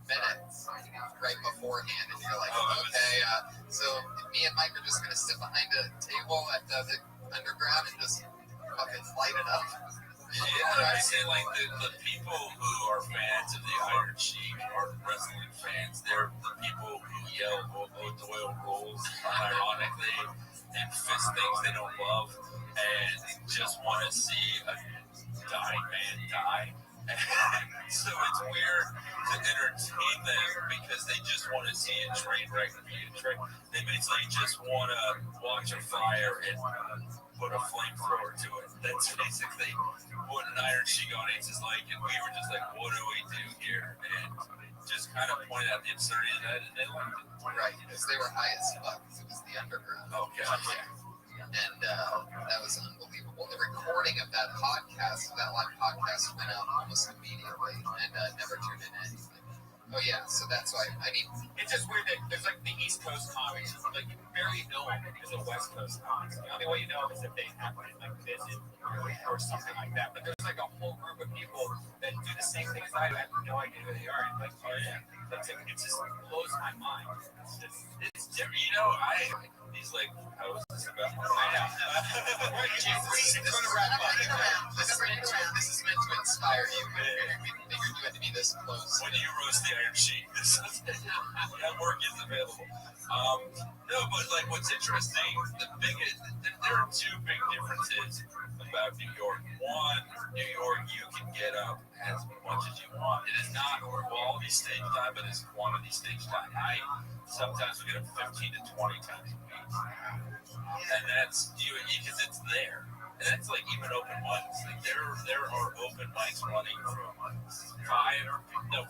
minutes right beforehand, and you're like, okay, so me and Mike are just gonna sit behind a table at the Underground and just fucking light it up. Yeah, I say like the people who are fans of the Iron Sheik are wrestling fans. They're the people who yell oil rolls unironically and fist things they don't love and just want to see a dying man die. And so it's weird to entertain them because they just want to see a train wreck be a train. They basically just want to watch a fire and put a flamethrower to it. That's basically what an Iron Sheik audience is like, and we were just like, what do we do here? And just kind of point out the absurdity of that, and they liked it. Right, because they were high as fuck. It was the Underground. Oh, God, yeah. And that was unbelievable. The recording of that podcast, that live podcast, went out almost immediately, and never turned into anything. Oh yeah, so that's why. I mean, it's just weird that there's like the East Coast comics, like you barely know them as a West Coast comics. The only way you know them is if they happen to like visit or something like that. But there's like a whole group of people that do the same thing as I do. I have no idea who they are. And like, oh yeah, it just blows my mind. It's different. You know, he's like, how is this about? I know. This is meant to inspire you. We figured you had to be this close. When you roast the Iron Sheik, that work is available. No, but like what's interesting, there are two big differences about New York. One, New York, you can get up as much as you want. It is not quality stage time, but it's quantity stage time. Sometimes we get up 15 to 20 times a week. And that's because it's there. And that's like even open mics. Like there are open mics running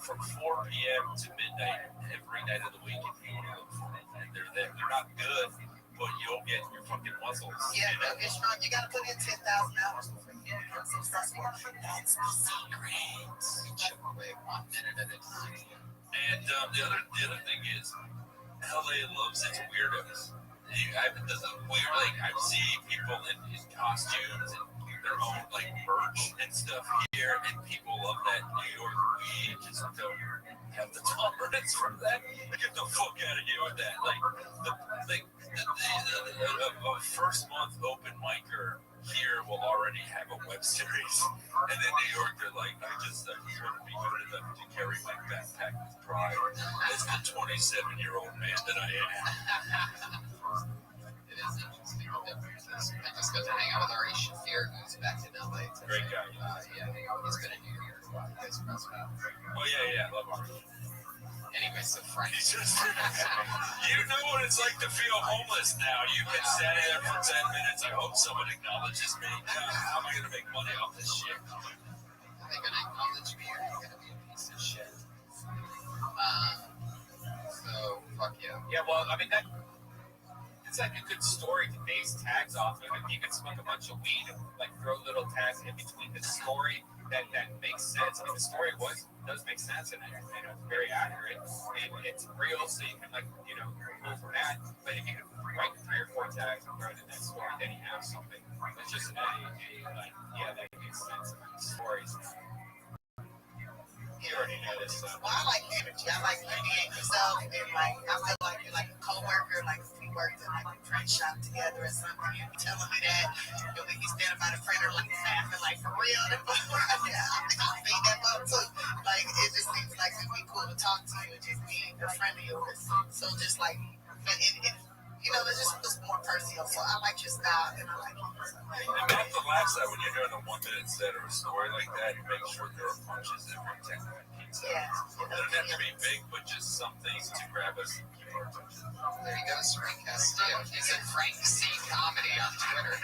from 4 p.m. to midnight every night of the week if you want to look for them. And they're there. They're not good, but you'll get your fucking muscles. Yeah, don't get strong. You gotta put in 10,000 hours before you become successful. That's the secret. Chip away 1 minute at a time. And the other thing is, LA loves its weirdos. I see people in costumes and their own like merch and stuff here, and people love that. New York, we just don't have the tolerance for that. Get the fuck out of here with that. Like the first month open micer here will already have a web series, and then New York, they're like, I just want to be good enough to carry my backpack with pride as the 27-year-old man that I am. It is interesting the differences. I just got to hang out with Ari Shafir, who's back in LA today. Great guy. Yeah, he's been in New York a while. You guys crossed paths. Oh yeah, love Ari. Anyway, so Frank. You know what it's like to feel homeless now. You've been standing there for 10 minutes. I hope someone acknowledges me. How am I going to make money off this shit? Are they going to acknowledge me or are you going to be a piece of shit? So, fuck you. Yeah, well, I mean, it's like a good story to base tags off of. If you could smoke a bunch of weed and like throw little tags in between the story that makes sense. I mean, the story does make sense and it's very accurate. It's real, so you can pull from that. But if you can write 3 or 4 tags and throw it in that story, then you have something. It's just that makes sense. Stories. You already know this stuff. Well, I like energy. I like being yourself, and like I feel like you're like a coworker. Like if we worked in like a print shop together or something, you be telling me that, and when you standing by the printer, like laughing, like for real. I think I'll see that up too. Like it just seems like it'd be cool to talk to you and just be a friend of yours. So just like, it's just more personal. So I like your style, and I like you. And not the last time when you're doing a 1-minute set or a story like that, you make sure there are punches every 10 minutes. Yeah. It doesn't have to be big, but just something to grab us and keep our attention. There you go, Frank Castillo. He's at Frank C Comedy on Twitter.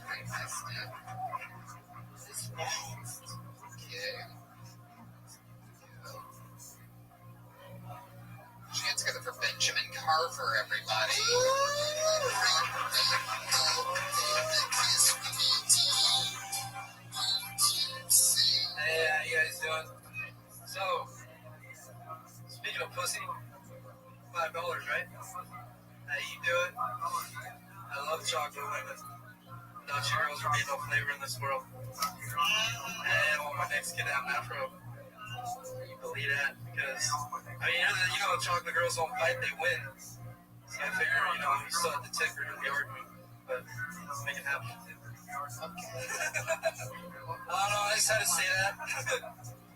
Frank Castillo. Okay. Chance together for Benjamin Carver, everybody. Hey, how you guys doing? So, speaking of pussy, $5, right? How you do it? I love chocolate women. Without you girls, there would be no flavor in this world. And I want my next kid to have an afro. You believe that? Because, I mean, you know, the chocolate girls don't fight, they win. So I figure, you know, you still have to tick, we're going to be arguing. But let's make it happen. I don't know, I just had to say that.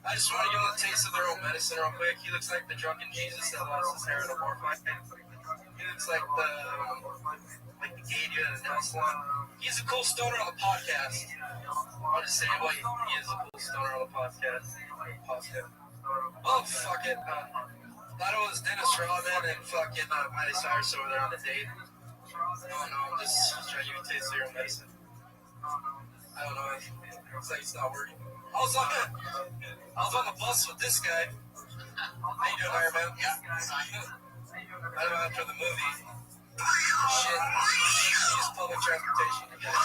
I just want to give them a taste of their own medicine real quick. He looks like the drunken Jesus that lost his hair in a bar fight. He looks like the gay dude at the nail salon. He's a cool stoner on the podcast. I'm just saying, well, he is a cool stoner on the podcast. Oh, fuck it. Thought it was Dennis Rodman and fucking Miley Cyrus over there on a date. No, I'm just trying to give you a taste of your own medicine. I don't know. It's like it's not working. I was on the bus with this guy. How you doing, Iron Man? Yeah. I don't know, after the movie. Shit. Use public transportation to get it.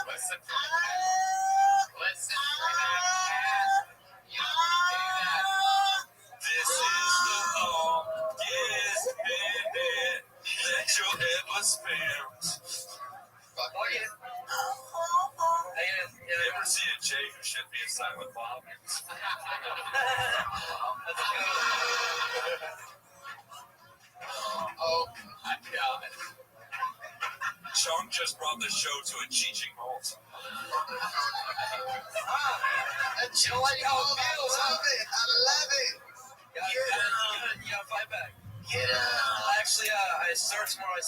Listen for that. Listen for that. You don't do that. This is the longest minute that you'll ever spend. Fuck yeah. You ever see a Jay who should be a silent Bob? Oh my god. Sean just brought the show to a cheeching halt. You don't like how it feels, huh? I love it. You gotta fight back. Actually, I start tomorrow. I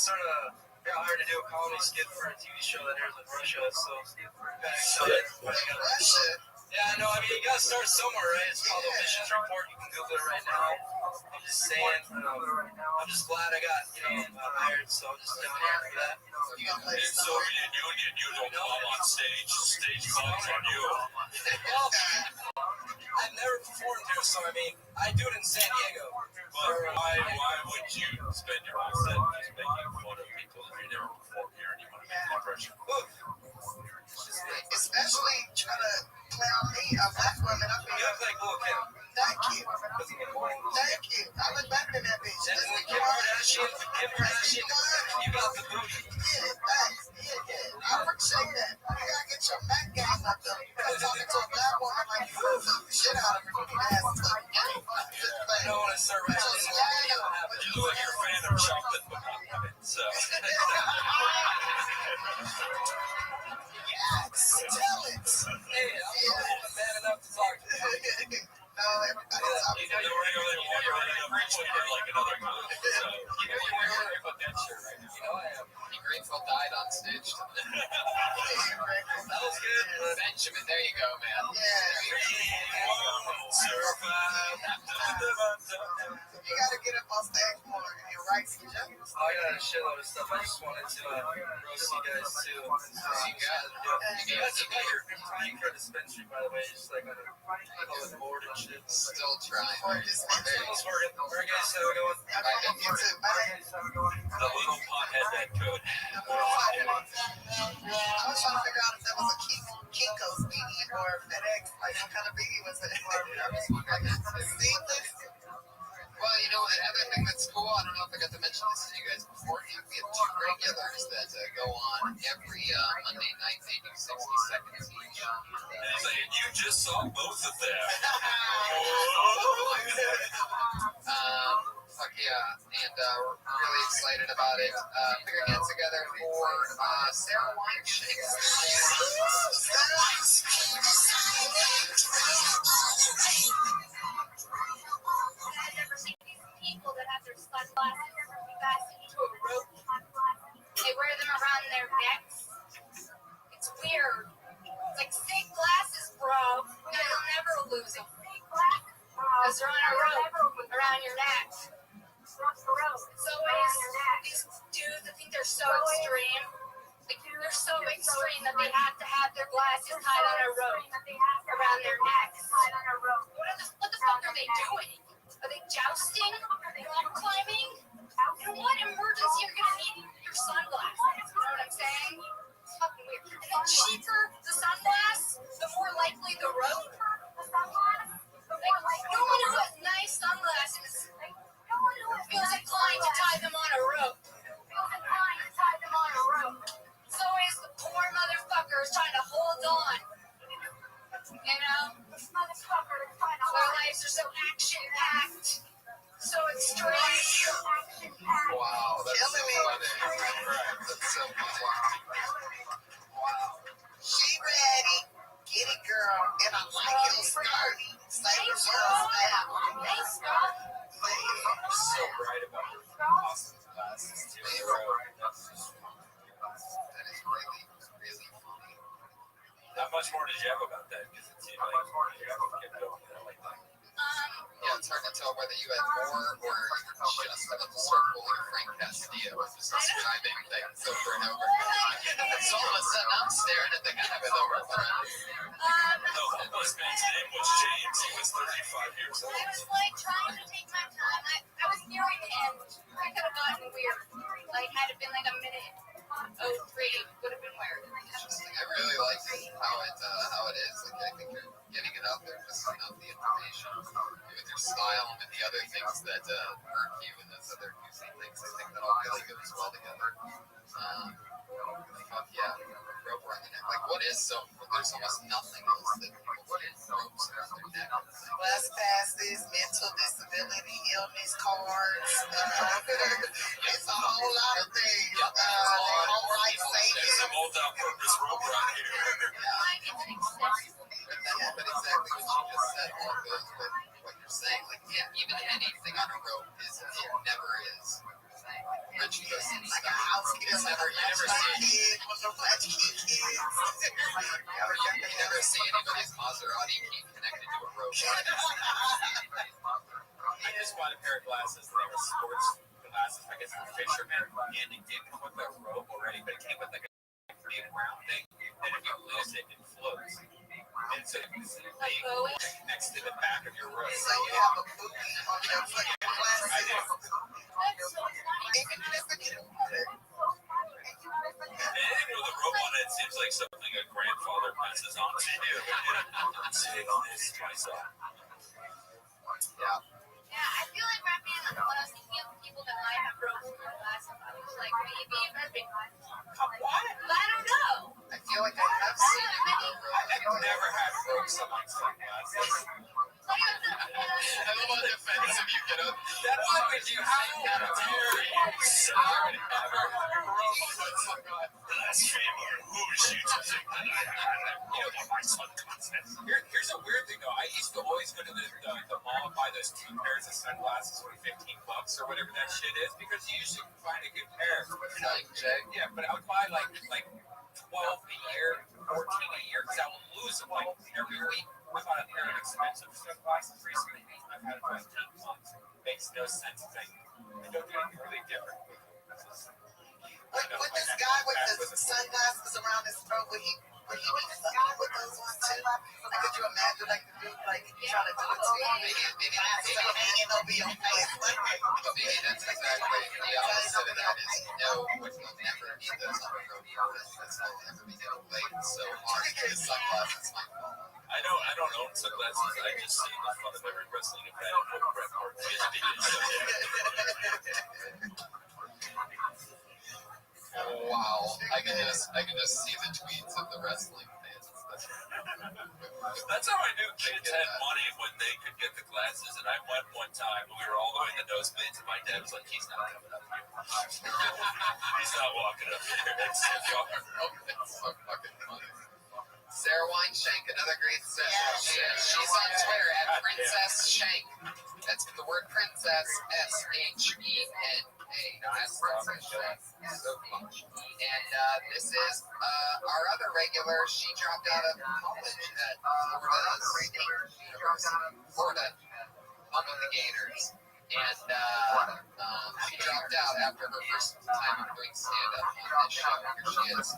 got hired to do a comedy skit for a TV show that airs in Russia, so Russia. Yeah, no, I mean, you gotta start somewhere, right? It's called the Missions Report. You can Google it right now. I'm just saying, I'm just glad I got, hired, so I'm just down here for that. In Soviet Union, you don't bomb on stage. Stage bombs on you. Well, I've never performed here, so I mean, I do it in San Diego. But why would you spend your whole set just making fun of people if you never performed here and you want to make an impression? Especially trying to clown me, a black woman. I mean, You look like Lil' Kim. thank you. Thank you. I look better than that bitch. And Kim Kardashian, you got the booty. Yeah, thanks. Yeah. I appreciate that. You gotta get your back game up though. Because talking to a black woman like you, shit out of her. I don't want to start rapping. You look like you're a fan of chocolate women, so. Yes, tell it. Hey, I'm man enough to talk to you. No, everybody's talking. You know you're regularly like another guy. So. You know you're wearing a Grateful Dead shirt right now. You know I am. Grateful died on stage tonight. That was good. Benjamin, there you go, man. You gotta get up on stage more and write some jokes. I got a shitload of stuff. I just wanted to roast you guys too. You got You're trying for a dispensary, by the way. Just like on a public board and shit. still trying. It's working. Alright, guys, how we going? You too. Bye. The little pothead that could. I was trying to figure out if that was a Kinko's beanie or FedEx. Like, what kind of beanie was it? Seamless? Well, you know, another thing that's cool, I don't know if I got to mention this to you guys beforehand. We have two regulars that go on every Monday night. They do 60 seconds each. You just saw both of them. Fuck yeah. And we're really excited about it. We're going to get together for Sarah Weinstein. People that have their sunglasses fastened to a rope. They wear them around their necks. It's weird. It's like fake glasses, bro. You'll never lose them. Because they're on a rope around your neck. It's always these dudes that think they're so extreme. Like, they're so extreme that they have to have their glasses tied on a rope around their necks. What the fuck are they doing? Are they jousting? Rock climbing? In what emergency you're gonna need your sunglasses? You know what I'm saying? It's fucking weird. And the cheaper the sunglass, the more likely the rope. Like, no one who has nice stories are so action-packed, so extreme. Wow, that's so funny. That's so funny. Wow. She ready. Get it, girl. And I like your skirt. Sailor Girl style. Thanks, girl. You're so right about your costume glasses, too, bro. That's just That is really, really funny. How much more did you have about that? Because it seemed like you kept going like that. Yeah, it's hard to tell whether you had more or you're just about to start pulling a Frank Castillo and just describing things over and over. So all of a sudden I'm staring at the guy with a reference. No, this man's name was James. He was 35 years old. I was like trying to take my time. I was nearing the end. I could have gotten weird. Like, had it been like a minute 03, would have been weird. Interesting. I really like how it is. Like, I think you're getting it out there, just enough the information with your style and with the other things that hurt you and those other juicy things. I think that all really goes well together. But yeah, rope around the neck. Like, what is so? There's almost nothing else that people what is ropes around their neck. Bus passes, mental disability, illness cards. It's a whole lot of things. Home life savings. Some multi-purpose rope right here. But exactly what you just said all goes with what you're saying. Like, even anything on a rope it never is. Richie goes like a house kid, you never see anybody's Maserati key connected to a rope. I just bought a pair of glasses. They were sports glasses. I guess they're fishermen, and it did come with a rope already, but it came with like a big round thing. And if you lose it, it floats. And so it's next to the back of your rope. So you have a booty on your fucking glasses. I do. That's so funny. Even if it's And with the rope on it, seems like something a grandfather passes on to you. Take this, my son. Yeah. Yeah, I feel like Rabbi, when I was thinking of people that might have ropes in their glasses, I was like, maybe Rabbi. What? I don't know. I feel like I have seen it. I've never had ropes on my sunglasses. I love how defensive you get up. That's why would you how dare you, sir, ever rope on sunglasses? Blasphemer, who is you to think that I have my sunglasses? Here's a weird thing though. I used to always go to the mall and buy those 2 pairs of sunglasses for $15 or whatever that shit is because you usually can find a good pair. Yeah, but I would buy like 12 a year, 14 a year because I will lose them like every week. I bought a pair of expensive sunglasses recently. I've had it for 18 months. Makes no sense. I don't do anything really different. with this guy with the sunglasses around his throat, would he be fucking with those ones too? Like, could you imagine like the dude like trying to do it to you? Maybe that's so hanging over your face. Maybe that's exactly the opposite of that is no, which will never need those on the road. That's all ever be getting late so hard because sunglasses might fall. I don't own sunglasses. I just see the fun of every wrestling event with Bret Hart. Wow, I can just see the tweets of the wrestling fans. That's how I knew kids had money when they could get the glasses. And I went one time. We were all the way in the nosebleeds, and my dad was like, "He's not coming up here. He's not walking up here." It's so fucking funny. Sarah Wineshank, another great session. She's on Twitter at Princess Shank. That's the word princess, SHENA. That's Princess Shank. So much. And this is our other regular. She dropped out of college at Florida State University, Florida, home of the Gators. And she dropped out after her first time of doing stand-up on this show. Here she is.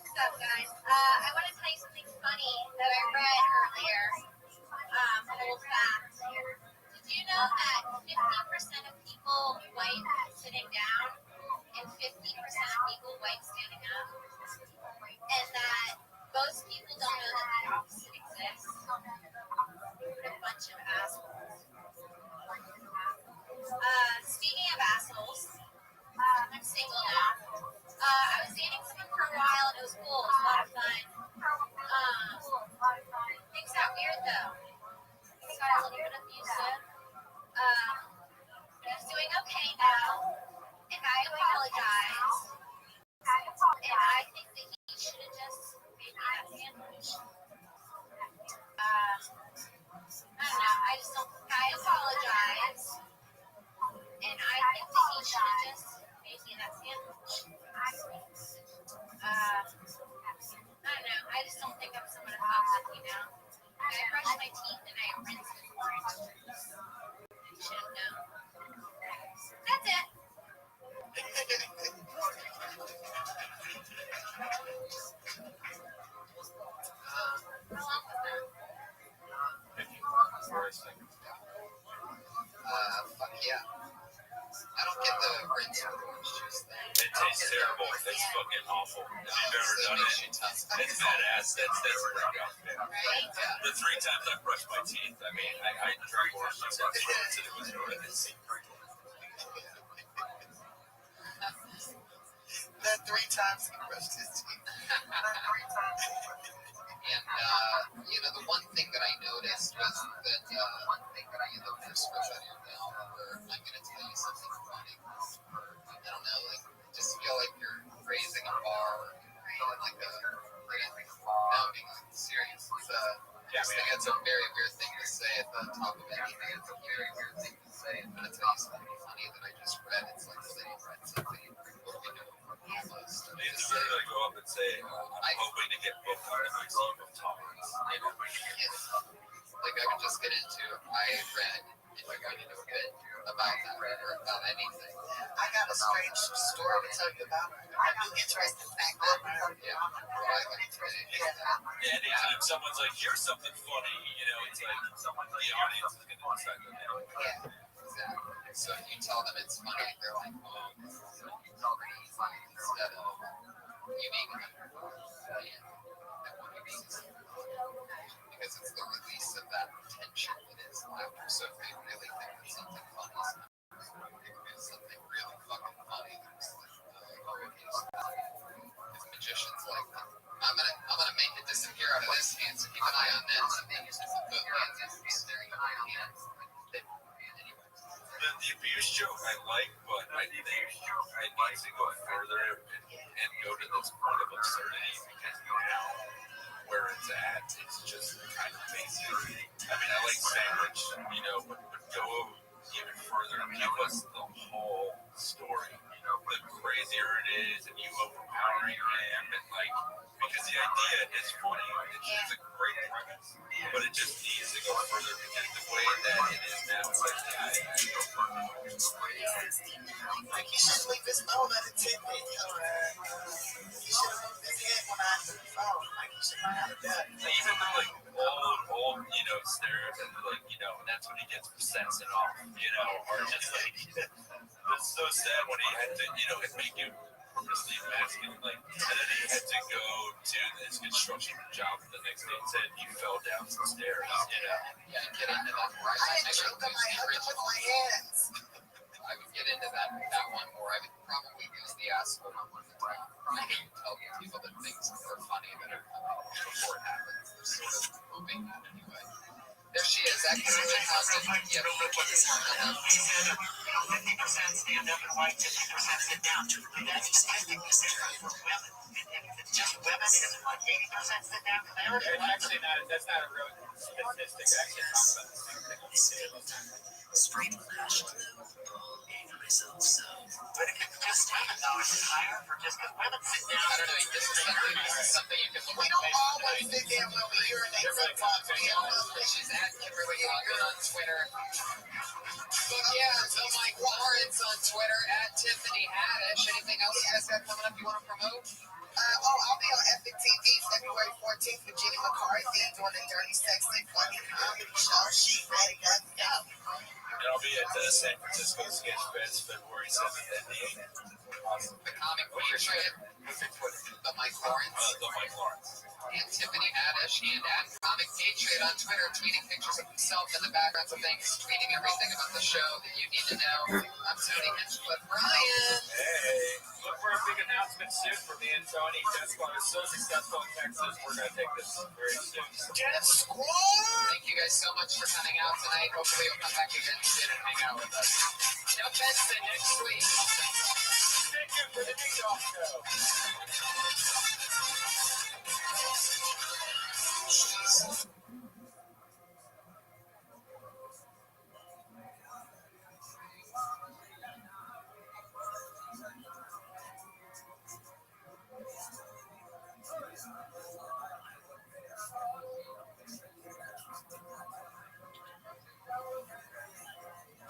What's up, guys? I want to tell you something funny that I read earlier. Old fact. Did you know that 50% of people white sitting down and 50% of people white standing up? And that most people don't know that the opposite exists? What a bunch of assholes. Speaking of assholes, I'm single now. I was dating someone for a while, It's terrible. It's fucking awful. If you've ever done it, it's badass. That's workout. The 3 times I brushed my teeth, I mean, I drank more than I said it was horrendous. That 3 times he brushed his teeth. And, the one thing that I noticed was that, the first brush on your mouth, where I'm going to tell you something funny. I don't know, like, just feel like you're raising a bar, like a no, being serious. I just think it's a very weird thing to say at the top of anything. It's a very weird thing to say. I'm going to tell you something funny that I just read. It's like saying read something. What do we know? Almost. It's better to go up and say, I'm hoping to get booked on my team of tolerance. Like, I could just get into, I read, if I got into a bit about that, or about anything. I got a strange story to tell you about her. I do interesting fact about her. Yeah, anytime someone's like, here's something funny, it's like the audience is going to decide that they like it. Yeah, exactly. So you tell them it's funny, they're like, oh, this is already funny, instead of you being because it's the release of that tension that is laughter. So if they really think that something funny is something really fucking funny, there's if magicians like them. I'm gonna make it disappear out of this hand, so keep an eye on this. The abuse joke I like, but I think I need to go further and go to this point of absurdity because where it's at, it's just kind of basic. I mean, I like sandwich, but go even further and give us the whole story. The crazier it is, and you overpowering him, and because the idea is funny, it's a great premise, but it just needs to go further because the way that it is now, it's like, Like, he should leave his phone at a tidbit. He should have moved his head when I answered the phone. Like, he should learn how to do it. Even old, stares, and and that's when he gets sense and off, or just it's so sad when he had to, it make you purposely masculine, and then he had to go to his construction job the next day and said he fell down some stairs, Yeah, get into that. I choked on my head with my hands. I would get into that one more. I would probably use the asshole one more time. I can tell people that things are funny that are before it happens. They're sort of hoping that anyway. There she is. That gives me positive. Yeah, He said, 50% stand up and white, 50% sit down. That's expecting this for women. If it's just women, is it like 80% sit down? Actually, that's not a real statistic. Actually, talks about the same thing. Straight flash, myself, so. But if it's just women, though, is it higher for just because women sit down? I don't know. This is something you can look We don't always sit down when we urinate. Sometimes we don't. She's at Kimberly Hogan on Twitter. But yeah, so Mike Lawrence on Twitter, at Tiffany Haddish. Anything else you guys got coming up you want to promote? I'll be on Epic TV February 14th with Jenny McCarthy doing the Dirty Sexy Funny Comedy Show. She's ready to go. And I'll be at San Francisco Sketch Fest February 7th and 8th. The comic book show, the Mike Lawrence. And Tiffany Haddish, and at Comic Patriot on Twitter, tweeting pictures of himself in the backgrounds of things, tweeting everything about the show that you need to know. I'm Tony Hinchcliffe. Brian! Hey, look for a big announcement soon for me and Tony. Death Squad is so successful in Texas, we're going to take this very soon. Death Squad! Thank you guys so much for coming out tonight. Hopefully you'll come back again soon and hang out with us. No Benson next week. Thank you for the Big Dog Show.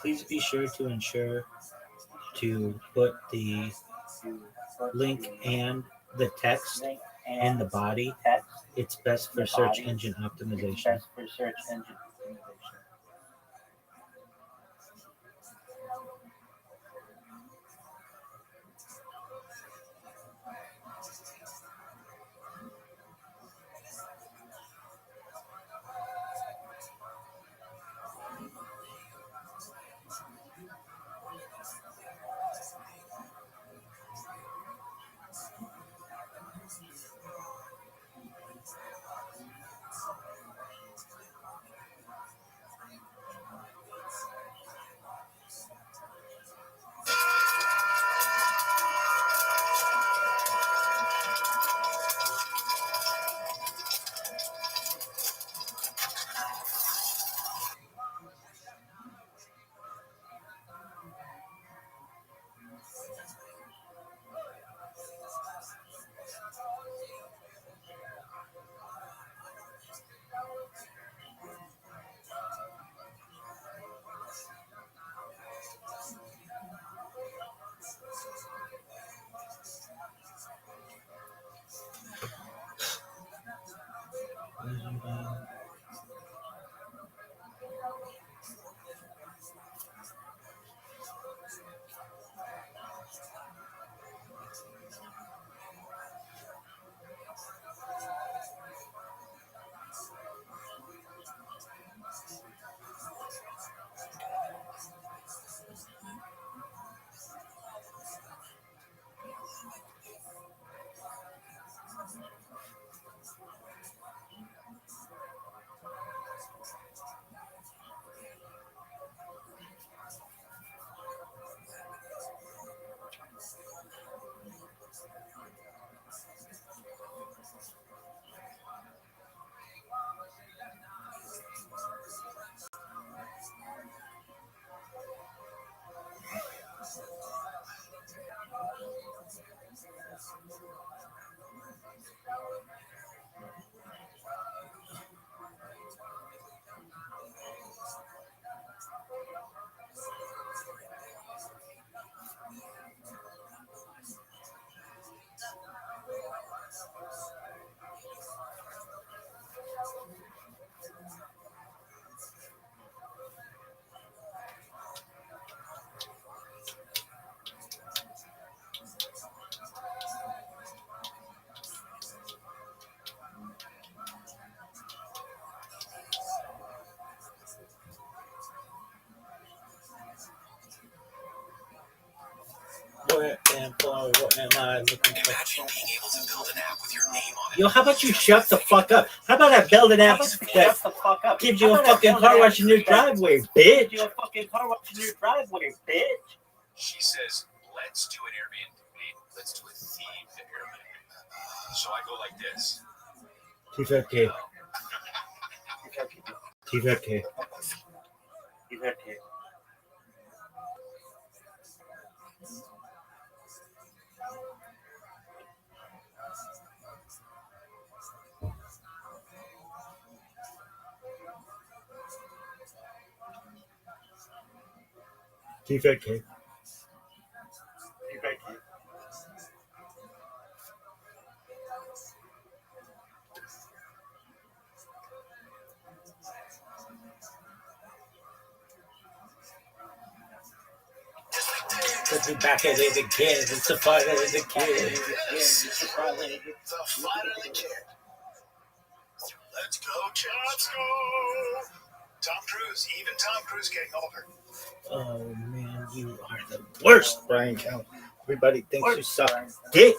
Please be sure to ensure to put the link and the text in the body. It's best for search engine optimization. for? What am I looking for? Imagine being able to build an app with your name on it. Yo, how about you shut the fuck up? How about I build an app that gives you a fucking car wash in your driveway, bitch? She says, let's do an Airbnb. Let's do a themed Airbnb. So I go like this. T5K. T5K. T5K. Let's be back at it again. It's the fight of the kid. The fight of the kid. Let's go, Let's go. Tom Cruise, even Tom Cruise getting older. Oh man, you are the worst, Brian Count. Everybody thinks you suck dick.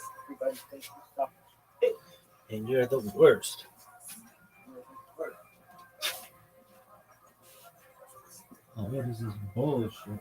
And you're the worst. Oh, what is this bullshit?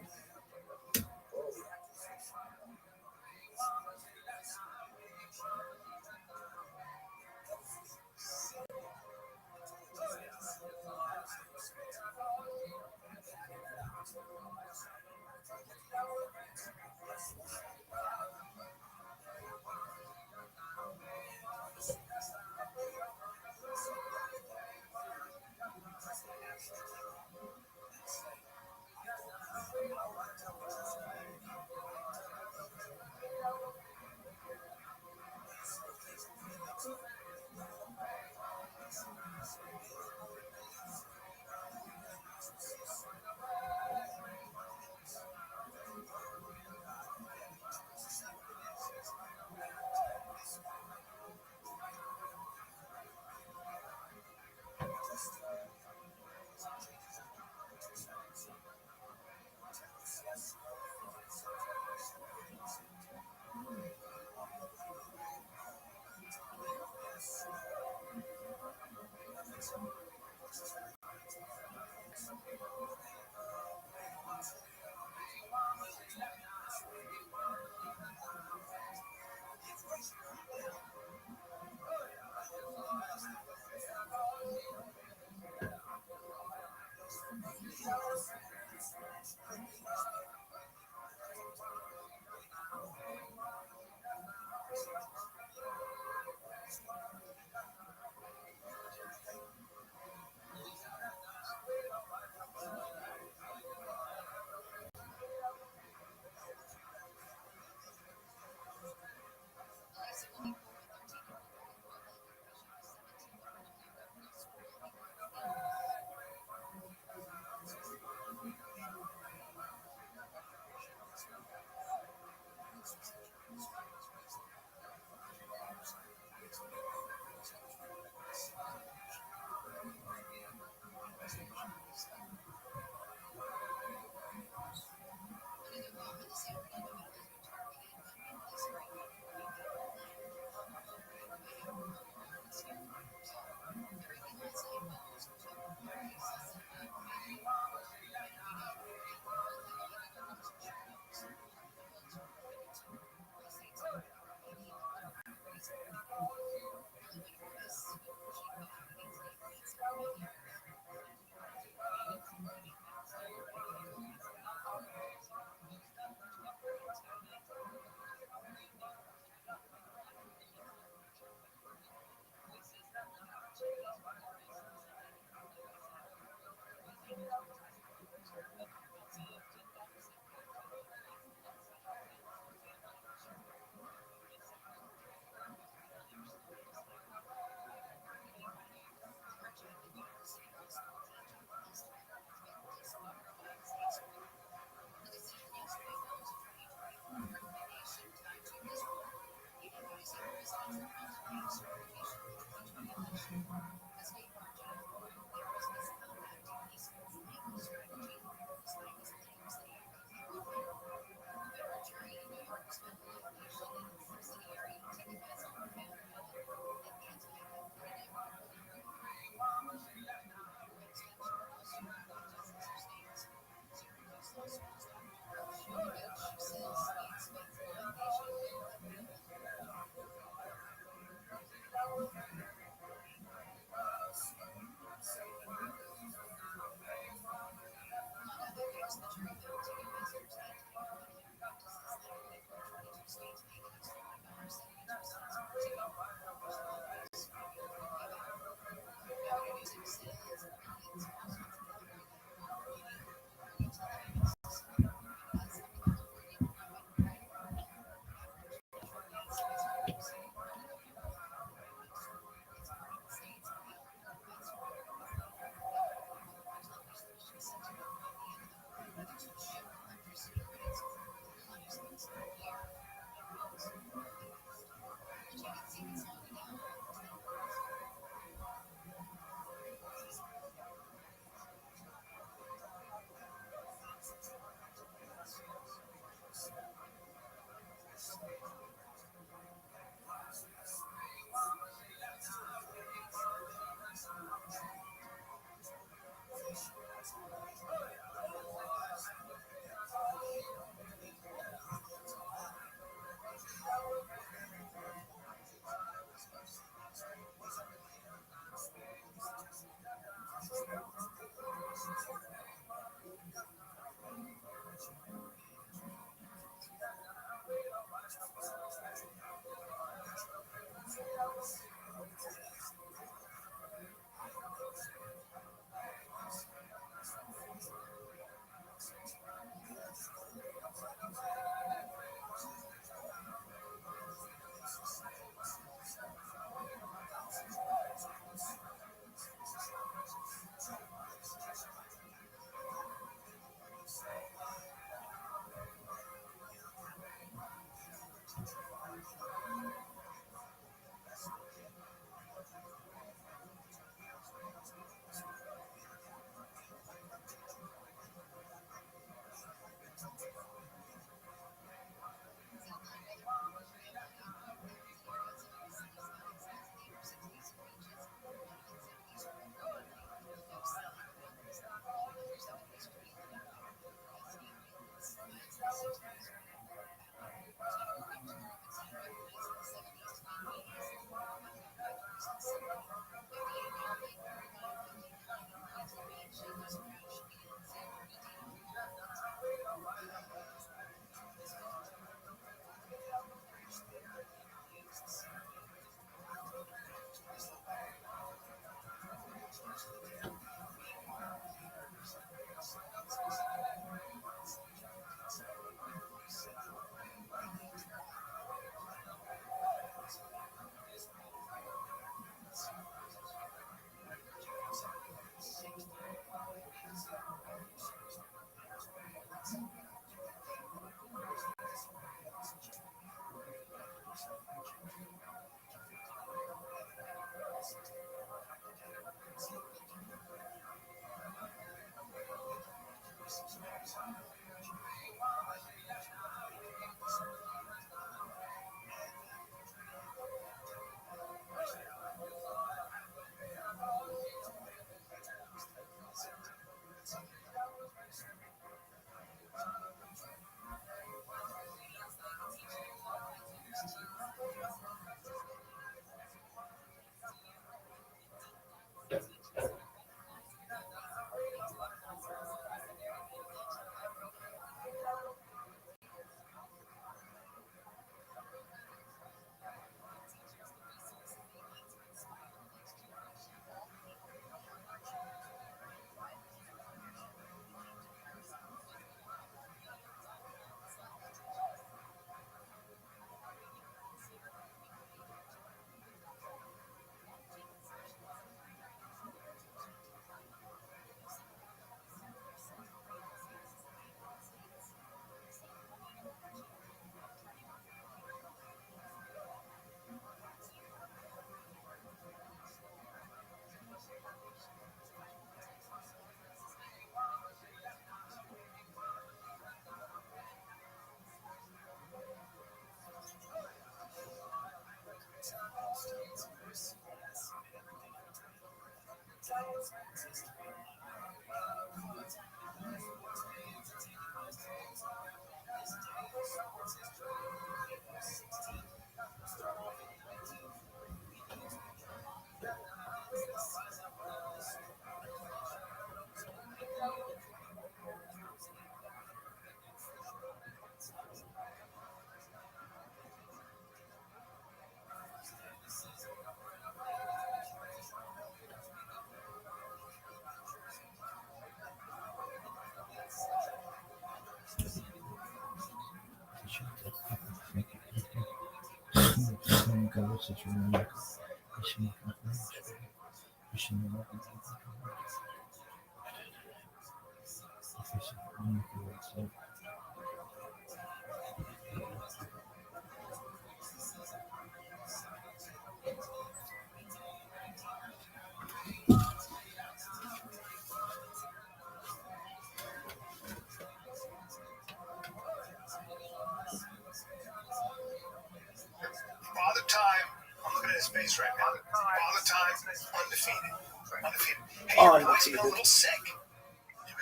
Father Time, I'm looking at his face right now. Father Time, undefeated. Undefeated. Hey, you realize you've been a little sick?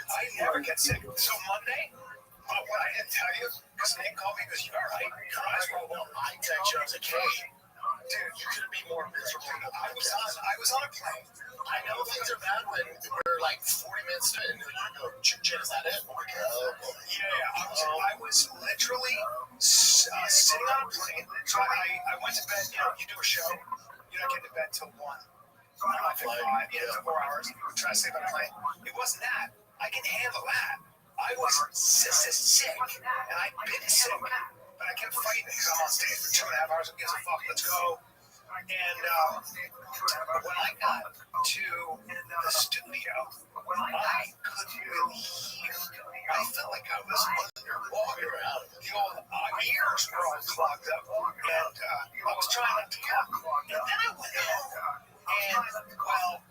I never get sick. So Monday, what I didn't tell you, because Nick called me, because you're all right. Your eyes were well. I text you, I was like, hey, dude, you couldn't be more miserable. I was on a plane. I know things are bad when we're like 40 minutes in and you go, Jim, is that it? I'm like, oh, yeah. I was literally sitting on a plane. So I went to bed. You know, you do a show, you don't get to bed till 1. I fly 5, 4 hours. You try to sleep on a plane. It wasn't that. I can handle that. I was sick, and I've been sick, but I kept fighting because I'm on stage for 2.5 hours. Who gives a fuck? Let's go. And when I got to the studio, I couldn't really hear. I felt like I was underwater. The old ears were all clogged up, and I was trying not to talk. And then I went home, and well,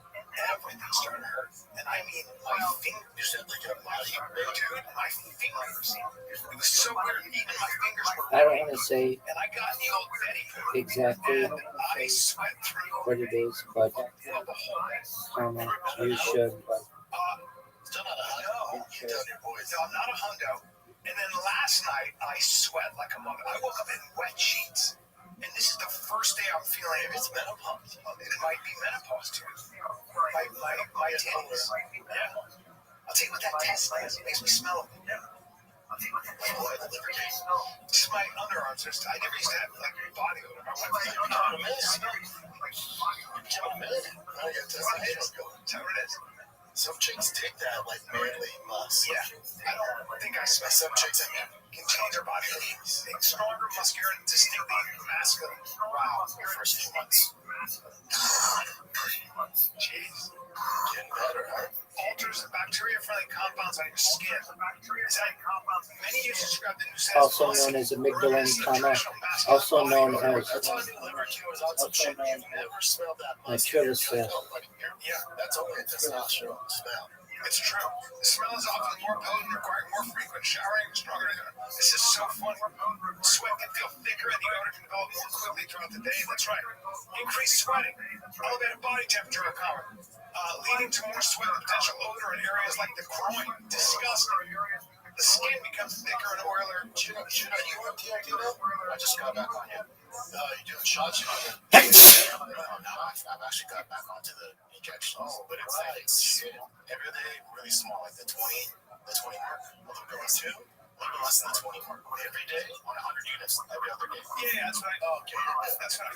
everything started to hurt. And I mean, my fingers, you said like a body, dude, my fingers. It was so weird. Even my fingers were. I don't want to say and I got the old Betty poo. exactly And I sweat through what it is, but the whole mess. you should. Still not a hundo. You tell your boys. No, not a hundo. And then last night, I sweat like a mother. I woke up in wet sheets. And this is the first day I'm feeling it's menopause. It might be menopause too. My titties. Yeah. I'll tell you what that test is. It makes me smell it. This is my underarms. I never used to have like body odor. My wife was like, "You're not a man. You're not a man." I got to test. Is that what it is? Some chicks take that like manly musk. Yeah. I don't think I smell. Some chicks, can change their body. Think stronger, muscular, and distinctly masculine. Wow. Your first few months. Jeez. Getting better, huh? Alters the bacteria-friendly compounds on your skin. Many users describe the new set Also known as amygdalin trauma, also known as nitrolysis. Yeah, that's only a testosterone smell. It's true. The smell is often more potent, requiring more frequent showering, stronger. This is so fun. Sweat can feel thicker and the odor can develop more quickly throughout the day. That's right. Increased sweating, elevated body temperature are common, leading to more sweat and potential odor in areas like the groin. Disgusting. The skin becomes thicker and oilier. You on TID now? I just got back on you. You doing shots? No, I've actually got back onto the injections, but it's like every day really small, like the 20 mark. A little bit less too. A little bit less than the 20 mark. Every day on 100 units every other day. Yeah, that's right. Oh, okay. That's right.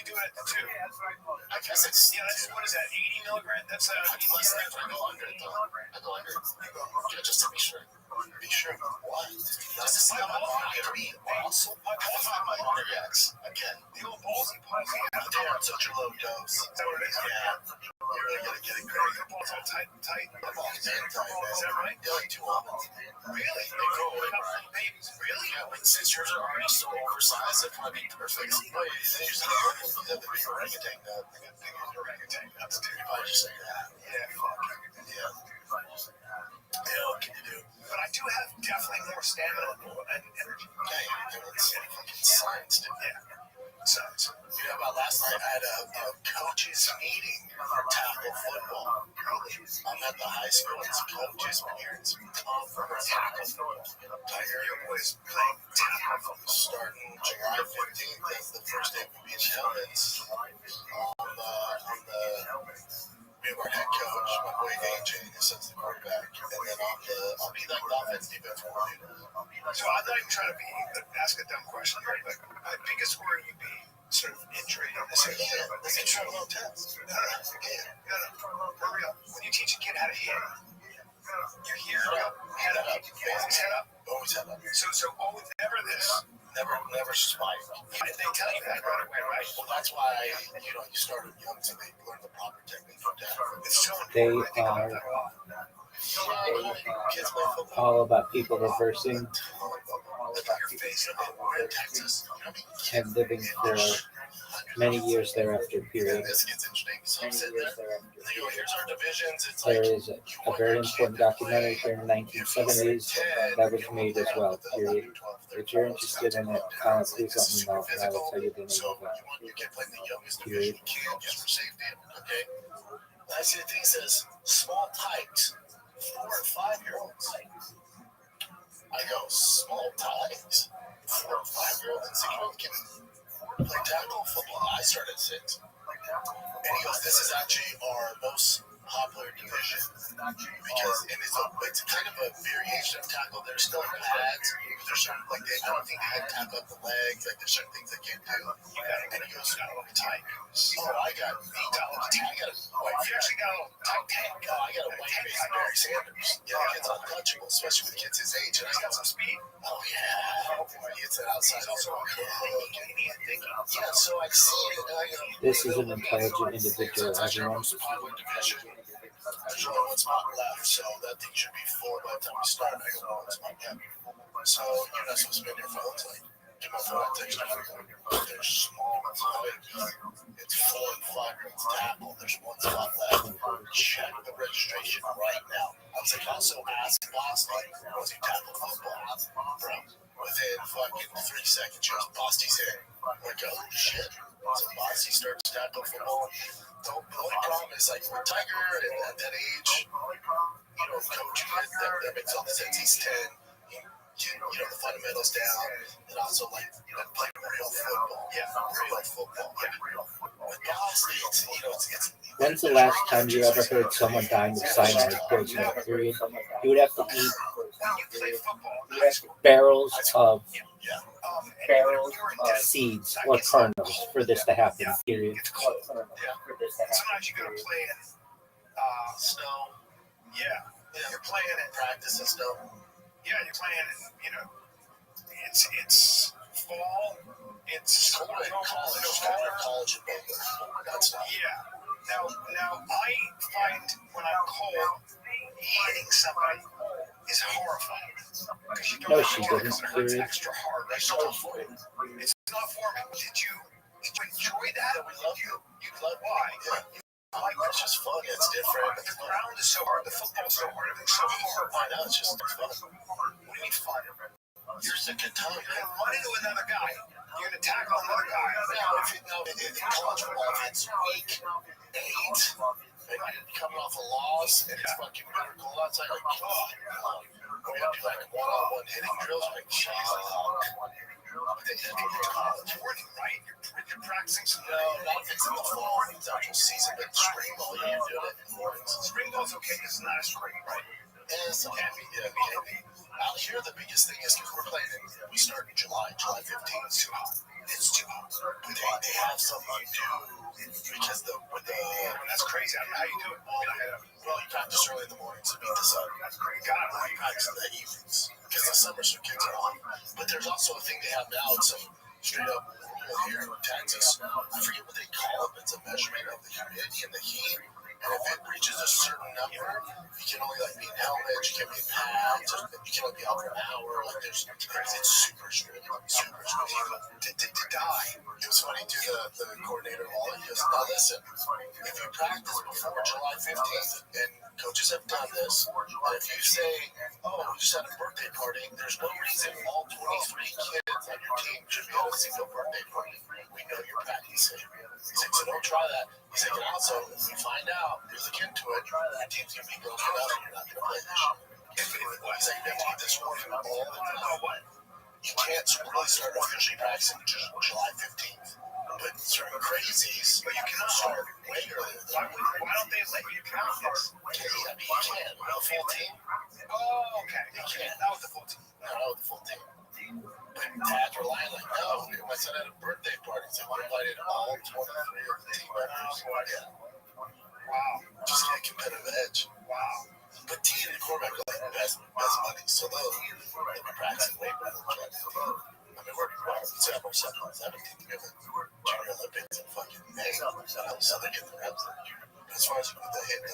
You do it at the 2. I guess it's what is that? 80 milligrams. That's less than that. I go under it though. I go under it. You go just to be sure. Be sure. Why? Just to see how my body can be. Also, my body reacts again. The old ballsy palsy. They're on such a low dose. Is that what it is? Yeah. You really gotta get it going. Your balls all tight. The balls are tight. Is that right? They're like 2 almonds. Really? They grow away like babies. Really? Yeah. Like since yours are already so oversized, they'd probably be perfect. Oh, yeah. They usually have the big orangutan. Big orangutan. That's dude. You probably just say that. Yeah. Fuck. Yeah. Yeah, what can you do? But I do have definitely more stamina and energy. Yeah, it's fucking science, dude. Yeah. Science. You know about last night? I had a coaches meeting for tackle football. I'm at the high school. It's coaches parents for tackle football. Tiger boys playing tackle football starting July 15th. That's the first day we'll be in helmets. We have our head coach, my boy AJ, who sets the quarterback, and then I'll be like the offense defense coordinator. So I'm not even trying to ask a dumb question here, but my biggest worry would be sort of injury. This is a little test. No. For real. When you teach a kid how to hit, you're here, head up, always head up. So never this. Never spike. And they tell you that right away, right? Well, that's why you started young, so they learn the proper technique from dad. It's so They important. are Kids play football. all about people reversing and living for many years thereafter, period. This gets interesting. So I'm sitting there, and they go, here's our divisions. It's There like, is a very important documentary from the 1970s that was made as well, period. If you're interested in it, please let me know, and I will tell you the name so of it. you get playing the youngest Period. division you can just for safety. Okay. I see the thing says small tykes, 4 and 5-year-olds. I go, small tykes, 4 and 5-year-olds, and 6-year-olds can play tackle football. I started at 6. And he goes, this is actually our most popular division because it's kind of a variation of tackle. There's still pads. There's certain, like, I don't think they had tackle up the legs. Like, there's certain things they can't do. And he goes, tight. Oh, I got a white face. I got a white face Barry Sanders. Yeah, the kid's untouchable, especially with kids his age. And I got some speed. Oh, yeah. He hits it outside. Yeah, so I see it. And I go, This is an intelligent individual, everyone. There's only one spot left, so that thing should be full by the time we start. I go, one spot left. So you're not supposed to be on your phones. Like, give my phone a text. There's small. It's 4 and 5-year-olds tackle. There's one spot left. Check the registration right now. I was like, also ask Boston, was he tackle football? From within fucking 3 seconds, Bosty's in. Like, oh shit. So Bosty starts tackle football. The only problem is, like, for Tiger at that age, coaching that makes all the sense. He's 10. The fundamentals down, and also like playing real football. Yeah, real football. With Boston, it's When's the last time you ever heard someone dying of cyanide poisoning? Period. You would have to eat barrels of seeds or kernels for this to happen. Period. Sometimes you gotta play in snow. Yeah, you're playing in practice and snow. Yeah, you're playing in, it's fall. It's cold in college and that's yeah. Now I find when I'm cold, hitting somebody is horrifying because you don't it's extra hard. It's not for me. It's not for me. Did you enjoy that? We love you. You love why? Yeah. It's just fun. It's different. The ground is so hard. The football's so hard. Everything's so hard. I know. It's just fun. What do you mean fun? You're just a good time. You're going to run into another guy. You're going to tackle another guy. Now, in college football, if it's week 8, and you're coming off a loss, and it's fucking bitter cold outside, like, we're going to do like one-on-one hitting drills. Like, jeez, it's working, right? You're practicing some. No, not if it's in the fall. It's actual season, but spring ball, you're doing it in the mornings. Spring ball's okay because it's not a spring, right? It's okay. Out here, the biggest thing is because we're playing we start in July 15th. It's too hot. It's too hot. They have something you do because that's crazy. I don't know how you do it. Well, you practice early in the morning to beat the sun. That's crazy. You practice in the evenings because the summers your kids are on. But there's also a thing they have now. It's some straight up rule here in Texas. I forget what they call it. It's a measurement of the humidity and the heat. And if it reaches a certain number, you can only be in helmet, you can't be in pads, you can only be out for an hour. Like it's super strict, super strict. To die. It was funny to the coordinator of all. He goes, now listen, if you practice before July 15th, and coaches have done this, and if you say, oh, we just had a birthday party, there's no reason all 23 kids on your team should be at a single birthday party. We know you're practicing. He said, so don't try that. He said, and also, if we find out there's a kid to it, your team's going to be broken up and you're not going to play this year. He's like, you have to get this warning all the time. You can't really start officially practicing July 15th. But certain crazies, but you can start way earlier. Why don't they let you practice? I mean, you can. With a full team? Oh, okay. You can. Not with the full team. No, not with the full team. But dads were lying like, no, my son had a birthday party, so we invited all 23 of the team members. Yeah. Wow. Just get a competitive edge. Wow. But T and the quarterback are like best buddies, so they'll be practicing way before July 15th. I mean, Example, 17 we have the Junior Olympics and fucking May. So they get the reps. But as far as the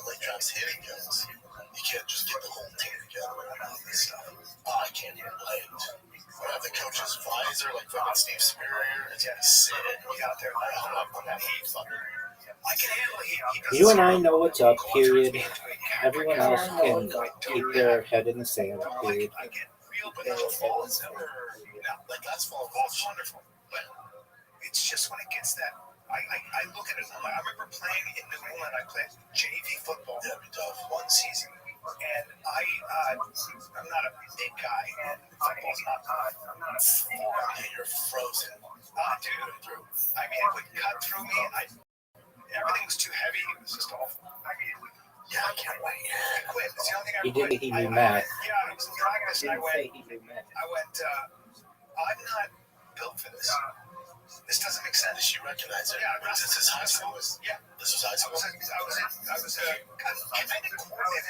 like Travis hitting goes, you can't just get the whole team together and all this stuff. Oh, I can't even play it. I have the coach's visor, like fucking Steve Spurrier. It's gonna sit. We got there, like, hung up on that heat fucker. I can handle it. You and I know what's up, period. Everyone else can keep their head in the sand, period. I get real, but the fall is never. Like last fall, was wonderful, but it's just when it gets that. I look at it. I remember playing in New England. I played JV football. Yeah, one season, and I'm not a big guy, and football's not. You're frozen. Dude, I mean, it would cut through me. Everything was too heavy. It was just awful. Yeah, I can't wait. I quit. It's the only thing I quit. He knew math. Yeah, I was trying this, and I went. I'm not built for this. This doesn't make sense. Did you recognize it? Yeah, this is high school. Yeah, this was high school. I was coordinated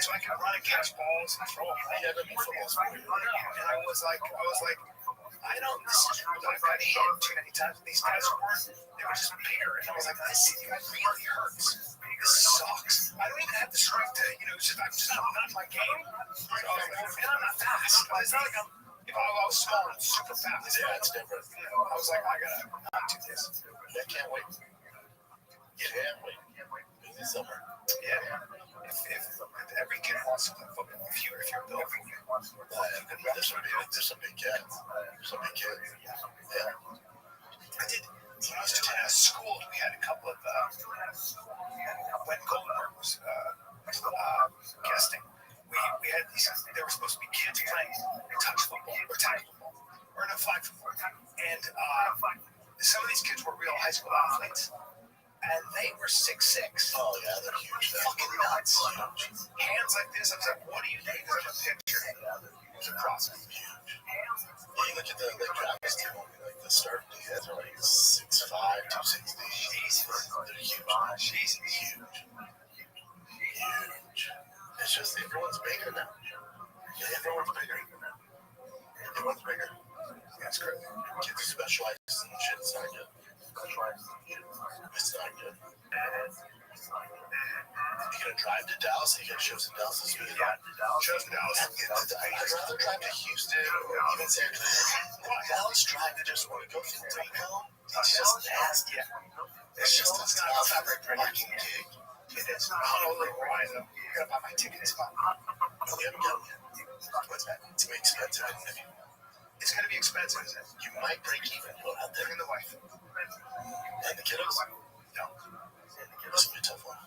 so I could run and catch balls and throw them. Yeah, I mean football sport. And I was like, I don't. This is I've got hit too many times. These guys they were just bigger, and I was like, this really hurts. This sucks. I don't even have the strength to, I'm just not my game. And I'm not fast. It's not like if I was small and super fast. Yeah, it's different. I was like, I gotta not do this. I can't wait. Can't wait. This summer. Yeah. If every kid wants to play football, if you're built, there's some big kids. Yeah. I did. When I was doing at school, we had a couple of when Goldberg was guesting. We had these. There were supposed to be kids playing touch football or tackle football or flag football, and some of these kids were real high school athletes, and they were 6'6". Oh yeah, they're huge. Fucking nuts. Hands like this. I was like, what do you think? There's a picture. It was a process. Huge. You look at the Travis team, like the start guys are like 6'5", 260. Jesus, they're huge. Jesus, huge. It's just everyone's bigger now. Yeah, everyone's bigger. That's crazy. Kids are specialized and shit. It's not good. It's not good. You gonna drive to Dallas? You gonna show some Dallas this week? Yeah, show some Dallas. I'd rather drive to Houston or even San Francisco. Dallas drive to just want to go through Waco. It's just nasty. It's just a fabric parking gig. It is. Holy Christ. I'm gonna buy my ticket spot. We haven't got it yet. What's that? It's way expensive. It's gonna be expensive. You might break even. You'll have there and the wife. And the kiddos? No. This will be a tough one.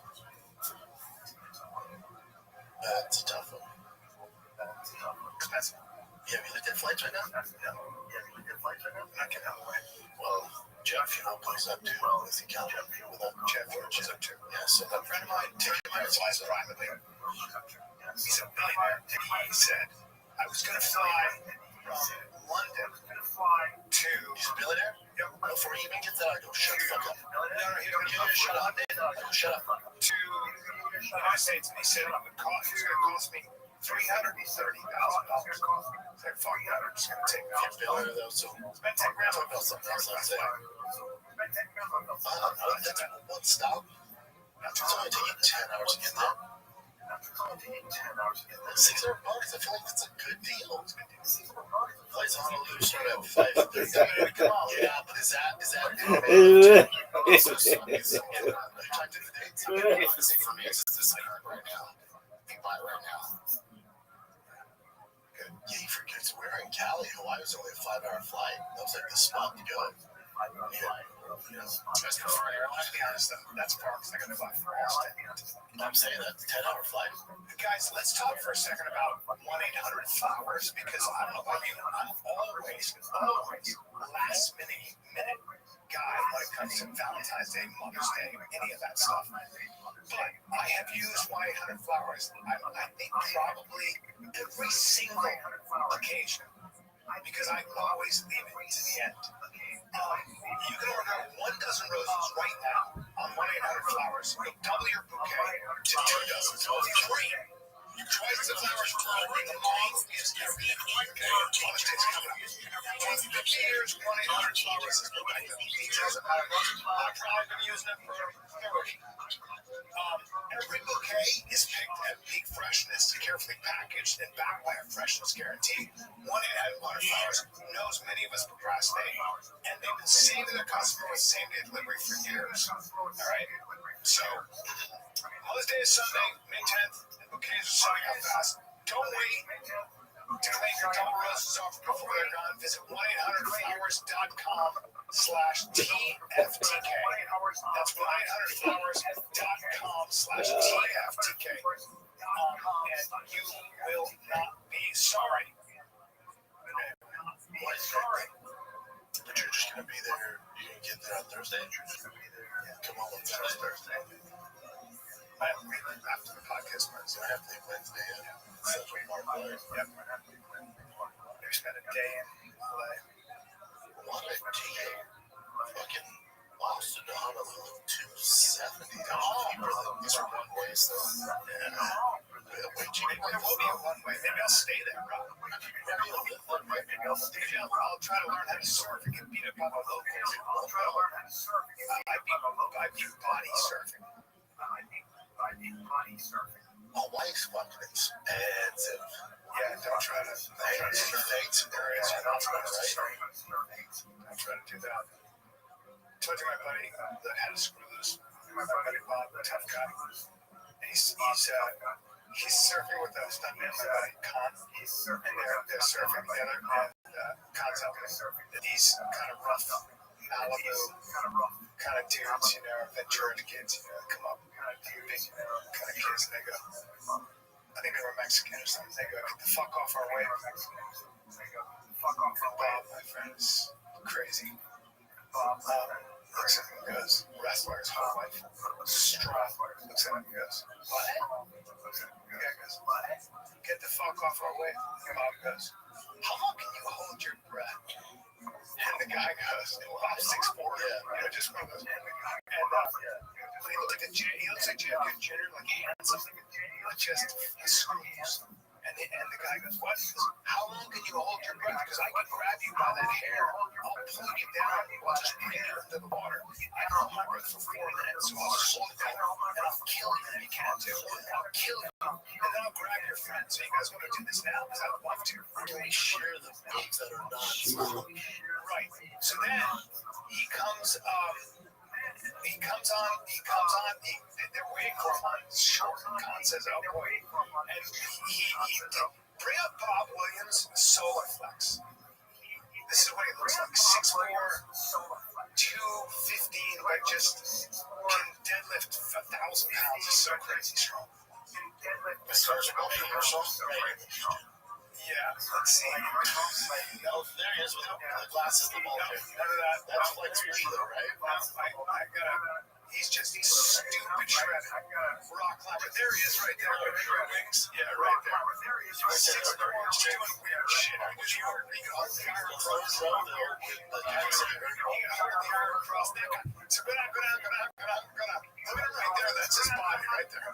That's a tough one. Expensive. Yeah, have you looked at flights right now? No. I'm not getting out of the way. Well, Jeff, plays up too. With the account. Jeff plays up too. Yeah, so a friend of mine flies privately. He's a billionaire. And he said, I was going to fly from London to... He's a billionaire? Yep. Before he even gets that, I go, shut the fuck up. No, he don't shut up. I go, shut up. To the United States, and he said it was going to cost me $330,000. It's like, fuck that, I'm just going to take it off. Billionaire, though, so... Spend 10 grand on something else, I'm saying. That's one stop. It's only taking 10 hours to get there. 600 bucks. I feel like that's a good deal. Flights on Honolulu start at 5:30. Come on, yeah, but is that? For me, it's just like right now. You buy right now. Good. Yeah, you forget. So we're in Cali. Hawaii was only a 5-hour flight. That was like the spot to go. That's the far airline. To be honest, though, that's far because I got to fly for I'm saying that 10-hour flight. Guys, let's talk for a second about 1-800-Flowers because I don't know about you, I'm always last minute guy when it comes to Valentine's Day, Mother's Day, any of that stuff. But I have used 1-800-Flowers. I think probably every single occasion because I always leave it to the end. You can order 1 dozen roses right now on 1-800-Flowers. You'll double your bouquet to 2 dozen. So it's free. Twice the flowers per the mom is every okay. Mother's Day's coming up. 50 years, 1-800 flowers is the right details about it. I've probably been using it for 30. Every bouquet is picked at peak freshness, carefully packaged, and backed by a freshness guarantee. 1-800 Flowers knows many of us procrastinate, and they've been saving their customers with same-day delivery for years. All right, so Mother's Day is Sunday, May 10th, and bouquets are selling out fast. Don't wait to claim your double roses offer before they're gone. Visit 1-800flowers.com/TFTK. That's 1-800flowers.com/TFTK. And you will not be sorry. But you're just going to be there. You're going to get there on Thursday. Come on Thursday. After the podcast starts, I have to take Wednesday in. Yep. Maybe spend a day in LA. What a day. Fucking Boston to Honolulu, 270. These are one ways, though. Yeah. Maybe it will be a one way. Maybe I'll stay there, bro. Maybe I'll try to learn how to surf and get beat up on the locals. I beat body surfing. My wife's fucking expensive. Yeah, don't try to date some areas. Don't try to do that. I told you my buddy that had a screw loose. My buddy Bob, the tough guy. He's surfing with a stuntman, my buddy Con. And they're surfing together. And Con's helping these kind of rough Malibu kind of dudes, you know, Ventura kids, you know, come up, big kind of kids, and they go, I think they were Mexican or something, they go, get the fuck off our way. And Bob, my friend, is crazy. Bob looks at him and goes, wrestler's whole life, strong, looks at him and goes, what? The guy goes, what? Get the fuck off our way. And Bob goes, how long can you hold your breath? And the guy goes, Bob's 6'4", you know, just one of those. And he looks like J.F. Jenner, like handsome, just screws. And the guy goes, what? He goes, how long can you hold your breath? Because I can grab you by that hair, I'll pull you down, I'll just bring you into the water. I can hold my breath for 4 minutes, so I'll just hold it down, and I'll kill you if you can't do it. I'll kill you, and then I'll grab your friend. So you guys want to do this now? Because I would love to. Can we share the things that are not small? Right. So then he comes on, they're waiting for him on short. Con says, oh boy. And he bring up Bob Williams' solar flex. This is what he looks like. 6'4", 215, like just can deadlift 1,000 pounds. It's so crazy strong. The surgical commercial. Yeah, let's see. Oh, there he is with the glasses, the ball. None of that. That's flex either, right? He's stupid shredded. Rock climber. There he is right there. Wings. Yeah, right there. He's 6'4", doing weird shit. He can hardly across that guy. So go down. Look at him right there. That's his body right there.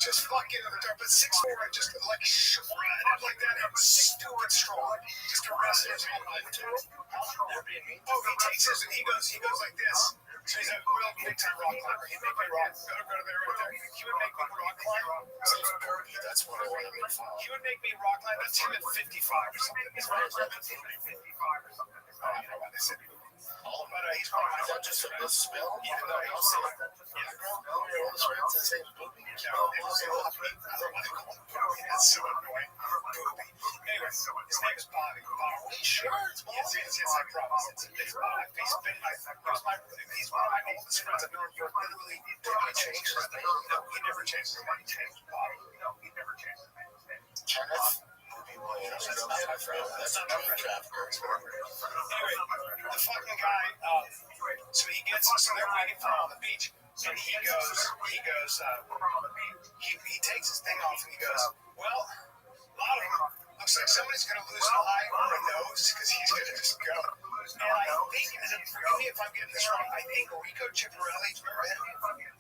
Just fucking, but 6'4", and just like shredded like that. And stupid strong. Just a wrestler's whole life. Oh, he takes his and he goes like this. So he's a real big time rock climber. He'd make me rock. Go to there right there. He would make me rock climb. That's what I want to make. He would make me rock climb. That's him at 55 or something. He's right at 55 or something. I don't know why they said but he's one of my just a smell. Yeah, no, he'll say it. Yeah, all this right to say booby. Yeah, I don't want to call him booby. That's so annoying. Booby. Anyway, his name is Bobby. Bobby. Sure, it's Bobby. Yes, I promise. It's Bobby. He's one of my oldest friends. I've known him for literally. Did he change his name? No, he never changed his name. He changed Bobby. No, he never changed his name. Kenneth? That's not my friend. That's not my trafficker. Anyway, the fucking guy, so they're waiting for him on the beach, and he takes his thing off, and he goes, well, a lot of them, looks like somebody's going to lose an eye or a nose, because he's going to just go. And I think, and forgive me if I'm getting this wrong, I think Rico Ciparelli, remember him?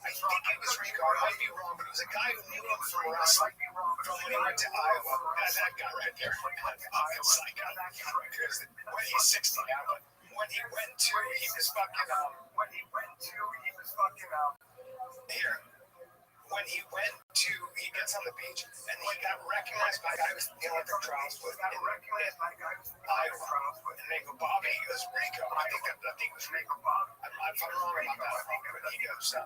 I think it was Rico card. I might be wrong, but it was a guy who knew him from wrestling. From when he went to Iowa. That guy right there. Fucking psycho. When he's 60 now, but when he went to, he was fucking, here. When he went to, he gets on the beach, and he got recognized by a guy who was in the Olympic trials with in Iowa. And they go, Bobby, he goes, Rico. I think it was Rico. I'm wrong about that. But he goes, and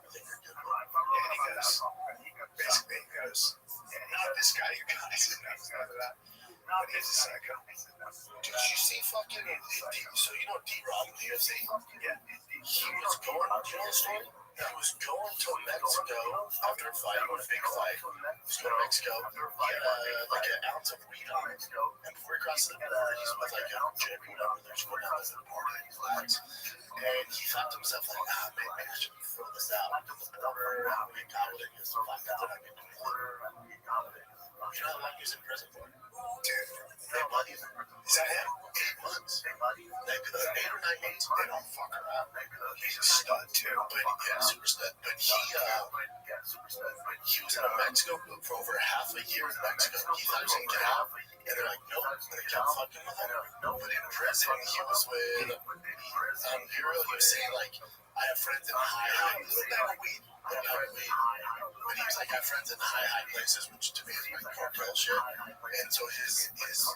he goes, basically, he goes, not this guy, you guys. But he's a psycho. Did you see fucking, so you know D-Rob in the UFC? Yeah. He was going, do you know the story? He was going to Mexico after a fight, a big fight. He was going to Mexico. He had like an ounce of weed on him. And before he crossed the border, he's with like a chick or whatever. They're just going down to the border and relax. And he thought to himself, like, maybe I should throw this out to the border. I'm going to get caught with it. He goes, fuck, that's what I'm going to do. You know how long he was in prison for? Dude, 8 months. Is that him? 8 months. 8 or 9 months. They don't fuck around. he's a stud, too. But yeah, super stud. But he was in Mexico for over half a year in Mexico. He thought he was going to get out. And they're like, nope. And they kept fucking with him. But in prison, he was with, Hero, he was saying, like, I have friends in high weed. But he was like, I have friends in high places, which to me is like cartel shit. And so his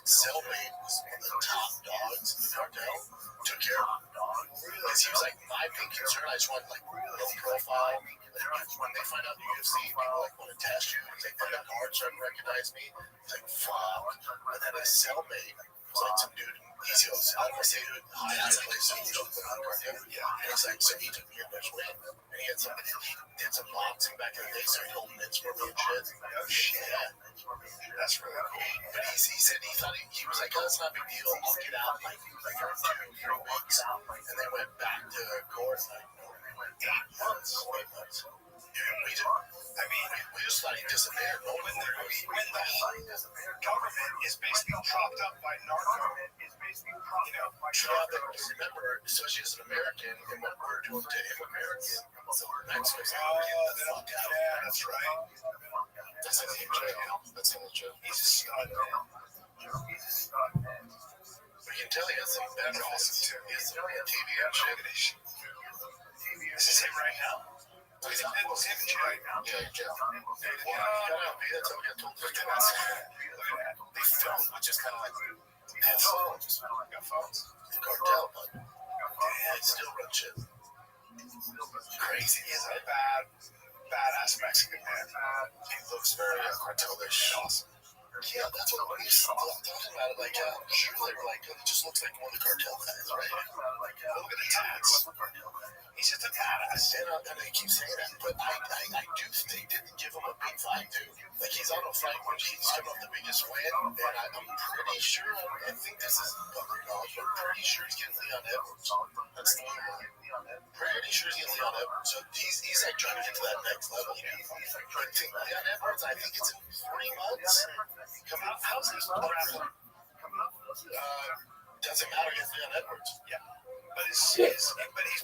cellmate was one of the top dogs in the cartel, took care of him. Because he was like, my main concern, I just want like low profile. When they find out the UFC, people like want to test you. He's like, they got hard starting to recognize me. He's like, fuck. And then his cellmate was like some dude. He goes, I don't want to say who high places. He goes, yeah. And it's like, so he took me a bunch of weight. And he did some boxing back in the day, so he'd hold mitts for me and shit. Oh shit. Yeah. That's really cool. But he said he thought he was like, oh, that's not a big deal. I'll get out like 2 weeks. And they went back to court like 8 months. We just thought he disappeared. When the government is basically chopped up by narco, remember, especially as an American, and what we're doing to immigrants. So Mexico's like, get the fuck out. Yeah, that's right. That's in jail. That's in the jail. He's a stud, man. We can tell he has some benefits. He has some TV and shit. This is him right now. It's him in jail right now. Yeah, in jail. They filmed, which is kind of like, have phones. Got phones. The cartel, but they still run shit. Crazy. He's a badass Mexican man. He looks very cartelish. Awesome. Yeah, that's what we used to talking about it. Like, usually we're like, it just looks like one of the cartel guys, right? Look at the tats. He's just a badass. And I keep saying that, but I do think they didn't give him a big fight, too. Like, he's on a fight where he's coming off the biggest win, and I'm pretty sure, I think this is public knowledge, but I'm pretty sure he's getting Leon Edwards. That's the one. Pretty sure he's getting Leon Edwards. So he's like trying to get to that next level. I think Leon Edwards, I think it's in 3 months. How's his grappling? Doesn't matter against Leon Edwards. Yeah. But he's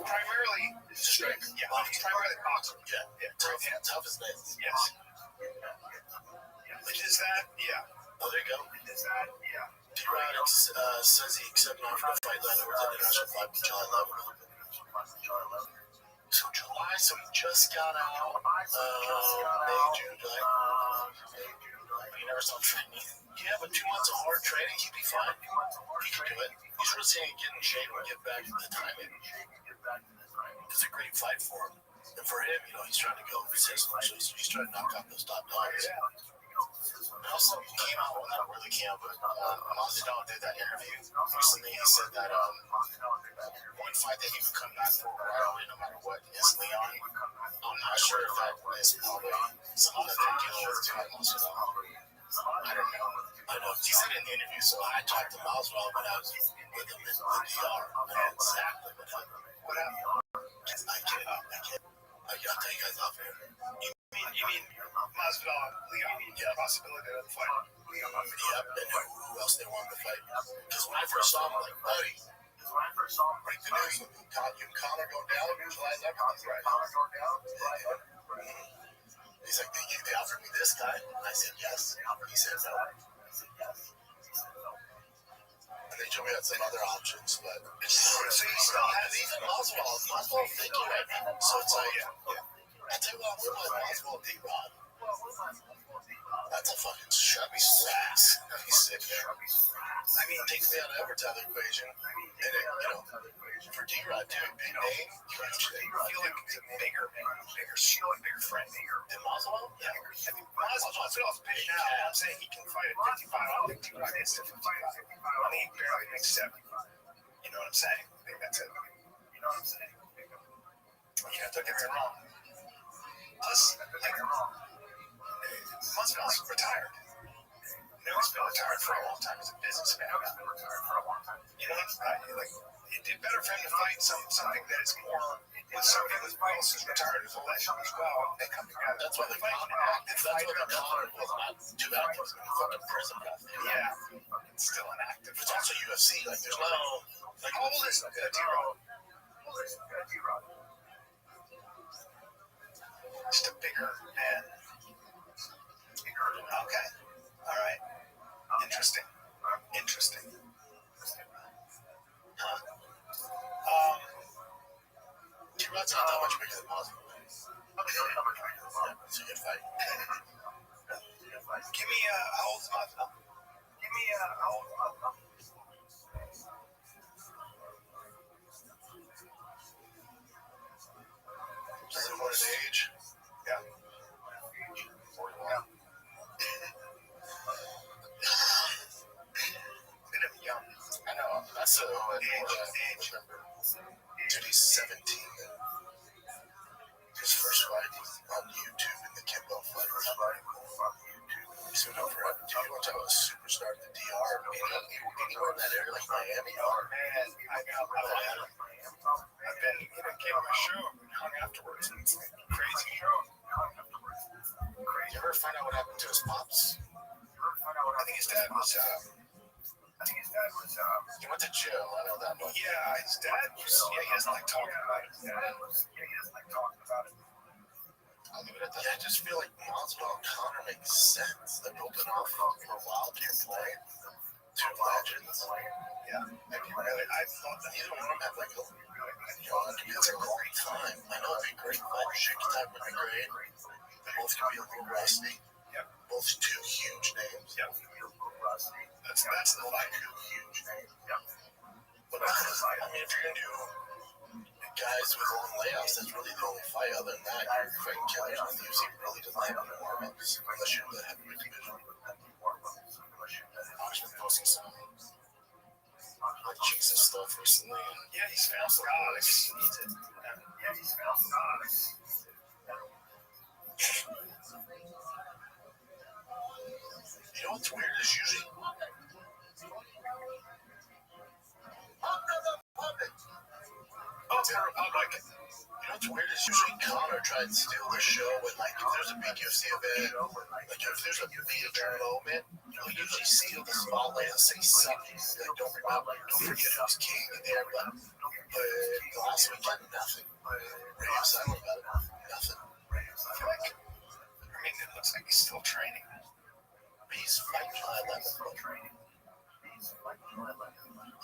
primarily strength. Yeah, he's primarily boxer. Yeah. Tough as nails. Yes. Which is that? Yeah. Oh, there you go. D-Rod says he accepted an offer to fight Leon Edwards at International Fight on July 11th. So July, so he just got out. May, June, July. He never stopped training. Yeah, but 2 months of hard training, he'd be fine. He could do it. He's really saying get in shape and get back to the timing. It's a great fight for him. And for him, he's trying to go consistent. So he's trying to knock out those top dogs. And also, he came out, well, not really came out, but Rothschild did that interview recently. He said that one fight that he would come back for right away, no matter what, is Leon. I'm not sure if that is probably something that they're dealing with too. I don't know. I know. He said in the interview, so I talked to Masvidal when I was with him in the DR. I know exactly what happened. I can't. I'll tell you guys off here. You mean Masvidal, Leon? Yeah, possibility of the fight. Yep, and who else they want to fight? Because when I first saw him, I'm like, buddy. Break the news. You and Connor go down. July 11th. Right. He's like, they offered me this guy. And I said, yes. He said, no. And they told me about some other options, but so he still has even Oswald thinking right now. So it's like, I tell you what, I'm with Oswald D-Rod. That's a fucking shabby slacks. He's sick there. I mean, it takes me out of Everton equation. And it, for D-Rod, dude, big name, huge thing. I feel like it's a bigger friend than Oswald. Yeah. I mean, Oswald's big now. I'm saying he can fight at 55. I don't think D-Rod is at 55. I mean, he barely makes 70. You know what I'm saying? I think that's it. You know what I'm saying? Yeah, don't get me wrong. Plus, like, Masvidal's retired. He's been retired for a long time as a businessman. You know, like, it did better for him to fight something that is more with somebody who's retired as a legend as well. They come together. That's why they fight an active fighter. That's what the was not too active. Fucking prison guy. Yeah, it's still an active. It's also UFC. Like, there's no. Like, all this D-Rod. Just a bigger man. Okay. All right. Interesting. Huh. D-Rod's not that much bigger than Oswald. It's a good fight. Give me how old's Masvidal? Similar to age? Yeah. 41. Young. I know. That's a age. Dude, he's 17. His first fight on YouTube in the Kimbo Fighters. He's been over at, dude, you want to talk about a superstar at the DR? Anywhere in that area like Miami? Oh, man. I've been, came on my show and hung afterwards. And it's like crazy. You ever find out what happened to his pops? I think his dad was, he went to jail, I know that much. Yeah, his dad was, he doesn't like talking about it. I'll leave it at that. Yeah, I just feel like Masvidal and Conor makes sense. They're building off for a while to play. Two legends. Yeah, maybe really. I thought that either one of them had like a, it's a great time. I know it'd be great. Shaky time would be great. They both could be a little rusty. Yep. Both two huge names. Yep. That's the fight. Huge name. Yep. But I mean, if you're gonna do guys with long layoffs, that's really the only fight. Other than that, you're fighting killers. And the UFC really doesn't have any warm-ups unless you're the heavyweight division. I've been posting some like cheeks and stuff recently. Yeah, he's found some guys. He needs it. Yeah, he's found some guys. You know what's weird is usually the Republic. You know what's weird is usually Conor tried to steal the show when, like, if there's a big UFC event, like if there's a major moment, he'll usually steal the spotlight and say something. Like, don't forget who's king in there. But last weekend, nothing. Radio silent about it. Nothing. I feel like, it looks like he's still training. He's fighting July 11th.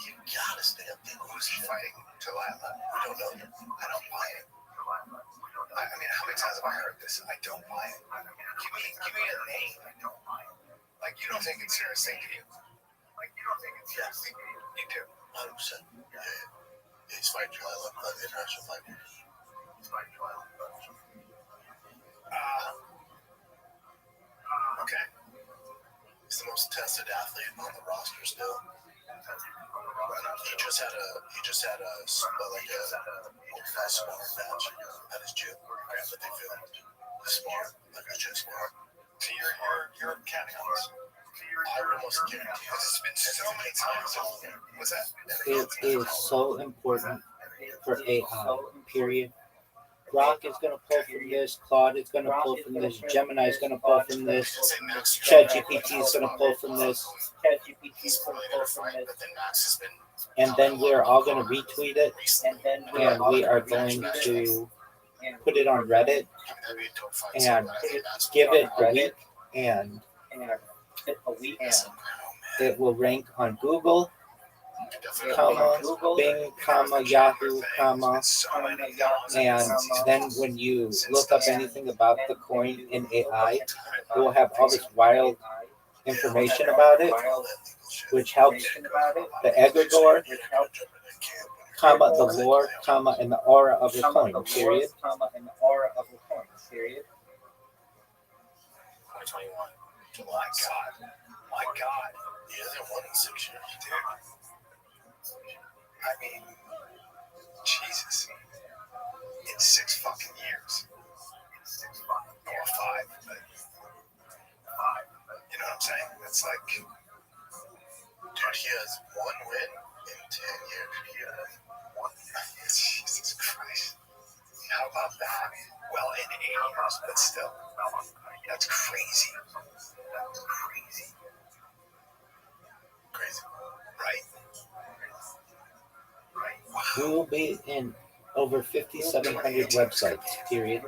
You gotta stay up there. Who's he fighting July 11th? We don't know yet. I don't buy it. I mean, how many times have I heard this? I don't buy it. Give me a name. I don't buy it. Like, you don't take it seriously, do you? Yes. You do. 100%. Yeah. He's fighting July 11th. International fight. He's fighting July 11th. Okay. He's the most tested athlete on the roster still. He just had a professional match at his gym that they filmed this morning, like a gym sport. So you're counting on this. I almost guarantee it. It's been so many times. What's that? It is so important for AI, period. Rock is going to pull from this, Claude is going to pull from this, Gemini is going to pull from this, ChatGPT is going to pull from this, and then we're all going to retweet it, and we are going to put it on Reddit and give it a week, and it will rank on Google, Bing, Yahoo, and then when you look up anything about the coin in AI, it will have all this wild information about it, which helps the egregore, the lore, and the aura of the coin, period. 2021. July. My God. Yeah, they won in 6 years. Dude. I mean, Jesus. In 6 fucking years. Or 5. But you know what I'm saying? It's like, dude, he has 1 win in 10 years. He has 1. Jesus Christ. How about that? Well, in 8 years, but still. That's crazy. Crazy. Right? Wow. We will be in over 5,700 websites, period.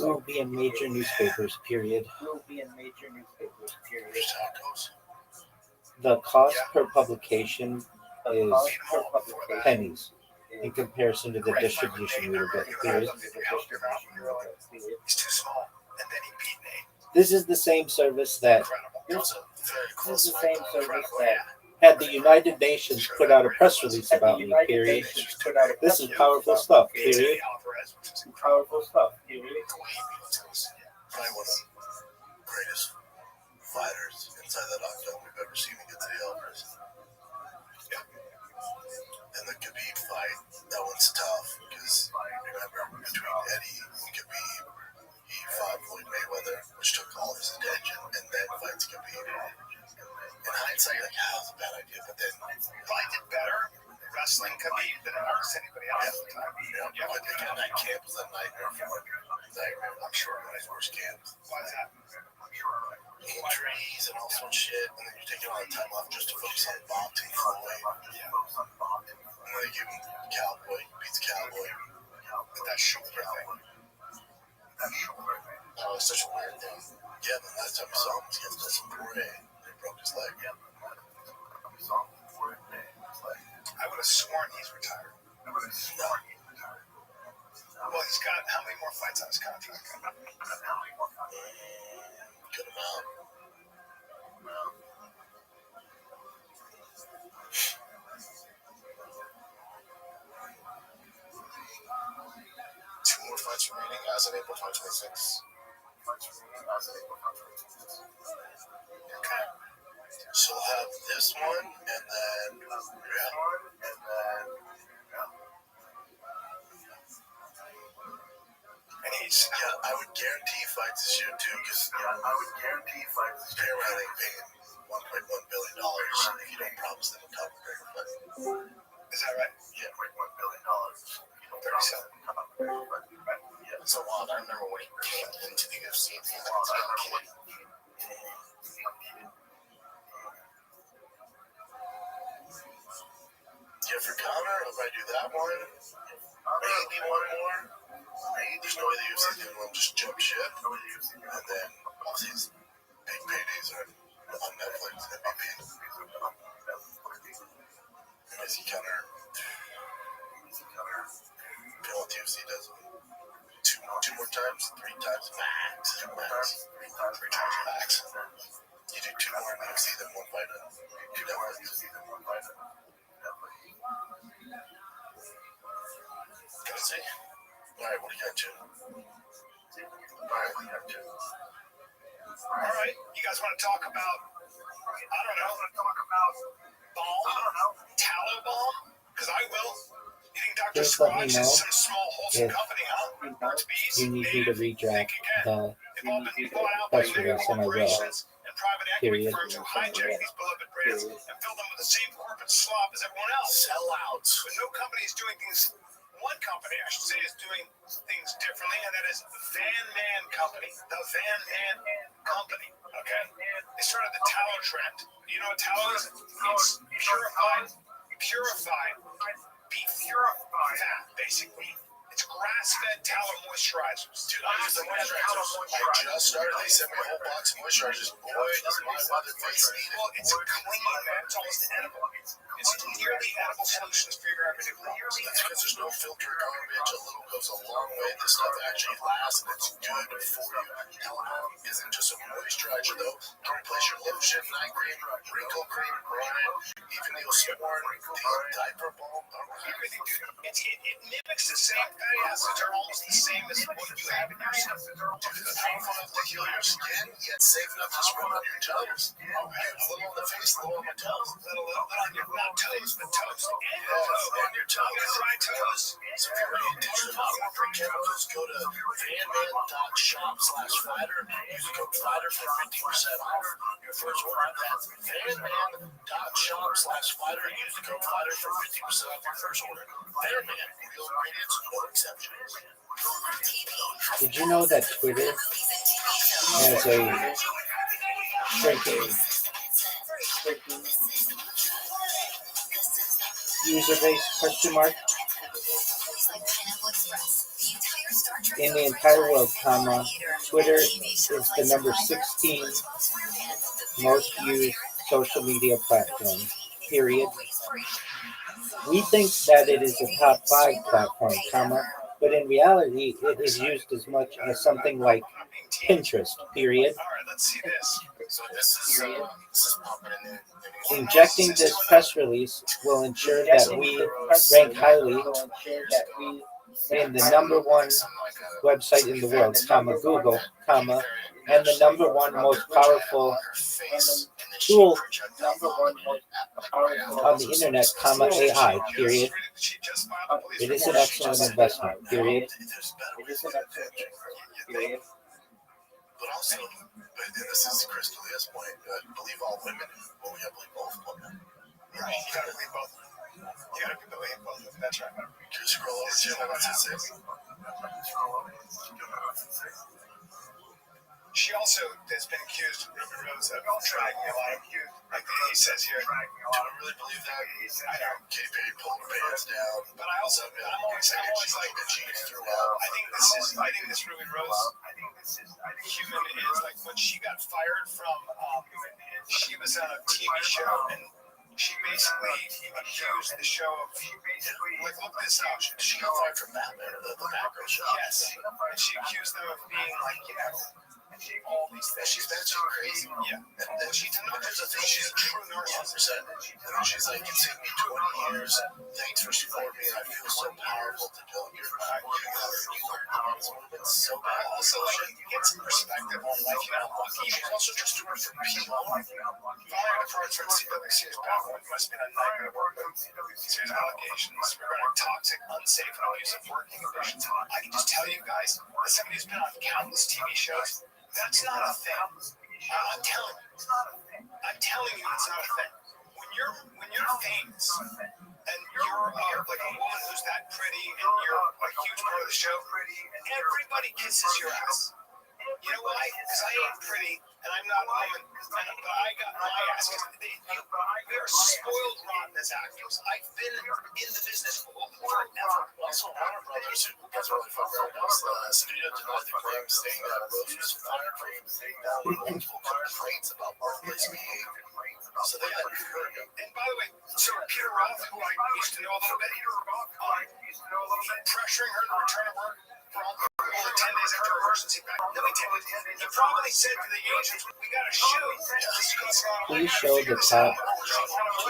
We will be in major newspapers, period. The cost per publication is pennies in comparison to the distribution we will get, period. He's too small. And then he beat Nate. This is the same service that had the United Nations put out a press release about me, period. This is powerful stuff, period. Probably one of the greatest fighters inside that octagon we've ever seen against the Alvarez. Yeah. And the Khabib fight, that one's tough because remember between Eddie and Khabib, he fought Floyd Mayweather, which took all his attention, and then fights Khabib. In hindsight, like, that was a bad idea, but then I did better wrestling Khabib than almost anybody else. Yeah, but again, that camp was a nightmare for him. I'm sure it was his worst camp. Why is that? Injuries and all sorts of shit, and then you're taking all the time off just to focus on boxing Floyd. Yeah. And then they give him Cowboy, beats Cowboy, with that shoulder thing. That was such a weird thing. Yeah, the last time we saw him was against Dustin Poirier. He broke his leg. I would have sworn he's retired. Well, he's got how many more fights on his contract? Good amount. 2 more fights remaining as of April 2026. Okay. So we'll have this one, and then and he's, I would guarantee he fights this year too, because Paramount ain't paying $1.1 billion if you don't promise them a top fight. Is that right? Yeah, $1.1 billion. 37. Yeah, it's a lot. I remember when he came into the UFC at the end of the kid. Yeah, for Conor, I'll probably do that one. Maybe one more. There's no way the UFC's going to just jump ship. And then, obviously, his big paydays are on Netflix. MVP. And he Conor. You know what the UFC does? Two more times? 3 times max. 3 times max. You do 2 more in the UFC, then 1 fight on Netflix. Gotta see. Alright, what do you got, Jim? Alright, you guys want to talk about, I don't know, balm? Tallow balm? Because I will. You think Dr. Just let me Squatch know is some small wholesome if company, huh? you need me to redraft the press release, and I will, period. Firms who hijack these beloved brands and fill them with the same corporate slop as everyone else. Sellouts. But no company is doing things. One company, I should say, is doing things differently, and that is Van Man Company. The Van Man Company. Okay? They started the tallow trend. You know what tallow is? It's purified beef fat, basically. It's It's grass-fed tallow moisturizers. Dude, I use the moisturizers. I just started. They sent me a whole box of moisturizers. Boy, does my mother face need it. Well, it's clean, man. It's almost edible. It's nearly edible solutions for your everyday problems. That's because there's no filter garbage. A little goes a long way. This stuff actually lasts and it's good for you. Tallow isn't just a moisturizer, though. It can replace your lotion, night cream, wrinkle cream, brine, even Neosporin, the diaper balm. Everything, dude. It mimics the same fatty acids. Are almost the same as what you have in your skin. Dude, it's powerful enough to heal your skin, yet safe enough to rub on your toes. A little on the face, a little on my toes. Little on your, not toes, but toes. And your Yes, toes. and your toes. Your dry toes. So if you're ready to ditch the modern free chemicals, go to vanman.shop/fighter. Use the code FIGHTER for 50% off your first order. That's vanman.shop/fighter. Use the code FIGHTER for 50% off your first order. Vanman, real ingredients, no exceptions. Did you know that Twitter has a shrinking user base question mark? In the entire world, comma, Twitter is the number 16 most used social media platform, period. We think that it is a top 5 platform, comma, but in reality, it is used as much as something like Pinterest, period. All right, let's see this. So this is popping in there. Injecting this press release will ensure that we rank highly in the number 1 website in the world, comma, Google, comma, and the number 1 most powerful tool on the internet, comma, AI, period. It is an excellent investment, period. But also, and this is Chris D'Elia's point, believe all women, but we have to believe both women. Right, you gotta believe both. You gotta believe both. That's right. Can you scroll over to what's it say? She also has been accused, Ruby Rose, of dragging a lot of you, like he says here. Do I really believe that? I don't. Katy Perry pulled her pants down. But I'm always like, jeans throughout. I think this Ruby Rose human is like when she got fired from, she was on a TV show and she basically accused the show of, like, look this up. She got fired from Batman, the macro show. Yes. And she accused them of being like, all these things. She's batshit crazy. Yeah. And she denies the thing. She's a true narcissist. And then she's like, it's taken me 20 years. Thanks for supporting me. I feel so powerful to tell you. It's so bad. Also, like, get some perspective on life. You know, lucky. She's also just doing it for people. Following the parts from CWC's background must have been a nightmare to work with. Serious allegations regarding toxic, unsafe, and abusive working conditions. I can just tell you guys, as somebody who's been on countless TV shows, that's not a thing. I'm telling you, it's not a thing. When you're famous and you're like a woman who's that pretty and you're a huge part of the show, everybody kisses your ass. You know why? Because I ain't pretty and I'm not a woman, but I got my ass. We are spoiled rotten as actors. I've been in the business forever. Also, Warner Brothers, who gets really fucked up, studio denied the claim, saying that Rose was fired for multiple complaints about workplace behavior. So they had heard him. And by the way, so Peter Roth, who I used to know a little bit, pressuring her to return to work for all the 10 days after emergency back. He probably said to the agents, we got to shoot. Please show the top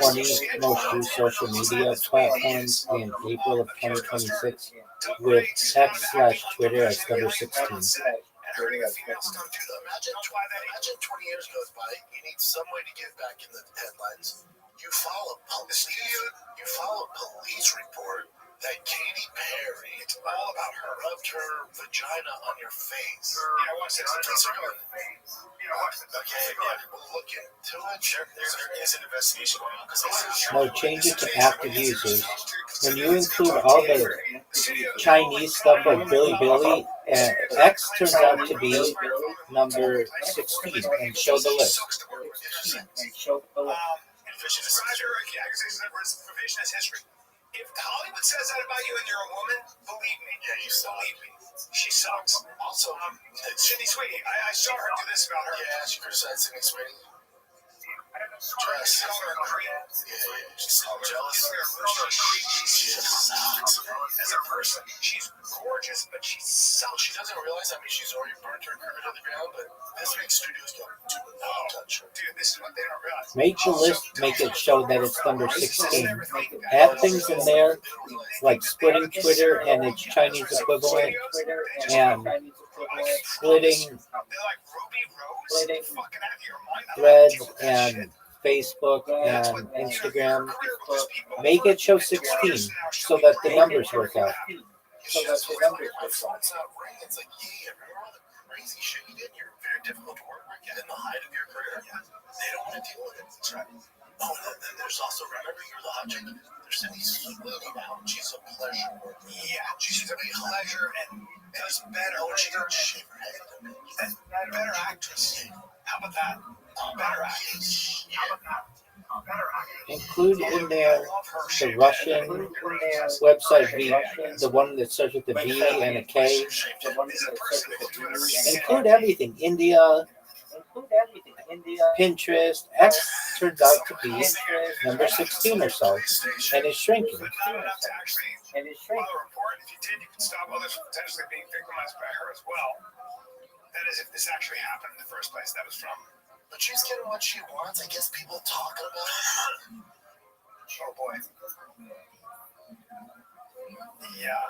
20 most used social media platforms in April of 2026 with X/Twitter as number 16. Imagine 20 years goes by, you need some way to get back in the headlines. You follow police report that Katy Perry, it's all about her, rubbed her vagina on your face. Yeah, watch this. Okay, we'll look into it. There is an investigation going on. No, change it to active users. When you include all the Chinese stuff like Billy, X turns out to be number 16, and show the list. Provisionist history. If Hollywood says that about you and you're a woman, believe me. Yeah, you suck. Believe me. She sucks. Also, Sydney Sweeney, I saw her do this about her. Yeah, she criticized Sydney Sweeney. She called her a creep. Yeah, she's all jealous. She sucks. As a person, she's gorgeous, but she sucks. She doesn't realize, I mean, she's already burnt her career to the ground, but this week's studios don't do not touch her. Dude, this is what they don't realize. Make the list, make it show that it's number 16. Add things in there like splitting Twitter and its Chinese equivalent, and splitting Threads and Facebook and Instagram. Make it show 16 so that the numbers work out. So that's the numbers. My phone's not ringing. It's like, yeah, remember all the crazy shit you did? You're very difficult to work with. In the height of your career, they don't want to deal with it. That's right. Oh, and then there's also, remember, you're the hot chick. There's Cindy Sweeney now. She's a pleasure. Yeah, she's a pleasure and does better. Oh, she can shave her head. Better actress. How about that? Better actress. Include in there the Russian website, the one that starts with the V and a K. Include everything. India, Pinterest. X turns out to be number 16 or so, and is shrinking. But not enough to actually file a report. If you did, you could stop others from potentially being victimized by her as well. That is, if this actually happened in the first place. That was from. But she's getting what she wants. I guess people talking about it. Oh boy. Yeah.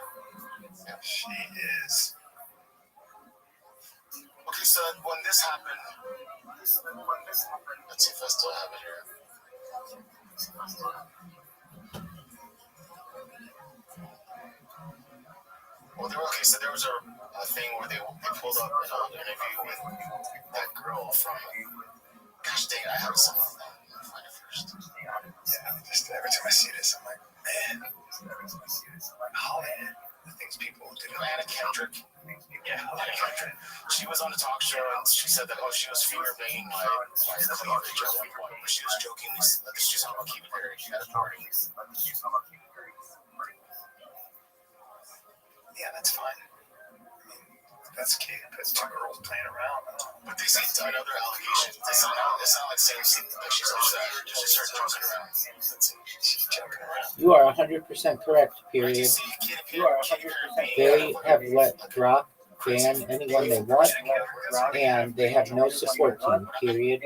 She is. Okay, so when this happened, let's see if I still have it here. Well, there was a thing where they pulled up an interview with that girl from. Gosh dang it, I have some. Let me find it first. Yeah, just every time I see this, I'm like, man. Hollywood, the things people do. Anna Kendrick. Yeah, Anna Kendrick. She was on a talk show and she said that she was finger banging my cleavage at one point, but she was jokingly. She's talking about keeping her at a party. Yeah, that's fine. I mean, that's cute. That's two girls playing around. But they say another allegation. It's not like saying that she's upset or just start joking around. She's joking around. You are 100% correct, period. They have let drop, ban anyone they want, and they have no support team, period.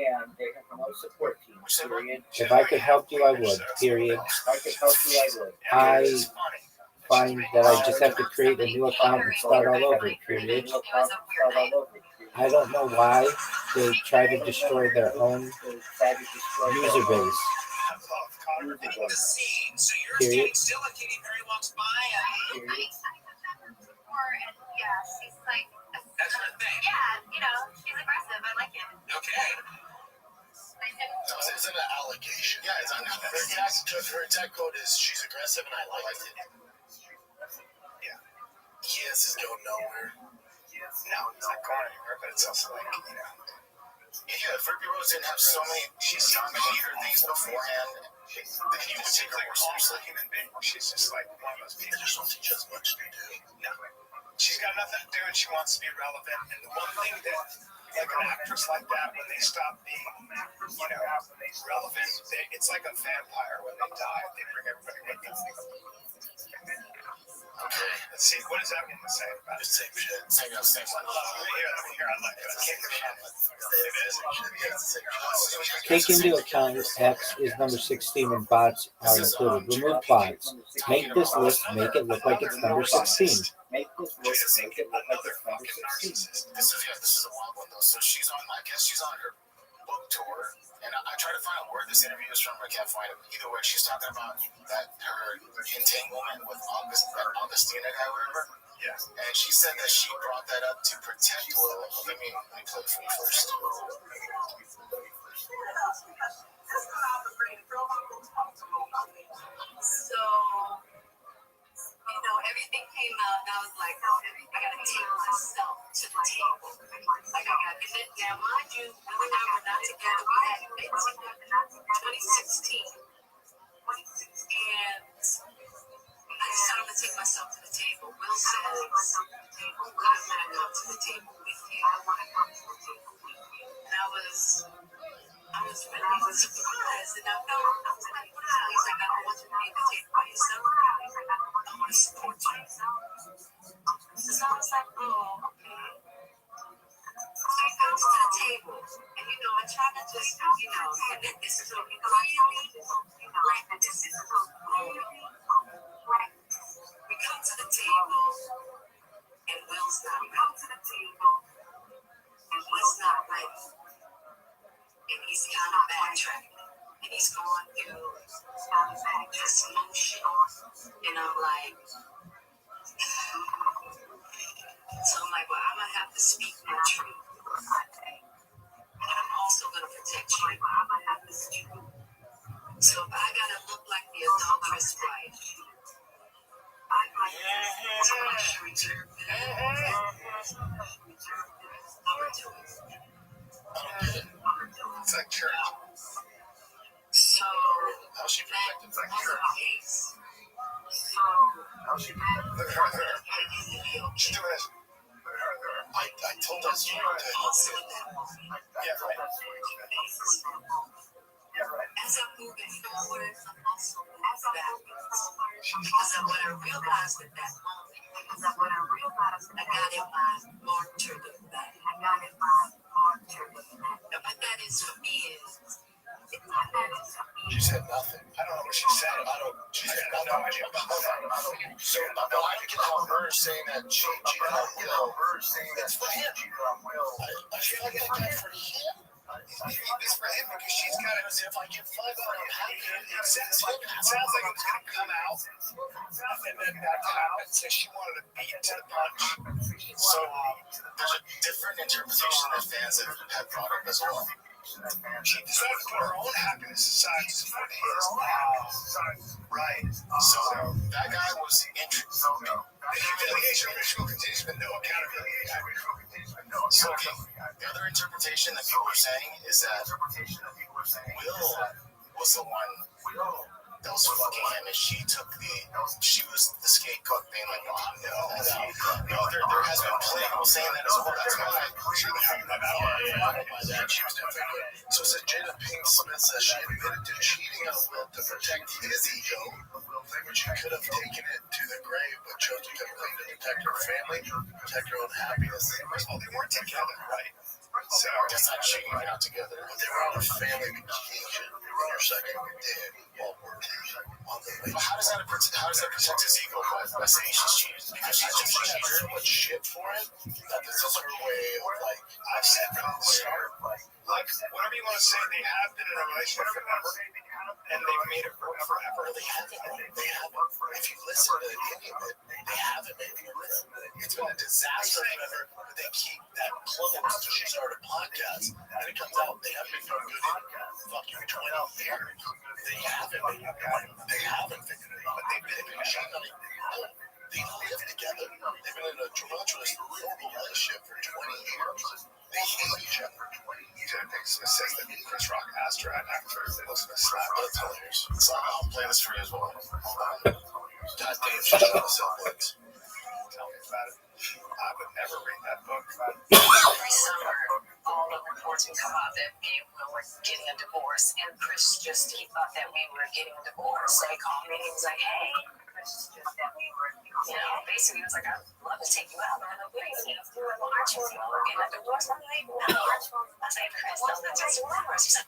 If I could help you, I would, period. I find that I just have to create a new account and start all over, period. I don't know why they try to destroy their own user base. Period. That's her thing. Yeah, she's aggressive. I like it. Okay. So it's an allegation. Yeah, it's on her tech code is she's aggressive and I liked it. Yeah. Yes, it's going nowhere. No, it's not going anywhere, but it's also like, Yeah, Ruby Rose didn't have so many. She's not many her things beforehand. They can even take her more seriously. Human being. She's just like one of those people. I just don't think she has much to do. No. She's got nothing to do and she wants to be relevant. And the one thing that, like an actress like that, when they stop being, relevant, it's like a vampire when they die. They bring everybody with them. Okay. Let's see. What does that mean to say about it? Same shit. Same one. Here, I like it. Take into account X is number 16 and bots are included. Remove bots. Make this list, make it look like it's number 16. This is a wild one though. So she's on. I guess she's on her book tour, and I try to find out where this interview is from. I can't find it. Either way, she's talking about that her entanglement with Augustina guy, whatever. Yeah. And she said that she brought that up to protect Will. Let me play it for you first. So, everything came out, and I was like, I gotta take myself to the table. Like, I gotta get it. Now, mind you, when I were not together, we had dates in 2016. And was really surprised, and I was like, wow. He's like, I don't want you to make a take by yourself. I want to support you. So I was like, oh, okay. So he comes to the table, and I try to just, and this is what we we come to the table, and Will's not right. And he's kind of backtracking, and he's going through this motion, and I'm like, well, I'm gonna have to speak my truth, and I'm also gonna protect you. So if I gotta look like the adulterous wife, I'm gonna do it. It's like church. So How she protected that church? How she protected Look at her. She's doing this. I told us you were Yeah, right. As I'm moving forward, I'm also moving backwards. Because what I realized at that moment, I got in my martyr look back. Now, what that is for me is, she said nothing. I don't know what she said. She said no idea about that. So, I can help her saying that she cheated on Will. It's for him. I feel like I got for him. It's for him because she's got it as if I get $5 I'm happy. It sounds like it was going to come out. And then that happened. So she wanted to beat to the punch. So there's a different interpretation that fans have brought up as well. She decided to put her own happiness aside to support his. Right. So that guy was interested. The humiliation ritual continues with no accountability. So the other interpretation that people are saying is that Will was the one that was fucking him, and she was the scapegoat, being like, no, I'm there has been plenty of people saying that as well. That's why she was having that So it says Jada Pink Smith says she admitted to cheating on Will to protect his ego, but she could have taken it to the grave, but chose to come clean to protect her family, protect her own happiness. First of all, they weren't together, right? So that's not cheating, they're not together. But they were on a family vacation. Your second did while working on the way. How does that protect his ego by saying she's cheating? Because she's just very much shit for it. That this is her way of I've said from the start. Whatever you want to say, they have been in a relationship forever, and they've made it work forever. They haven't. If you listen to any of it, they haven't. It's been a disaster forever, but they keep that close until she started a podcast, and it comes out they haven't been doing good in fucking 20 years. They haven't figured it out, but they've been cheating on each other. They live together. They've been in a tumultuous relationship for 20 years. They hate each other. Jada Pinkett Smith says that Chris Rock asked her after Elizabeth slapped. That's hilarious. So I'll play this for you as well. God damn, she shot herself once. Tell me about it. I would never read that book. Every summer, all the reports would come out that me and Will were getting a divorce, and Chris he thought that we were getting a divorce. So he called me and he was like, hey, Chris basically he was like, I'd love to take you out on a date. Aren't you getting a divorce? I'm like, no. I was like, Chris, no, that's just a divorce. He's like,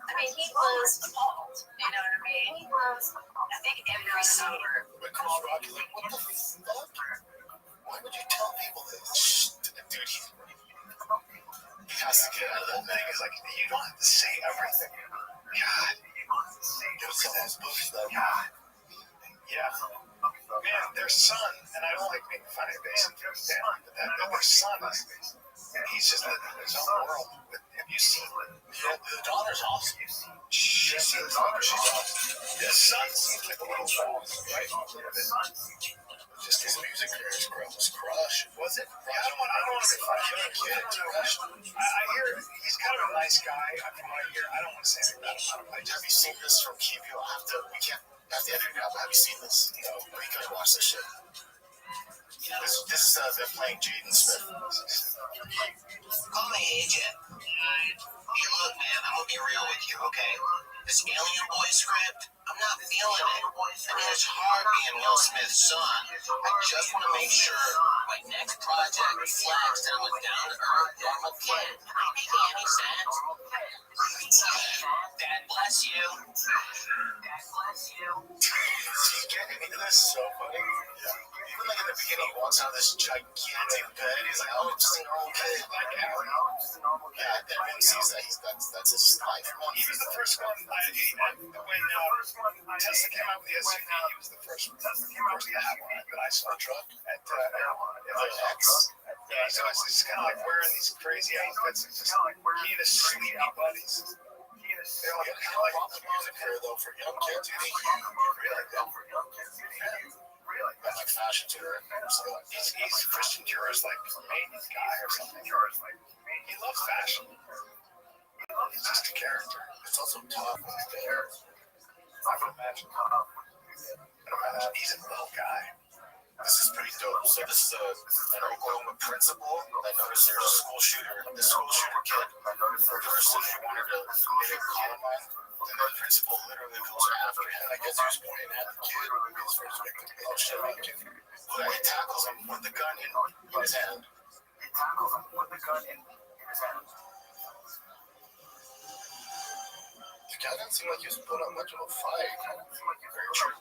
I mean, he was appalled. You know what I mean? I think every summer. But Chris Rock is like, what the fuck? Why would you tell people this? Dude, he has to get out of that thing. It's like, you don't have to say everything. God. You look at those books, though. God. Yeah. Man, their son, and I don't like making fun of Basin for family, but their son, he's just living in his own world. Have you seen the daughter's awesome? She seems like she's awesome. His son seems like a little wrong, right? Just his music career was crushed. Was it? I don't want to be funny. I hear he's kind of a nice guy. From what I hear, I don't want to say anything bad about him. Have you seen this from Kibu? We can't have to edit it out, but have you seen this? We gotta watch this shit. This is them playing Jaden Smith. Call me agent. okay? This Alien Boy script, I'm not feeling it. I mean, it's hard being Will Smith's son. I just want to make sure my next project reflects that I'm a down-to-earth normal kid. Am I making any sense? Dad bless you. Dad bless you. He's getting into this so funny. Even like in the beginning, he walks out of this gigantic bed. He's like, oh, just a normal kid. Like, yeah, everyone sees that. That's his life. He was the first one. When Tesla came out with the SUV, he was the first one to have one. But I saw a truck at LAX. Yeah, so it's just kind of like wearing these crazy outfits. It's just he and his sleepy buddies. They're like kind of like music here though for young kids. You think really though for young kids? That's like fashion too. He's Christian Dior's like maintenance guy or something. He loves fashion. He's just a character. It's also tough with his hair. I can imagine. He's a little guy. This is pretty dope. So this is an Oklahoma principal that noticed there's a school shooter. The school shooter kid, the person who wanted to maybe Columbine, and the principal literally goes after him. I guess he was pointing at the kid, his first victim. Oh shit, that kid. But he tackles him with the gun in his hand. The guy doesn't seem like he was put on much of a fight. Very true.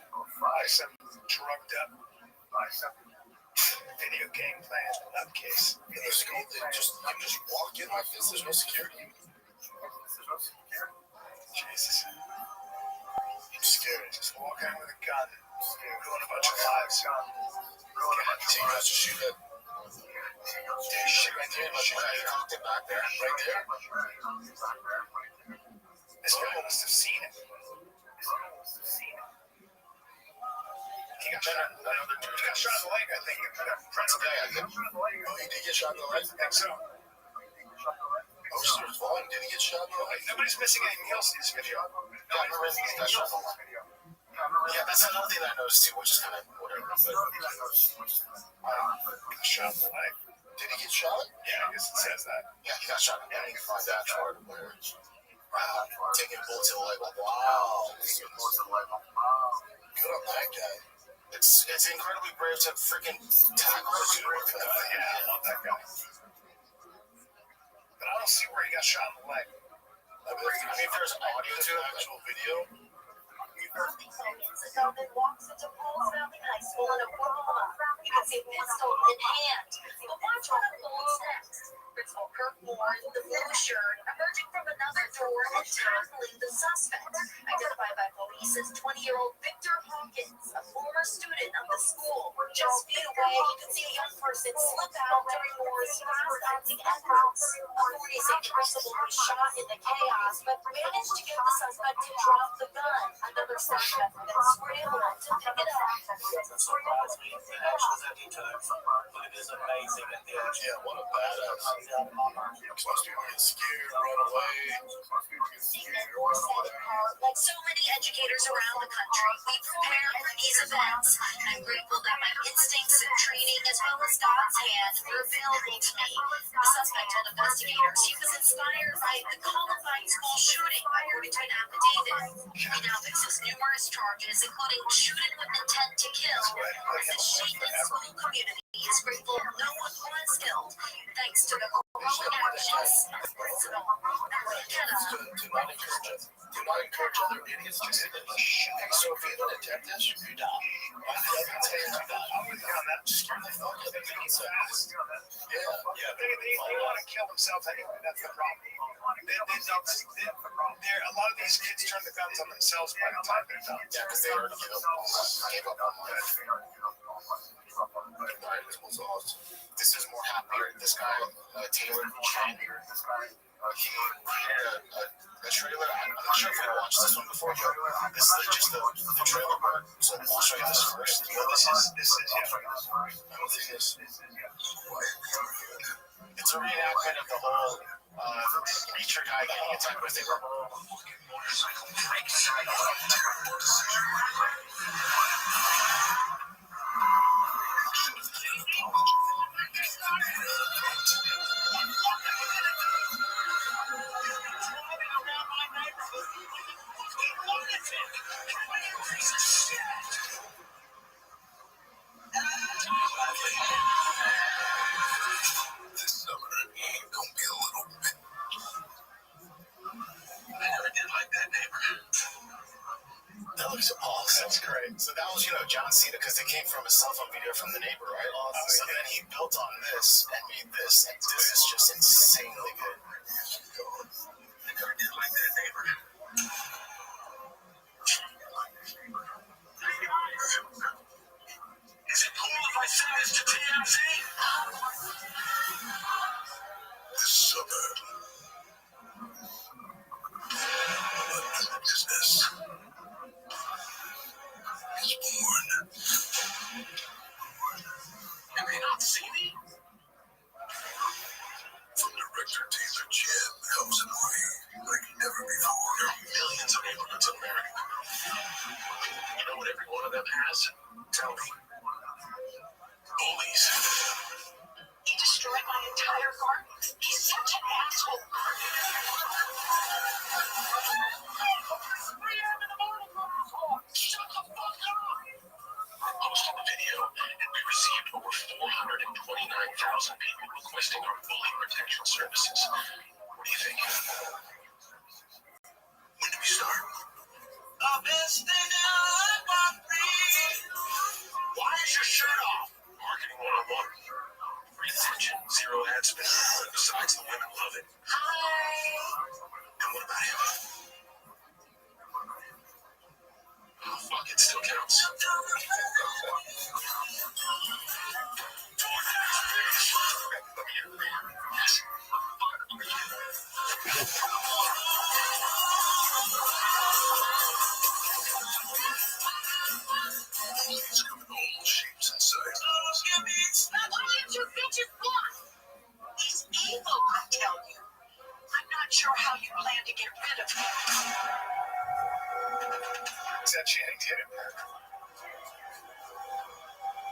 Some drugged up. Video game playing nutcase. In the school, you just walk in like this. There's no security. Jesus. I'm scared. Just walk in with a gun. Ruin a bunch of lives. He goes to shoot it. Yeah, shit right there. Shoot it. He cocked it back there. Right there. This guy must have seen it. He got shot. Another dude got shot in the leg, I think. Principal, I think. Oh, he did get shot in the leg? I think so. Oh, so there's volume. Did he get shot in the leg? Nobody's missing anything else in this video. No, I remember he got shot in the leg. Yeah, that's another thing that I noticed too, which is kind of whatever. But got shot in the leg. Did he get shot? Yeah, I guess it says that. Yeah, he got shot in the leg. You can find that chart where wow, taking a bullet to the leg. Like, wow. Good on that guy. It's incredibly brave to freaking tackle a dude with that. Yeah, I love that guy. But I don't see where he got shot in the leg. I mean, if there's audio to an actual video. Zelman walks into Paul's Valley High School in Oklahoma. You can see pistol in hand. But watch what unfolds next. Principal Kirk Moore in the blue shirt emerging from another door and tackling the suspect, identified by police as 20-year-old Victor Hawkins, a former student of the school. Just feet away, you can see a young person slip out during Moore's fast-acting efforts. Authorities say the principal was shot in the chaos, but managed to get the suspect to drop the gun. Another suspect then scrambled to pick it up. It surprised me the actions that he took, but it is amazing at the end. Yeah, what a badass. Supposed to be really scared, run away. Like so many educators around the country, we prepare for these events. I'm grateful that my instincts and training, as well as God's hand, were available to me. The suspect told investigators he was inspired by the Columbine school shooting, according to an affidavit. He now faces numerous charges, including shooting with intent to kill. As the shaken school community is grateful no one was killed, thanks to the heroic actions of the principal. Do not encourage other idiots to do this. So if you don't attempt this, you die. I'm with you on that. Just scare the fuck out of them. Yeah. They want to kill themselves anyway. That's the problem. A lot of these kids turn the guns on themselves by the time they're done. Yeah, because they already gave up on life. This is more happier. This guy, Taylor Chen, he created a trailer. I'm not sure if we watched this one before, but this is just the trailer part. So I'll show you this first. This is I don't think this. It's a reenactment of the whole preacher guy getting attacked by the motorcycle. So that was, John Cena, because it came from a cell phone video from the neighbor, right? So then he built on this and made this, and this is just insanely good. I never did like that neighbor. Is it cool if I send this to TMZ? This summer, business is born. Can they not see me? From director Taylor Jim comes a movie like never before. There are millions of neighborhoods in America. You know what every one of them has? Tell me. Bullies. He destroyed my entire garden. He's such an asshole. 3 a.m. in the morning, asshole. Shut the fuck up. I posted the video, and we received over 429,000 people requesting our bully protection services. What do you think? When do we start? The best thing ever breathe. Why is your shirt off? Marketing 101. Free attention, 0 ad spend. Besides, the women love it. And what about him? Oh, fuck, it still counts. He's coming all shapes and sizes. He's evil, I tell you. I'm not sure how you plan to get rid of him. Is that Channing Tatum?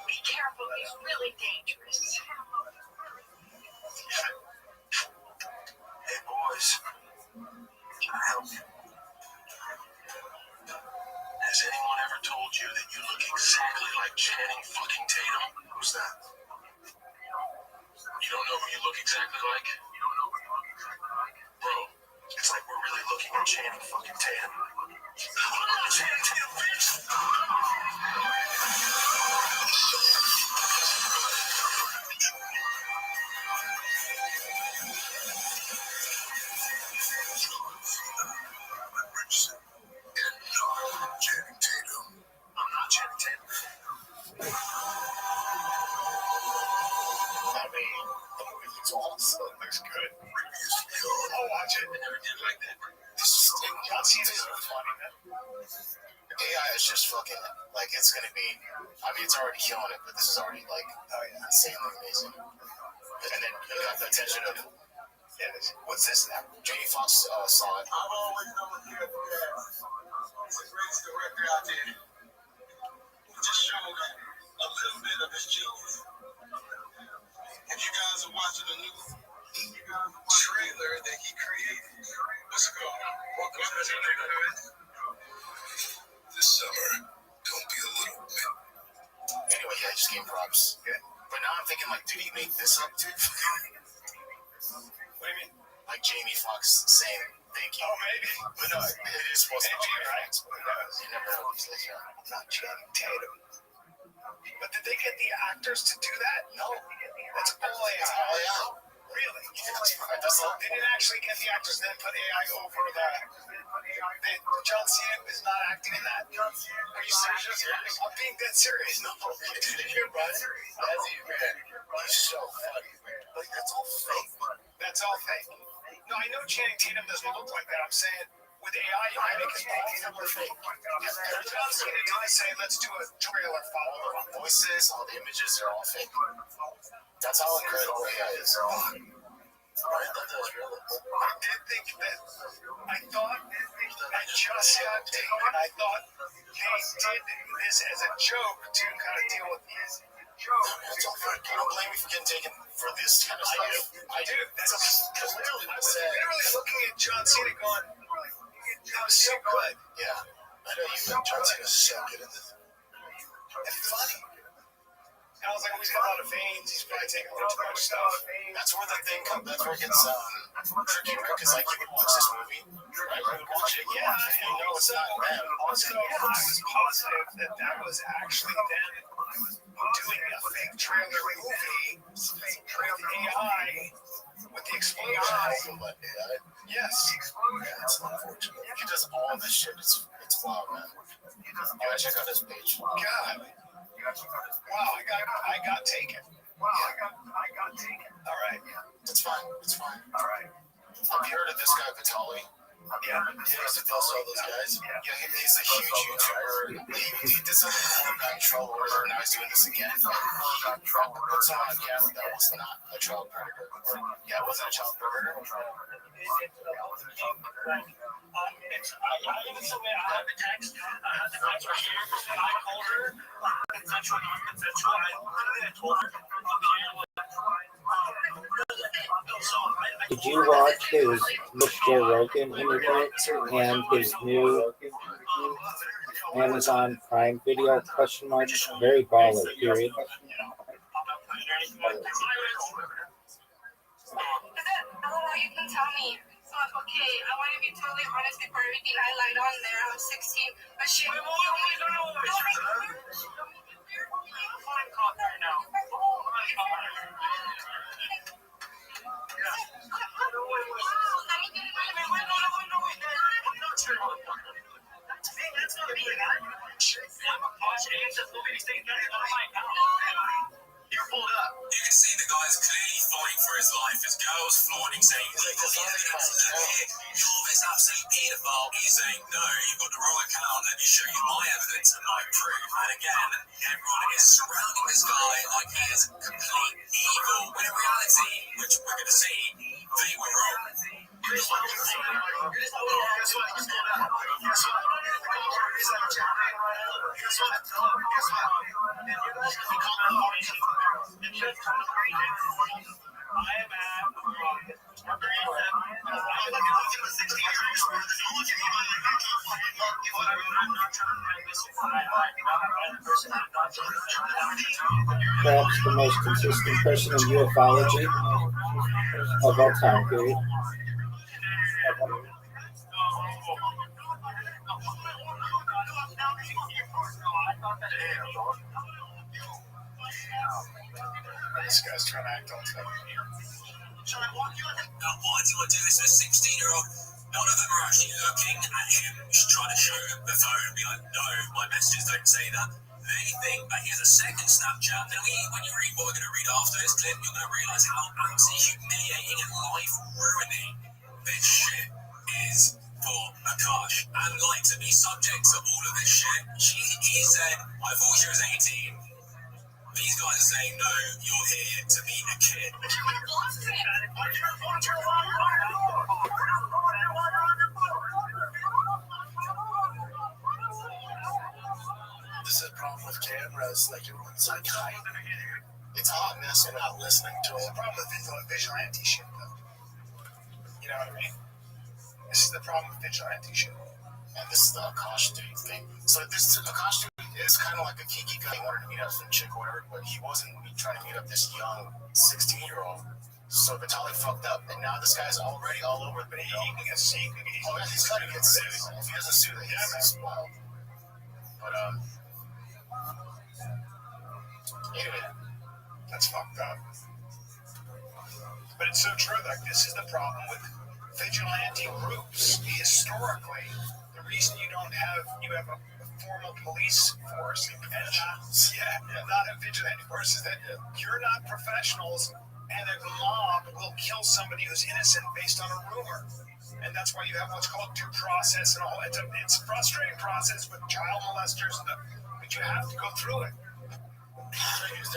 Be careful, he's really dangerous. Hey, boys. Can I help you? Has anyone ever told you that you look exactly like Channing fucking Tatum? Who's that? You don't know who you look exactly like? Bro, it's like we're really looking at Channing fucking Tatum. I'm not Channing Tatum, bitch! Channing Tatum. I'm not Channing Tatum. I mean, the movie looks awesome. It looks good. I'll watch it. I never did like that. This is John Cena's funny, man. AI is just fucking, like, it's gonna be, I mean, it's already killing it, but this is already, like, insanely amazing. And then you got the attention of, what's this now? Jamie Foxx saw it. I've always known you as the greatest director out there. He just showed a little bit of his genius. If you guys are watching the new trailer that he created, let's go. Welcome to the neighborhood. This summer, don't be a little bit. Anyway, yeah, I just gave props. Yeah. But now I'm thinking, like, did he make this up too? What do you mean? Like Jamie Foxx saying thank you. Oh, maybe. But no, it is supposed to be Jamie Foxx. You never know what he says, yeah. I'm not Channing Tatum. But did they get the actors to do that? No. That's all AI. It's all AI. Really? Yeah, that's all. They didn't actually get the actors, then put AI over the. John Cena is not acting in that. Are you serious? I'm being dead serious. No, I didn't hear about it. He's so funny. Like, that's all fake. That's all fake. No, I know Channing Tatum doesn't look like that. I'm saying with AI, you might make his all look fake. John Cena didn't say, let's do a trailer follow All the voices, all the images, they're all fake. That's how incredible AI is. Right? That was really. I did think that. I thought I just got taken. I thought they did this as a joke to kind of deal with his joke. You don't blame me for getting taken for this kind of stuff. I do. That's literally what I said. Literally looking at John Cena going, that was so good. Yeah. I know you think John Cena's so good at this. And funny. And I was like, oh, he's got a lot of veins. He's probably taking a little too much stuff. That's where the thing comes. That's where it gets tricky, right? Because like you would watch this movie, right? You would watch it, yeah, and you know it's not them. Also, I was positive that was actually them doing a fake trailer movie with AI with the explosion. Yes. Yeah, it's unfortunate. He does all this shit. It's wild, man. You gotta check out his page. God. Wow, I got taken. All right. It's fine. All right. Have you heard of this guy, Vitali? Yeah. He used to post all those guys. Yeah, he's a huge YouTuber. He did something before he got in trouble, or now he's doing this again. He got in trouble. Put someone on camera that was not a child predator. Yeah, it wasn't a child predator. Did you watch his Joe Rogan interview and his new Amazon Prime video? Question mark. Very baller. Period. Hello, you can tell me. Okay, I want to be totally honest before everything I lied on there. I was 16, but shit. You're pulled up. You can see the guy's clearly fighting for his life. His girl's flaunting, saying, "Look at the evidence. Look here. You're this absolute paedophile." He's saying, "No, you've got the wrong account. Let me show you my evidence and my proof." And again, everyone is surrounding this guy like he is complete evil. When in reality, which we're going to see, they were wrong. Perhaps the most consistent person in ufology of all time. Period. This guy's trying to act all tough. Now, why do I do this to a 16-year-old? None of them are actually looking at him, just trying to show him the phone and be like, "No, my messages don't say that." They think that here's a second Snapchat. Then when you read what we're going to read after this clip, you're going to realize how absolutely humiliating and life-ruining this shit is for Akash. And like to be subject to all of this shit, he said, "I thought she was 18. These guys are saying, "No, you're here to be a kid." This is a problem with cameras. Like everyone's like, it's hot mess. I'm not listening to it. The problem with vigilante shit, though. You know what I mean? This is the problem with vigilante shit. And this is the Akash dude thing. So this Akash dude is kind of like a kinky guy. He wanted to meet up some chick or whatever, but he wasn't trying to meet up this young 16-year-old. So Vitali fucked up, and now this guy's already all over. But he can get sued. Oh, yeah, he's gonna get sued. If he doesn't sue, then he's spoiled. But anyway, that's fucked up. But it's so true. Like this is the problem with vigilante groups. Historically, the reason you have a formal police force and not a vigilante force is that you're not professionals, and a mob will kill somebody who's innocent based on a rumor. And that's why you have what's called due process and all. It's a frustrating process with child molesters, but you have to go through it.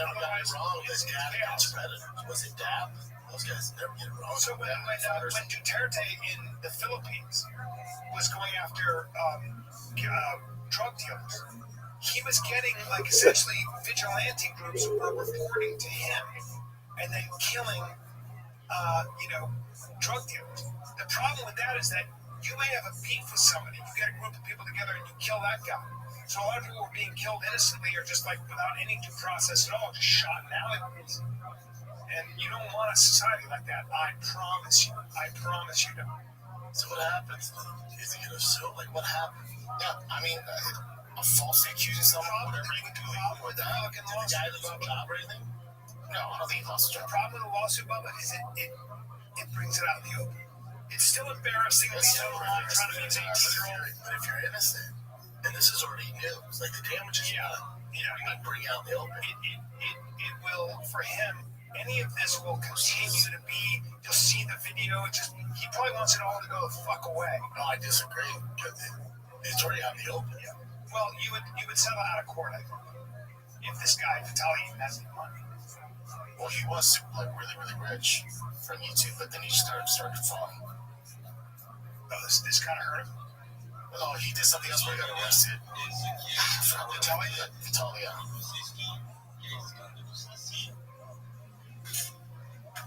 Otherwise, wrong. This guy got shredded. Was it Dab? Those guys never get it wrong. So when Duterte in the Philippines was going after drug dealers, he was getting essentially vigilante groups who were reporting to him and then killing drug dealers. The problem with that is that you may have a beef with somebody. You get a group of people together and you kill that guy. So a lot of people were being killed innocently or just without any due process at all, just shot in alleyways. And you don't want a society like that. I promise you. I promise you don't. So what happens? Is he gonna sue? Like, what happened? Yeah, I mean, falsely accusing someone, whatever you can do. Like, what the hell? Did the guy lose a job or anything? No, I don't think he lost a job. The problem with the lawsuit, Bubba, is it brings it out in the open. It's still embarrassing. It's still embarrassing. But if you're innocent, and this is already news, like the damage is done. Yeah, you might bring out the open. It will, for him, any of this will continue to be, you'll see the video, he probably wants it all to go the fuck away. No, I disagree. It's already out in the open. Yeah. Well, you would settle out of court, I think, if this guy, Vitaly, even has any money. Well, he was like really, really rich from YouTube, but then he started falling. Oh, this kind of hurt him? Oh, he did something else where he got arrested. Vitaly? Vitaly, yeah.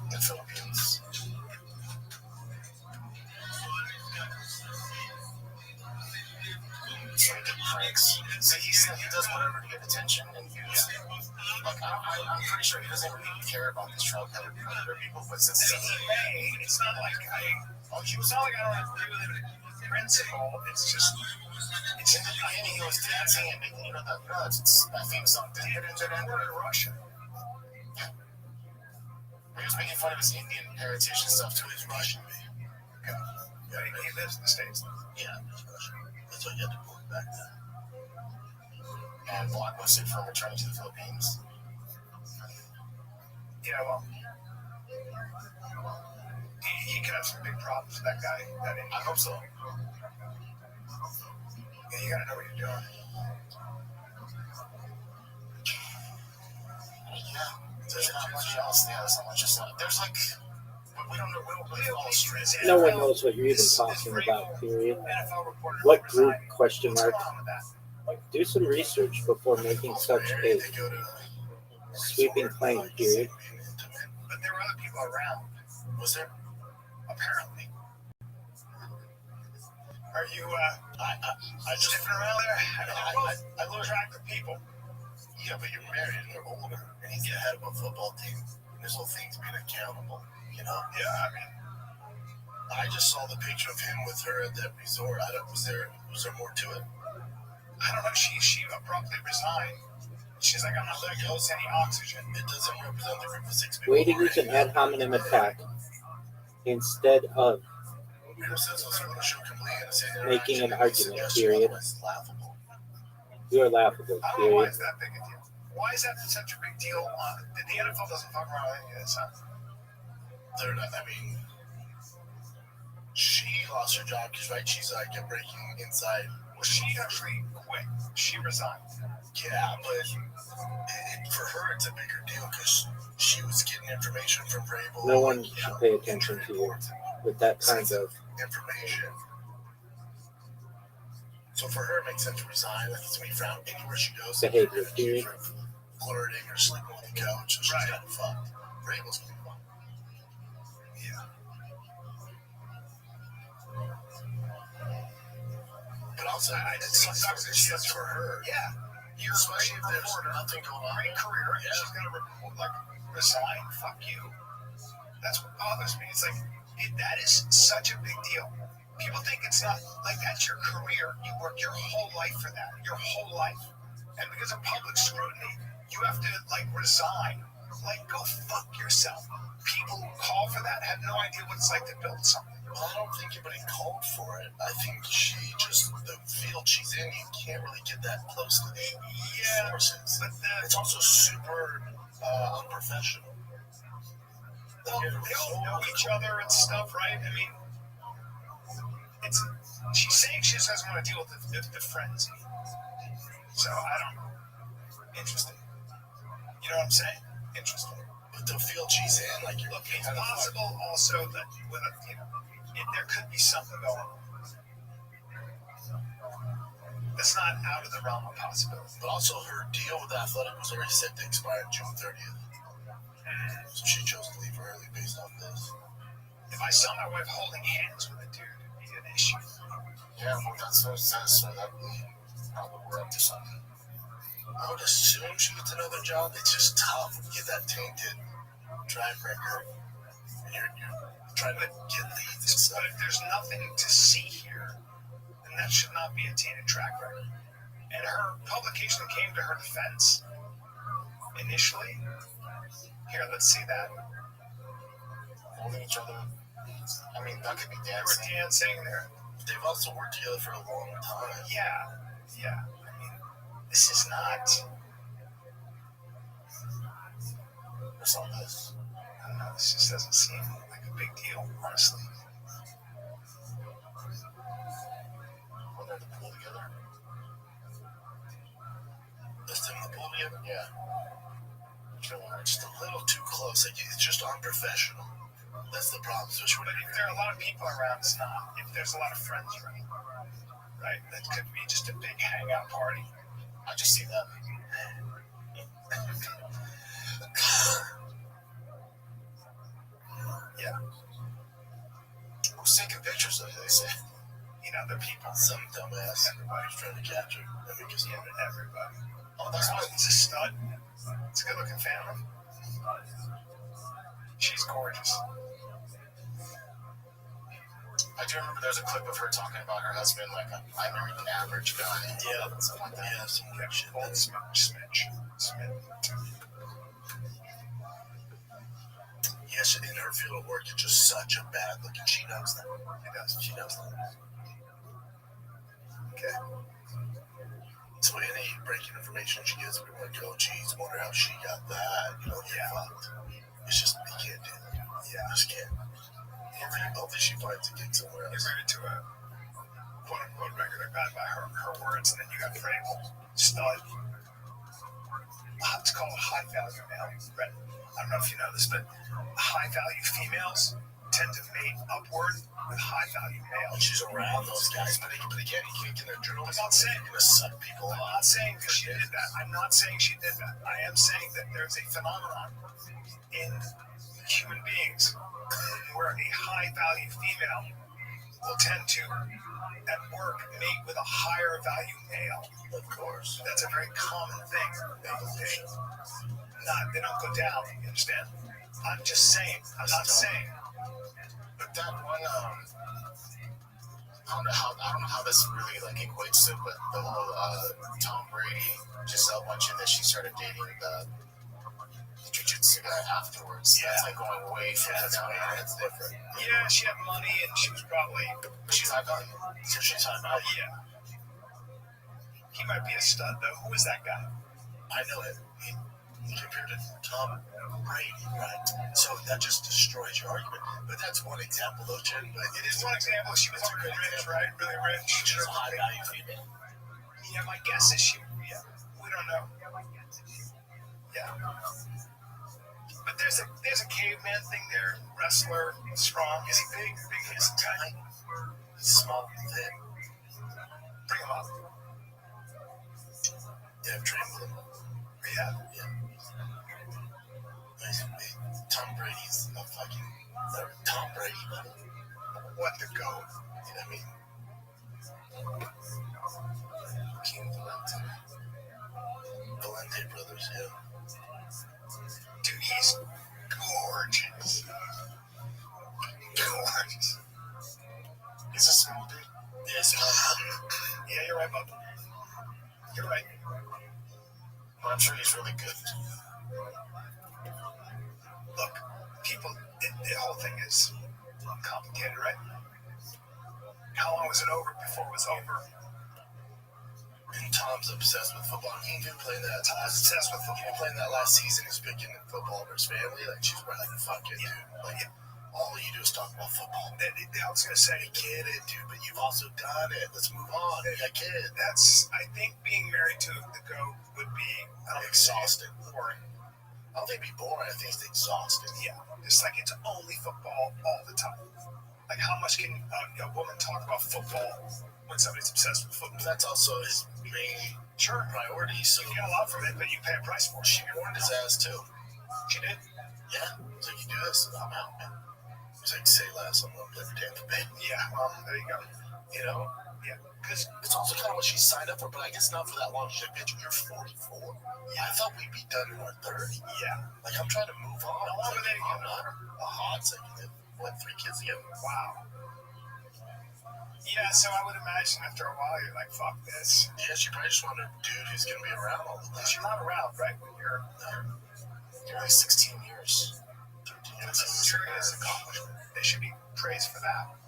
In the Philippines. So he did pranks. So he does whatever to get attention and views. Like, I'm pretty sure he doesn't really care about this trial other people, but since he may, it's not like it's not like I don't agree with it in principle. It's just, it's in the beginning he was dancing and making that theme song. Then it ended in Russia. Yeah. He was making fun of his Indian heritage and stuff to his Russian. Yeah, he lives in the States. Yeah, that's why you had to pull it back then. And blockbusted from returning to the Philippines. Yeah, well, he could have some big problems with that guy. I hope so. Yeah, you gotta know what you're doing. Yeah, there's not much else. Yeah, there's not much else. There's like, we don't know. We don't really all street. No one knows what you're even talking about, period. What group, question mark? Do some research before making such a sweeping claim, period. But there were other people around. Was there? Apparently. Are you, I just sniffing around there? I lose track of people. Yeah, but you're married and you're older, and he's the head of a football team. And this whole thing's being accountable, you know? Yeah, I mean, I just saw the picture of him with her at that resort. Was there more to it? I don't know. She abruptly resigned. She's like, I'm not letting go any oxygen. It doesn't represent the group of 6 people. Way to use an ad hominem attack instead of making an argument, period. You are laughable, I don't know why period. it's that big a deal. Why is that such a big deal? The NFL doesn't fuck around with any of this, huh? They're not, I mean, she lost her job because, right, she's like breaking inside. Well, she actually quit. She resigned. Yeah, but for her, it's a bigger deal because she was getting information from Rabbi. No one should pay attention to you with that kind of information. So for her, it makes sense to resign. Like, it's to be found anywhere she goes. behavior, period. Flirting or sleeping on the couch. So she's got fucked. Rabel's gonna be fucked. Yeah. But also, it sucks that she's for her. Yeah. You're especially if there's nothing going on. Great career. Yeah. She's gonna resign. Fuck you. That's what bothers me. It's like, that is such a big deal. People think it's not, like, that's your career. You work your whole life for that. Your whole life. And because of public scrutiny, you have to, like, resign. Like, go fuck yourself. People who call for that have no idea what it's like to build something. Well, I don't think anybody called for it. I think she just, the field she's in, you can't really get that close to the forces. But it's also super unprofessional. They all know each other and stuff, right? I mean, she's saying she just doesn't want to deal with the frenzy. So, I don't know. Interesting. You know what I'm saying? Interesting. But the field she's in, like, look, it's possible also that, there could be something going on. That's not out of the realm of possibility. But also, her deal with Athletic was already set to expire June 30th. So she chose to leave early based on this. If I saw my wife holding hands with a dude, it'd be an issue. Yeah, well, that's what it says, so that probably we're up to something. I would assume she gets another job. It's just tough when you get that tainted track record. You're trying to get leads and stuff. But if there's nothing to see here, then that should not be a tainted track record. And her publication came to her defense initially. Here, let's see that. Holding each other. I mean, that could be They were dancing. dancing. They've also worked together for a long time. Yeah. I mean, this is not. What's all this? I don't know. This just doesn't seem like a big deal, honestly. When they're in the pool together. Let's them in the pool together? Yeah. Just a little too close. Like, it's just unprofessional. That's the problem. Especially when if there are a lot of people around, it's not. If there's a lot of friends around, right? That could be just a big hangout party. I just see that. Yeah. Who's taking pictures of it, they say? You know, the people. Some dumbass. Everybody's trying to capture. Everybody. Oh, that's why He's a stud. It's a good looking family. She's gorgeous. I do remember there's a clip of her talking about her husband, like, I married an average guy. Yeah. Something like that. Yeah, some good shit. Smidge. Yes, in her field of work, it's just such a bad look, and she knows that. She knows that. Okay. So any breaking information she gets, we're like, oh, geez, wonder how she got that. You know, fucked. It's just, you can't do it. Yeah, I just can't. Hopefully she finds it, get somewhere else. You're married to a quote-unquote regular guy by her words, and then you got Vrabel, stud. It's called a high-value male. Right? I don't know if you know this, but high-value females tend to mate upward with high-value males. She's around those guys, but again, you can't get in a journalist. I'm not saying you're going to suck people. I'm not saying that she did that. I'm not saying she did that. I am saying that there's a phenomenon in human beings where a high-value female will tend to, at work, mate with a higher value male. Of course. That's a very common thing. They don't go down, you understand? I'm just saying. I'm not saying. But that one, I don't know how this really like equates to, but the whole Tom Brady, Giselle mentioned that she started dating the jiu-jitsu guy afterwards. Yeah. That's like going way further down. It's different. Yeah, she had money and she was probably. She's high value. So she's high value. Yeah. He might be a stud though. Who is that guy? I know it. He compared to Tom Brady, right? So that just destroys your argument. But that's one example, though, Jen. But it is one example. She was really rich, right? Really rich. She's a high value female. Yeah, my guess is she. Yeah, we don't know. Yeah. But there's a caveman thing there. Wrestler, strong. Is he big? Big. He's tiny. He's small, thin. Bring him up. Yeah, I've trained with him. Yeah. Tom Brady's a fucking Tom Brady, buddy. What the go? You know what I mean? King Valente brothers, yeah. Dude, he's gorgeous. Gorgeous. He's a small dude. Yes. Yeah, you're right, bub. You're right. But I'm sure he's really good. Look, people, the whole thing is complicated, right? How long was it over before it was over? And Tom's obsessed with football. He didn't play that. Tom's obsessed with football. He didn't play that last season. He's picking football over his family. Like, she's like, fuck it, dude. Like, all you do is talk about football. I was going to say, I get it, dude, but you've also done it. Let's move on. You got kids. I think being married to the GOAT would be exhausting. Boring. I don't think it'd be boring. I think it's exhausting. Yeah. It's like it's only football all the time. Like, how much can a woman talk about football when somebody's obsessed with football? That's also his main priority. So you get a lot from it, but you pay a price for it. She warned his ass, too. She did? Yeah. He's like, you do this, I'm out, man. He's like, say less, I'm going to play for Tampa Bay. Yeah, well, there you go. You know? Yeah, because It's also kind of what she signed up for, but I guess not for that long. Shit, bitch, you're 44. Yeah, I thought we'd be done in our 30s. Yeah. Like, I'm trying to move on. No, but then I'm not a hot executive. What, 3 kids together? Wow. Yeah, so I would imagine after a while you're like, fuck this. Yeah, she probably just wanted a dude who's going to be around all the time. Because you're not around, right? When you're like 16 years. 13 yeah, that's a serious accomplishment. They should be praised for that.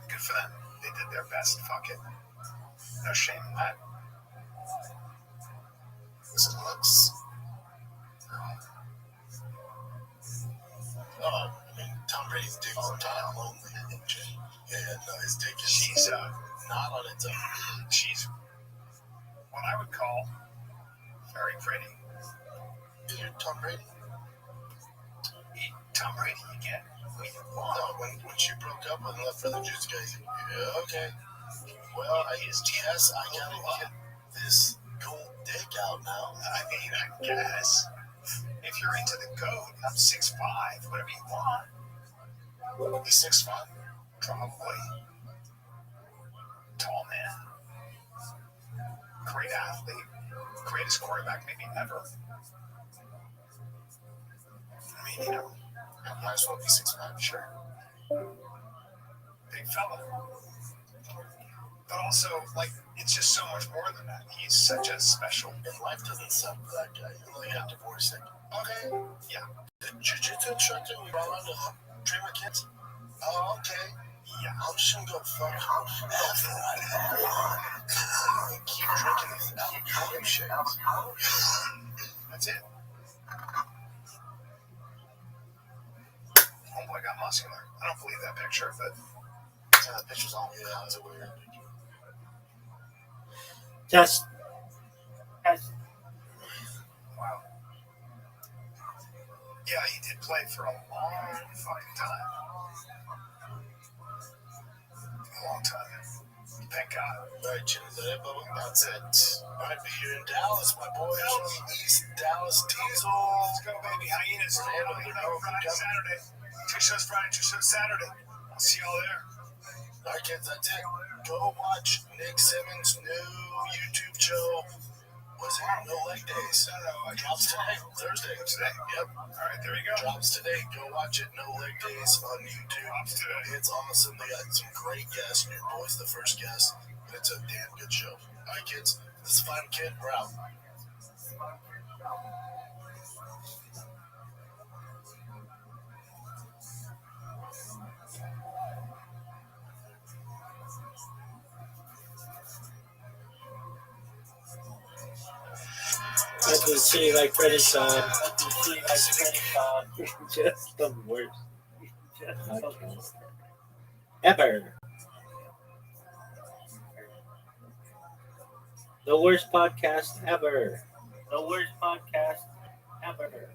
Good for them. They did their best. Fuck it. No shame in that. This looks. Oh, I mean, Tom Brady's dick is kind of lonely. Yeah, no, his dick is. She's not on its own. She's what I would call very pretty. You're Tom Brady. Tom Brady, you get. No, when she broke up and left for the Juice guys, yeah, okay. Well, I guess I gotta get this gold dick out now. I mean, I guess. If you're into the goat, I'm 6'5", whatever you want. He's 6'5"? Probably. Tall man. Great athlete. Greatest quarterback maybe ever. I mean, you know, might as well be 6'5", sure. Big fella. But also, like, it's just so much more than that. He's such a special. And life doesn't suck for that guy. You only got divorced. Okay. Yeah. The jiu-jitsu instructor we brought on to train my kids? Oh, okay. Yeah. I'm just gonna go fuck after I keep drinking these avocado shakes. That's it. Homeboy got muscular. I don't believe that picture, but that picture's all it's a weird picture. Just wow. Yeah, he did play for a long fucking time. A long time. Thank God. All right, Jim, is that it, Bubba? That's it. All right, be here in Dallas, my boys. East Dallas Diesel. Let's go, baby. Hyenas. Friday, Saturday. 2 shows Friday, 2 shows Saturday. I'll see y'all there. All right, kids, that's it. Go watch Nick Simmons' new YouTube show. Was it No Leg Days? Drops today, Thursday. Today? Yep. All right, there you go. Drops today. Go watch it. No Leg Days on YouTube. Drops today. It's awesome. They got some great guests. Your boy's the first guest. And it's a damn good show. All right, kids. This is Final Kid. We're out. That's what City Like Freddy song. Just the worst. Ever. The worst podcast ever. The worst podcast ever.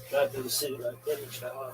Got to the City Like Freddy song.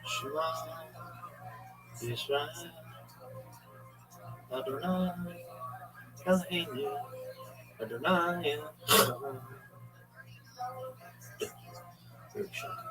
Shema Yisrael Adonai Eloheinu Adonai Echad.